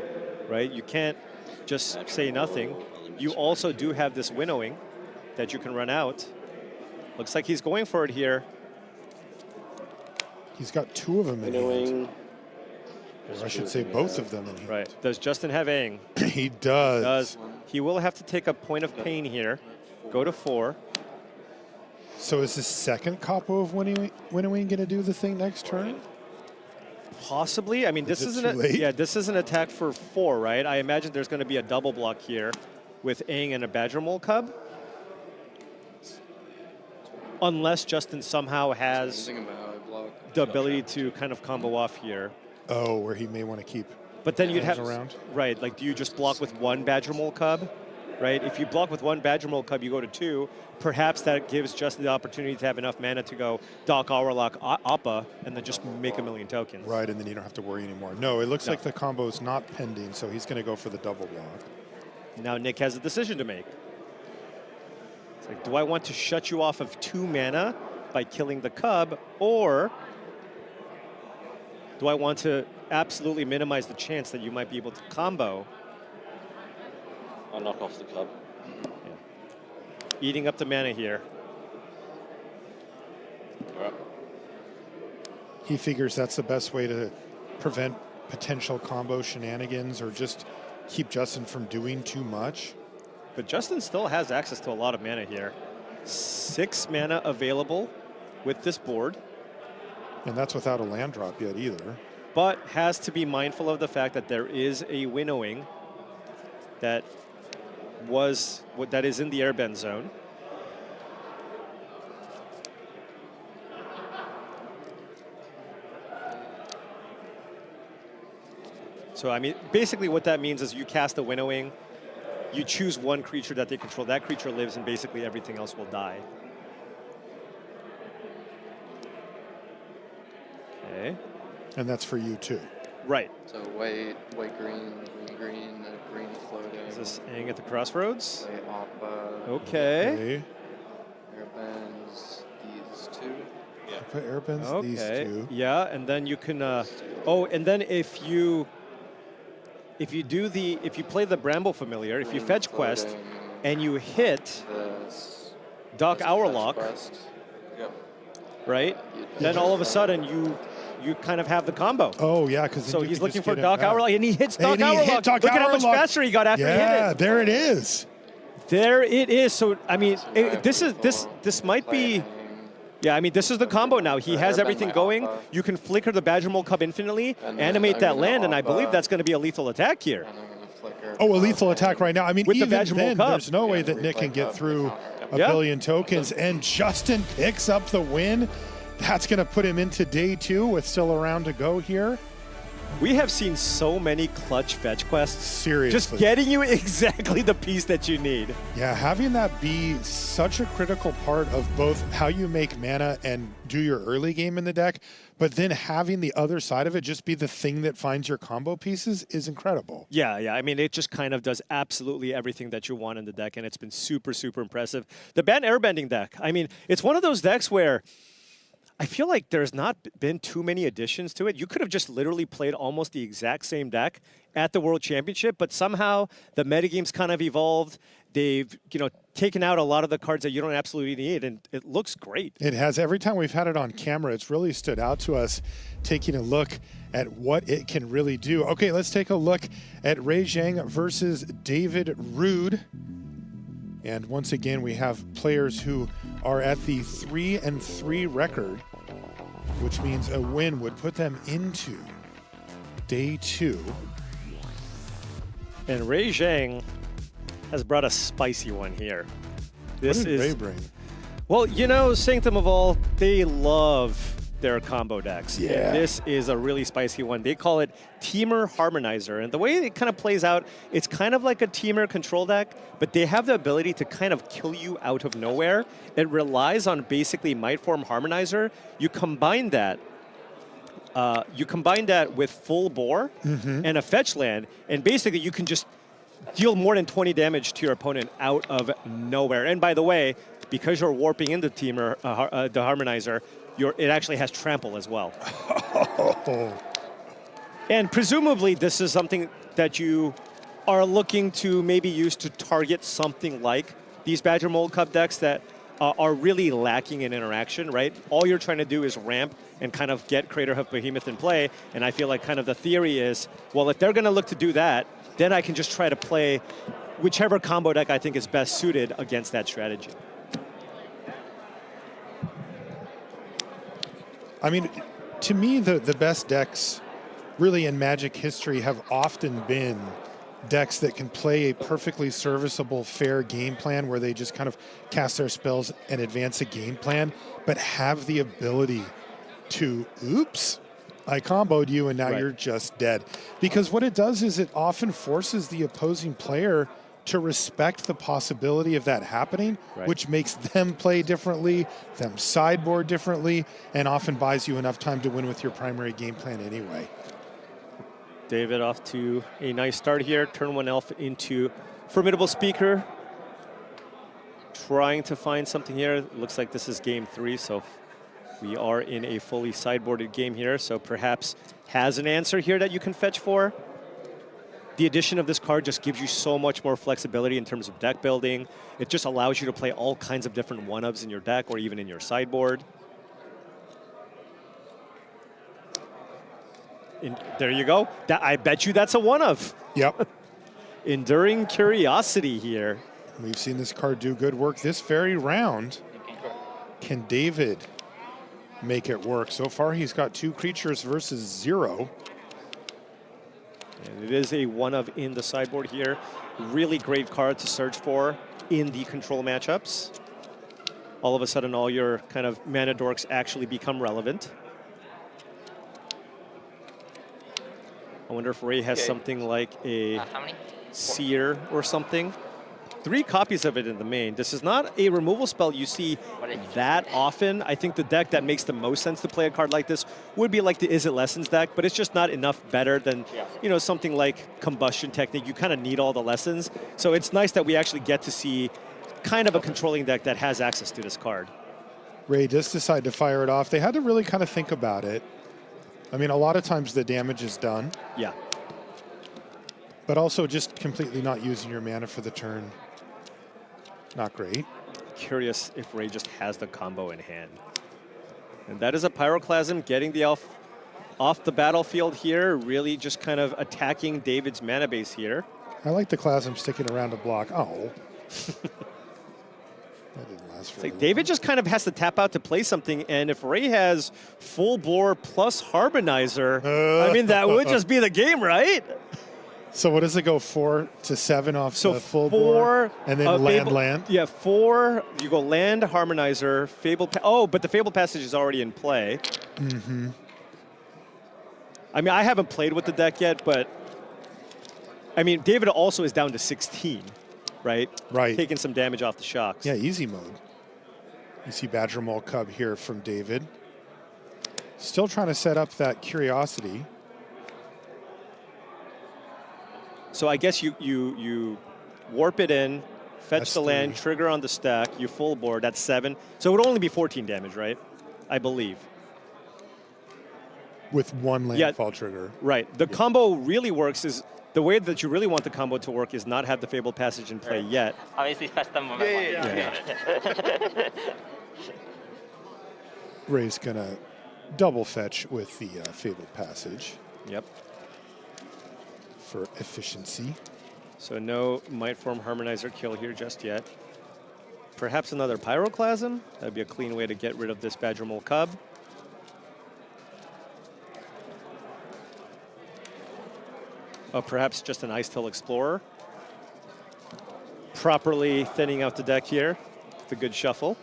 right? You can't just say nothing. You also do have this Winnowing that you can run out. Looks like he's going for it here. He's got 2 of them in hand. Or I should say both of them in hand. Right. Does Justin have Aang? He does. He will have to take a point of pain here. Go to 4. So is his second Capo of Winnowing going to do the thing next turn? Possibly. I mean, this is an attack for 4, right? I imagine there's going to be a double block here with Aang and a Badger Mole Cub. Unless Justin somehow has the ability to kind of combo off here. Oh, where he may want to keep. But then you'd have around. Right. Like, do you just block with 1 Badger Mole Cub? Right. If you block with 1 Badger Mole Cub, you go to 2. Perhaps that gives Justin the opportunity to have enough mana to go Doc Auralock Appa and then just make a million tokens. Right, and then you don't have to worry anymore. No, it looks like the combo is not pending, so he's going to go for the double block. Now Nick has a decision to make. It's like, do I want to shut you off of 2 mana by killing the Cub, or do I want to absolutely minimize the chance that you might be able to combo? I'll knock off the Cub. Eating up the mana here. He figures that's the best way to prevent potential combo shenanigans or just keep Justin from doing too much. But Justin still has access to a lot of mana here. 6 mana available with this board. And that's without a land drop yet either. But has to be mindful of the fact that there is a Winnowing that is in the airbend zone. So, I mean, basically what that means is you cast a Winnowing, you choose 1 creature that they control, that creature lives, and basically everything else will die. Okay. And that's for you too. Right. So white, green, green floating. Is this Aang at the Crossroads? White Appa. Okay. Airbends these 2. Put airbends these two. Yeah, and then you can. And then if you play the Bramble Familiar, if you fetch quest, and you hit Doc Hourlock, right? Then all of a sudden you kind of have the combo. Oh yeah, because so he's looking for Doc Hourlock, and he hits Doc Hourlock. Look at how much faster he got after he hit it. Yeah, there it is. There it is. So I mean, this might be. Yeah, I mean, this is the combo now. He has everything going. You can flicker the Badger Mole Cub infinitely, animate that land, and I believe that's going to be a lethal attack here. Oh, a lethal attack right now. I mean, With the even Badger Mole then, Cub. there's no way that Nick can get through a billion tokens. And Justin picks up the win. That's going to put him into day 2 with still a round to go here. We have seen so many clutch fetch quests. Seriously. Just getting you exactly the piece that you need. Yeah, having that be such a critical part of both how you make mana and do your early game in the deck, but then having the other side of it just be the thing that finds your combo pieces is incredible. Yeah. I mean, it just kind of does absolutely everything that you want in the deck, and it's been super, super impressive. The Ban Airbending deck, I mean, it's one of those decks where I feel like there's not been too many additions to it. You could have just literally played almost the exact same deck at the World Championship, but somehow the metagame's kind of evolved. They've, taken out a lot of the cards that you don't absolutely need, and it looks great. It has. Every time we've had it on camera, it's really stood out to us, taking a look at what it can really do. Okay, let's take a look at Ray Zhang versus David Rude. And once again, we have players who are at the 3-3 record, which means a win would put them into day 2. And Ray Zhang has brought a spicy one here. What did Ray bring? Well, Sanctum of All, they love their combo decks. Yeah. And this is a really spicy one. They call it Teamer Harmonizer. And the way it kind of plays out, it's kind of like a Teamer control deck, but they have the ability to kind of kill you out of nowhere. It relies on basically Might Form Harmonizer. You combine that with Full Bore and a fetch land, and basically you can just deal more than 20 damage to your opponent out of nowhere. And by the way, because you're warping into Teamer, the Harmonizer, it actually has trample as well. And presumably this is something that you are looking to maybe use to target something like these Badger Mole Cub decks that are really lacking in interaction, right? All you're trying to do is ramp and kind of get Craterhoof Behemoth in play, and I feel like kind of the theory is, well, if they're going to look to do that, then I can just try to play whichever combo deck I think is best suited against that strategy. I mean, to me, the best decks really in Magic history have often been decks that can play a perfectly serviceable, fair game plan where they just kind of cast their spells and advance a game plan, but have the ability to, oops, I comboed you and now you're just dead. Because what it does is it often forces the opposing player to respect the possibility of that happening, which makes them play differently, them sideboard differently, and often buys you enough time to win with your primary game plan anyway. David off to a nice start here. Turn 1 elf into Formidable Speaker. Trying to find something here. Looks like this is game 3, so we are in a fully sideboarded game here, so perhaps has an answer here that you can fetch for. The addition of this card just gives you so much more flexibility in terms of deck building. It just allows you to play all kinds of different one-ofs in your deck or even in your sideboard. There you go. I bet you that's a one-of. Yep. Enduring Curiosity here. We've seen this card do good work this very round. Can David make it work? So far, he's got 2 creatures versus 0. And it is a one-of in the sideboard here. Really great card to search for in the control matchups. All of a sudden, all your kind of mana dorks actually become relevant. I wonder if Ray has something like a Seer or something. 3 copies of it in the main. This is not a removal spell you see that often. I think the deck that makes the most sense to play a card like this would be like the Is It Lessons deck, but it's just not enough better than something like Combustion Technique. You kind of need all the lessons. So it's nice that we actually get to see kind of a controlling deck that has access to this card. Ray does decide to fire it off. They had to really kind of think about it. I mean, a lot of times the damage is done. Yeah. But also just completely not using your mana for the turn. Not great. Curious if Ray just has the combo in hand. And that is a Pyroclasm getting the elf off the battlefield here, really just kind of attacking David's mana base here. I like the Clasm sticking around to block. Oh. That didn't last for Like David just kind of has to tap out to play something, and if Ray has full bore plus Harmonizer, I mean, that would just be the game, right? So what does it go 4 to 7 off So the full 4, bore, and then land, Fable, land? Yeah, 4, you go land, Harmonizer, Fable, oh, but the Fable Passage is already in play. Mm-hmm. I mean, I haven't played with the deck yet, but I mean, David also is down to 16, right? Right. Taking some damage off the shocks. Yeah, easy mode. You see Badger Mole Cub here from David. Still trying to set up that Curiosity. So I guess you warp it in, fetch That's the land, 3. trigger on the stack, you full board, that's 7. So it would only be 14 damage, right? I believe. With one landfall trigger. Right. The combo really works is, the way that you really want the combo to work is not have the Fabled Passage in play yet. Obviously, first time moment. Yeah. Ray's gonna double fetch with the Fabled Passage. Yep. For efficiency. So no Might Form Harmonizer kill here just yet. Perhaps another Pyroclasm. That'd be a clean way to get rid of this Badger Mole Cub. Oh, perhaps just an Ice Tail Explorer. Properly thinning out the deck here with a good shuffle.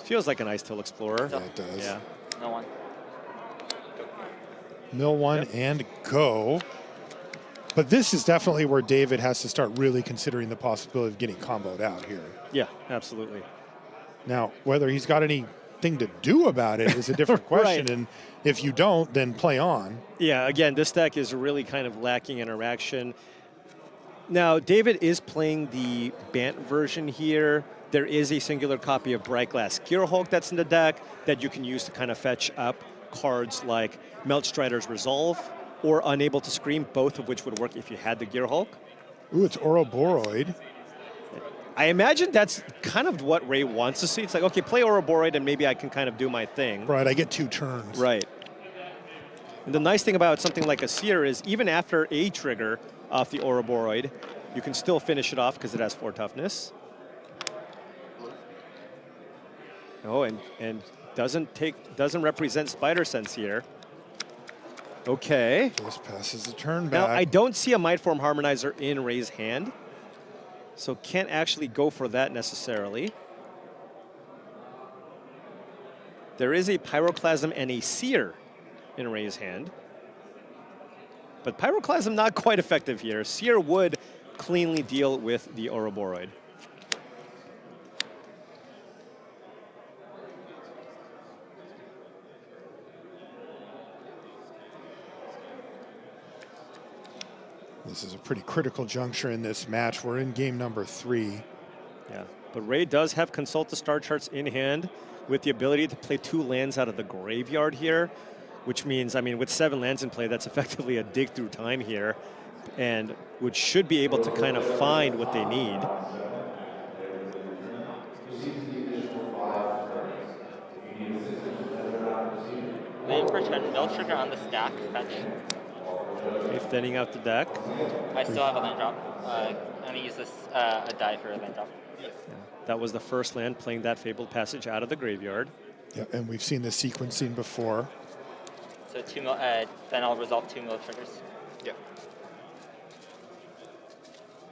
Feels like an Ice Tail Explorer. Yeah, it does. Yeah. No one. Mill one and go. But this is definitely where David has to start really considering the possibility of getting comboed out here. Yeah, absolutely. Now, whether he's got anything to do about it is a different question. Right. And if you don't, then play on. Yeah, again, this deck is really kind of lacking interaction. Now, David is playing the Bant version here. There is a singular copy of Bright Glass Gearhulk that's in the deck that you can use to kind of fetch up cards like Melt Strider's Resolve or Unable to Scream, both of which would work if you had the Gearhulk. Ooh, it's Ouroboros. I imagine that's kind of what Ray wants to see. It's like, okay, play Ouroboros and maybe I can kind of do my thing. Right, I get 2 turns. Right. And the nice thing about something like a Seer is even after a trigger off the Ouroboros, you can still finish it off because it has 4 toughness. Oh, and doesn't represent Spider Sense here. Okay. This passes the turn back. Now, I don't see a Might Form Harmonizer in Ray's hand, so can't actually go for that necessarily. There is a Pyroclasm and a Seer in Ray's hand, but Pyroclasm not quite effective here. Seer would cleanly deal with the Ouroboros. This is a pretty critical juncture in this match. We're in game number 3. Yeah, but Ray does have Consult the Star Charts in hand with the ability to play 2 lands out of the graveyard here, which means, I mean, with 7 lands in play, that's effectively a dig through time here, and which should be able to kind of find what they need. Waiting for turn, Mill Trigger on the stack, fetch. Okay, thinning out the deck. I still have a land drop. I'm going to use this a die for a land drop. Yeah. That was the first land, playing that Fabled Passage out of the graveyard. Yeah, and we've seen this sequencing before. So 2 mill, then I'll resolve 2 Mill Triggers. Yeah.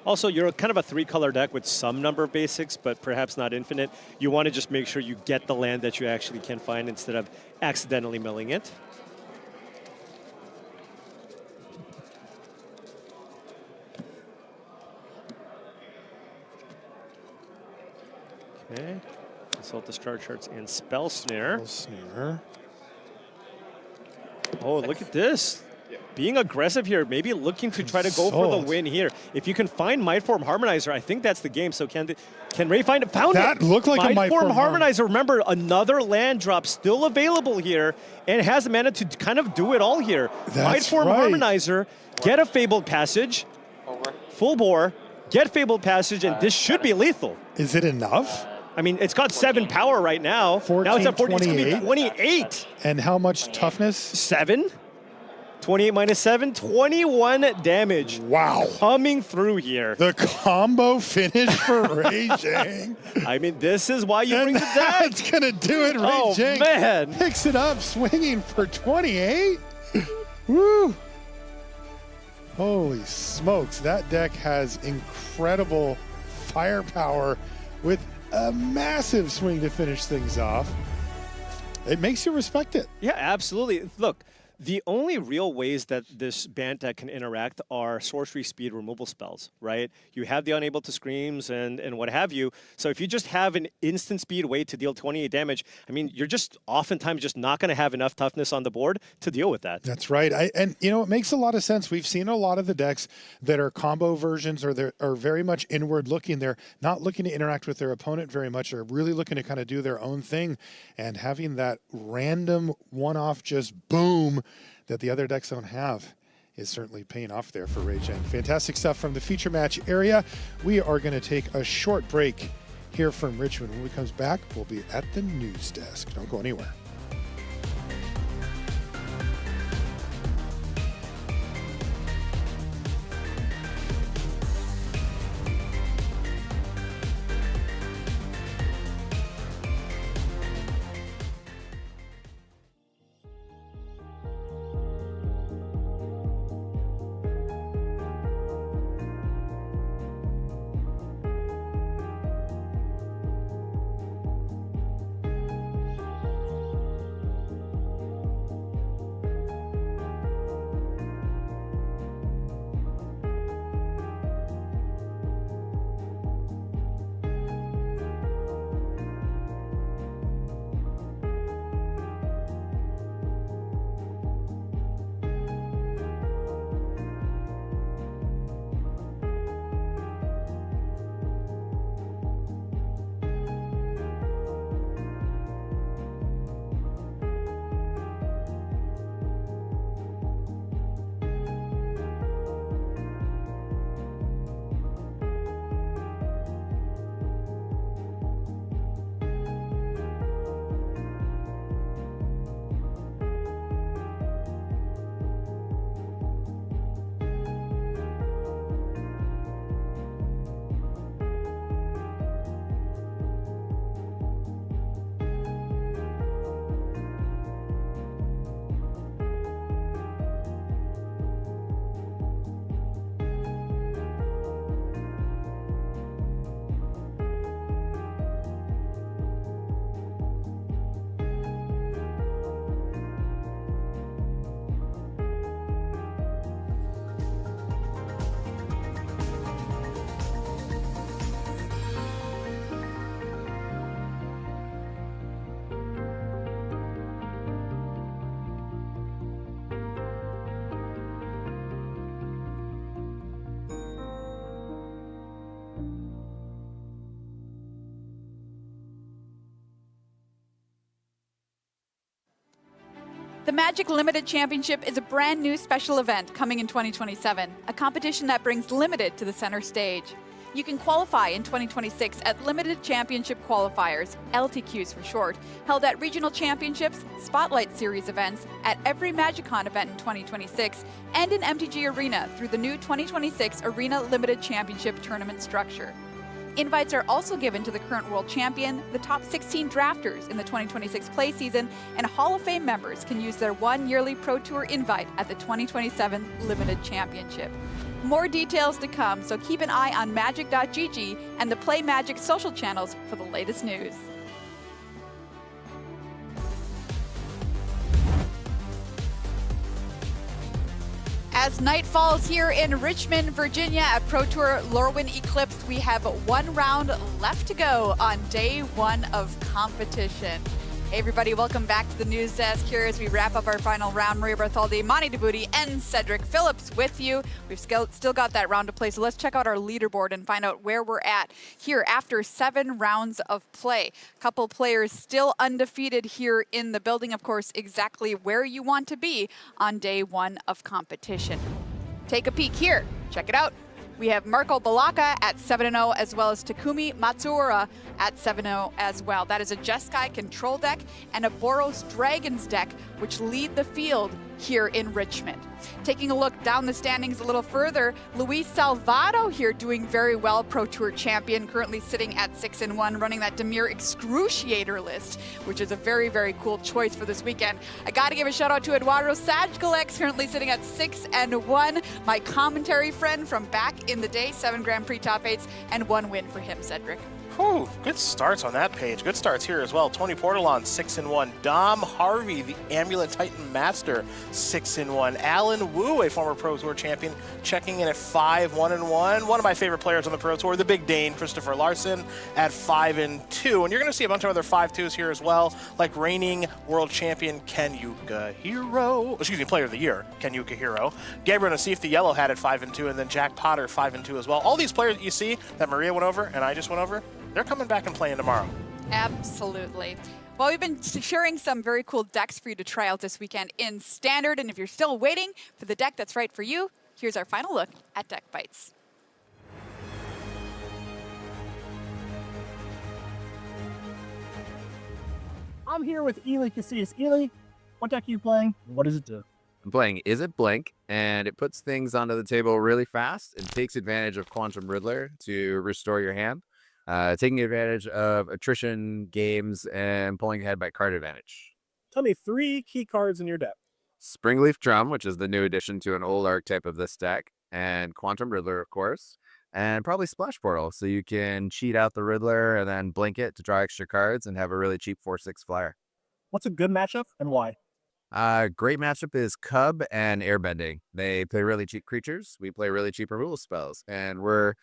Also, you're kind of a 3-color deck with some number of basics, but perhaps not infinite. You want to just make sure you get the land that you actually can find instead of accidentally milling it. Okay. Consult the Star Charts and Spell Snare. Snare. Oh, look at this. being aggressive here, maybe looking to try to go for the win here. If you can find Mindform Harmonizer, I think that's the game. So can Ray find it? Found that it. That looked like a Mindform Harmonizer. Remember, another land drop still available here, and has managed to kind of do it all here. Mindform Harmonizer, get a Fabled Passage, full bore, get Fabled Passage, and this should be lethal. Is it enough? I mean, it's got 7 power right now. 14, now it's at 14, 28. It's gonna be 28. And how much toughness? 7. 28 minus 7, 21 damage. Wow. Coming through here. The combo finish for Ray Zhang. I mean, this is why you bring the deck. That's going to do it, Ray Zhang. Oh, man. Picks it up, swinging for 28. Woo. Holy smokes. That deck has incredible firepower with a massive swing to finish things off. It makes you respect it. Yeah, absolutely. Look, the only real ways that this band deck can interact are sorcery speed removal spells, right? You have the Unable to Screams and what have you. So if you just have an instant speed way to deal 28 damage, I mean, you're just oftentimes just not going to have enough toughness on the board to deal with that. That's right. And you know, it makes a lot of sense. We've seen a lot of the decks that are combo versions or they're very much inward looking. They're not looking to interact with their opponent very much. They're really looking to kind of do their own thing. And having that random one-off just boom that the other decks don't have is certainly paying off there for Ray Zhang. Fantastic stuff from the feature match area. We are going to take a short break here from Richmond. When we come back, we'll be at the news desk. Don't go anywhere. The Magic Limited Championship is a brand new special event coming in 2027, a competition that brings Limited to the center stage. You can qualify in 2026 at Limited Championship Qualifiers, LTQs for short, held at regional championships, Spotlight Series events, at every MagicCon event in 2026, and in MTG Arena through the new 2026 Arena Limited Championship tournament structure. Invites are also given to the current world champion, the top 16 drafters in the 2026 play season, and Hall of Fame members can use their one yearly Pro Tour invite at the 2027 Limited Championship. More details to come, so keep an eye on magic.gg and the Play Magic social channels for the latest news. As night falls here in Richmond, Virginia at Pro Tour Lorwyn Eclipsed, we have one round left to go on day one of competition. Hey everybody, welcome back to the news desk here as we wrap up our final round. Maria Bartholdi, Monty DeBooty, and Cedric Phillips with you. We've still got that round to play, so let's check out our leaderboard and find out where we're at here after 7 rounds of play. A couple players still undefeated here in the building, of course, exactly where you want to be on day 1 of competition. Take a peek here, check it out. We have Marco Balaka at 7-0, as well as Takumi Matsuura at 7-0 as well. That is a Jeskai control deck and a Boros Dragons deck, which lead the field here in Richmond. Taking a look down the standings a little further, Luis Salvado here doing very well, Pro Tour champion, currently sitting at 6-1, running that Demir Excruciator list, which is a very, very cool choice for this weekend. I gotta give a shout out to Eduardo Sajgalex, currently sitting at 6-1, my commentary friend from back in the day, 7 Grand Prix top 8s, and 1 win for him, Cedric. Whew, good starts on that page. Good starts here as well. Tony Portalon, 6-1. Dom Harvey, the Amulet Titan Master, 6-1. Alan Wu, a former Pro Tour champion, checking in at 5-1-1. One of my favorite players on the Pro Tour, the Big Dane, Christopher Larson, at 5-2. And you're going to see a bunch of other 5-2s here as well, like reigning world champion Ken Yukahiro, excuse me, Player of the Year, Ken Yukahiro. Gabriel Nassif, the Yellow Hat, at 5-2, and then Jack Potter, 5-2 as well. All these players that you see that Maria went over and I just went over, they're coming back and playing tomorrow. Absolutely. Well, we've been sharing some very cool decks for you to try out this weekend in Standard, and if you're still waiting for the deck that's right for you, here's our final look at Deck Bites. I'm here with Ely Casillas. Ely, what deck are you playing? What does it do? I'm playing Is It Blink, and it puts things onto the table really fast and takes advantage of Quantum Riddler to restore your hand, taking advantage of attrition games and pulling ahead by card advantage. Tell me 3 key cards in your deck. Springleaf Drum, which is the new addition to an old archetype of this deck, and Quantum Riddler, of course, and probably Splash Portal, so you can cheat out the Riddler and then blink it to draw extra cards and have a really cheap 4/6 flyer. What's a good matchup and why? Great matchup is Cub and Airbending. They play really cheap creatures. We play really cheap removal spells, and we're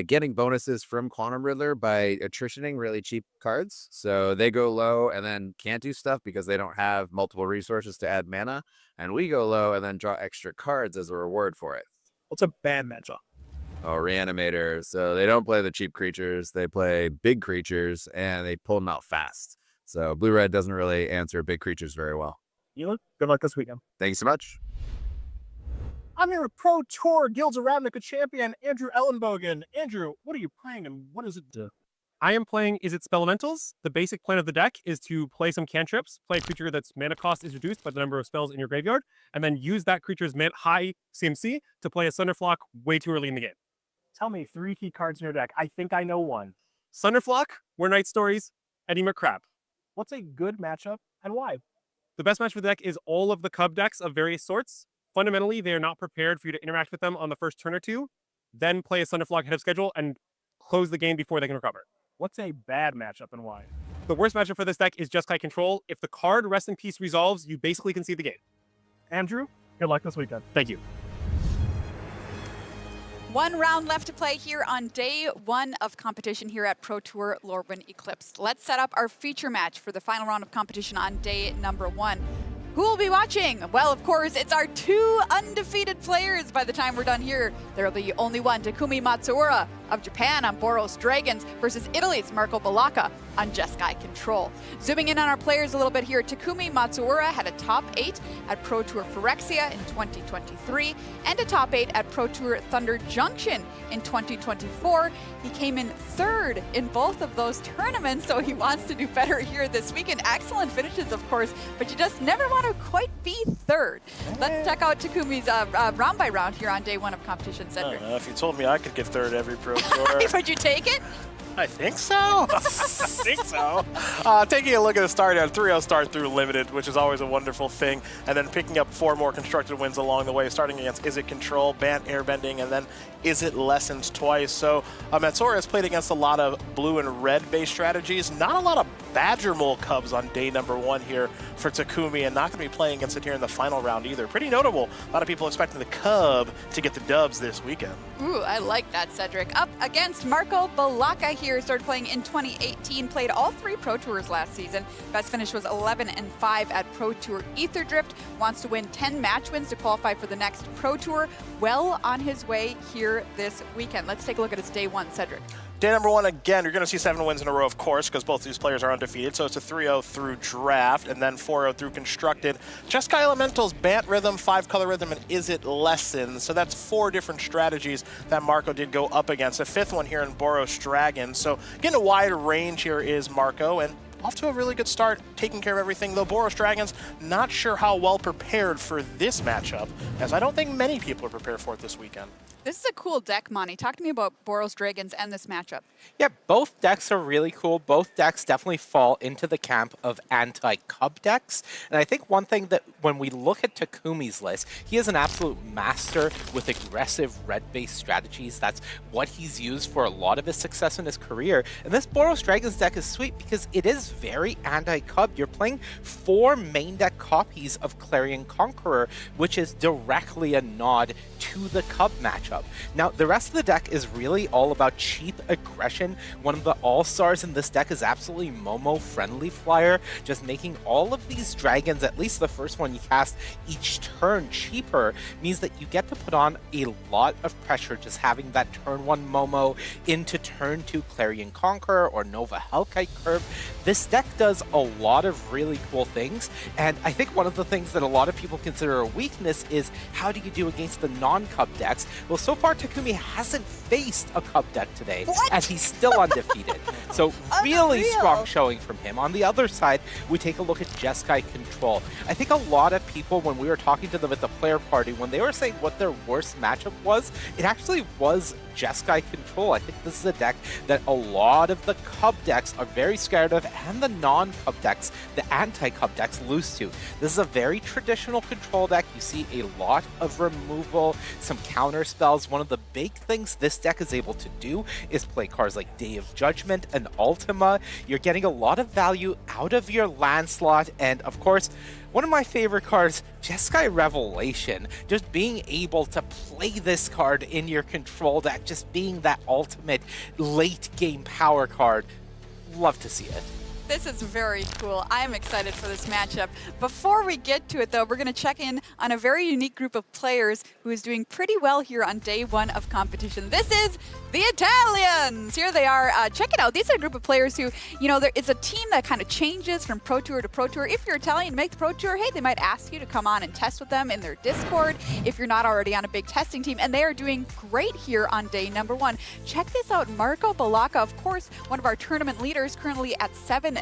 getting bonuses from Quantum Riddler by attritioning really cheap cards. So they go low and then can't do stuff because they don't have multiple resources to add mana, and we go low and then draw extra cards as a reward for it. What's a bad matchup? Oh, Reanimator. So they don't play the cheap creatures. They play big creatures, and they pull them out fast. So Blue-Red doesn't really answer big creatures very well. Ely, good luck this weekend. Thank you so much. I'm here with Pro Tour Guilds of Ravnica champion Andrew Ellenbogen. Andrew, what are you playing and what does it do? I am playing Is It Spellelementals. The basic plan of the deck is to play some cantrips, play a creature that's mana cost is reduced by the number of spells in your graveyard, and then use that creature's high CMC to play a Sunderflock way too early in the game. Tell me 3 key cards in your deck. I think I know one. Sunderflock, Were Night Stories, Eddie McCrab. What's a good matchup and why? The best match for the deck is all of the Cub decks of various sorts. Fundamentally, they are not prepared for you to interact with them on the first turn or two, then play a Sunderflock ahead of schedule and close the game before they can recover. What's a bad matchup and why? The worst matchup for this deck is Jeskai Control. If the card Rest in Peace resolves, you basically can see the game. Andrew, good luck this weekend. Thank you. 1 round left to play here on day 1 of competition here at Pro Tour Lorwyn Eclipsed. Let's set up our feature match for the final round of competition on day number 1. Who will be watching? Well, of course, it's our 2 undefeated players by the time we're done here. There will be only one, Takumi Matsuura of Japan on Boros Dragons versus Italy's Marco Balaka on Jeskai Control. Zooming in on our players a little bit here, Takumi Matsuura had a top 8 at Pro Tour Phyrexia in 2023 and a top 8 at Pro Tour Thunder Junction in 2024. He came in 3rd in both of those tournaments, so he wants to do better here this weekend. Excellent finishes, of course, but you just never want to quite be 3rd. Let's check out Takumi's round by round here on day 1 of competition, Cedric. If you told me I could get 3rd every Pro Tour. Would you take it? I think so. I think so. Taking a look at the start, a 3-0 start through Limited, which is always a wonderful thing, and then picking up 4 more constructed wins along the way, starting against Is It Control, Bant Airbending, and then Is It Lessons twice. So Matsuura has played against a lot of blue and red based strategies, not a lot of Badger Mole Cubs on day number 1 here for Takumi, and not going to be playing against it here in the final round either. Pretty notable. A lot of people expecting the Cub to get the dubs this weekend. Ooh, I like that, Cedric. Up against Marco Balaka here. Started playing in 2018, played all 3 Pro Tours last season. Best finish was 11-5 at Pro Tour Ether Drift. Wants to win 10 match wins to qualify for the next Pro Tour. Well on his way here this weekend. Let's take a look at his day 1, Cedric. Day number 1, again, you're going to see 7 wins in a row, of course, because both these players are undefeated. So it's a 3-0 through draft, and then 4-0 through constructed. Jeskai Elementals, Bant Rhythm, 5-color rhythm, and Is It Lessons. So that's 4 different strategies that Marco did go up against. A 5th one here in Boros Dragon. So getting a wide range here is Marco, and off to a really good start, taking care of everything, though Boros Dragons not sure how well prepared for this matchup, as I don't think many people are prepared for it this weekend. This is a cool deck, Monty. Talk to me about Boros Dragons and this matchup. Yeah, both decks are really cool. Both decks definitely fall into the camp of anti-Cub decks. And I think one thing that when we look at Takumi's list, he is an absolute master with aggressive red-based strategies. That's what he's used for a lot of his success in his career. And this Boros Dragons deck is sweet because it is very anti-Cub. You're playing 4 main deck copies of Clarion Conqueror, which is directly a nod to the Cub matchup. Now, the rest of the deck is really all about cheap aggression. One of the all-stars in this deck is absolutely Momo Friendly Flyer, just making all of these dragons, at least the first one you cast each turn, cheaper, means that you get to put on a lot of pressure just having that turn 1 Momo into turn 2 Clarion Conqueror or Nova Hellkite Curve. This deck does a lot of really cool things, and I think one of the things that a lot of people consider a weakness is how do you do against the non-Cub decks? Well, so far Takumi hasn't faced a Cub deck today, as he's still undefeated. So really strong showing from him. On the other side, we take a look at Jeskai Control. I think a lot of people, when we were talking to them at the player party, when they were saying what their worst matchup was, it actually was Jeskai Control. I think this is a deck that a lot of the Cub decks are very scared of, and the non-Cub decks, the anti-Cub decks, lose to. This is a very traditional control deck. You see a lot of removal, some counter spells. One of the big things this deck is able to do is play cards like Day of Judgment and Ultima. You're getting a lot of value out of your land slot, and of course, one of my favorite cards, Jeskai Revelation. Just being able to play this card in your control deck, just being that ultimate late game power card. Love to see it. This is very cool. I'm excited for this matchup. Before we get to it, though, we're going to check in on a very unique group of players who is doing pretty well here on day 1 of competition. This is the Italians. Here they are. Check it out. These are a group of players who, you know, it's a team that kind of changes from Pro Tour to Pro Tour. If you're Italian, make the Pro Tour, hey, they might ask you to come on and test with them in their Discord if you're not already on a big testing team. And they are doing great here on day number 1. Check this out. Marco Balaka, of course, one of our tournament leaders, currently at 7-0.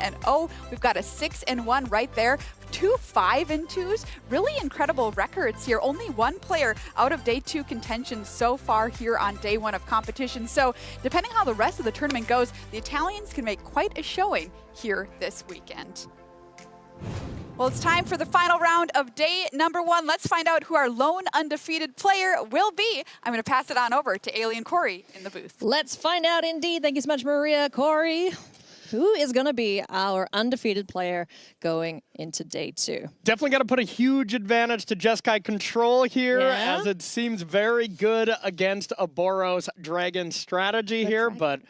We've got a 6-1 right there. 2 5-2s. Really incredible records here. Only 1 player out of day 2 contention so far here on day 1 of competition. So depending how the rest of the tournament goes, the Italians can make quite a showing here this weekend. Well, it's time for the final round of day number 1. Let's find out who our lone undefeated player will be. I'm going to pass it on over to Alien Corey in the booth. Let's find out indeed. Thank you so much, Maria. Corey, who is going to be our undefeated player going into day 2? Definitely got to put a huge advantage to Jeskai Control here, as it seems very good against a Boros Dragon strategy here, but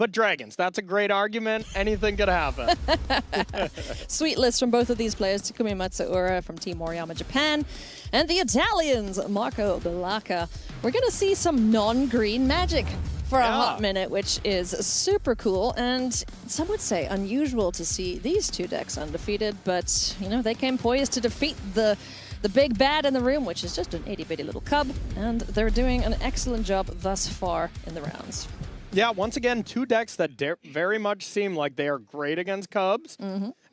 dragons, that's a great argument. Anything could happen. Sweet list from both of these players, Takumi Matsuura from Team Moriyama Japan, and the Italians, Marco Balaka. We're going to see some non-green magic for a hot minute, which is super cool, and some would say unusual to see these 2 decks undefeated, but, you know, they came poised to defeat the big bad in the room, which is just an itty-bitty little cub, and they're doing an excellent job thus far in the rounds. Yeah, once again, 2 decks that very much seem like they are great against Cubs,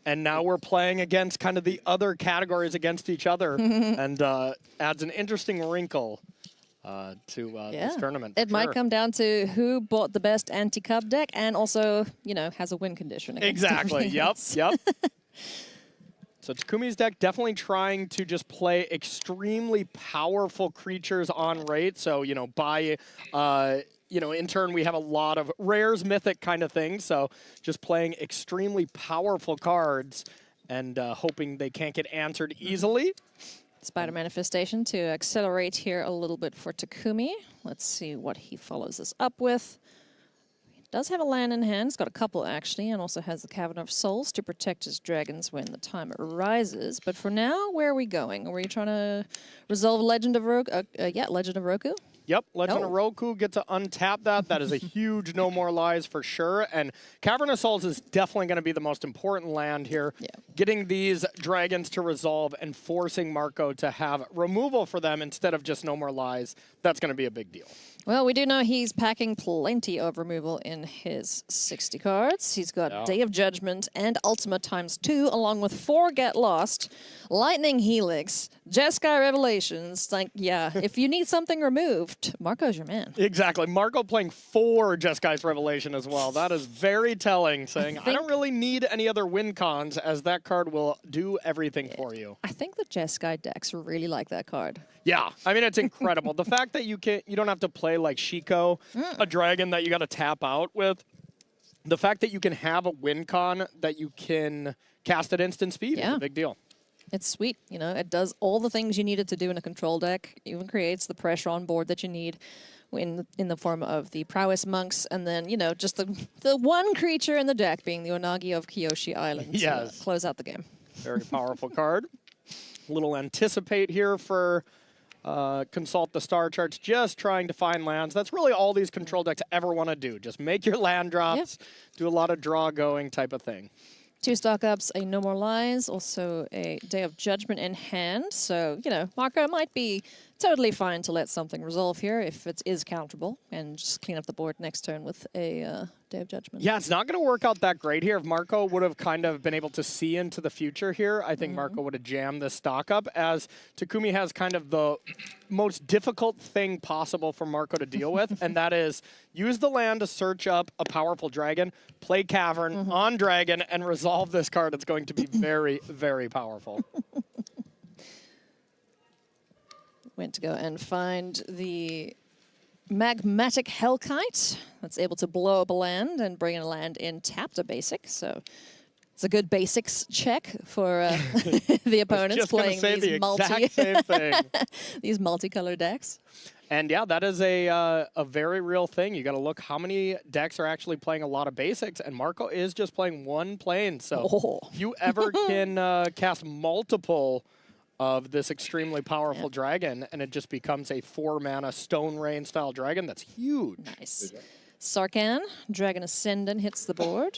and now we're playing against kind of the other categories against each other, and adds an interesting wrinkle to this tournament. It might come down to who bought the best anti-Cub deck and also, you know, has a win condition. Exactly. Yep. So Takumi's deck definitely trying to just play extremely powerful creatures on rate. So, you know, buy you know, in turn, we have a lot of rares, mythic kind of things. So just playing extremely powerful cards and hoping they can't get answered easily. Spider Manifestation to accelerate here a little bit for Takumi. Let's see what he follows this up with. He does have a land in hand. He's got a couple, actually, and also has the Cavern of Souls to protect his dragons when the time arises. But for now, where are we going? Are we trying to resolve Legend of Roku? Yeah, Legend of Roku. Yep, Legend of Roku, get to untap that. That is a huge No More Lies for sure. And Cavern of Souls is definitely going to be the most important land here. Yeah. Getting these dragons to resolve and forcing Marco to have removal for them instead of just No More Lies, that's going to be a big deal. Well, we do know he's packing plenty of removal in his 60 cards. He's got Day of Judgment and Ultima ×2, along with 4 Get Lost, Lightning Helix, Jeskai Revelations. Like, yeah, if you need something removed, Marco's your man. Exactly. Marco playing 4 Jeskai's Revelation as well. That is very telling, saying, I don't really need any other win cons, as that card will do everything for you. I think the Jeskai decks really like that card. Yeah, I mean, it's incredible. The fact that you don't have to play like Shiko, a dragon that you got to tap out with. The fact that you can have a win con that you can cast at instant speed is a big deal. It's sweet, you know, it does all the things you need it to do in a control deck, even creates the pressure on board that you need in the form of the Prowess Monks, and then, you know, just the one creature in the deck being the Onagi of Kyoshi Island to close out the game. Very powerful card. A little anticipate here for consult the star charts, just trying to find lands. That's really all these control decks ever want to do. Just make your land drops, do a lot of draw going type of thing. 2 stock-ups, a No More Lies, also a Day of Judgment in hand. So, you know, Marco might be totally fine to let something resolve here if it is counterable and just clean up the board next turn with a Day of Judgment. Yeah, it's not going to work out that great here. If Marco would have kind of been able to see into the future here, I think Marco would have jammed this stock up, as Takumi has kind of the most difficult thing possible for Marco to deal with, and that is use the land to search up a powerful dragon, play Cavern on dragon, and resolve this card. It's going to be very, very powerful. Went to go and find the Magmatic Hellkite that's able to blow up a land and bring a land in tapped a basic. So it's a good basics check for the opponents playing these multicolored decks. And yeah, that is a very real thing. You got to look how many decks are actually playing a lot of basics, and Marco is just playing one plane. So if you ever can cast multiple of this extremely powerful dragon, and it just becomes a 4-mana Stone Rain style dragon, that's huge. Nice. Sarkhan, Dragon Ascendant hits the board.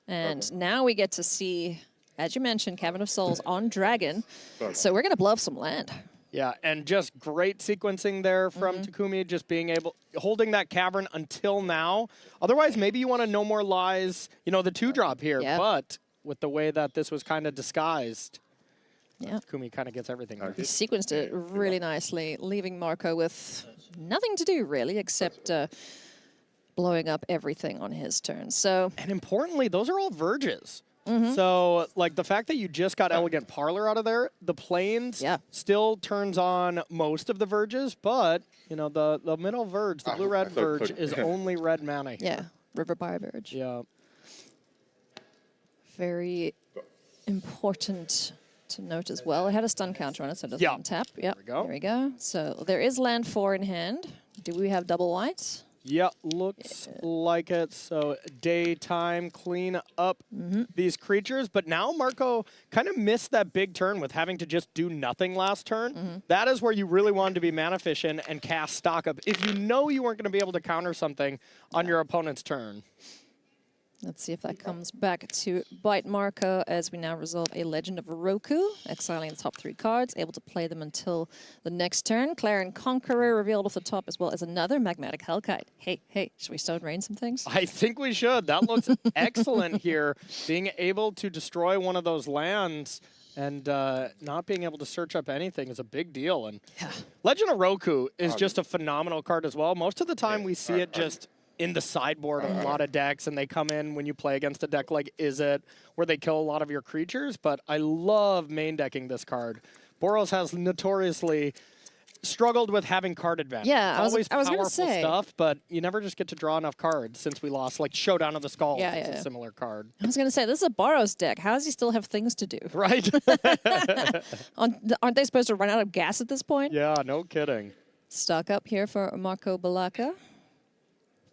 And now we get to see, as you mentioned, Cavern of Souls on dragon. So we're going to blow up some land. Yeah, and just great sequencing there from Takumi, just being able, holding that Cavern until now. Otherwise, maybe you want to No More Lies, you know, the 2-drop here, but with the way that this was kind of disguised, Takumi kind of gets everything right. He sequenced it really nicely, leaving Marco with nothing to do, really, except blowing up everything on his turn. So, and importantly, those are all Verges. So, like, the fact that you just got Elegant Parlor out of there, the Plains still turns on most of the Verges, but, you know, the middle Verge, the blue-red Verge, is only red mana here. Yeah, Riverbar Verge. Yeah. Very important to note as well. It had a stun counter on it, so it doesn't untap. Yep, there we go. So there is land 4 in hand. Do we have double whites? Yeah, looks like it. So daytime, clean up these creatures. But now Marco kind of missed that big turn with having to just do nothing last turn. That is where you really wanted to be mana efficient and cast stock up if you know you weren't going to be able to counter something on your opponent's turn. Let's see if that comes back to bite Marco as we now resolve a Legend of Roku, exiling the top 3 cards, able to play them until the next turn. Clarion Conqueror revealed off the top, as well as another Magmatic Hellkite. Hey, should we Stone Rain some things? I think we should. That looks excellent here. Being able to destroy one of those lands and not being able to search up anything is a big deal. And Legend of Roku is just a phenomenal card as well. Most of the time we see it just in the sideboard of a lot of decks, and they come in when you play against a deck like Izzet, where they kill a lot of your creatures, but I love main decking this card. Boros has notoriously struggled with having card advantage. Yeah, It's I was always gonna powerful say. stuff, but you never just get to draw enough cards since we lost, like Showdown of the Skulls. Yeah, It's yeah, a yeah. similar card. I was going to say, this is a Boros deck. How does he still have things to do? Right. Aren't they supposed to run out of gas at this point? Yeah, no kidding. Stock up here for Marco Balaka.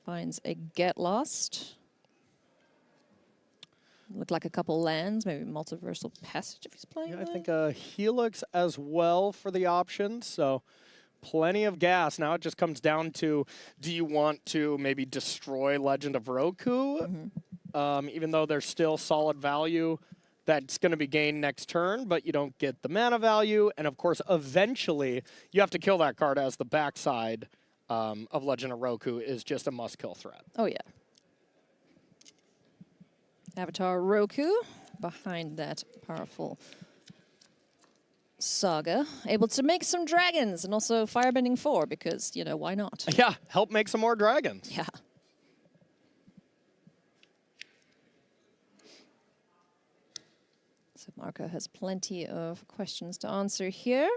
Finds a Get Lost. Look like a couple lands, maybe Multiversal Passage if he's playing. Yeah, I think a Helix as well for the options. So plenty of gas. Now it just comes down to, do you want to maybe destroy Legend of Roku? Even though there's still solid value that's going to be gained next turn, but you don't get the mana value. And of course, eventually, you have to kill that card, as the backside of Legend of Roku is just a must-kill threat. Oh, yeah. Avatar Roku behind that powerful Saga. Able to make some dragons and also Firebending 4 because, you know, why not? Yeah, help make some more dragons. Yeah. So Marco has plenty of questions to answer here.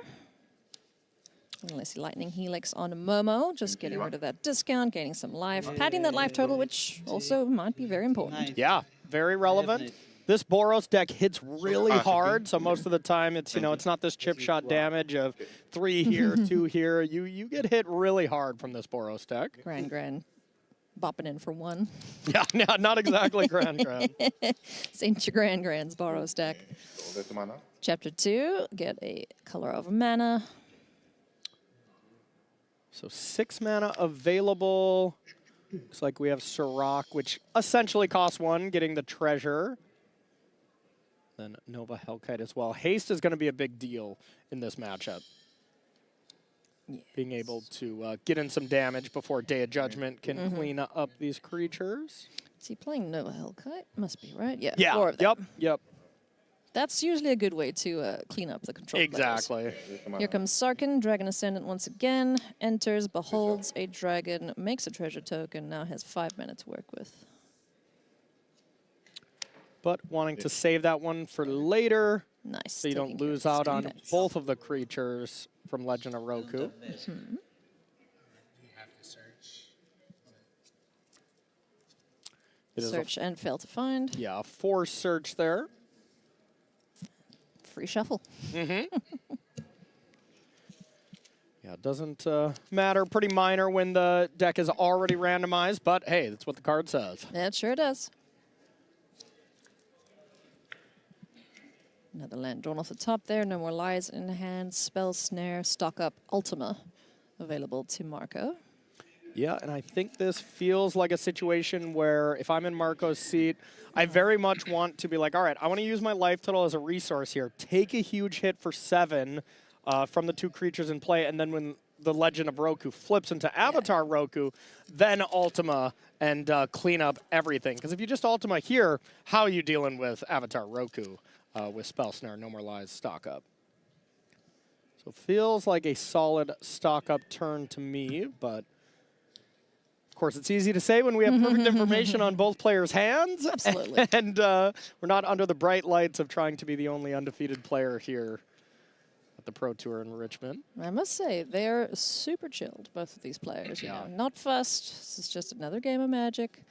Unless Lightning Helix on Momo, just getting rid of that discount, gaining some life, padding that life total, which also might be very important. Yeah, very relevant. This Boros deck hits really hard, so most of the time it's, you know, it's not this chip shot damage of 3 here, 2 here. You get hit really hard from this Boros deck. Grand. Bopping in for 1. Yeah, not exactly grand. St. Your Grand's Boros deck. Chapter 2, get a Color of Mana. So 6 mana available. Looks like we have Sirach, which essentially costs 1, getting the treasure. Then Nova Hellkite as well. Haste is going to be a big deal in this matchup. Yes. Being able to get in some damage before Day of Judgment can clean up these creatures. Is he playing Nova Hellkite? Must be, right? Yeah. Yeah, 4 of them. yep. That's usually a good way to clean up the control players. Exactly. Here comes Sarkin, Dragon Ascendant once again. Enters, beholds a dragon, makes a treasure token, now has 5 mana to work with. But wanting to save that one for later. Nice. So you don't lose out on both of the creatures from Legend of Roku. Search and fail to find. Yeah, a 4 search there. Free shuffle. Yeah, it doesn't matter. Pretty minor when the deck is already randomized, but hey, that's what the card says. Yeah, it sure does. Another land drawn off the top there. No more lies in hand. Spell Snare, stock up Ultima available to Marco. Yeah, and I think this feels like a situation where if I'm in Marco's seat, I very much want to be like, all right, I want to use my life total as a resource here. Take a huge hit for 7 from the 2 creatures in play, and then when the Legend of Roku flips into Avatar Roku, then Ultima and clean up everything. Because if you just Ultima here, how are you dealing with Avatar Roku with Spell Snare, No More Lies, stock up? So feels like a solid stock up turn to me, but of course, it's easy to say when we have perfect information on both players' hands. Absolutely. And we're not under the bright lights of trying to be the only undefeated player here at the Pro Tour in Richmond. I must say, they're super chilled, both of these players. You know, not fussed. This is just another game of Magic.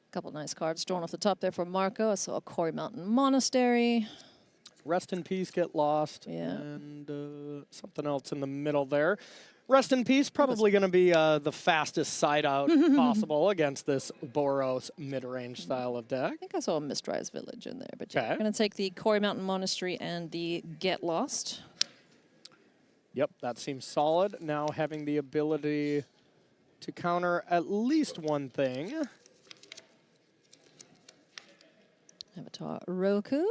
A couple nice cards drawn off the top there for Marco. I saw a Quarry Mountain Monastery. Rest in Peace, Get Lost. Yeah. And something else in the middle there. Rest in Peace, probably going to be the fastest side out possible against this Boros mid-range style of deck. I think I saw a Mistrise Village in there, but yeah, I'm going to take the Quarry Mountain Monastery and the Get Lost. Yep, that seems solid. Now having the ability to counter at least one thing. Avatar Roku,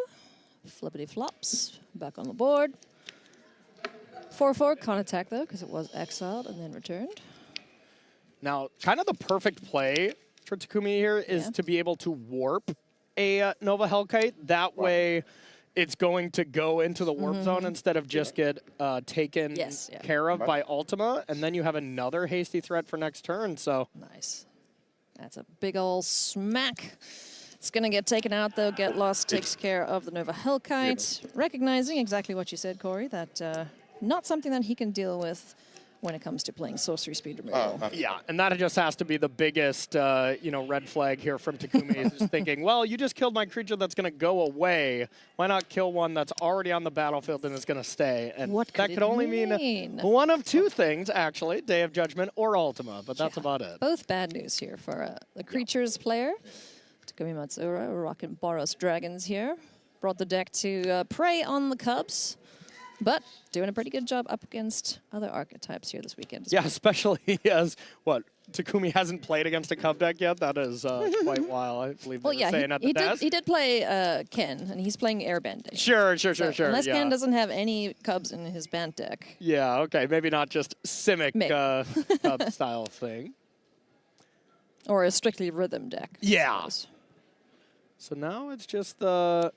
flippity flops, back on the board. 4/4, can't attack though, because it was exiled and then returned. Now, kind of the perfect play for Takumi here is to be able to warp a Nova Hellkite. That way, it's going to go into the warp zone instead of just get taken care of by Ultima, and then you have another hasty threat for next turn. So nice. That's a big ol' smack. It's going to get taken out, though. Get Lost takes care of the Nova Hellkite. Recognizing exactly what you said, Corey, that not something that he can deal with when it comes to playing sorcery speed removal. Yeah, and that just has to be the biggest, red flag here from Takumi. Is just thinking, well, you just killed my creature that's going to go away. Why not kill one that's already on the battlefield and is going to stay? And that could only mean one of two things, actually: Day of Judgment or Ultima. But that's about it. Both bad news here for the creatures player. Takumi Matsuura rocking Boros Dragons here. Brought the deck to prey on the Cubs. But doing a pretty good job up against other archetypes here this weekend. Yeah, especially as, Takumi hasn't played against a Cub deck yet? That is quite wild, I believe they were saying at the desk. He did play Ken, and he's playing Airbending. Sure. Unless Ken doesn't have any Cubs in his band deck. Yeah, okay, maybe not just Simic Cub style thing. Or a strictly rhythm deck. Yeah. So now it's just the...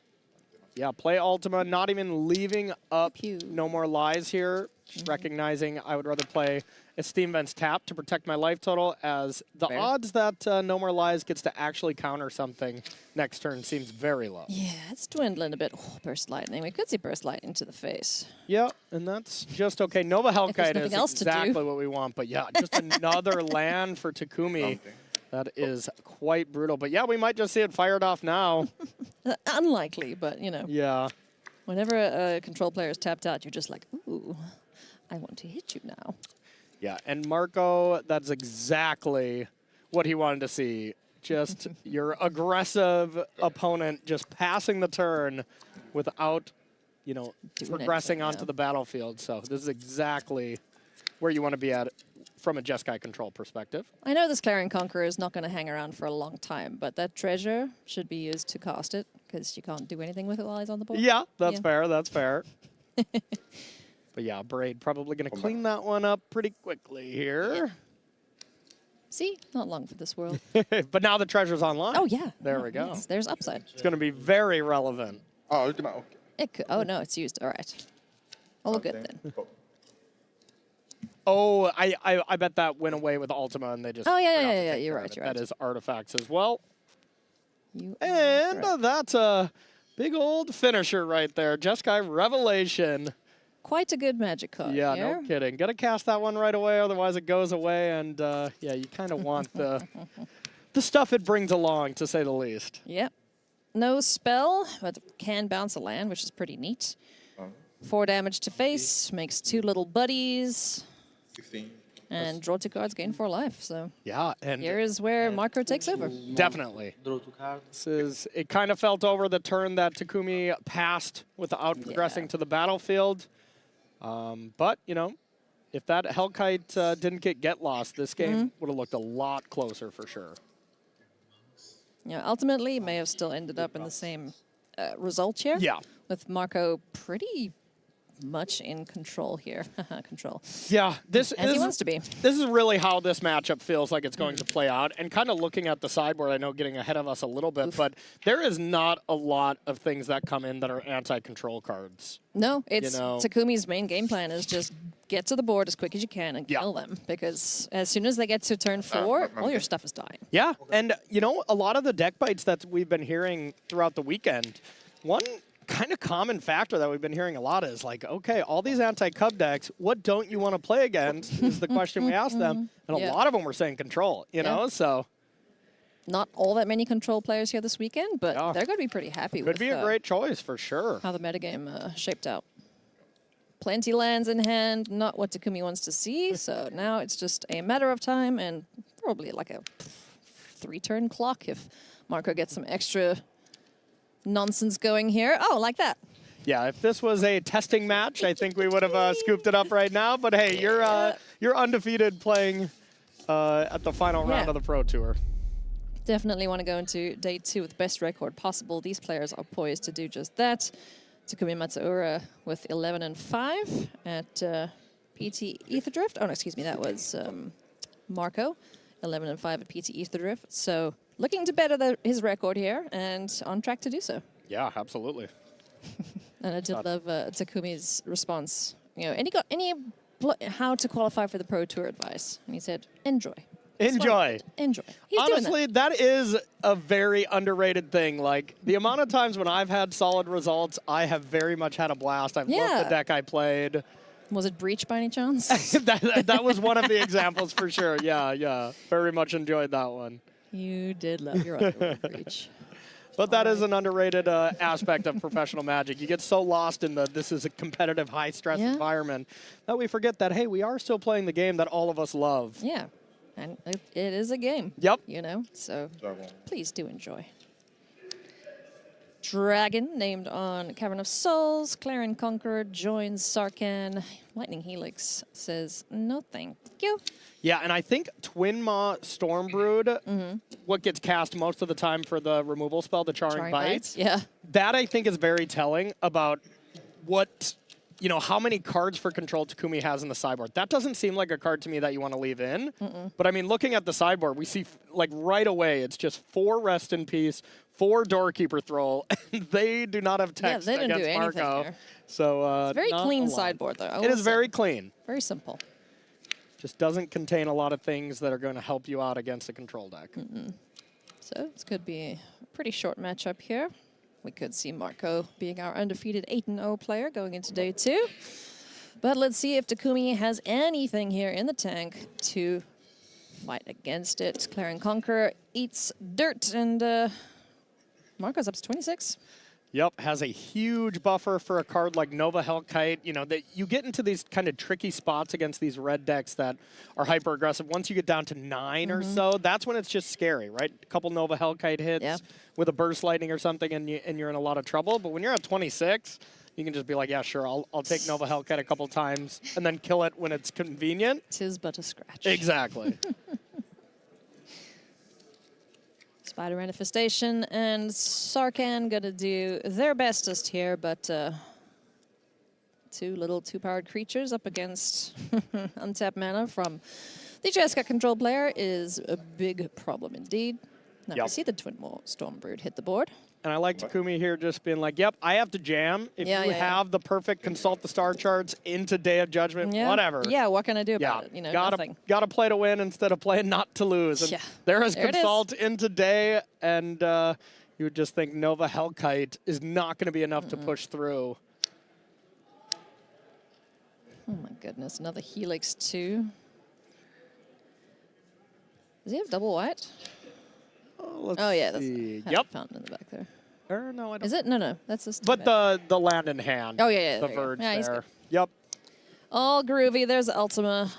Yeah, play Ultima, not even leaving up No More Lies here. Just recognizing I would rather play Esteem Vents tap to protect my life total, as the odds that No More Lies gets to actually counter something next turn seems very low. Yeah, it's dwindling a bit. Oh, Burst Lightning. We could see Burst Lightning to the face. Yeah, and that's just okay. Nova Hellkite is exactly what we want, but yeah, just another land for Takumi. That is quite brutal. But yeah, we might just see it fired off now. Unlikely, but Yeah. Whenever a control player is tapped out, you're just like, ooh, I want to hit you now. Yeah, and Marco, that's exactly what he wanted to see. Just your aggressive opponent just passing the turn without, progressing onto the battlefield. So this is exactly where you want to be at from a Jeskai control perspective. I know this Clarion Conqueror is not going to hang around for a long time, but that treasure should be used to cast it, because you can't do anything with it while he's on the board. Yeah, that's fair, that's fair. But yeah, Braid probably going to clean that one up pretty quickly here. Yeah. See? Not long for this world. But now the treasure's online. Oh, yeah. There we go. Yes, there's upside. It's going to be very relevant. Oh, no, it's used. All right. All good then. Oh, I bet that went away with Ultima and they just... Oh, yeah, you're right. That is artifacts as well. That's a big old finisher right there. Jeskai Revelation. Quite a good magic card. Yeah, here. no kidding. Got to cast that one right away, otherwise it goes away. And yeah, you kind of want the stuff it brings along, to say the least. Yep. No spell, but can bounce a land, which is pretty neat. 4 damage to face, makes 2 little buddies. 16. And draw 2 cards, gain 4 life. So yeah, and here is where Marco takes over. Definitely. It kind of felt over the turn that Takumi passed without progressing to the battlefield. But, if that Hellkite didn't get lost, this game would have looked a lot closer for sure. Yeah, ultimately, it may have still ended up in the same result here. Yeah. With Marco pretty much in control here. Control. Yeah, as he wants to be. This is really how this matchup feels like it's going to play out. And kind of looking at the sideboard, I know getting ahead of us a little bit, but there is not a lot of things that come in that are anti-control cards. No, it's Takumi's main game plan is just get to the board as quick as you can and kill them, because as soon as they get to turn 4, all your stuff is dying. Yeah, and a lot of the deck bites that we've been hearing throughout the weekend, one kind of common factor that we've been hearing a lot is like, okay, all these anti-Cub decks, what don't you want to play against is the question we asked them. And a lot of them were saying control, you know, so. Not all that many control players here this weekend, but they're going to be pretty happy with Could be a great choice for sure. How the metagame shaped out. Plenty lands in hand, not what Takumi wants to see, so now it's just a matter of time and probably like a 3-turn clock if Marco gets some extra nonsense going here. Oh, like that. Yeah, if this was a testing match, I think we would have scooped it up right now. But hey, you're undefeated playing at the final round of the Pro Tour. Definitely want to go into day 2 with the best record possible. These players are poised to do just that. Takumi Matsuura with 11-5 at PT Etherdrift. Oh, no, excuse me, that was Marco, 11-5 at PT Etherdrift. So looking to better his record here and on track to do so. Yeah, absolutely. And I did love Takumi's response. Any how to qualify for the Pro Tour advice? And he said, enjoy. Enjoy. Enjoy. He's Honestly, doing that is a very underrated thing. Like, the amount of times when I've had solid results, I have very much had a blast. I've loved the deck I played. Was it Breach by any chance? that was one of the examples for sure. Yeah, yeah. Very much enjoyed that one. You did love your Underworld Breach. But that is an underrated aspect of professional Magic. You get so lost in this is a competitive, high-stress environment that we forget that, hey, we are still playing the game that all of us love. Yeah, and it is a game. Yep. You know, so please do enjoy. Dragon, named on Cavern of Souls. Clarion Conqueror joins Sarkhan. Lightning Helix says, no thank you. Yeah, and I think Twin Maw Stormbrood, what gets cast most of the time for the removal spell, the Charring Bites. Yeah. That, I think, is very telling about what, how many cards for control Takumi has in the sideboard. That doesn't seem like a card to me that you want to leave in. But, I mean, looking at the sideboard, we see, like, right away, it's just 4 Rest in Peace, 4 Doorkeeper Thrall, and they do not have text they didn't against do anything Marco. here. So, it's very not clean a lot. sideboard, though. It is very clean. Very simple. Just doesn't contain a lot of things that are going to help you out against a control deck. So this could be a pretty short matchup here. We could see Marco being our undefeated 8-0 player going into day 2. But let's see if Takumi has anything here in the tank to fight against it. Clarion Conqueror eats dirt, and Marco's up to 26. Yep, has a huge buffer for a card like Nova Hellkite. That you get into these kind of tricky spots against these red decks that are hyper aggressive. Once you get down to 9 or so, that's when it's just scary, right? A couple Nova Hellkite hits with a Burst Lightning or something, and you're in a lot of trouble. But when you're at 26, you can just be like, yeah, sure, I'll take Nova Hellkite a couple times and then kill it when it's convenient. 'Tis but a scratch. Exactly. Spider Manifestation and Sarkhan gonna do their bestest here, but 2 little 2-powered creatures up against untapped mana from the Jessica control player is a big problem indeed. Now we see the Twin Maw Stormbrood hit the board. And I like Takumi here just being like, yep, I have to jam. If you have the perfect consult the star charts into Day of Judgment, whatever. Yeah, what can I do about it? Nothing. Gotta play to win instead of playing not to lose. And there is consult into Day, and you would just think Nova Hellkite is not going to be enough to push through. Oh my goodness, another Helix too. Does he have double white? Oh yeah, that's yep. Fountain in the back there. Or no, I don't. Is it? No, that's just. But the land in hand. Oh yeah, the verge he's there. good. Yep. All groovy. There's Ultima.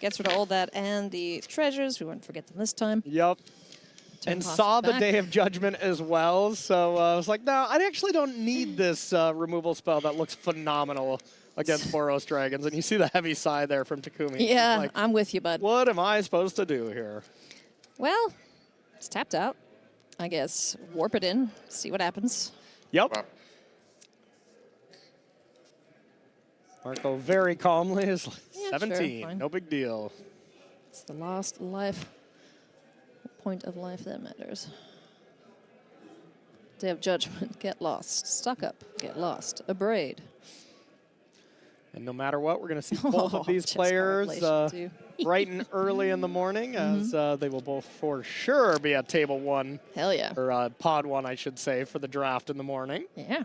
Gets rid of all that and the treasures. We won't forget them this time. Yep. And saw the Day of Judgment as well. So I was like, no, I actually don't need this removal spell that looks phenomenal against Boros Dragons. And you see the heavy sigh there from Takumi. Yeah, like, I'm with you, bud. What am I supposed to do here? Well, it's tapped out. I guess warp it in, see what happens. Yep. Marco very calmly is like, 17, sure, no big deal. It's the last life, point of life that matters. Day of Judgment, get lost. Stuck up, get lost. Abrade. And no matter what, we're going to see both of these players bright and early in the morning, as they will both for sure be at table 1. Hell yeah. Or pod 1, I should say, for the draft in the morning. Yeah.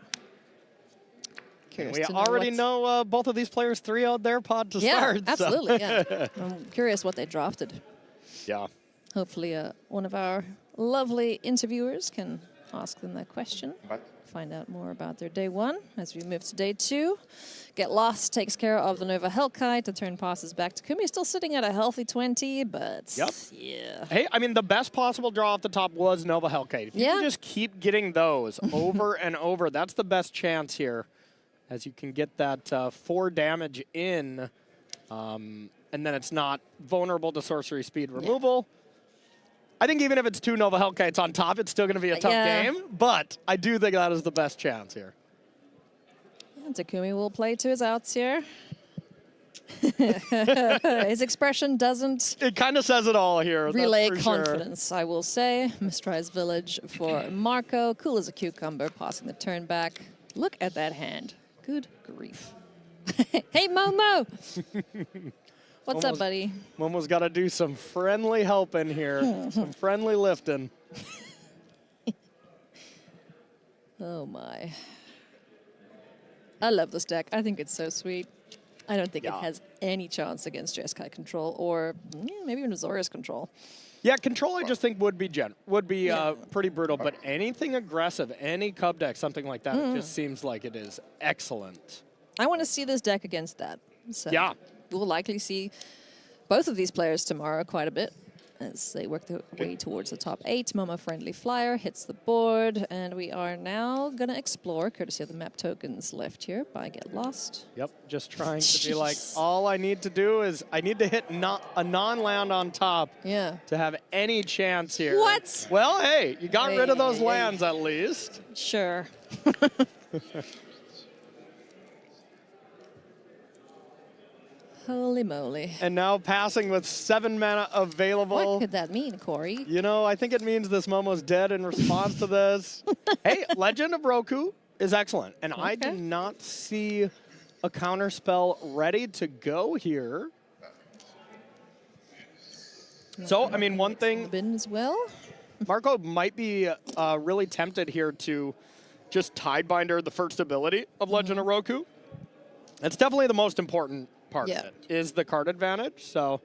We already know both of these players 3-0'd their pod to start. Absolutely, yeah. I'm curious what they drafted. Yeah. Hopefully one of our lovely interviewers can ask them that question. Find out more about their day 1 as we move to day 2. Get Lost takes care of the Nova Hellkite. The turn passes back to Kumi. Still sitting at a healthy 20, but yeah. Hey, I mean, the best possible draw off the top was Nova Hellkite. If you can just keep getting those over and over, that's the best chance here, as you can get that 4 damage in, and then it's not vulnerable to sorcery speed removal. I think even if it's 2 Nova Hellkites on top, it's still going to be a tough game, but I do think that is the best chance here. And Takumi will play to his outs here. His expression doesn't... It kind of says it all here. Relay that's confidence, I will say. Mistrise Village for Marco. Cool as a cucumber, passing the turn back. Look at that hand. Good grief. Hey, Momo! What's up, buddy? Momo's got to do some friendly helping here, some friendly lifting. Oh, my. I love this deck. I think it's so sweet. I don't think it has any chance against Jeskai control or maybe even Azorius control. Yeah, control I just think would be pretty brutal, but anything aggressive, any Cub deck, something like that, it just seems like it is excellent. I want to see this deck against that. So yeah. We'll likely see both of these players tomorrow quite a bit as they work their way towards the top 8. Momo Friendly Flyer hits the board, and we are now going to explore, courtesy of the map tokens left here by Get Lost. Yep, just trying to be like, all I need to do is I need to hit a non-land on top to have any chance here. What? Well, hey, you got rid of those lands at least. Sure. Holy moly. And now passing with 7 mana available. What could that mean, Corey? You know, I think it means this Momo's dead in response to this. Hey, Legend of Roku is excellent. And I do not see a counter spell ready to go here. So, I mean, one thing... Bin as well. Marco might be really tempted here to just Tidebinder the first ability of Legend of Roku. That's definitely the most important part of it, is the card advantage. So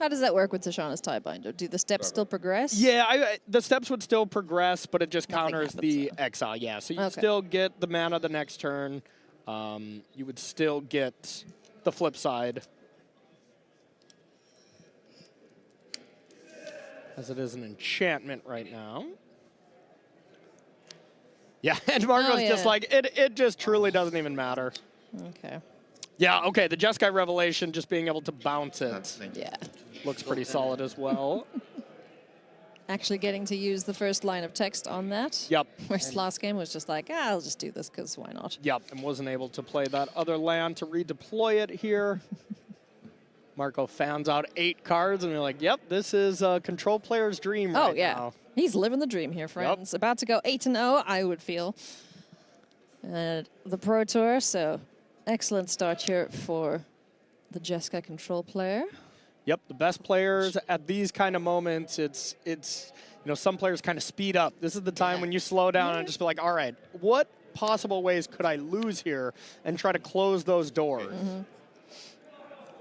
how does that work with Tashana's Tidebinder? Do the steps still progress? Yeah, the steps would still progress, but it just counters the exile. Yeah, so you still get the mana the next turn. You would still get the flip side, as it is an enchantment right now. Yeah, and Marco's just like, it just truly doesn't even matter. Okay. Yeah, okay, the Jeskai Revelation, just being able to bounce it. Yeah. Looks pretty solid as well. Actually getting to use the first line of text on that. Yep. Whereas last game was just like, I'll just do this because why not? Yep, and wasn't able to play that other land to redeploy it here. Marco fans out 8 cards, and you're like, yep, this is a control player's dream right now. He's living the dream here, friends. About to go 8-0, I would feel. The Pro Tour, so excellent start here for the Jeskai control player. Yep, the best players at these kind of moments, it's you know, some players kind of speed up. This is the time when you slow down and just be like, all right, what possible ways could I lose here, and try to close those doors.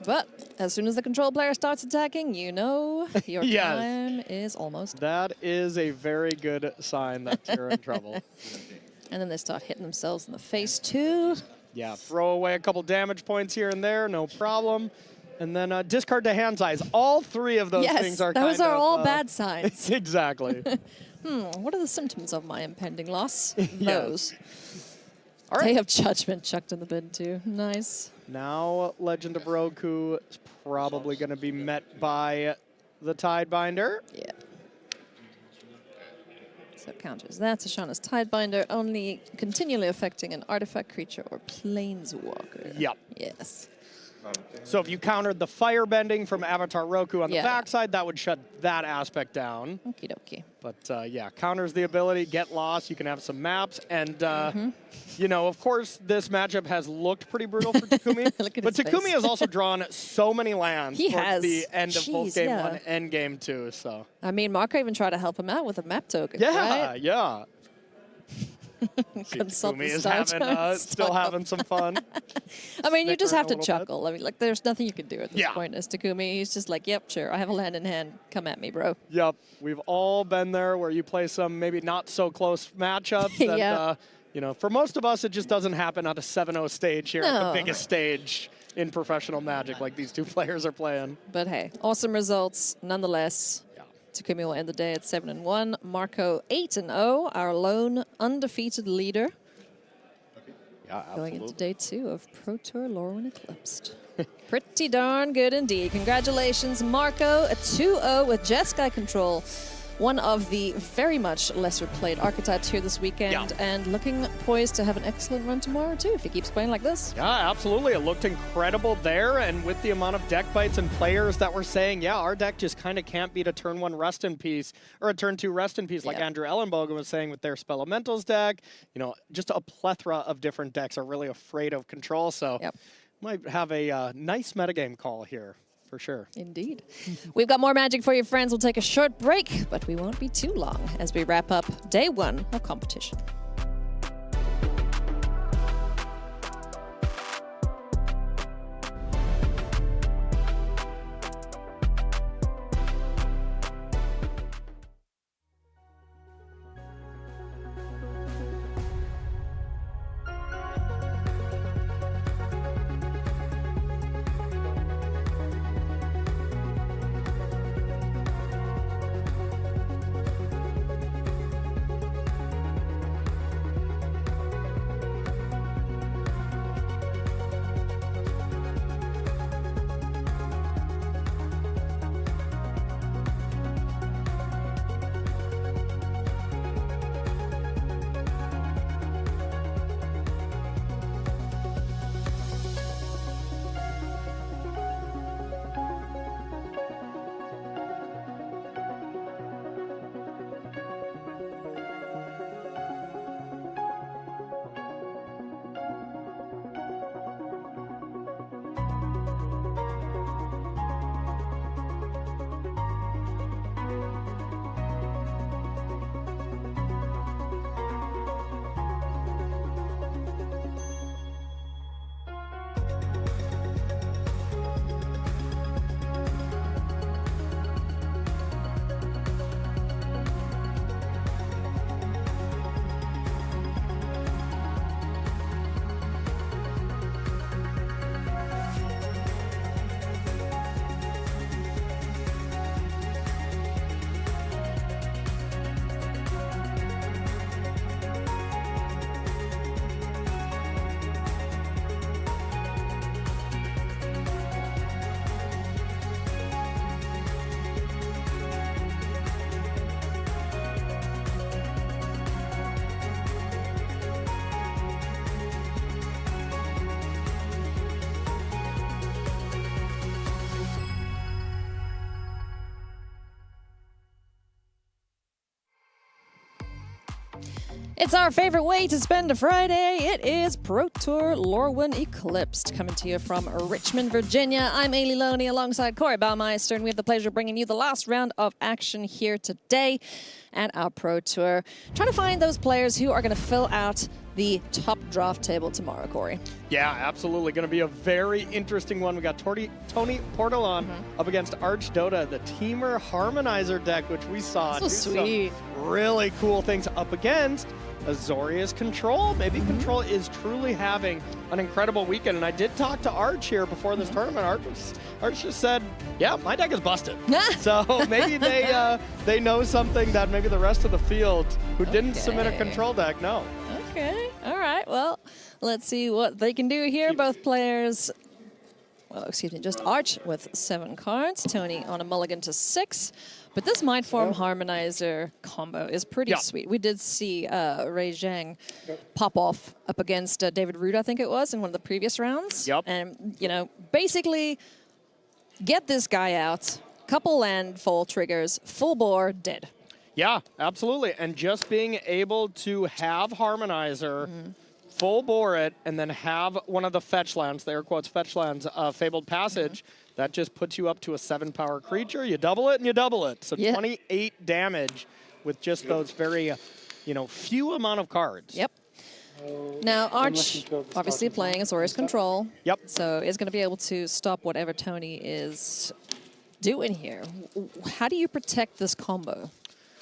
But as soon as the control player starts attacking, you know your time is almost. That is a very good sign that you're in trouble. And then they start hitting themselves in the face too. Yeah, throw away a couple damage points here and there, no problem. And then discard to hand size. All 3 of those things are those are all bad signs. Exactly. What are the symptoms of my impending loss? Those. All right. Day of Judgment chucked in the bin too. Nice. Now Legend of Roku is probably going to be met by the Tidebinder. Yeah. So counters that. Tashana's Tidebinder only continually affecting an artifact, creature, or planeswalker. Yep. Yes. So if you countered the firebending from Avatar Roku on the backside, that would shut that aspect down. Okie dokie. But yeah, counters the ability, get lost, you can have some maps, and you know, of course, this matchup has looked pretty brutal for Takumi, but Takumi has also drawn so many lands towards the end of both game 1 and game 2, so. I mean, Marco even tried to help him out with a map token, yeah, right? Yeah. Takumi is having, still having some fun. I mean, you just have to chuckle. I mean, like, there's nothing you can do at this point as Takumi. He's just like, yep, sure, I have a land in hand. Come at me, bro. Yep, we've all been there where you play some maybe not so close matchups. And, you know, for most of us, it just doesn't happen at a 7-0 stage here at the biggest stage in professional Magic like these 2 players are playing. But hey, awesome results nonetheless. Takumi will end the day at 7-1. Marco 8-0, our lone undefeated leader. Yeah, going into day 2 of Pro Tour Lorwyn Eclipsed. Pretty darn good indeed. Congratulations, Marco. A 2-0 with Jeskai control. One of the very much lesser played archetypes here this weekend, and looking poised to have an excellent run tomorrow too if he keeps playing like this. Yeah, absolutely. It looked incredible there, and with the amount of deck bites and players that were saying, yeah, our deck just kind of can't beat a turn 1 rest in peace or a turn 2 rest in peace, like Andrew Ellenbogen was saying with their Spelementals deck. You know, just a plethora of different decks are really afraid of control, so might have a nice metagame call here. For sure. Indeed. We've got more Magic for you, friends. We'll take a short break, but we won't be too long as we wrap up day 1 of competition. It's our favorite way to spend a Friday. It is Pro Tour Lorwyn Eclipsed, coming to you from Richmond, Virginia. I'm Ailey Loney alongside Corey Baumeister, and we have the pleasure of bringing you the last round of action here today at our Pro Tour. Trying to find those players who are going to fill out the top draft table tomorrow, Corey. Yeah, absolutely. Going to be a very interesting one. We got Tony Portalon up against Arch Dota, the Teamer Harmonizer deck, which we saw So sweet. some really cool things up against Azorius Control. Maybe Control is truly having an incredible weekend. And I did talk to Arch here before this tournament. Arch just said, yeah, my deck is busted. So maybe they know something that maybe the rest of the field who didn't submit a Control deck know. Okay, all right. Well, let's see what they can do here. Both players, well, excuse me, just Arch with 7 cards, Tony on a mulligan to 6. But this Mind Form Harmonizer combo is pretty sweet. We did see Ray Zhang pop off up against David Root, I think it was, in one of the previous rounds. And, you know, basically get this guy out, couple landfall triggers, full bore, dead. Yeah, absolutely. And just being able to have Harmonizer, full bore it, and then have one of the fetch lands, the air quotes fetch lands, Fabled Passage, that just puts you up to a 7-power creature. You double it and you double it. So 28 damage with just those very, you know, few amount of cards. Yep. Now, Arch, obviously playing Azorius Control. Yep. So is going to be able to stop whatever Tony is doing here. How do you protect this combo?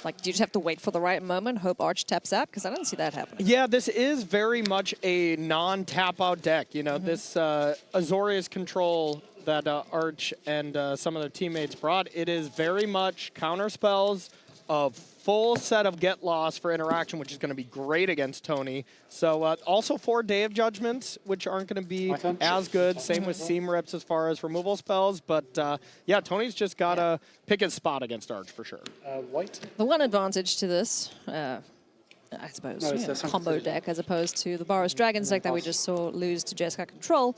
Like, do you just have to wait for the right moment, hope Arch taps out? Because I don't see that happening. Yeah, this is very much a non-tap-out deck. You know, this Azorius Control that Arch and some of their teammates brought, it is very much counter spells, a full set of get lost for interaction, which is going to be great against Tony. So also 4 Day of Judgments, which aren't going to be as good. Same with Seam Rips as far as removal spells. But yeah, Tony's just got to pick his spot against Arch for sure. White. The one advantage to this, I suppose, combo deck, as opposed to the Boros Dragons deck that we just saw lose to Jeskai Control,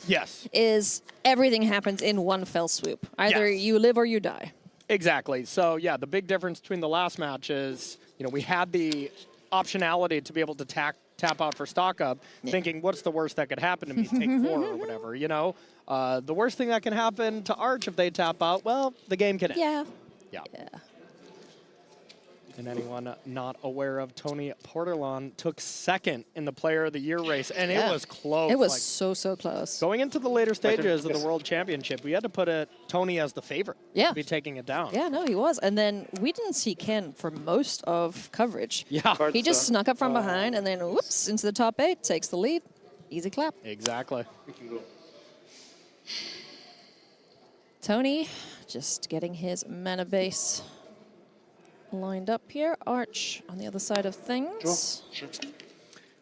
is everything happens in one fell swoop. Either you live or you die. Exactly. So, yeah, the big difference between the last match is, you know, we had the optionality to be able to tap out for stock up, thinking, what's the worst that could happen to me? Take 4 or whatever, you know? The worst thing that can happen to Arch if they tap out, well, the game can end. Yeah. And anyone not aware of, Tony Portalon took 2nd in the Player of the Year race, and it was close. It was so close. Going into the later stages of the World Championship, we had to put Tony as the favorite. To be taking it down. Yeah, no, he was. And then we didn't see Ken for most of coverage. Yeah. He just snuck up from behind and then, whoops, into the top 8, takes the lead. Easy clap. Exactly. Tony just getting his mana base lined up here. Arch on the other side of things.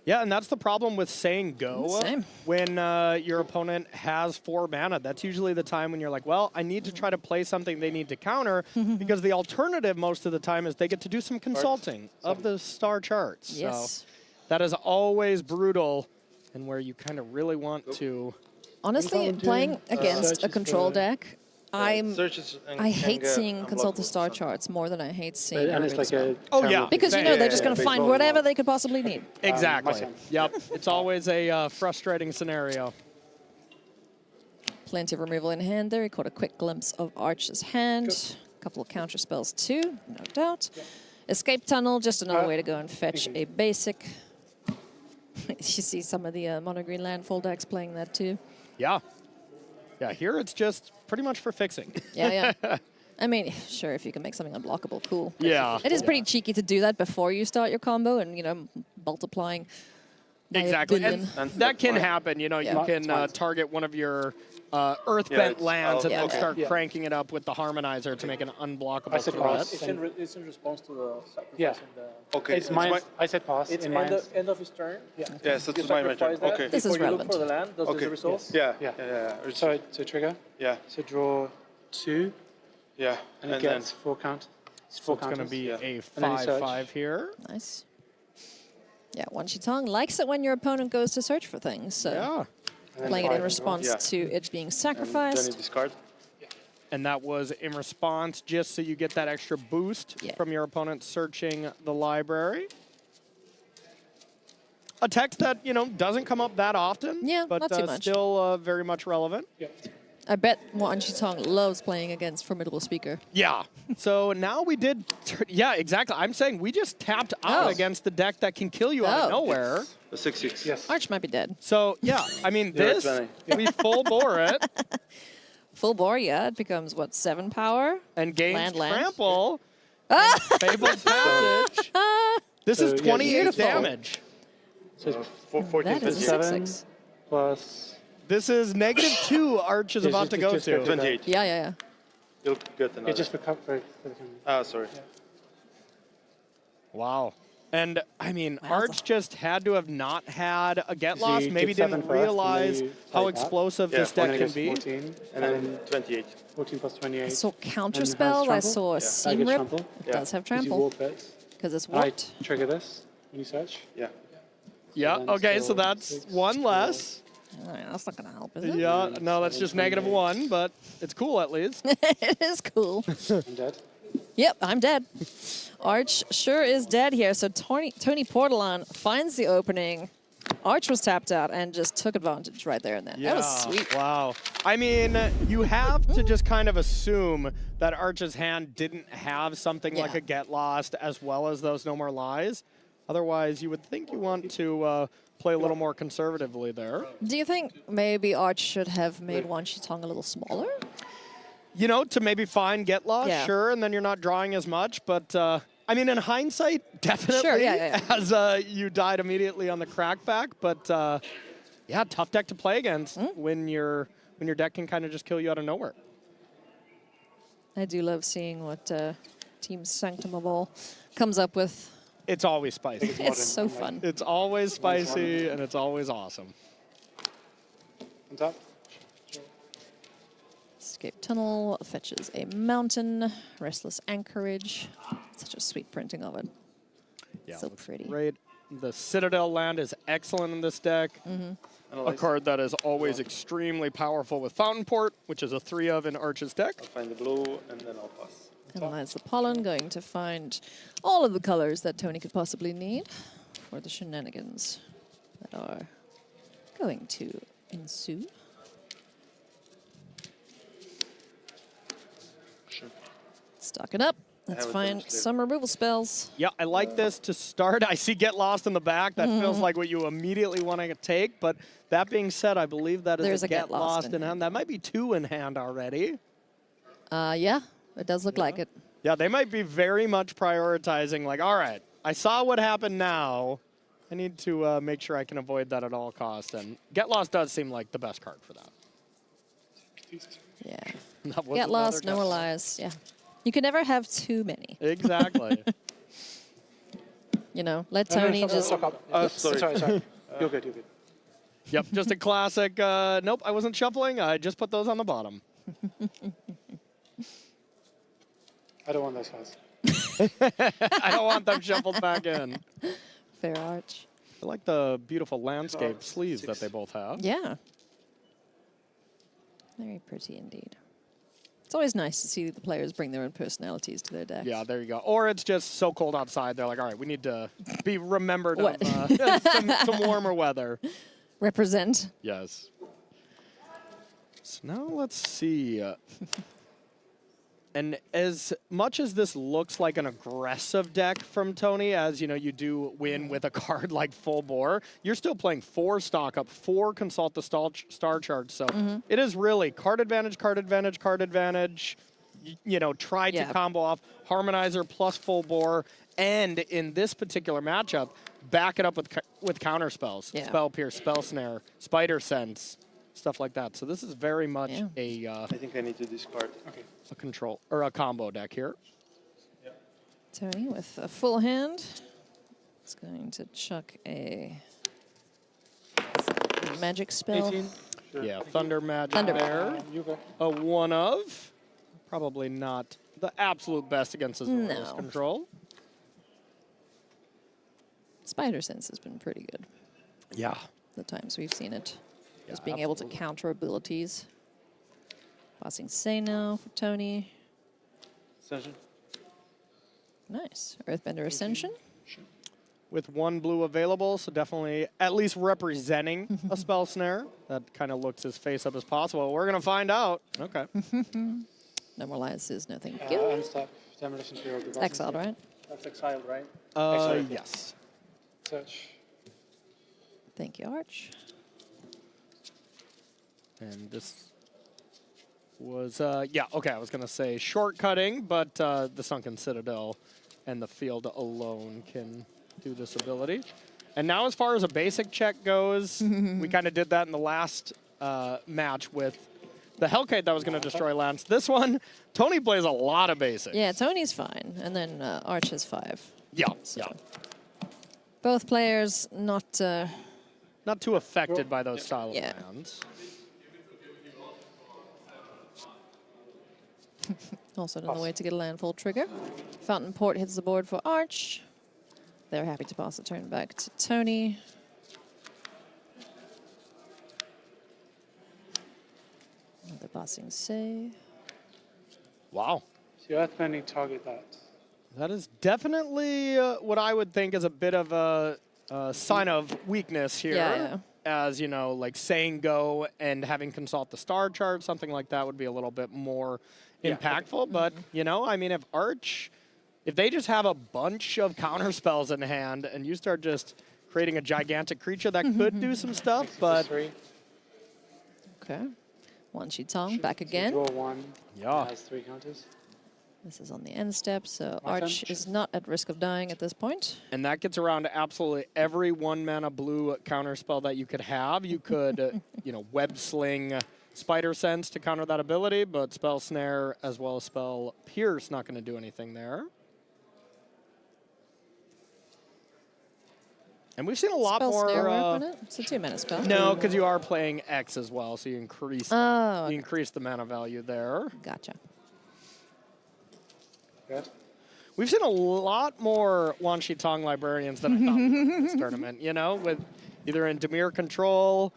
Yeah, and that's the problem with saying go. Same. When your opponent has 4 mana. That's usually the time when you're like, well, I need to try to play something they need to counter, because the alternative most of the time is they get to do some consulting of the star charts. So that is always brutal, and where you kind of really want to... Honestly, playing against a control deck, I hate seeing consult the star charts more than I hate seeing. Because you know they're just going to find whatever they could possibly need. Exactly. Yep. It's always a frustrating scenario. Plenty of removal in hand there. He caught a quick glimpse of Arch's hand. A couple of counter spells too, no doubt. Escape Tunnel, just another way to go and fetch a basic. You see some of the mono green landfall decks playing that too. Yeah. Yeah, here it's just pretty much for fixing. Yeah. I mean, sure, if you can make something unblockable, cool. Yeah. It is pretty cheeky to do that before you start your combo and, you know, multiplying. Exactly. And that can happen. You know, you can target one of your Earthbent lands and then start cranking it up with the Harmonizer to make an unblockable threat. It's in response to the sacrifice. Okay. It's mine. I said pass. It's end of his turn. Yes, that's my turn. Okay. This is relevant. Look for the land. Does this resolve? Yeah. So to trigger? Yeah. So draw 2. Yeah. And it gets 4 count. It's going to be a 5/5 here. Nice. Yeah, Wan Shitong likes it when your opponent goes to search for things. So playing it in response to it being sacrificed. Then discard. And that was in response just so you get that extra boost from your opponent searching the library. a text that, you know, doesn't come up that often. Yeah, but not too much. still very much relevant. I bet Wan Chitong loves playing against Formidable Speaker. Yeah. So now we did, yeah, exactly. I'm saying we just tapped out against the deck that can kill you out of nowhere. The 6/6. Yes. Arch might be dead. So, yeah, I mean, You're this, at 20. we full bore it. Full bore, yeah. It becomes, what, 7 power? And gains land. trample. and Fabled Passage. This is 28 damage. So it's 14 That is a 7 6/6. plus. This is -2 Arch is Yeah, about to go just to. 28. Yeah. You'll get another. It's just for the Ah, sorry. Wow. And, I mean, Wowza. Arch just had to have not had a get So lost, you maybe take 7 didn't first, and then realize you how fight back. explosive Yeah, this and deck then can it's be. 14, And then 28. 14 plus 28. I saw counter And it has spell. I trample. saw a Yeah. seam Target rip. trample. It does have Because you trample walk this. because it's I warped. trigger this when you search. Yeah. Yeah, then okay, so still that's 6, 1 less. That's not going to help, is it? Yeah, no, that's just -1, but it's cool at least. It is cool. I'm dead. Yep, I'm dead. Arch sure is dead here. So Tony Portalon finds the opening. Arch was tapped out and just took advantage right there and then. That was sweet. Wow. I mean, you have to just kind of assume that Arch's hand didn't have something like a Get Lost as well as those No More Lies. Otherwise, you would think you want to play a little more conservatively there. Do you think maybe Arch should have made Wan Chitong a little smaller? You know, to maybe find Get Lost, Yeah. sure, and then you're not drawing as much. But, I mean, in hindsight, definitely, Sure, yeah. as you died immediately on the crackback. But, yeah, tough deck to play against when your deck can kind of just kill you out of nowhere. I do love seeing what Team Sanctum of All comes up with. It's always spicy. It's so fun. It's always spicy, and it's always awesome. On top. Escape Tunnel fetches a mountain. Restless Anchorage. Such a sweet printing of it. Yeah, So pretty. Great. The Citadel land is excellent in this deck. A card that is always extremely powerful with Fountain Port, which is a 3 of in Arch's deck. I'll find the blue and then I'll pass. Analyze the pollen, going to find all of the colors that Tony could possibly need for the shenanigans that are going to ensue. Stock it up. Let's find some removal spells. Yeah, I like this to start. I see Get Lost in the back. That feels like what you immediately want to take. But that being said, I believe that is There's a Get Lost in hand. That might be 2 in hand already. Yeah, it does look like it. Yeah, they might be very much prioritizing, like, all right, I saw what happened now. I need to make sure I can avoid that at all costs. And Get Lost does seem like the best card for that. Yeah. That was Get another lost, no Get more Lost. lies. Yeah. You can never have too many. Exactly. You know, let Tony just... Sorry. You're good. Yep, just a classic. Nope, I wasn't shuffling. I just put those on the bottom. I don't want those cards. I don't want them shuffled back in. Fair Arch. I like the beautiful landscape sleeves that they both have. Yeah. Very pretty indeed. It's always nice to see the players bring their own personalities to their decks. Yeah, there you go. Or it's just so cold outside, they're like, all right, we need to be remembered of some warmer weather. Represent. Yes. So now let's see. And as much as this looks like an aggressive deck from Tony, as you know, you do win with a card like Full Bore, you're still playing 4 stock up, 4 consult the star chart. So it is really card advantage, card advantage, card advantage. You know, try to combo off Harmonizer plus Full Bore, and in this particular matchup, back it up with counter spells, Spell Pierce, Spell Snare, Spider Sense, stuff like that. So this is very much a. I think I need to discard. Okay. A control or a combo deck here. Tony with a full hand is going to chuck a magic spell. 18. Sure. Yeah, Thunder Magic Thunder. there. You go. A 1 of. Probably not the absolute best against Azorius control. Spider Sense has been pretty good. Yeah. The times we've seen it. Just being able to counter abilities. Passing Say now for Tony. Ascension. Nice. Earthbender Ascension. with 1 blue available, so definitely at least representing a spell snare. That kind of looks as face up as possible. We're going to find out. Okay. No more licenses, no thank you. Unstuck. Demolition Hero. Exiled, right? That's exiled, right? Yes. Search. Thank you, Arch. And this was, yeah, okay, I was going to say shortcutting, but the Sunken Citadel and the field alone can do this ability. And now as far as a basic check goes, we kind of did that in the last match with the Hellkite that was going to destroy lands. This one, Tony plays a lot of basics. Yeah, Tony's fine, and then Arch has 5. Yeah, so yeah. Both players not too affected by those style of lands. Also another way to get a landfall trigger. Fountain Port hits the board for Arch. They're happy to pass the turn back to Tony. Another passing save. Wow. So you have to target that. That is definitely what I would think is a bit of a sign of weakness here. Yeah. As, you know, like saying go and having consult the star chart, something like that would be a little bit more impactful. But, you know, I mean, if Arch, if they just have a bunch of counter spells in hand and you start just creating a gigantic creature that could do some stuff, but... Okay. One Shitong, back again. Draw 1. Yeah. Has 3 counters. This is on the end step, so My turn. Arch is not at risk of dying at this point. And that gets around to absolutely every 1-mana blue counter spell that you could have. You could, you know, Web Sling Spider Sense to counter that ability, but Spell Snare as well as Spell Pierce not going to do anything there. And we've seen a lot Spell more. Snare work on it? It's a 2-mana spell. No, because you are playing X as well, so you increase. Oh, you increase the mana value there. Gotcha. Good. We've seen a lot more Wan Shi Tong librarians than I thought we would in this tournament. You know, with either in Dimir control,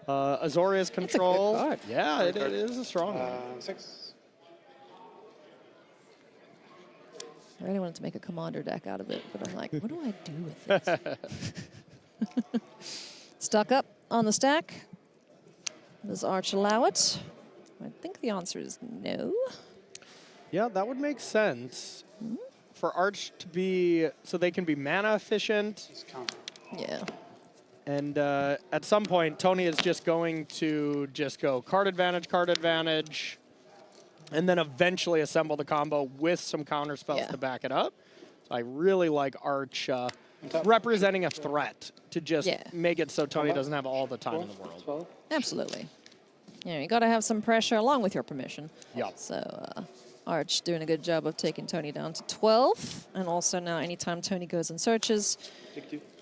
Azorius control. That's a good card. Yeah, it is a strong one. 6. I really wanted to make a commander deck out of it, but I'm like, what do I do with this? Stuck up on the stack. Does Arch allow it? I think the answer is no. Yeah, that would make sense. For Arch to be, so they can be mana efficient. Yeah. And at some point, Tony is just going to just go card advantage, and then eventually assemble the combo with some counter spells to back it up. So I really like Arch representing a threat to just make it so Tony doesn't have all the time in the world. Absolutely. You got to have some pressure along with your permission. Yeah. So Arch doing a good job of taking Tony down to 12. And also now anytime Tony goes and searches,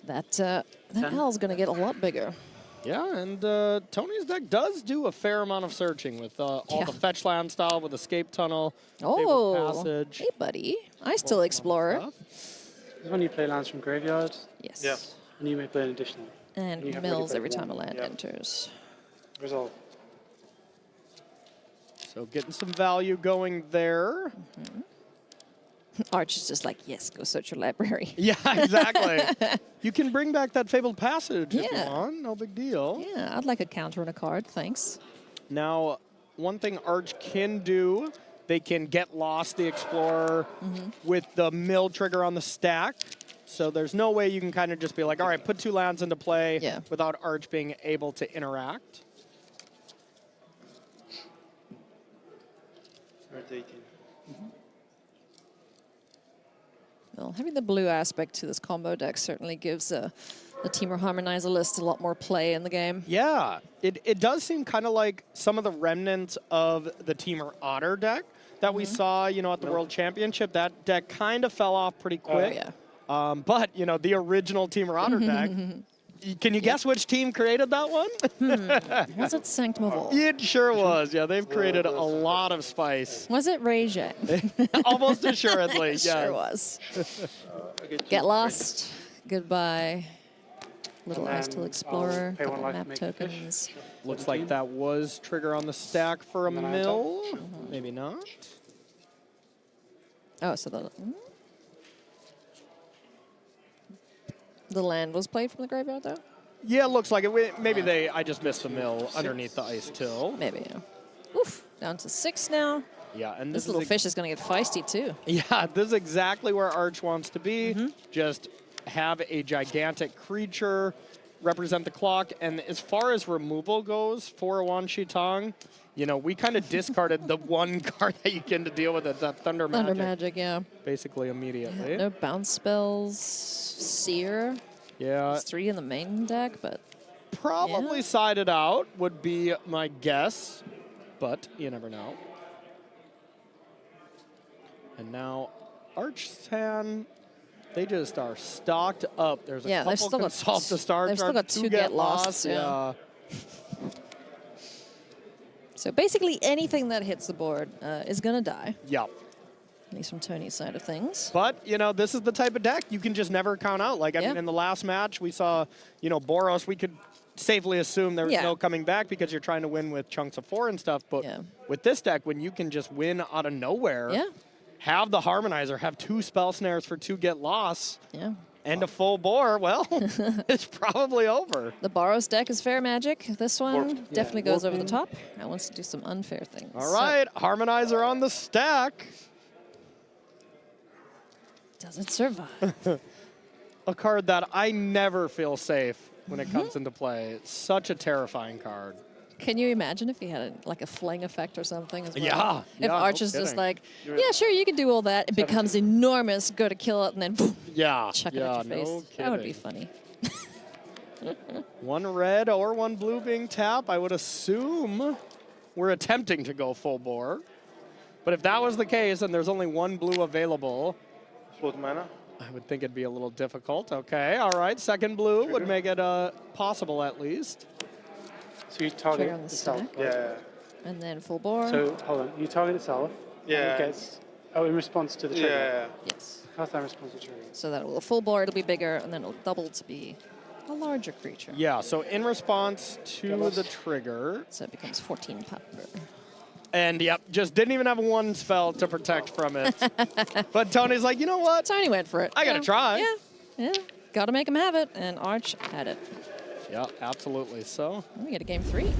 that L's going to get a lot bigger. Yeah, and Tony's deck does do a fair amount of searching with all the fetch land style with escape tunnel, Oh, passage. hey buddy. I still Explorer. When you play lands from graveyard. Yes. Yeah. And you may play an additional. And you have mills already every played time a one. land Yeah. enters. Resolve. So getting some value going there. Arch is just like, yes, go search your library. Yeah, exactly. You can bring back that Fabled Passage if you Yeah. want. No big deal. Yeah, I'd like a counter on a card, thanks. Now, one thing Arch can do, they can get lost the Explorer with the mill trigger on the stack. So there's no way you can kind of just be like, all right, put 2 lands into play without Arch being able to interact. Rotating. Well, having the blue aspect to this combo deck certainly gives the Teamer Harmonizer list a lot more play in the game. Yeah, it does seem kind of like some of the remnants of the Teamer Otter deck that we saw, you know, at the World Championship. That deck kind of fell off pretty quick. Yeah. But, you know, the original Teamer Otter deck, can you guess which team created that one? Was it Sanctum of All? It sure was. Yeah, they've created a lot of spice. Was it Ray J? Almost assuredly, It yeah. sure was. Get lost. Goodbye. Little Ice Till Explorer. pay 1 Couple life to map make a fish. tokens. Looks like that was trigger on the stack for a And then I mill. Maybe not. Oh, so the... The land was played from the graveyard, though? Yeah, it looks like it. Maybe I just missed the mill underneath the ice till. Maybe, yeah. Oof, down to 6 now. Yeah, and this little fish is going to get feisty, too. Yeah, this is exactly where Arch wants to be. Just have a gigantic creature represent the clock. And as far as removal goes for Wan Shitong, you know, we kind of discarded the one card that you can to deal with it, that Thunder Magic. Thunder Magic, yeah. Basically immediately. No bounce spells. Seer. Yeah. There's 3 in the main deck, but... Probably sided out would be my guess, but you never know. And now Arch's hand, they just are stocked up. There's a couple consult to start. They've still got 2 get lost. Yeah. So basically anything that hits the board is going to die. Yep. At least from Tony's side of things. But, you know, this is the type of deck you can just never count out. Like, I mean, in the last match, we saw, you know, Boros, we could safely assume there was no coming back because you're trying to win with chunks of 4 and stuff. But with this deck, when you can just win out of nowhere, have the Harmonizer, have 2 spell snares for 2 get lost, and a full bore, well, it's probably over. The Boros deck is fair magic. This one definitely goes over the top. I wants to do some unfair things. All right, Harmonizer on the stack. Does it survive? A card that I never feel safe when it comes into play. It's such a terrifying card. Can you imagine if he had like a fling effect or something as well? Yeah. If Arch is just like, yeah, sure, you can do all that. It becomes enormous, go to kill it, and then boom, chuck it at your face. That would be funny. 1 red or 1 blue being tapped. I would assume we're attempting to go full bore. But if that was the case and there's only 1 blue available, I would think it'd be a little difficult. Okay, all right. 2nd blue would make it possible at least. So you target on the itself. stack. Yeah. And then full bore. So hold on, you target itself. Yeah. And it gets, in response to the trigger. Yeah. Yes. Cast that in response to the trigger. So that will full bore, it'll be bigger, and then it'll double to be a larger creature. Yeah, so in response to the trigger. So it becomes 14 pepper. And yep, just didn't even have 1 spell to protect from it. But Tony's like, you know what? Tony went for it. I gotta try. Yeah. Gotta make him have it, and Arch had it. Yeah, absolutely. So we get a game 3.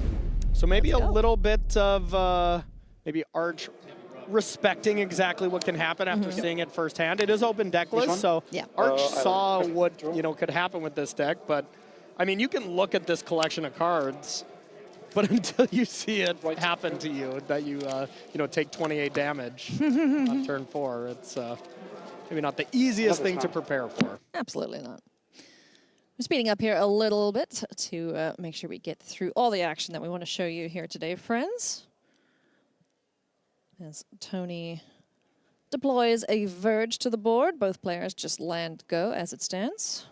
So maybe a little bit of maybe Arch respecting exactly what can happen after seeing it firsthand. It is open deckless, so Arch saw what could happen with this deck. But I mean, you can look at this collection of cards, but until you see it happen to you, that you take 28 damage on turn 4, it's maybe not the easiest thing to prepare for. Absolutely not. We're speeding up here a little bit to make sure we get through all the action that we want to show you here today, friends. As Tony deploys a Verge to the board, both players just land go as it stands.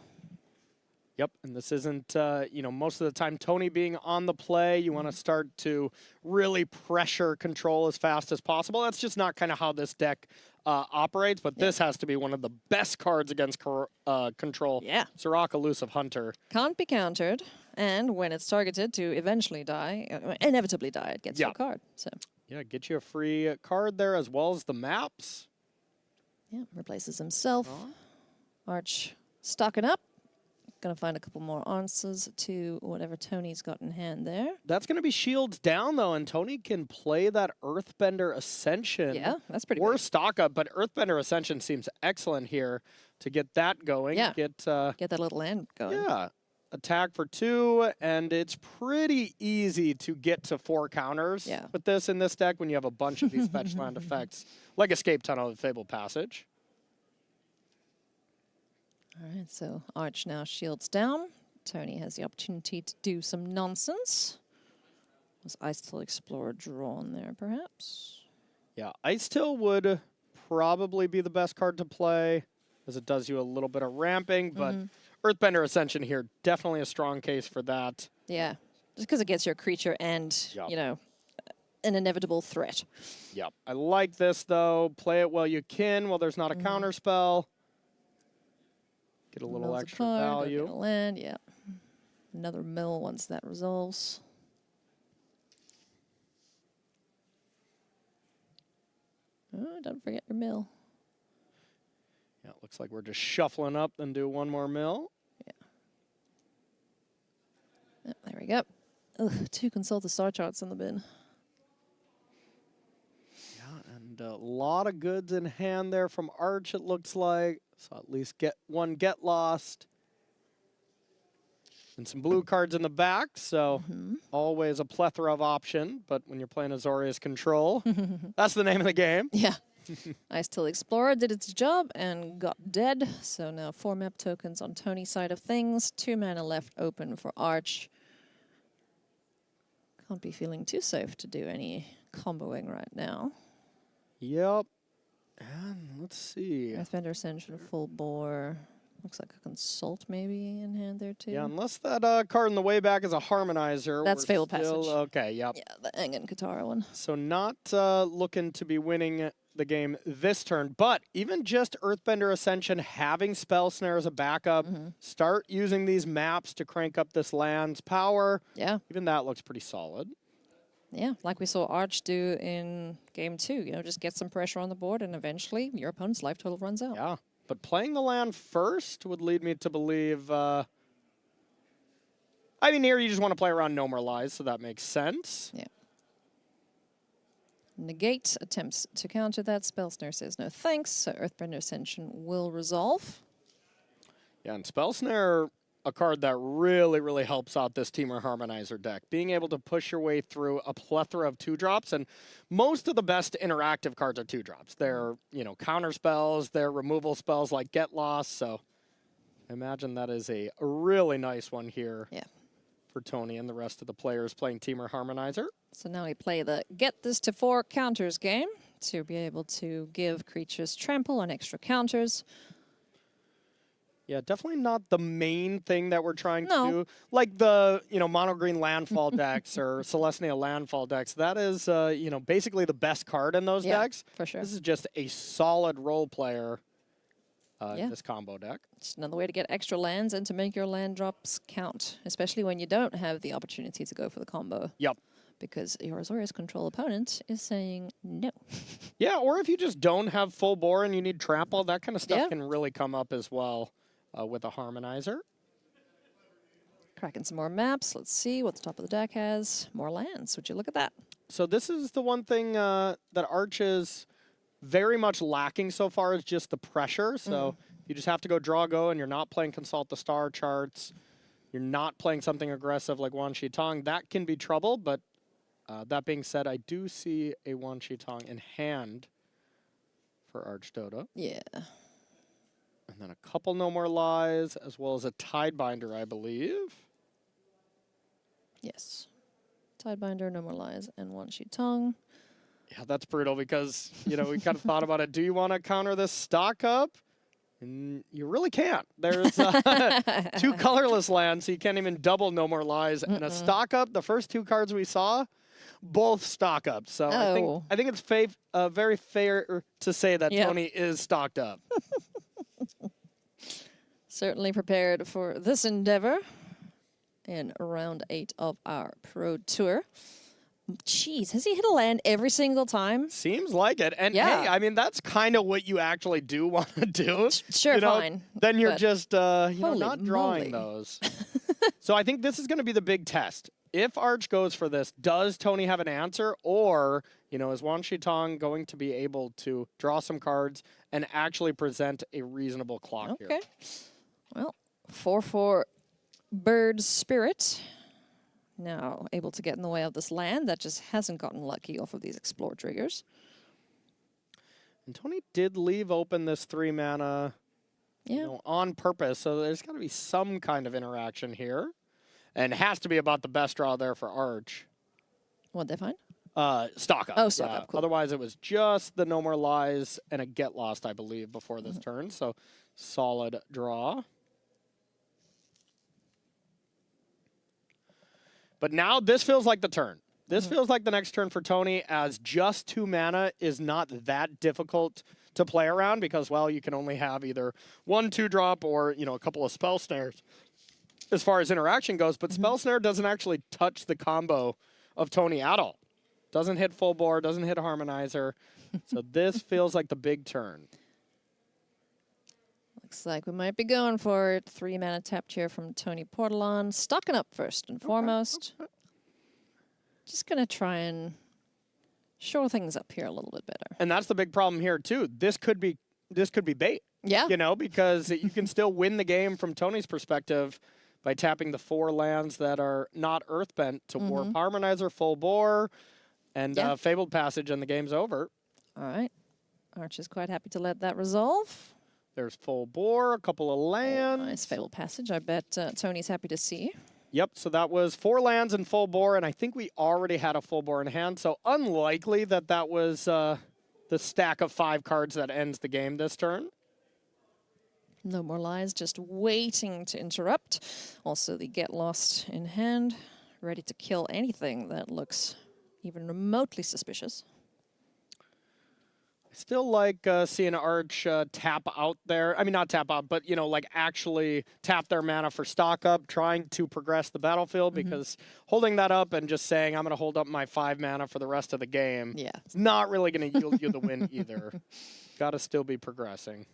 Yep, and this isn't, most of the time Tony being on the play, you want to start to really pressure control as fast as possible. That's just not kind of how this deck operates, but this has to be one of the best cards against control. Yeah. Sirach, Elusive Hunter. Can't be countered, and when it's targeted to eventually die, inevitably die, it gets you a card. So. Yeah, get you a free card there as well as the maps. Yeah, replaces himself. Arch stocking up. Going to find a couple more answers to whatever Tony's got in hand there. That's going to be shields down, though, and Tony can play that Earthbender Ascension. Yeah, that's pretty Or good. stock up, but Earthbender Ascension seems excellent here to get that going. Yeah, get that little land going. Yeah, attack for 2, and it's pretty easy to get to 4 counters with this in this deck when you have a bunch of these fetch land effects, like Escape Tunnel and Fabled Passage. All right, so Arch now shields down. Tony has the opportunity to do some nonsense. Was Ice Till Explorer drawn there, perhaps? Yeah, Ice Till would probably be the best card to play, as it does you a little bit of ramping, but Earthbender Ascension here, definitely a strong case for that. Yeah, just because it gets your creature and, an inevitable threat. Yep, I like this, though. Play it while you can, while there's not a counter spell. Get a little extra value. Get a land, yeah. Another mill once that resolves. Oh, don't forget your mill. Yeah, it looks like we're just shuffling up and do 1 more mill. Yeah. Oh, there we go. Ugh, 2 consult the star charts in the bin. Yeah, and a lot of goods in hand there from Arch, it looks like. So at least get lost. And some blue cards in the back, so always a plethora of option. But when you're playing Azorius Control, that's the name of the game. Yeah. Ice Till Explorer did its job and got dead. So now 4 map tokens on Tony's side of things. 2 mana left open for Arch. Can't be feeling too safe to do any comboing right now. Yep. And let's see. Earthbender Ascension, full bore. Looks like a consult maybe in hand there too. Yeah, unless that card in the way back is a Harmonizer. That's we're Fabled still- Passage. Okay, yep. Yeah, the Engen Katara one. So not looking to be winning the game this turn, but even just Earthbender Ascension, having Spell Snare as a backup, start using these maps to crank up this land's power. Yeah. Even that looks pretty solid. Yeah, like we saw Arch do in game 2. You know, just get some pressure on the board and eventually your opponent's life total runs out. Yeah, but playing the land first would lead me to believe... I mean, here you just want to play around No More Lies, so that makes sense. Yeah. Negate attempts to counter that. Spell Snare says no thanks, so Earthbender Ascension will resolve. Yeah, and Spell Snare, a card that really, really helps out this Temur Harmonizer deck. Being able to push your way through a plethora of 2-drops, and most of the best interactive cards are 2-drops. They're, you know, counter spells, they're removal spells like Get Lost, so I imagine that is a really nice one here. Yeah. For Tony and the rest of the players playing Temur Harmonizer. So now we play the get this to 4 counters game to be able to give creatures trample on extra counters. Yeah, definitely not the main thing that we're trying to do. Like the, you know, mono green landfall decks or Celestia landfall decks. That is, you know, basically the best card in those decks. For sure. This is just a solid role player in this combo deck. It's another way to get extra lands and to make your land drops count, especially when you don't have the opportunity to go for the combo. Yep. Because your Azorius Control opponent is saying no. Yeah, or if you just don't have full bore and you need trample, that kind of stuff can really come up as well with a Harmonizer. Cracking some more maps. Let's see what the top of the deck has. More lands. Would you look at that? So this is the one thing that Arch is very much lacking so far is just the pressure. So you just have to go draw go and you're not playing Consult the Star charts. You're not playing something aggressive like Wan Shi Tong. That can be trouble, but that being said, I do see a Wan Shi Tong in hand for Arch Dota. Yeah. And then a couple No More Lies, as well as a Tidebinder, I believe. Yes. Tidebinder, No More Lies, and Wan Shi Tong. Yeah, that's brutal because, you know, we kind of thought about it. Do you want to counter this stock up? And you really can't. There's 2 colorless lands, so you can't even double No More Lies. And a stock up, the first 2 cards we saw, both stock up. So I think it's very fair to say that Tony is stocked up. Certainly prepared for this endeavor in round 8 of our Pro Tour. Jeez, has he hit a land every single time? Seems like it. And hey, I mean, that's kind of what you actually do want to do. Sure, you know, fine. Then you're but just, you know, not drawing moly. those. So I think this is going to be the big test. If Arch goes for this, does Tony have an answer? Or, you know, is Wan Shi Tong going to be able to draw some cards and actually present a reasonable clock here? Okay. Well, 4/4 Bird Spirit. Now able to get in the way of this land that just hasn't gotten lucky off of these Explore triggers. And Tony did leave open this 3 mana you know, on purpose, so there's got to be some kind of interaction here. And it has to be about the best draw there for Arch. What'd they find? Stock up. Oh, stock up, cool. Otherwise, it was just the No More Lies and a Get Lost, I believe, before this turn. So, solid draw. But now this feels like the turn. This feels like the next turn for Tony, as just 2 mana is not that difficult to play around because, well, you can only have either 1 2-drop or, you know, a couple of Spell Snares as far as interaction goes. But Spell Snare doesn't actually touch the combo of Tony at all. Doesn't hit full bore, doesn't hit Harmonizer. So this feels like the big turn. Looks like we might be going for it. 3 mana tapped here from Tony Portalon. Stocking up first and foremost. Just going to try and shore things up here a little bit better. And that's the big problem here too. This could be bait. Yeah. You know, because you can still win the game from Tony's perspective by tapping the 4 lands that are not Earthbent to Warp Harmonizer, Full Bore, and Fabled Passage, and the game's over. All right. Arch is quite happy to let that resolve. There's Full Bore, a couple of lands. Nice Fabled Passage. I bet Tony's happy to see. Yep, so that was 4 lands and Full Bore, and I think we already had a Full Bore in hand, so unlikely that that was the stack of 5 cards that ends the game this turn. No more lies, just waiting to interrupt. Also the Get Lost in hand, ready to kill anything that looks even remotely suspicious. Still like seeing Arch tap out there. I mean, not tap out, but, you know, like actually tap their mana for stock up, trying to progress the battlefield, because holding that up and just saying, I'm going to hold up my 5 mana for the rest of the game, it's not really going to yield you the win either. Got to still be progressing.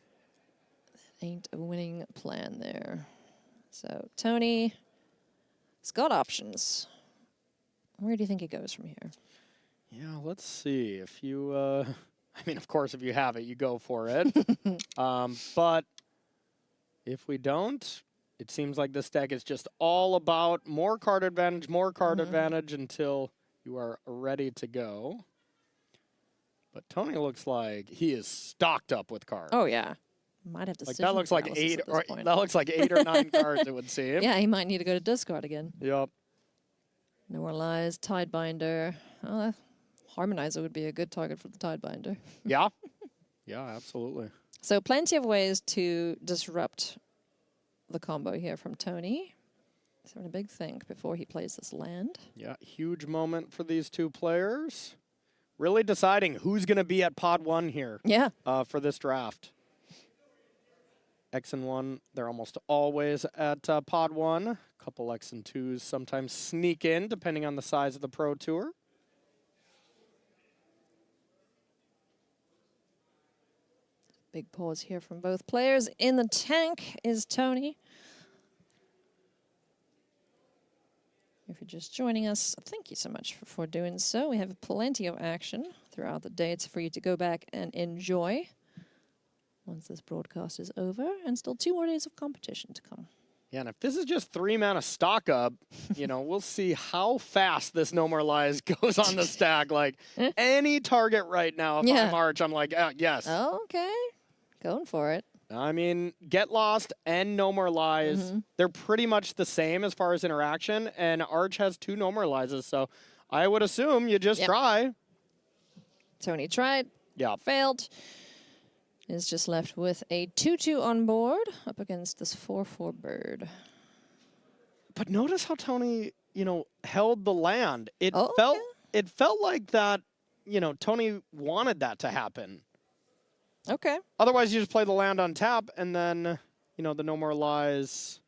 Ain't a winning plan there. So Tony has got options. Where do you think he goes from here? Yeah, let's see. If you... I mean, of course, if you have it, you go for it. But if we don't, it seems like this deck is just all about more card advantage until you are ready to go. But Tony looks like he is stocked up with cards. Oh, yeah. Might have to. Like that looks like 8 or that looks like 8 or 9 cards, it would seem. Yeah, he might need to go to discard again. Yep. No more lies. Tidebinder. Oh, Harmonizer would be a good target for the Tidebinder. Yeah. Yeah, absolutely. So plenty of ways to disrupt the combo here from Tony. He's having a big think before he plays this land. Yeah, huge moment for these 2 players. Really deciding who's going to be at pod 1 here. Yeah. For this draft. X and 1, they're almost always at pod 1. A couple X and 2s sometimes sneak in, depending on the size of the Pro Tour. Big pause here from both players. In the tank is Tony. If you're just joining us, thank you so much for doing so. We have plenty of action throughout the day. It's for you to go back and enjoy once this broadcast is over, and still 2 more days of competition to come. Yeah, and if this is just 3 mana stock up, you know, we'll see how fast this No More Lies goes on the stack. Like, any target right now, if I'm Arch, I'm like, yes. Oh, okay. Going for it. I mean, Get Lost and No More Lies, they're pretty much the same as far as interaction, and Arch has 2 No More Lies, so I would assume you just try. Tony tried. Yeah. Failed. Is just left with a 2/2 on board up against this 4/4 bird. But notice how Tony, you know, held the land. It felt like that, you know, Tony wanted that to happen. Okay. Otherwise, you just play the land on tap, and then, you know, the No More Lies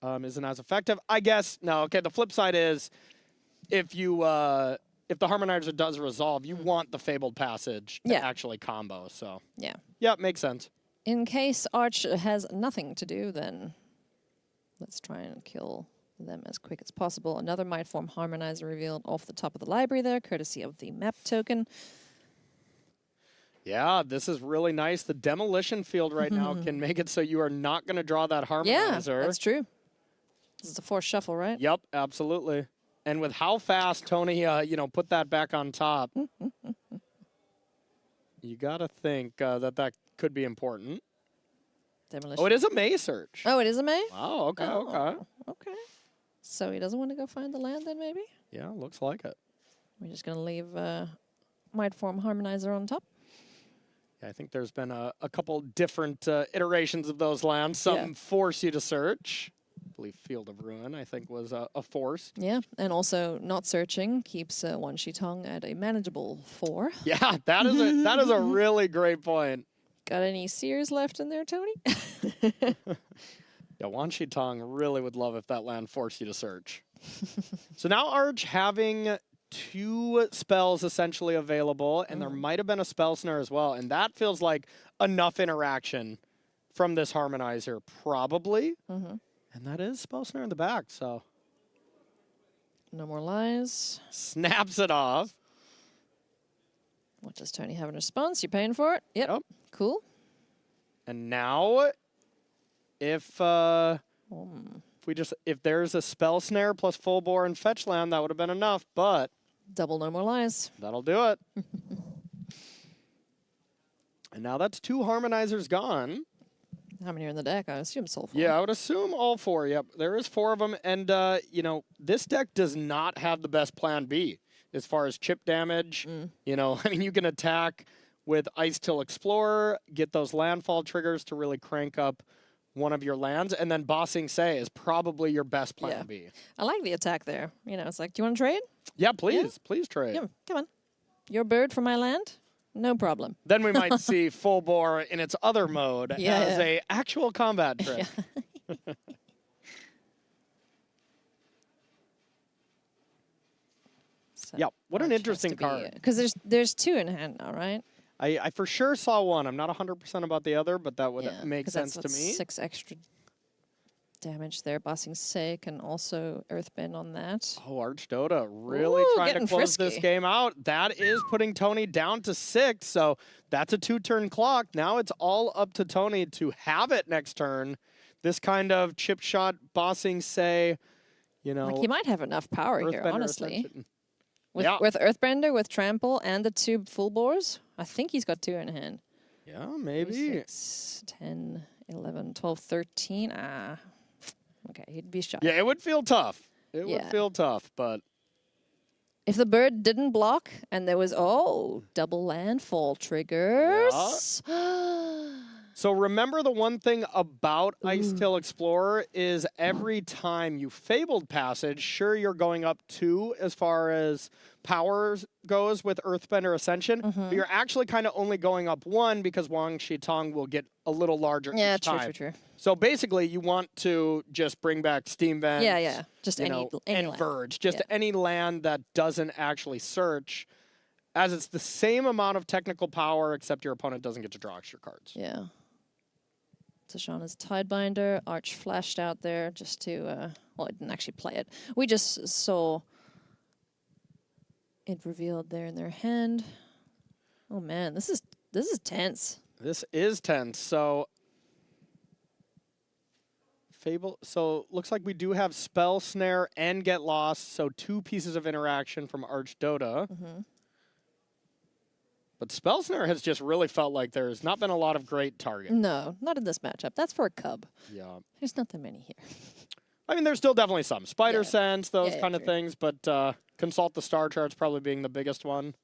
isn't as effective. I guess, no, okay, the flip side is if you, if the Harmonizer does resolve, you want the Fabled Passage to actually combo, so. Yeah. Yeah, makes sense. In case Arch has nothing to do, then let's try and kill them as quick as possible. Another Mightform Harmonizer revealed off the top of the library there, courtesy of the map token. Yeah, this is really nice. The Demolition Field right now can make it so you are not going to draw that Harmonizer. Yeah, that's true. This is a forced shuffle, right? Yep, absolutely. And with how fast Tony, you know, put that back on top, you got to think that could be important. Demolition. Oh, it is a May search. Oh, it is a May? Wow, okay, okay. So he doesn't want to go find the land then, maybe? Yeah, looks like it. We're just going to leave Mightform Harmonizer on top. Yeah, I think there's been a couple different iterations of those lands. Some force you to search. I believe Field of Ruin, I think, was a force. Yeah, and also not searching keeps Wan Shi Tong at a manageable 4. Yeah, that is a really great point. Got any Sears left in there, Tony? Yeah, Wan Shi Tong really would love if that land forced you to search. So now Arch having 2 spells essentially available, and there might have been a spell snare as well, and that feels like enough interaction from this Harmonizer? Probably. Mm-hmm. And that is Spell Snare in the back, so. No more lies. Snaps it off. What does Tony have in response? You paying for it? Yep. Cool. And now, if there's a Spell Snare plus Full Bore and Fetch Land, that would have been enough, but. Double No More Lies. That'll do it. And now that's 2 Harmonizers gone. How many are in the deck? I assume so 4. Yeah, I would assume all 4. Yep, there is 4 of them. And, you know, this deck does not have the best plan B as far as chip damage. You know, I mean, you can attack with Ice Till Explorer, get those landfall triggers to really crank up one of your lands, and then Bossing Say is probably your best plan B. I like the attack there. You know, it's like, do you want to trade? Yeah, please. Please trade. Yeah, come on. Your bird for my land? No problem. Then we might see Full Bore in its other mode as a actual combat trick. Yeah, what an interesting card. Because there's 2 in hand now, right? I for sure saw one. I'm not 100% about the other, but that would make sense that's to me. 6 extra damage there. Bossing Sake and also Earthbend on that. Oh, Archdota really trying to close this game out. That is putting Tony down to 6, so that's a 2-turn clock. Now it's all up to Tony to have it next turn. This kind of chip shot Bossing Say, you know. Like he might have enough power here, honestly. With Yeah. Earthbender, with Trample, and the 2 Full Bores, I think he's got 2 in hand. Yeah, maybe. 6, 10, 11, 12, 13. Okay, he'd be shot. Yeah, it would feel tough. It would feel tough, but. If the bird didn't block and there was, double landfall triggers. So remember the one thing about Ice Till Explorer is every time you Fabled Passage, sure you're going up 2 as far as power goes with Earthbender Ascension, but you're actually kind of only going up 1 because Wang Shitong will get a little larger each time. True. So basically you want to just bring back Steam Vents. Yeah. Just any and land. Verge. Just any land that doesn't actually search, as it's the same amount of technical power except your opponent doesn't get to draw extra cards. Yeah. Tashana's Tidebinder, Arch flashed out there just to, well, it didn't actually play it. We just saw it revealed there in their hand. Oh man, this is tense. This is tense. So Fable. So looks like we do have Spell Snare and Get Lost. So 2 pieces of interaction from Archdota. But Spell Snare has just really felt like there's not been a lot of great targets. No, not in this matchup. That's for a Cub. Yeah. There's not that many here. I mean, there's still definitely some. Spider Sense, those kind of things, but Consult the Star Charts probably being the biggest one.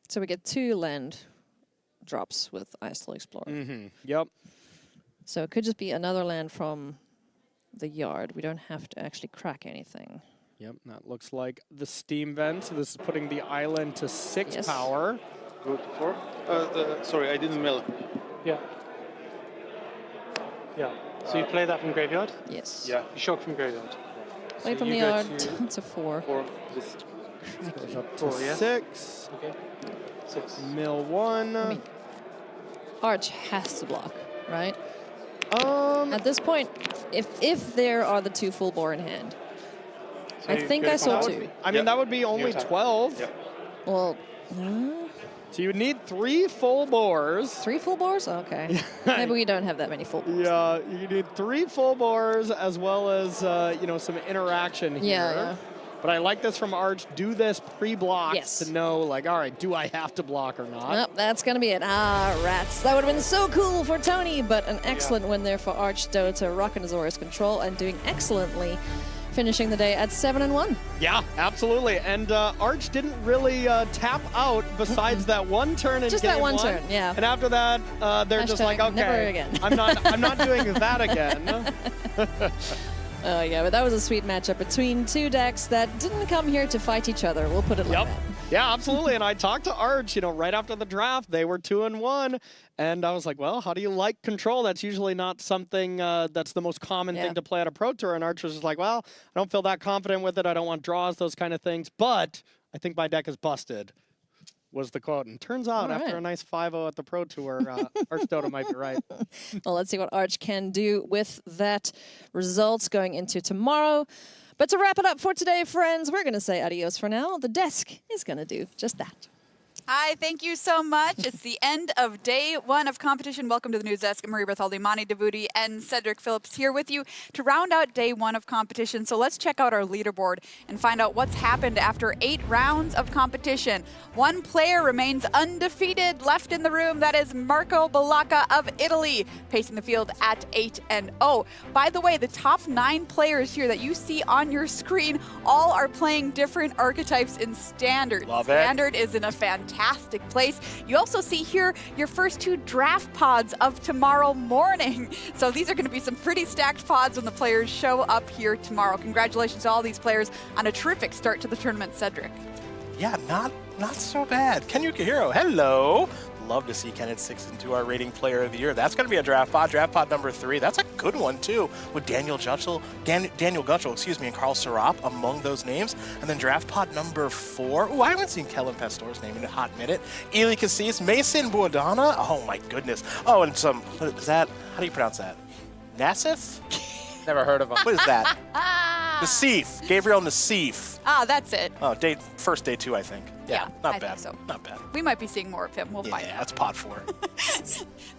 So we get 2 land drops with Ice Till Explorer. Yep. So it could just be another land from the yard. We don't have to actually crack anything. Yep, that looks like the Steam Vent. So this is putting the island to 6 power. Go to 4. Sorry, I didn't melt. Yeah. So you play that from graveyard? Yes. Yeah. You shock from graveyard. Play from the yard to 4. 4. This goes up to 4, yeah? 6. Okay. 6. Mill 1. I mean, Arch has to block, right? At this point, if there are the 2 Full Bore in hand, So I think I saw 2. I mean, that would be only 12. Well, so you would need 3 Full Bores. 3 Full Bores? Okay. Maybe we don't have that many Full Bores. Yeah, you need 3 Full Bores as well as, you know, some interaction here. Yeah. But I like this from Arch. Do this pre-block to know, like, all right, do I have to block or not? Nope, that's going to be it. Rats. That would have been so cool for Tony, but an excellent win there for Archdota, rocking Azorius control and doing excellently, finishing the day at 7-1. Yeah, absolutely. And Arch didn't really tap out besides that one turn in Just game that one 1. turn, yeah. And after that, they're just like, okay, never again. I'm not doing that again. Oh, yeah, but that was a sweet matchup between 2 decks that didn't come here to fight each other. We'll put it like that. Yeah, absolutely. And I talked to Arch, you know, right after the draft. They were 2-1. And I was like, well, how do you like control? That's usually not something that's the most common thing to play at a Pro Tour. And Arch was just like, well, I don't feel that confident with it. I don't want draws, those kind of things. But I think my deck is busted. was the quote. And turns out, after a nice 5-0 at the Pro Tour, Archdota might be right. Well, let's see what Arch can do with that results going into tomorrow. But to wrap it up for today, friends, we're going to say adios for now. The desk is going to do just that. Hi, thank you so much. It's the end of day one of competition. Welcome to the news desk. Marie Berthaldi, Mani Davudi, and Cedric Phillips here with you to round out day one of competition. So let's check out our leaderboard and find out what's happened after 8 rounds of competition. One player remains undefeated left in the room. That is Marco Bellacca of Italy, pacing the field at 8-0. By the way, the top 9 players here that you see on your screen all are playing different archetypes in Standard. Love it. Standard is in a fantastic place. You also see here your first 2 draft pods of tomorrow morning. So these are going to be some pretty stacked pods when the players show up here tomorrow. Congratulations to all these players on a terrific start to the tournament, Cedric. Yeah, not so bad. Ken Yukihiro, hello. Love to see Ken at 6-2, our rating player of the year. That's going to be a draft pod number 3. That's a good one too, with Daniel Gutschel, and Carl Serap among those names. And then draft pod number 4. Oh, I haven't seen Kellen Pastor's name in a hot minute. Eli Cassis, Mason Buadana. Oh my goodness. Oh, and some, what is that? How do you pronounce that? Nassif? Never heard of him. What is that? Nassif. Gabriel Nassif. Ah, that's it. Oh, first day 2, I think. Yeah, not I bad. think so. Not bad. We might be seeing more of him. We'll find out. Yeah, that's pod 4.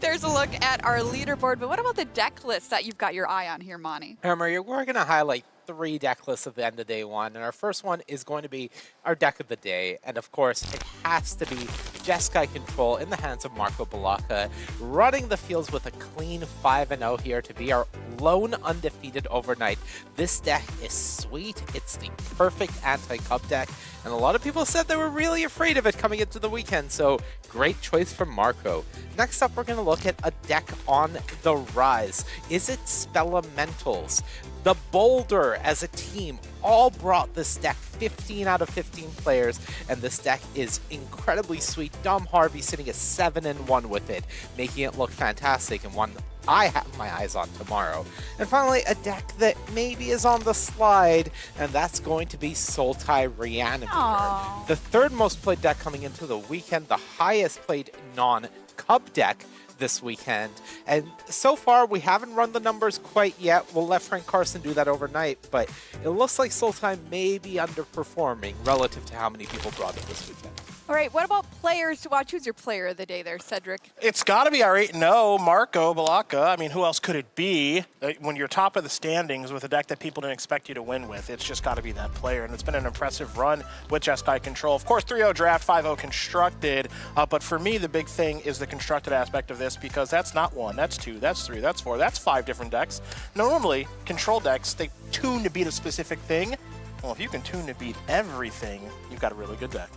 There's a look at our leaderboard, but what about the deck list that you've got your eye on here, Monty? Maria, we're going to highlight 3 deck lists at the end of day 1, and our first one is going to be our deck of the day, and of course it has to be Jeskai Control in the hands of Marco Bellacca, running the fields with a clean 5-0 here to be our lone undefeated overnight. This deck is sweet. It's the perfect anti-cup deck, and a lot of people said they were really afraid of it coming into the weekend, so great choice from Marco. Next up, we're going to look at a deck on the rise. Is it Spelementals? The Boulder as a team all brought this deck, 15 out of 15 players, and this deck is incredibly sweet. Dom Harvey sitting at 7-1 with it, making it look fantastic, and one I have my eyes on tomorrow. And finally, a deck that maybe is on the slide, and that's going to be Sultai Reanimator. Aww. The 3rd most played deck coming into the weekend, the highest played non-cup deck this weekend. And so far, we haven't run the numbers quite yet. We'll let Frank Carson do that overnight, but it looks like Sultai may be underperforming relative to how many people brought it this weekend. All right, what about players to watch? Who's your player of the day there, Cedric? It's got to be our 8-0, Marco Bellacca. I mean, who else could it be? When you're top of the standings with a deck that people didn't expect you to win with, it's just got to be that player. And it's been an impressive run with Jeskai Control. Of course, 3-0 draft, 5-0 constructed. But for me, the big thing is the constructed aspect of this, because that's not 1, that's 2, that's 3, that's 4, that's 5 different decks. Normally, control decks, they tune to beat a specific thing. Well, if you can tune to beat everything, you've got a really good deck.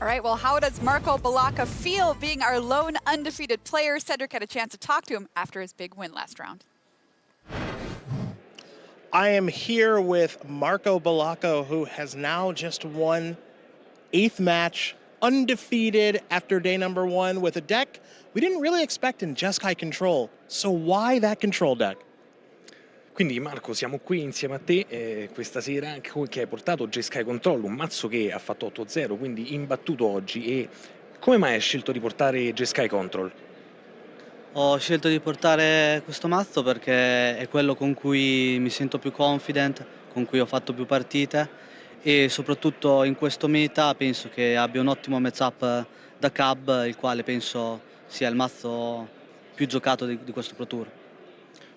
All right, well, how does Marco Bellacca feel being our lone undefeated player? Cedric had a chance to talk to him after his big win last round. I am here with Marco Bellacca, who has now just won 8th match, undefeated after day number 1 with a deck we didn't really expect in Jeskai Control. So why that control deck? Quindi Marco, siamo qui insieme a te questa sera che hai portato Jeskai Control, un mazzo che ha fatto 8-0, quindi imbattuto oggi. E come mai hai scelto di portare Jeskai Control? Ho scelto di portare questo mazzo perché è quello con cui mi sento più confident, con cui ho fatto più partite e soprattutto in questo meta penso che abbia un ottimo matchup da Cub, il quale penso sia il mazzo più giocato di questo Pro Tour.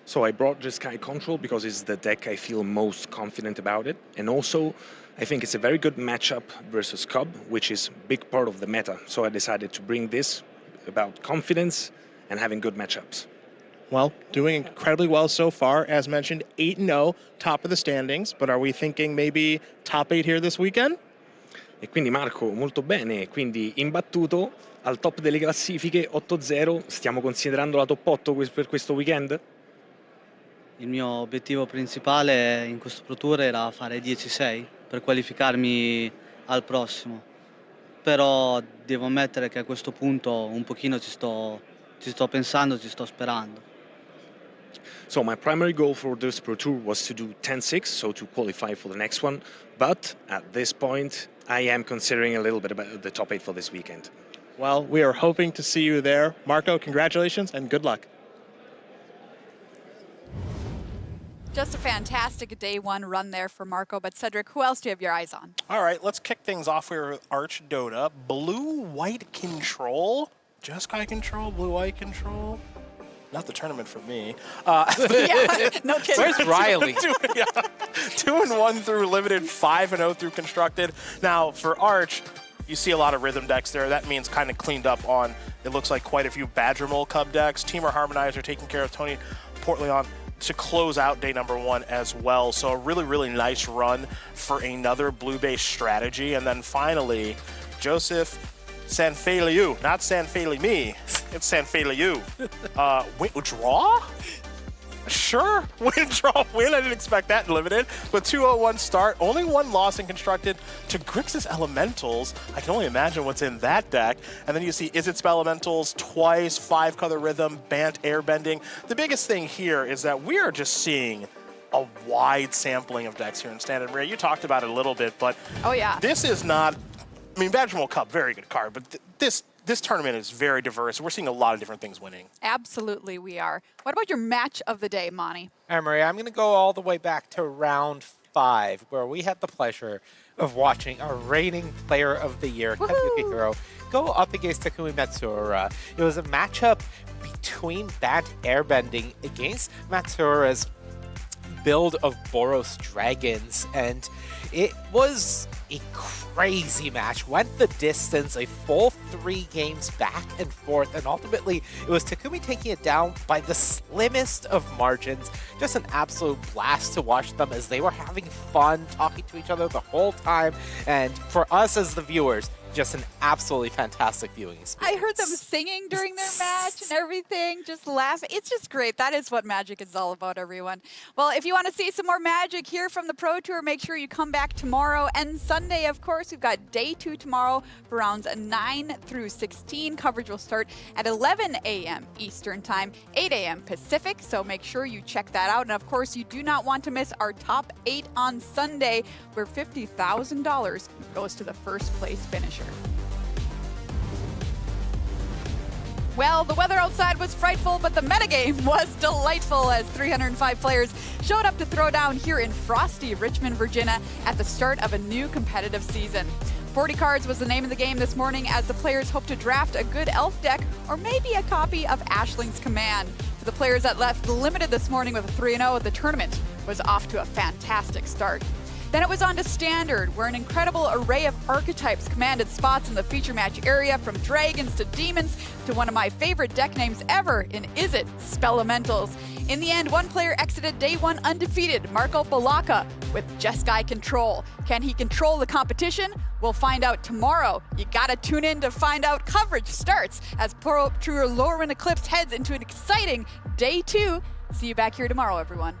So I brought Jeskai Control because it's the deck I feel most confident about it, and also I think it's a very good matchup versus Cub, which is a big part of the meta. So I decided to bring this about confidence and having good matchups. Well, doing incredibly well so far. As mentioned, 8-0, top of the standings, but are we thinking maybe top 8 here this weekend? E quindi Marco, molto bene, quindi imbattuto al top delle classifiche, 8-0, stiamo considerando la top 8 per questo weekend? Il mio obiettivo principale in questo Pro Tour era fare 10-6 per qualificarmi al prossimo, però devo ammettere che a questo punto un pochino ci sto pensando, ci sto sperando. So my primary goal for this Pro Tour was to do 10-6, so to qualify for the next one. But at this point, I am considering a little bit about the top 8 for this weekend. Well, we are hoping to see you there. Marco, congratulations and good luck. Just a fantastic day one run there for Marco. But Cedric, who else do you have your eyes on? All right, let's kick things off here with Arch Dota. Blue-white control. Jeskai control, blue-white control. Not the tournament for me. Yeah, no kidding. Where's Riley? 2-1 through limited, 5-0 through constructed. Now, for Arch, you see a lot of rhythm decks there. That means kind of cleaned up on, it looks like quite a few Badger Mole Cub decks. Teamer Harmonizer taking care of Tony Portleon to close out day number 1 as well. So a really, really nice run for another blue-based strategy. And then finally, Joseph Sanfeliu, not Sanfeli-me, it's Sanfeliu. Draw? Sure, win, draw, win. I didn't expect that in limited. But 2-0-1 start, only 1 loss in constructed to Grixis Elementals. I can only imagine what's in that deck. And then you see Is It Spell Elementals twice, 5-color rhythm, Bant airbending. The biggest thing here is that we are just seeing a wide sampling of decks here in Standard Rare. You talked about it a little bit, but oh yeah, this is not, I mean, Badger Mole Cup, very good card, but this tournament is very diverse. We're seeing a lot of different things winning. Absolutely, we are. What about your match of the day, Monty? All right, Maria, I'm going to go all the way back to round 5, where we had the pleasure of watching our reigning player of the year, Kazuki Hiro, go up against Takumi Matsuura. It was a matchup between Bant Airbending against Matsuura's build of Boros Dragons, and it was a crazy match. Went the distance, a full 3 games back and forth, and ultimately it was Takumi taking it down by the slimmest of margins. Just an absolute blast to watch them as they were having fun, talking to each other the whole time, and for us as the viewers, just an absolutely fantastic viewing experience. I heard them singing during their match and everything, just laughing. It's just great. That is what Magic is all about, everyone. Well, if you want to see some more Magic here from the Pro Tour, make sure you come back tomorrow and Sunday, of course. We've got day 2 tomorrow for rounds 9 through 16. Coverage will start at 11 a.m. Eastern Time, 8 a.m. Pacific, so make sure you check that out. And of course, you do not want to miss our top 8 on Sunday, where $50,000 goes to the first place finisher. Well, the weather outside was frightful, but the metagame was delightful as 305 players showed up to throw down here in frosty Richmond, Virginia at the start of a new competitive season. 40 cards was the name of the game this morning as the players hope to draft a good elf deck or maybe a copy of Ashling's Command. For the players that left limited this morning with a 3-0, the tournament was off to a fantastic start. Then it was on to Standard, where an incredible array of archetypes commanded spots in the feature match area, from dragons to demons to one of my favorite deck names ever in Is It Spellelementals. In the end, one player exited day 1 undefeated, Marco Balaka, with Jeskai control. Can he control the competition? We'll find out tomorrow. You gotta tune in to find out. Coverage starts as Pro Tour Lorwyn Eclipsed heads into an exciting day 2. See you back here tomorrow, everyone.